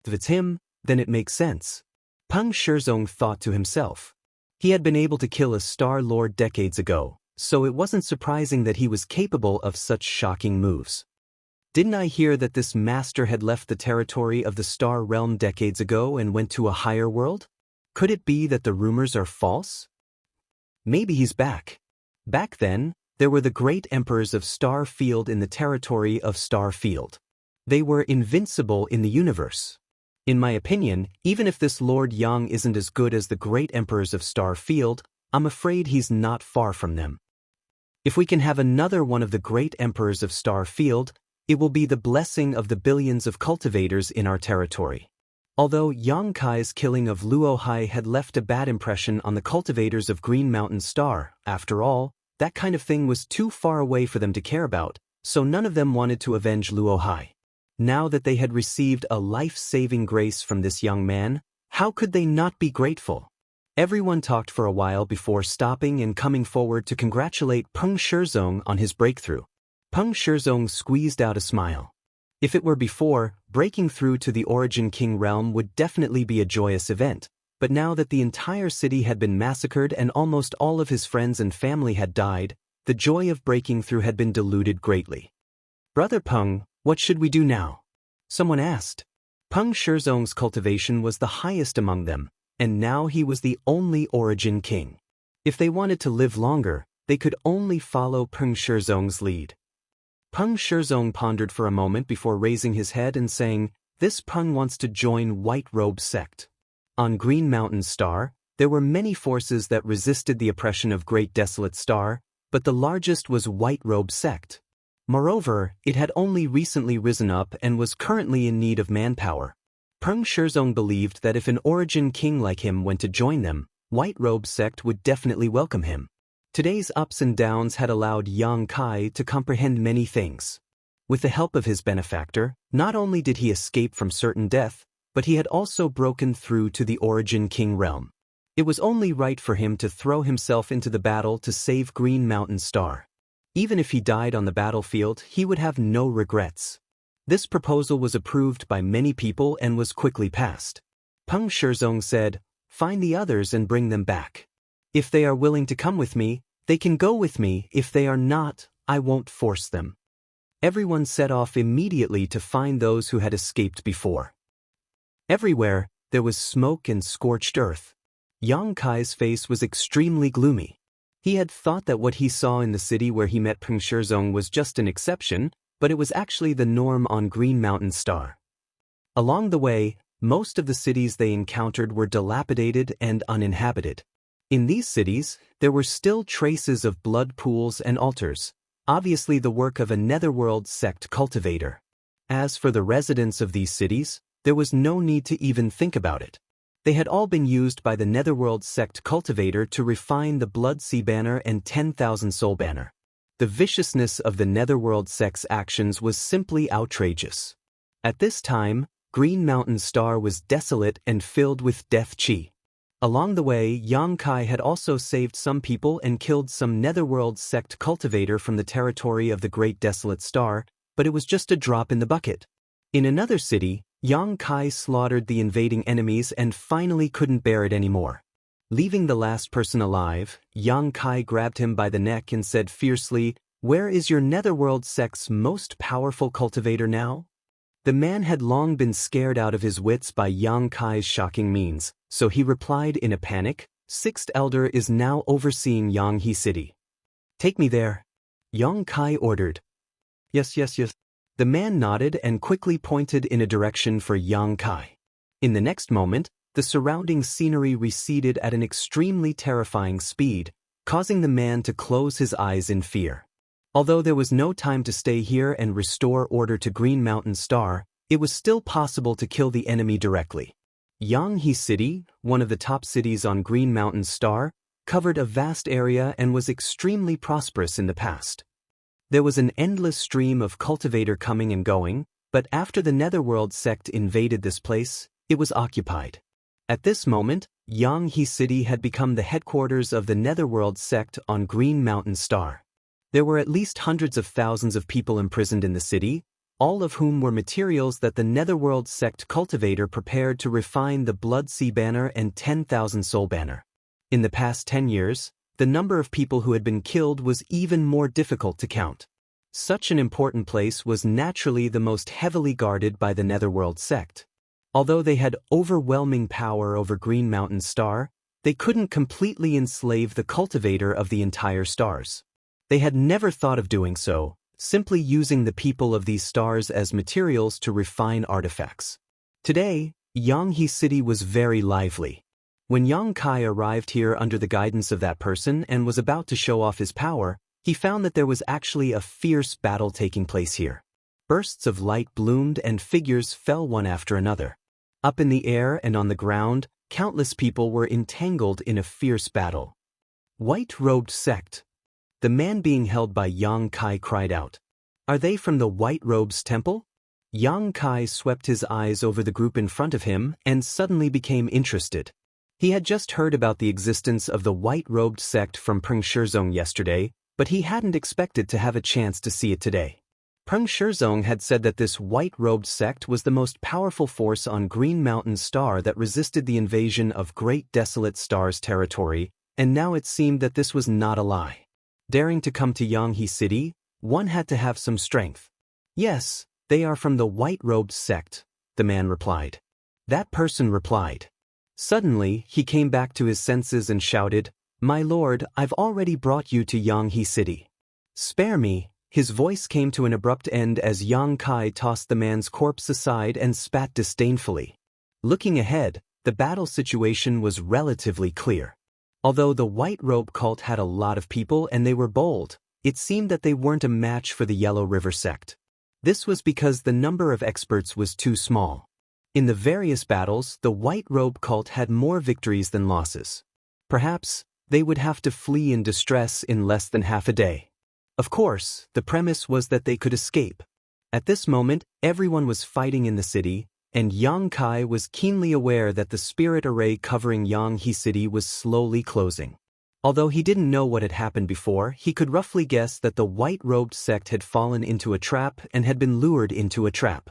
If it's him, then it makes sense. Peng Shizong thought to himself. He had been able to kill a Star Lord decades ago, so it wasn't surprising that he was capable of such shocking moves. Didn't I hear that this master had left the territory of the Star Realm decades ago and went to a higher world? Could it be that the rumors are false? Maybe he's back. Back then, there were the great emperors of Star Field in the territory of Star Field. They were invincible in the universe. In my opinion, even if this Lord Yang isn't as good as the great emperors of Star Field, I'm afraid he's not far from them. If we can have another one of the great emperors of Star Field, it will be the blessing of the billions of cultivators in our territory. Although Yang Kai's killing of Luo Hai had left a bad impression on the cultivators of Green Mountain Star, after all, that kind of thing was too far away for them to care about, so none of them wanted to avenge Luo Hai. Now that they had received a life-saving grace from this young man, how could they not be grateful? Everyone talked for a while before stopping and coming forward to congratulate Peng Shizong on his breakthrough. Peng Shizong squeezed out a smile. If it were before, breaking through to the Origin King realm would definitely be a joyous event, but now that the entire city had been massacred and almost all of his friends and family had died, the joy of breaking through had been diluted greatly. Brother Peng, what should we do now? Someone asked. Peng Shizong's cultivation was the highest among them, and now he was the only Origin King. If they wanted to live longer, they could only follow Peng Shizong's lead. Peng Shizong pondered for a moment before raising his head and saying, "This Peng wants to join White Robe sect." On Green Mountain Star, there were many forces that resisted the oppression of Great Desolate Star, but the largest was White Robe sect. Moreover, it had only recently risen up and was currently in need of manpower. Peng Shizong believed that if an Origin King like him went to join them, White Robe sect would definitely welcome him. Today's ups and downs had allowed Yang Kai to comprehend many things. With the help of his benefactor, not only did he escape from certain death, but he had also broken through to the Origin King realm. It was only right for him to throw himself into the battle to save Green Mountain Star. Even if he died on the battlefield, he would have no regrets. This proposal was approved by many people and was quickly passed. Peng Shizong said, "Find the others and bring them back. If they are willing to come with me, they can go with me. If they are not, I won't force them." Everyone set off immediately to find those who had escaped before. Everywhere, there was smoke and scorched earth. Yang Kai's face was extremely gloomy. He had thought that what he saw in the city where he met Peng Shizong was just an exception, but it was actually the norm on Green Mountain Star. Along the way, most of the cities they encountered were dilapidated and uninhabited. In these cities, there were still traces of blood pools and altars, obviously the work of a netherworld sect cultivator. As for the residents of these cities, there was no need to even think about it. They had all been used by the netherworld sect cultivator to refine the Blood Sea Banner and 10,000 Soul Banner. The viciousness of the netherworld sect's actions was simply outrageous. At this time, Green Mountain Star was desolate and filled with death chi. Along the way, Yang Kai had also saved some people and killed some netherworld sect cultivator from the territory of the Great Desolate Star, but it was just a drop in the bucket. In another city, Yang Kai slaughtered the invading enemies and finally couldn't bear it anymore. Leaving the last person alive, Yang Kai grabbed him by the neck and said fiercely, "Where is your netherworld sect's most powerful cultivator now?" The man had long been scared out of his wits by Yang Kai's shocking means, so he replied in a panic, "Sixth Elder is now overseeing Yanghe City. Take me there." Yang Kai ordered. Yes. The man nodded and quickly pointed in a direction for Yang Kai. In the next moment, the surrounding scenery receded at an extremely terrifying speed, causing the man to close his eyes in fear. Although there was no time to stay here and restore order to Green Mountain Star, it was still possible to kill the enemy directly. Yanghe City, one of the top cities on Green Mountain Star, covered a vast area and was extremely prosperous in the past. There was an endless stream of cultivator coming and going, but after the Netherworld sect invaded this place, it was occupied. At this moment, Xianxia City had become the headquarters of the Netherworld sect on Green Mountain Star. There were at least hundreds of thousands of people imprisoned in the city, all of whom were materials that the Netherworld sect cultivator prepared to refine the Blood Sea Banner and 10,000 Soul Banner. In the past 10 years, the number of people who had been killed was even more difficult to count. Such an important place was naturally the most heavily guarded by the Netherworld sect. Although they had overwhelming power over Green Mountain Star, they couldn't completely enslave the cultivator of the entire stars. They had never thought of doing so, simply using the people of these stars as materials to refine artifacts. Today, Xianxia City was very lively. When Yang Kai arrived here under the guidance of that person and was about to show off his power, he found that there was actually a fierce battle taking place here. Bursts of light bloomed and figures fell one after another. Up in the air and on the ground, countless people were entangled in a fierce battle. White-robed sect. The man being held by Yang Kai cried out. Are they from the White Robes Temple? Yang Kai swept his eyes over the group in front of him and suddenly became interested. He had just heard about the existence of the white-robed sect from Peng Shizong yesterday, but he hadn't expected to have a chance to see it today. Peng Shizong had said that this white-robed sect was the most powerful force on Green Mountain Star that resisted the invasion of Great Desolate Star's territory, and now it seemed that this was not a lie. Daring to come to Xianxia City, one had to have some strength. Yes, they are from the white-robed sect, the man replied. That person replied. Suddenly, he came back to his senses and shouted, My lord, I've already brought you to Xianxia City. Spare me. His voice came to an abrupt end as Yang Kai tossed the man's corpse aside and spat disdainfully. Looking ahead, the battle situation was relatively clear. Although the White Robe cult had a lot of people and they were bold, it seemed that they weren't a match for the Yellow River sect. This was because the number of experts was too small. In the various battles, the White Robe cult had more victories than losses. Perhaps, they would have to flee in distress in less than half a day. Of course, the premise was that they could escape. At this moment, everyone was fighting in the city, and Yang Kai was keenly aware that the spirit array covering Xianxia City was slowly closing. Although he didn't know what had happened before, he could roughly guess that the white-robed sect had fallen into a trap and had been lured into a trap.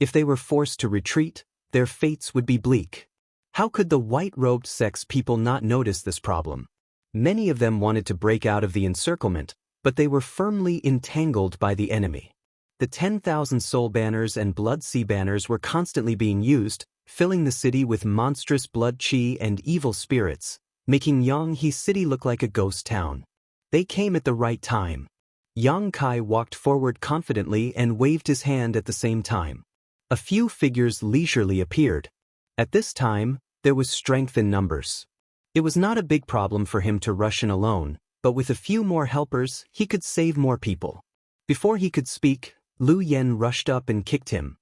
If they were forced to retreat, their fates would be bleak. How could the white-robed sect's people not notice this problem? Many of them wanted to break out of the encirclement, but they were firmly entangled by the enemy. The 10,000 soul banners and blood sea banners were constantly being used, filling the city with monstrous blood chi and evil spirits, making Xianxia City look like a ghost town. They came at the right time. Yang Kai walked forward confidently and waved his hand at the same time. A few figures leisurely appeared. At this time, there was strength in numbers. It was not a big problem for him to rush in alone, but with a few more helpers, he could save more people. Before he could speak, Lu Yen rushed up and kicked him.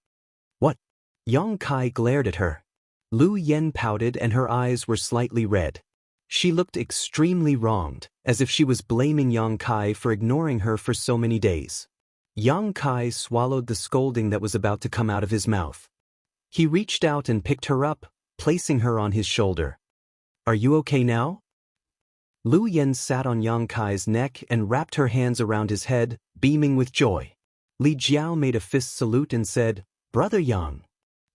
What? Yang Kai glared at her. Lu Yen pouted and her eyes were slightly red. She looked extremely wronged, as if she was blaming Yang Kai for ignoring her for so many days. Yang Kai swallowed the scolding that was about to come out of his mouth. He reached out and picked her up, placing her on his shoulder. Are you okay now? Lu Yen sat on Yang Kai's neck and wrapped her hands around his head, beaming with joy. Li Jiao made a fist salute and said, Brother Yang.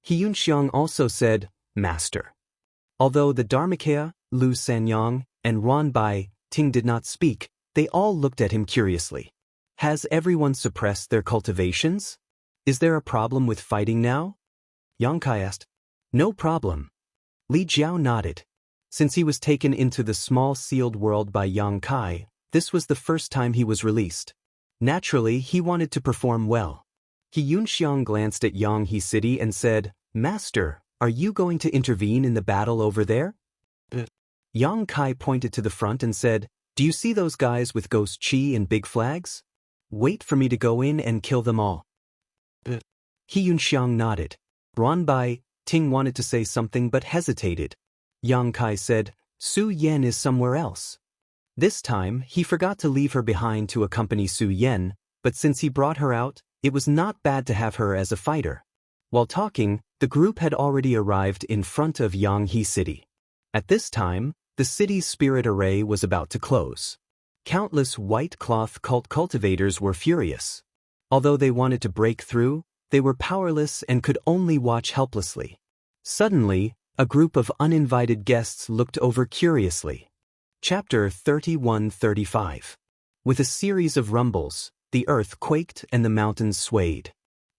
Xianxia also said, Master. Although the Dharmakaya, Lu Sanyang, and Ron Bai, Ting did not speak, they all looked at him curiously. Has everyone suppressed their cultivations? Is there a problem with fighting now? Yang Kai asked. No problem. Li Jiao nodded. Since he was taken into the small sealed world by Yang Kai, this was the first time he was released. Naturally, he wanted to perform well. Xianxia glanced at Xianxia City and said, Master, are you going to intervene in the battle over there? Yang Kai pointed to the front and said, Do you see those guys with ghost chi and big flags? Wait for me to go in and kill them all. Xianxia nodded. Ron Bai, Ting wanted to say something but hesitated. Yang Kai said, Su Yen is somewhere else. This time, he forgot to leave her behind to accompany Su Yen, but since he brought her out, it was not bad to have her as a fighter. While talking, the group had already arrived in front of Xianxia city. At this time, the city's spirit array was about to close. Countless white cloth cult cultivators were furious. Although they wanted to break through, they were powerless and could only watch helplessly. Suddenly, a group of uninvited guests looked over curiously. Chapter 31-35. With a series of rumbles, the earth quaked and the mountains swayed.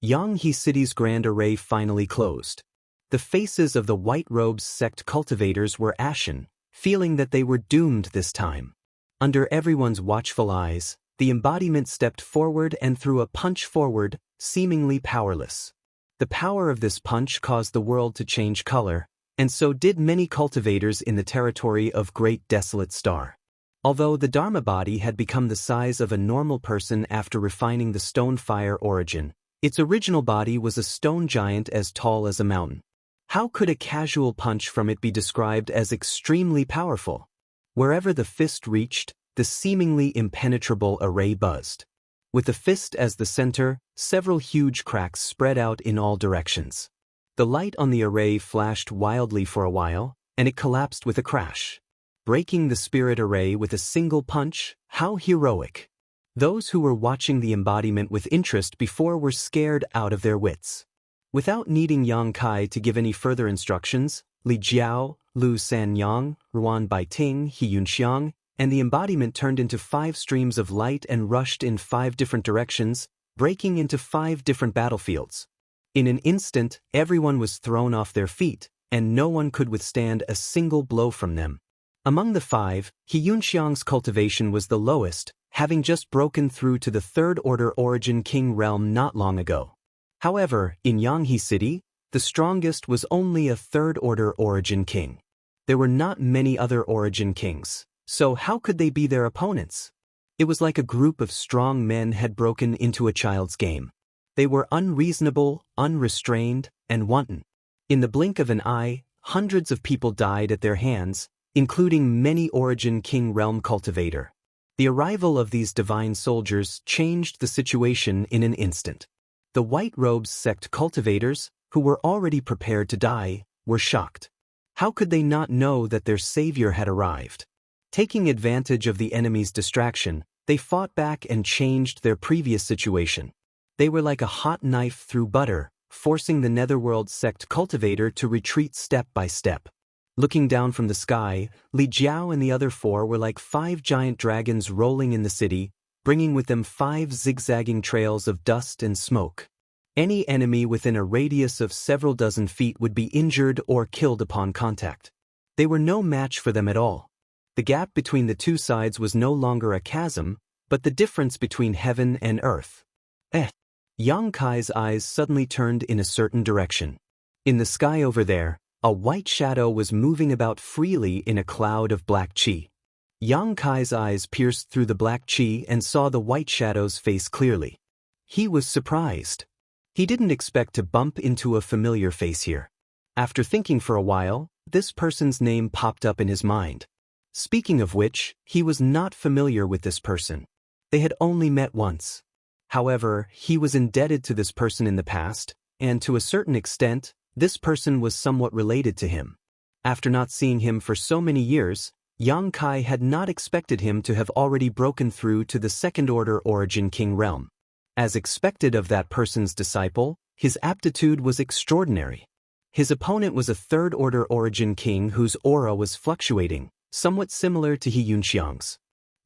Xianxia city's grand array finally closed. The faces of the White Robes sect cultivators were ashen, feeling that they were doomed this time. Under everyone's watchful eyes, the embodiment stepped forward and threw a punch forward, seemingly powerless. The power of this punch caused the world to change color, and so did many cultivators in the territory of Great Desolate Star. Although the Dharma body had become the size of a normal person after refining the stone fire origin, its original body was a stone giant as tall as a mountain. How could a casual punch from it be described as extremely powerful? Wherever the fist reached, the seemingly impenetrable array buzzed. With the fist as the center, several huge cracks spread out in all directions. The light on the array flashed wildly for a while, and it collapsed with a crash. Breaking the spirit array with a single punch, how heroic! Those who were watching the embodiment with interest before were scared out of their wits. Without needing Yang Kai to give any further instructions, Li Jiao, Lu Sanyang, Ruan Baiting, Xianxia, and the embodiment turned into 5 streams of light and rushed in 5 different directions, breaking into 5 different battlefields. In an instant, everyone was thrown off their feet, and no one could withstand a single blow from them. Among the 5, Xianxia's cultivation was the lowest, having just broken through to the Third Order Origin King realm not long ago. However, in Xianxia city, the strongest was only a Third Order Origin King. There were not many other Origin Kings, so how could they be their opponents? It was like a group of strong men had broken into a child's game. They were unreasonable, unrestrained, and wanton. In the blink of an eye, hundreds of people died at their hands, including many Origin King realm cultivator. The arrival of these divine soldiers changed the situation in an instant. The White Robes sect cultivators, who were already prepared to die, were shocked. How could they not know that their savior had arrived? Taking advantage of the enemy's distraction, they fought back and changed their previous situation. They were like a hot knife through butter, forcing the Netherworld sect cultivator to retreat step by step. Looking down from the sky, Li Jiao and the other 4 were like 5 giant dragons rolling in the city, bringing with them 5 zigzagging trails of dust and smoke. Any enemy within a radius of several dozen feet would be injured or killed upon contact. They were no match for them at all. The gap between the 2 sides was no longer a chasm, but the difference between heaven and earth. Yang Kai's eyes suddenly turned in a certain direction. In the sky over there, a white shadow was moving about freely in a cloud of black qi. Yang Kai's eyes pierced through the black qi and saw the white shadow's face clearly. He was surprised. He didn't expect to bump into a familiar face here. After thinking for a while, this person's name popped up in his mind. Speaking of which, he was not familiar with this person. They had only met once. However, he was indebted to this person in the past, and to a certain extent, this person was somewhat related to him. After not seeing him for so many years, Yang Kai had not expected him to have already broken through to the Second Order Origin King realm. As expected of that person's disciple, his aptitude was extraordinary. His opponent was a Third Order Origin King whose aura was fluctuating, somewhat similar to Xianxia's.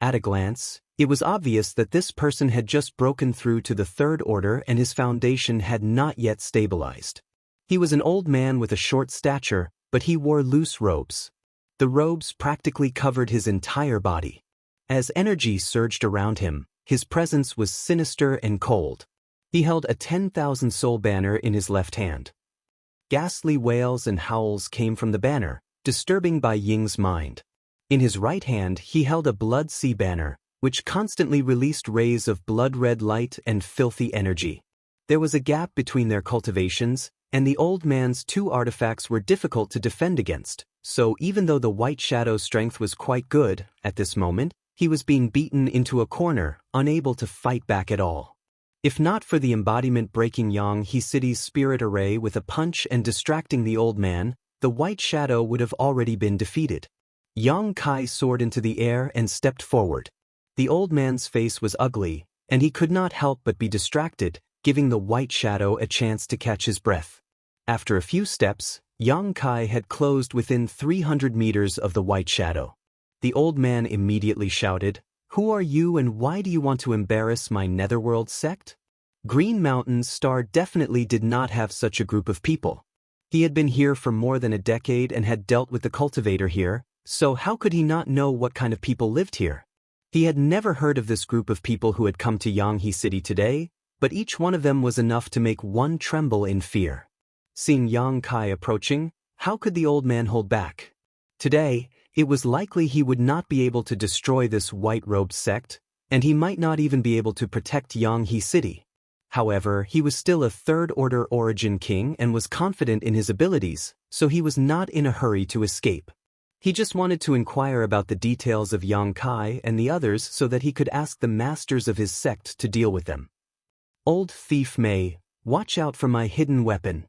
At a glance, it was obvious that this person had just broken through to the Third Order and his foundation had not yet stabilized. He was an old man with a short stature, but he wore loose robes. The robes practically covered his entire body. As energy surged around him, his presence was sinister and cold. He held a 10,000 soul banner in his left hand. Ghastly wails and howls came from the banner, disturbing Bai Ying's mind. In his right hand he held a blood sea banner, which constantly released rays of blood-red light and filthy energy. There was a gap between their cultivations, and the old man's 2 artifacts were difficult to defend against, so even though the White Shadow's strength was quite good, at this moment, he was being beaten into a corner, unable to fight back at all. If not for the embodiment breaking Xianxia City's spirit array with a punch and distracting the old man, the white shadow would have already been defeated. Yang Kai soared into the air and stepped forward. The old man's face was ugly, and he could not help but be distracted, giving the white shadow a chance to catch his breath. After a few steps, Yang Kai had closed within 300 meters of the white shadow. The old man immediately shouted, "Who are you and why do you want to embarrass my netherworld sect?" Green Mountain's Star definitely did not have such a group of people. He had been here for more than a decade and had dealt with the cultivator here, so how could he not know what kind of people lived here? He had never heard of this group of people who had come to Xianxia City today, but each one of them was enough to make one tremble in fear. Seeing Yang Kai approaching, how could the old man hold back? Today, it was likely he would not be able to destroy this white-robed sect, and he might not even be able to protect Xianxia City. However, he was still a third-order origin king and was confident in his abilities, so he was not in a hurry to escape. He just wanted to inquire about the details of Yang Kai and the others so that he could ask the masters of his sect to deal with them. "Old thief Mei, watch out for my hidden weapon."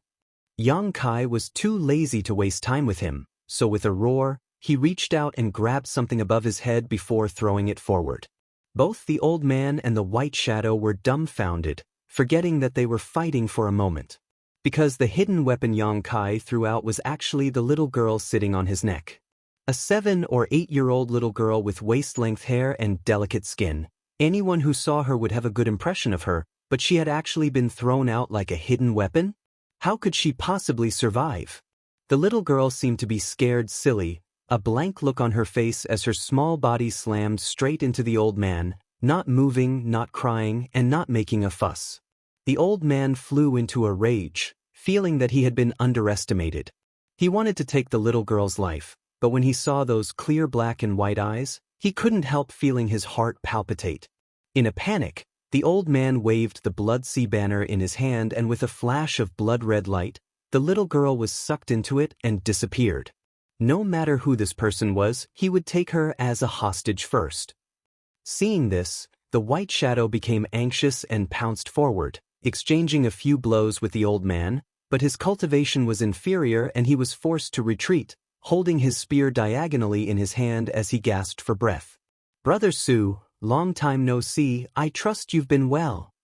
Yang Kai was too lazy to waste time with him, so with a roar, he reached out and grabbed something above his head before throwing it forward. Both the old man and the white shadow were dumbfounded, forgetting that they were fighting for a moment. Because the hidden weapon Yang Kai threw out was actually the little girl sitting on his neck. A 7- or 8-year-old little girl with waist-length hair and delicate skin. Anyone who saw her would have a good impression of her, but she had actually been thrown out like a hidden weapon? How could she possibly survive? The little girl seemed to be scared silly, a blank look on her face as her small body slammed straight into the old man, not moving, not crying, and not making a fuss. The old man flew into a rage, feeling that he had been underestimated. He wanted to take the little girl's life, but when he saw those clear black and white eyes, he couldn't help feeling his heart palpitate. In a panic, the old man waved the Blood Sea banner in his hand, and with a flash of blood-red light, the little girl was sucked into it and disappeared. No matter who this person was, he would take her as a hostage first. Seeing this, the white shadow became anxious and pounced forward, exchanging a few blows with the old man, but his cultivation was inferior and he was forced to retreat, holding his spear diagonally in his hand as he gasped for breath. "Brother Su, long time no see, I trust you've been well."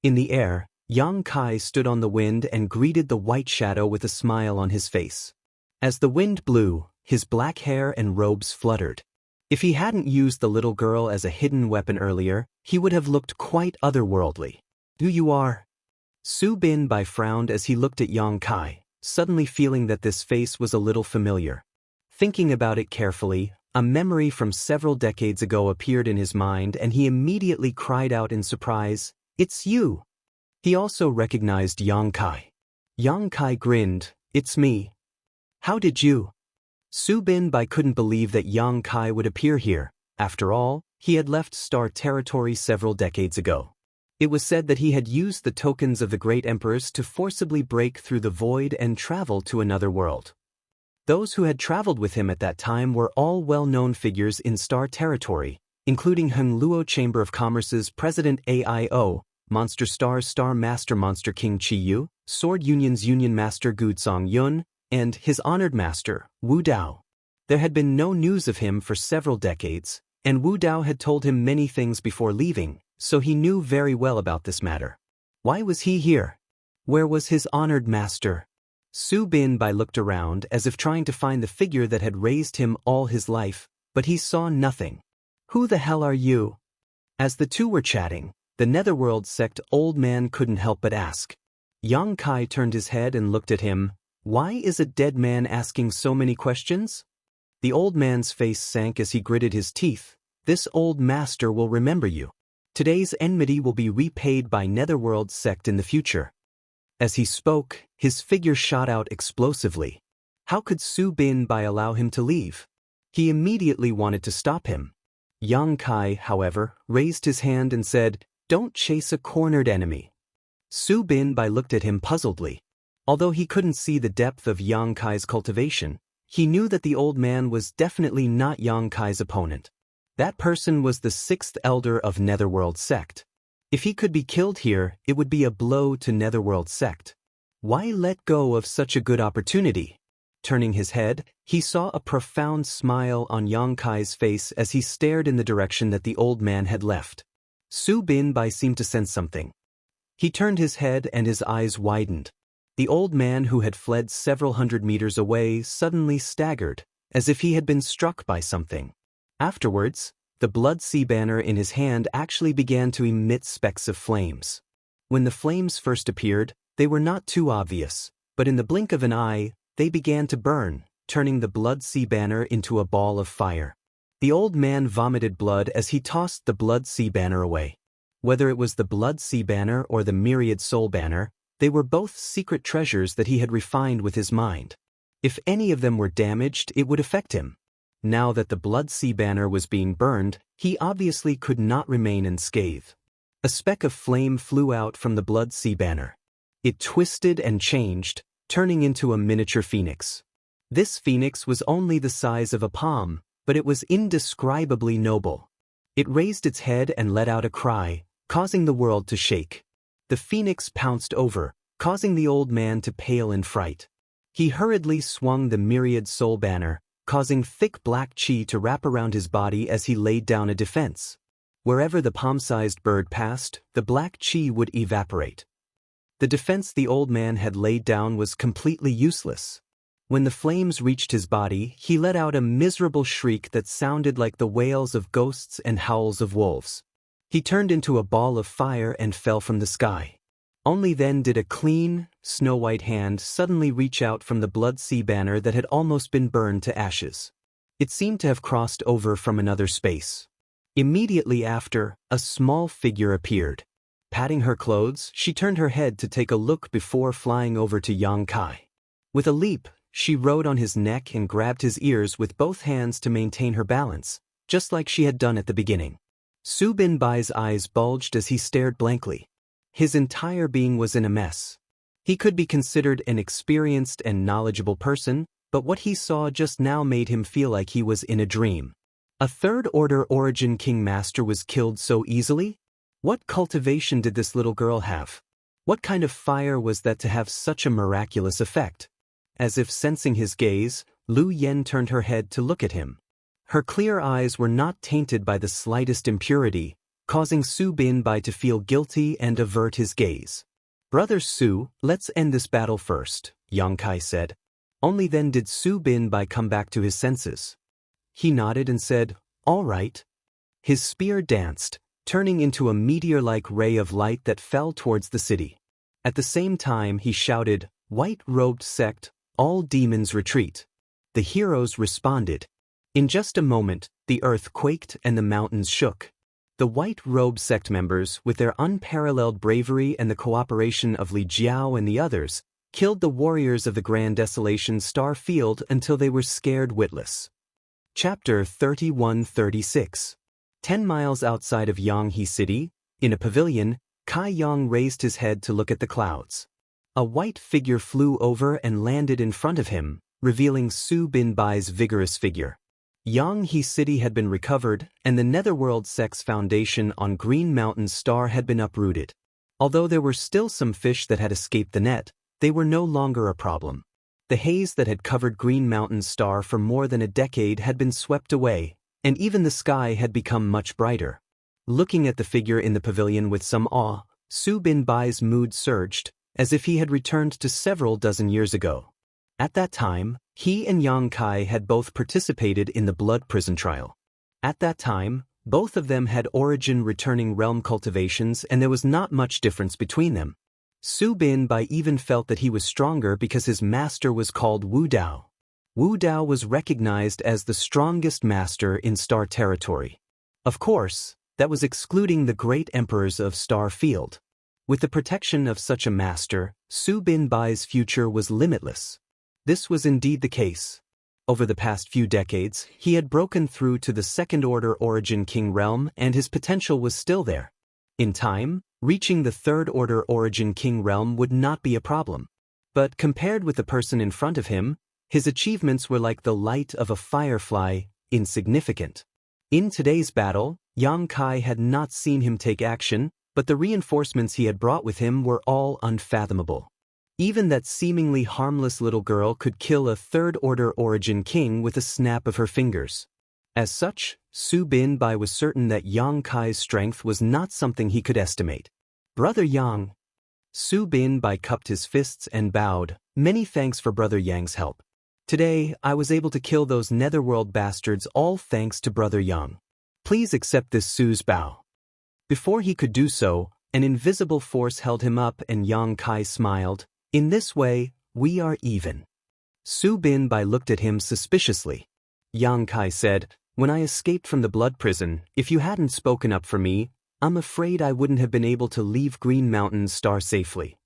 In the air, Yang Kai stood on the wind and greeted the white shadow with a smile on his face. As the wind blew, his black hair and robes fluttered. If he hadn't used the little girl as a hidden weapon earlier, he would have looked quite otherworldly. "Who you are?" Su Bin Bai frowned as he looked at Yang Kai, suddenly feeling that this face was a little familiar. Thinking about it carefully, a memory from several decades ago appeared in his mind and he immediately cried out in surprise, "It's you!" He also recognized Yang Kai. Yang Kai grinned, "It's me." "How did you?" Su Bin Bai couldn't believe that Yang Kai would appear here. After all, he had left Star Territory several decades ago. It was said that he had used the tokens of the great emperors to forcibly break through the void and travel to another world. Those who had traveled with him at that time were all well-known figures in Star Territory, including Heng Luo Chamber of Commerce's President AIO, Monster Star's Star Master Monster King Chi Yu, Sword Union's Union Master Gu Tsong Yun, and his honored master, Wu Dao. There had been no news of him for several decades, and Wu Dao had told him many things before leaving, so he knew very well about this matter. Why was he here? Where was his honored master? Su Bin Bai looked around as if trying to find the figure that had raised him all his life, but he saw nothing. "Who the hell are you?" As the two were chatting, the Netherworld sect old man couldn't help but ask. Yang Kai turned his head and looked at him. Why is a dead man asking so many questions? The old man's face sank as he gritted his teeth. "This old master will remember you. Today's enmity will be repaid by Netherworld sect in the future." As he spoke, his figure shot out explosively. How could Su Bin Bai allow him to leave? He immediately wanted to stop him. Yang Kai, however, raised his hand and said, "Don't chase a cornered enemy." Su Bin Bai looked at him puzzledly. Although he couldn't see the depth of Yang Kai's cultivation, he knew that the old man was definitely not Yang Kai's opponent. That person was the 6th elder of Netherworld sect. If he could be killed here, it would be a blow to Netherworld sect. Why let go of such a good opportunity? Turning his head, he saw a profound smile on Yang Kai's face as he stared in the direction that the old man had left. Su Binbai seemed to sense something. He turned his head and his eyes widened. The old man who had fled several hundred meters away suddenly staggered, as if he had been struck by something. Afterwards, the blood sea banner in his hand actually began to emit specks of flames. When the flames first appeared, they were not too obvious, but in the blink of an eye, they began to burn, turning the blood sea banner into a ball of fire. The old man vomited blood as he tossed the blood sea banner away. Whether it was the blood sea banner or the myriad soul banner, they were both secret treasures that he had refined with his mind. If any of them were damaged, it would affect him. Now that the blood sea banner was being burned, he obviously could not remain unscathed. A speck of flame flew out from the blood sea banner. It twisted and changed, turning into a miniature phoenix. This phoenix was only the size of a palm, but it was indescribably noble. It raised its head and let out a cry, causing the world to shake. The phoenix pounced over, causing the old man to pale in fright. He hurriedly swung the myriad soul banner, causing thick black chi to wrap around his body as he laid down a defense. Wherever the palm-sized bird passed, the black chi would evaporate. The defense the old man had laid down was completely useless. When the flames reached his body, he let out a miserable shriek that sounded like the wails of ghosts and howls of wolves. He turned into a ball of fire and fell from the sky. Only then did a clean, snow-white hand suddenly reach out from the blood sea banner that had almost been burned to ashes. It seemed to have crossed over from another space. Immediately after, a small figure appeared. Patting her clothes, she turned her head to take a look before flying over to Yang Kai. With a leap, she rode on his neck and grabbed his ears with both hands to maintain her balance, just like she had done at the beginning. Su Binbai's eyes bulged as he stared blankly. His entire being was in a mess. He could be considered an experienced and knowledgeable person, but what he saw just now made him feel like he was in a dream. A third-order origin king master was killed so easily? What cultivation did this little girl have? What kind of fire was that to have such a miraculous effect? As if sensing his gaze, Lu Yen turned her head to look at him. Her clear eyes were not tainted by the slightest impurity, causing Su Binbai to feel guilty and avert his gaze. "Brother Su, let's end this battle first," Yang Kai said. Only then did Su Binbai come back to his senses. He nodded and said, "All right." His spear danced, turning into a meteor-like ray of light that fell towards the city. At the same time he shouted, "White-robed sect, all demons retreat." The heroes responded. In just a moment, the earth quaked and the mountains shook. The white-robed sect members, with their unparalleled bravery and the cooperation of Li Jiao and the others, killed the warriors of the Grand Desolation Star Field until they were scared witless. Chapter 31-36. 10 miles outside of Yanghe City, in a pavilion, Kai Yang raised his head to look at the clouds. A white figure flew over and landed in front of him, revealing Su Binbai's vigorous figure. Yanghe City had been recovered, and the Netherworld Sect's foundation on Green Mountain Star had been uprooted. Although there were still some fish that had escaped the net, they were no longer a problem. The haze that had covered Green Mountain Star for more than a decade had been swept away, and even the sky had become much brighter. Looking at the figure in the pavilion with some awe, Su Binbai's mood surged, as if he had returned to several dozen years ago. At that time, he and Yang Kai had both participated in the blood prison trial. At that time, both of them had origin-returning realm cultivations and there was not much difference between them. Su Binbai even felt that he was stronger because his master was called Wu Dao. Wu Dao was recognized as the strongest master in Star Territory. Of course, that was excluding the great emperors of Star Field. With the protection of such a master, Su Binbai's future was limitless. This was indeed the case. Over the past few decades, he had broken through to the second-order origin king realm and his potential was still there. In time, reaching the third-order origin king realm would not be a problem. But compared with the person in front of him, his achievements were like the light of a firefly, insignificant. In today's battle, Yang Kai had not seen him take action, but the reinforcements he had brought with him were all unfathomable. Even that seemingly harmless little girl could kill a third-order origin king with a snap of her fingers. As such, Su Bin-bai was certain that Yang Kai's strength was not something he could estimate. "Brother Yang." Su Bin-bai cupped his fists and bowed, "Many thanks for Brother Yang's help. Today, I was able to kill those netherworld bastards all thanks to Brother Yang. Please accept this Su's bow." Before he could do so, an invisible force held him up and Yang Kai smiled. "In this way, we are even." Su Bin-bai looked at him suspiciously. Yang Kai said, "When I escaped from the blood prison, if you hadn't spoken up for me, I'm afraid I wouldn't have been able to leave Green Mountain Star safely."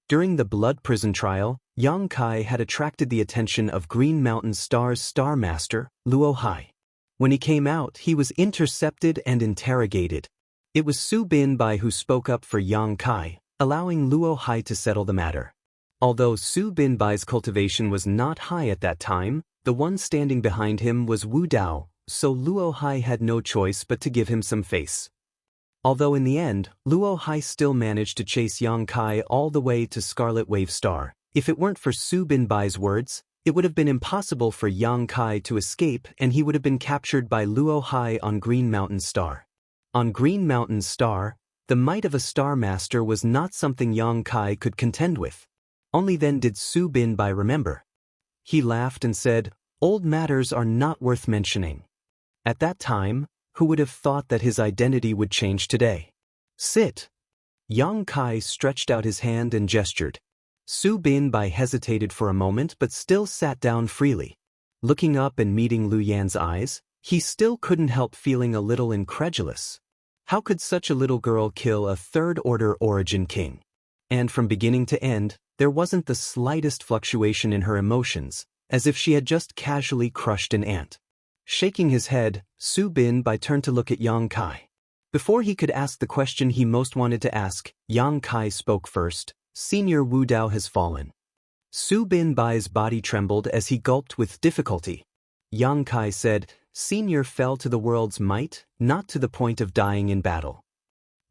During the blood prison trial, Yang Kai had attracted the attention of Green Mountain Star's Star Master, Luo Hai. When he came out, he was intercepted and interrogated. It was Su Bin-bai who spoke up for Yang Kai, allowing Luo Hai to settle the matter. Although Su Bin-bai's cultivation was not high at that time, the one standing behind him was Wu Dao, so Luo Hai had no choice but to give him some face. Although in the end, Luo Hai still managed to chase Yang Kai all the way to Scarlet Wave Star. If it weren't for Su Bin-bai's words, it would have been impossible for Yang Kai to escape and he would have been captured by Luo Hai on Green Mountain Star. On Green Mountain Star, the might of a Star Master was not something Yang Kai could contend with. Only then did Su Bin-bai remember. He laughed and said, "Old matters are not worth mentioning." At that time, who would have thought that his identity would change today? "Sit." Yang Kai stretched out his hand and gestured. Su Bin-bai hesitated for a moment but still sat down freely. Looking up and meeting Lu Yan's eyes, he still couldn't help feeling a little incredulous. How could such a little girl kill a third-order origin king? And from beginning to end, there wasn't the slightest fluctuation in her emotions, as if she had just casually crushed an ant. Shaking his head, Su Bin-bai turned to look at Yang Kai. Before he could ask the question he most wanted to ask, Yang Kai spoke first. "Senior Wu Dao has fallen." Su Bin-bai's body trembled as he gulped with difficulty. Yang Kai said, "Senior fell to the world's might, not to the point of dying in battle."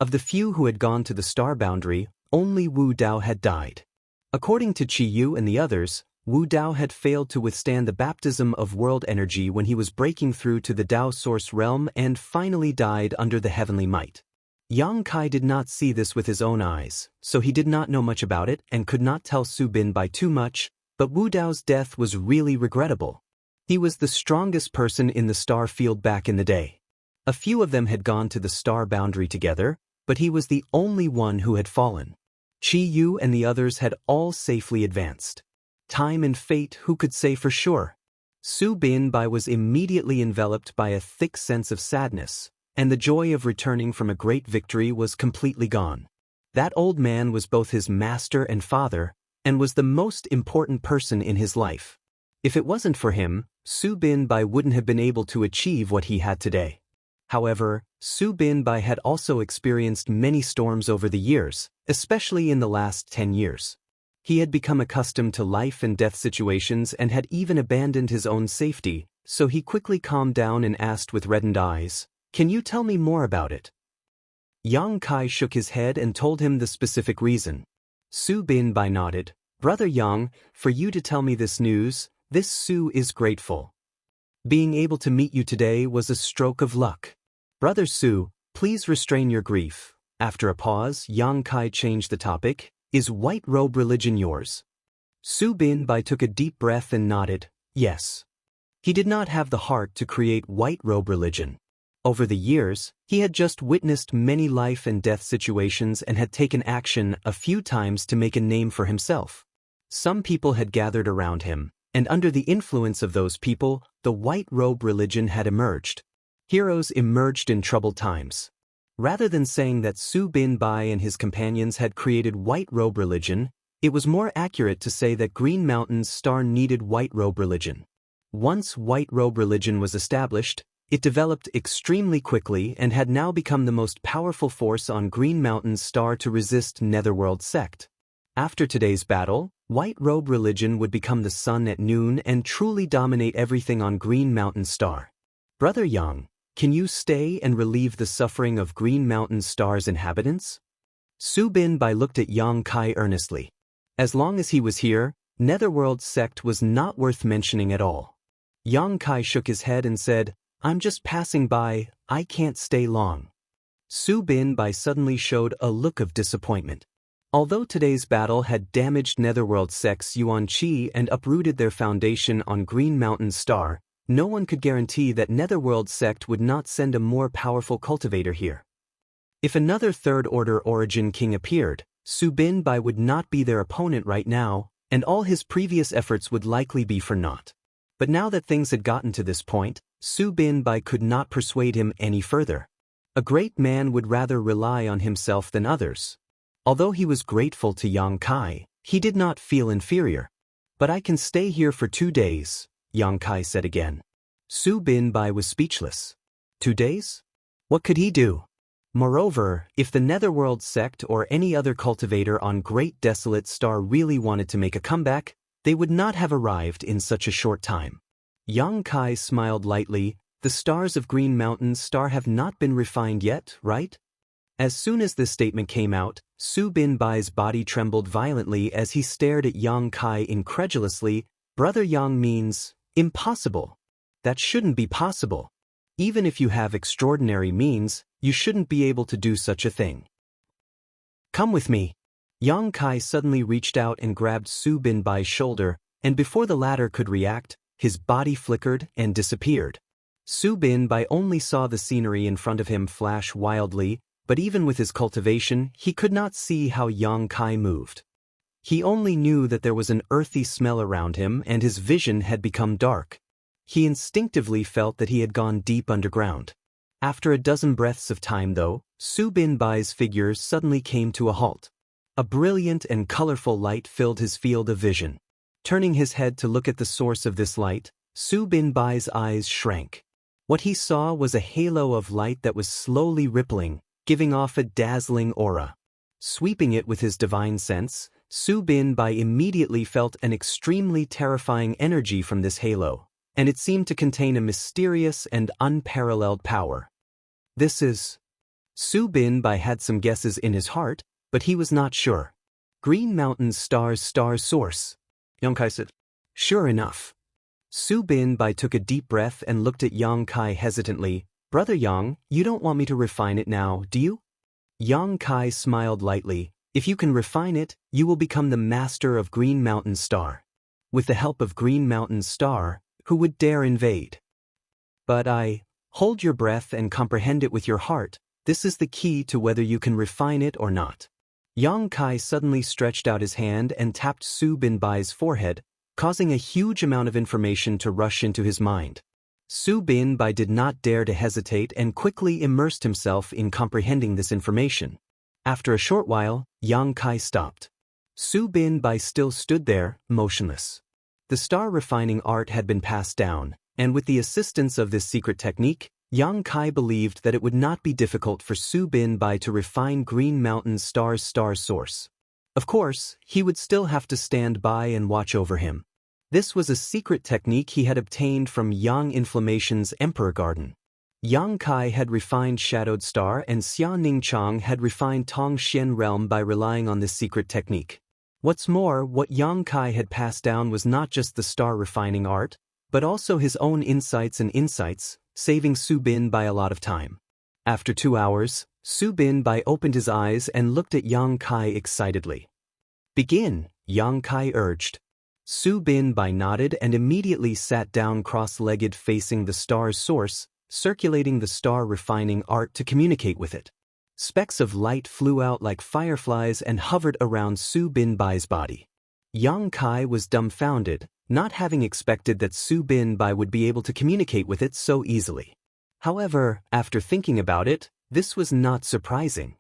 Of the few who had gone to the star boundary, only Wu Dao had died. According to Qi Yu and the others, Wu Dao had failed to withstand the baptism of world energy when he was breaking through to the Dao source realm and finally died under the heavenly might. Yang Kai did not see this with his own eyes, so he did not know much about it and could not tell Su Bin-bai too much, but Wu Dao's death was really regrettable. He was the strongest person in the star field back in the day. A few of them had gone to the star boundary together, but he was the only one who had fallen. Qi Yu and the others had all safely advanced. Time and fate, who could say for sure? Su Bin-bai was immediately enveloped by a thick sense of sadness, and the joy of returning from a great victory was completely gone. That old man was both his master and father, and was the most important person in his life. If it wasn't for him, Su Bin-bai wouldn't have been able to achieve what he had today. However, Su Bin-bai had also experienced many storms over the years, especially in the last 10 years. He had become accustomed to life and death situations and had even abandoned his own safety, so he quickly calmed down and asked with reddened eyes, "Can you tell me more about it?" Yang Kai shook his head and told him the specific reason. Su Bin-bai nodded. "Brother Yang, for you to tell me this news, this Su is grateful. Being able to meet you today was a stroke of luck. Brother Su, please restrain your grief." After a pause, Yang Kai changed the topic. "Is white robe religion yours?" Su Bin-bai took a deep breath and nodded, yes. He did not have the heart to create white robe religion. Over the years, he had just witnessed many life and death situations and had taken action a few times to make a name for himself. Some people had gathered around him, and under the influence of those people, the white robe religion had emerged. Heroes emerged in troubled times. Rather than saying that Su Bin-bai and his companions had created white robe religion, it was more accurate to say that Green Mountain's star needed white robe religion. Once white robe religion was established, it developed extremely quickly and had now become the most powerful force on Green Mountain's star to resist Netherworld sect. After today's battle, white robe religion would become the sun at noon and truly dominate everything on Green Mountain Star. Brother Yang, can you stay and relieve the suffering of Green Mountain Star's inhabitants? Su Bin-bai looked at Yang Kai earnestly. As long as he was here, Netherworld sect was not worth mentioning at all. Yang Kai shook his head and said, "I'm just passing by, I can't stay long." Su Bin-bai suddenly showed a look of disappointment. Although today's battle had damaged Netherworld sects Yuan Qi and uprooted their foundation on Green Mountain Star, no one could guarantee that Netherworld sect would not send a more powerful cultivator here. If another Third Order Origin King appeared, Su Bin-bai would not be their opponent right now, and all his previous efforts would likely be for naught. But now that things had gotten to this point, Su Bin-bai could not persuade him any further. A great man would rather rely on himself than others. Although he was grateful to Yang Kai, he did not feel inferior. "But I can stay here for 2 days, Yang Kai said again. Su Bin-bai was speechless. 2 days? What could he do? Moreover, if the Netherworld sect or any other cultivator on Great Desolate Star really wanted to make a comeback, they would not have arrived in such a short time. Yang Kai smiled lightly. "The stars of Green Mountain Star have not been refined yet, right?" As soon as this statement came out, Su Bin-bai's body trembled violently as he stared at Yang Kai incredulously. "Brother Yang means impossible. That shouldn't be possible. Even if you have extraordinary means, you shouldn't be able to do such a thing. Come with me." Yang Kai suddenly reached out and grabbed Su Bin-bai's shoulder, and before the latter could react, his body flickered and disappeared. Su Bin-bai only saw the scenery in front of him flash wildly, but even with his cultivation, he could not see how Yang Kai moved. He only knew that there was an earthy smell around him and his vision had become dark. He instinctively felt that he had gone deep underground. After a dozen breaths of time though, Su Bin-bai's figure suddenly came to a halt. A brilliant and colorful light filled his field of vision. Turning his head to look at the source of this light, Su Bin-bai's eyes shrank. What he saw was a halo of light that was slowly rippling, giving off a dazzling aura. Sweeping it with his divine sense, Su Bin-bai immediately felt an extremely terrifying energy from this halo, and it seemed to contain a mysterious and unparalleled power. This is... Su Bin-bai had some guesses in his heart, but he was not sure. Green Mountain Star's star source. Yang Kai said. Sure enough. Su Bin-bai took a deep breath and looked at Yang Kai hesitantly. "Brother Yang, you don't want me to refine it now, do you?" Yang Kai smiled lightly. "If you can refine it, you will become the master of Green Mountain Star. With the help of Green Mountain Star, who would dare invade? But hold your breath and comprehend it with your heart. This is the key to whether you can refine it or not." Yang Kai suddenly stretched out his hand and tapped Su Bin-bai's forehead, causing a huge amount of information to rush into his mind. Su Bin-bai did not dare to hesitate and quickly immersed himself in comprehending this information. After a short while, Yang Kai stopped. Su Bin-bai still stood there, motionless. The star refining art had been passed down, and with the assistance of this secret technique, Yang Kai believed that it would not be difficult for Su Bin-bai to refine Green Mountain Star's star source. Of course, he would still have to stand by and watch over him. This was a secret technique he had obtained from Yang Inflammation's Emperor Garden. Yang Kai had refined Shadowed Star and Xia Ningchang had refined Tong Xian Realm by relying on this secret technique. What's more, what Yang Kai had passed down was not just the star refining art, but also his own insights, saving Su Bin-bai a lot of time. After 2 hours, Su Bin-bai opened his eyes and looked at Yang Kai excitedly. "Begin," Yang Kai urged. Su Bin-bai nodded and immediately sat down cross-legged facing the star's source, circulating the star refining art to communicate with it. Specks of light flew out like fireflies and hovered around Su Bin-bai's body. Yang Kai was dumbfounded, not having expected that Su Bin-bai would be able to communicate with it so easily. However, after thinking about it, this was not surprising.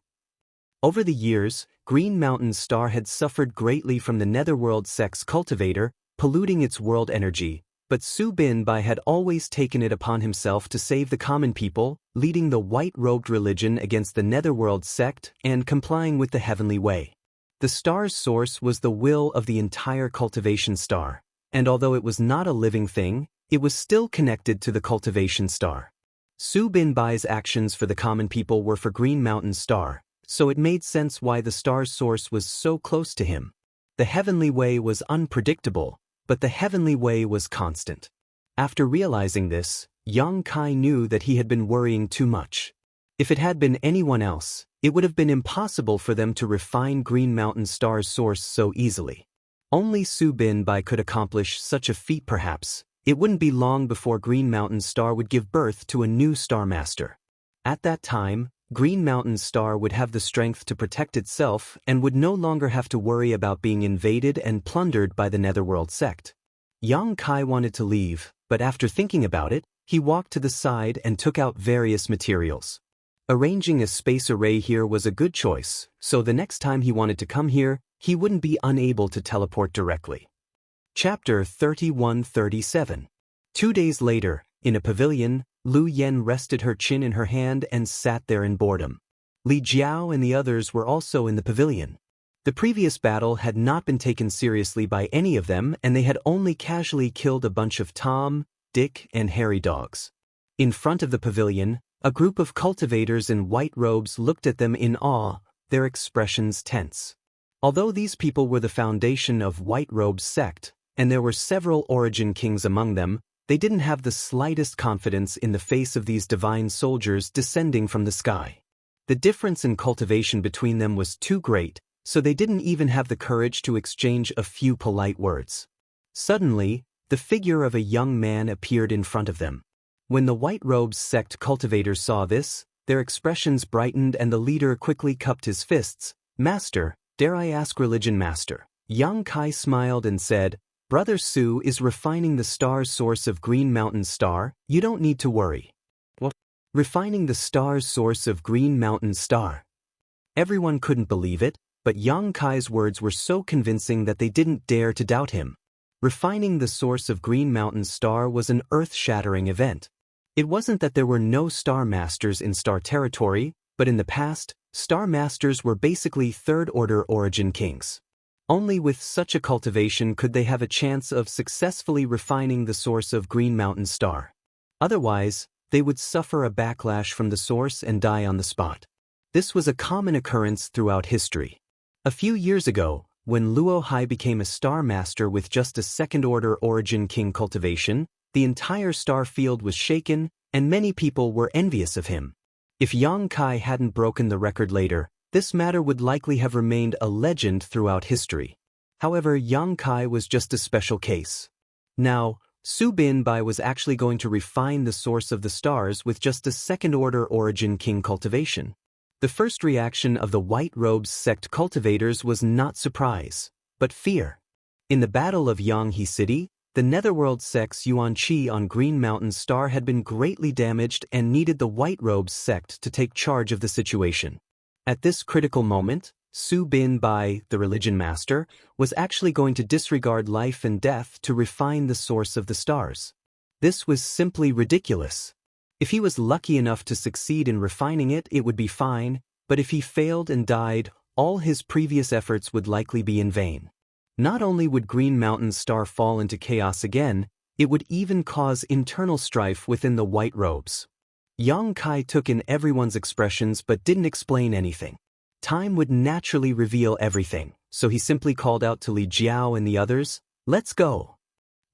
Over the years, Green Mountain Star had suffered greatly from the Netherworld sect's cultivator, polluting its world energy, but Su Bin-bai had always taken it upon himself to save the common people, leading the white-robed religion against the Netherworld sect and complying with the heavenly way. The star's source was the will of the entire Cultivation Star, and although it was not a living thing, it was still connected to the Cultivation Star. Su Bin-bai's actions for the common people were for Green Mountain Star, so it made sense why the star's source was so close to him. The heavenly way was unpredictable, but the heavenly way was constant. After realizing this, Yang Kai knew that he had been worrying too much. If it had been anyone else, it would have been impossible for them to refine Green Mountain Star's source so easily. Only Su Bin-bai could accomplish such a feat perhaps. It wouldn't be long before Green Mountain Star would give birth to a new Star Master. At that time, Green Mountain Star would have the strength to protect itself and would no longer have to worry about being invaded and plundered by the Netherworld sect. Yang Kai wanted to leave, but after thinking about it, he walked to the side and took out various materials. Arranging a space array here was a good choice, so the next time he wanted to come here, he wouldn't be unable to teleport directly. Chapter 31-37. 2 days later, in a pavilion, Lu Yen rested her chin in her hand and sat there in boredom. Li Jiao and the others were also in the pavilion. The previous battle had not been taken seriously by any of them, and they had only casually killed a bunch of Tom, Dick, and Harry dogs. In front of the pavilion, a group of cultivators in white robes looked at them in awe, their expressions tense. Although these people were the foundation of White Robe's sect, and there were several origin kings among them, they didn't have the slightest confidence in the face of these divine soldiers descending from the sky. The difference in cultivation between them was too great, so they didn't even have the courage to exchange a few polite words. Suddenly, the figure of a young man appeared in front of them. When the White Robes sect cultivators saw this, their expressions brightened and the leader quickly cupped his fists. "Master, dare I ask religion, Master?" Yang Kai smiled and said, "Brother Su is refining the star's source of Green Mountain Star. You don't need to worry." "What? Refining the star's source of Green Mountain Star?" Everyone couldn't believe it, but Yang Kai's words were so convincing that they didn't dare to doubt him. Refining the source of Green Mountain Star was an earth-shattering event. It wasn't that there were no Star Masters in Star Territory, but in the past, Star Masters were basically third-order origin kings. Only with such a cultivation could they have a chance of successfully refining the source of Green Mountain Star. Otherwise, they would suffer a backlash from the source and die on the spot. This was a common occurrence throughout history. A few years ago, when Luo Hai became a Star Master with just a second-order origin king cultivation, the entire star field was shaken, and many people were envious of him. If Yang Kai hadn't broken the record later, this matter would likely have remained a legend throughout history. However, Yang Kai was just a special case. Now, Su Bin-bai was actually going to refine the source of the stars with just a second-order origin king cultivation. The first reaction of the White Robes sect cultivators was not surprise, but fear. In the Battle of Yanghe City, the Netherworld sect's Yuan-Chi on Green Mountain Star had been greatly damaged and needed the White Robes sect to take charge of the situation. At this critical moment, Su Bin-bai, the religion master, was actually going to disregard life and death to refine the source of the stars. This was simply ridiculous. If he was lucky enough to succeed in refining it, it would be fine, but if he failed and died, all his previous efforts would likely be in vain. Not only would Green Mountain Star fall into chaos again, it would even cause internal strife within the White Robes. Yang Kai took in everyone's expressions but didn't explain anything. Time would naturally reveal everything, so he simply called out to Li Jiao and the others, "Let's go."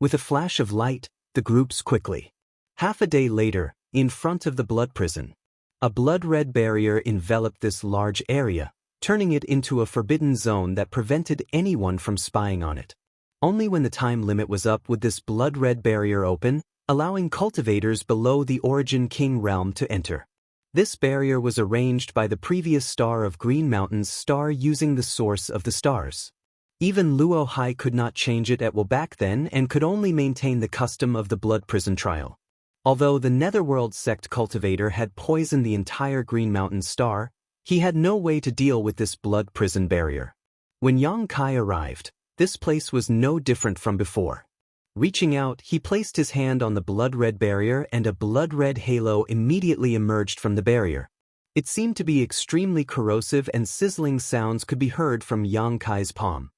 With a flash of light, the groups quickly. Half a day later, in front of the blood prison, a blood-red barrier enveloped this large area, turning it into a forbidden zone that prevented anyone from spying on it. Only when the time limit was up would this blood-red barrier open, allowing cultivators below the Origin King realm to enter. This barrier was arranged by the previous star of Green Mountain's star using the source of the stars. Even Luo Hai could not change it at will back then and could only maintain the custom of the blood prison trial. Although the Netherworld sect cultivator had poisoned the entire Green Mountain star, he had no way to deal with this blood prison barrier. When Yang Kai arrived, this place was no different from before. Reaching out, he placed his hand on the blood-red barrier and a blood-red halo immediately emerged from the barrier. It seemed to be extremely corrosive and sizzling sounds could be heard from Yang Kai's palm.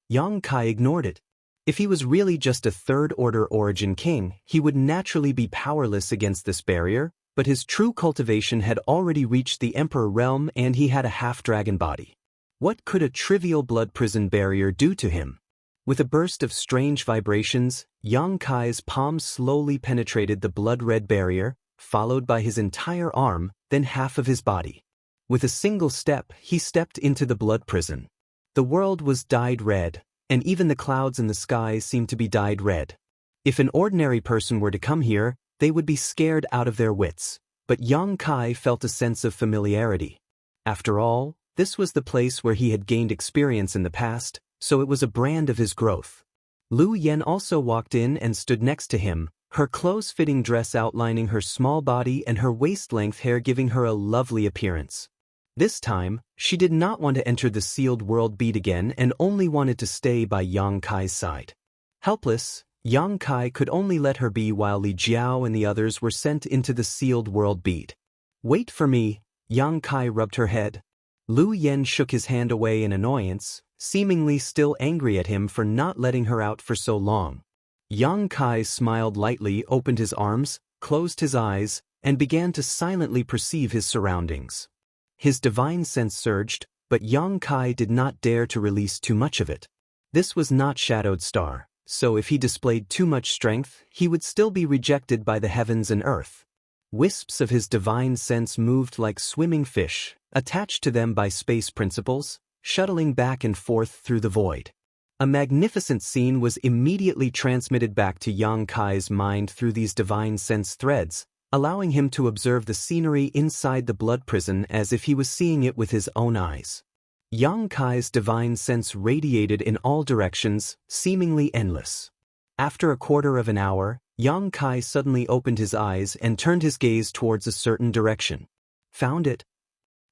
Yang Kai ignored it. If he was really just a third-order origin king, he would naturally be powerless against this barrier, but his true cultivation had already reached the Emperor realm and he had a half-dragon body. What could a trivial blood prison barrier do to him? With a burst of strange vibrations, Yang Kai's palm slowly penetrated the blood-red barrier, followed by his entire arm, then half of his body. With a single step, he stepped into the blood prison. The world was dyed red, and even the clouds in the sky seemed to be dyed red. If an ordinary person were to come here, they would be scared out of their wits, but Yang Kai felt a sense of familiarity. After all, this was the place where he had gained experience in the past, so it was a brand of his growth. Lu Yen also walked in and stood next to him, her close-fitting dress outlining her small body and her waist-length hair giving her a lovely appearance. This time, she did not want to enter the sealed world beat again and only wanted to stay by Yang Kai's side. Helpless, Yang Kai could only let her be while Li Jiao and the others were sent into the sealed world beat. Wait for me, Yang Kai rubbed her head. Lu Yen shook his hand away in annoyance, seemingly still angry at him for not letting her out for so long. Yang Kai smiled lightly, opened his arms, closed his eyes, and began to silently perceive his surroundings. His divine sense surged, but Yang Kai did not dare to release too much of it. This was not Shadowed Star, so if he displayed too much strength, he would still be rejected by the heavens and earth. Wisps of his divine sense moved like swimming fish, attached to them by space principles, shuttling back and forth through the void. A magnificent scene was immediately transmitted back to Yang Kai's mind through these divine sense threads, allowing him to observe the scenery inside the blood prison as if he was seeing it with his own eyes. Yang Kai's divine sense radiated in all directions, seemingly endless. After a quarter of an hour, Yang Kai suddenly opened his eyes and turned his gaze towards a certain direction. Found it.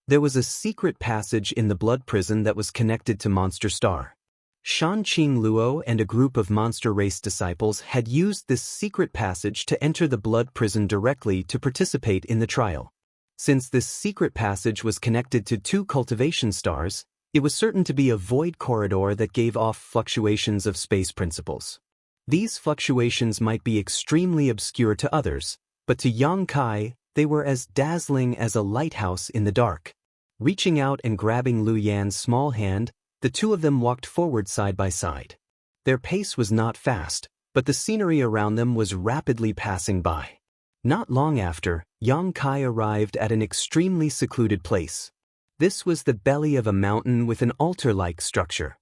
There was a secret passage in the blood prison that was connected to Monster Star. Shanqing Luo and a group of monster race disciples had used this secret passage to enter the blood prison directly to participate in the trial. Since this secret passage was connected to 2 cultivation stars, it was certain to be a void corridor that gave off fluctuations of space principles. These fluctuations might be extremely obscure to others, but to Yang Kai, they were as dazzling as a lighthouse in the dark. Reaching out and grabbing Lu Yan's small hand, the two of them walked forward side by side. Their pace was not fast, but the scenery around them was rapidly passing by. Not long after, Yang Kai arrived at an extremely secluded place. This was the belly of a mountain with an altar-like structure.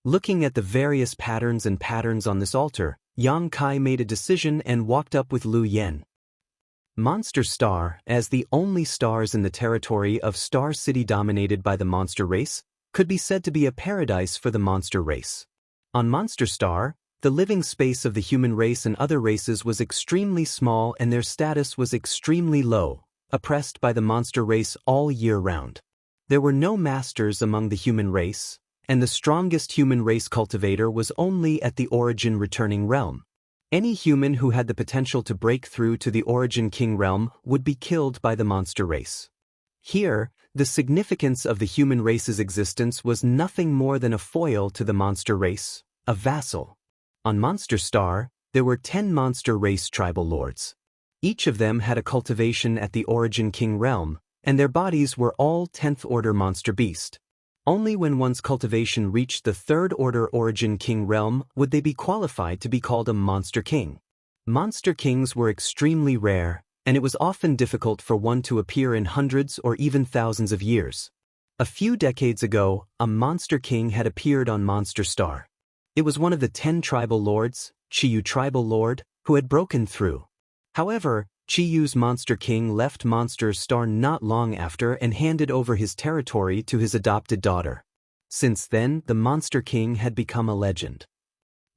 Looking at the various patterns on this altar, Yang Kai made a decision and walked up with Lu Yen. Monster Star, as the only stars in the territory of Star City dominated by the monster race, could be said to be a paradise for the monster race. On Monster Star, the living space of the human race and other races was extremely small and their status was extremely low, oppressed by the monster race all year round. There were no masters among the human race, and the strongest human race cultivator was only at the Origin Returning Realm. Any human who had the potential to break through to the Origin King Realm would be killed by the monster race. Here, the significance of the human race's existence was nothing more than a foil to the monster race, a vassal. On Monster Star, there were 10 monster race tribal lords. Each of them had a cultivation at the Origin King Realm, and their bodies were all 10th Order monster beast. Only when one's cultivation reached the 3rd Order Origin King Realm would they be qualified to be called a Monster King. Monster Kings were extremely rare, and it was often difficult for one to appear in hundreds or even thousands of years. A few decades ago, a Monster King had appeared on Monster Star. It was one of the 10 tribal lords, Qiyu Tribal Lord, who had broken through. However, Qiyu's Monster King left Monster Star not long after and handed over his territory to his adopted daughter. Since then, the Monster King had become a legend.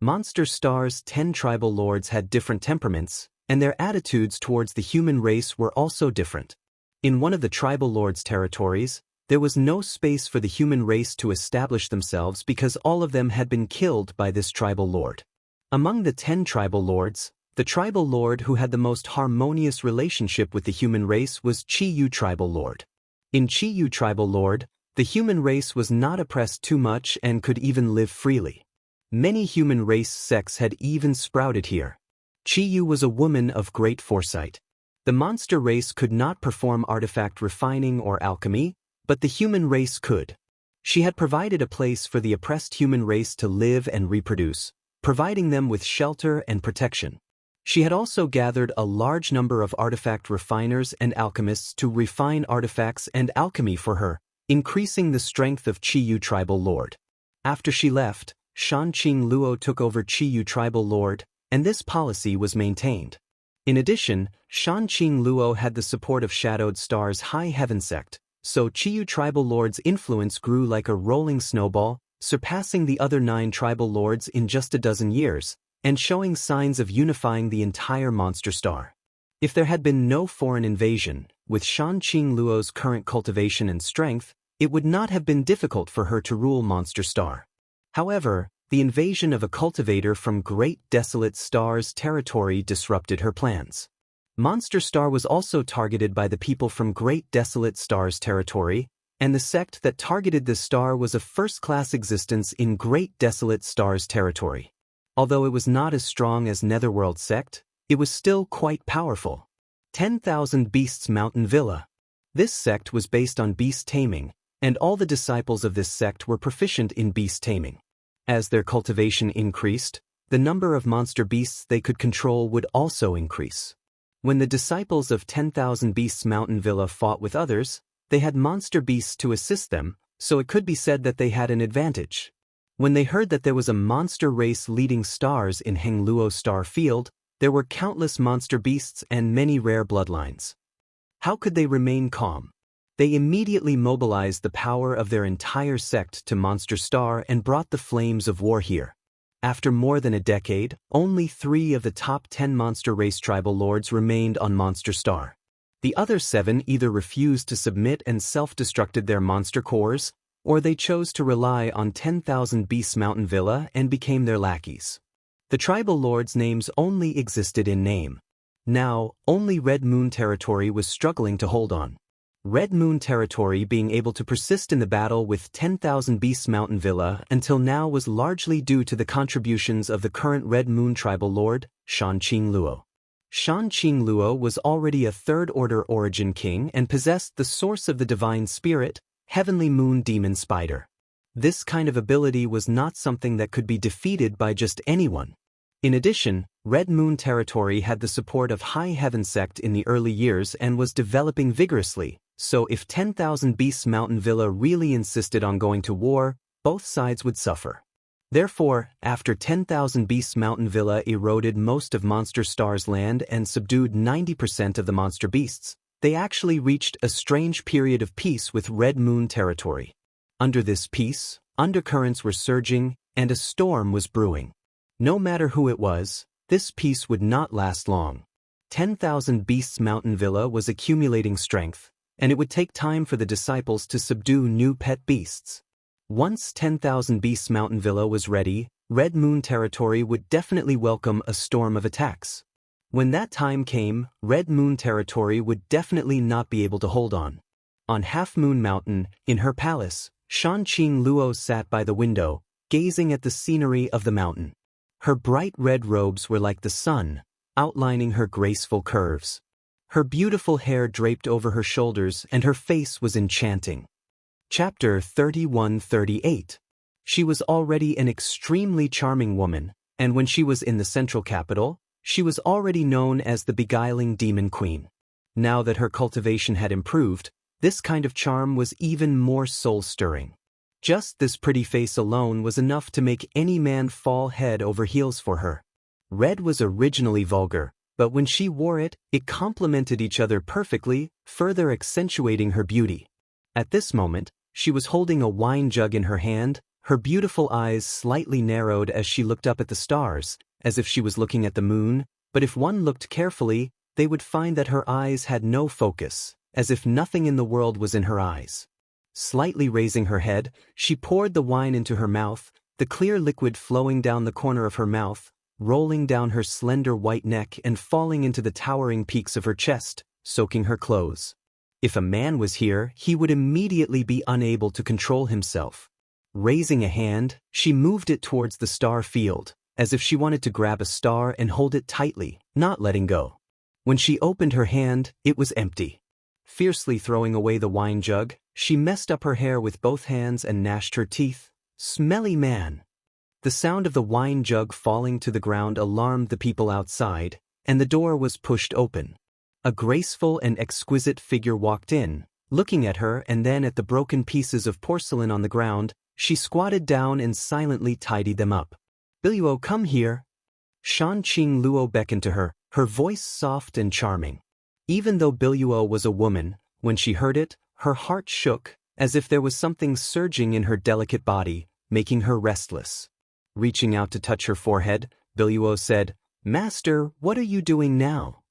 Monster Star's 10 tribal lords had different temperaments, and their attitudes towards the human race were also different. In one of the tribal lords' territories, there was no space for the human race to establish themselves because all of them had been killed by this tribal lord. Among the 10 tribal lords, the tribal lord who had the most harmonious relationship with the human race was Qiyu Tribal Lord. In Qiyu Tribal Lord, the human race was not oppressed too much and could even live freely. Many human race sects had even sprouted here. Qiyu was a woman of great foresight. The monster race could not perform artifact refining or alchemy, but the human race could. She had provided a place for the oppressed human race to live and reproduce, providing them with shelter and protection. She had also gathered a large number of artifact refiners and alchemists to refine artifacts and alchemy for her, increasing the strength of Qiyu tribal lord. After she left, Shanqing Luo took over Qiyu tribal lord, and this policy was maintained. In addition, Shanqing Luo had the support of Shadowed Star's High Heaven sect, so Qiyu tribal lord's influence grew like a rolling snowball, surpassing the other 9 tribal lords in just a dozen years, and showing signs of unifying the entire monster star. If there had been no foreign invasion, with Shanqing Luo's current cultivation and strength, it would not have been difficult for her to rule Monster Star. However, the invasion of a cultivator from Great Desolate Star's territory disrupted her plans. Monster Star was also targeted by the people from Great Desolate Star's territory, and the sect that targeted this star was a first-class existence in Great Desolate Star's territory. Although it was not as strong as Netherworld sect, it was still quite powerful. 10,000 Beasts Mountain Villa. This sect was based on beast taming, and all the disciples of this sect were proficient in beast taming. As their cultivation increased, the number of monster beasts they could control would also increase. When the disciples of 10,000 Beasts Mountain Villa fought with others, they had monster beasts to assist them, so it could be said that they had an advantage. When they heard that there was a monster race leading stars in Hengluo Star Field, there were countless monster beasts and many rare bloodlines. How could they remain calm? They immediately mobilized the power of their entire sect to Monster Star and brought the flames of war here. After more than a decade, only 3 of the top 10 monster race tribal lords remained on Monster Star. The other 7 either refused to submit and self-destructed their monster cores, or they chose to rely on 10,000 Beasts Mountain Villa and became their lackeys. The tribal lords' names only existed in name. Now, only Red Moon territory was struggling to hold on. Red Moon territory being able to persist in the battle with 10,000 Beasts Mountain Villa until now was largely due to the contributions of the current Red Moon tribal lord, Shanqing Luo. Shanqing Luo was already a third-order origin king and possessed the source of the divine spirit, Heavenly Moon Demon Spider. This kind of ability was not something that could be defeated by just anyone. In addition, Red Moon territory had the support of High Heaven sect in the early years and was developing vigorously, so if 10,000 Beasts Mountain Villa really insisted on going to war, both sides would suffer. Therefore, after 10,000 Beasts Mountain Villa eroded most of Monster Star's land and subdued 90% of the monster beasts, they actually reached a strange period of peace with Red Moon territory. Under this peace, undercurrents were surging, and a storm was brewing. No matter who it was, this peace would not last long. 10,000 Beasts Mountain Villa was accumulating strength, and it would take time for the disciples to subdue new pet beasts. Once 10,000 Beasts Mountain Villa was ready, Red Moon territory would definitely welcome a storm of attacks. When that time came, Red Moon territory would definitely not be able to hold on. On Half Moon Mountain, in her palace, Shanqing Luo sat by the window, gazing at the scenery of the mountain. Her bright red robes were like the sun, outlining her graceful curves. Her beautiful hair draped over her shoulders and her face was enchanting. Chapter 31-38. She was already an extremely charming woman, and when she was in the central capital, she was already known as the beguiling demon queen. Now that her cultivation had improved, this kind of charm was even more soul-stirring. Just this pretty face alone was enough to make any man fall head over heels for her. Red was originally vulgar, but when she wore it, it complemented each other perfectly, further accentuating her beauty. At this moment, she was holding a wine jug in her hand, her beautiful eyes slightly narrowed as she looked up at the stars, as if she was looking at the moon, but if one looked carefully, they would find that her eyes had no focus, as if nothing in the world was in her eyes. Slightly raising her head, she poured the wine into her mouth, the clear liquid flowing down the corner of her mouth, rolling down her slender white neck and falling into the towering peaks of her chest, soaking her clothes. If a man was here, he would immediately be unable to control himself. Raising a hand, she moved it towards the star field, as if she wanted to grab a star and hold it tightly, not letting go. When she opened her hand, it was empty. Fiercely throwing away the wine jug, she messed up her hair with both hands and gnashed her teeth. Smelly man! The sound of the wine jug falling to the ground alarmed the people outside, and the door was pushed open. A graceful and exquisite figure walked in. Looking at her and then at the broken pieces of porcelain on the ground, she squatted down and silently tidied them up. "Biluo, come here." Xianxia Luo beckoned to her, her voice soft and charming. Even though Biluo was a woman, when she heard it, her heart shook, as if there was something surging in her delicate body, making her restless. Reaching out to touch her forehead, Biluo said, "Master, what are you doing now?"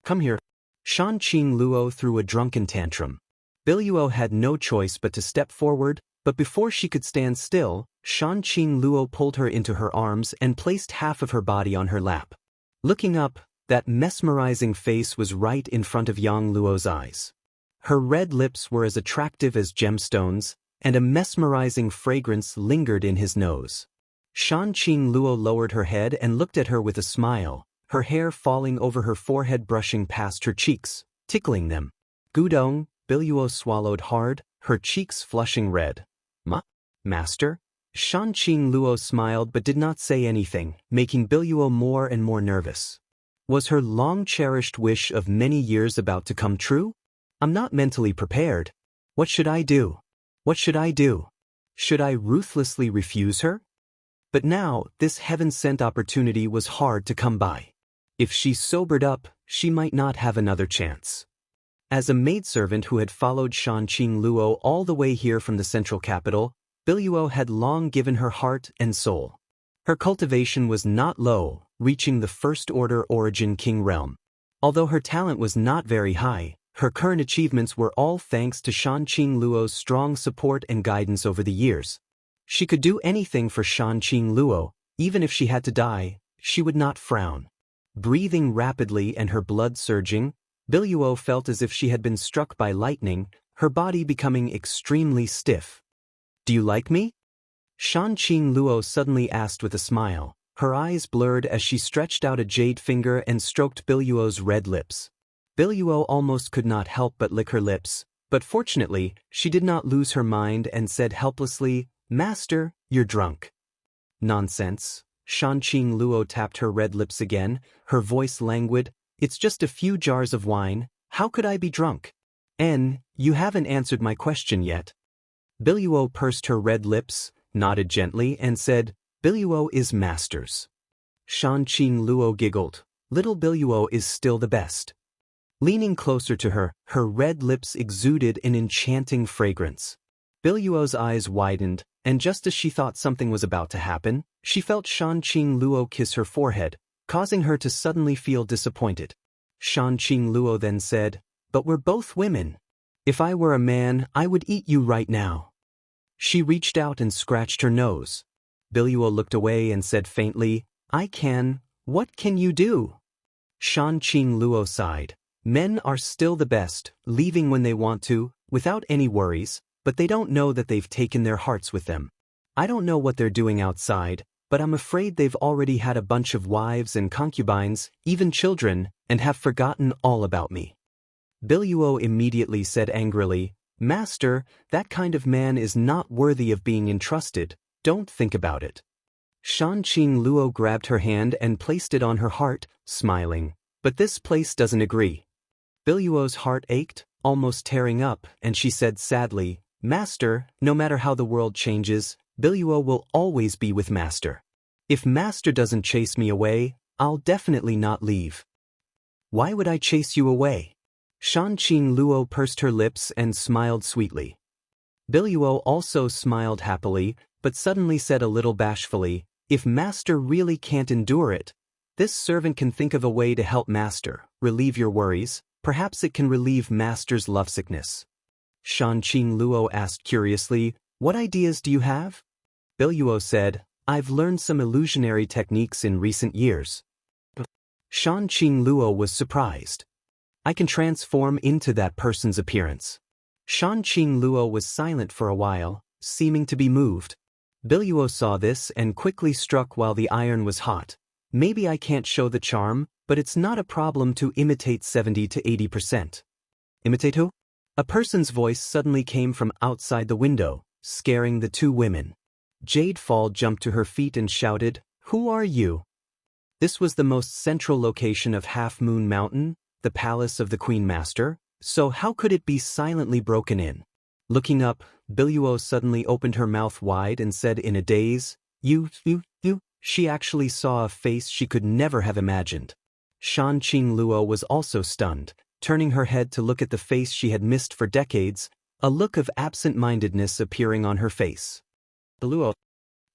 "Come here." Xianxia Luo threw a drunken tantrum. Biluo had no choice but to step forward, but before she could stand still, Xianxia Luo pulled her into her arms and placed half of her body on her lap. Looking up, that mesmerizing face was right in front of Yang Luo's eyes. Her red lips were as attractive as gemstones, and a mesmerizing fragrance lingered in his nose. Xianxia Luo lowered her head and looked at her with a smile, her hair falling over her forehead brushing past her cheeks, tickling them. "Gudong," Biluo swallowed hard, her cheeks flushing red. Master?" Xianxia Luo smiled but did not say anything, making Biluo more and more nervous. Was her long-cherished wish of many years about to come true? "I'm not mentally prepared. What should I do? What should I do? Should I ruthlessly refuse her?" But now, this heaven-sent opportunity was hard to come by. If she sobered up, she might not have another chance. As a maidservant who had followed Xianxia Luo all the way here from the central capital, Biluo had long given her heart and soul. Her cultivation was not low, reaching the first-order origin king realm. Although her talent was not very high, her current achievements were all thanks to Xianxia Luo's strong support and guidance over the years. She could do anything for Xianxia Luo, even if she had to die, she would not frown. Breathing rapidly and her blood surging, Biluo felt as if she had been struck by lightning, her body becoming extremely stiff. "Do you like me?" Xianxia Luo suddenly asked with a smile, her eyes blurred as she stretched out a jade finger and stroked Biluo's red lips. Biluo almost could not help but lick her lips, but fortunately, she did not lose her mind and said helplessly, "Master, you're drunk." "Nonsense." Xianxia Luo tapped her red lips again, her voice languid. "It's just a few jars of wine, how could I be drunk?" You haven't answered my question yet." Biluo pursed her red lips, nodded gently, and said, "Biluo is master's." Xianxia Luo giggled. Little Biluo is still the best. Leaning closer to her, her red lips exuded an enchanting fragrance. Biluo's eyes widened, and just as she thought something was about to happen, she felt Xianxia Luo kiss her forehead, causing her to suddenly feel disappointed. Xianxia Luo then said, "But we're both women. If I were a man, I would eat you right now." She reached out and scratched her nose. Biluo looked away and said faintly, "I can. What can you do?" Xianxia Luo sighed. Men are still the best, leaving when they want to, without any worries, but they don't know that they've taken their hearts with them. I don't know what they're doing outside, but I'm afraid they've already had a bunch of wives and concubines, even children, and have forgotten all about me. Biluo immediately said angrily, "Master, that kind of man is not worthy of being entrusted, don't think about it." Xianxia Luo grabbed her hand and placed it on her heart, smiling, "But this place doesn't agree." Biluo's heart ached, almost tearing up, and she said sadly, "Master, no matter how the world changes, Biluo will always be with Master. If Master doesn't chase me away, I'll definitely not leave." "Why would I chase you away?" Xianxia Luo pursed her lips and smiled sweetly. Biluo also smiled happily, but suddenly said a little bashfully, "If Master really can't endure it, this servant can think of a way to help Master, relieve your worries, perhaps it can relieve Master's lovesickness." Xianxia Luo asked curiously, "What ideas do you have?" Biluo said, "I've learned some illusionary techniques in recent years." Xianxia Luo was surprised. "I can transform into that person's appearance." Xianxia Luo was silent for a while, seeming to be moved. Biluo saw this and quickly struck while the iron was hot. Maybe I can't show the charm, but it's not a problem to imitate 70 to 80%. Imitate who? A person's voice suddenly came from outside the window, scaring the two women. Jadefall jumped to her feet and shouted, "Who are you?" This was the most central location of Half Moon Mountain, the palace of the Queen Master, so how could it be silently broken in? Looking up, Biluo suddenly opened her mouth wide and said in a daze, You. She actually saw a face she could never have imagined. Shan Luo was also stunned, turning her head to look at the face she had missed for decades, a look of absent-mindedness appearing on her face. Biluo.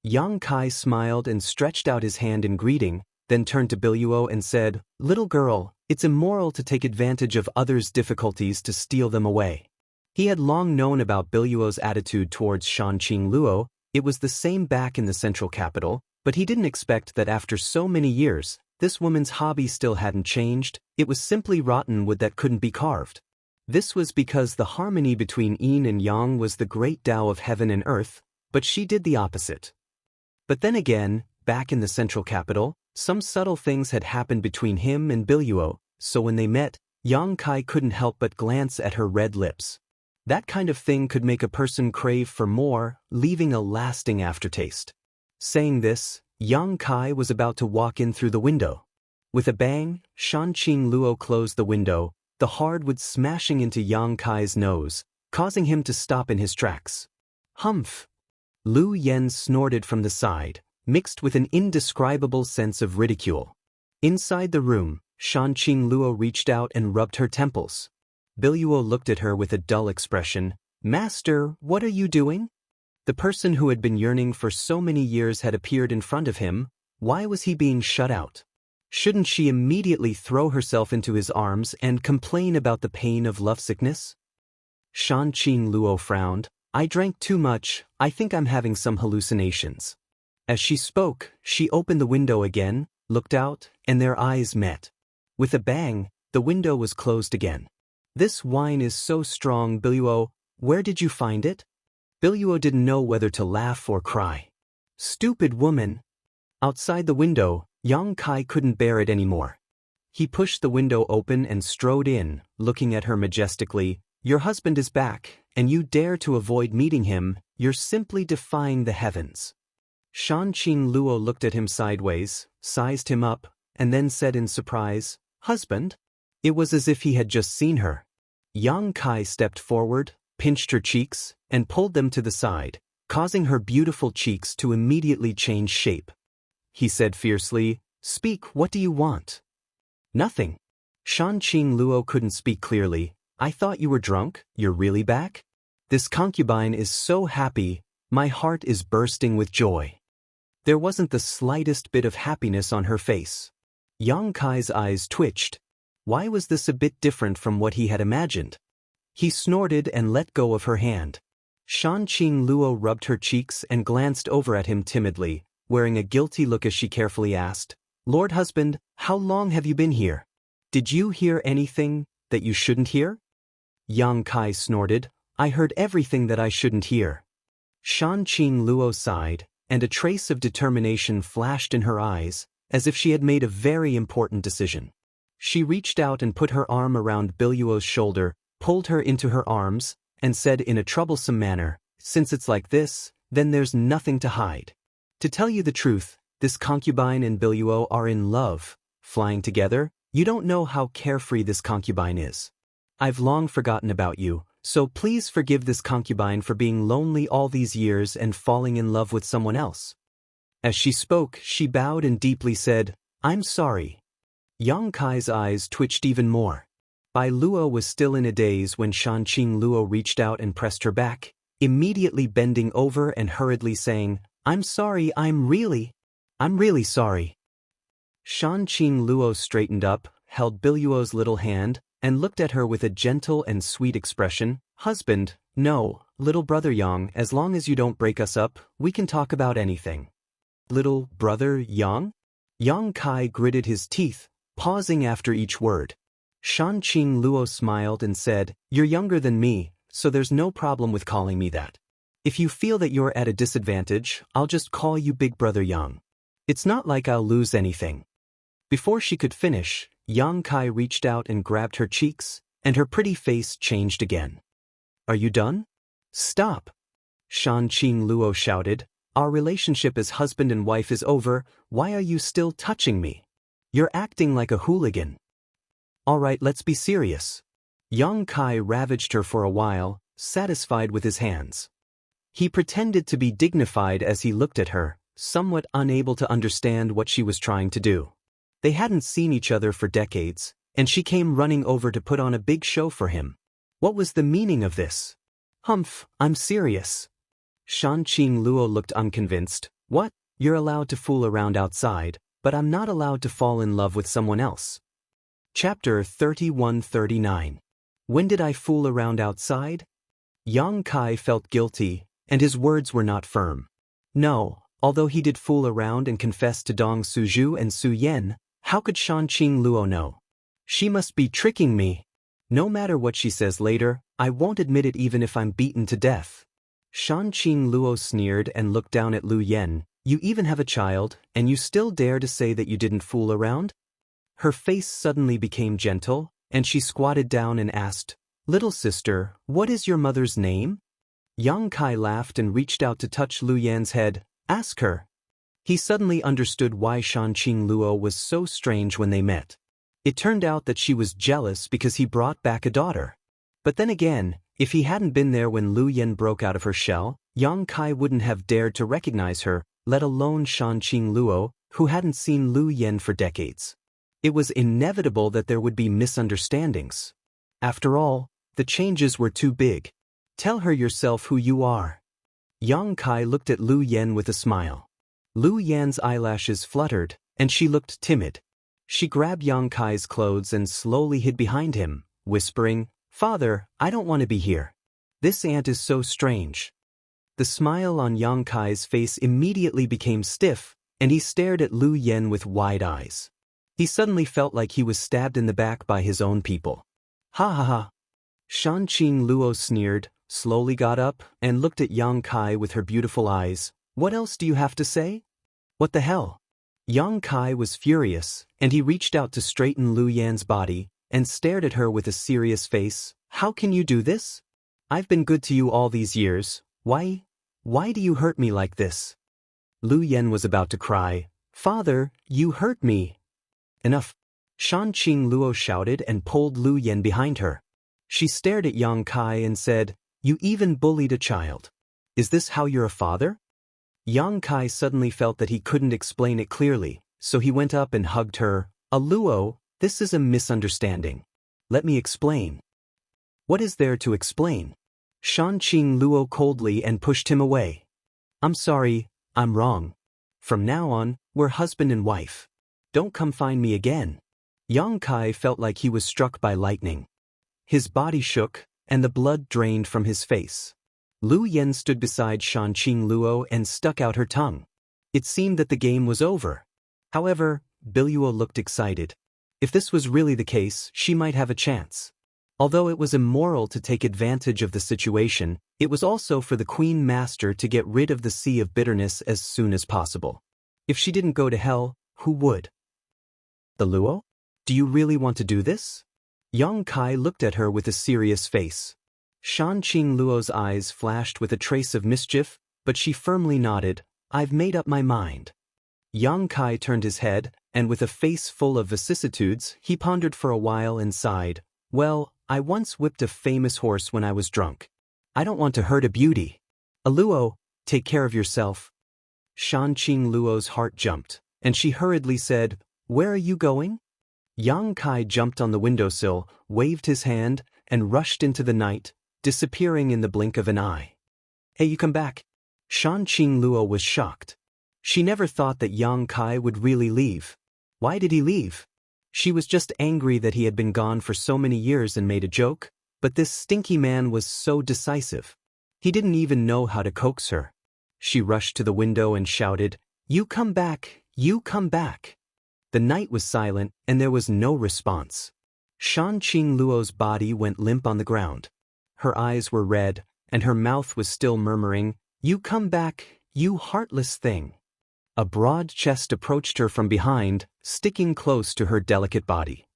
Yang Kai smiled and stretched out his hand in greeting, then turned to Biluo and said, "Little girl, it's immoral to take advantage of others' difficulties to steal them away." He had long known about Biluo's attitude towards Shan Luo. It was the same back in the central capital, but he didn't expect that after so many years, this woman's hobby still hadn't changed. It was simply rotten wood that couldn't be carved. This was because the harmony between yin and yang was the great Tao of heaven and earth, but she did the opposite. But then again, back in the central capital, some subtle things had happened between him and Biluo, so when they met, Yang Kai couldn't help but glance at her red lips. That kind of thing could make a person crave for more, leaving a lasting aftertaste. Saying this, Yang Kai was about to walk in through the window. With a bang, Shan Luo closed the window, the hardwood smashing into Yang Kai's nose, causing him to stop in his tracks. Humph! Lu Yen snorted from the side, mixed with an indescribable sense of ridicule. Inside the room, Shan Luo reached out and rubbed her temples. Biluo looked at her with a dull expression. "Master, what are you doing?" The person who had been yearning for so many years had appeared in front of him. Why was he being shut out? Shouldn't she immediately throw herself into his arms and complain about the pain of lovesickness? Shan Luo frowned. "I drank too much, I think I'm having some hallucinations." As she spoke, she opened the window again, looked out, and their eyes met. With a bang, the window was closed again. "This wine is so strong, Biluo, where did you find it?" Biluo didn't know whether to laugh or cry. "Stupid woman!" Outside the window, Yang Kai couldn't bear it anymore. He pushed the window open and strode in, looking at her majestically. "Your husband is back, and you dare to avoid meeting him. You're simply defying the heavens." Shan Luo looked at him sideways, sized him up, and then said in surprise, "Husband?" It was as if he had just seen her. Yang Kai stepped forward, pinched her cheeks, and pulled them to the side, causing her beautiful cheeks to immediately change shape. He said fiercely, "Speak, what do you want?" "Nothing." Shan Luo couldn't speak clearly. "I thought you were drunk, you're really back? This concubine is so happy, my heart is bursting with joy." There wasn't the slightest bit of happiness on her face. Yang Kai's eyes twitched. Why was this a bit different from what he had imagined? He snorted and let go of her hand. Shan Luo rubbed her cheeks and glanced over at him timidly, wearing a guilty look as she carefully asked, "Lord husband, how long have you been here? Did you hear anything that you shouldn't hear?" Yang Kai snorted, "I heard everything that I shouldn't hear." Shan Luo sighed, and a trace of determination flashed in her eyes, as if she had made a very important decision. She reached out and put her arm around Biluo's shoulder, pulled her into her arms, and said in a troublesome manner, "Since it's like this, then there's nothing to hide. To tell you the truth, this concubine and Biluo are in love, flying together. You don't know how carefree this concubine is. I've long forgotten about you, so please forgive this concubine for being lonely all these years and falling in love with someone else." As she spoke, she bowed and deeply said, "I'm sorry." Yang Kai's eyes twitched even more. Bai Luo was still in a daze when Shan Luo reached out and pressed her back, immediately bending over and hurriedly saying, I'm really sorry." Shan Luo straightened up, held Biluo's little hand, and looked at her with a gentle and sweet expression. "Husband, no, little brother Yang, as long as you don't break us up, we can talk about anything." "Little brother Yang?" Yang Kai gritted his teeth, pausing after each word. Shan Luo smiled and said, "You're younger than me, so there's no problem with calling me that. If you feel that you're at a disadvantage, I'll just call you Big Brother Yang. It's not like I'll lose anything." Before she could finish, Yang Kai reached out and grabbed her cheeks, and her pretty face changed again. Are you done? Stop! Shanqing Luo shouted. Our relationship as husband and wife is over. Why are you still touching me? You're acting like a hooligan. Alright, let's be serious. Yang Kai ravaged her for a while, satisfied with his hands. He pretended to be dignified as he looked at her, somewhat unable to understand what she was trying to do. They hadn't seen each other for decades, and she came running over to put on a big show for him. What was the meaning of this? Humph, I'm serious. Shanqing Luo looked unconvinced. What? You're allowed to fool around outside, but I'm not allowed to fall in love with someone else. Chapter 3139. When did I fool around outside? Yang Kai felt guilty, and his words were not firm. No, although he did fool around and confess to Dong Suzhu and Su Yen, how could Shanqing Luo know? She must be tricking me. No matter what she says later, I won't admit it even if I'm beaten to death. Shanqing Luo sneered and looked down at Lu Yen. You even have a child, and you still dare to say that you didn't fool around? Her face suddenly became gentle, and she squatted down and asked, Little sister, what is your mother's name? Yang Kai laughed and reached out to touch Lu Yan's head. Ask her. He suddenly understood why Shanqing Luo was so strange when they met. It turned out that she was jealous because he brought back a daughter. But then again, if he hadn't been there when Lu Yan broke out of her shell, Yang Kai wouldn't have dared to recognize her, let alone Shanqing Luo, who hadn't seen Lu Yan for decades. It was inevitable that there would be misunderstandings. After all, the changes were too big. Tell her yourself who you are. Yang Kai looked at Lu Yan with a smile. Lu Yan's eyelashes fluttered, and she looked timid. She grabbed Yang Kai's clothes and slowly hid behind him, whispering, Father, I don't want to be here. This aunt is so strange. The smile on Yang Kai's face immediately became stiff, and he stared at Lu Yan with wide eyes. He suddenly felt like he was stabbed in the back by his own people. Ha ha ha. Shanqing Luo sneered, slowly got up, and looked at Yang Kai with her beautiful eyes. What else do you have to say? What the hell? Yang Kai was furious, and he reached out to straighten Lu Yan's body, and stared at her with a serious face. How can you do this? I've been good to you all these years. Why do you hurt me like this? Lu Yan was about to cry. Father, you hurt me. Enough. Shanqing Luo shouted and pulled Lu Yan behind her. She stared at Yang Kai and said, You even bullied a child. Is this how you're a father? Yang Kai suddenly felt that he couldn't explain it clearly, so he went up and hugged her. Luo, this is a misunderstanding. Let me explain. What is there to explain? Shanqing Luo coldly and pushed him away. I'm sorry, I'm wrong. From now on, we're husband and wife. Don't come find me again. Yang Kai felt like he was struck by lightning. His body shook, and the blood drained from his face. Lu Yan stood beside Shanqing Luo and stuck out her tongue. It seemed that the game was over. However, Biluo looked excited. If this was really the case, she might have a chance. Although it was immoral to take advantage of the situation, it was also for the Queen Master to get rid of the sea of bitterness as soon as possible. If she didn't go to hell, who would? The Luo? Do you really want to do this? Yang Kai looked at her with a serious face. Shanqing Luo's eyes flashed with a trace of mischief, but she firmly nodded, I've made up my mind. Yang Kai turned his head, and with a face full of vicissitudes, he pondered for a while and sighed. Well, I once whipped a famous horse when I was drunk. I don't want to hurt a beauty. Luo, take care of yourself. Shanqing Luo's heart jumped, and she hurriedly said, Where are you going? Yang Kai jumped on the windowsill, waved his hand, and rushed into the night, disappearing in the blink of an eye. Hey, you come back. Shanqing Luo was shocked. She never thought that Yang Kai would really leave. Why did he leave? She was just angry that he had been gone for so many years and made a joke, but this stinky man was so decisive. He didn't even know how to coax her. She rushed to the window and shouted, You come back, you come back. The night was silent, and there was no response. Shanqing Luo's body went limp on the ground. Her eyes were red, and her mouth was still murmuring, You come back, you heartless thing. A broad chest approached her from behind, sticking close to her delicate body.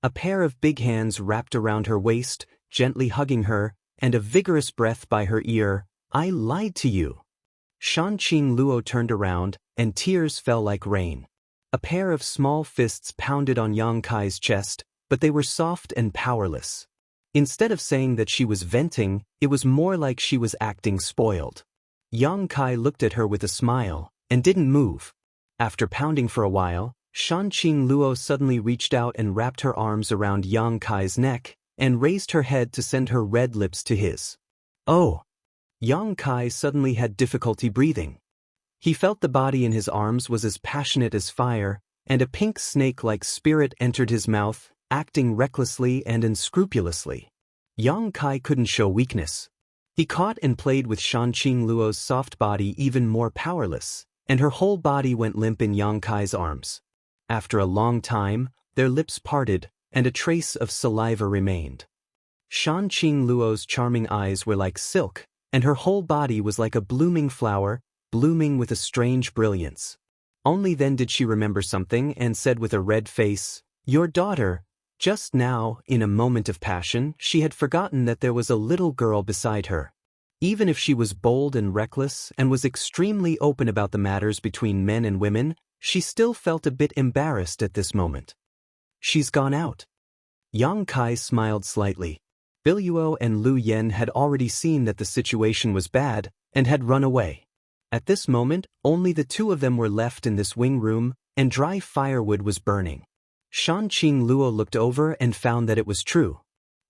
A pair of big hands wrapped around her waist, gently hugging her, and a vigorous breath by her ear. "I lied to you." Shanqing Luo turned around, and tears fell like rain. A pair of small fists pounded on Yang Kai's chest, but they were soft and powerless. Instead of saying that she was venting, it was more like she was acting spoiled. Yang Kai looked at her with a smile, and didn't move. After pounding for a while, Shanqing Luo suddenly reached out and wrapped her arms around Yang Kai's neck, and raised her head to send her red lips to his. Oh! Yang Kai suddenly had difficulty breathing. He felt the body in his arms was as passionate as fire, and a pink snake-like spirit entered his mouth, acting recklessly and unscrupulously. Yang Kai couldn't show weakness. He caught and played with Shanqing Luo's soft body even more powerless, and her whole body went limp in Yang Kai's arms. After a long time, their lips parted, and a trace of saliva remained. Shanqing Luo's charming eyes were like silk, and her whole body was like a blooming flower, blooming with a strange brilliance. Only then did she remember something and said with a red face, "Your daughter." Just now, in a moment of passion, she had forgotten that there was a little girl beside her. Even if she was bold and reckless and was extremely open about the matters between men and women, she still felt a bit embarrassed at this moment. "She's gone out." Yang Kai smiled slightly. Biluo and Lu Yen had already seen that the situation was bad and had run away. At this moment, only the two of them were left in this wing room, and dry firewood was burning. Shanqing Luo looked over and found that it was true.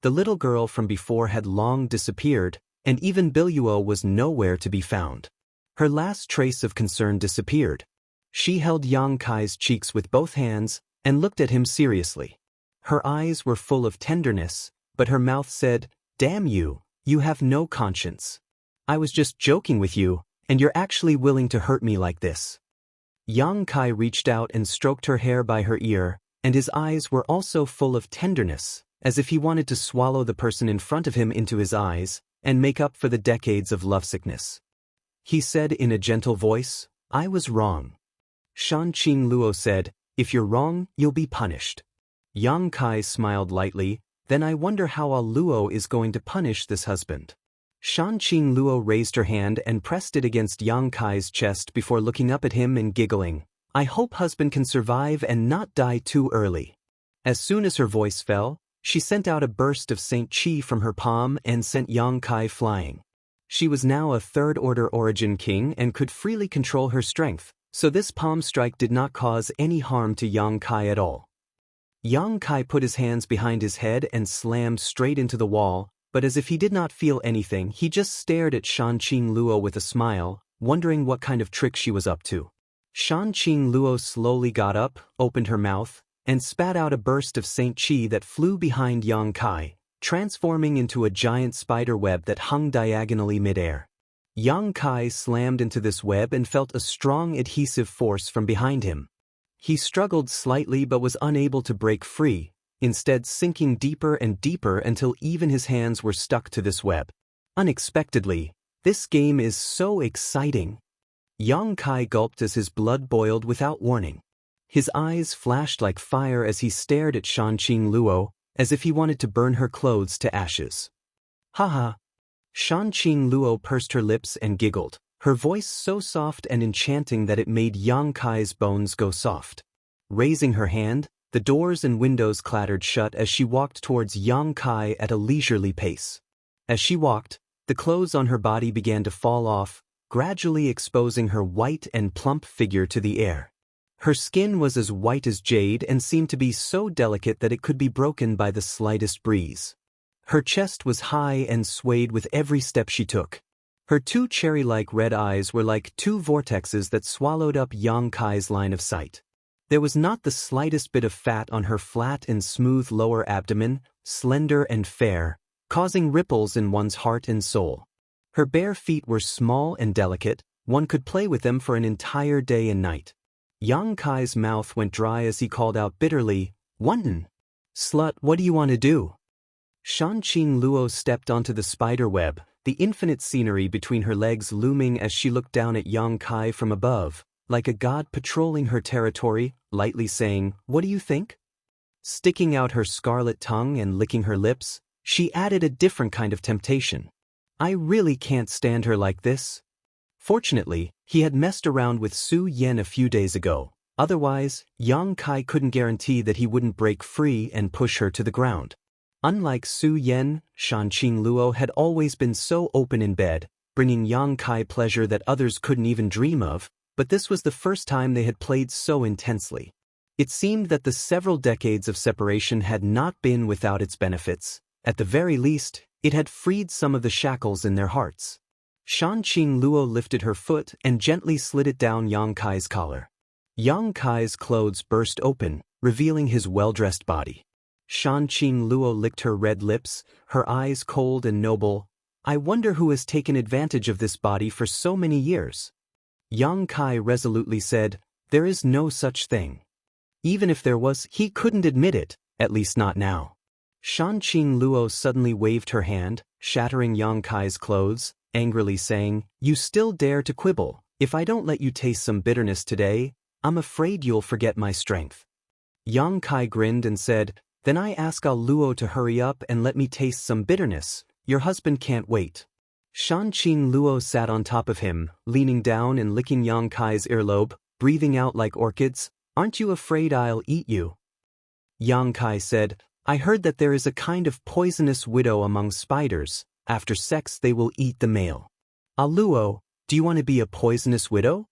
The little girl from before had long disappeared, and even Biluo was nowhere to be found. Her last trace of concern disappeared. She held Yang Kai's cheeks with both hands and looked at him seriously. Her eyes were full of tenderness, but her mouth said, "Damn you, you have no conscience. I was just joking with you, and you're actually willing to hurt me like this." Yang Kai reached out and stroked her hair by her ear, and his eyes were also full of tenderness, as if he wanted to swallow the person in front of him into his eyes and make up for the decades of lovesickness. He said in a gentle voice, "I was wrong." Shanqing Luo said, "If you're wrong, you'll be punished." Yang Kai smiled lightly, "Then I wonder how a Luo is going to punish this husband." Shanqing Luo raised her hand and pressed it against Yang Kai's chest before looking up at him and giggling. "I hope husband can survive and not die too early." As soon as her voice fell, she sent out a burst of Saint Chi from her palm and sent Yang Kai flying. She was now a third-order origin king and could freely control her strength, so this palm strike did not cause any harm to Yang Kai at all. Yang Kai put his hands behind his head and slammed straight into the wall, but as if he did not feel anything, he just stared at Shanqing Luo with a smile, wondering what kind of trick she was up to. Shanqing Luo slowly got up, opened her mouth, and spat out a burst of Saint Chi that flew behind Yang Kai, transforming into a giant spider web that hung diagonally midair. Yang Kai slammed into this web and felt a strong adhesive force from behind him. He struggled slightly but was unable to break free, instead sinking deeper and deeper until even his hands were stuck to this web. Unexpectedly, this game is so exciting. Yang Kai gulped as his blood boiled without warning. His eyes flashed like fire as he stared at Shanqing Luo, as if he wanted to burn her clothes to ashes. "Haha." Shanqing Luo pursed her lips and giggled, her voice so soft and enchanting that it made Yang Kai's bones go soft. Raising her hand, the doors and windows clattered shut as she walked towards Yang Kai at a leisurely pace. As she walked, the clothes on her body began to fall off, gradually exposing her white and plump figure to the air. Her skin was as white as jade and seemed to be so delicate that it could be broken by the slightest breeze. Her chest was high and swayed with every step she took. Her two cherry-like red eyes were like two vortexes that swallowed up Yang Kai's line of sight. There was not the slightest bit of fat on her flat and smooth lower abdomen, slender and fair, causing ripples in one's heart and soul. Her bare feet were small and delicate, one could play with them for an entire day and night. Yang Kai's mouth went dry as he called out bitterly, "Wunten! Slut, what do you want to do?" Shanqing Luo stepped onto the spider web, the infinite scenery between her legs looming as she looked down at Yang Kai from above, like a god patrolling her territory, lightly saying, "What do you think?" Sticking out her scarlet tongue and licking her lips, she added a different kind of temptation. "I really can't stand her like this." Fortunately, he had messed around with Su Yen a few days ago. Otherwise, Yang Kai couldn't guarantee that he wouldn't break free and push her to the ground. Unlike Su Yen, Shanqing Luo had always been so open in bed, bringing Yang Kai pleasure that others couldn't even dream of, but this was the first time they had played so intensely. It seemed that the several decades of separation had not been without its benefits. At the very least, it had freed some of the shackles in their hearts. Shanqing Luo lifted her foot and gently slid it down Yang Kai's collar. Yang Kai's clothes burst open, revealing his well-dressed body. Shanqing Luo licked her red lips, her eyes cold and noble. "I wonder who has taken advantage of this body for so many years." Yang Kai resolutely said, "There is no such thing." Even if there was, he couldn't admit it, at least not now. Shanqing Luo suddenly waved her hand, shattering Yang Kai's clothes, angrily saying, "You still dare to quibble. If I don't let you taste some bitterness today, I'm afraid you'll forget my strength." Yang Kai grinned and said, "Then I ask Al Luo to hurry up and let me taste some bitterness. Your husband can't wait." Shanqing Luo sat on top of him, leaning down and licking Yang Kai's earlobe, breathing out like orchids. "Aren't you afraid I'll eat you?" Yang Kai said, "I heard that there is a kind of poisonous widow among spiders. After sex they will eat the male. Al Luo, do you want to be a poisonous widow?"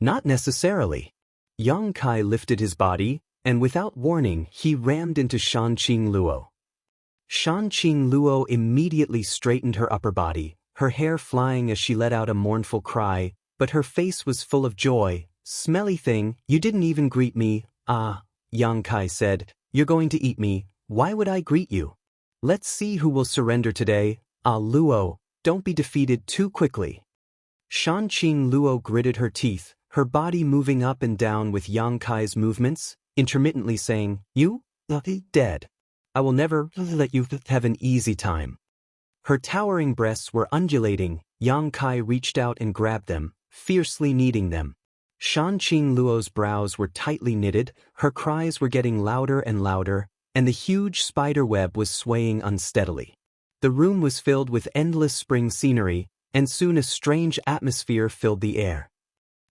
"Not necessarily." Yang Kai lifted his body, and without warning he rammed into Shanqing Luo. Shanqing Luo immediately straightened her upper body, her hair flying as she let out a mournful cry, but her face was full of joy. "Smelly thing, you didn't even greet me." "Ah," Yang Kai said, "you're going to eat me. Why would I greet you? Let's see who will surrender today. Al Luo, don't be defeated too quickly." Shanqing Luo gritted her teeth, her body moving up and down with Yang Kai's movements, intermittently saying, "You? Dead. I will never let you have an easy time." Her towering breasts were undulating. Yang Kai reached out and grabbed them, fiercely kneading them. Shanqing Luo's brows were tightly knitted, her cries were getting louder and louder, and the huge spider web was swaying unsteadily. The room was filled with endless spring scenery, and soon a strange atmosphere filled the air.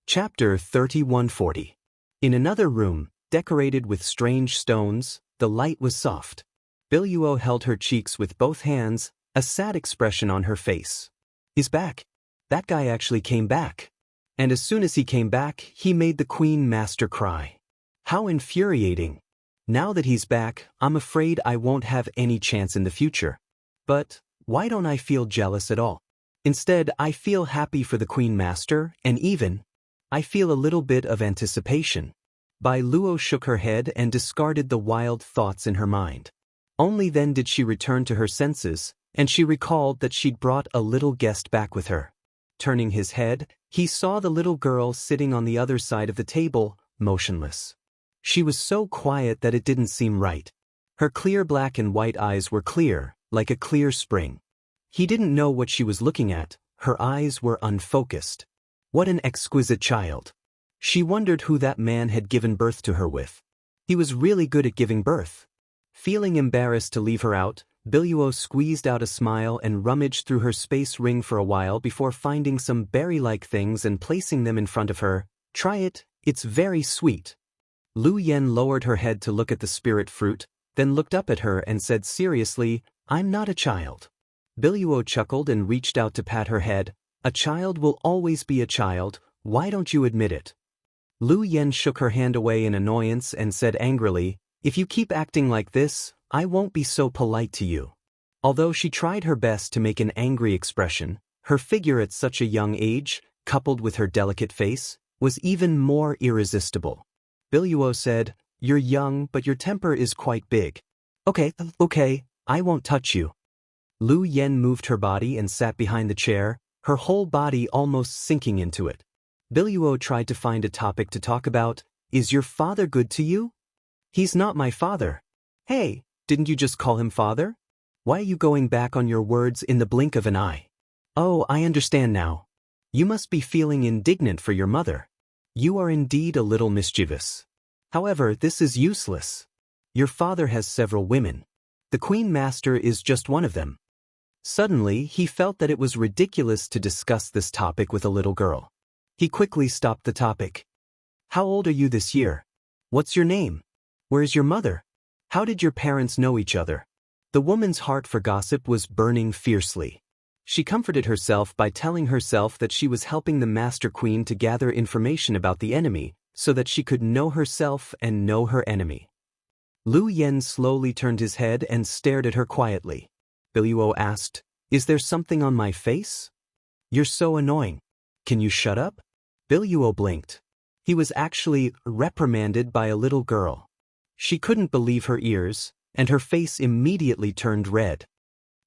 Chapter 3140. In another room, decorated with strange stones, the light was soft. Biluo held her cheeks with both hands, a sad expression on her face. "He's back. That guy actually came back. And as soon as he came back, he made the Queen Master cry. How infuriating. Now that he's back, I'm afraid I won't have any chance in the future. But why don't I feel jealous at all? Instead, I feel happy for the Queen Master, and even, I feel a little bit of anticipation." Bai Luo shook her head and discarded the wild thoughts in her mind. Only then did she return to her senses, and she recalled that she'd brought a little guest back with her. Turning his head, he saw the little girl sitting on the other side of the table, motionless. She was so quiet that it didn't seem right. Her clear black and white eyes were clear, like a clear spring. He didn't know what she was looking at, her eyes were unfocused. What an exquisite child. She wondered who that man had given birth to her with. He was really good at giving birth. Feeling embarrassed to leave her out, Biluo squeezed out a smile and rummaged through her space ring for a while before finding some berry-like things and placing them in front of her. "Try it, it's very sweet." Lu Yen lowered her head to look at the spirit fruit, then looked up at her and said seriously, "I'm not a child." Biluo chuckled and reached out to pat her head. "A child will always be a child, why don't you admit it?" Lu Yen shook her hand away in annoyance and said angrily, "If you keep acting like this, I won't be so polite to you." Although she tried her best to make an angry expression, her figure at such a young age, coupled with her delicate face, was even more irresistible. Biluo said, "You're young, but your temper is quite big." Okay, I won't touch you." Lu Yen moved her body and sat behind the chair, her whole body almost sinking into it. Biluo tried to find a topic to talk about. "Is your father good to you?" "He's not my father." "Hey, didn't you just call him father? Why are you going back on your words in the blink of an eye?" "Oh, I understand now. You must be feeling indignant for your mother." You are indeed a little mischievous. However, this is useless. Your father has several women. The Queen Master is just one of them. Suddenly, he felt that it was ridiculous to discuss this topic with a little girl. He quickly stopped the topic. How old are you this year? What's your name? Where is your mother? How did your parents know each other? The woman's heart for gossip was burning fiercely. She comforted herself by telling herself that she was helping the Master Queen to gather information about the enemy, so that she could know herself and know her enemy. Lu Yen slowly turned his head and stared at her quietly. Biluo asked, "Is there something on my face? You're so annoying. Can you shut up?" Biluo blinked. He was actually reprimanded by a little girl. She couldn't believe her ears, and her face immediately turned red.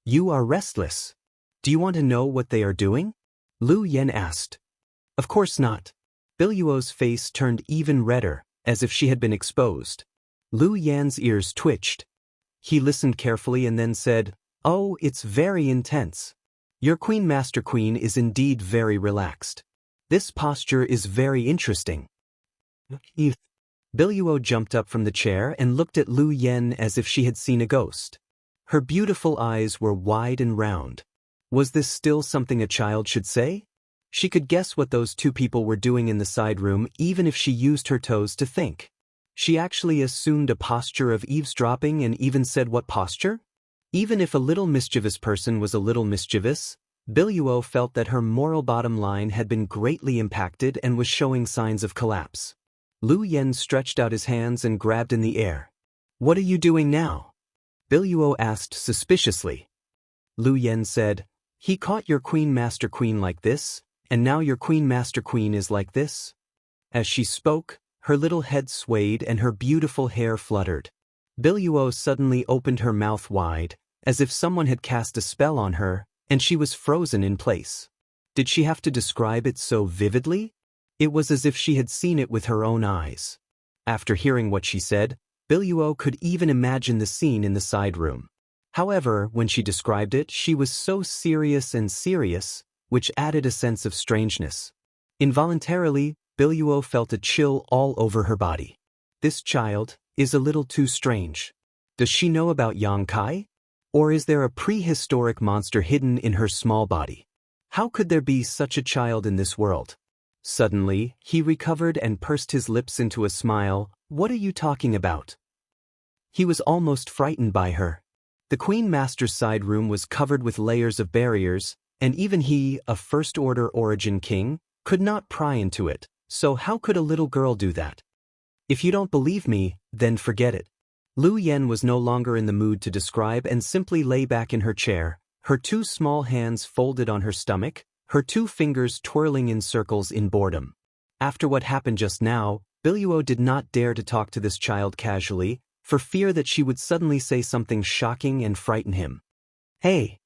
"You are restless. Do you want to know what they are doing?" Lu Yen asked. "Of course not." Biluo's face turned even redder, as if she had been exposed. Lu Yan's ears twitched. He listened carefully and then said, "Oh, it's very intense. Your Queen Master Queen is indeed very relaxed. This posture is very interesting." Biluo jumped up from the chair and looked at Lu Yen as if she had seen a ghost. Her beautiful eyes were wide and round. Was this still something a child should say? She could guess what those two people were doing in the side room even if she used her toes to think. She actually assumed a posture of eavesdropping and even said what posture? Even if a little mischievous person was a little mischievous, Biluo felt that her moral bottom line had been greatly impacted and was showing signs of collapse. Lu Yen stretched out his hands and grabbed in the air. "What are you doing now?" Biluo asked suspiciously. Lu Yen said, "He caught your Queen Master Queen like this, and now your Queen Master Queen is like this." As she spoke, her little head swayed and her beautiful hair fluttered. Biluo suddenly opened her mouth wide, as if someone had cast a spell on her, and she was frozen in place. Did she have to describe it so vividly? It was as if she had seen it with her own eyes. After hearing what she said, Biluo could even imagine the scene in the side room. However, when she described it, she was so serious, which added a sense of strangeness. Involuntarily, Biluo felt a chill all over her body. This child is a little too strange. Does she know about Xianxia? Or is there a prehistoric monster hidden in her small body? How could there be such a child in this world? Suddenly, he recovered and pursed his lips into a smile. "What are you talking about?" He was almost frightened by her. The Queen Master's side room was covered with layers of barriers, and even he, a first-order origin king, could not pry into it, so how could a little girl do that? "If you don't believe me, then forget it." Lu Yen was no longer in the mood to describe and simply lay back in her chair, her two small hands folded on her stomach, her two fingers twirling in circles in boredom. After what happened just now, Biluo did not dare to talk to this child casually, for fear that she would suddenly say something shocking and frighten him. "Hey!"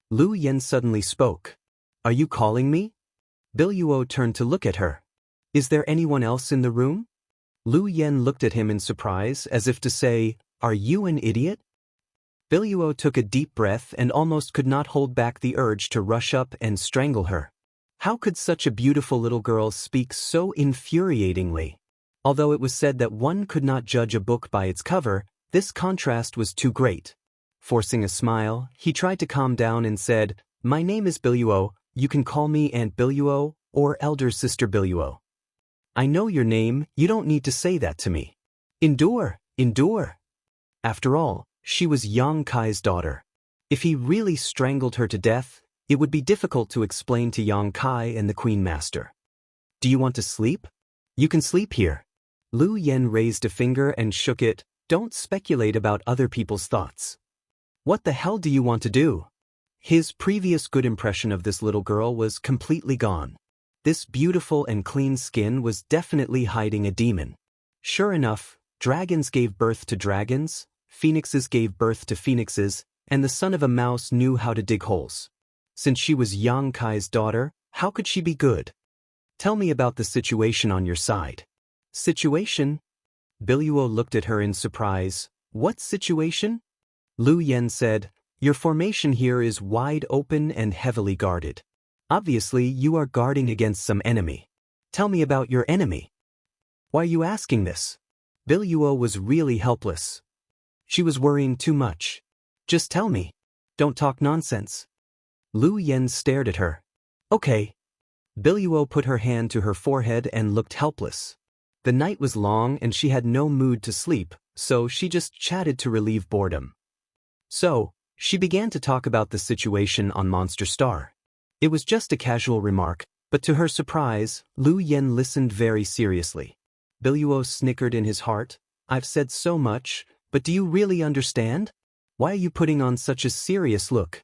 Lu Yen suddenly spoke. "Are you calling me?" Biluo turned to look at her. "Is there anyone else in the room?" Lu Yen looked at him in surprise as if to say, "Are you an idiot?" Biluo took a deep breath and almost could not hold back the urge to rush up and strangle her. How could such a beautiful little girl speak so infuriatingly? Although it was said that one could not judge a book by its cover, this contrast was too great. Forcing a smile, he tried to calm down and said, "My name is Biluo, you can call me Aunt Biluo or Elder Sister Biluo. I know your name, you don't need to say that to me. Endure, endure." After all, she was Xianxia's daughter. If he really strangled her to death, it would be difficult to explain to Xianxia and the Queen Master. "Do you want to sleep? You can sleep here." Lu Yen raised a finger and shook it. "Don't speculate about other people's thoughts." "What the hell do you want to do?" His previous good impression of this little girl was completely gone. This beautiful and clean skin was definitely hiding a demon. Sure enough, dragons gave birth to dragons, phoenixes gave birth to phoenixes, and the son of a mouse knew how to dig holes. Since she was Xianxia's daughter, how could she be good? "Tell me about the situation on your side." "Situation?" Biluo looked at her in surprise. "What situation?" Lu Yen said, "Your formation here is wide open and heavily guarded. Obviously, you are guarding against some enemy." Tell me about your enemy. Why are you asking this? Biluo was really helpless. She was worrying too much. Just tell me. Don't talk nonsense. Lu Yen stared at her. Okay. Biluo put her hand to her forehead and looked helpless. The night was long and she had no mood to sleep, so she just chatted to relieve boredom. So, she began to talk about the situation on Monster Star. It was just a casual remark, but to her surprise, Lu Yen listened very seriously. Biluo snickered in his heart. I've said so much, but do you really understand? Why are you putting on such a serious look?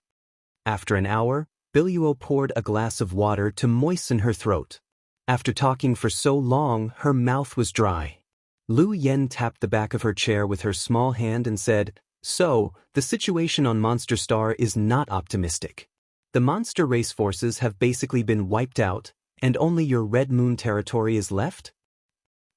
After an hour, Biluo poured a glass of water to moisten her throat. After talking for so long, her mouth was dry. Lu Yen tapped the back of her chair with her small hand and said, So, the situation on Monster Star is not optimistic. The monster race forces have basically been wiped out, and only your Red Moon territory is left?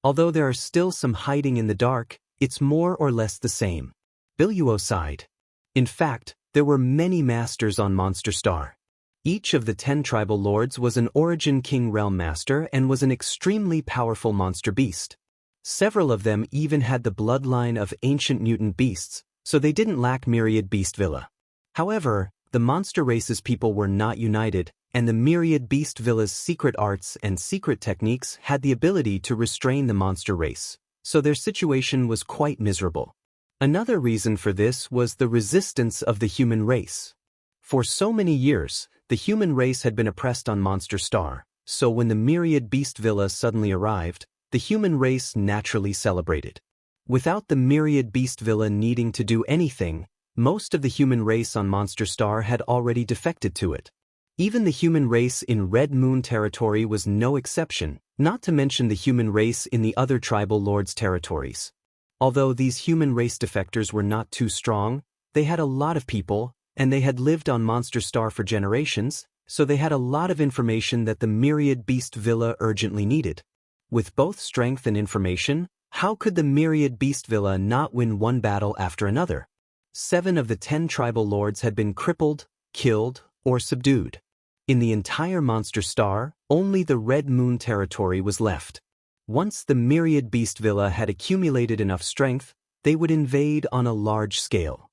Although there are still some hiding in the dark, it's more or less the same. Biluo sighed. In fact, there were many masters on Monster Star. Each of the 10 tribal lords was an Origin King Realm Master and was an extremely powerful monster beast. Several of them even had the bloodline of ancient mutant beasts, so they didn't lack Myriad Beast Villa. However, the monster race's people were not united, and the Myriad Beast Villa's secret arts and secret techniques had the ability to restrain the monster race, so their situation was quite miserable. Another reason for this was the resistance of the human race. For so many years, the human race had been oppressed on Monster Star, so when the Myriad Beast Villa suddenly arrived, the human race naturally celebrated. Without the Myriad Beast Villa needing to do anything, most of the human race on Monster Star had already defected to it. Even the human race in Red Moon territory was no exception, not to mention the human race in the other tribal lords' territories. Although these human race defectors were not too strong, they had a lot of people, and they had lived on Monster Star for generations, so they had a lot of information that the Myriad Beast Villa urgently needed. With both strength and information, how could the Myriad Beast Villa not win one battle after another? 7 of the 10 tribal lords had been crippled, killed, or subdued. In the entire Monster Star, only the Red Moon territory was left. Once the Myriad Beast Villa had accumulated enough strength, they would invade on a large scale.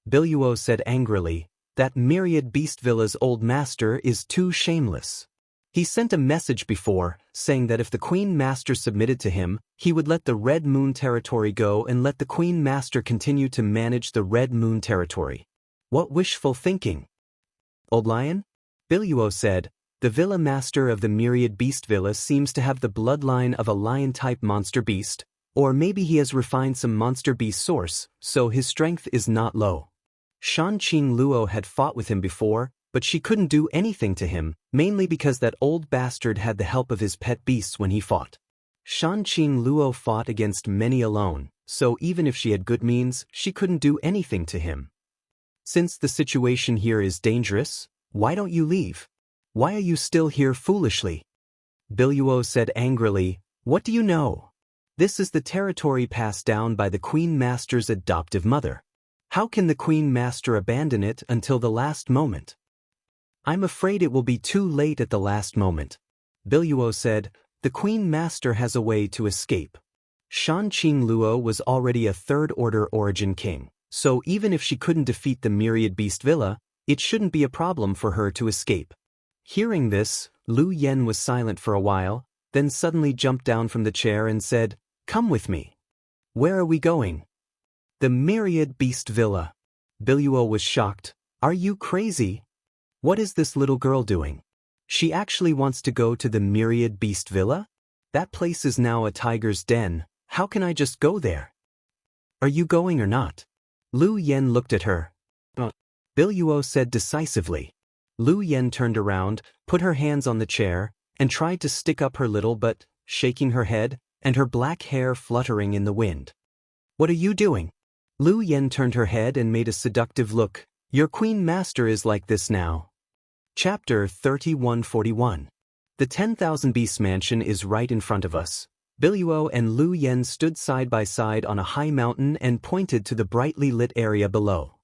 Biluo said angrily, that Myriad Beast Villa's old master is too shameless. He sent a message before, saying that if the Queen Master submitted to him, he would let the Red Moon territory go and let the Queen Master continue to manage the Red Moon territory. What wishful thinking! Old Lion? Biluo said, the Villa Master of the Myriad Beast Villa seems to have the bloodline of a lion-type monster beast, or maybe he has refined some monster beast source, so his strength is not low. Shanqing Luo had fought with him before, but she couldn't do anything to him, mainly because that old bastard had the help of his pet beasts when he fought. Shanqing Luo fought against many alone, so even if she had good means, she couldn't do anything to him. Since the situation here is dangerous, why don't you leave? Why are you still here foolishly? Biluo said angrily, what do you know? This is the territory passed down by the Queen Master's adoptive mother. How can the Queen Master abandon it until the last moment? I'm afraid it will be too late at the last moment. Biluo said, the Queen Master has a way to escape. Shanqing Luo was already a third-order Origin King, so even if she couldn't defeat the Myriad Beast Villa, it shouldn't be a problem for her to escape. Hearing this, Lu Yen was silent for a while, then suddenly jumped down from the chair and said, come with me. Where are we going? The Myriad Beast Villa. Biluo was shocked. Are you crazy? What is this little girl doing? She actually wants to go to the Myriad Beast Villa? That place is now a tiger's den. How can I just go there? Are you going or not? Lu Yen looked at her. Biluo said decisively. Lu Yen turned around, put her hands on the chair, and tried to stick up her little butt, shaking her head, and her black hair fluttering in the wind. What are you doing? Lu Yen turned her head and made a seductive look. Your Queen Master is like this now. Chapter 3141. The 10,000 Beasts Mansion is right in front of us. Biluo and Lu Yen stood side by side on a high mountain and pointed to the brightly lit area below.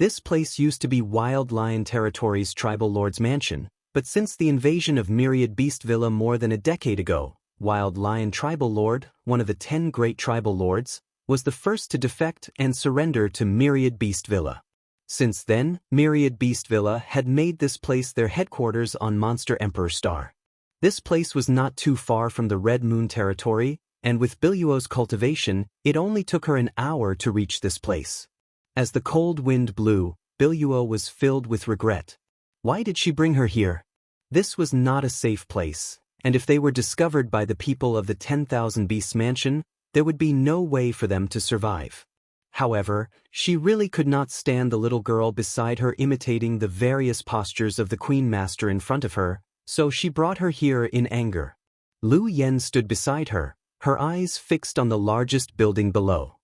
This place used to be Wild Lion Territory's tribal lord's mansion, but since the invasion of Myriad Beast Villa more than a decade ago, Wild Lion Tribal Lord, one of the 10 great tribal lords, was the first to defect and surrender to Myriad Beast Villa. Since then, Myriad Beast Villa had made this place their headquarters on Monster Emperor Star. This place was not too far from the Red Moon territory, and with Biluo's cultivation, it only took her an hour to reach this place. As the cold wind blew, Biluo was filled with regret. Why did she bring her here? This was not a safe place, and if they were discovered by the people of the 10,000 Beasts Mansion, there would be no way for them to survive. However, she really could not stand the little girl beside her imitating the various postures of the Queen Master in front of her, so she brought her here in anger. Lu Yen stood beside her, her eyes fixed on the largest building below.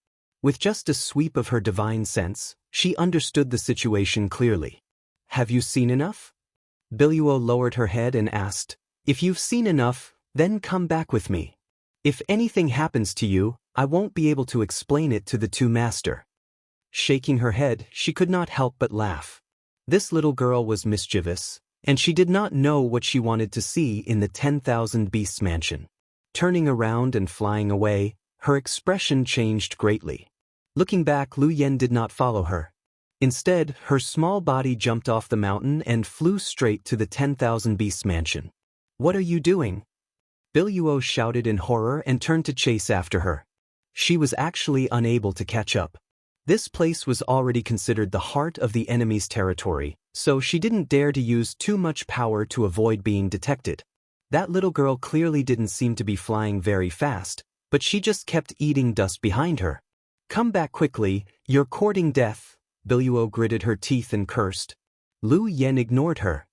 With just a sweep of her divine sense, she understood the situation clearly. Have you seen enough? Biluo lowered her head and asked, If you've seen enough, then come back with me. If anything happens to you, I won't be able to explain it to the two master. Shaking her head, she could not help but laugh. This little girl was mischievous, and she did not know what she wanted to see in the 10,000 Beasts Mansion. Turning around and flying away, her expression changed greatly. Looking back, Lu Yen did not follow her. Instead, her small body jumped off the mountain and flew straight to the 10,000 Beasts Mansion. What are you doing? Biluo shouted in horror and turned to chase after her. She was actually unable to catch up. This place was already considered the heart of the enemy's territory, so she didn't dare to use too much power to avoid being detected. That little girl clearly didn't seem to be flying very fast, but she just kept eating dust behind her. Come back quickly, you're courting death, Biluo gritted her teeth and cursed. Lu Yen ignored her.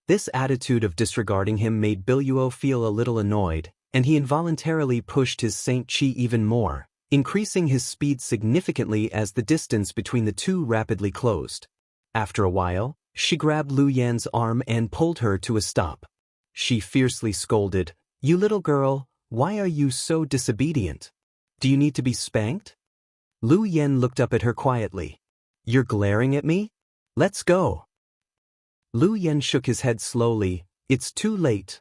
This attitude of disregarding him made Biluo feel a little annoyed, and he involuntarily pushed his Saint Chi even more, increasing his speed significantly as the distance between the two rapidly closed. After a while, she grabbed Lu Yan's arm and pulled her to a stop. She fiercely scolded, You little girl, why are you so disobedient? Do you need to be spanked? Lu Yan looked up at her quietly. You're glaring at me? Let's go. Lu Yan shook his head slowly. It's too late.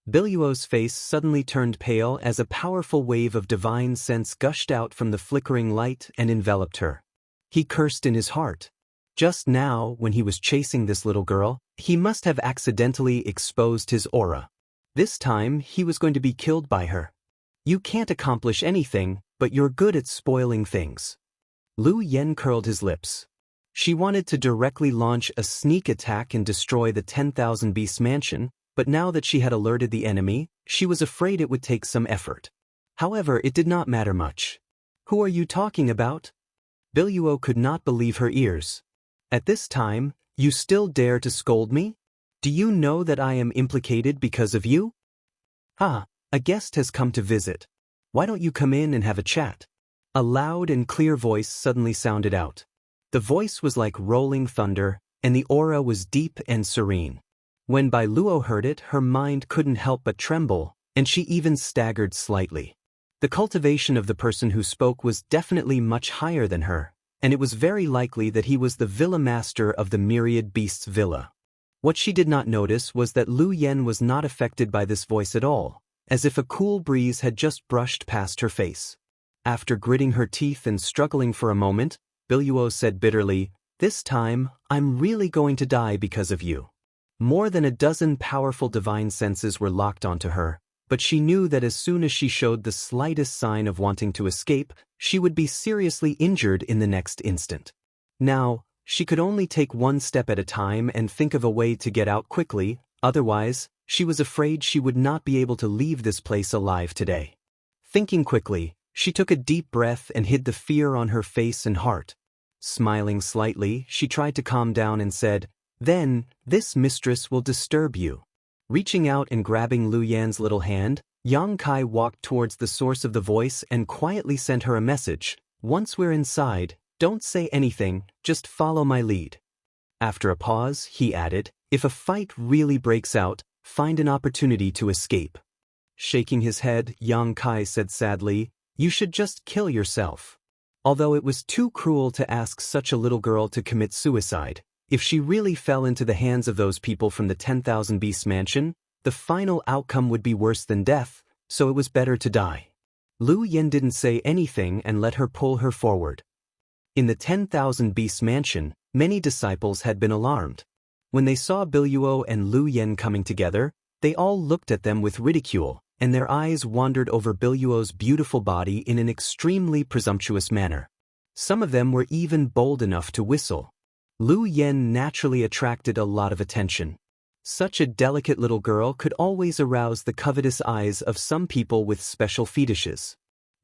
Biluo's face suddenly turned pale as a powerful wave of divine sense gushed out from the flickering light and enveloped her. He cursed in his heart. Just now, when he was chasing this little girl, he must have accidentally exposed his aura. This time, he was going to be killed by her. You can't accomplish anything, but you're good at spoiling things. Lu Yen curled his lips. She wanted to directly launch a sneak attack and destroy the 10,000 Beasts Mansion, but now that she had alerted the enemy, she was afraid it would take some effort. However, it did not matter much. Who are you talking about? Biluo could not believe her ears. At this time, you still dare to scold me? Do you know that I am implicated because of you? Ah, a guest has come to visit. Why don't you come in and have a chat? A loud and clear voice suddenly sounded out. The voice was like rolling thunder, and the aura was deep and serene. When Biluo heard it, her mind couldn't help but tremble, and she even staggered slightly. The cultivation of the person who spoke was definitely much higher than her, and it was very likely that he was the villa master of the Myriad Beasts Villa. What she did not notice was that Lu Yen was not affected by this voice at all, as if a cool breeze had just brushed past her face. After gritting her teeth and struggling for a moment, Biluo said bitterly, This time, I'm really going to die because of you. More than a dozen powerful divine senses were locked onto her, but she knew that as soon as she showed the slightest sign of wanting to escape, she would be seriously injured in the next instant. Now, she could only take one step at a time and think of a way to get out quickly, otherwise, she was afraid she would not be able to leave this place alive today. Thinking quickly, she took a deep breath and hid the fear on her face and heart. Smiling slightly, she tried to calm down and said, Then, this mistress will disturb you. Reaching out and grabbing Lu Yan's little hand, Yang Kai walked towards the source of the voice and quietly sent her a message. Once we're inside, don't say anything, just follow my lead. After a pause, he added, If a fight really breaks out, find an opportunity to escape. Shaking his head, Yang Kai said sadly, You should just kill yourself. Although it was too cruel to ask such a little girl to commit suicide, if she really fell into the hands of those people from the 10,000 Beasts Mansion, the final outcome would be worse than death, so it was better to die. Lu Yen didn't say anything and let her pull her forward. In the 10,000 Beasts mansion, many disciples had been alarmed. When they saw Biluo and Lu Yen coming together, they all looked at them with ridicule, and their eyes wandered over Biluo's beautiful body in an extremely presumptuous manner. Some of them were even bold enough to whistle. Lu Yen naturally attracted a lot of attention. Such a delicate little girl could always arouse the covetous eyes of some people with special fetishes.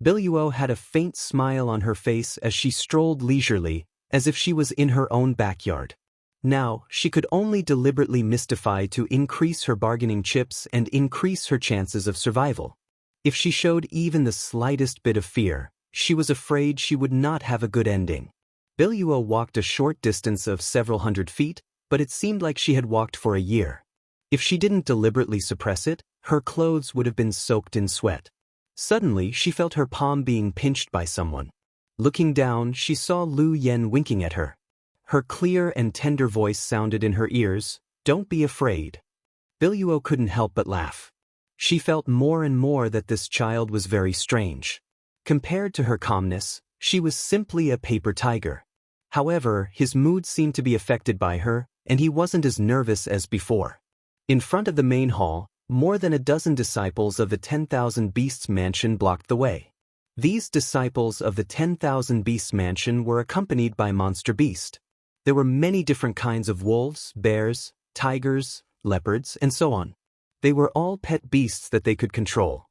Biluo had a faint smile on her face as she strolled leisurely, as if she was in her own backyard. Now, she could only deliberately mystify to increase her bargaining chips and increase her chances of survival. If she showed even the slightest bit of fear, she was afraid she would not have a good ending. Biluo walked a short distance of several hundred feet, but it seemed like she had walked for a year. If she didn't deliberately suppress it, her clothes would have been soaked in sweat. Suddenly, she felt her palm being pinched by someone. Looking down, she saw Lu Yen winking at her. Her clear and tender voice sounded in her ears, "Don't be afraid." Biluo couldn't help but laugh. She felt more and more that this child was very strange. Compared to her calmness, she was simply a paper tiger. However, his mood seemed to be affected by her, and he wasn't as nervous as before. In front of the main hall, more than a dozen disciples of the 10,000 Beasts mansion blocked the way. These disciples of the 10,000 Beasts mansion were accompanied by Monster Beast. There were many different kinds of wolves, bears, tigers, leopards, and so on. They were all pet beasts that they could control.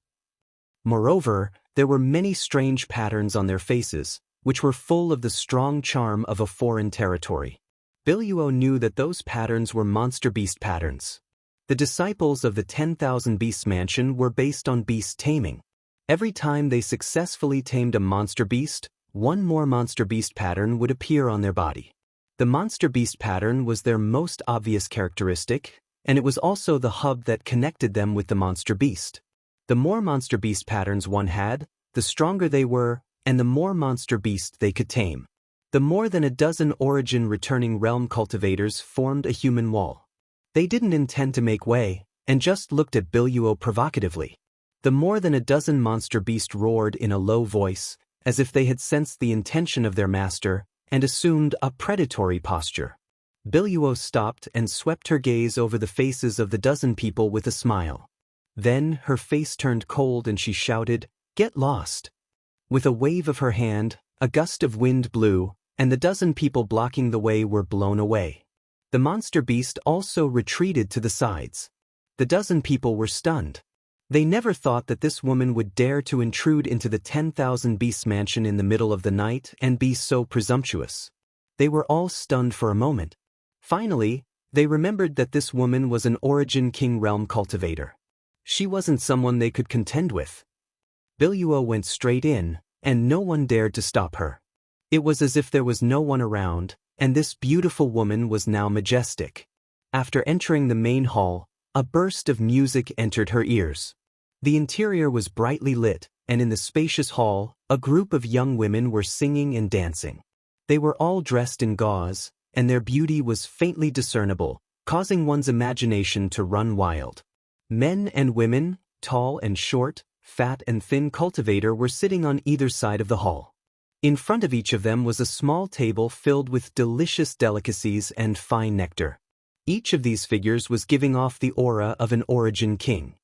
Moreover, there were many strange patterns on their faces, which were full of the strong charm of a foreign territory. Biluo knew that those patterns were monster beast patterns. The disciples of the 10,000 Beasts mansion were based on beast taming. Every time they successfully tamed a monster beast, one more monster beast pattern would appear on their body. The monster beast pattern was their most obvious characteristic, and it was also the hub that connected them with the monster beast. The more monster beast patterns one had, the stronger they were, and the more monster beast they could tame. The more than a dozen origin-returning realm cultivators formed a human wall. They didn't intend to make way, and just looked at Biluo provocatively. The more than a dozen monster beast roared in a low voice, as if they had sensed the intention of their master, and assumed a predatory posture. Biluo stopped and swept her gaze over the faces of the dozen people with a smile. Then, her face turned cold and she shouted, "Get lost!" With a wave of her hand, a gust of wind blew, and the dozen people blocking the way were blown away. The monster beast also retreated to the sides. The dozen people were stunned. They never thought that this woman would dare to intrude into the 10,000 Beasts mansion in the middle of the night and be so presumptuous. They were all stunned for a moment. Finally, they remembered that this woman was an Origin King realm cultivator. She wasn't someone they could contend with. Biluo went straight in, and no one dared to stop her. It was as if there was no one around, and this beautiful woman was now majestic. After entering the main hall, a burst of music entered her ears. The interior was brightly lit, and in the spacious hall, a group of young women were singing and dancing. They were all dressed in gauze, and their beauty was faintly discernible, causing one's imagination to run wild. Men and women, tall and short, fat and thin cultivator were sitting on either side of the hall. In front of each of them was a small table filled with delicious delicacies and fine nectar. Each of these figures was giving off the aura of an Origin King.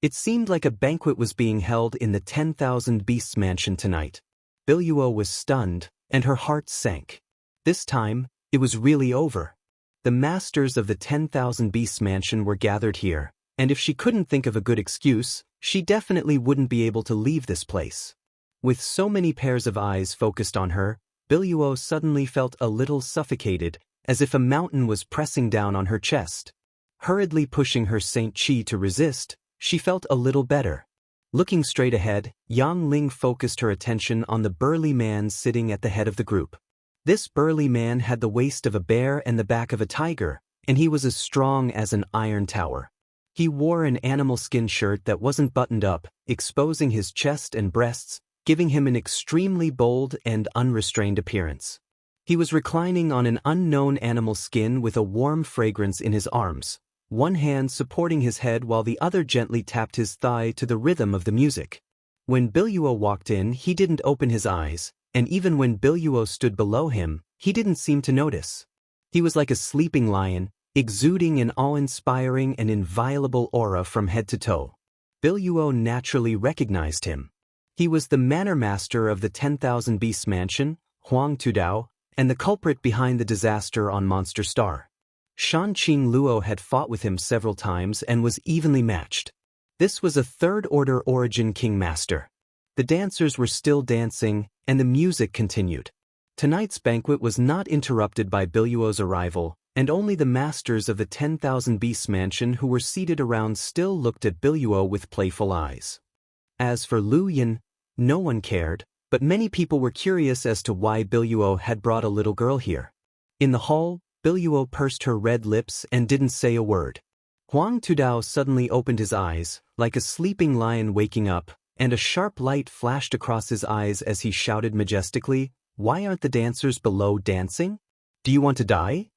It seemed like a banquet was being held in the 10,000 Beasts mansion tonight. Biluo was stunned, and her heart sank. This time, it was really over. The masters of the 10,000 Beasts mansion were gathered here, and if she couldn't think of a good excuse, she definitely wouldn't be able to leave this place. With so many pairs of eyes focused on her, Biluo suddenly felt a little suffocated, as if a mountain was pressing down on her chest. Hurriedly pushing her Saint Qi to resist, she felt a little better. Looking straight ahead, Yang Ling focused her attention on the burly man sitting at the head of the group. This burly man had the waist of a bear and the back of a tiger, and he was as strong as an iron tower. He wore an animal skin shirt that wasn't buttoned up, exposing his chest and breasts, giving him an extremely bold and unrestrained appearance. He was reclining on an unknown animal skin with a warm fragrance in his arms, one hand supporting his head while the other gently tapped his thigh to the rhythm of the music. When Biluo walked in, he didn't open his eyes, and even when Biluo stood below him, he didn't seem to notice. He was like a sleeping lion, exuding an awe-inspiring and inviolable aura from head to toe. Biluo naturally recognized him. He was the manor master of the 10,000 Beasts mansion, Huang Tudao, and the culprit behind the disaster on Monster Star. Shanqing Luo had fought with him several times and was evenly matched. This was a third-order origin king master. The dancers were still dancing, and the music continued. Tonight's banquet was not interrupted by Biluo's arrival, and only the masters of the 10,000 Beasts mansion who were seated around still looked at Biluo with playful eyes. As for Lu Yan, no one cared, but many people were curious as to why Biluo had brought a little girl here. In the hall, Biluo pursed her red lips and didn't say a word. Huang Tudao suddenly opened his eyes, like a sleeping lion waking up, and a sharp light flashed across his eyes as he shouted majestically, "Why aren't the dancers below dancing? Do you want to die?"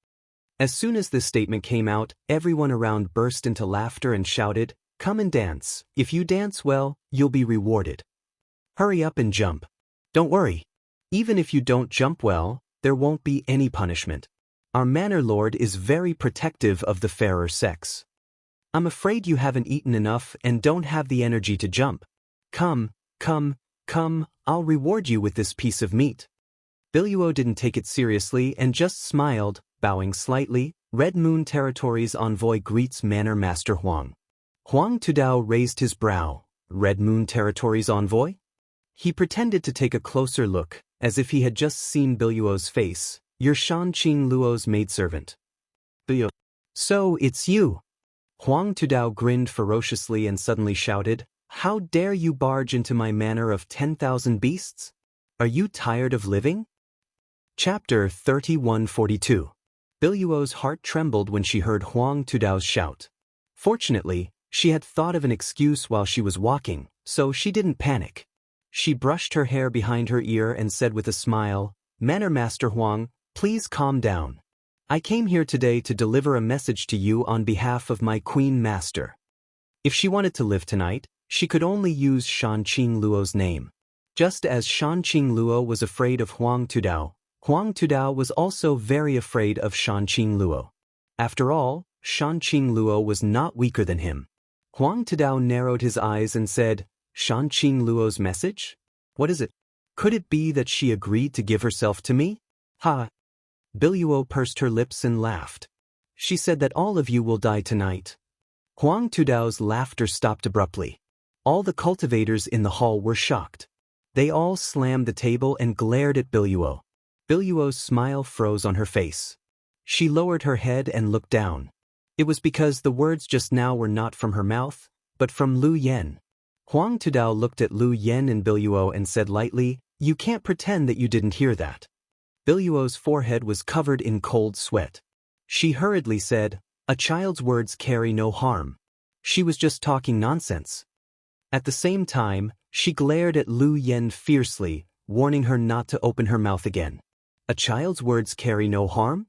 As soon as this statement came out, everyone around burst into laughter and shouted, "Come and dance. If you dance well, you'll be rewarded. Hurry up and jump. Don't worry. Even if you don't jump well, there won't be any punishment. Our manor lord is very protective of the fairer sex. I'm afraid you haven't eaten enough and don't have the energy to jump. Come, come, come, I'll reward you with this piece of meat." Biluo didn't take it seriously and just smiled, bowing slightly. Red Moon Territory's envoy greets Manor Master Huang. Huang Tudao raised his brow. Red Moon Territory's envoy? He pretended to take a closer look, as if he had just seen Biluo's face. "You're Shanqing Luo's maidservant." Biluo. "So it's you." Huang Tudao grinned ferociously and suddenly shouted, "How dare you barge into my manor of 10,000 beasts? Are you tired of living?" Chapter 3142. Biluo's heart trembled when she heard Huang Tudao's shout. Fortunately, she had thought of an excuse while she was walking, so she didn't panic. She brushed her hair behind her ear and said with a smile, "Manor Master Huang, please calm down. I came here today to deliver a message to you on behalf of my Queen Master." If she wanted to live tonight, she could only use Shanqing Luo's name. Just as Shanqing Luo was afraid of Huang Tudao was also very afraid of Shanqing Luo. After all, Shanqing Luo was not weaker than him. Huang Tudao narrowed his eyes and said, "Shanqing Luo's message? What is it? Could it be that she agreed to give herself to me?" "Ha!" Biluo pursed her lips and laughed. "She said that all of you will die tonight." Huang Tudao's laughter stopped abruptly. All the cultivators in the hall were shocked. They all slammed the table and glared at Biluo. Biluo's smile froze on her face. She lowered her head and looked down. It was because the words just now were not from her mouth, but from Lu Yan. Huang Tudao looked at Lu Yan and Biluo and said lightly, "You can't pretend that you didn't hear that." Biluo's forehead was covered in cold sweat. She hurriedly said, "A child's words carry no harm. She was just talking nonsense." At the same time, she glared at Lu Yan fiercely, warning her not to open her mouth again. "A child's words carry no harm?"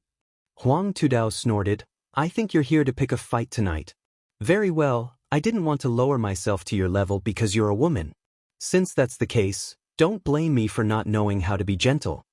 Huang Tudao snorted, "I think you're here to pick a fight tonight. Very well, I didn't want to lower myself to your level because you're a woman. Since that's the case, don't blame me for not knowing how to be gentle."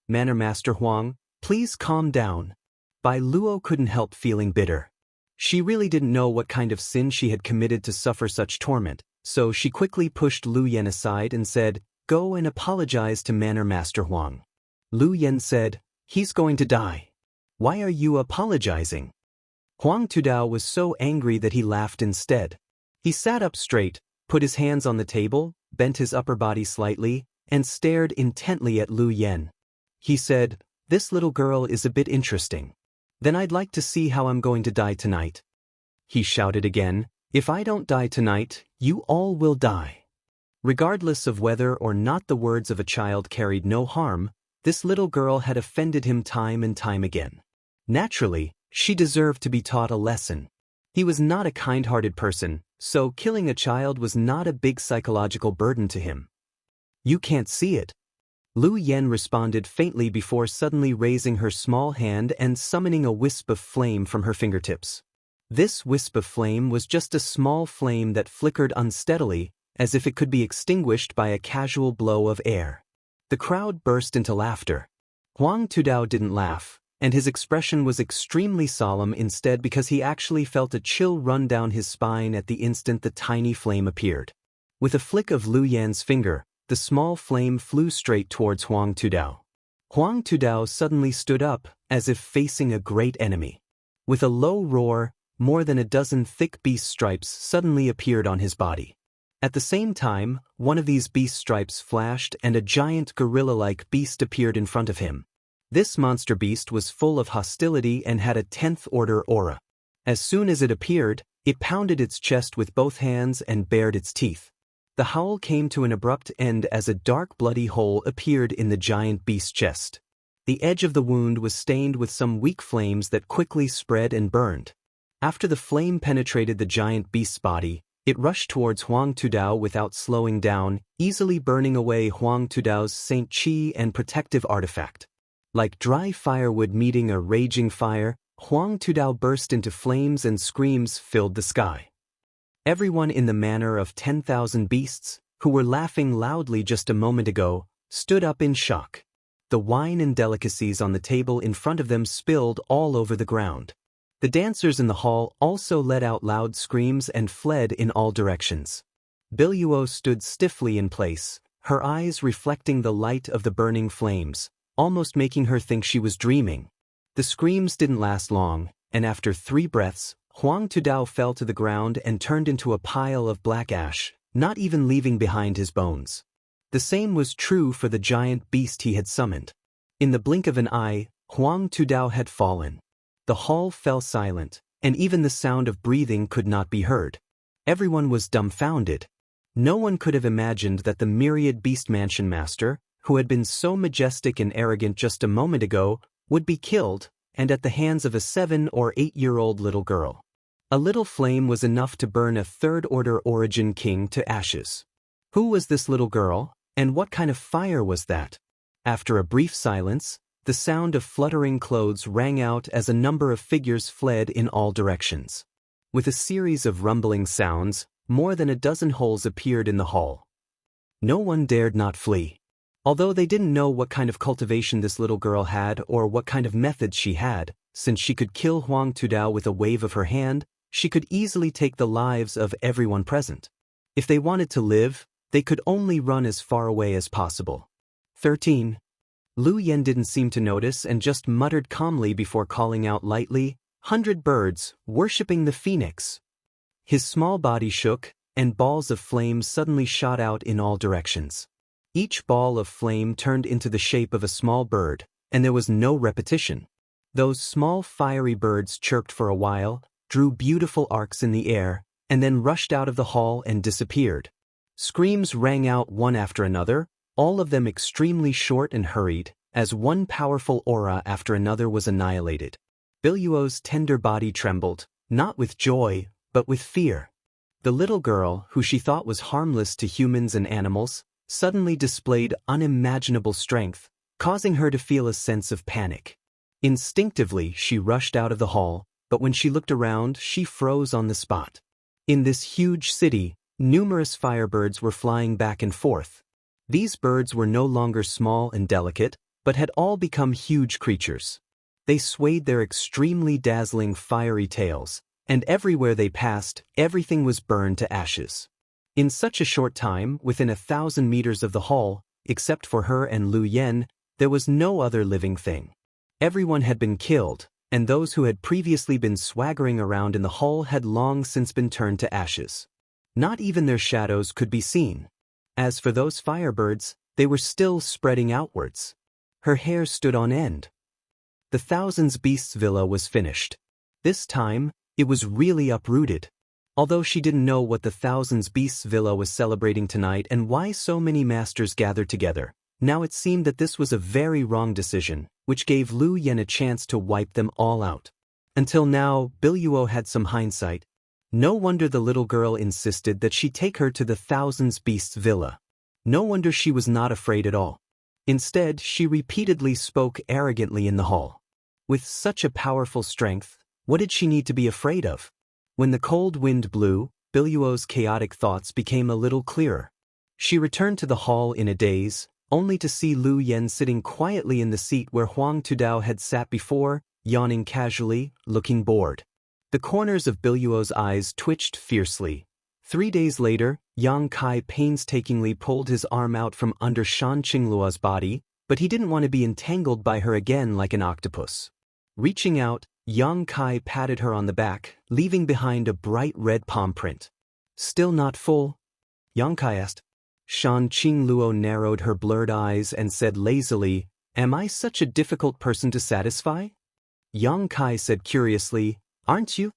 "Manor Master Huang, please calm down." Bai Luo couldn't help feeling bitter. She really didn't know what kind of sin she had committed to suffer such torment, so she quickly pushed Lu Yan aside and said, "Go and apologize to Manor Master Huang." Lu Yan said, "He's going to die. Why are you apologizing?" Huang Tudao was so angry that he laughed instead. He sat up straight, put his hands on the table, bent his upper body slightly, and stared intently at Lu Yan. He said, "This little girl is a bit interesting. Then I'd like to see how I'm going to die tonight." He shouted again, "If I don't die tonight, you all will die." Regardless of whether or not the words of a child carried no harm, this little girl had offended him time and time again. Naturally, she deserved to be taught a lesson. He was not a kind-hearted person, so killing a child was not a big psychological burden to him. "You can't see it." Lu Yan responded faintly before suddenly raising her small hand and summoning a wisp of flame from her fingertips. This wisp of flame was just a small flame that flickered unsteadily, as if it could be extinguished by a casual blow of air. The crowd burst into laughter. Huang Tudao didn't laugh, and his expression was extremely solemn instead because he actually felt a chill run down his spine at the instant the tiny flame appeared. With a flick of Lu Yan's finger, the small flame flew straight towards Huang Tudao. Huang Tudao suddenly stood up, as if facing a great enemy. With a low roar, more than a dozen thick beast stripes suddenly appeared on his body. At the same time, one of these beast stripes flashed and a giant gorilla-like beast appeared in front of him. This monster beast was full of hostility and had a 10th order aura. As soon as it appeared, it pounded its chest with both hands and bared its teeth. The howl came to an abrupt end as a dark bloody hole appeared in the giant beast's chest. The edge of the wound was stained with some weak flames that quickly spread and burned. After the flame penetrated the giant beast's body, it rushed towards Huang Tudao without slowing down, easily burning away Huang Tudao's Saint Qi and protective artifact. Like dry firewood meeting a raging fire, Huang Tudao burst into flames and screams filled the sky. Everyone in the manner of 10,000 beasts, who were laughing loudly just a moment ago, stood up in shock. The wine and delicacies on the table in front of them spilled all over the ground. The dancers in the hall also let out loud screams and fled in all directions. Biluo stood stiffly in place, her eyes reflecting the light of the burning flames, almost making her think she was dreaming. The screams didn't last long, and after 3 breaths, Huang Tudao fell to the ground and turned into a pile of black ash, not even leaving behind his bones. The same was true for the giant beast he had summoned. In the blink of an eye, Huang Tudao had fallen. The hall fell silent, and even the sound of breathing could not be heard. Everyone was dumbfounded. No one could have imagined that the myriad beast mansion master, who had been so majestic and arrogant just a moment ago, would be killed, and at the hands of a 7- or 8-year-old little girl. A little flame was enough to burn a 3rd-order origin king to ashes. Who was this little girl, and what kind of fire was that? After a brief silence, the sound of fluttering clothes rang out as a number of figures fled in all directions. With a series of rumbling sounds, more than a dozen holes appeared in the hall. No one dared not flee. Although they didn't know what kind of cultivation this little girl had or what kind of methods she had, since she could kill Huang Tudao with a wave of her hand, she could easily take the lives of everyone present. If they wanted to live, they could only run as far away as possible. 13. Lu Yan didn't seem to notice and just muttered calmly before calling out lightly, "100 birds, worshipping the phoenix." His small body shook, and balls of flame suddenly shot out in all directions. Each ball of flame turned into the shape of a small bird, and there was no repetition. Those small fiery birds chirped for a while, drew beautiful arcs in the air, and then rushed out of the hall and disappeared. Screams rang out one after another, all of them extremely short and hurried, as one powerful aura after another was annihilated. Biluo's tender body trembled, not with joy, but with fear. The little girl, who she thought was harmless to humans and animals, suddenly displayed unimaginable strength, causing her to feel a sense of panic. Instinctively, she rushed out of the hall, but when she looked around, she froze on the spot. In this huge city, numerous firebirds were flying back and forth. These birds were no longer small and delicate, but had all become huge creatures. They swayed their extremely dazzling fiery tails, and everywhere they passed, everything was burned to ashes. In such a short time, within 1,000 meters of the hall, except for her and Lu Yan, there was no other living thing. Everyone had been killed, and those who had previously been swaggering around in the hall had long since been turned to ashes. Not even their shadows could be seen. As for those firebirds, they were still spreading outwards. Her hair stood on end. The Thousands Beasts villa was finished. This time, it was really uprooted. Although she didn't know what the Thousands Beasts villa was celebrating tonight and why so many masters gathered together, now it seemed that this was a very wrong decision, which gave Lu Yan a chance to wipe them all out. Until now, Biluo had some hindsight. No wonder the little girl insisted that she take her to the Thousands Beasts villa. No wonder she was not afraid at all. Instead, she repeatedly spoke arrogantly in the hall. With such a powerful strength, what did she need to be afraid of? When the cold wind blew, Biluo's chaotic thoughts became a little clearer. She returned to the hall in a daze, only to see Lu Yen sitting quietly in the seat where Huang Tudao had sat before, yawning casually, looking bored. The corners of Biluo's eyes twitched fiercely. 3 days later, Yang Kai painstakingly pulled his arm out from under Shan Qingluo's body, but he didn't want to be entangled by her again like an octopus. Reaching out, Yang Kai patted her on the back, leaving behind a bright red palm print. Still not full? Yang Kai asked. Shan Qingluo narrowed her blurred eyes and said lazily, "Am I such a difficult person to satisfy?" Yang Kai said curiously, "Aren't you?"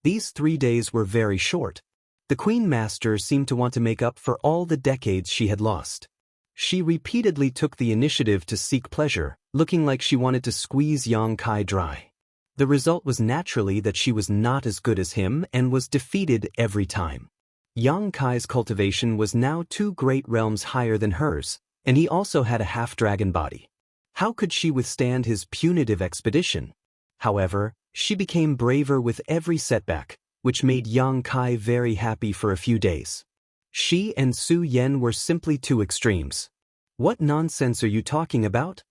These 3 days were very short. The Queen Master seemed to want to make up for all the decades she had lost. She repeatedly took the initiative to seek pleasure, looking like she wanted to squeeze Yang Kai dry. The result was naturally that she was not as good as him and was defeated every time. Yang Kai's cultivation was now 2 great realms higher than hers, and he also had a half-dragon body. How could she withstand his punitive expedition? However, she became braver with every setback, which made Yang Kai very happy for a few days. She and Su Yen were simply 2 extremes. What nonsense are you talking about?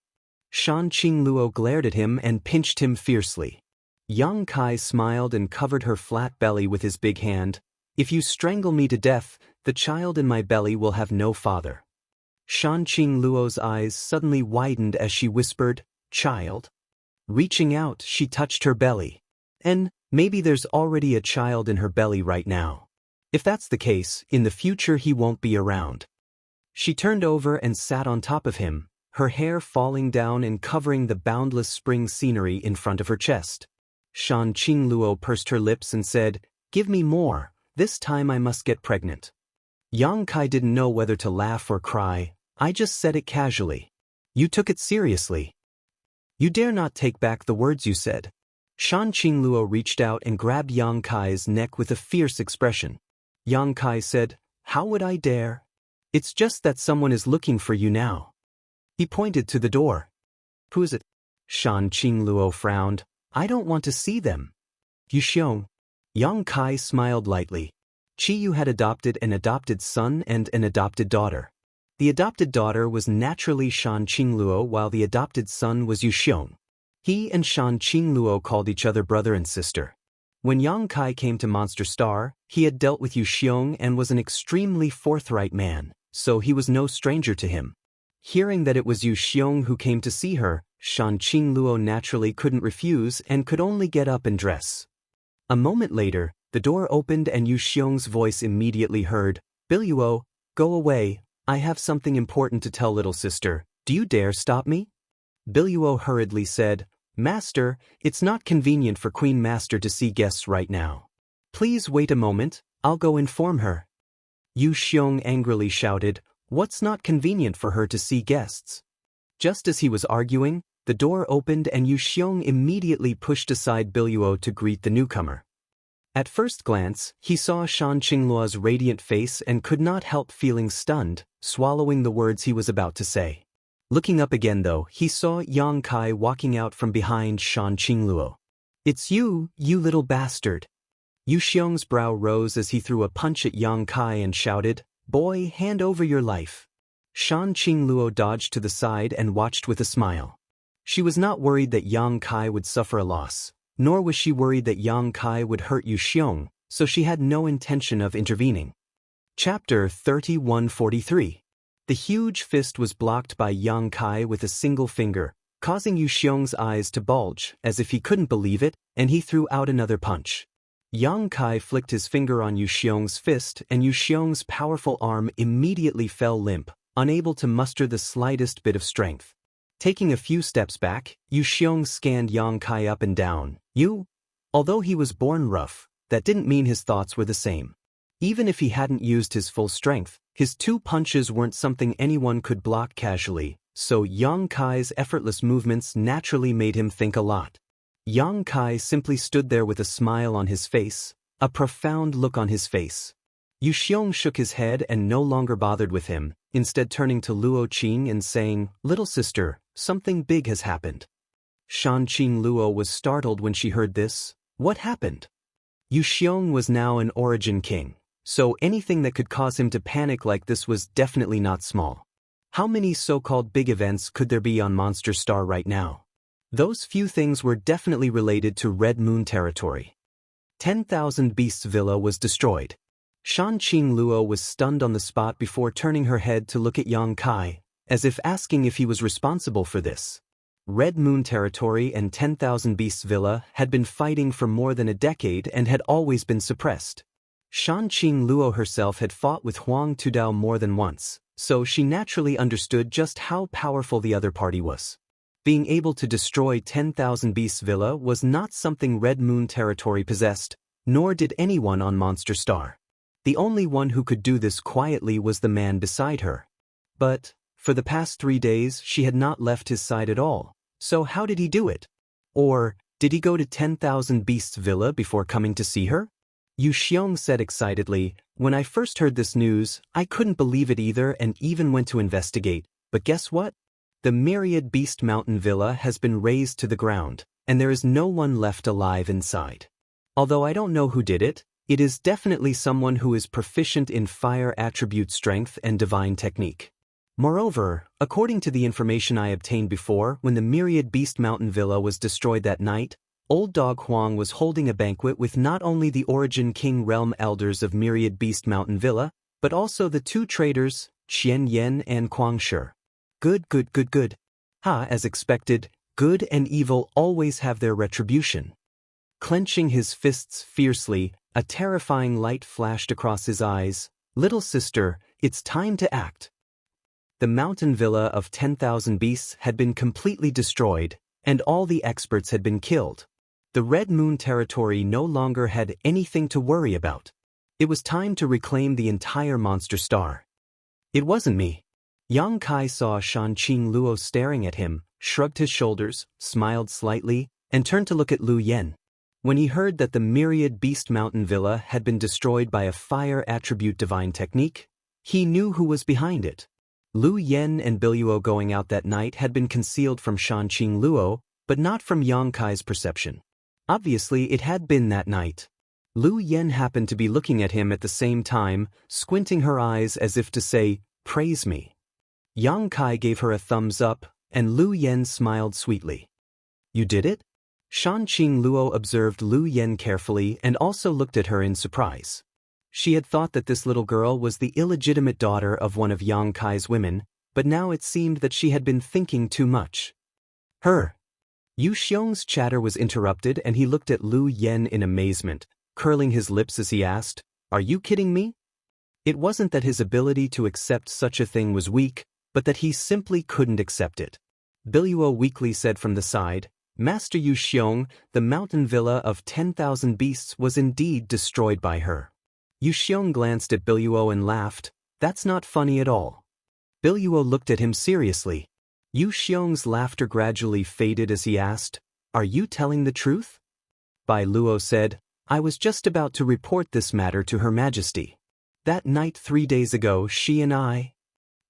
Shan Qingluo glared at him and pinched him fiercely. Yang Kai smiled and covered her flat belly with his big hand. "If you strangle me to death, the child in my belly will have no father." Shan Qingluo's eyes suddenly widened as she whispered, "Child?" Reaching out, she touched her belly. "And maybe there's already a child in her belly right now. If that's the case, in the future he won't be around." She turned over and sat on top of him, her hair falling down and covering the boundless spring scenery in front of her chest. Shan Qingluo pursed her lips and said, "Give me more, this time I must get pregnant." Yang Kai didn't know whether to laugh or cry. "I just said it casually. You took it seriously. You dare not take back the words you said." Shan Qingluo reached out and grabbed Yang Kai's neck with a fierce expression. Yang Kai said, "How would I dare? It's just that someone is looking for you now." He pointed to the door. "Who is it?" Shan Qingluo frowned. "I don't want to see them." "You Xiong." Yang Kai smiled lightly. Qiyu had adopted an adopted son and an adopted daughter. The adopted daughter was naturally Shan Qingluo while the adopted son was Yu Xiong. He and Shan Qingluo called each other brother and sister. When Yang Kai came to Monster Star, he had dealt with Yu Xiong and was an extremely forthright man, so he was no stranger to him. Hearing that it was Yu Xiong who came to see her, Shan Qingluo naturally couldn't refuse and could only get up and dress. A moment later, the door opened and Yu Xiong's voice immediately heard, "Biluo, go away, I have something important to tell little sister, do you dare stop me?" Biluo hurriedly said, "Master, it's not convenient for Queen Master to see guests right now. Please wait a moment, I'll go inform her." Yu Xiong angrily shouted, "What's not convenient for her to see guests?" Just as he was arguing, the door opened and Yu Xiong immediately pushed aside Biluo to greet the newcomer. At first glance, he saw Shan Qingluo's radiant face and could not help feeling stunned, swallowing the words he was about to say. Looking up again though, he saw Yang Kai walking out from behind Shan Qingluo. "It's you, you little bastard." Yu Xiong's brow rose as he threw a punch at Yang Kai and shouted, "Boy, hand over your life." Shan Qingluo dodged to the side and watched with a smile. She was not worried that Yang Kai would suffer a loss, nor was she worried that Yang Kai would hurt Yu Xiong, so she had no intention of intervening. Chapter 3143. The huge fist was blocked by Yang Kai with a single finger, causing Yu Xiong's eyes to bulge, as if he couldn't believe it, and he threw out another punch. Yang Kai flicked his finger on Yu Xiong's fist and Yu Xiong's powerful arm immediately fell limp, unable to muster the slightest bit of strength. Taking a few steps back, Yu Xiong scanned Yang Kai up and down. Although he was born rough, that didn't mean his thoughts were the same. Even if he hadn't used his full strength, his 2 punches weren't something anyone could block casually, so Yang Kai's effortless movements naturally made him think a lot. Yang Kai simply stood there with a smile on his face, a profound look on his face. Yu Xiong shook his head and no longer bothered with him, instead turning to Luo Qing and saying, "Little sister, something big has happened." Shan Qingluo was startled when she heard this. "What happened?" Yu Xiong was now an origin king, so anything that could cause him to panic like this was definitely not small. How many so-called big events could there be on Monster Star right now? Those few things were definitely related to Red Moon territory. 10,000 Beasts Villa was destroyed. Shanqing Luo was stunned on the spot before turning her head to look at Yang Kai, as if asking if he was responsible for this. Red Moon territory and 10,000 Beasts Villa had been fighting for more than a decade and had always been suppressed. Shanqing Luo herself had fought with Huang Tudao more than once, so she naturally understood just how powerful the other party was. Being able to destroy 10,000 Beasts Villa was not something Red Moon territory possessed, nor did anyone on Monster Star. The only one who could do this quietly was the man beside her. But, for the past 3 days she had not left his side at all, so how did he do it? Or, did he go to 10,000 Beasts Villa before coming to see her? Yu Xiong said excitedly, "When I first heard this news, I couldn't believe it either and even went to investigate, but guess what? The Myriad Beast Mountain Villa has been razed to the ground, and there is no one left alive inside. Although I don't know who did it, it is definitely someone who is proficient in fire attribute strength and divine technique. Moreover, according to the information I obtained before, when the Myriad Beast Mountain Villa was destroyed that night, Old Dog Huang was holding a banquet with not only the Origin King Realm Elders of Myriad Beast Mountain Villa, but also the 2 traders, Qian Yen and Kuang Shi. Good. As expected, good and evil always have their retribution." Clenching his fists fiercely, a terrifying light flashed across his eyes. "Little sister, it's time to act." The mountain villa of 10,000 beasts had been completely destroyed, and all the experts had been killed. The Red Moon territory no longer had anything to worry about. It was time to reclaim the entire Monster Star. "It wasn't me." Yang Kai saw Shanqing Luo staring at him, shrugged his shoulders, smiled slightly, and turned to look at Lu Yen. When he heard that the Myriad Beast Mountain Villa had been destroyed by a fire attribute divine technique, he knew who was behind it. Lu Yen and Biluo going out that night had been concealed from Shanqing Luo, but not from Yang Kai's perception. Obviously, it had been that night. Lu Yen happened to be looking at him at the same time, squinting her eyes as if to say, "Praise me." Yang Kai gave her a thumbs up, and Lu Yen smiled sweetly. "You did it?" Shanqing Luo observed Lu Yen carefully and also looked at her in surprise. She had thought that this little girl was the illegitimate daughter of one of Yang Kai's women, but now it seemed that she had been thinking too much. Her. Yu Xiong's chatter was interrupted and he looked at Lu Yen in amazement, curling his lips as he asked, "Are you kidding me?" It wasn't that his ability to accept such a thing was weak, but that he simply couldn't accept it. Biluo weakly said from the side, "Master Yu Xiong, the mountain villa of 10,000 beasts was indeed destroyed by her." Yu Xiong glanced at Biluo and laughed, "That's not funny at all." Biluo looked at him seriously. Yu Xiong's laughter gradually faded as he asked, "Are you telling the truth?" Bai Luo said, "I was just about to report this matter to Her Majesty. That night 3 days ago she and I..."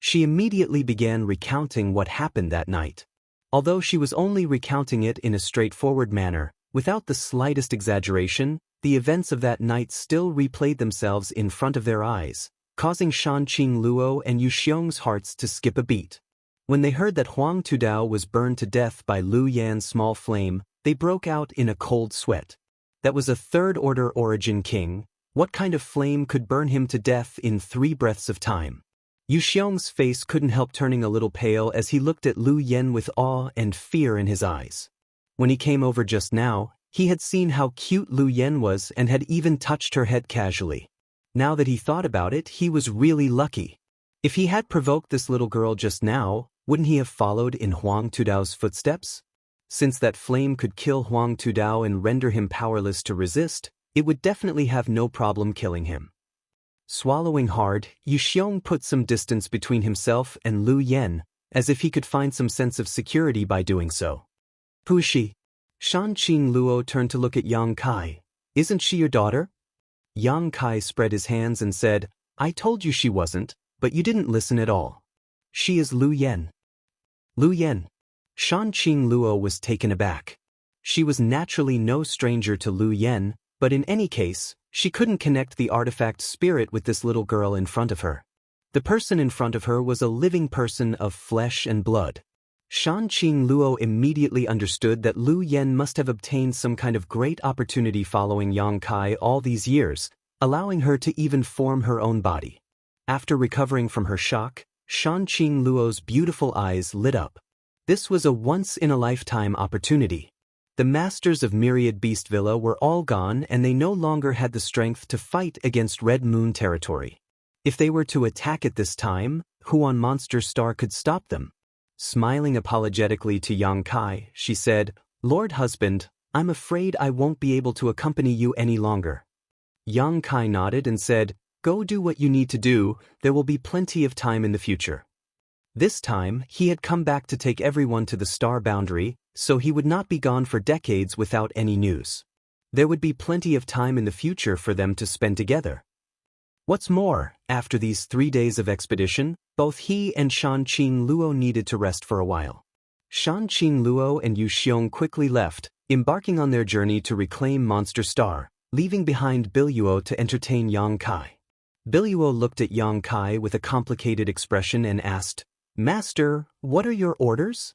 She immediately began recounting what happened that night. Although she was only recounting it in a straightforward manner, without the slightest exaggeration, the events of that night still replayed themselves in front of their eyes, causing Shanqing Luo and Yu Xiong's hearts to skip a beat. When they heard that Huang Tudao was burned to death by Lu Yan's small flame, they broke out in a cold sweat. That was a third-order origin king. What kind of flame could burn him to death in 3 breaths of time? Yu Xiong's face couldn't help turning a little pale as he looked at Lu Yen with awe and fear in his eyes. When he came over just now, he had seen how cute Lu Yen was and had even touched her head casually. Now that he thought about it, he was really lucky. If he had provoked this little girl just now, wouldn't he have followed in Huang Tudao's footsteps? Since that flame could kill Huang Tudao and render him powerless to resist, it would definitely have no problem killing him. Swallowing hard, Yu Xiong put some distance between himself and Lu Yen, as if he could find some sense of security by doing so. "Who is she?" Shanqing Luo turned to look at Yang Kai. "Isn't she your daughter?" Yang Kai spread his hands and said, "I told you she wasn't, but you didn't listen at all. She is Lu Yen." Lu Yen. Shanqing Luo was taken aback. She was naturally no stranger to Lu Yen, But in any case, she couldn't connect the artifact spirit with this little girl in front of her. The person in front of her was a living person of flesh and blood. Shanqing Luo immediately understood that Lu Yen must have obtained some kind of great opportunity following Yang Kai all these years, allowing her to even form her own body. After recovering from her shock, Shanqing Luo's beautiful eyes lit up. This was a once-in-a-lifetime opportunity. The masters of Myriad Beast Villa were all gone and they no longer had the strength to fight against Red Moon territory. If they were to attack at this time, who on Monster Star could stop them? Smiling apologetically to Yang Kai, she said, "Lord Husband, I'm afraid I won't be able to accompany you any longer." Yang Kai nodded and said, "Go do what you need to do, there will be plenty of time in the future." This time, he had come back to take everyone to the star boundary, so he would not be gone for decades without any news. There would be plenty of time in the future for them to spend together. What's more, after these 3 days of expedition, both he and Shanqing Luo needed to rest for a while. Shanqing Luo and Yu Xiong quickly left, embarking on their journey to reclaim Monster Star, leaving behind Biluo to entertain Yang Kai. Biluo looked at Yang Kai with a complicated expression and asked, "Master, what are your orders?"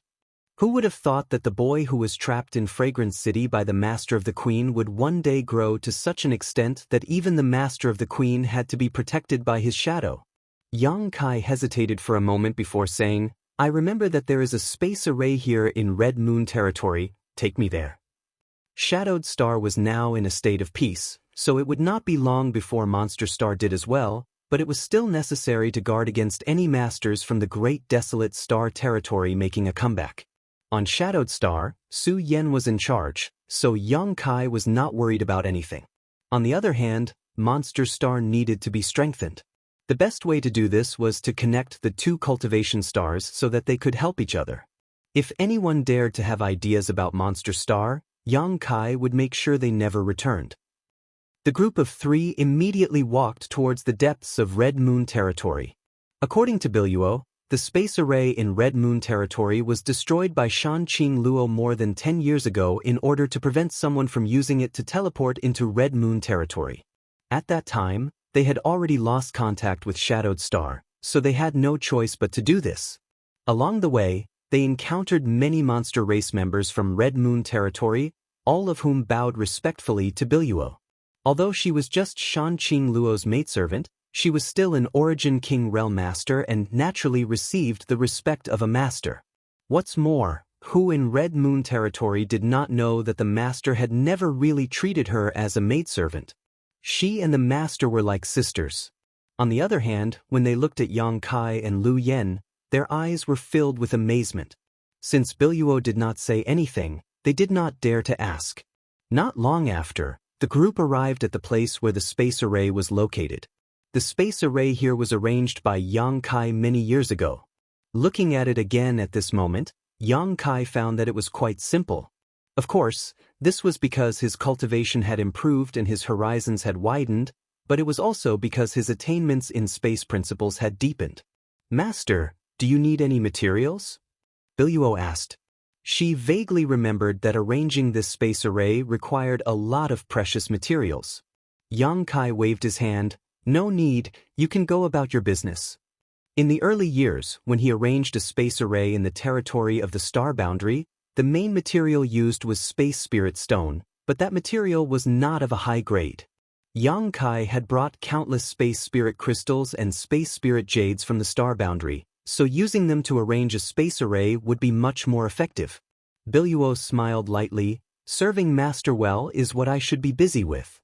Who would have thought that the boy who was trapped in Fragrance City by the Master of the Queen would one day grow to such an extent that even the Master of the Queen had to be protected by his shadow? Yang Kai hesitated for a moment before saying, "I remember that there is a space array here in Red Moon territory, take me there." Shadowed Star was now in a state of peace, so it would not be long before Monster Star did as well, but it was still necessary to guard against any masters from the Great Desolate Star territory making a comeback. On Shadowed Star, Su Yen was in charge, so Yang Kai was not worried about anything. On the other hand, Monster Star needed to be strengthened. The best way to do this was to connect the two cultivation stars so that they could help each other. If anyone dared to have ideas about Monster Star, Yang Kai would make sure they never returned. The group of 3 immediately walked towards the depths of Red Moon territory. According to Biluo, the space array in Red Moon territory was destroyed by Shanqing Luo more than 10 years ago in order to prevent someone from using it to teleport into Red Moon territory. At that time, they had already lost contact with Shadowed Star, so they had no choice but to do this. Along the way, they encountered many monster race members from Red Moon territory, all of whom bowed respectfully to Biluo. Although she was just Shanqing Luo's maidservant, she was still an Origin King Realm Master and naturally received the respect of a master. What's more, who in Red Moon territory did not know that the master had never really treated her as a maidservant? She and the master were like sisters. On the other hand, when they looked at Yang Kai and Lu Yen, their eyes were filled with amazement. Since Biluo did not say anything, they did not dare to ask. Not long after, the group arrived at the place where the space array was located. The space array here was arranged by Yang Kai many years ago. Looking at it again at this moment, Yang Kai found that it was quite simple. Of course, this was because his cultivation had improved and his horizons had widened, but it was also because his attainments in space principles had deepened. "Master, do you need any materials?" Biluo asked. She vaguely remembered that arranging this space array required a lot of precious materials. Yang Kai waved his hand. "No need, you can go about your business." In the early years, when he arranged a space array in the territory of the star boundary, the main material used was space spirit stone, but that material was not of a high grade. Yang Kai had brought countless space spirit crystals and space spirit jades from the star boundary, so using them to arrange a space array would be much more effective. Biluo smiled lightly. "Serving master well is what I should be busy with."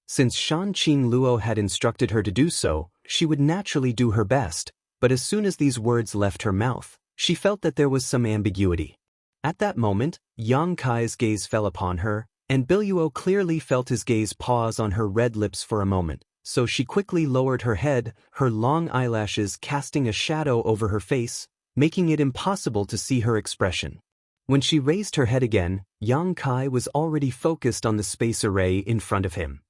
Since Shanqing Luo had instructed her to do so, she would naturally do her best, but as soon as these words left her mouth, she felt that there was some ambiguity. At that moment, Yang Kai's gaze fell upon her, and Biluo clearly felt his gaze pause on her red lips for a moment, so she quickly lowered her head, her long eyelashes casting a shadow over her face, making it impossible to see her expression. When she raised her head again, Yang Kai was already focused on the space array in front of him.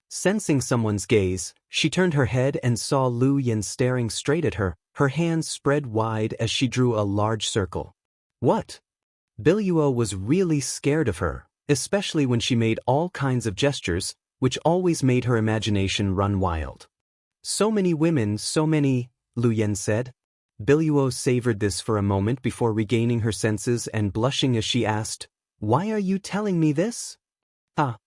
Sensing someone's gaze, she turned her head and saw Lu Yen staring straight at her, her hands spread wide as she drew a large circle. "What?" Biluo was really scared of her. especially when she made all kinds of gestures, which always made her imagination run wild. So many women, so many, Lu Yen said. Biluo savored this for a moment before regaining her senses and blushing as she asked, "Why are you telling me this?" Ah.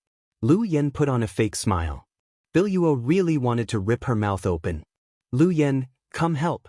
Lu Yen put on a fake smile. Biluo really wanted to rip her mouth open. "Lu Yen, come help,"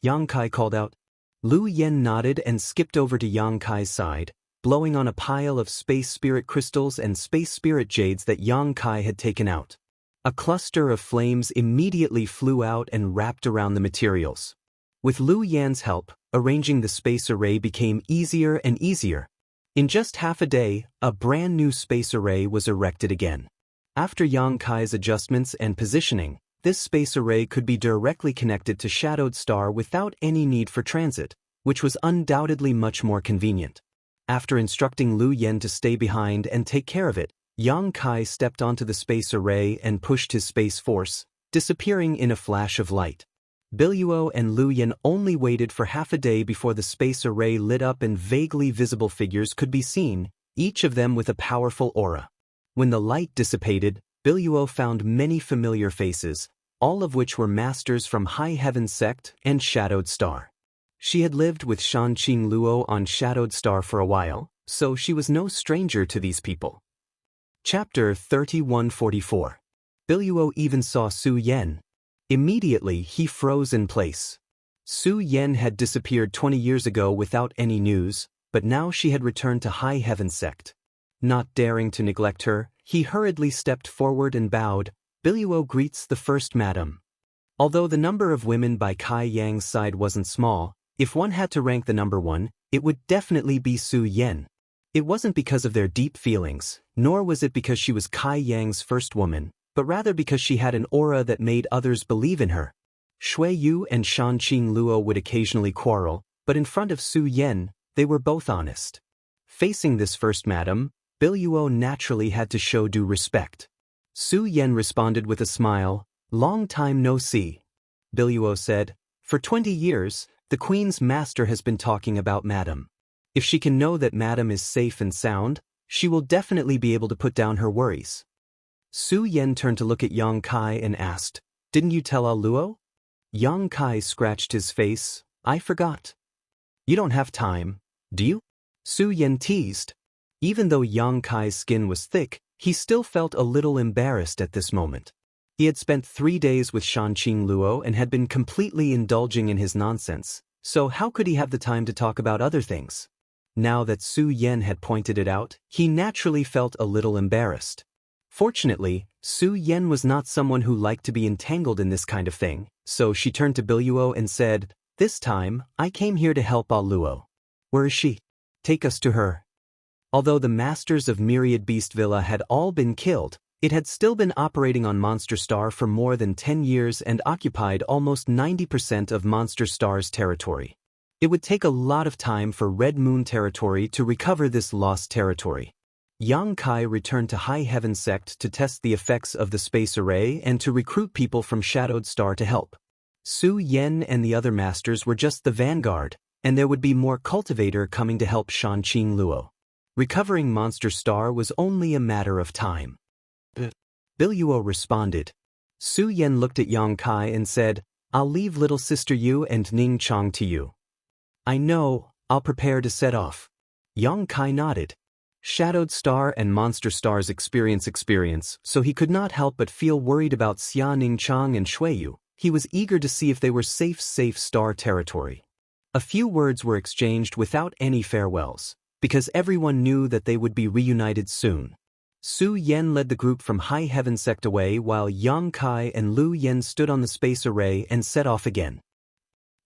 Yang Kai called out. Lu Yen nodded and skipped over to Yang Kai's side, blowing on a pile of space spirit crystals and space spirit jades that Yang Kai had taken out. A cluster of flames immediately flew out and wrapped around the materials. With Lu Yan's help, arranging the space array became easier and easier. In just half a day, a brand new space array was erected again. After Yang Kai's adjustments and positioning, this space array could be directly connected to Shadowed Star without any need for transit, which was undoubtedly much more convenient. After instructing Lu Yen to stay behind and take care of it, Yang Kai stepped onto the space array and pushed his space force, disappearing in a flash of light. Biluo and Lu Yen only waited for half a day before the space array lit up and vaguely visible figures could be seen, each of them with a powerful aura. When the light dissipated, Biluo found many familiar faces, all of which were masters from High Heaven Sect and Shadowed Star. She had lived with Shanqing Luo on Shadowed Star for a while, so she was no stranger to these people. Chapter 3144. Biluo even saw Su Yen. Immediately he froze in place. Su Yen had disappeared 20 years ago without any news, but now she had returned to High Heaven Sect. Not daring to neglect her, he hurriedly stepped forward and bowed. "Biluo greets the first madam." Although the number of women by Kai Yang's side wasn't small, if one had to rank the number one, it would definitely be Su Yen. It wasn't because of their deep feelings, nor was it because she was Kai Yang's first woman, but rather because she had an aura that made others believe in her. Shui Yu and Shanqing Luo would occasionally quarrel, but in front of Su Yen, they were both honest. Facing this first madam, Biluo naturally had to show due respect. Su Yen responded with a smile. "Long time no see." Biluo said, "For 20 years, the Queen's master has been talking about Madam. If she can know that Madam is safe and sound, she will definitely be able to put down her worries." Su Yen turned to look at Yang Kai and asked, "Didn't you tell Luo?" Yang Kai scratched his face. "I forgot." "You don't have time, do you?" Su Yen teased. Even though Yang Kai's skin was thick, he still felt a little embarrassed at this moment. He had spent 3 days with Shanqing Luo and had been completely indulging in his nonsense, so how could he have the time to talk about other things? Now that Su Yen had pointed it out, he naturally felt a little embarrassed. Fortunately, Su Yen was not someone who liked to be entangled in this kind of thing, so she turned to Biluo and said, "This time, I came here to help Luo. Where is she? Take us to her." Although the masters of Myriad Beast Villa had all been killed, it had still been operating on Monster Star for more than 10 years and occupied almost 90% of Monster Star's territory. It would take a lot of time for Red Moon territory to recover this lost territory. Yang Kai returned to High Heaven Sect to test the effects of the space array and to recruit people from Shadowed Star to help. Su Yen and the other masters were just the vanguard, and there would be more Cultivator coming to help Shanqing Luo. Recovering Monster Star was only a matter of time. Biluo responded. Su Yen looked at Yang Kai and said, "I'll leave little sister Yu and Ning Chong to you." "I know, I'll prepare to set off." Yang Kai nodded. Shadowed Star and Monster Star's experience, so he could not help but feel worried about Xia Ningchang and Shuiyu. He was eager to see if they were safe Star territory. A few words were exchanged without any farewells, because everyone knew that they would be reunited soon. Su Yen led the group from High Heaven Sect away while Yang Kai and Lu Yen stood on the space array and set off again.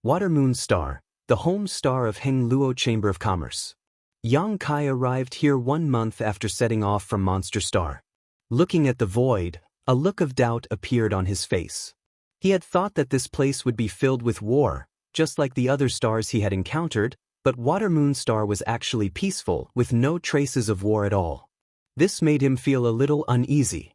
Water Moon Star, the home star of Heng Luo Chamber of Commerce. Yang Kai arrived here 1 month after setting off from Monster Star. Looking at the void, a look of doubt appeared on his face. He had thought that this place would be filled with war, just like the other stars he had encountered, but Water Moon Star was actually peaceful, with no traces of war at all. This made him feel a little uneasy.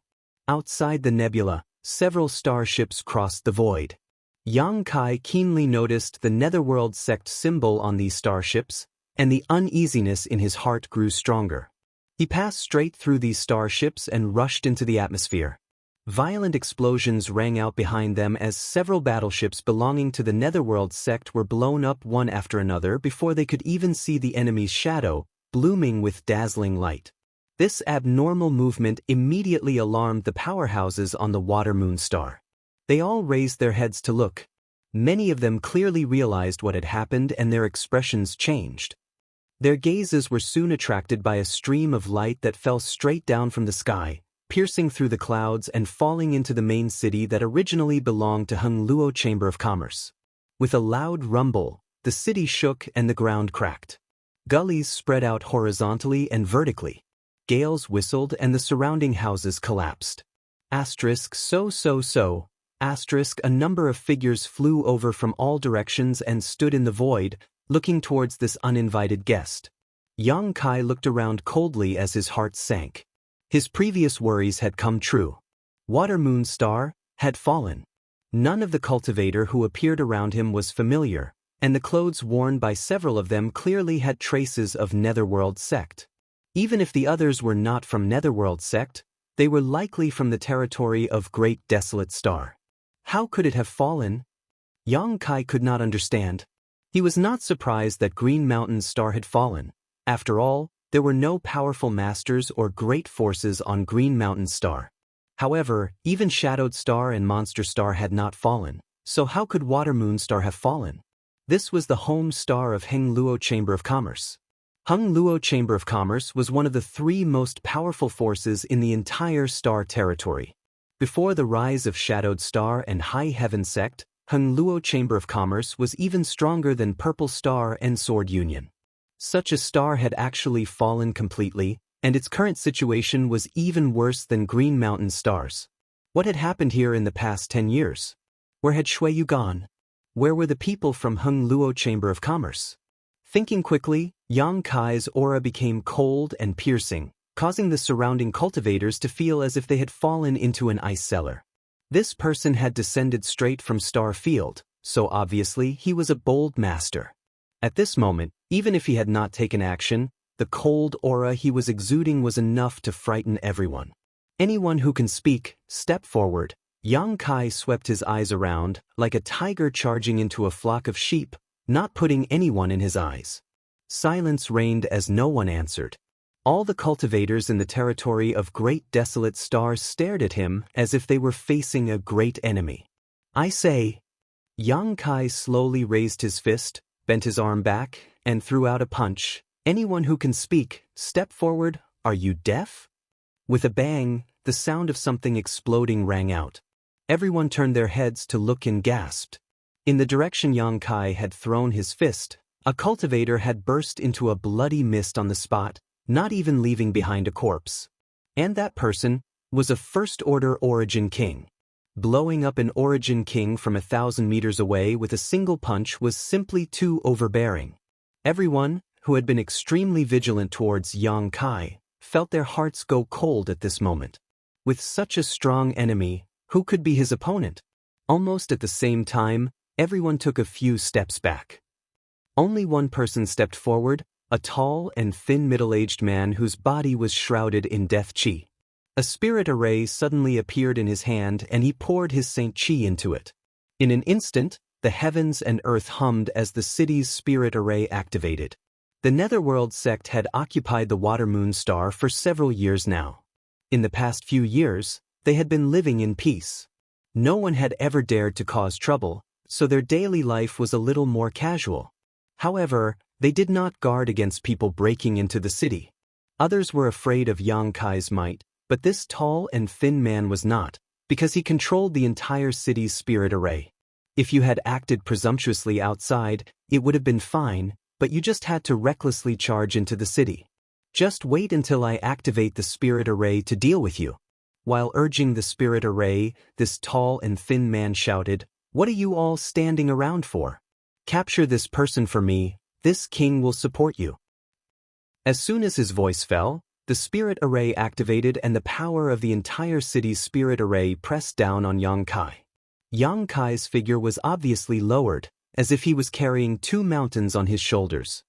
Outside the nebula, several starships crossed the void. Yang Kai keenly noticed the Netherworld sect symbol on these starships, and the uneasiness in his heart grew stronger. He passed straight through these starships and rushed into the atmosphere. Violent explosions rang out behind them as several battleships belonging to the Netherworld sect were blown up one after another before they could even see the enemy's shadow, blooming with dazzling light. This abnormal movement immediately alarmed the powerhouses on the Water-Moon star. They all raised their heads to look. Many of them clearly realized what had happened and their expressions changed. Their gazes were soon attracted by a stream of light that fell straight down from the sky, piercing through the clouds and falling into the main city that originally belonged to Hengluo Chamber of Commerce. With a loud rumble, the city shook and the ground cracked. Gullies spread out horizontally and vertically. Gales whistled and the surrounding houses collapsed. So. A number of figures flew over from all directions and stood in the void, looking towards this uninvited guest. Yang Kai looked around coldly as his heart sank. His previous worries had come true. Water-Moon star had fallen. None of the cultivator who appeared around him was familiar, and the clothes worn by several of them clearly had traces of Netherworld sect. Even if the others were not from Netherworld sect, they were likely from the territory of Great Desolate Star. How could it have fallen? Yang Kai could not understand. He was not surprised that Green Mountain star had fallen. After all, there were no powerful masters or great forces on Green Mountain star. However, even Shadowed Star and Monster Star had not fallen, so how could Water-Moon star have fallen? This was the home star of Hengluo Chamber of Commerce. Hengluo Chamber of Commerce was one of the three most powerful forces in the entire star territory. Before the rise of Shadowed Star and High Heaven sect, Hengluo Chamber of Commerce was even stronger than Purple Star and Sword Union. Such a star had actually fallen completely, and its current situation was even worse than Green Mountain stars. What had happened here in the past 10 years? Where had Shuiyu gone? Where were the people from Hengluo Chamber of Commerce? Thinking quickly, Yang Kai's aura became cold and piercing, causing the surrounding cultivators to feel as if they had fallen into an ice cellar. This person had descended straight from Star Field, so obviously he was a bold master. At this moment, even if he had not taken action, the cold aura he was exuding was enough to frighten everyone. Anyone who can speak, step forward. Yang Kai swept his eyes around, like a tiger charging into a flock of sheep, not putting anyone in his eyes. Silence reigned as no one answered. All the cultivators in the territory of Great Desolate Star stared at him as if they were facing a great enemy. I say. Yang Kai slowly raised his fist, bent his arm back, and threw out a punch. Anyone who can speak, step forward. Are you deaf? With a bang, the sound of something exploding rang out. Everyone turned their heads to look and gasped. In the direction Yang Kai had thrown his fist, a cultivator had burst into a bloody mist on the spot, not even leaving behind a corpse. And that person was a First-Order Origin King. Blowing up an Origin King from 1,000 meters away with a single punch was simply too overbearing. Everyone, who had been extremely vigilant towards Yang Kai, felt their hearts go cold at this moment. With such a strong enemy, who could be his opponent? Almost at the same time, everyone took a few steps back. Only one person stepped forward, a tall and thin middle-aged man whose body was shrouded in death chi. A spirit array suddenly appeared in his hand and he poured his Saint Chi into it. In an instant, the heavens and earth hummed as the city's spirit array activated. The Netherworld sect had occupied the Water-Moon star for several years now. In the past few years, they had been living in peace. No one had ever dared to cause trouble, so their daily life was a little more casual. However, they did not guard against people breaking into the city. Others were afraid of Yang Kai's might, but this tall and thin man was not, because he controlled the entire city's spirit array. If you had acted presumptuously outside, it would have been fine, but you just had to recklessly charge into the city. Just wait until I activate the spirit array to deal with you. While urging the spirit array, this tall and thin man shouted, "What are you all standing around for? Capture this person for me, this king will support you." As soon as his voice fell, the spirit array activated and the power of the entire city's spirit array pressed down on Yang Kai. Yang Kai's figure was obviously lowered, as if he was carrying 2 mountains on his shoulders.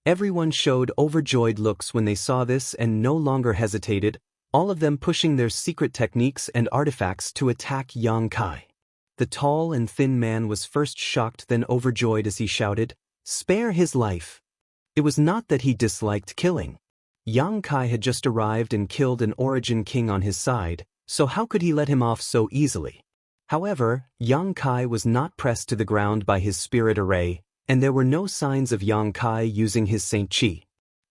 Everyone showed overjoyed looks when they saw this and no longer hesitated, all of them pushing their secret techniques and artifacts to attack Yang Kai. The tall and thin man was first shocked, then overjoyed as he shouted, "Spare his life!" It was not that he disliked killing. Yang Kai had just arrived and killed an origin king on his side, so how could he let him off so easily? However, Yang Kai was not pressed to the ground by his spirit array, and there were no signs of Yang Kai using his Saint Chi.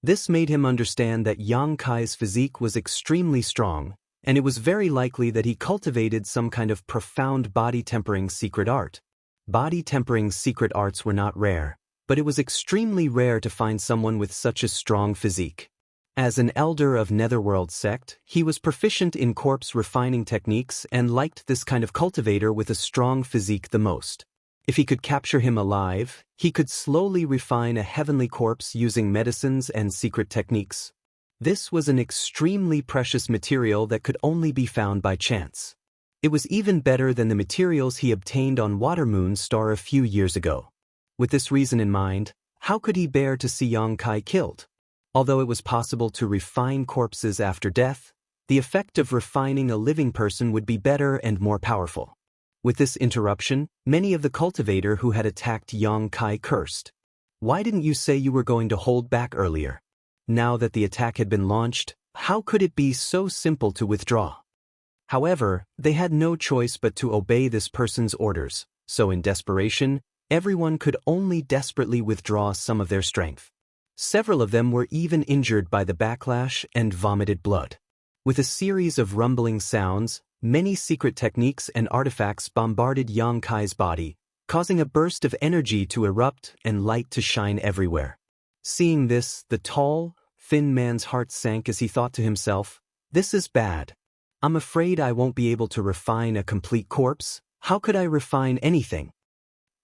This made him understand that Yang Kai's physique was extremely strong, and it was very likely that he cultivated some kind of profound body-tempering secret art. Body-tempering secret arts were not rare, but it was extremely rare to find someone with such a strong physique. As an elder of Netherworld sect, he was proficient in corpse refining techniques and liked this kind of cultivator with a strong physique the most. If he could capture him alive, he could slowly refine a heavenly corpse using medicines and secret techniques. This was an extremely precious material that could only be found by chance. It was even better than the materials he obtained on Watermoon Star a few years ago. With this reason in mind, how could he bear to see Yang Kai killed? Although it was possible to refine corpses after death, the effect of refining a living person would be better and more powerful. With this interruption, many of the cultivator who had attacked Yang Kai cursed. "Why didn't you say you were going to hold back earlier? Now that the attack had been launched, how could it be so simple to withdraw?" However, they had no choice but to obey this person's orders, so in desperation, everyone could only desperately withdraw some of their strength. Several of them were even injured by the backlash and vomited blood. With a series of rumbling sounds, many secret techniques and artifacts bombarded Yang Kai's body, causing a burst of energy to erupt and light to shine everywhere. Seeing this, the tall, thin man's heart sank as he thought to himself, "This is bad. I'm afraid I won't be able to refine a complete corpse. How could I refine anything?"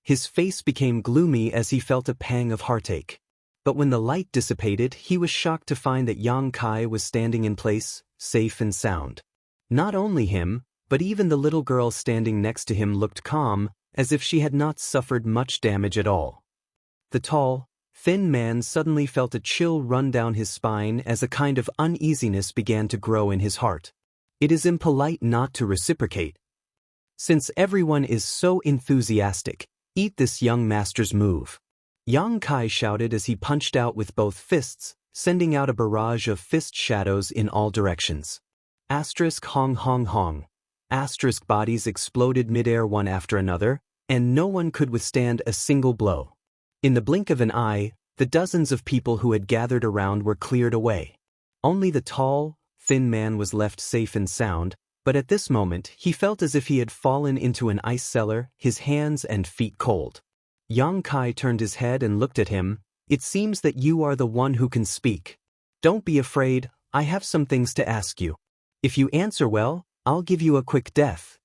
His face became gloomy as he felt a pang of heartache. But when the light dissipated, he was shocked to find that Yang Kai was standing in place, safe and sound. Not only him, but even the little girl standing next to him looked calm, as if she had not suffered much damage at all. The tall, thin man suddenly felt a chill run down his spine as a kind of uneasiness began to grow in his heart. It is impolite not to reciprocate. Since everyone is so enthusiastic, eat this young master's move. Yang Kai shouted as he punched out with both fists, sending out a barrage of fist shadows in all directions. Asterisk hong hong hong. Asterisk bodies exploded midair one after another, and no one could withstand a single blow. In the blink of an eye, the dozens of people who had gathered around were cleared away. Only the tall, thin man was left safe and sound, but at this moment he felt as if he had fallen into an ice cellar, his hands and feet cold. Yang Kai turned his head and looked at him. "It seems that you are the one who can speak. Don't be afraid, I have some things to ask you. If you answer well, I'll give you a quick death."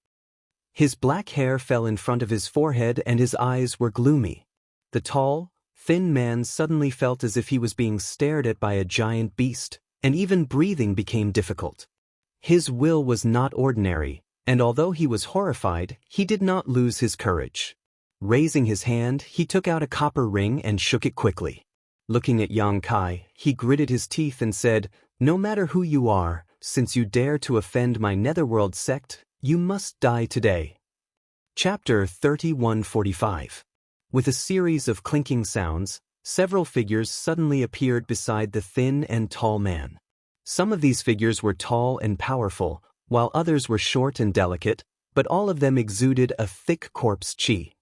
His black hair fell in front of his forehead and his eyes were gloomy. The tall, thin man suddenly felt as if he was being stared at by a giant beast, and even breathing became difficult. His will was not ordinary, and although he was horrified, he did not lose his courage. Raising his hand, he took out a copper ring and shook it quickly. Looking at Yang Kai, he gritted his teeth and said, "No matter who you are, since you dare to offend my Netherworld sect, you must die today." Chapter 3145. With a series of clinking sounds, several figures suddenly appeared beside the thin and tall man. Some of these figures were tall and powerful, while others were short and delicate, but all of them exuded a thick corpse chi.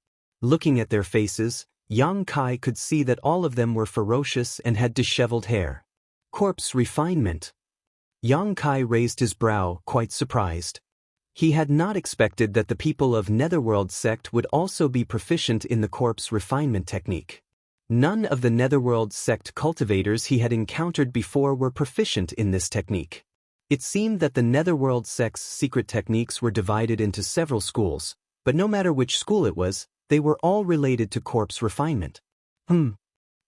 Looking at their faces, Yang Kai could see that all of them were ferocious and had disheveled hair. Corpse refinement. Yang Kai raised his brow, quite surprised. He had not expected that the people of Netherworld sect would also be proficient in the corpse refinement technique. None of the Netherworld sect cultivators he had encountered before were proficient in this technique. It seemed that the Netherworld sect's secret techniques were divided into several schools, but no matter which school it was, they were all related to corpse refinement.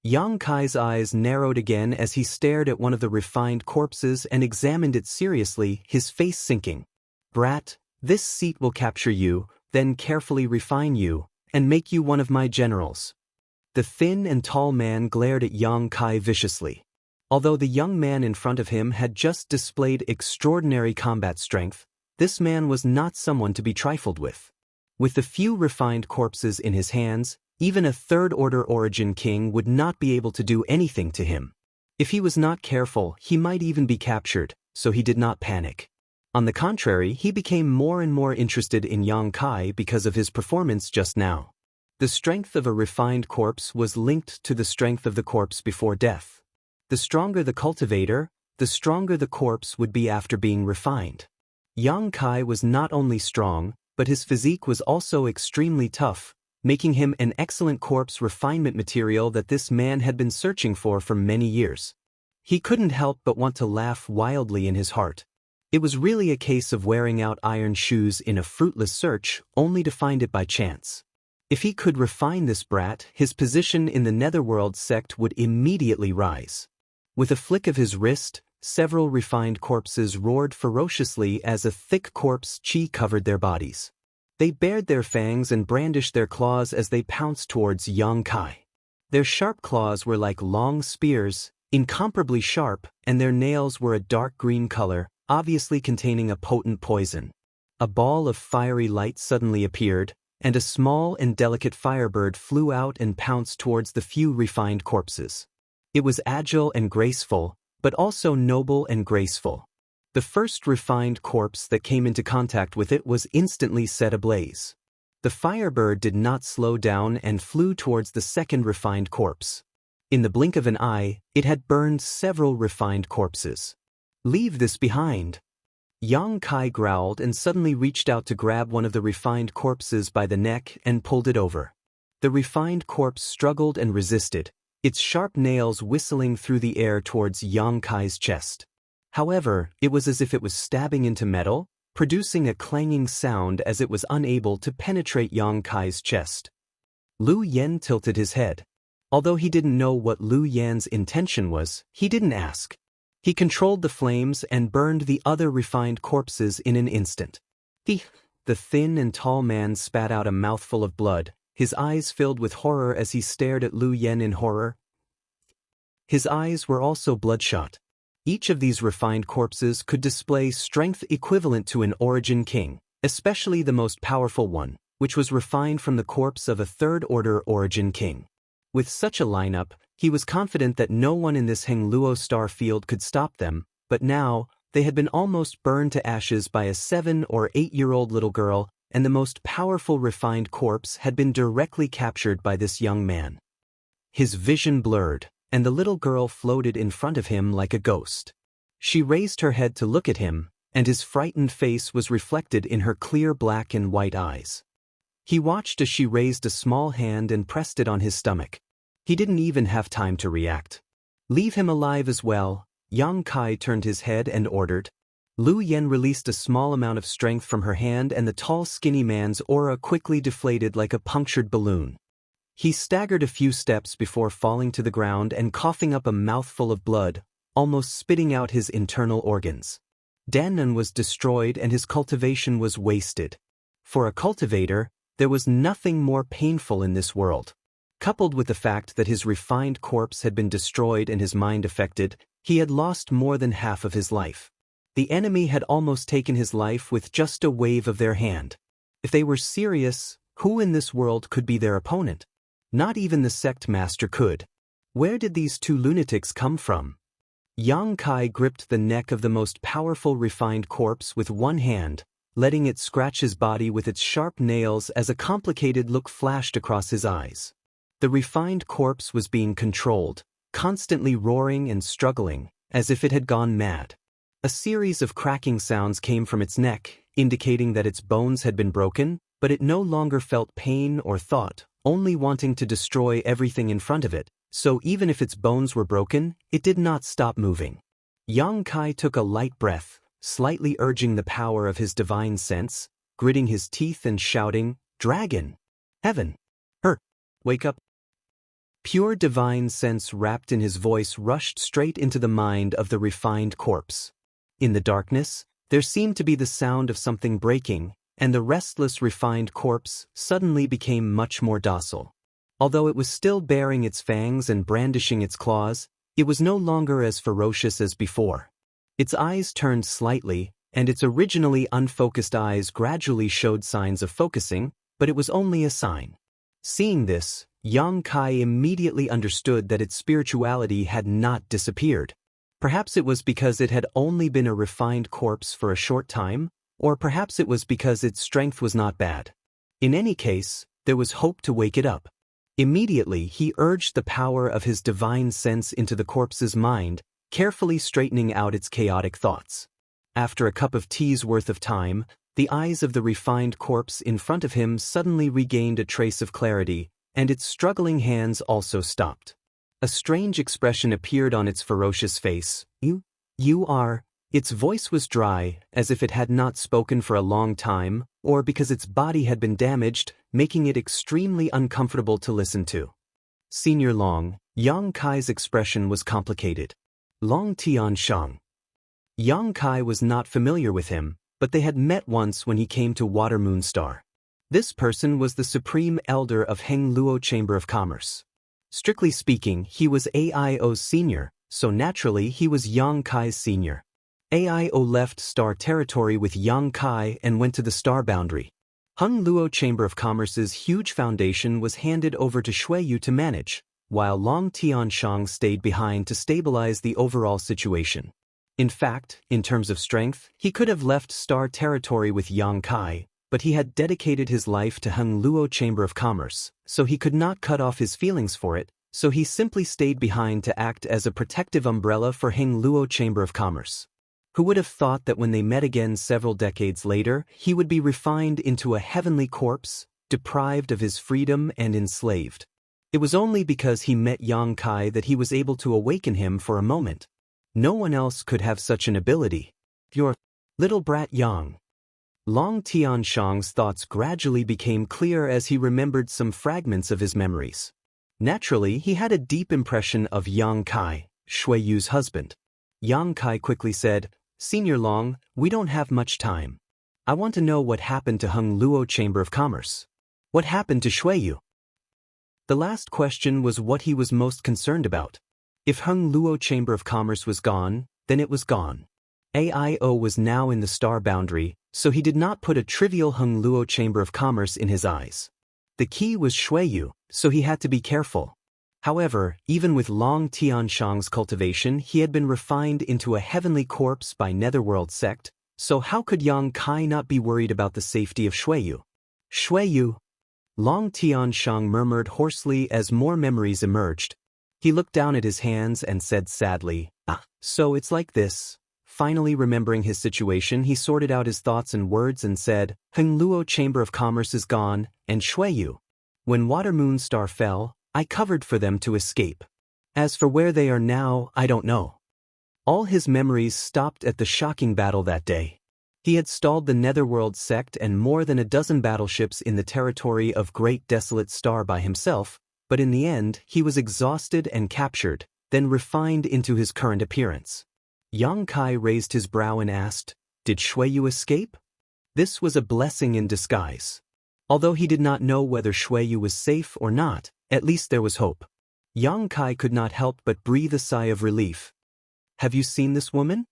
Yang Kai's eyes narrowed again as he stared at one of the refined corpses and examined it seriously, his face sinking. "Brat, this seat will capture you, then carefully refine you, and make you one of my generals." The thin and tall man glared at Yang Kai viciously. Although the young man in front of him had just displayed extraordinary combat strength, this man was not someone to be trifled with. With the few refined corpses in his hands, even a third-order origin king would not be able to do anything to him. If he was not careful, he might even be captured, so he did not panic. On the contrary, he became more and more interested in Yang Kai because of his performance just now. The strength of a refined corpse was linked to the strength of the corpse before death. The stronger the cultivator, the stronger the corpse would be after being refined. Yang Kai was not only strong, but his physique was also extremely tough, making him an excellent corpse refinement material that this man had been searching for many years. He couldn't help but want to laugh wildly in his heart. It was really a case of wearing out iron shoes in a fruitless search, only to find it by chance. If he could refine this brat, his position in the Netherworld sect would immediately rise. With a flick of his wrist, several refined corpses roared ferociously as a thick corpse chi covered their bodies. They bared their fangs and brandished their claws as they pounced towards Yang Kai. Their sharp claws were like long spears, incomparably sharp, and their nails were a dark green color, obviously containing a potent poison. A ball of fiery light suddenly appeared, and a small and delicate firebird flew out and pounced towards the few refined corpses. It was agile and graceful, but also noble and graceful. The first refined corpse that came into contact with it was instantly set ablaze. The firebird did not slow down and flew towards the second refined corpse. In the blink of an eye, it had burned several refined corpses. "Leave this behind." Yang Kai growled and suddenly reached out to grab one of the refined corpses by the neck and pulled it over. The refined corpse struggled and resisted, its sharp nails whistling through the air towards Yang Kai's chest. However, it was as if it was stabbing into metal, producing a clanging sound as it was unable to penetrate Yang Kai's chest. Lu Yen tilted his head. Although he didn't know what Lu Yan's intention was, he didn't ask. He controlled the flames and burned the other refined corpses in an instant. The thin and tall man spat out a mouthful of blood, his eyes filled with horror as he stared at Lu Yen in horror. His eyes were also bloodshot. Each of these refined corpses could display strength equivalent to an origin king, especially the most powerful one, which was refined from the corpse of a third-order origin king. With such a lineup, he was confident that no one in this Hengluo star field could stop them, but now, they had been almost burned to ashes by a 7- or 8-year-old little girl, and the most powerful refined corpse had been directly captured by this young man. His vision blurred, and the little girl floated in front of him like a ghost. She raised her head to look at him, and his frightened face was reflected in her clear black and white eyes. He watched as she raised a small hand and pressed it on his stomach. He didn't even have time to react. "Leave him alive as well." Yang Kai turned his head and ordered. Lu Yen released a small amount of strength from her hand and the tall skinny man's aura quickly deflated like a punctured balloon. He staggered a few steps before falling to the ground and coughing up a mouthful of blood, almost spitting out his internal organs. Dannan was destroyed and his cultivation was wasted. For a cultivator, there was nothing more painful in this world. Coupled with the fact that his refined corpse had been destroyed and his mind affected, he had lost more than half of his life. The enemy had almost taken his life with just a wave of their hand. If they were serious, who in this world could be their opponent? Not even the sect master could. Where did these two lunatics come from? Yang Kai gripped the neck of the most powerful refined corpse with one hand, letting it scratch his body with its sharp nails as a complicated look flashed across his eyes. The refined corpse was being controlled, constantly roaring and struggling, as if it had gone mad. A series of cracking sounds came from its neck, indicating that its bones had been broken, but it no longer felt pain or thought, only wanting to destroy everything in front of it, so even if its bones were broken, it did not stop moving. Yang Kai took a light breath, slightly urging the power of his divine sense, gritting his teeth and shouting, "Dragon! Heaven! Her! Wake up!" Pure divine sense wrapped in his voice rushed straight into the mind of the refined corpse. In the darkness, there seemed to be the sound of something breaking, and the restless refined corpse suddenly became much more docile. Although it was still baring its fangs and brandishing its claws, it was no longer as ferocious as before. Its eyes turned slightly, and its originally unfocused eyes gradually showed signs of focusing, but it was only a sign. Seeing this, Yang Kai immediately understood that its spirituality had not disappeared. Perhaps it was because it had only been a refined corpse for a short time, or perhaps it was because its strength was not bad. In any case, there was hope to wake it up. Immediately, he urged the power of his divine sense into the corpse's mind, carefully straightening out its chaotic thoughts. After a cup of tea's worth of time, the eyes of the refined corpse in front of him suddenly regained a trace of clarity, and its struggling hands also stopped. A strange expression appeared on its ferocious face. You are... Its voice was dry, as if it had not spoken for a long time, or because its body had been damaged, making it extremely uncomfortable to listen to. Senior Long, Yang Kai's expression was complicated. Long Tianshang. Yang Kai was not familiar with him, but they had met once when he came to Water Moon Star. This person was the Supreme Elder of Heng Luo Chamber of Commerce. Strictly speaking, he was AIO's senior, so naturally he was Yang Kai's senior. AIO left Star Territory with Yang Kai and went to the Star Boundary. Heng Luo Chamber of Commerce's huge foundation was handed over to Shuiyu to manage, while Long Tianshang stayed behind to stabilize the overall situation. In fact, in terms of strength, he could have left Star Territory with Yang Kai, but he had dedicated his life to Heng Luo Chamber of Commerce, so he could not cut off his feelings for it, so he simply stayed behind to act as a protective umbrella for Heng Luo Chamber of Commerce. Who would have thought that when they met again several decades later, he would be refined into a heavenly corpse, deprived of his freedom and enslaved? It was only because he met Yang Kai that he was able to awaken him for a moment. No one else could have such an ability. Your little brat Yang. Long Tianshang's thoughts gradually became clear as he remembered some fragments of his memories. Naturally, he had a deep impression of Yang Kai, Shuiyu's husband. Yang Kai quickly said, "Senior Long, we don't have much time. I want to know what happened to Heng Luo Chamber of Commerce. What happened to Shuiyu?" The last question was what he was most concerned about. If Heng Luo Chamber of Commerce was gone, then it was gone. AIO was now in the Star Boundary, so he did not put a trivial Heng Luo Chamber of Commerce in his eyes. The key was Shuiyu, so he had to be careful. However, even with Long Tianshang's cultivation, he had been refined into a heavenly corpse by Netherworld sect, so how could Yang Kai not be worried about the safety of Shuiyu? Shuiyu! Long Tianshang murmured hoarsely as more memories emerged. He looked down at his hands and said sadly, "So it's like this." Finally remembering his situation, he sorted out his thoughts and words and said, "Heng Luo Chamber of Commerce is gone, and Shuiyu. When Water Moon Star fell, I covered for them to escape. As for where they are now, I don't know." All his memories stopped at the shocking battle that day. He had stalled the Netherworld sect and more than a dozen battleships in the territory of Great Desolate Star by himself, but in the end, he was exhausted and captured, then refined into his current appearance. Yang Kai raised his brow and asked, "Did Shuiyu escape?" This was a blessing in disguise. Although he did not know whether Shuiyu was safe or not, at least there was hope. Yang Kai could not help but breathe a sigh of relief. "Have you seen this woman?"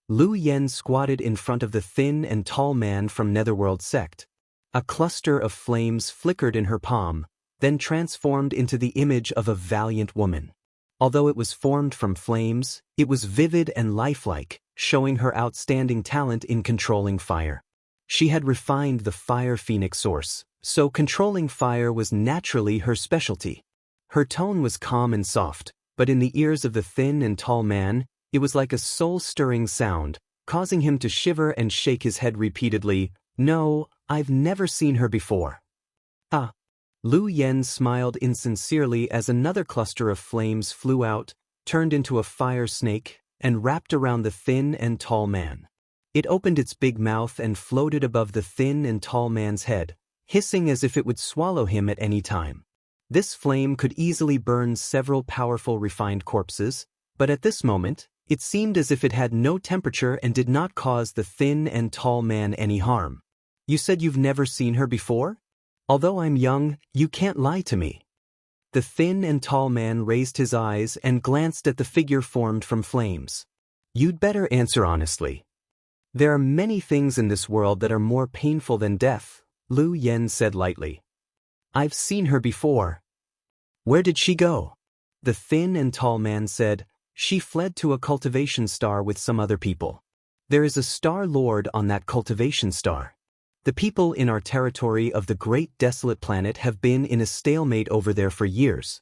Lu Yen squatted in front of the thin and tall man from Netherworld sect. A cluster of flames flickered in her palm, then transformed into the image of a valiant woman. Although it was formed from flames, it was vivid and lifelike, showing her outstanding talent in controlling fire. She had refined the fire phoenix source, so controlling fire was naturally her specialty. Her tone was calm and soft, but in the ears of the thin and tall man, it was like a soul-stirring sound, causing him to shiver and shake his head repeatedly. "No, I've never seen her before." "Ah." Lu Yen smiled insincerely as another cluster of flames flew out, turned into a fire snake, and wrapped around the thin and tall man. It opened its big mouth and floated above the thin and tall man's head, hissing as if it would swallow him at any time. This flame could easily burn several powerful refined corpses, but at this moment, it seemed as if it had no temperature and did not cause the thin and tall man any harm. "You said you've never seen her before? Although I'm young, you can't lie to me." The thin and tall man raised his eyes and glanced at the figure formed from flames. "You'd better answer honestly. There are many things in this world that are more painful than death," Lu Yen said lightly. "I've seen her before." "Where did she go?" The thin and tall man said, "She fled to a cultivation star with some other people. There is a star lord on that cultivation star. The people in our territory of the great desolate planet have been in a stalemate over there for years."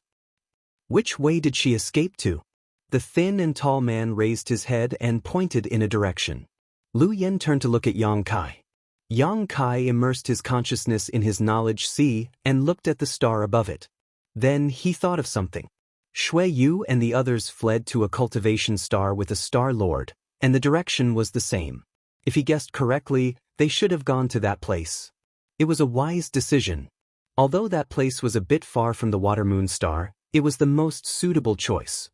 "Which way did she escape to?" The thin and tall man raised his head and pointed in a direction. Lu Yen turned to look at Yang Kai. Yang Kai immersed his consciousness in his knowledge sea and looked at the star above it. Then he thought of something. Shui Yu and the others fled to a cultivation star with a star lord, and the direction was the same. If he guessed correctly, they should have gone to that place. It was a wise decision. Although that place was a bit far from the Water Moon Star, it was the most suitable choice.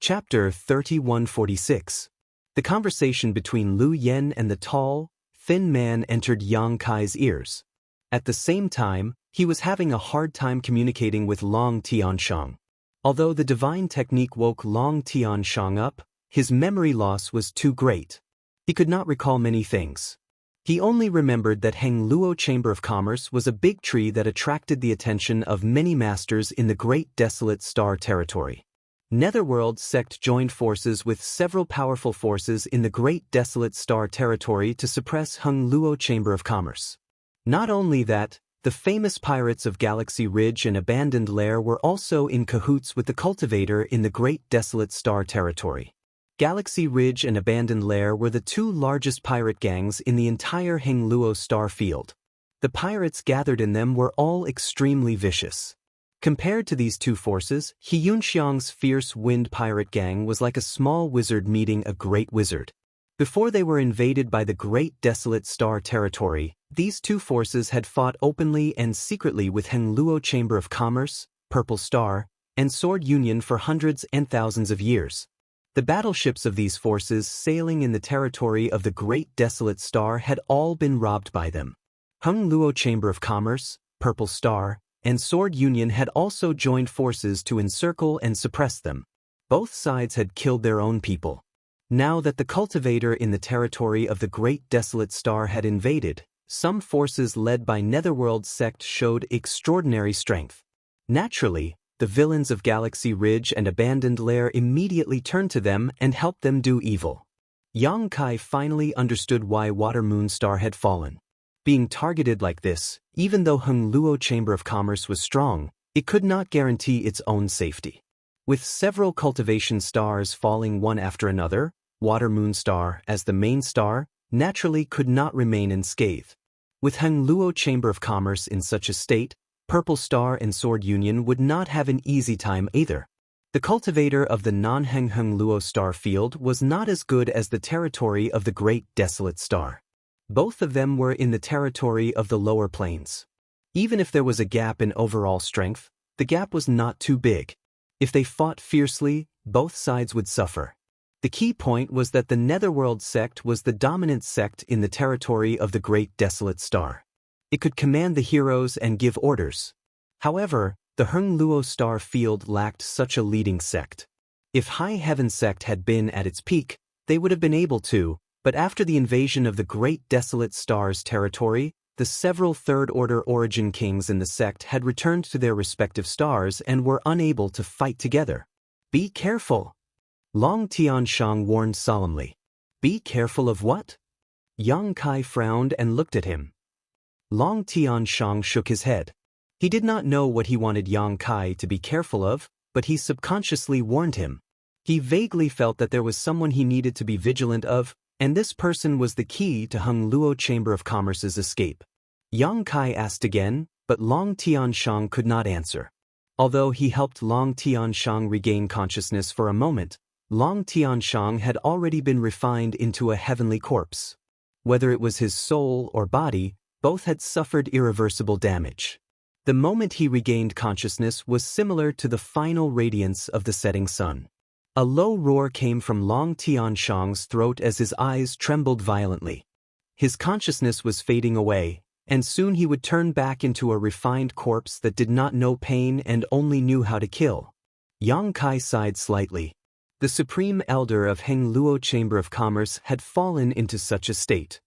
Chapter 3146. The conversation between Lu Yen and the tall, thin man entered Yang Kai's ears. At the same time, he was having a hard time communicating with Long Tianshang. Although the divine technique woke Long Tianshang up, his memory loss was too great. He could not recall many things. He only remembered that Heng Luo Chamber of Commerce was a big tree that attracted the attention of many masters in the Great Desolate Star territory. Netherworld sect joined forces with several powerful forces in the Great Desolate Star territory to suppress Heng Luo Chamber of Commerce. Not only that, the famous pirates of Galaxy Ridge and Abandoned Lair were also in cahoots with the Cultivator in the Great Desolate Star territory. Galaxy Ridge and Abandoned Lair were the two largest pirate gangs in the entire Heng Luo star field. The pirates gathered in them were all extremely vicious. Compared to these two forces, He Yunxiang's fierce wind pirate gang was like a small wizard meeting a great wizard. Before they were invaded by the Great Desolate Star territory, these two forces had fought openly and secretly with Heng Luo Chamber of Commerce, Purple Star, and Sword Union for hundreds and thousands of years. The battleships of these forces sailing in the territory of the Great Desolate Star had all been robbed by them. Heng Luo Chamber of Commerce, Purple Star, and Sword Union had also joined forces to encircle and suppress them. Both sides had killed their own people. Now that the cultivator in the territory of the Great Desolate Star had invaded, some forces led by Netherworld sect showed extraordinary strength. Naturally, the villains of Galaxy Ridge and Abandoned Lair immediately turned to them and helped them do evil. Yang Kai finally understood why Water Moon Star had fallen. Being targeted like this, even though Heng Luo Chamber of Commerce was strong, it could not guarantee its own safety. With several cultivation stars falling one after another, Water Moon Star, as the main star, naturally could not remain unscathed. With Heng Luo Chamber of Commerce in such a state, Purple Star and Sword Union would not have an easy time either. The cultivator of the non-Heng Luo star field was not as good as the territory of the Great Desolate Star. Both of them were in the territory of the lower planes. Even if there was a gap in overall strength, the gap was not too big. If they fought fiercely, both sides would suffer. The key point was that the Netherworld sect was the dominant sect in the territory of the Great Desolate Star. It could command the heroes and give orders. However, the Heng Luo star field lacked such a leading sect. If High Heaven sect had been at its peak, they would have been able to, but after the invasion of the Great Desolate Star's territory, the several third-order origin kings in the sect had returned to their respective stars and were unable to fight together. "Be careful," Long Tianshang warned solemnly. "Be careful of what?" Yang Kai frowned and looked at him. Long Tianshang shook his head. He did not know what he wanted Yang Kai to be careful of, but he subconsciously warned him. He vaguely felt that there was someone he needed to be vigilant of, and this person was the key to Heng Luo Chamber of Commerce's escape. Yang Kai asked again, but Long Tianshang could not answer. Although he helped Long Tianshang regain consciousness for a moment, Long Tianshang had already been refined into a heavenly corpse. Whether it was his soul or body, both had suffered irreversible damage. The moment he regained consciousness was similar to the final radiance of the setting sun. A low roar came from Long Tianshang's throat as his eyes trembled violently. His consciousness was fading away, and soon he would turn back into a refined corpse that did not know pain and only knew how to kill. Yang Kai sighed slightly. The supreme elder of Heng Luo Chamber of Commerce had fallen into such a state.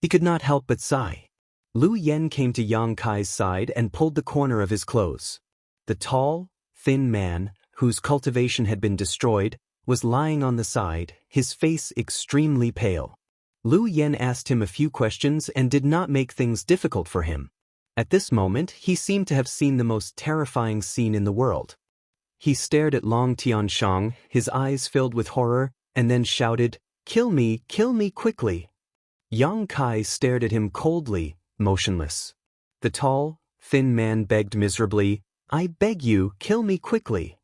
He could not help but sigh. Lu Yen came to Yang Kai's side and pulled the corner of his clothes. The tall, thin man, whose cultivation had been destroyed, was lying on the side, his face extremely pale. Lu Yen asked him a few questions and did not make things difficult for him. At this moment, he seemed to have seen the most terrifying scene in the world. He stared at Long Tianshang, his eyes filled with horror, and then shouted, kill me quickly." Yang Kai stared at him coldly, motionless. The tall, thin man begged miserably, "I beg you, kill me quickly."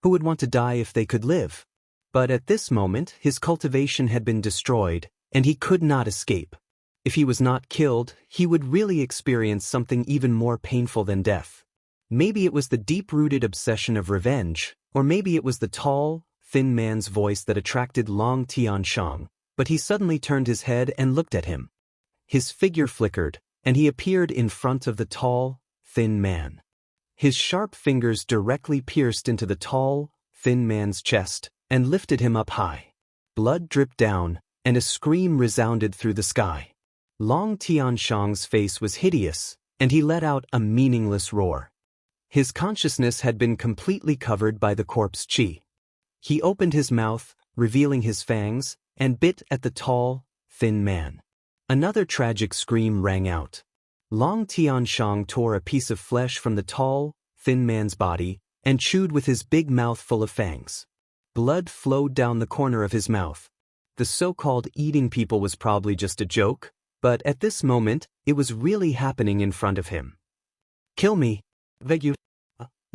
Who would want to die if they could live? But at this moment, his cultivation had been destroyed, and he could not escape. If he was not killed, he would really experience something even more painful than death. Maybe it was the deep-rooted obsession of revenge, or maybe it was the tall, thin man's voice that attracted Long Tianshang, but he suddenly turned his head and looked at him. His figure flickered, and he appeared in front of the tall, thin man. His sharp fingers directly pierced into the tall, thin man's chest and lifted him up high. Blood dripped down, and a scream resounded through the sky. Long Tianshang's face was hideous, and he let out a meaningless roar. His consciousness had been completely covered by the corpse qi. He opened his mouth, revealing his fangs, and bit at the tall, thin man. Another tragic scream rang out. Long Tianshang tore a piece of flesh from the tall, thin man's body and chewed with his big mouth full of fangs. Blood flowed down the corner of his mouth. The so-called eating people was probably just a joke, but at this moment, it was really happening in front of him. "Kill me, beg you."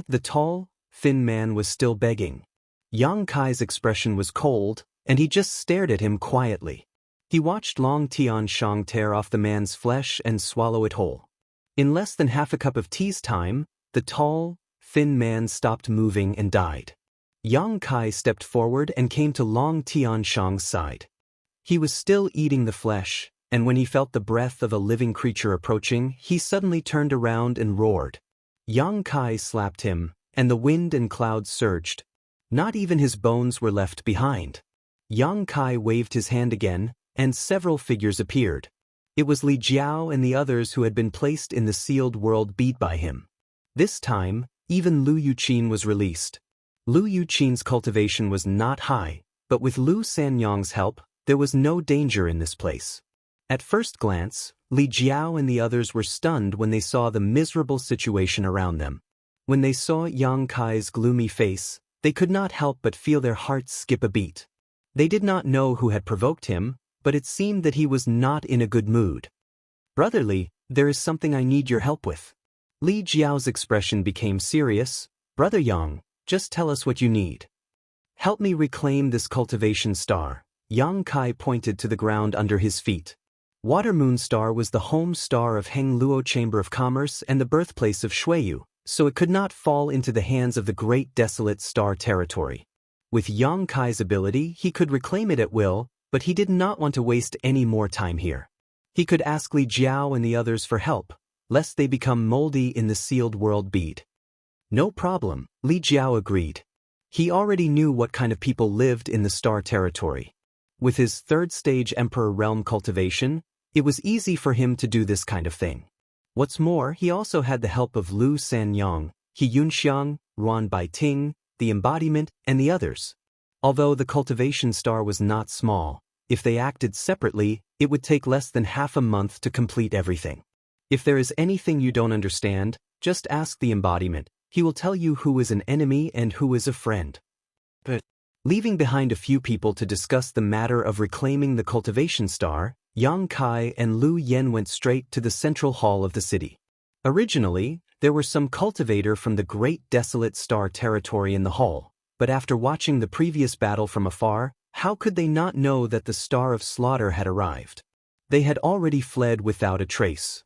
The tall, thin man was still begging. Yang Kai's expression was cold, and he just stared at him quietly. He watched Long Tianshang tear off the man's flesh and swallow it whole. In less than half a cup of tea's time, the tall, thin man stopped moving and died. Yang Kai stepped forward and came to Long Tianshang's side. He was still eating the flesh, and when he felt the breath of a living creature approaching, he suddenly turned around and roared. Yang Kai slapped him, and the wind and clouds surged. Not even his bones were left behind. Yang Kai waved his hand again, and several figures appeared. It was Li Jiao and the others who had been placed in the sealed world beat by him. This time, even Lu Yuqin was released. Lu Yuqin's cultivation was not high, but with Lu Sanyang's help, there was no danger in this place. At first glance, Li Jiao and the others were stunned when they saw the miserable situation around them. When they saw Yang Kai's gloomy face, they could not help but feel their hearts skip a beat. They did not know who had provoked him, but it seemed that he was not in a good mood. "Brotherly, there is something I need your help with." Li Jiao's expression became serious. "Brother Yang, just tell us what you need." "Help me reclaim this cultivation star." Yang Kai pointed to the ground under his feet. Water Moon Star was the home star of Heng Luo Chamber of Commerce and the birthplace of Shuiyu, so it could not fall into the hands of the Great Desolate Star Territory. With Yang Kai's ability, he could reclaim it at will, but he did not want to waste any more time here. He could ask Li Jiao and the others for help, lest they become moldy in the sealed world bead. "No problem," Li Jiao agreed. He already knew what kind of people lived in the Star Territory. With his third-stage Emperor Realm cultivation, it was easy for him to do this kind of thing. What's more, he also had the help of Lu Sanyang, He Yunxiang, Ruan Baiting, the Embodiment, and the others. Although the cultivation star was not small, if they acted separately, it would take less than half a month to complete everything. If there is anything you don't understand, just ask the Embodiment. He will tell you who is an enemy and who is a friend. But leaving behind a few people to discuss the matter of reclaiming the cultivation star, Yang Kai and Lu Yen went straight to the central hall of the city. Originally, there were some cultivator from the Great Desolate Star Territory in the hall, but after watching the previous battle from afar, how could they not know that the Star of Slaughter had arrived? They had already fled without a trace.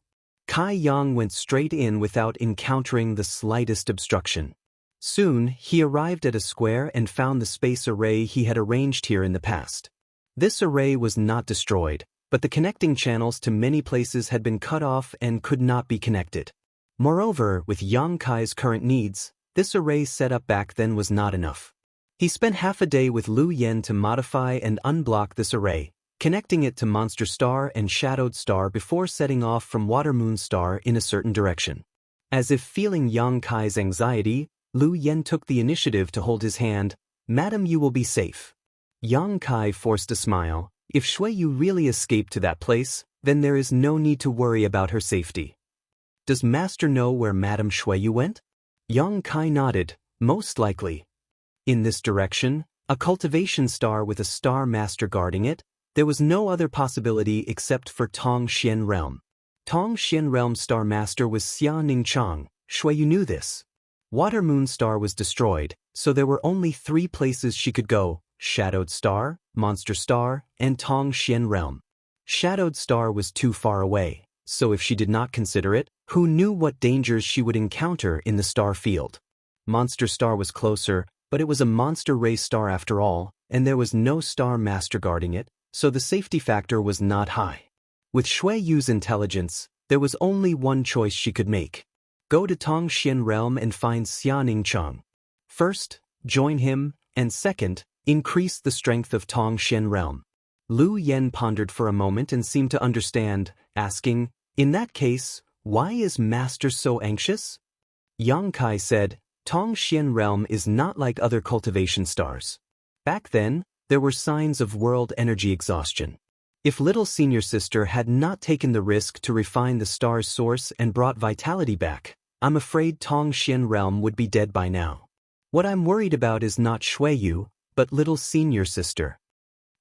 Kai Yang went straight in without encountering the slightest obstruction. Soon, he arrived at a square and found the space array he had arranged here in the past. This array was not destroyed, but the connecting channels to many places had been cut off and could not be connected. Moreover, with Yang Kai's current needs, this array set up back then was not enough. He spent half a day with Lu Yen to modify and unblock this array, connecting it to Monster Star and Shadowed Star before setting off from Water Moon Star in a certain direction. As if feeling Yang Kai's anxiety, Lu Yen took the initiative to hold his hand. "Madam, you will be safe." Yang Kai forced a smile. If Shuiyu really escaped to that place, then there is no need to worry about her safety. Does Master know where Madam Shuiyu went? Yang Kai nodded. Most likely. In this direction, a cultivation star with a star master guarding it, there was no other possibility except for Tong Xian Realm. Tong Xian Realm star master was Xia Ningchang. Shuiyu knew this. Water Moon Star was destroyed, so there were only 3 places she could go: Shadowed Star, Monster Star, and Tong Xian Realm. Shadowed Star was too far away, so if she did not consider it, who knew what dangers she would encounter in the star field? Monster Star was closer, but it was a monster ray star after all, and there was no star master guarding it, so the safety factor was not high. With Shuiyu's intelligence, there was only one choice she could make. Go to Tong Xian Realm and find Xia Ningchang. First, join him, and second, increase the strength of Tong Xian Realm. Lu Yen pondered for a moment and seemed to understand, asking, "In that case, why is Master so anxious?" Yang Kai said, "Tong Xian Realm is not like other cultivation stars. Back then, there were signs of world energy exhaustion. If little senior sister had not taken the risk to refine the star's source and brought vitality back, I'm afraid Tong Xian Realm would be dead by now. What I'm worried about is not Shuiyu, but little senior sister.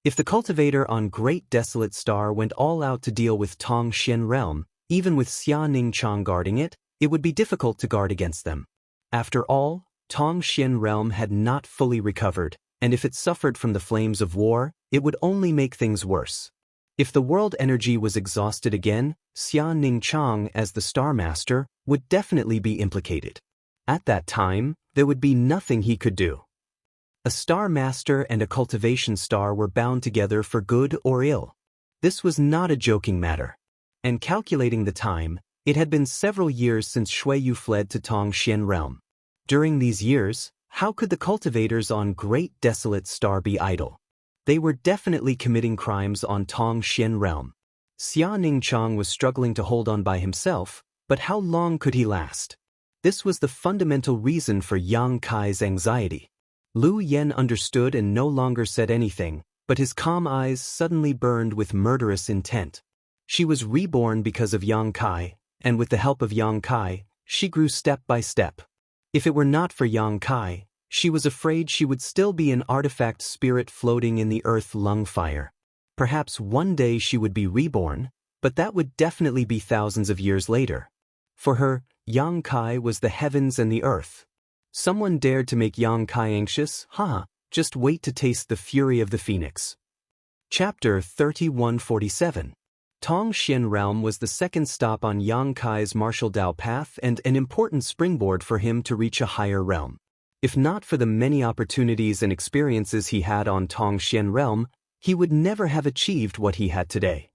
If the cultivator on Great Desolate Star went all out to deal with Tong Xian Realm, even with Xia Ningchang guarding it, it would be difficult to guard against them. After all, Tong Xian Realm had not fully recovered, and if it suffered from the flames of war, it would only make things worse. If the world energy was exhausted again, Xia Ningchang as the Star Master would definitely be implicated. At that time, there would be nothing he could do. A Star Master and a cultivation star were bound together for good or ill. This was not a joking matter. And calculating the time, it had been several years since Shuiyu fled to Tong Xian Realm. During these years, how could the cultivators on Great Desolate Star be idle? They were definitely committing crimes on Tong Xian Realm. Xia Ningchang was struggling to hold on by himself, but how long could he last? This was the fundamental reason for Yang Kai's anxiety. Lu Yen understood and no longer said anything, but his calm eyes suddenly burned with murderous intent. She was reborn because of Yang Kai, and with the help of Yang Kai, she grew step by step. If it were not for Yang Kai, she was afraid she would still be an artifact spirit floating in the earth lung fire. Perhaps one day she would be reborn, but that would definitely be thousands of years later. For her, Yang Kai was the heavens and the earth. Someone dared to make Yang Kai anxious? Just wait to taste the fury of the phoenix. Chapter 3147. Tong Xian Realm was the second stop on Yang Kai's martial Dao path and an important springboard for him to reach a higher realm. If not for the many opportunities and experiences he had on Tong Xian Realm, he would never have achieved what he had today.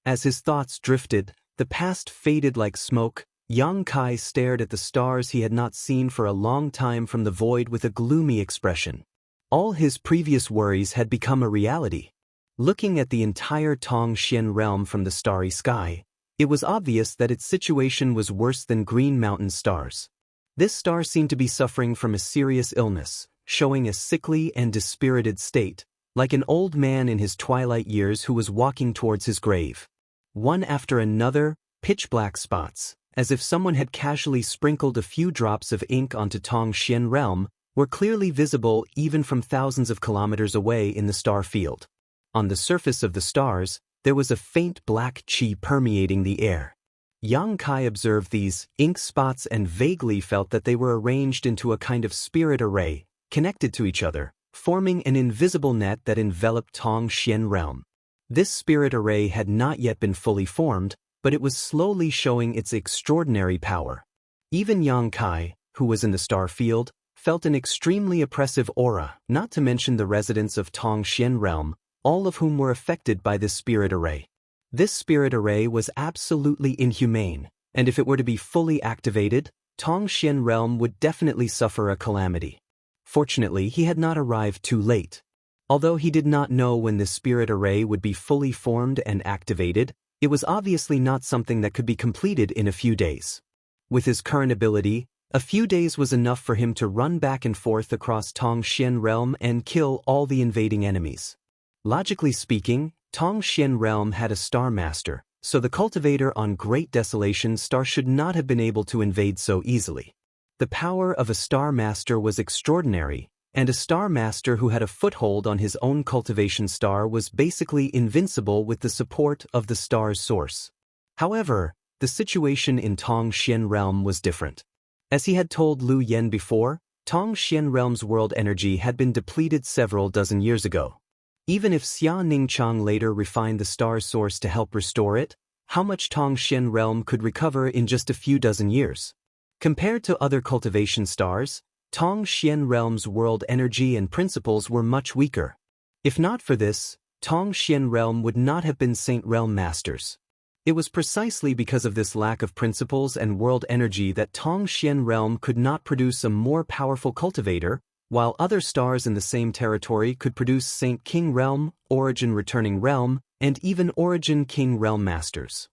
As his thoughts drifted, the past faded like smoke. Yang Kai stared at the stars he had not seen for a long time from the void with a gloomy expression. All his previous worries had become a reality. Looking at the entire Tong Xian Realm from the starry sky, it was obvious that its situation was worse than Green Mountain stars. This star seemed to be suffering from a serious illness, showing a sickly and dispirited state, like an old man in his twilight years who was walking towards his grave. One after another, pitch-black spots, as if someone had casually sprinkled a few drops of ink onto Tong Xian Realm, were clearly visible even from thousands of kilometers away in the star field. On the surface of the stars, there was a faint black qi permeating the air. Yang Kai observed these ink spots and vaguely felt that they were arranged into a kind of spirit array, connected to each other, forming an invisible net that enveloped Tong Xian Realm. This spirit array had not yet been fully formed, but it was slowly showing its extraordinary power. Even Yang Kai, who was in the star field, felt an extremely oppressive aura, not to mention the residents of Tong Xian Realm, all of whom were affected by this spirit array. This spirit array was absolutely inhumane, and if it were to be fully activated, Tongxian realm would definitely suffer a calamity. Fortunately, he had not arrived too late. Although he did not know when the spirit array would be fully formed and activated, it was obviously not something that could be completed in a few days. With his current ability, a few days was enough for him to run back and forth across Tongxian realm and kill all the invading enemies. Logically speaking, Tongxian realm had a star master, so the cultivator on Great Desolation Star should not have been able to invade so easily. The power of a star master was extraordinary, and a star master who had a foothold on his own cultivation star was basically invincible with the support of the star's source. However, the situation in Tongxian realm was different. As he had told Lu Yen before, Tongxian realm's world energy had been depleted several dozen years ago. Even if Xianxia later refined the star's source to help restore it, how much Tongxian realm could recover in just a few dozen years? Compared to other cultivation stars, Tongxian realm's world energy and principles were much weaker. If not for this, Tongxian realm would not have been Saint Realm Masters. It was precisely because of this lack of principles and world energy that Tongxian realm could not produce a more powerful cultivator, while other stars in the same territory could produce Saint King Realm, Origin Returning Realm, and even Origin King Realm Masters.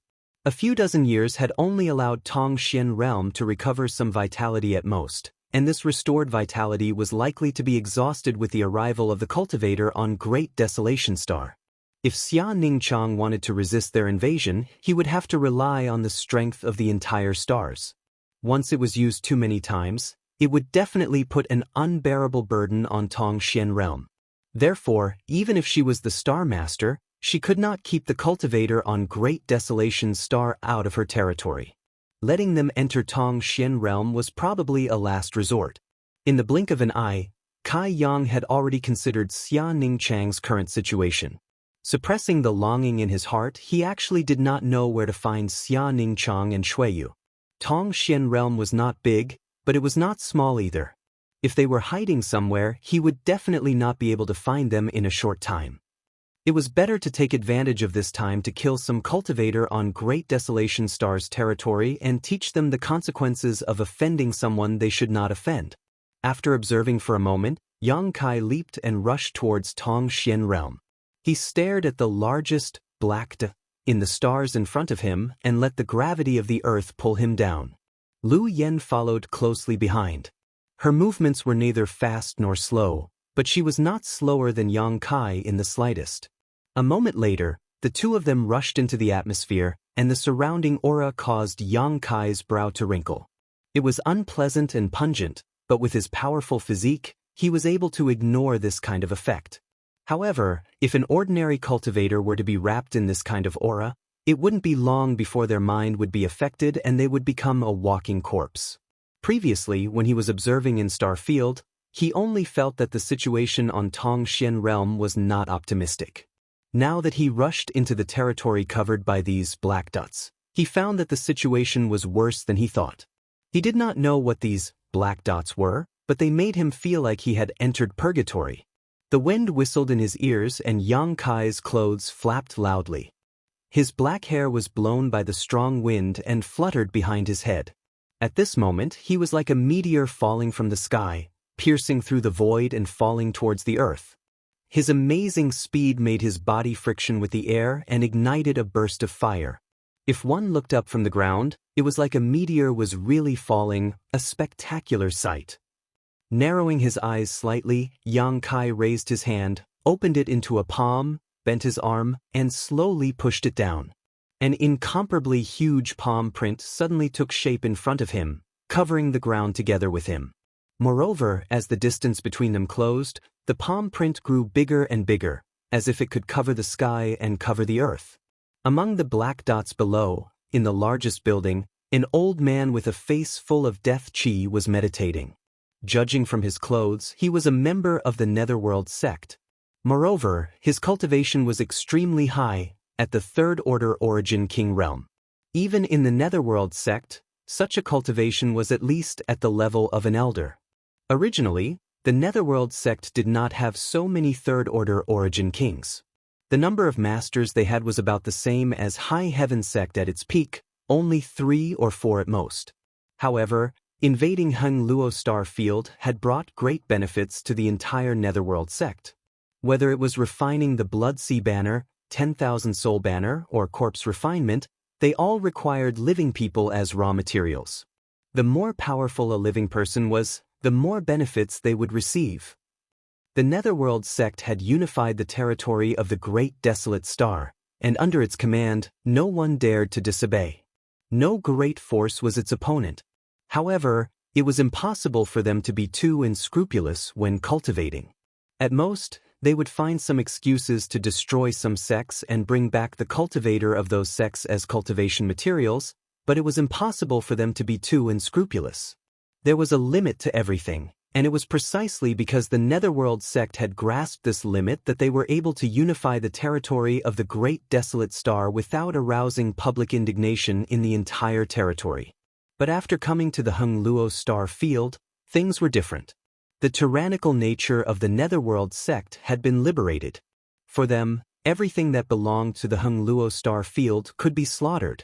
A few dozen years had only allowed Tongxian Realm to recover some vitality at most, and this restored vitality was likely to be exhausted with the arrival of the cultivator on Great Desolation Star. If Xianxia wanted to resist their invasion, he would have to rely on the strength of the entire stars. Once it was used too many times, it would definitely put an unbearable burden on Tongxian realm. Therefore, even if she was the Star Master, she could not keep the cultivator on Great Desolation Star out of her territory. Letting them enter Tongxian realm was probably a last resort. In the blink of an eye, Kai Yang had already considered Xianxia's current situation. Suppressing the longing in his heart, he actually did not know where to find Xianxia and Shuiyu. Tongxian realm was not big, but it was not small either. If they were hiding somewhere, he would definitely not be able to find them in a short time. It was better to take advantage of this time to kill some cultivator on Great Desolation Star's territory and teach them the consequences of offending someone they should not offend. After observing for a moment, Yang Kai leaped and rushed towards Tongxian realm. He stared at the largest black dot in the stars in front of him and let the gravity of the earth pull him down. Lu Yen followed closely behind. Her movements were neither fast nor slow, but she was not slower than Yang Kai in the slightest. A moment later, the two of them rushed into the atmosphere, and the surrounding aura caused Yang Kai's brow to wrinkle. It was unpleasant and pungent, but with his powerful physique, he was able to ignore this kind of effect. However, if an ordinary cultivator were to be wrapped in this kind of aura, it wouldn't be long before their mind would be affected and they would become a walking corpse. Previously, when he was observing in Star Field, he only felt that the situation on Tongxian realm was not optimistic. Now that he rushed into the territory covered by these black dots, he found that the situation was worse than he thought. He did not know what these black dots were, but they made him feel like he had entered purgatory. The wind whistled in his ears and Yang Kai's clothes flapped loudly. His black hair was blown by the strong wind and fluttered behind his head. At this moment, he was like a meteor falling from the sky, piercing through the void and falling towards the earth. His amazing speed made his body friction with the air and ignited a burst of fire. If one looked up from the ground, it was like a meteor was really falling, a spectacular sight. Narrowing his eyes slightly, Yang Kai raised his hand, opened it into a palm, bent his arm, and slowly pushed it down. An incomparably huge palm print suddenly took shape in front of him, covering the ground together with him. Moreover, as the distance between them closed, the palm print grew bigger and bigger, as if it could cover the sky and cover the earth. Among the black dots below, in the largest building, an old man with a face full of death chi was meditating. Judging from his clothes, he was a member of the Netherworld sect. Moreover, his cultivation was extremely high, at the third order Origin King realm. Even in the Netherworld sect, such a cultivation was at least at the level of an elder. Originally, the Netherworld sect did not have so many third order Origin Kings. The number of masters they had was about the same as High Heaven sect at its peak, only 3 or 4 at most. However, invading Hung Luo star field had brought great benefits to the entire Netherworld sect. Whether it was refining the Blood Sea banner, 10,000 soul banner, or corpse refinement, they all required living people as raw materials. The more powerful a living person was, the more benefits they would receive. The Netherworld sect had unified the territory of the Great Desolate Star, and under its command, no one dared to disobey. No great force was its opponent. However, it was impossible for them to be too unscrupulous when cultivating. At most, they would find some excuses to destroy some sects and bring back the cultivator of those sects as cultivation materials, but it was impossible for them to be too unscrupulous. There was a limit to everything, and it was precisely because the Netherworld sect had grasped this limit that they were able to unify the territory of the Great Desolate Star without arousing public indignation in the entire territory. But after coming to the Hung Luo star field, things were different. The tyrannical nature of the Netherworld sect had been liberated. For them, everything that belonged to the Hung Luo star field could be slaughtered.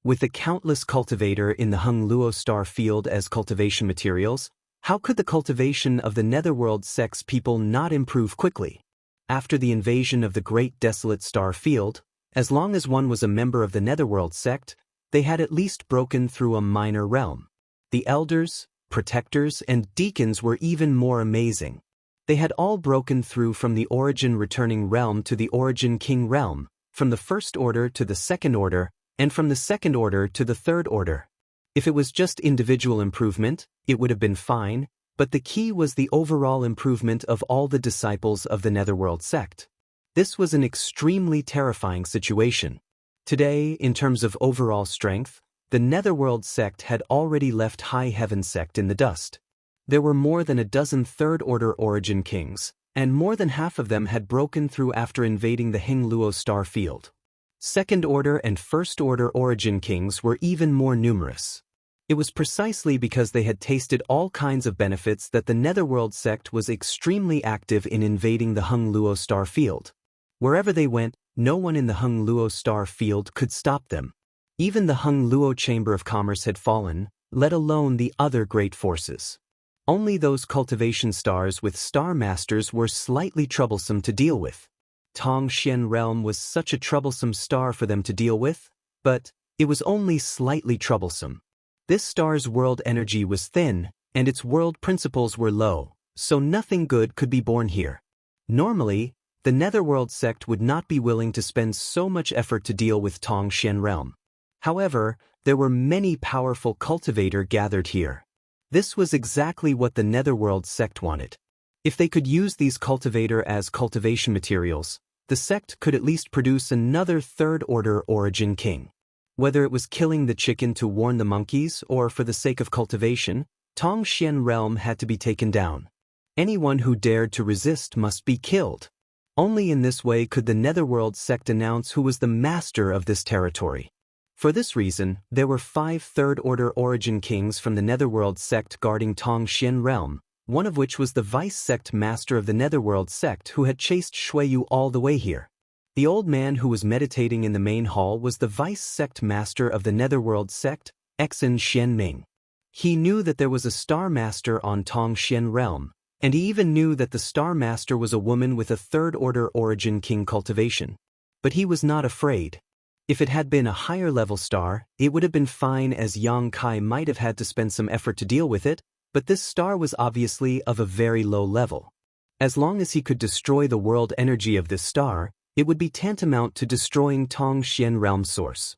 With the countless cultivator in the Hung Luo star field as cultivation materials, how could the cultivation of the Netherworld sect's people not improve quickly? After the invasion of the Great Desolate Star field, as long as one was a member of the Netherworld sect, they had at least broken through a minor realm. The elders, protectors, and deacons were even more amazing. They had all broken through from the origin returning realm to the origin king realm, from the first order to the second order, and from the second order to the third order. If it was just individual improvement, it would have been fine, but the key was the overall improvement of all the disciples of the Netherworld sect. This was an extremely terrifying situation. Today, in terms of overall strength, the Netherworld sect had already left High Heaven sect in the dust. There were more than a dozen third-order origin kings, and more than half of them had broken through after invading the Hung Luo star field. Second-order and first-order origin kings were even more numerous. It was precisely because they had tasted all kinds of benefits that the Netherworld sect was extremely active in invading the Hung Luo star field. Wherever they went, no one in the Hung Luo star field could stop them. Even the Hung Luo Chamber of Commerce had fallen, let alone the other great forces. Only those cultivation stars with star masters were slightly troublesome to deal with. Tongxian realm was such a troublesome star for them to deal with, but it was only slightly troublesome. This star's world energy was thin, and its world principles were low, so nothing good could be born here. Normally, the Netherworld sect would not be willing to spend so much effort to deal with Tongxian realm. However, there were many powerful cultivator gathered here. This was exactly what the Netherworld sect wanted. If they could use these cultivator as cultivation materials, the sect could at least produce another third-order origin king. Whether it was killing the chicken to warn the monkeys or for the sake of cultivation, Tongxian realm had to be taken down. Anyone who dared to resist must be killed. Only in this way could the Netherworld sect announce who was the master of this territory. For this reason, there were 5 third-order origin kings from the Netherworld sect guarding Tongxian realm, one of which was the vice-sect master of the Netherworld sect who had chased Shuiyu all the way here. The old man who was meditating in the main hall was the vice-sect master of the Netherworld sect, Exen Xianming. He knew that there was a star master on Tongxian realm, and he even knew that the star master was a woman with a third-order origin king cultivation. But he was not afraid. If it had been a higher-level star, it would have been fine, as Yang Kai might have had to spend some effort to deal with it, but this star was obviously of a very low level. As long as he could destroy the world energy of this star, it would be tantamount to destroying Tongxian realm source.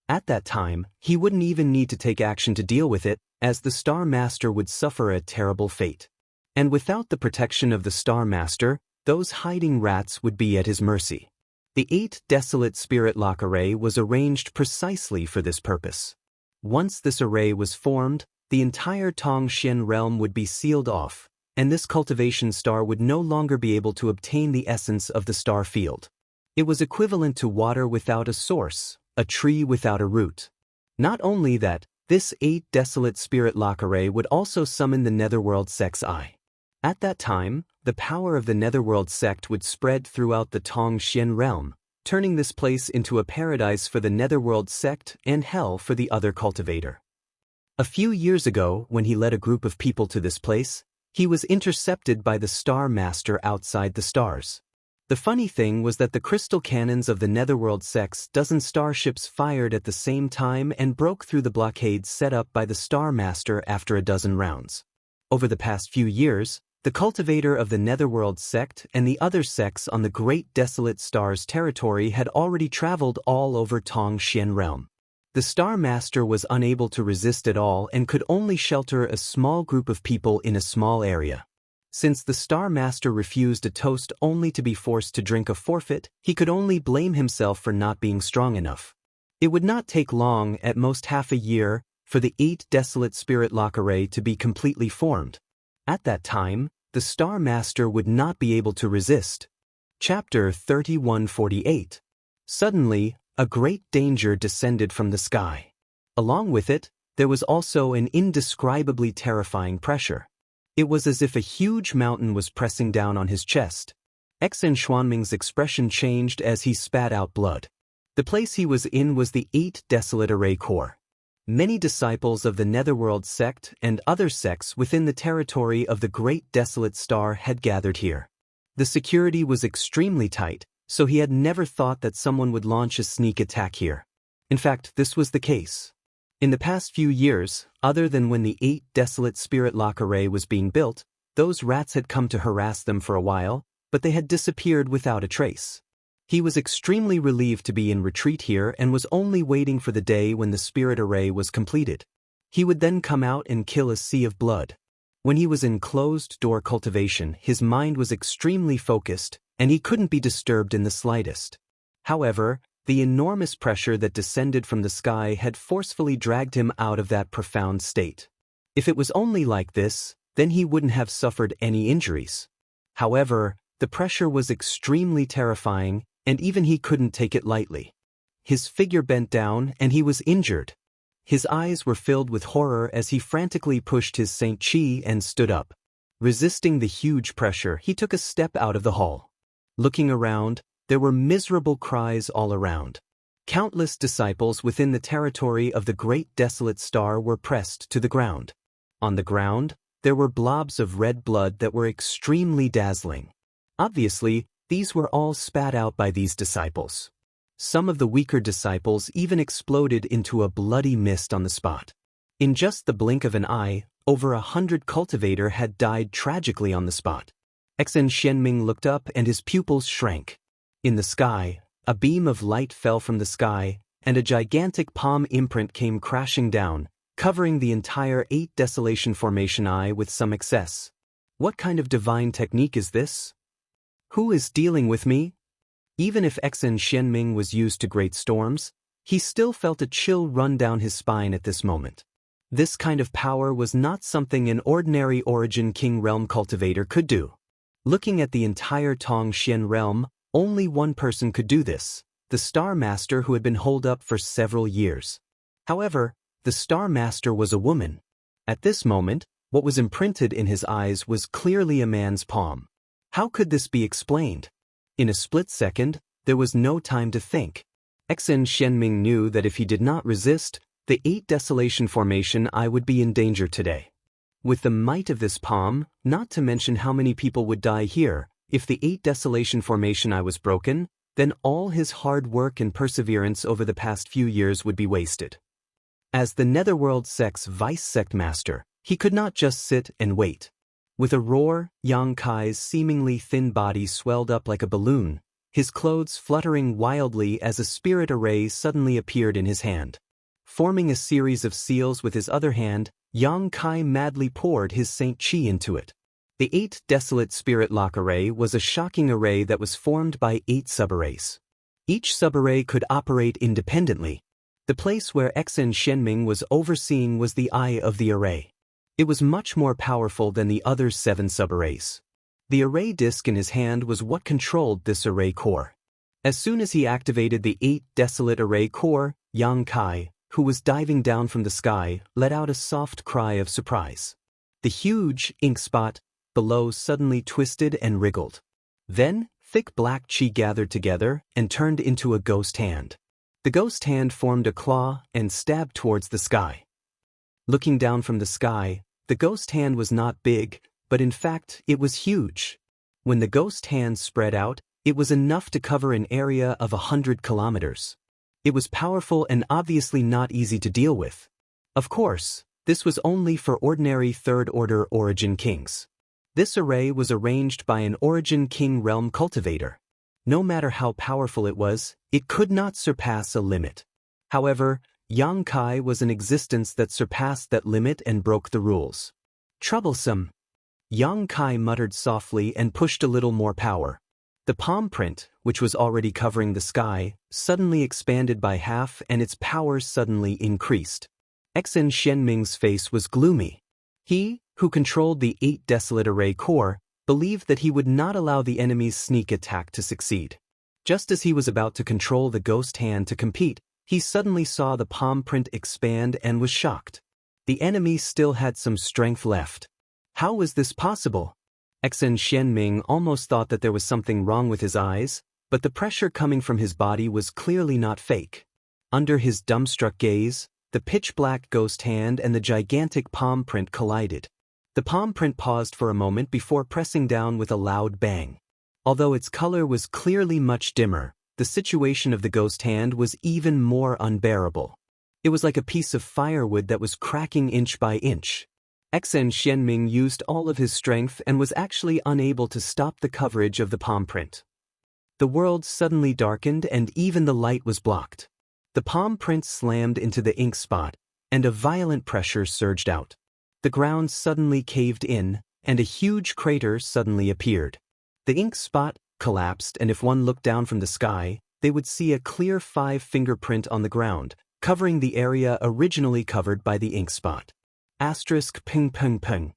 At that time, he wouldn't even need to take action to deal with it, as the Star Master would suffer a terrible fate. And without the protection of the Star Master, those hiding rats would be at his mercy. The 8 desolate spirit lock array was arranged precisely for this purpose. Once this array was formed, the entire Tongxian realm would be sealed off, and this cultivation star would no longer be able to obtain the essence of the star field. It was equivalent to water without a source, a tree without a root. Not only that, this 8 desolate spirit lock array would also summon the Netherworld sect's eye. At that time, the power of the Netherworld sect would spread throughout the Tongxian realm, turning this place into a paradise for the Netherworld sect and hell for the other cultivator. A few years ago, when he led a group of people to this place, he was intercepted by the Star Master outside the stars. The funny thing was that the crystal cannons of the Netherworld sect's dozen starships fired at the same time and broke through the blockades set up by the Star Master after a dozen rounds. Over the past few years, the cultivator of the Netherworld sect and the other sects on the Great Desolate Stars territory had already traveled all over Tongxian realm. The Star Master was unable to resist at all and could only shelter a small group of people in a small area. Since the Star Master refused a toast only to be forced to drink a forfeit, he could only blame himself for not being strong enough. It would not take long, at most half a year, for the 8 Desolate Spirit Lock Array to be completely formed. At that time, the Star Master would not be able to resist. Chapter 3148. Suddenly, a great danger descended from the sky. Along with it, there was also an indescribably terrifying pressure. It was as if a huge mountain was pressing down on his chest. Xen Xuanming's expression changed as he spat out blood. The place he was in was the 8 Desolate Array Core. Many disciples of the Netherworld sect and other sects within the territory of the Great Desolate Star had gathered here. The security was extremely tight, so he had never thought that someone would launch a sneak attack here. In fact, this was the case. In the past few years, other than when the 8 Desolate Spirit Lock Array was being built, those rats had come to harass them for a while, but they had disappeared without a trace. He was extremely relieved to be in retreat here and was only waiting for the day when the spirit array was completed. He would then come out and kill a sea of blood. When he was in closed-door cultivation, his mind was extremely focused, and he couldn't be disturbed in the slightest. However, the enormous pressure that descended from the sky had forcefully dragged him out of that profound state. If it was only like this, then he wouldn't have suffered any injuries. However, the pressure was extremely terrifying, and even he couldn't take it lightly. His figure bent down, and he was injured. His eyes were filled with horror as he frantically pushed his Saint Chi and stood up. Resisting the huge pressure, he took a step out of the hall. Looking around, there were miserable cries all around. Countless disciples within the territory of the Great Desolate Star were pressed to the ground. On the ground, there were blobs of red blood that were extremely dazzling. Obviously, these were all spat out by these disciples. Some of the weaker disciples even exploded into a bloody mist on the spot. In just the blink of an eye, over 100 cultivator had died tragically on the spot. Xen Xianming looked up and his pupils shrank. In the sky, a beam of light fell from the sky, and a gigantic palm imprint came crashing down, covering the entire 8 Desolation Formation eye with some excess. What kind of divine technique is this? Who is dealing with me? Even if Xen Xianming was used to great storms, he still felt a chill run down his spine at this moment. This kind of power was not something an ordinary Origin King Realm cultivator could do. Looking at the entire Tongxian realm, only one person could do this, the Star Master who had been holed up for several years. However, the Star Master was a woman. At this moment, what was imprinted in his eyes was clearly a man's palm. How could this be explained? In a split second, there was no time to think. Xen Xianming knew that if he did not resist, the 8 Desolation Formation eye would be in danger today. With the might of this palm, not to mention how many people would die here, if the 8 Desolation Formation eye was broken, then all his hard work and perseverance over the past few years would be wasted. As the Netherworld sect's vice sect master, he could not just sit and wait. With a roar, Yang Kai's seemingly thin body swelled up like a balloon, his clothes fluttering wildly as a spirit array suddenly appeared in his hand. Forming a series of seals with his other hand, Yang Kai madly poured his Saint Chi into it. The 8 Desolate Spirit Lock Array was a shocking array that was formed by 8 subarrays. Each subarray could operate independently. The place where Xen Xianming was overseeing was the eye of the array. It was much more powerful than the other 7 subarrays. The array disk in his hand was what controlled this array core. As soon as he activated the 8 Desolate Array Core, Yang Kai, who was diving down from the sky, let out a soft cry of surprise. The huge ink spot below suddenly twisted and wriggled. Then, thick black chi gathered together and turned into a ghost hand. The ghost hand formed a claw and stabbed towards the sky. Looking down from the sky, the ghost hand was not big, but in fact, it was huge. When the ghost hand spread out, it was enough to cover an area of 100 kilometers. It was powerful and obviously not easy to deal with. Of course, this was only for ordinary third-order origin kings. This array was arranged by an origin king realm cultivator. No matter how powerful it was, it could not surpass a limit. However, Xianxia was an existence that surpassed that limit and broke the rules. Troublesome. Xianxia muttered softly and pushed a little more power. The palm print, which was already covering the sky, suddenly expanded by half and its power suddenly increased. Xen Xianming's face was gloomy. He, who controlled the 8 desolate array core, believed that he would not allow the enemy's sneak attack to succeed. Just as he was about to control the ghost hand to compete, he suddenly saw the palm print expand and was shocked. The enemy still had some strength left. How was this possible? Xen Xianming almost thought that there was something wrong with his eyes, but the pressure coming from his body was clearly not fake. Under his dumbstruck gaze, the pitch-black ghost hand and the gigantic palm print collided. The palm print paused for a moment before pressing down with a loud bang. Although its color was clearly much dimmer, the situation of the ghost hand was even more unbearable. It was like a piece of firewood that was cracking inch by inch. Xen Xianming used all of his strength and was actually unable to stop the coverage of the palm print. The world suddenly darkened and even the light was blocked. The palm print slammed into the ink spot, and a violent pressure surged out. The ground suddenly caved in, and a huge crater suddenly appeared. The ink spot collapsed, and if one looked down from the sky, they would see a clear 5-fingerprint on the ground, covering the area originally covered by the ink spot. Asterisk ping ping ping.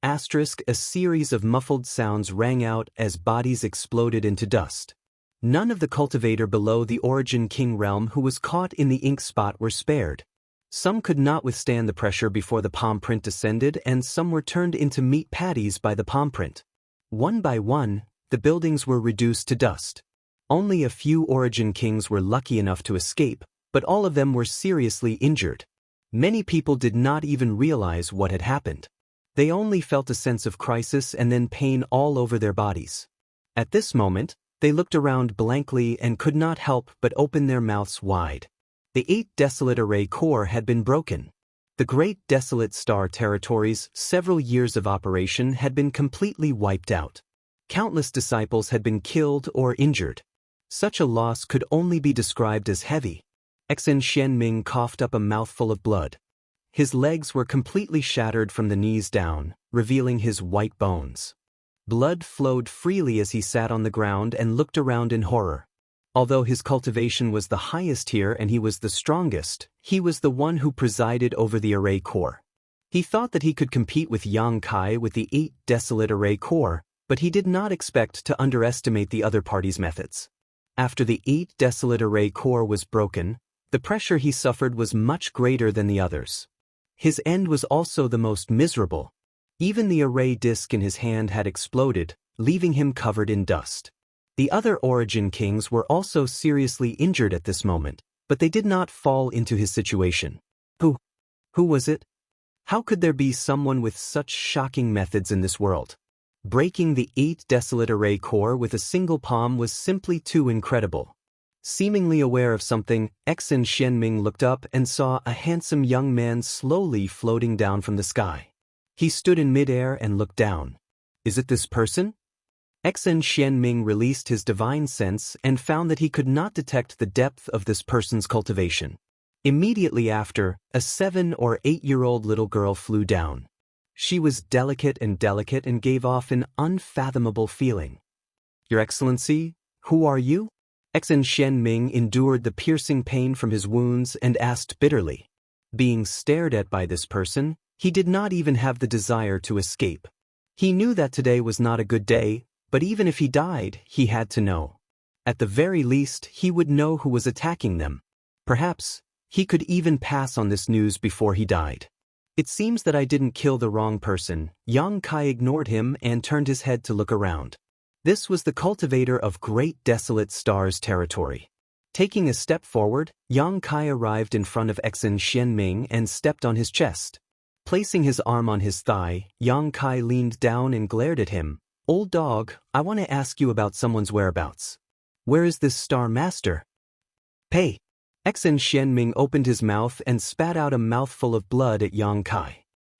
Asterisk a series of muffled sounds rang out as bodies exploded into dust. None of the cultivator below the origin king realm who was caught in the ink spot were spared. Some could not withstand the pressure before the palm print descended, and some were turned into meat patties by the palm print. One by one, the buildings were reduced to dust. Only a few origin kings were lucky enough to escape, but all of them were seriously injured. Many people did not even realize what had happened. They only felt a sense of crisis and then pain all over their bodies. At this moment, they looked around blankly and could not help but open their mouths wide. The 8 desolate array core had been broken. The great desolate star territories' several years of operation had been completely wiped out. Countless disciples had been killed or injured. Such a loss could only be described as heavy. Xen Xianming coughed up a mouthful of blood. His legs were completely shattered from the knees down, revealing his white bones. Blood flowed freely as he sat on the ground and looked around in horror. Although his cultivation was the highest here and he was the strongest, he was the one who presided over the array core. He thought that he could compete with Xianxia with the 8 desolate array core, but he did not expect to underestimate the other party's methods. After the 8 desolate array core was broken, the pressure he suffered was much greater than the others. His end was also the most miserable. Even the array disc in his hand had exploded, leaving him covered in dust. The other origin kings were also seriously injured at this moment, but they did not fall into his situation. Who was it? How could there be someone with such shocking methods in this world? Breaking the 8 desolate array core with a single palm was simply too incredible. Seemingly aware of something, Xen Xianming looked up and saw a handsome young man slowly floating down from the sky. He stood in midair and looked down. Is it this person? Xen Xianming released his divine sense and found that he could not detect the depth of this person's cultivation. Immediately after, a 7 or 8-year-old little girl flew down. She was delicate and gave off an unfathomable feeling. Your Excellency, who are you? Xen Xianming endured the piercing pain from his wounds and asked bitterly. Being stared at by this person, he did not even have the desire to escape. He knew that today was not a good day, but even if he died, he had to know. At the very least, he would know who was attacking them. Perhaps, he could even pass on this news before he died. It seems that I didn't kill the wrong person. Xianxia ignored him and turned his head to look around. This was the cultivator of Great Desolate Stars territory. Taking a step forward, Xianxia arrived in front of Xianxia and stepped on his chest. Placing his arm on his thigh, Xianxia leaned down and glared at him. "Old dog, I want to ask you about someone's whereabouts. Where is this star master?" "Pay." Xianxia opened his mouth and spat out a mouthful of blood at Xianxia.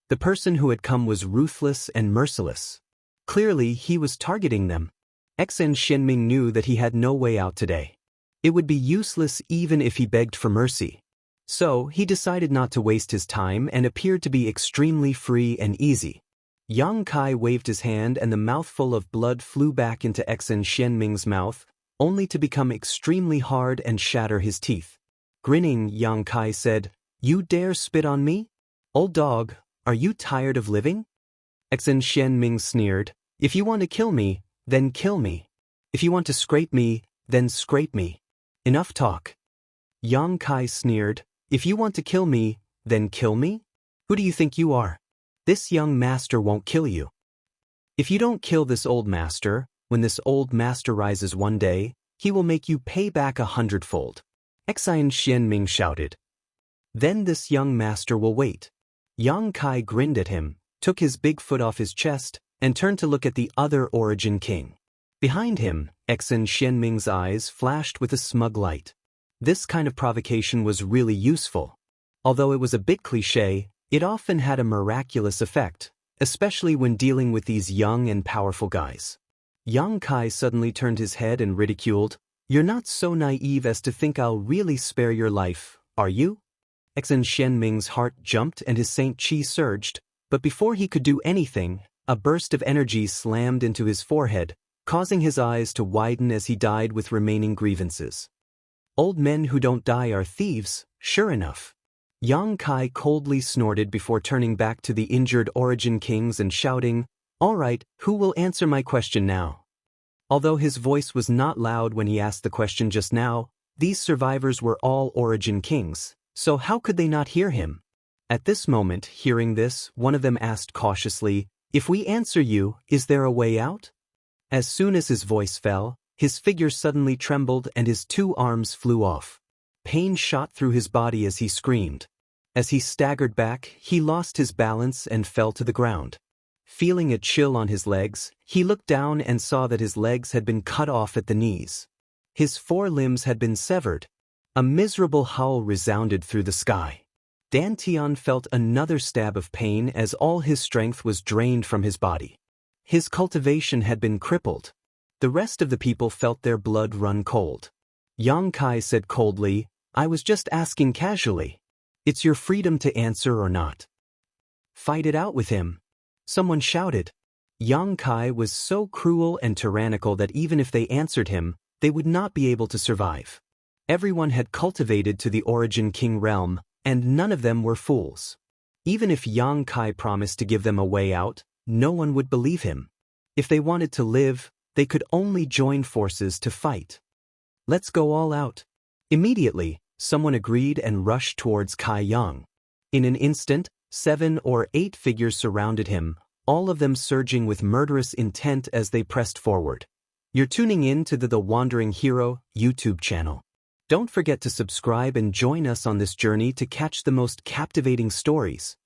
The person who had come was ruthless and merciless. Clearly, he was targeting them. Xianxia knew that he had no way out today. It would be useless even if he begged for mercy. So, he decided not to waste his time and appeared to be extremely free and easy. Xianxia waved his hand and the mouthful of blood flew back into Xianxia's mouth, only to become extremely hard and shatter his teeth. Grinning, Xianxia said, "You dare spit on me? Old dog, are you tired of living?" Xianxia sneered, "If you want to kill me, then kill me. If you want to scrape me, then scrape me. Enough talk." Xianxia sneered, "If you want to kill me, then kill me? Who do you think you are? This young master won't kill you. If you don't kill this old master, when this old master rises one day, he will make you pay back 100-fold. Xianxia shouted. "Then this young master will wait." Xianxia grinned at him, took his big foot off his chest, and turned to look at the other Origin King. Behind him, Xianxia's eyes flashed with a smug light. This kind of provocation was really useful. Although it was a bit cliché, it often had a miraculous effect, especially when dealing with these young and powerful guys. Xianxia suddenly turned his head and ridiculed, "You're not so naive as to think I'll really spare your life, are you?" Xianxia's heart jumped and his Saint Chi surged, but before he could do anything, a burst of energy slammed into his forehead, causing his eyes to widen as he died with remaining grievances. Old men who don't die are thieves, sure enough. Xianxia coldly snorted before turning back to the injured Origin Kings and shouting, "All right, who will answer my question now?" Although his voice was not loud when he asked the question just now, these survivors were all Origin Kings, so how could they not hear him? At this moment, hearing this, one of them asked cautiously, "If we answer you, is there a way out?" As soon as his voice fell, his figure suddenly trembled and his 2 arms flew off. Pain shot through his body as he screamed. As he staggered back, he lost his balance and fell to the ground. Feeling a chill on his legs, he looked down and saw that his legs had been cut off at the knees. His 4 limbs had been severed. A miserable howl resounded through the sky. Dantian felt another stab of pain as all his strength was drained from his body. His cultivation had been crippled. The rest of the people felt their blood run cold. Xianxia said coldly, "I was just asking casually. It's your freedom to answer or not." "Fight it out with him," someone shouted. Xianxia was so cruel and tyrannical that even if they answered him, they would not be able to survive. Everyone had cultivated to the Origin King realm, and none of them were fools. Even if Xianxia promised to give them a way out, no one would believe him. If they wanted to live, they could only join forces to fight. "Let's go all out." Immediately, someone agreed and rushed towards Kai Yang. In an instant, 7 or 8 figures surrounded him, all of them surging with murderous intent as they pressed forward. You're tuning in to the Wandering Hero YouTube channel. Don't forget to subscribe and join us on this journey to catch the most captivating stories.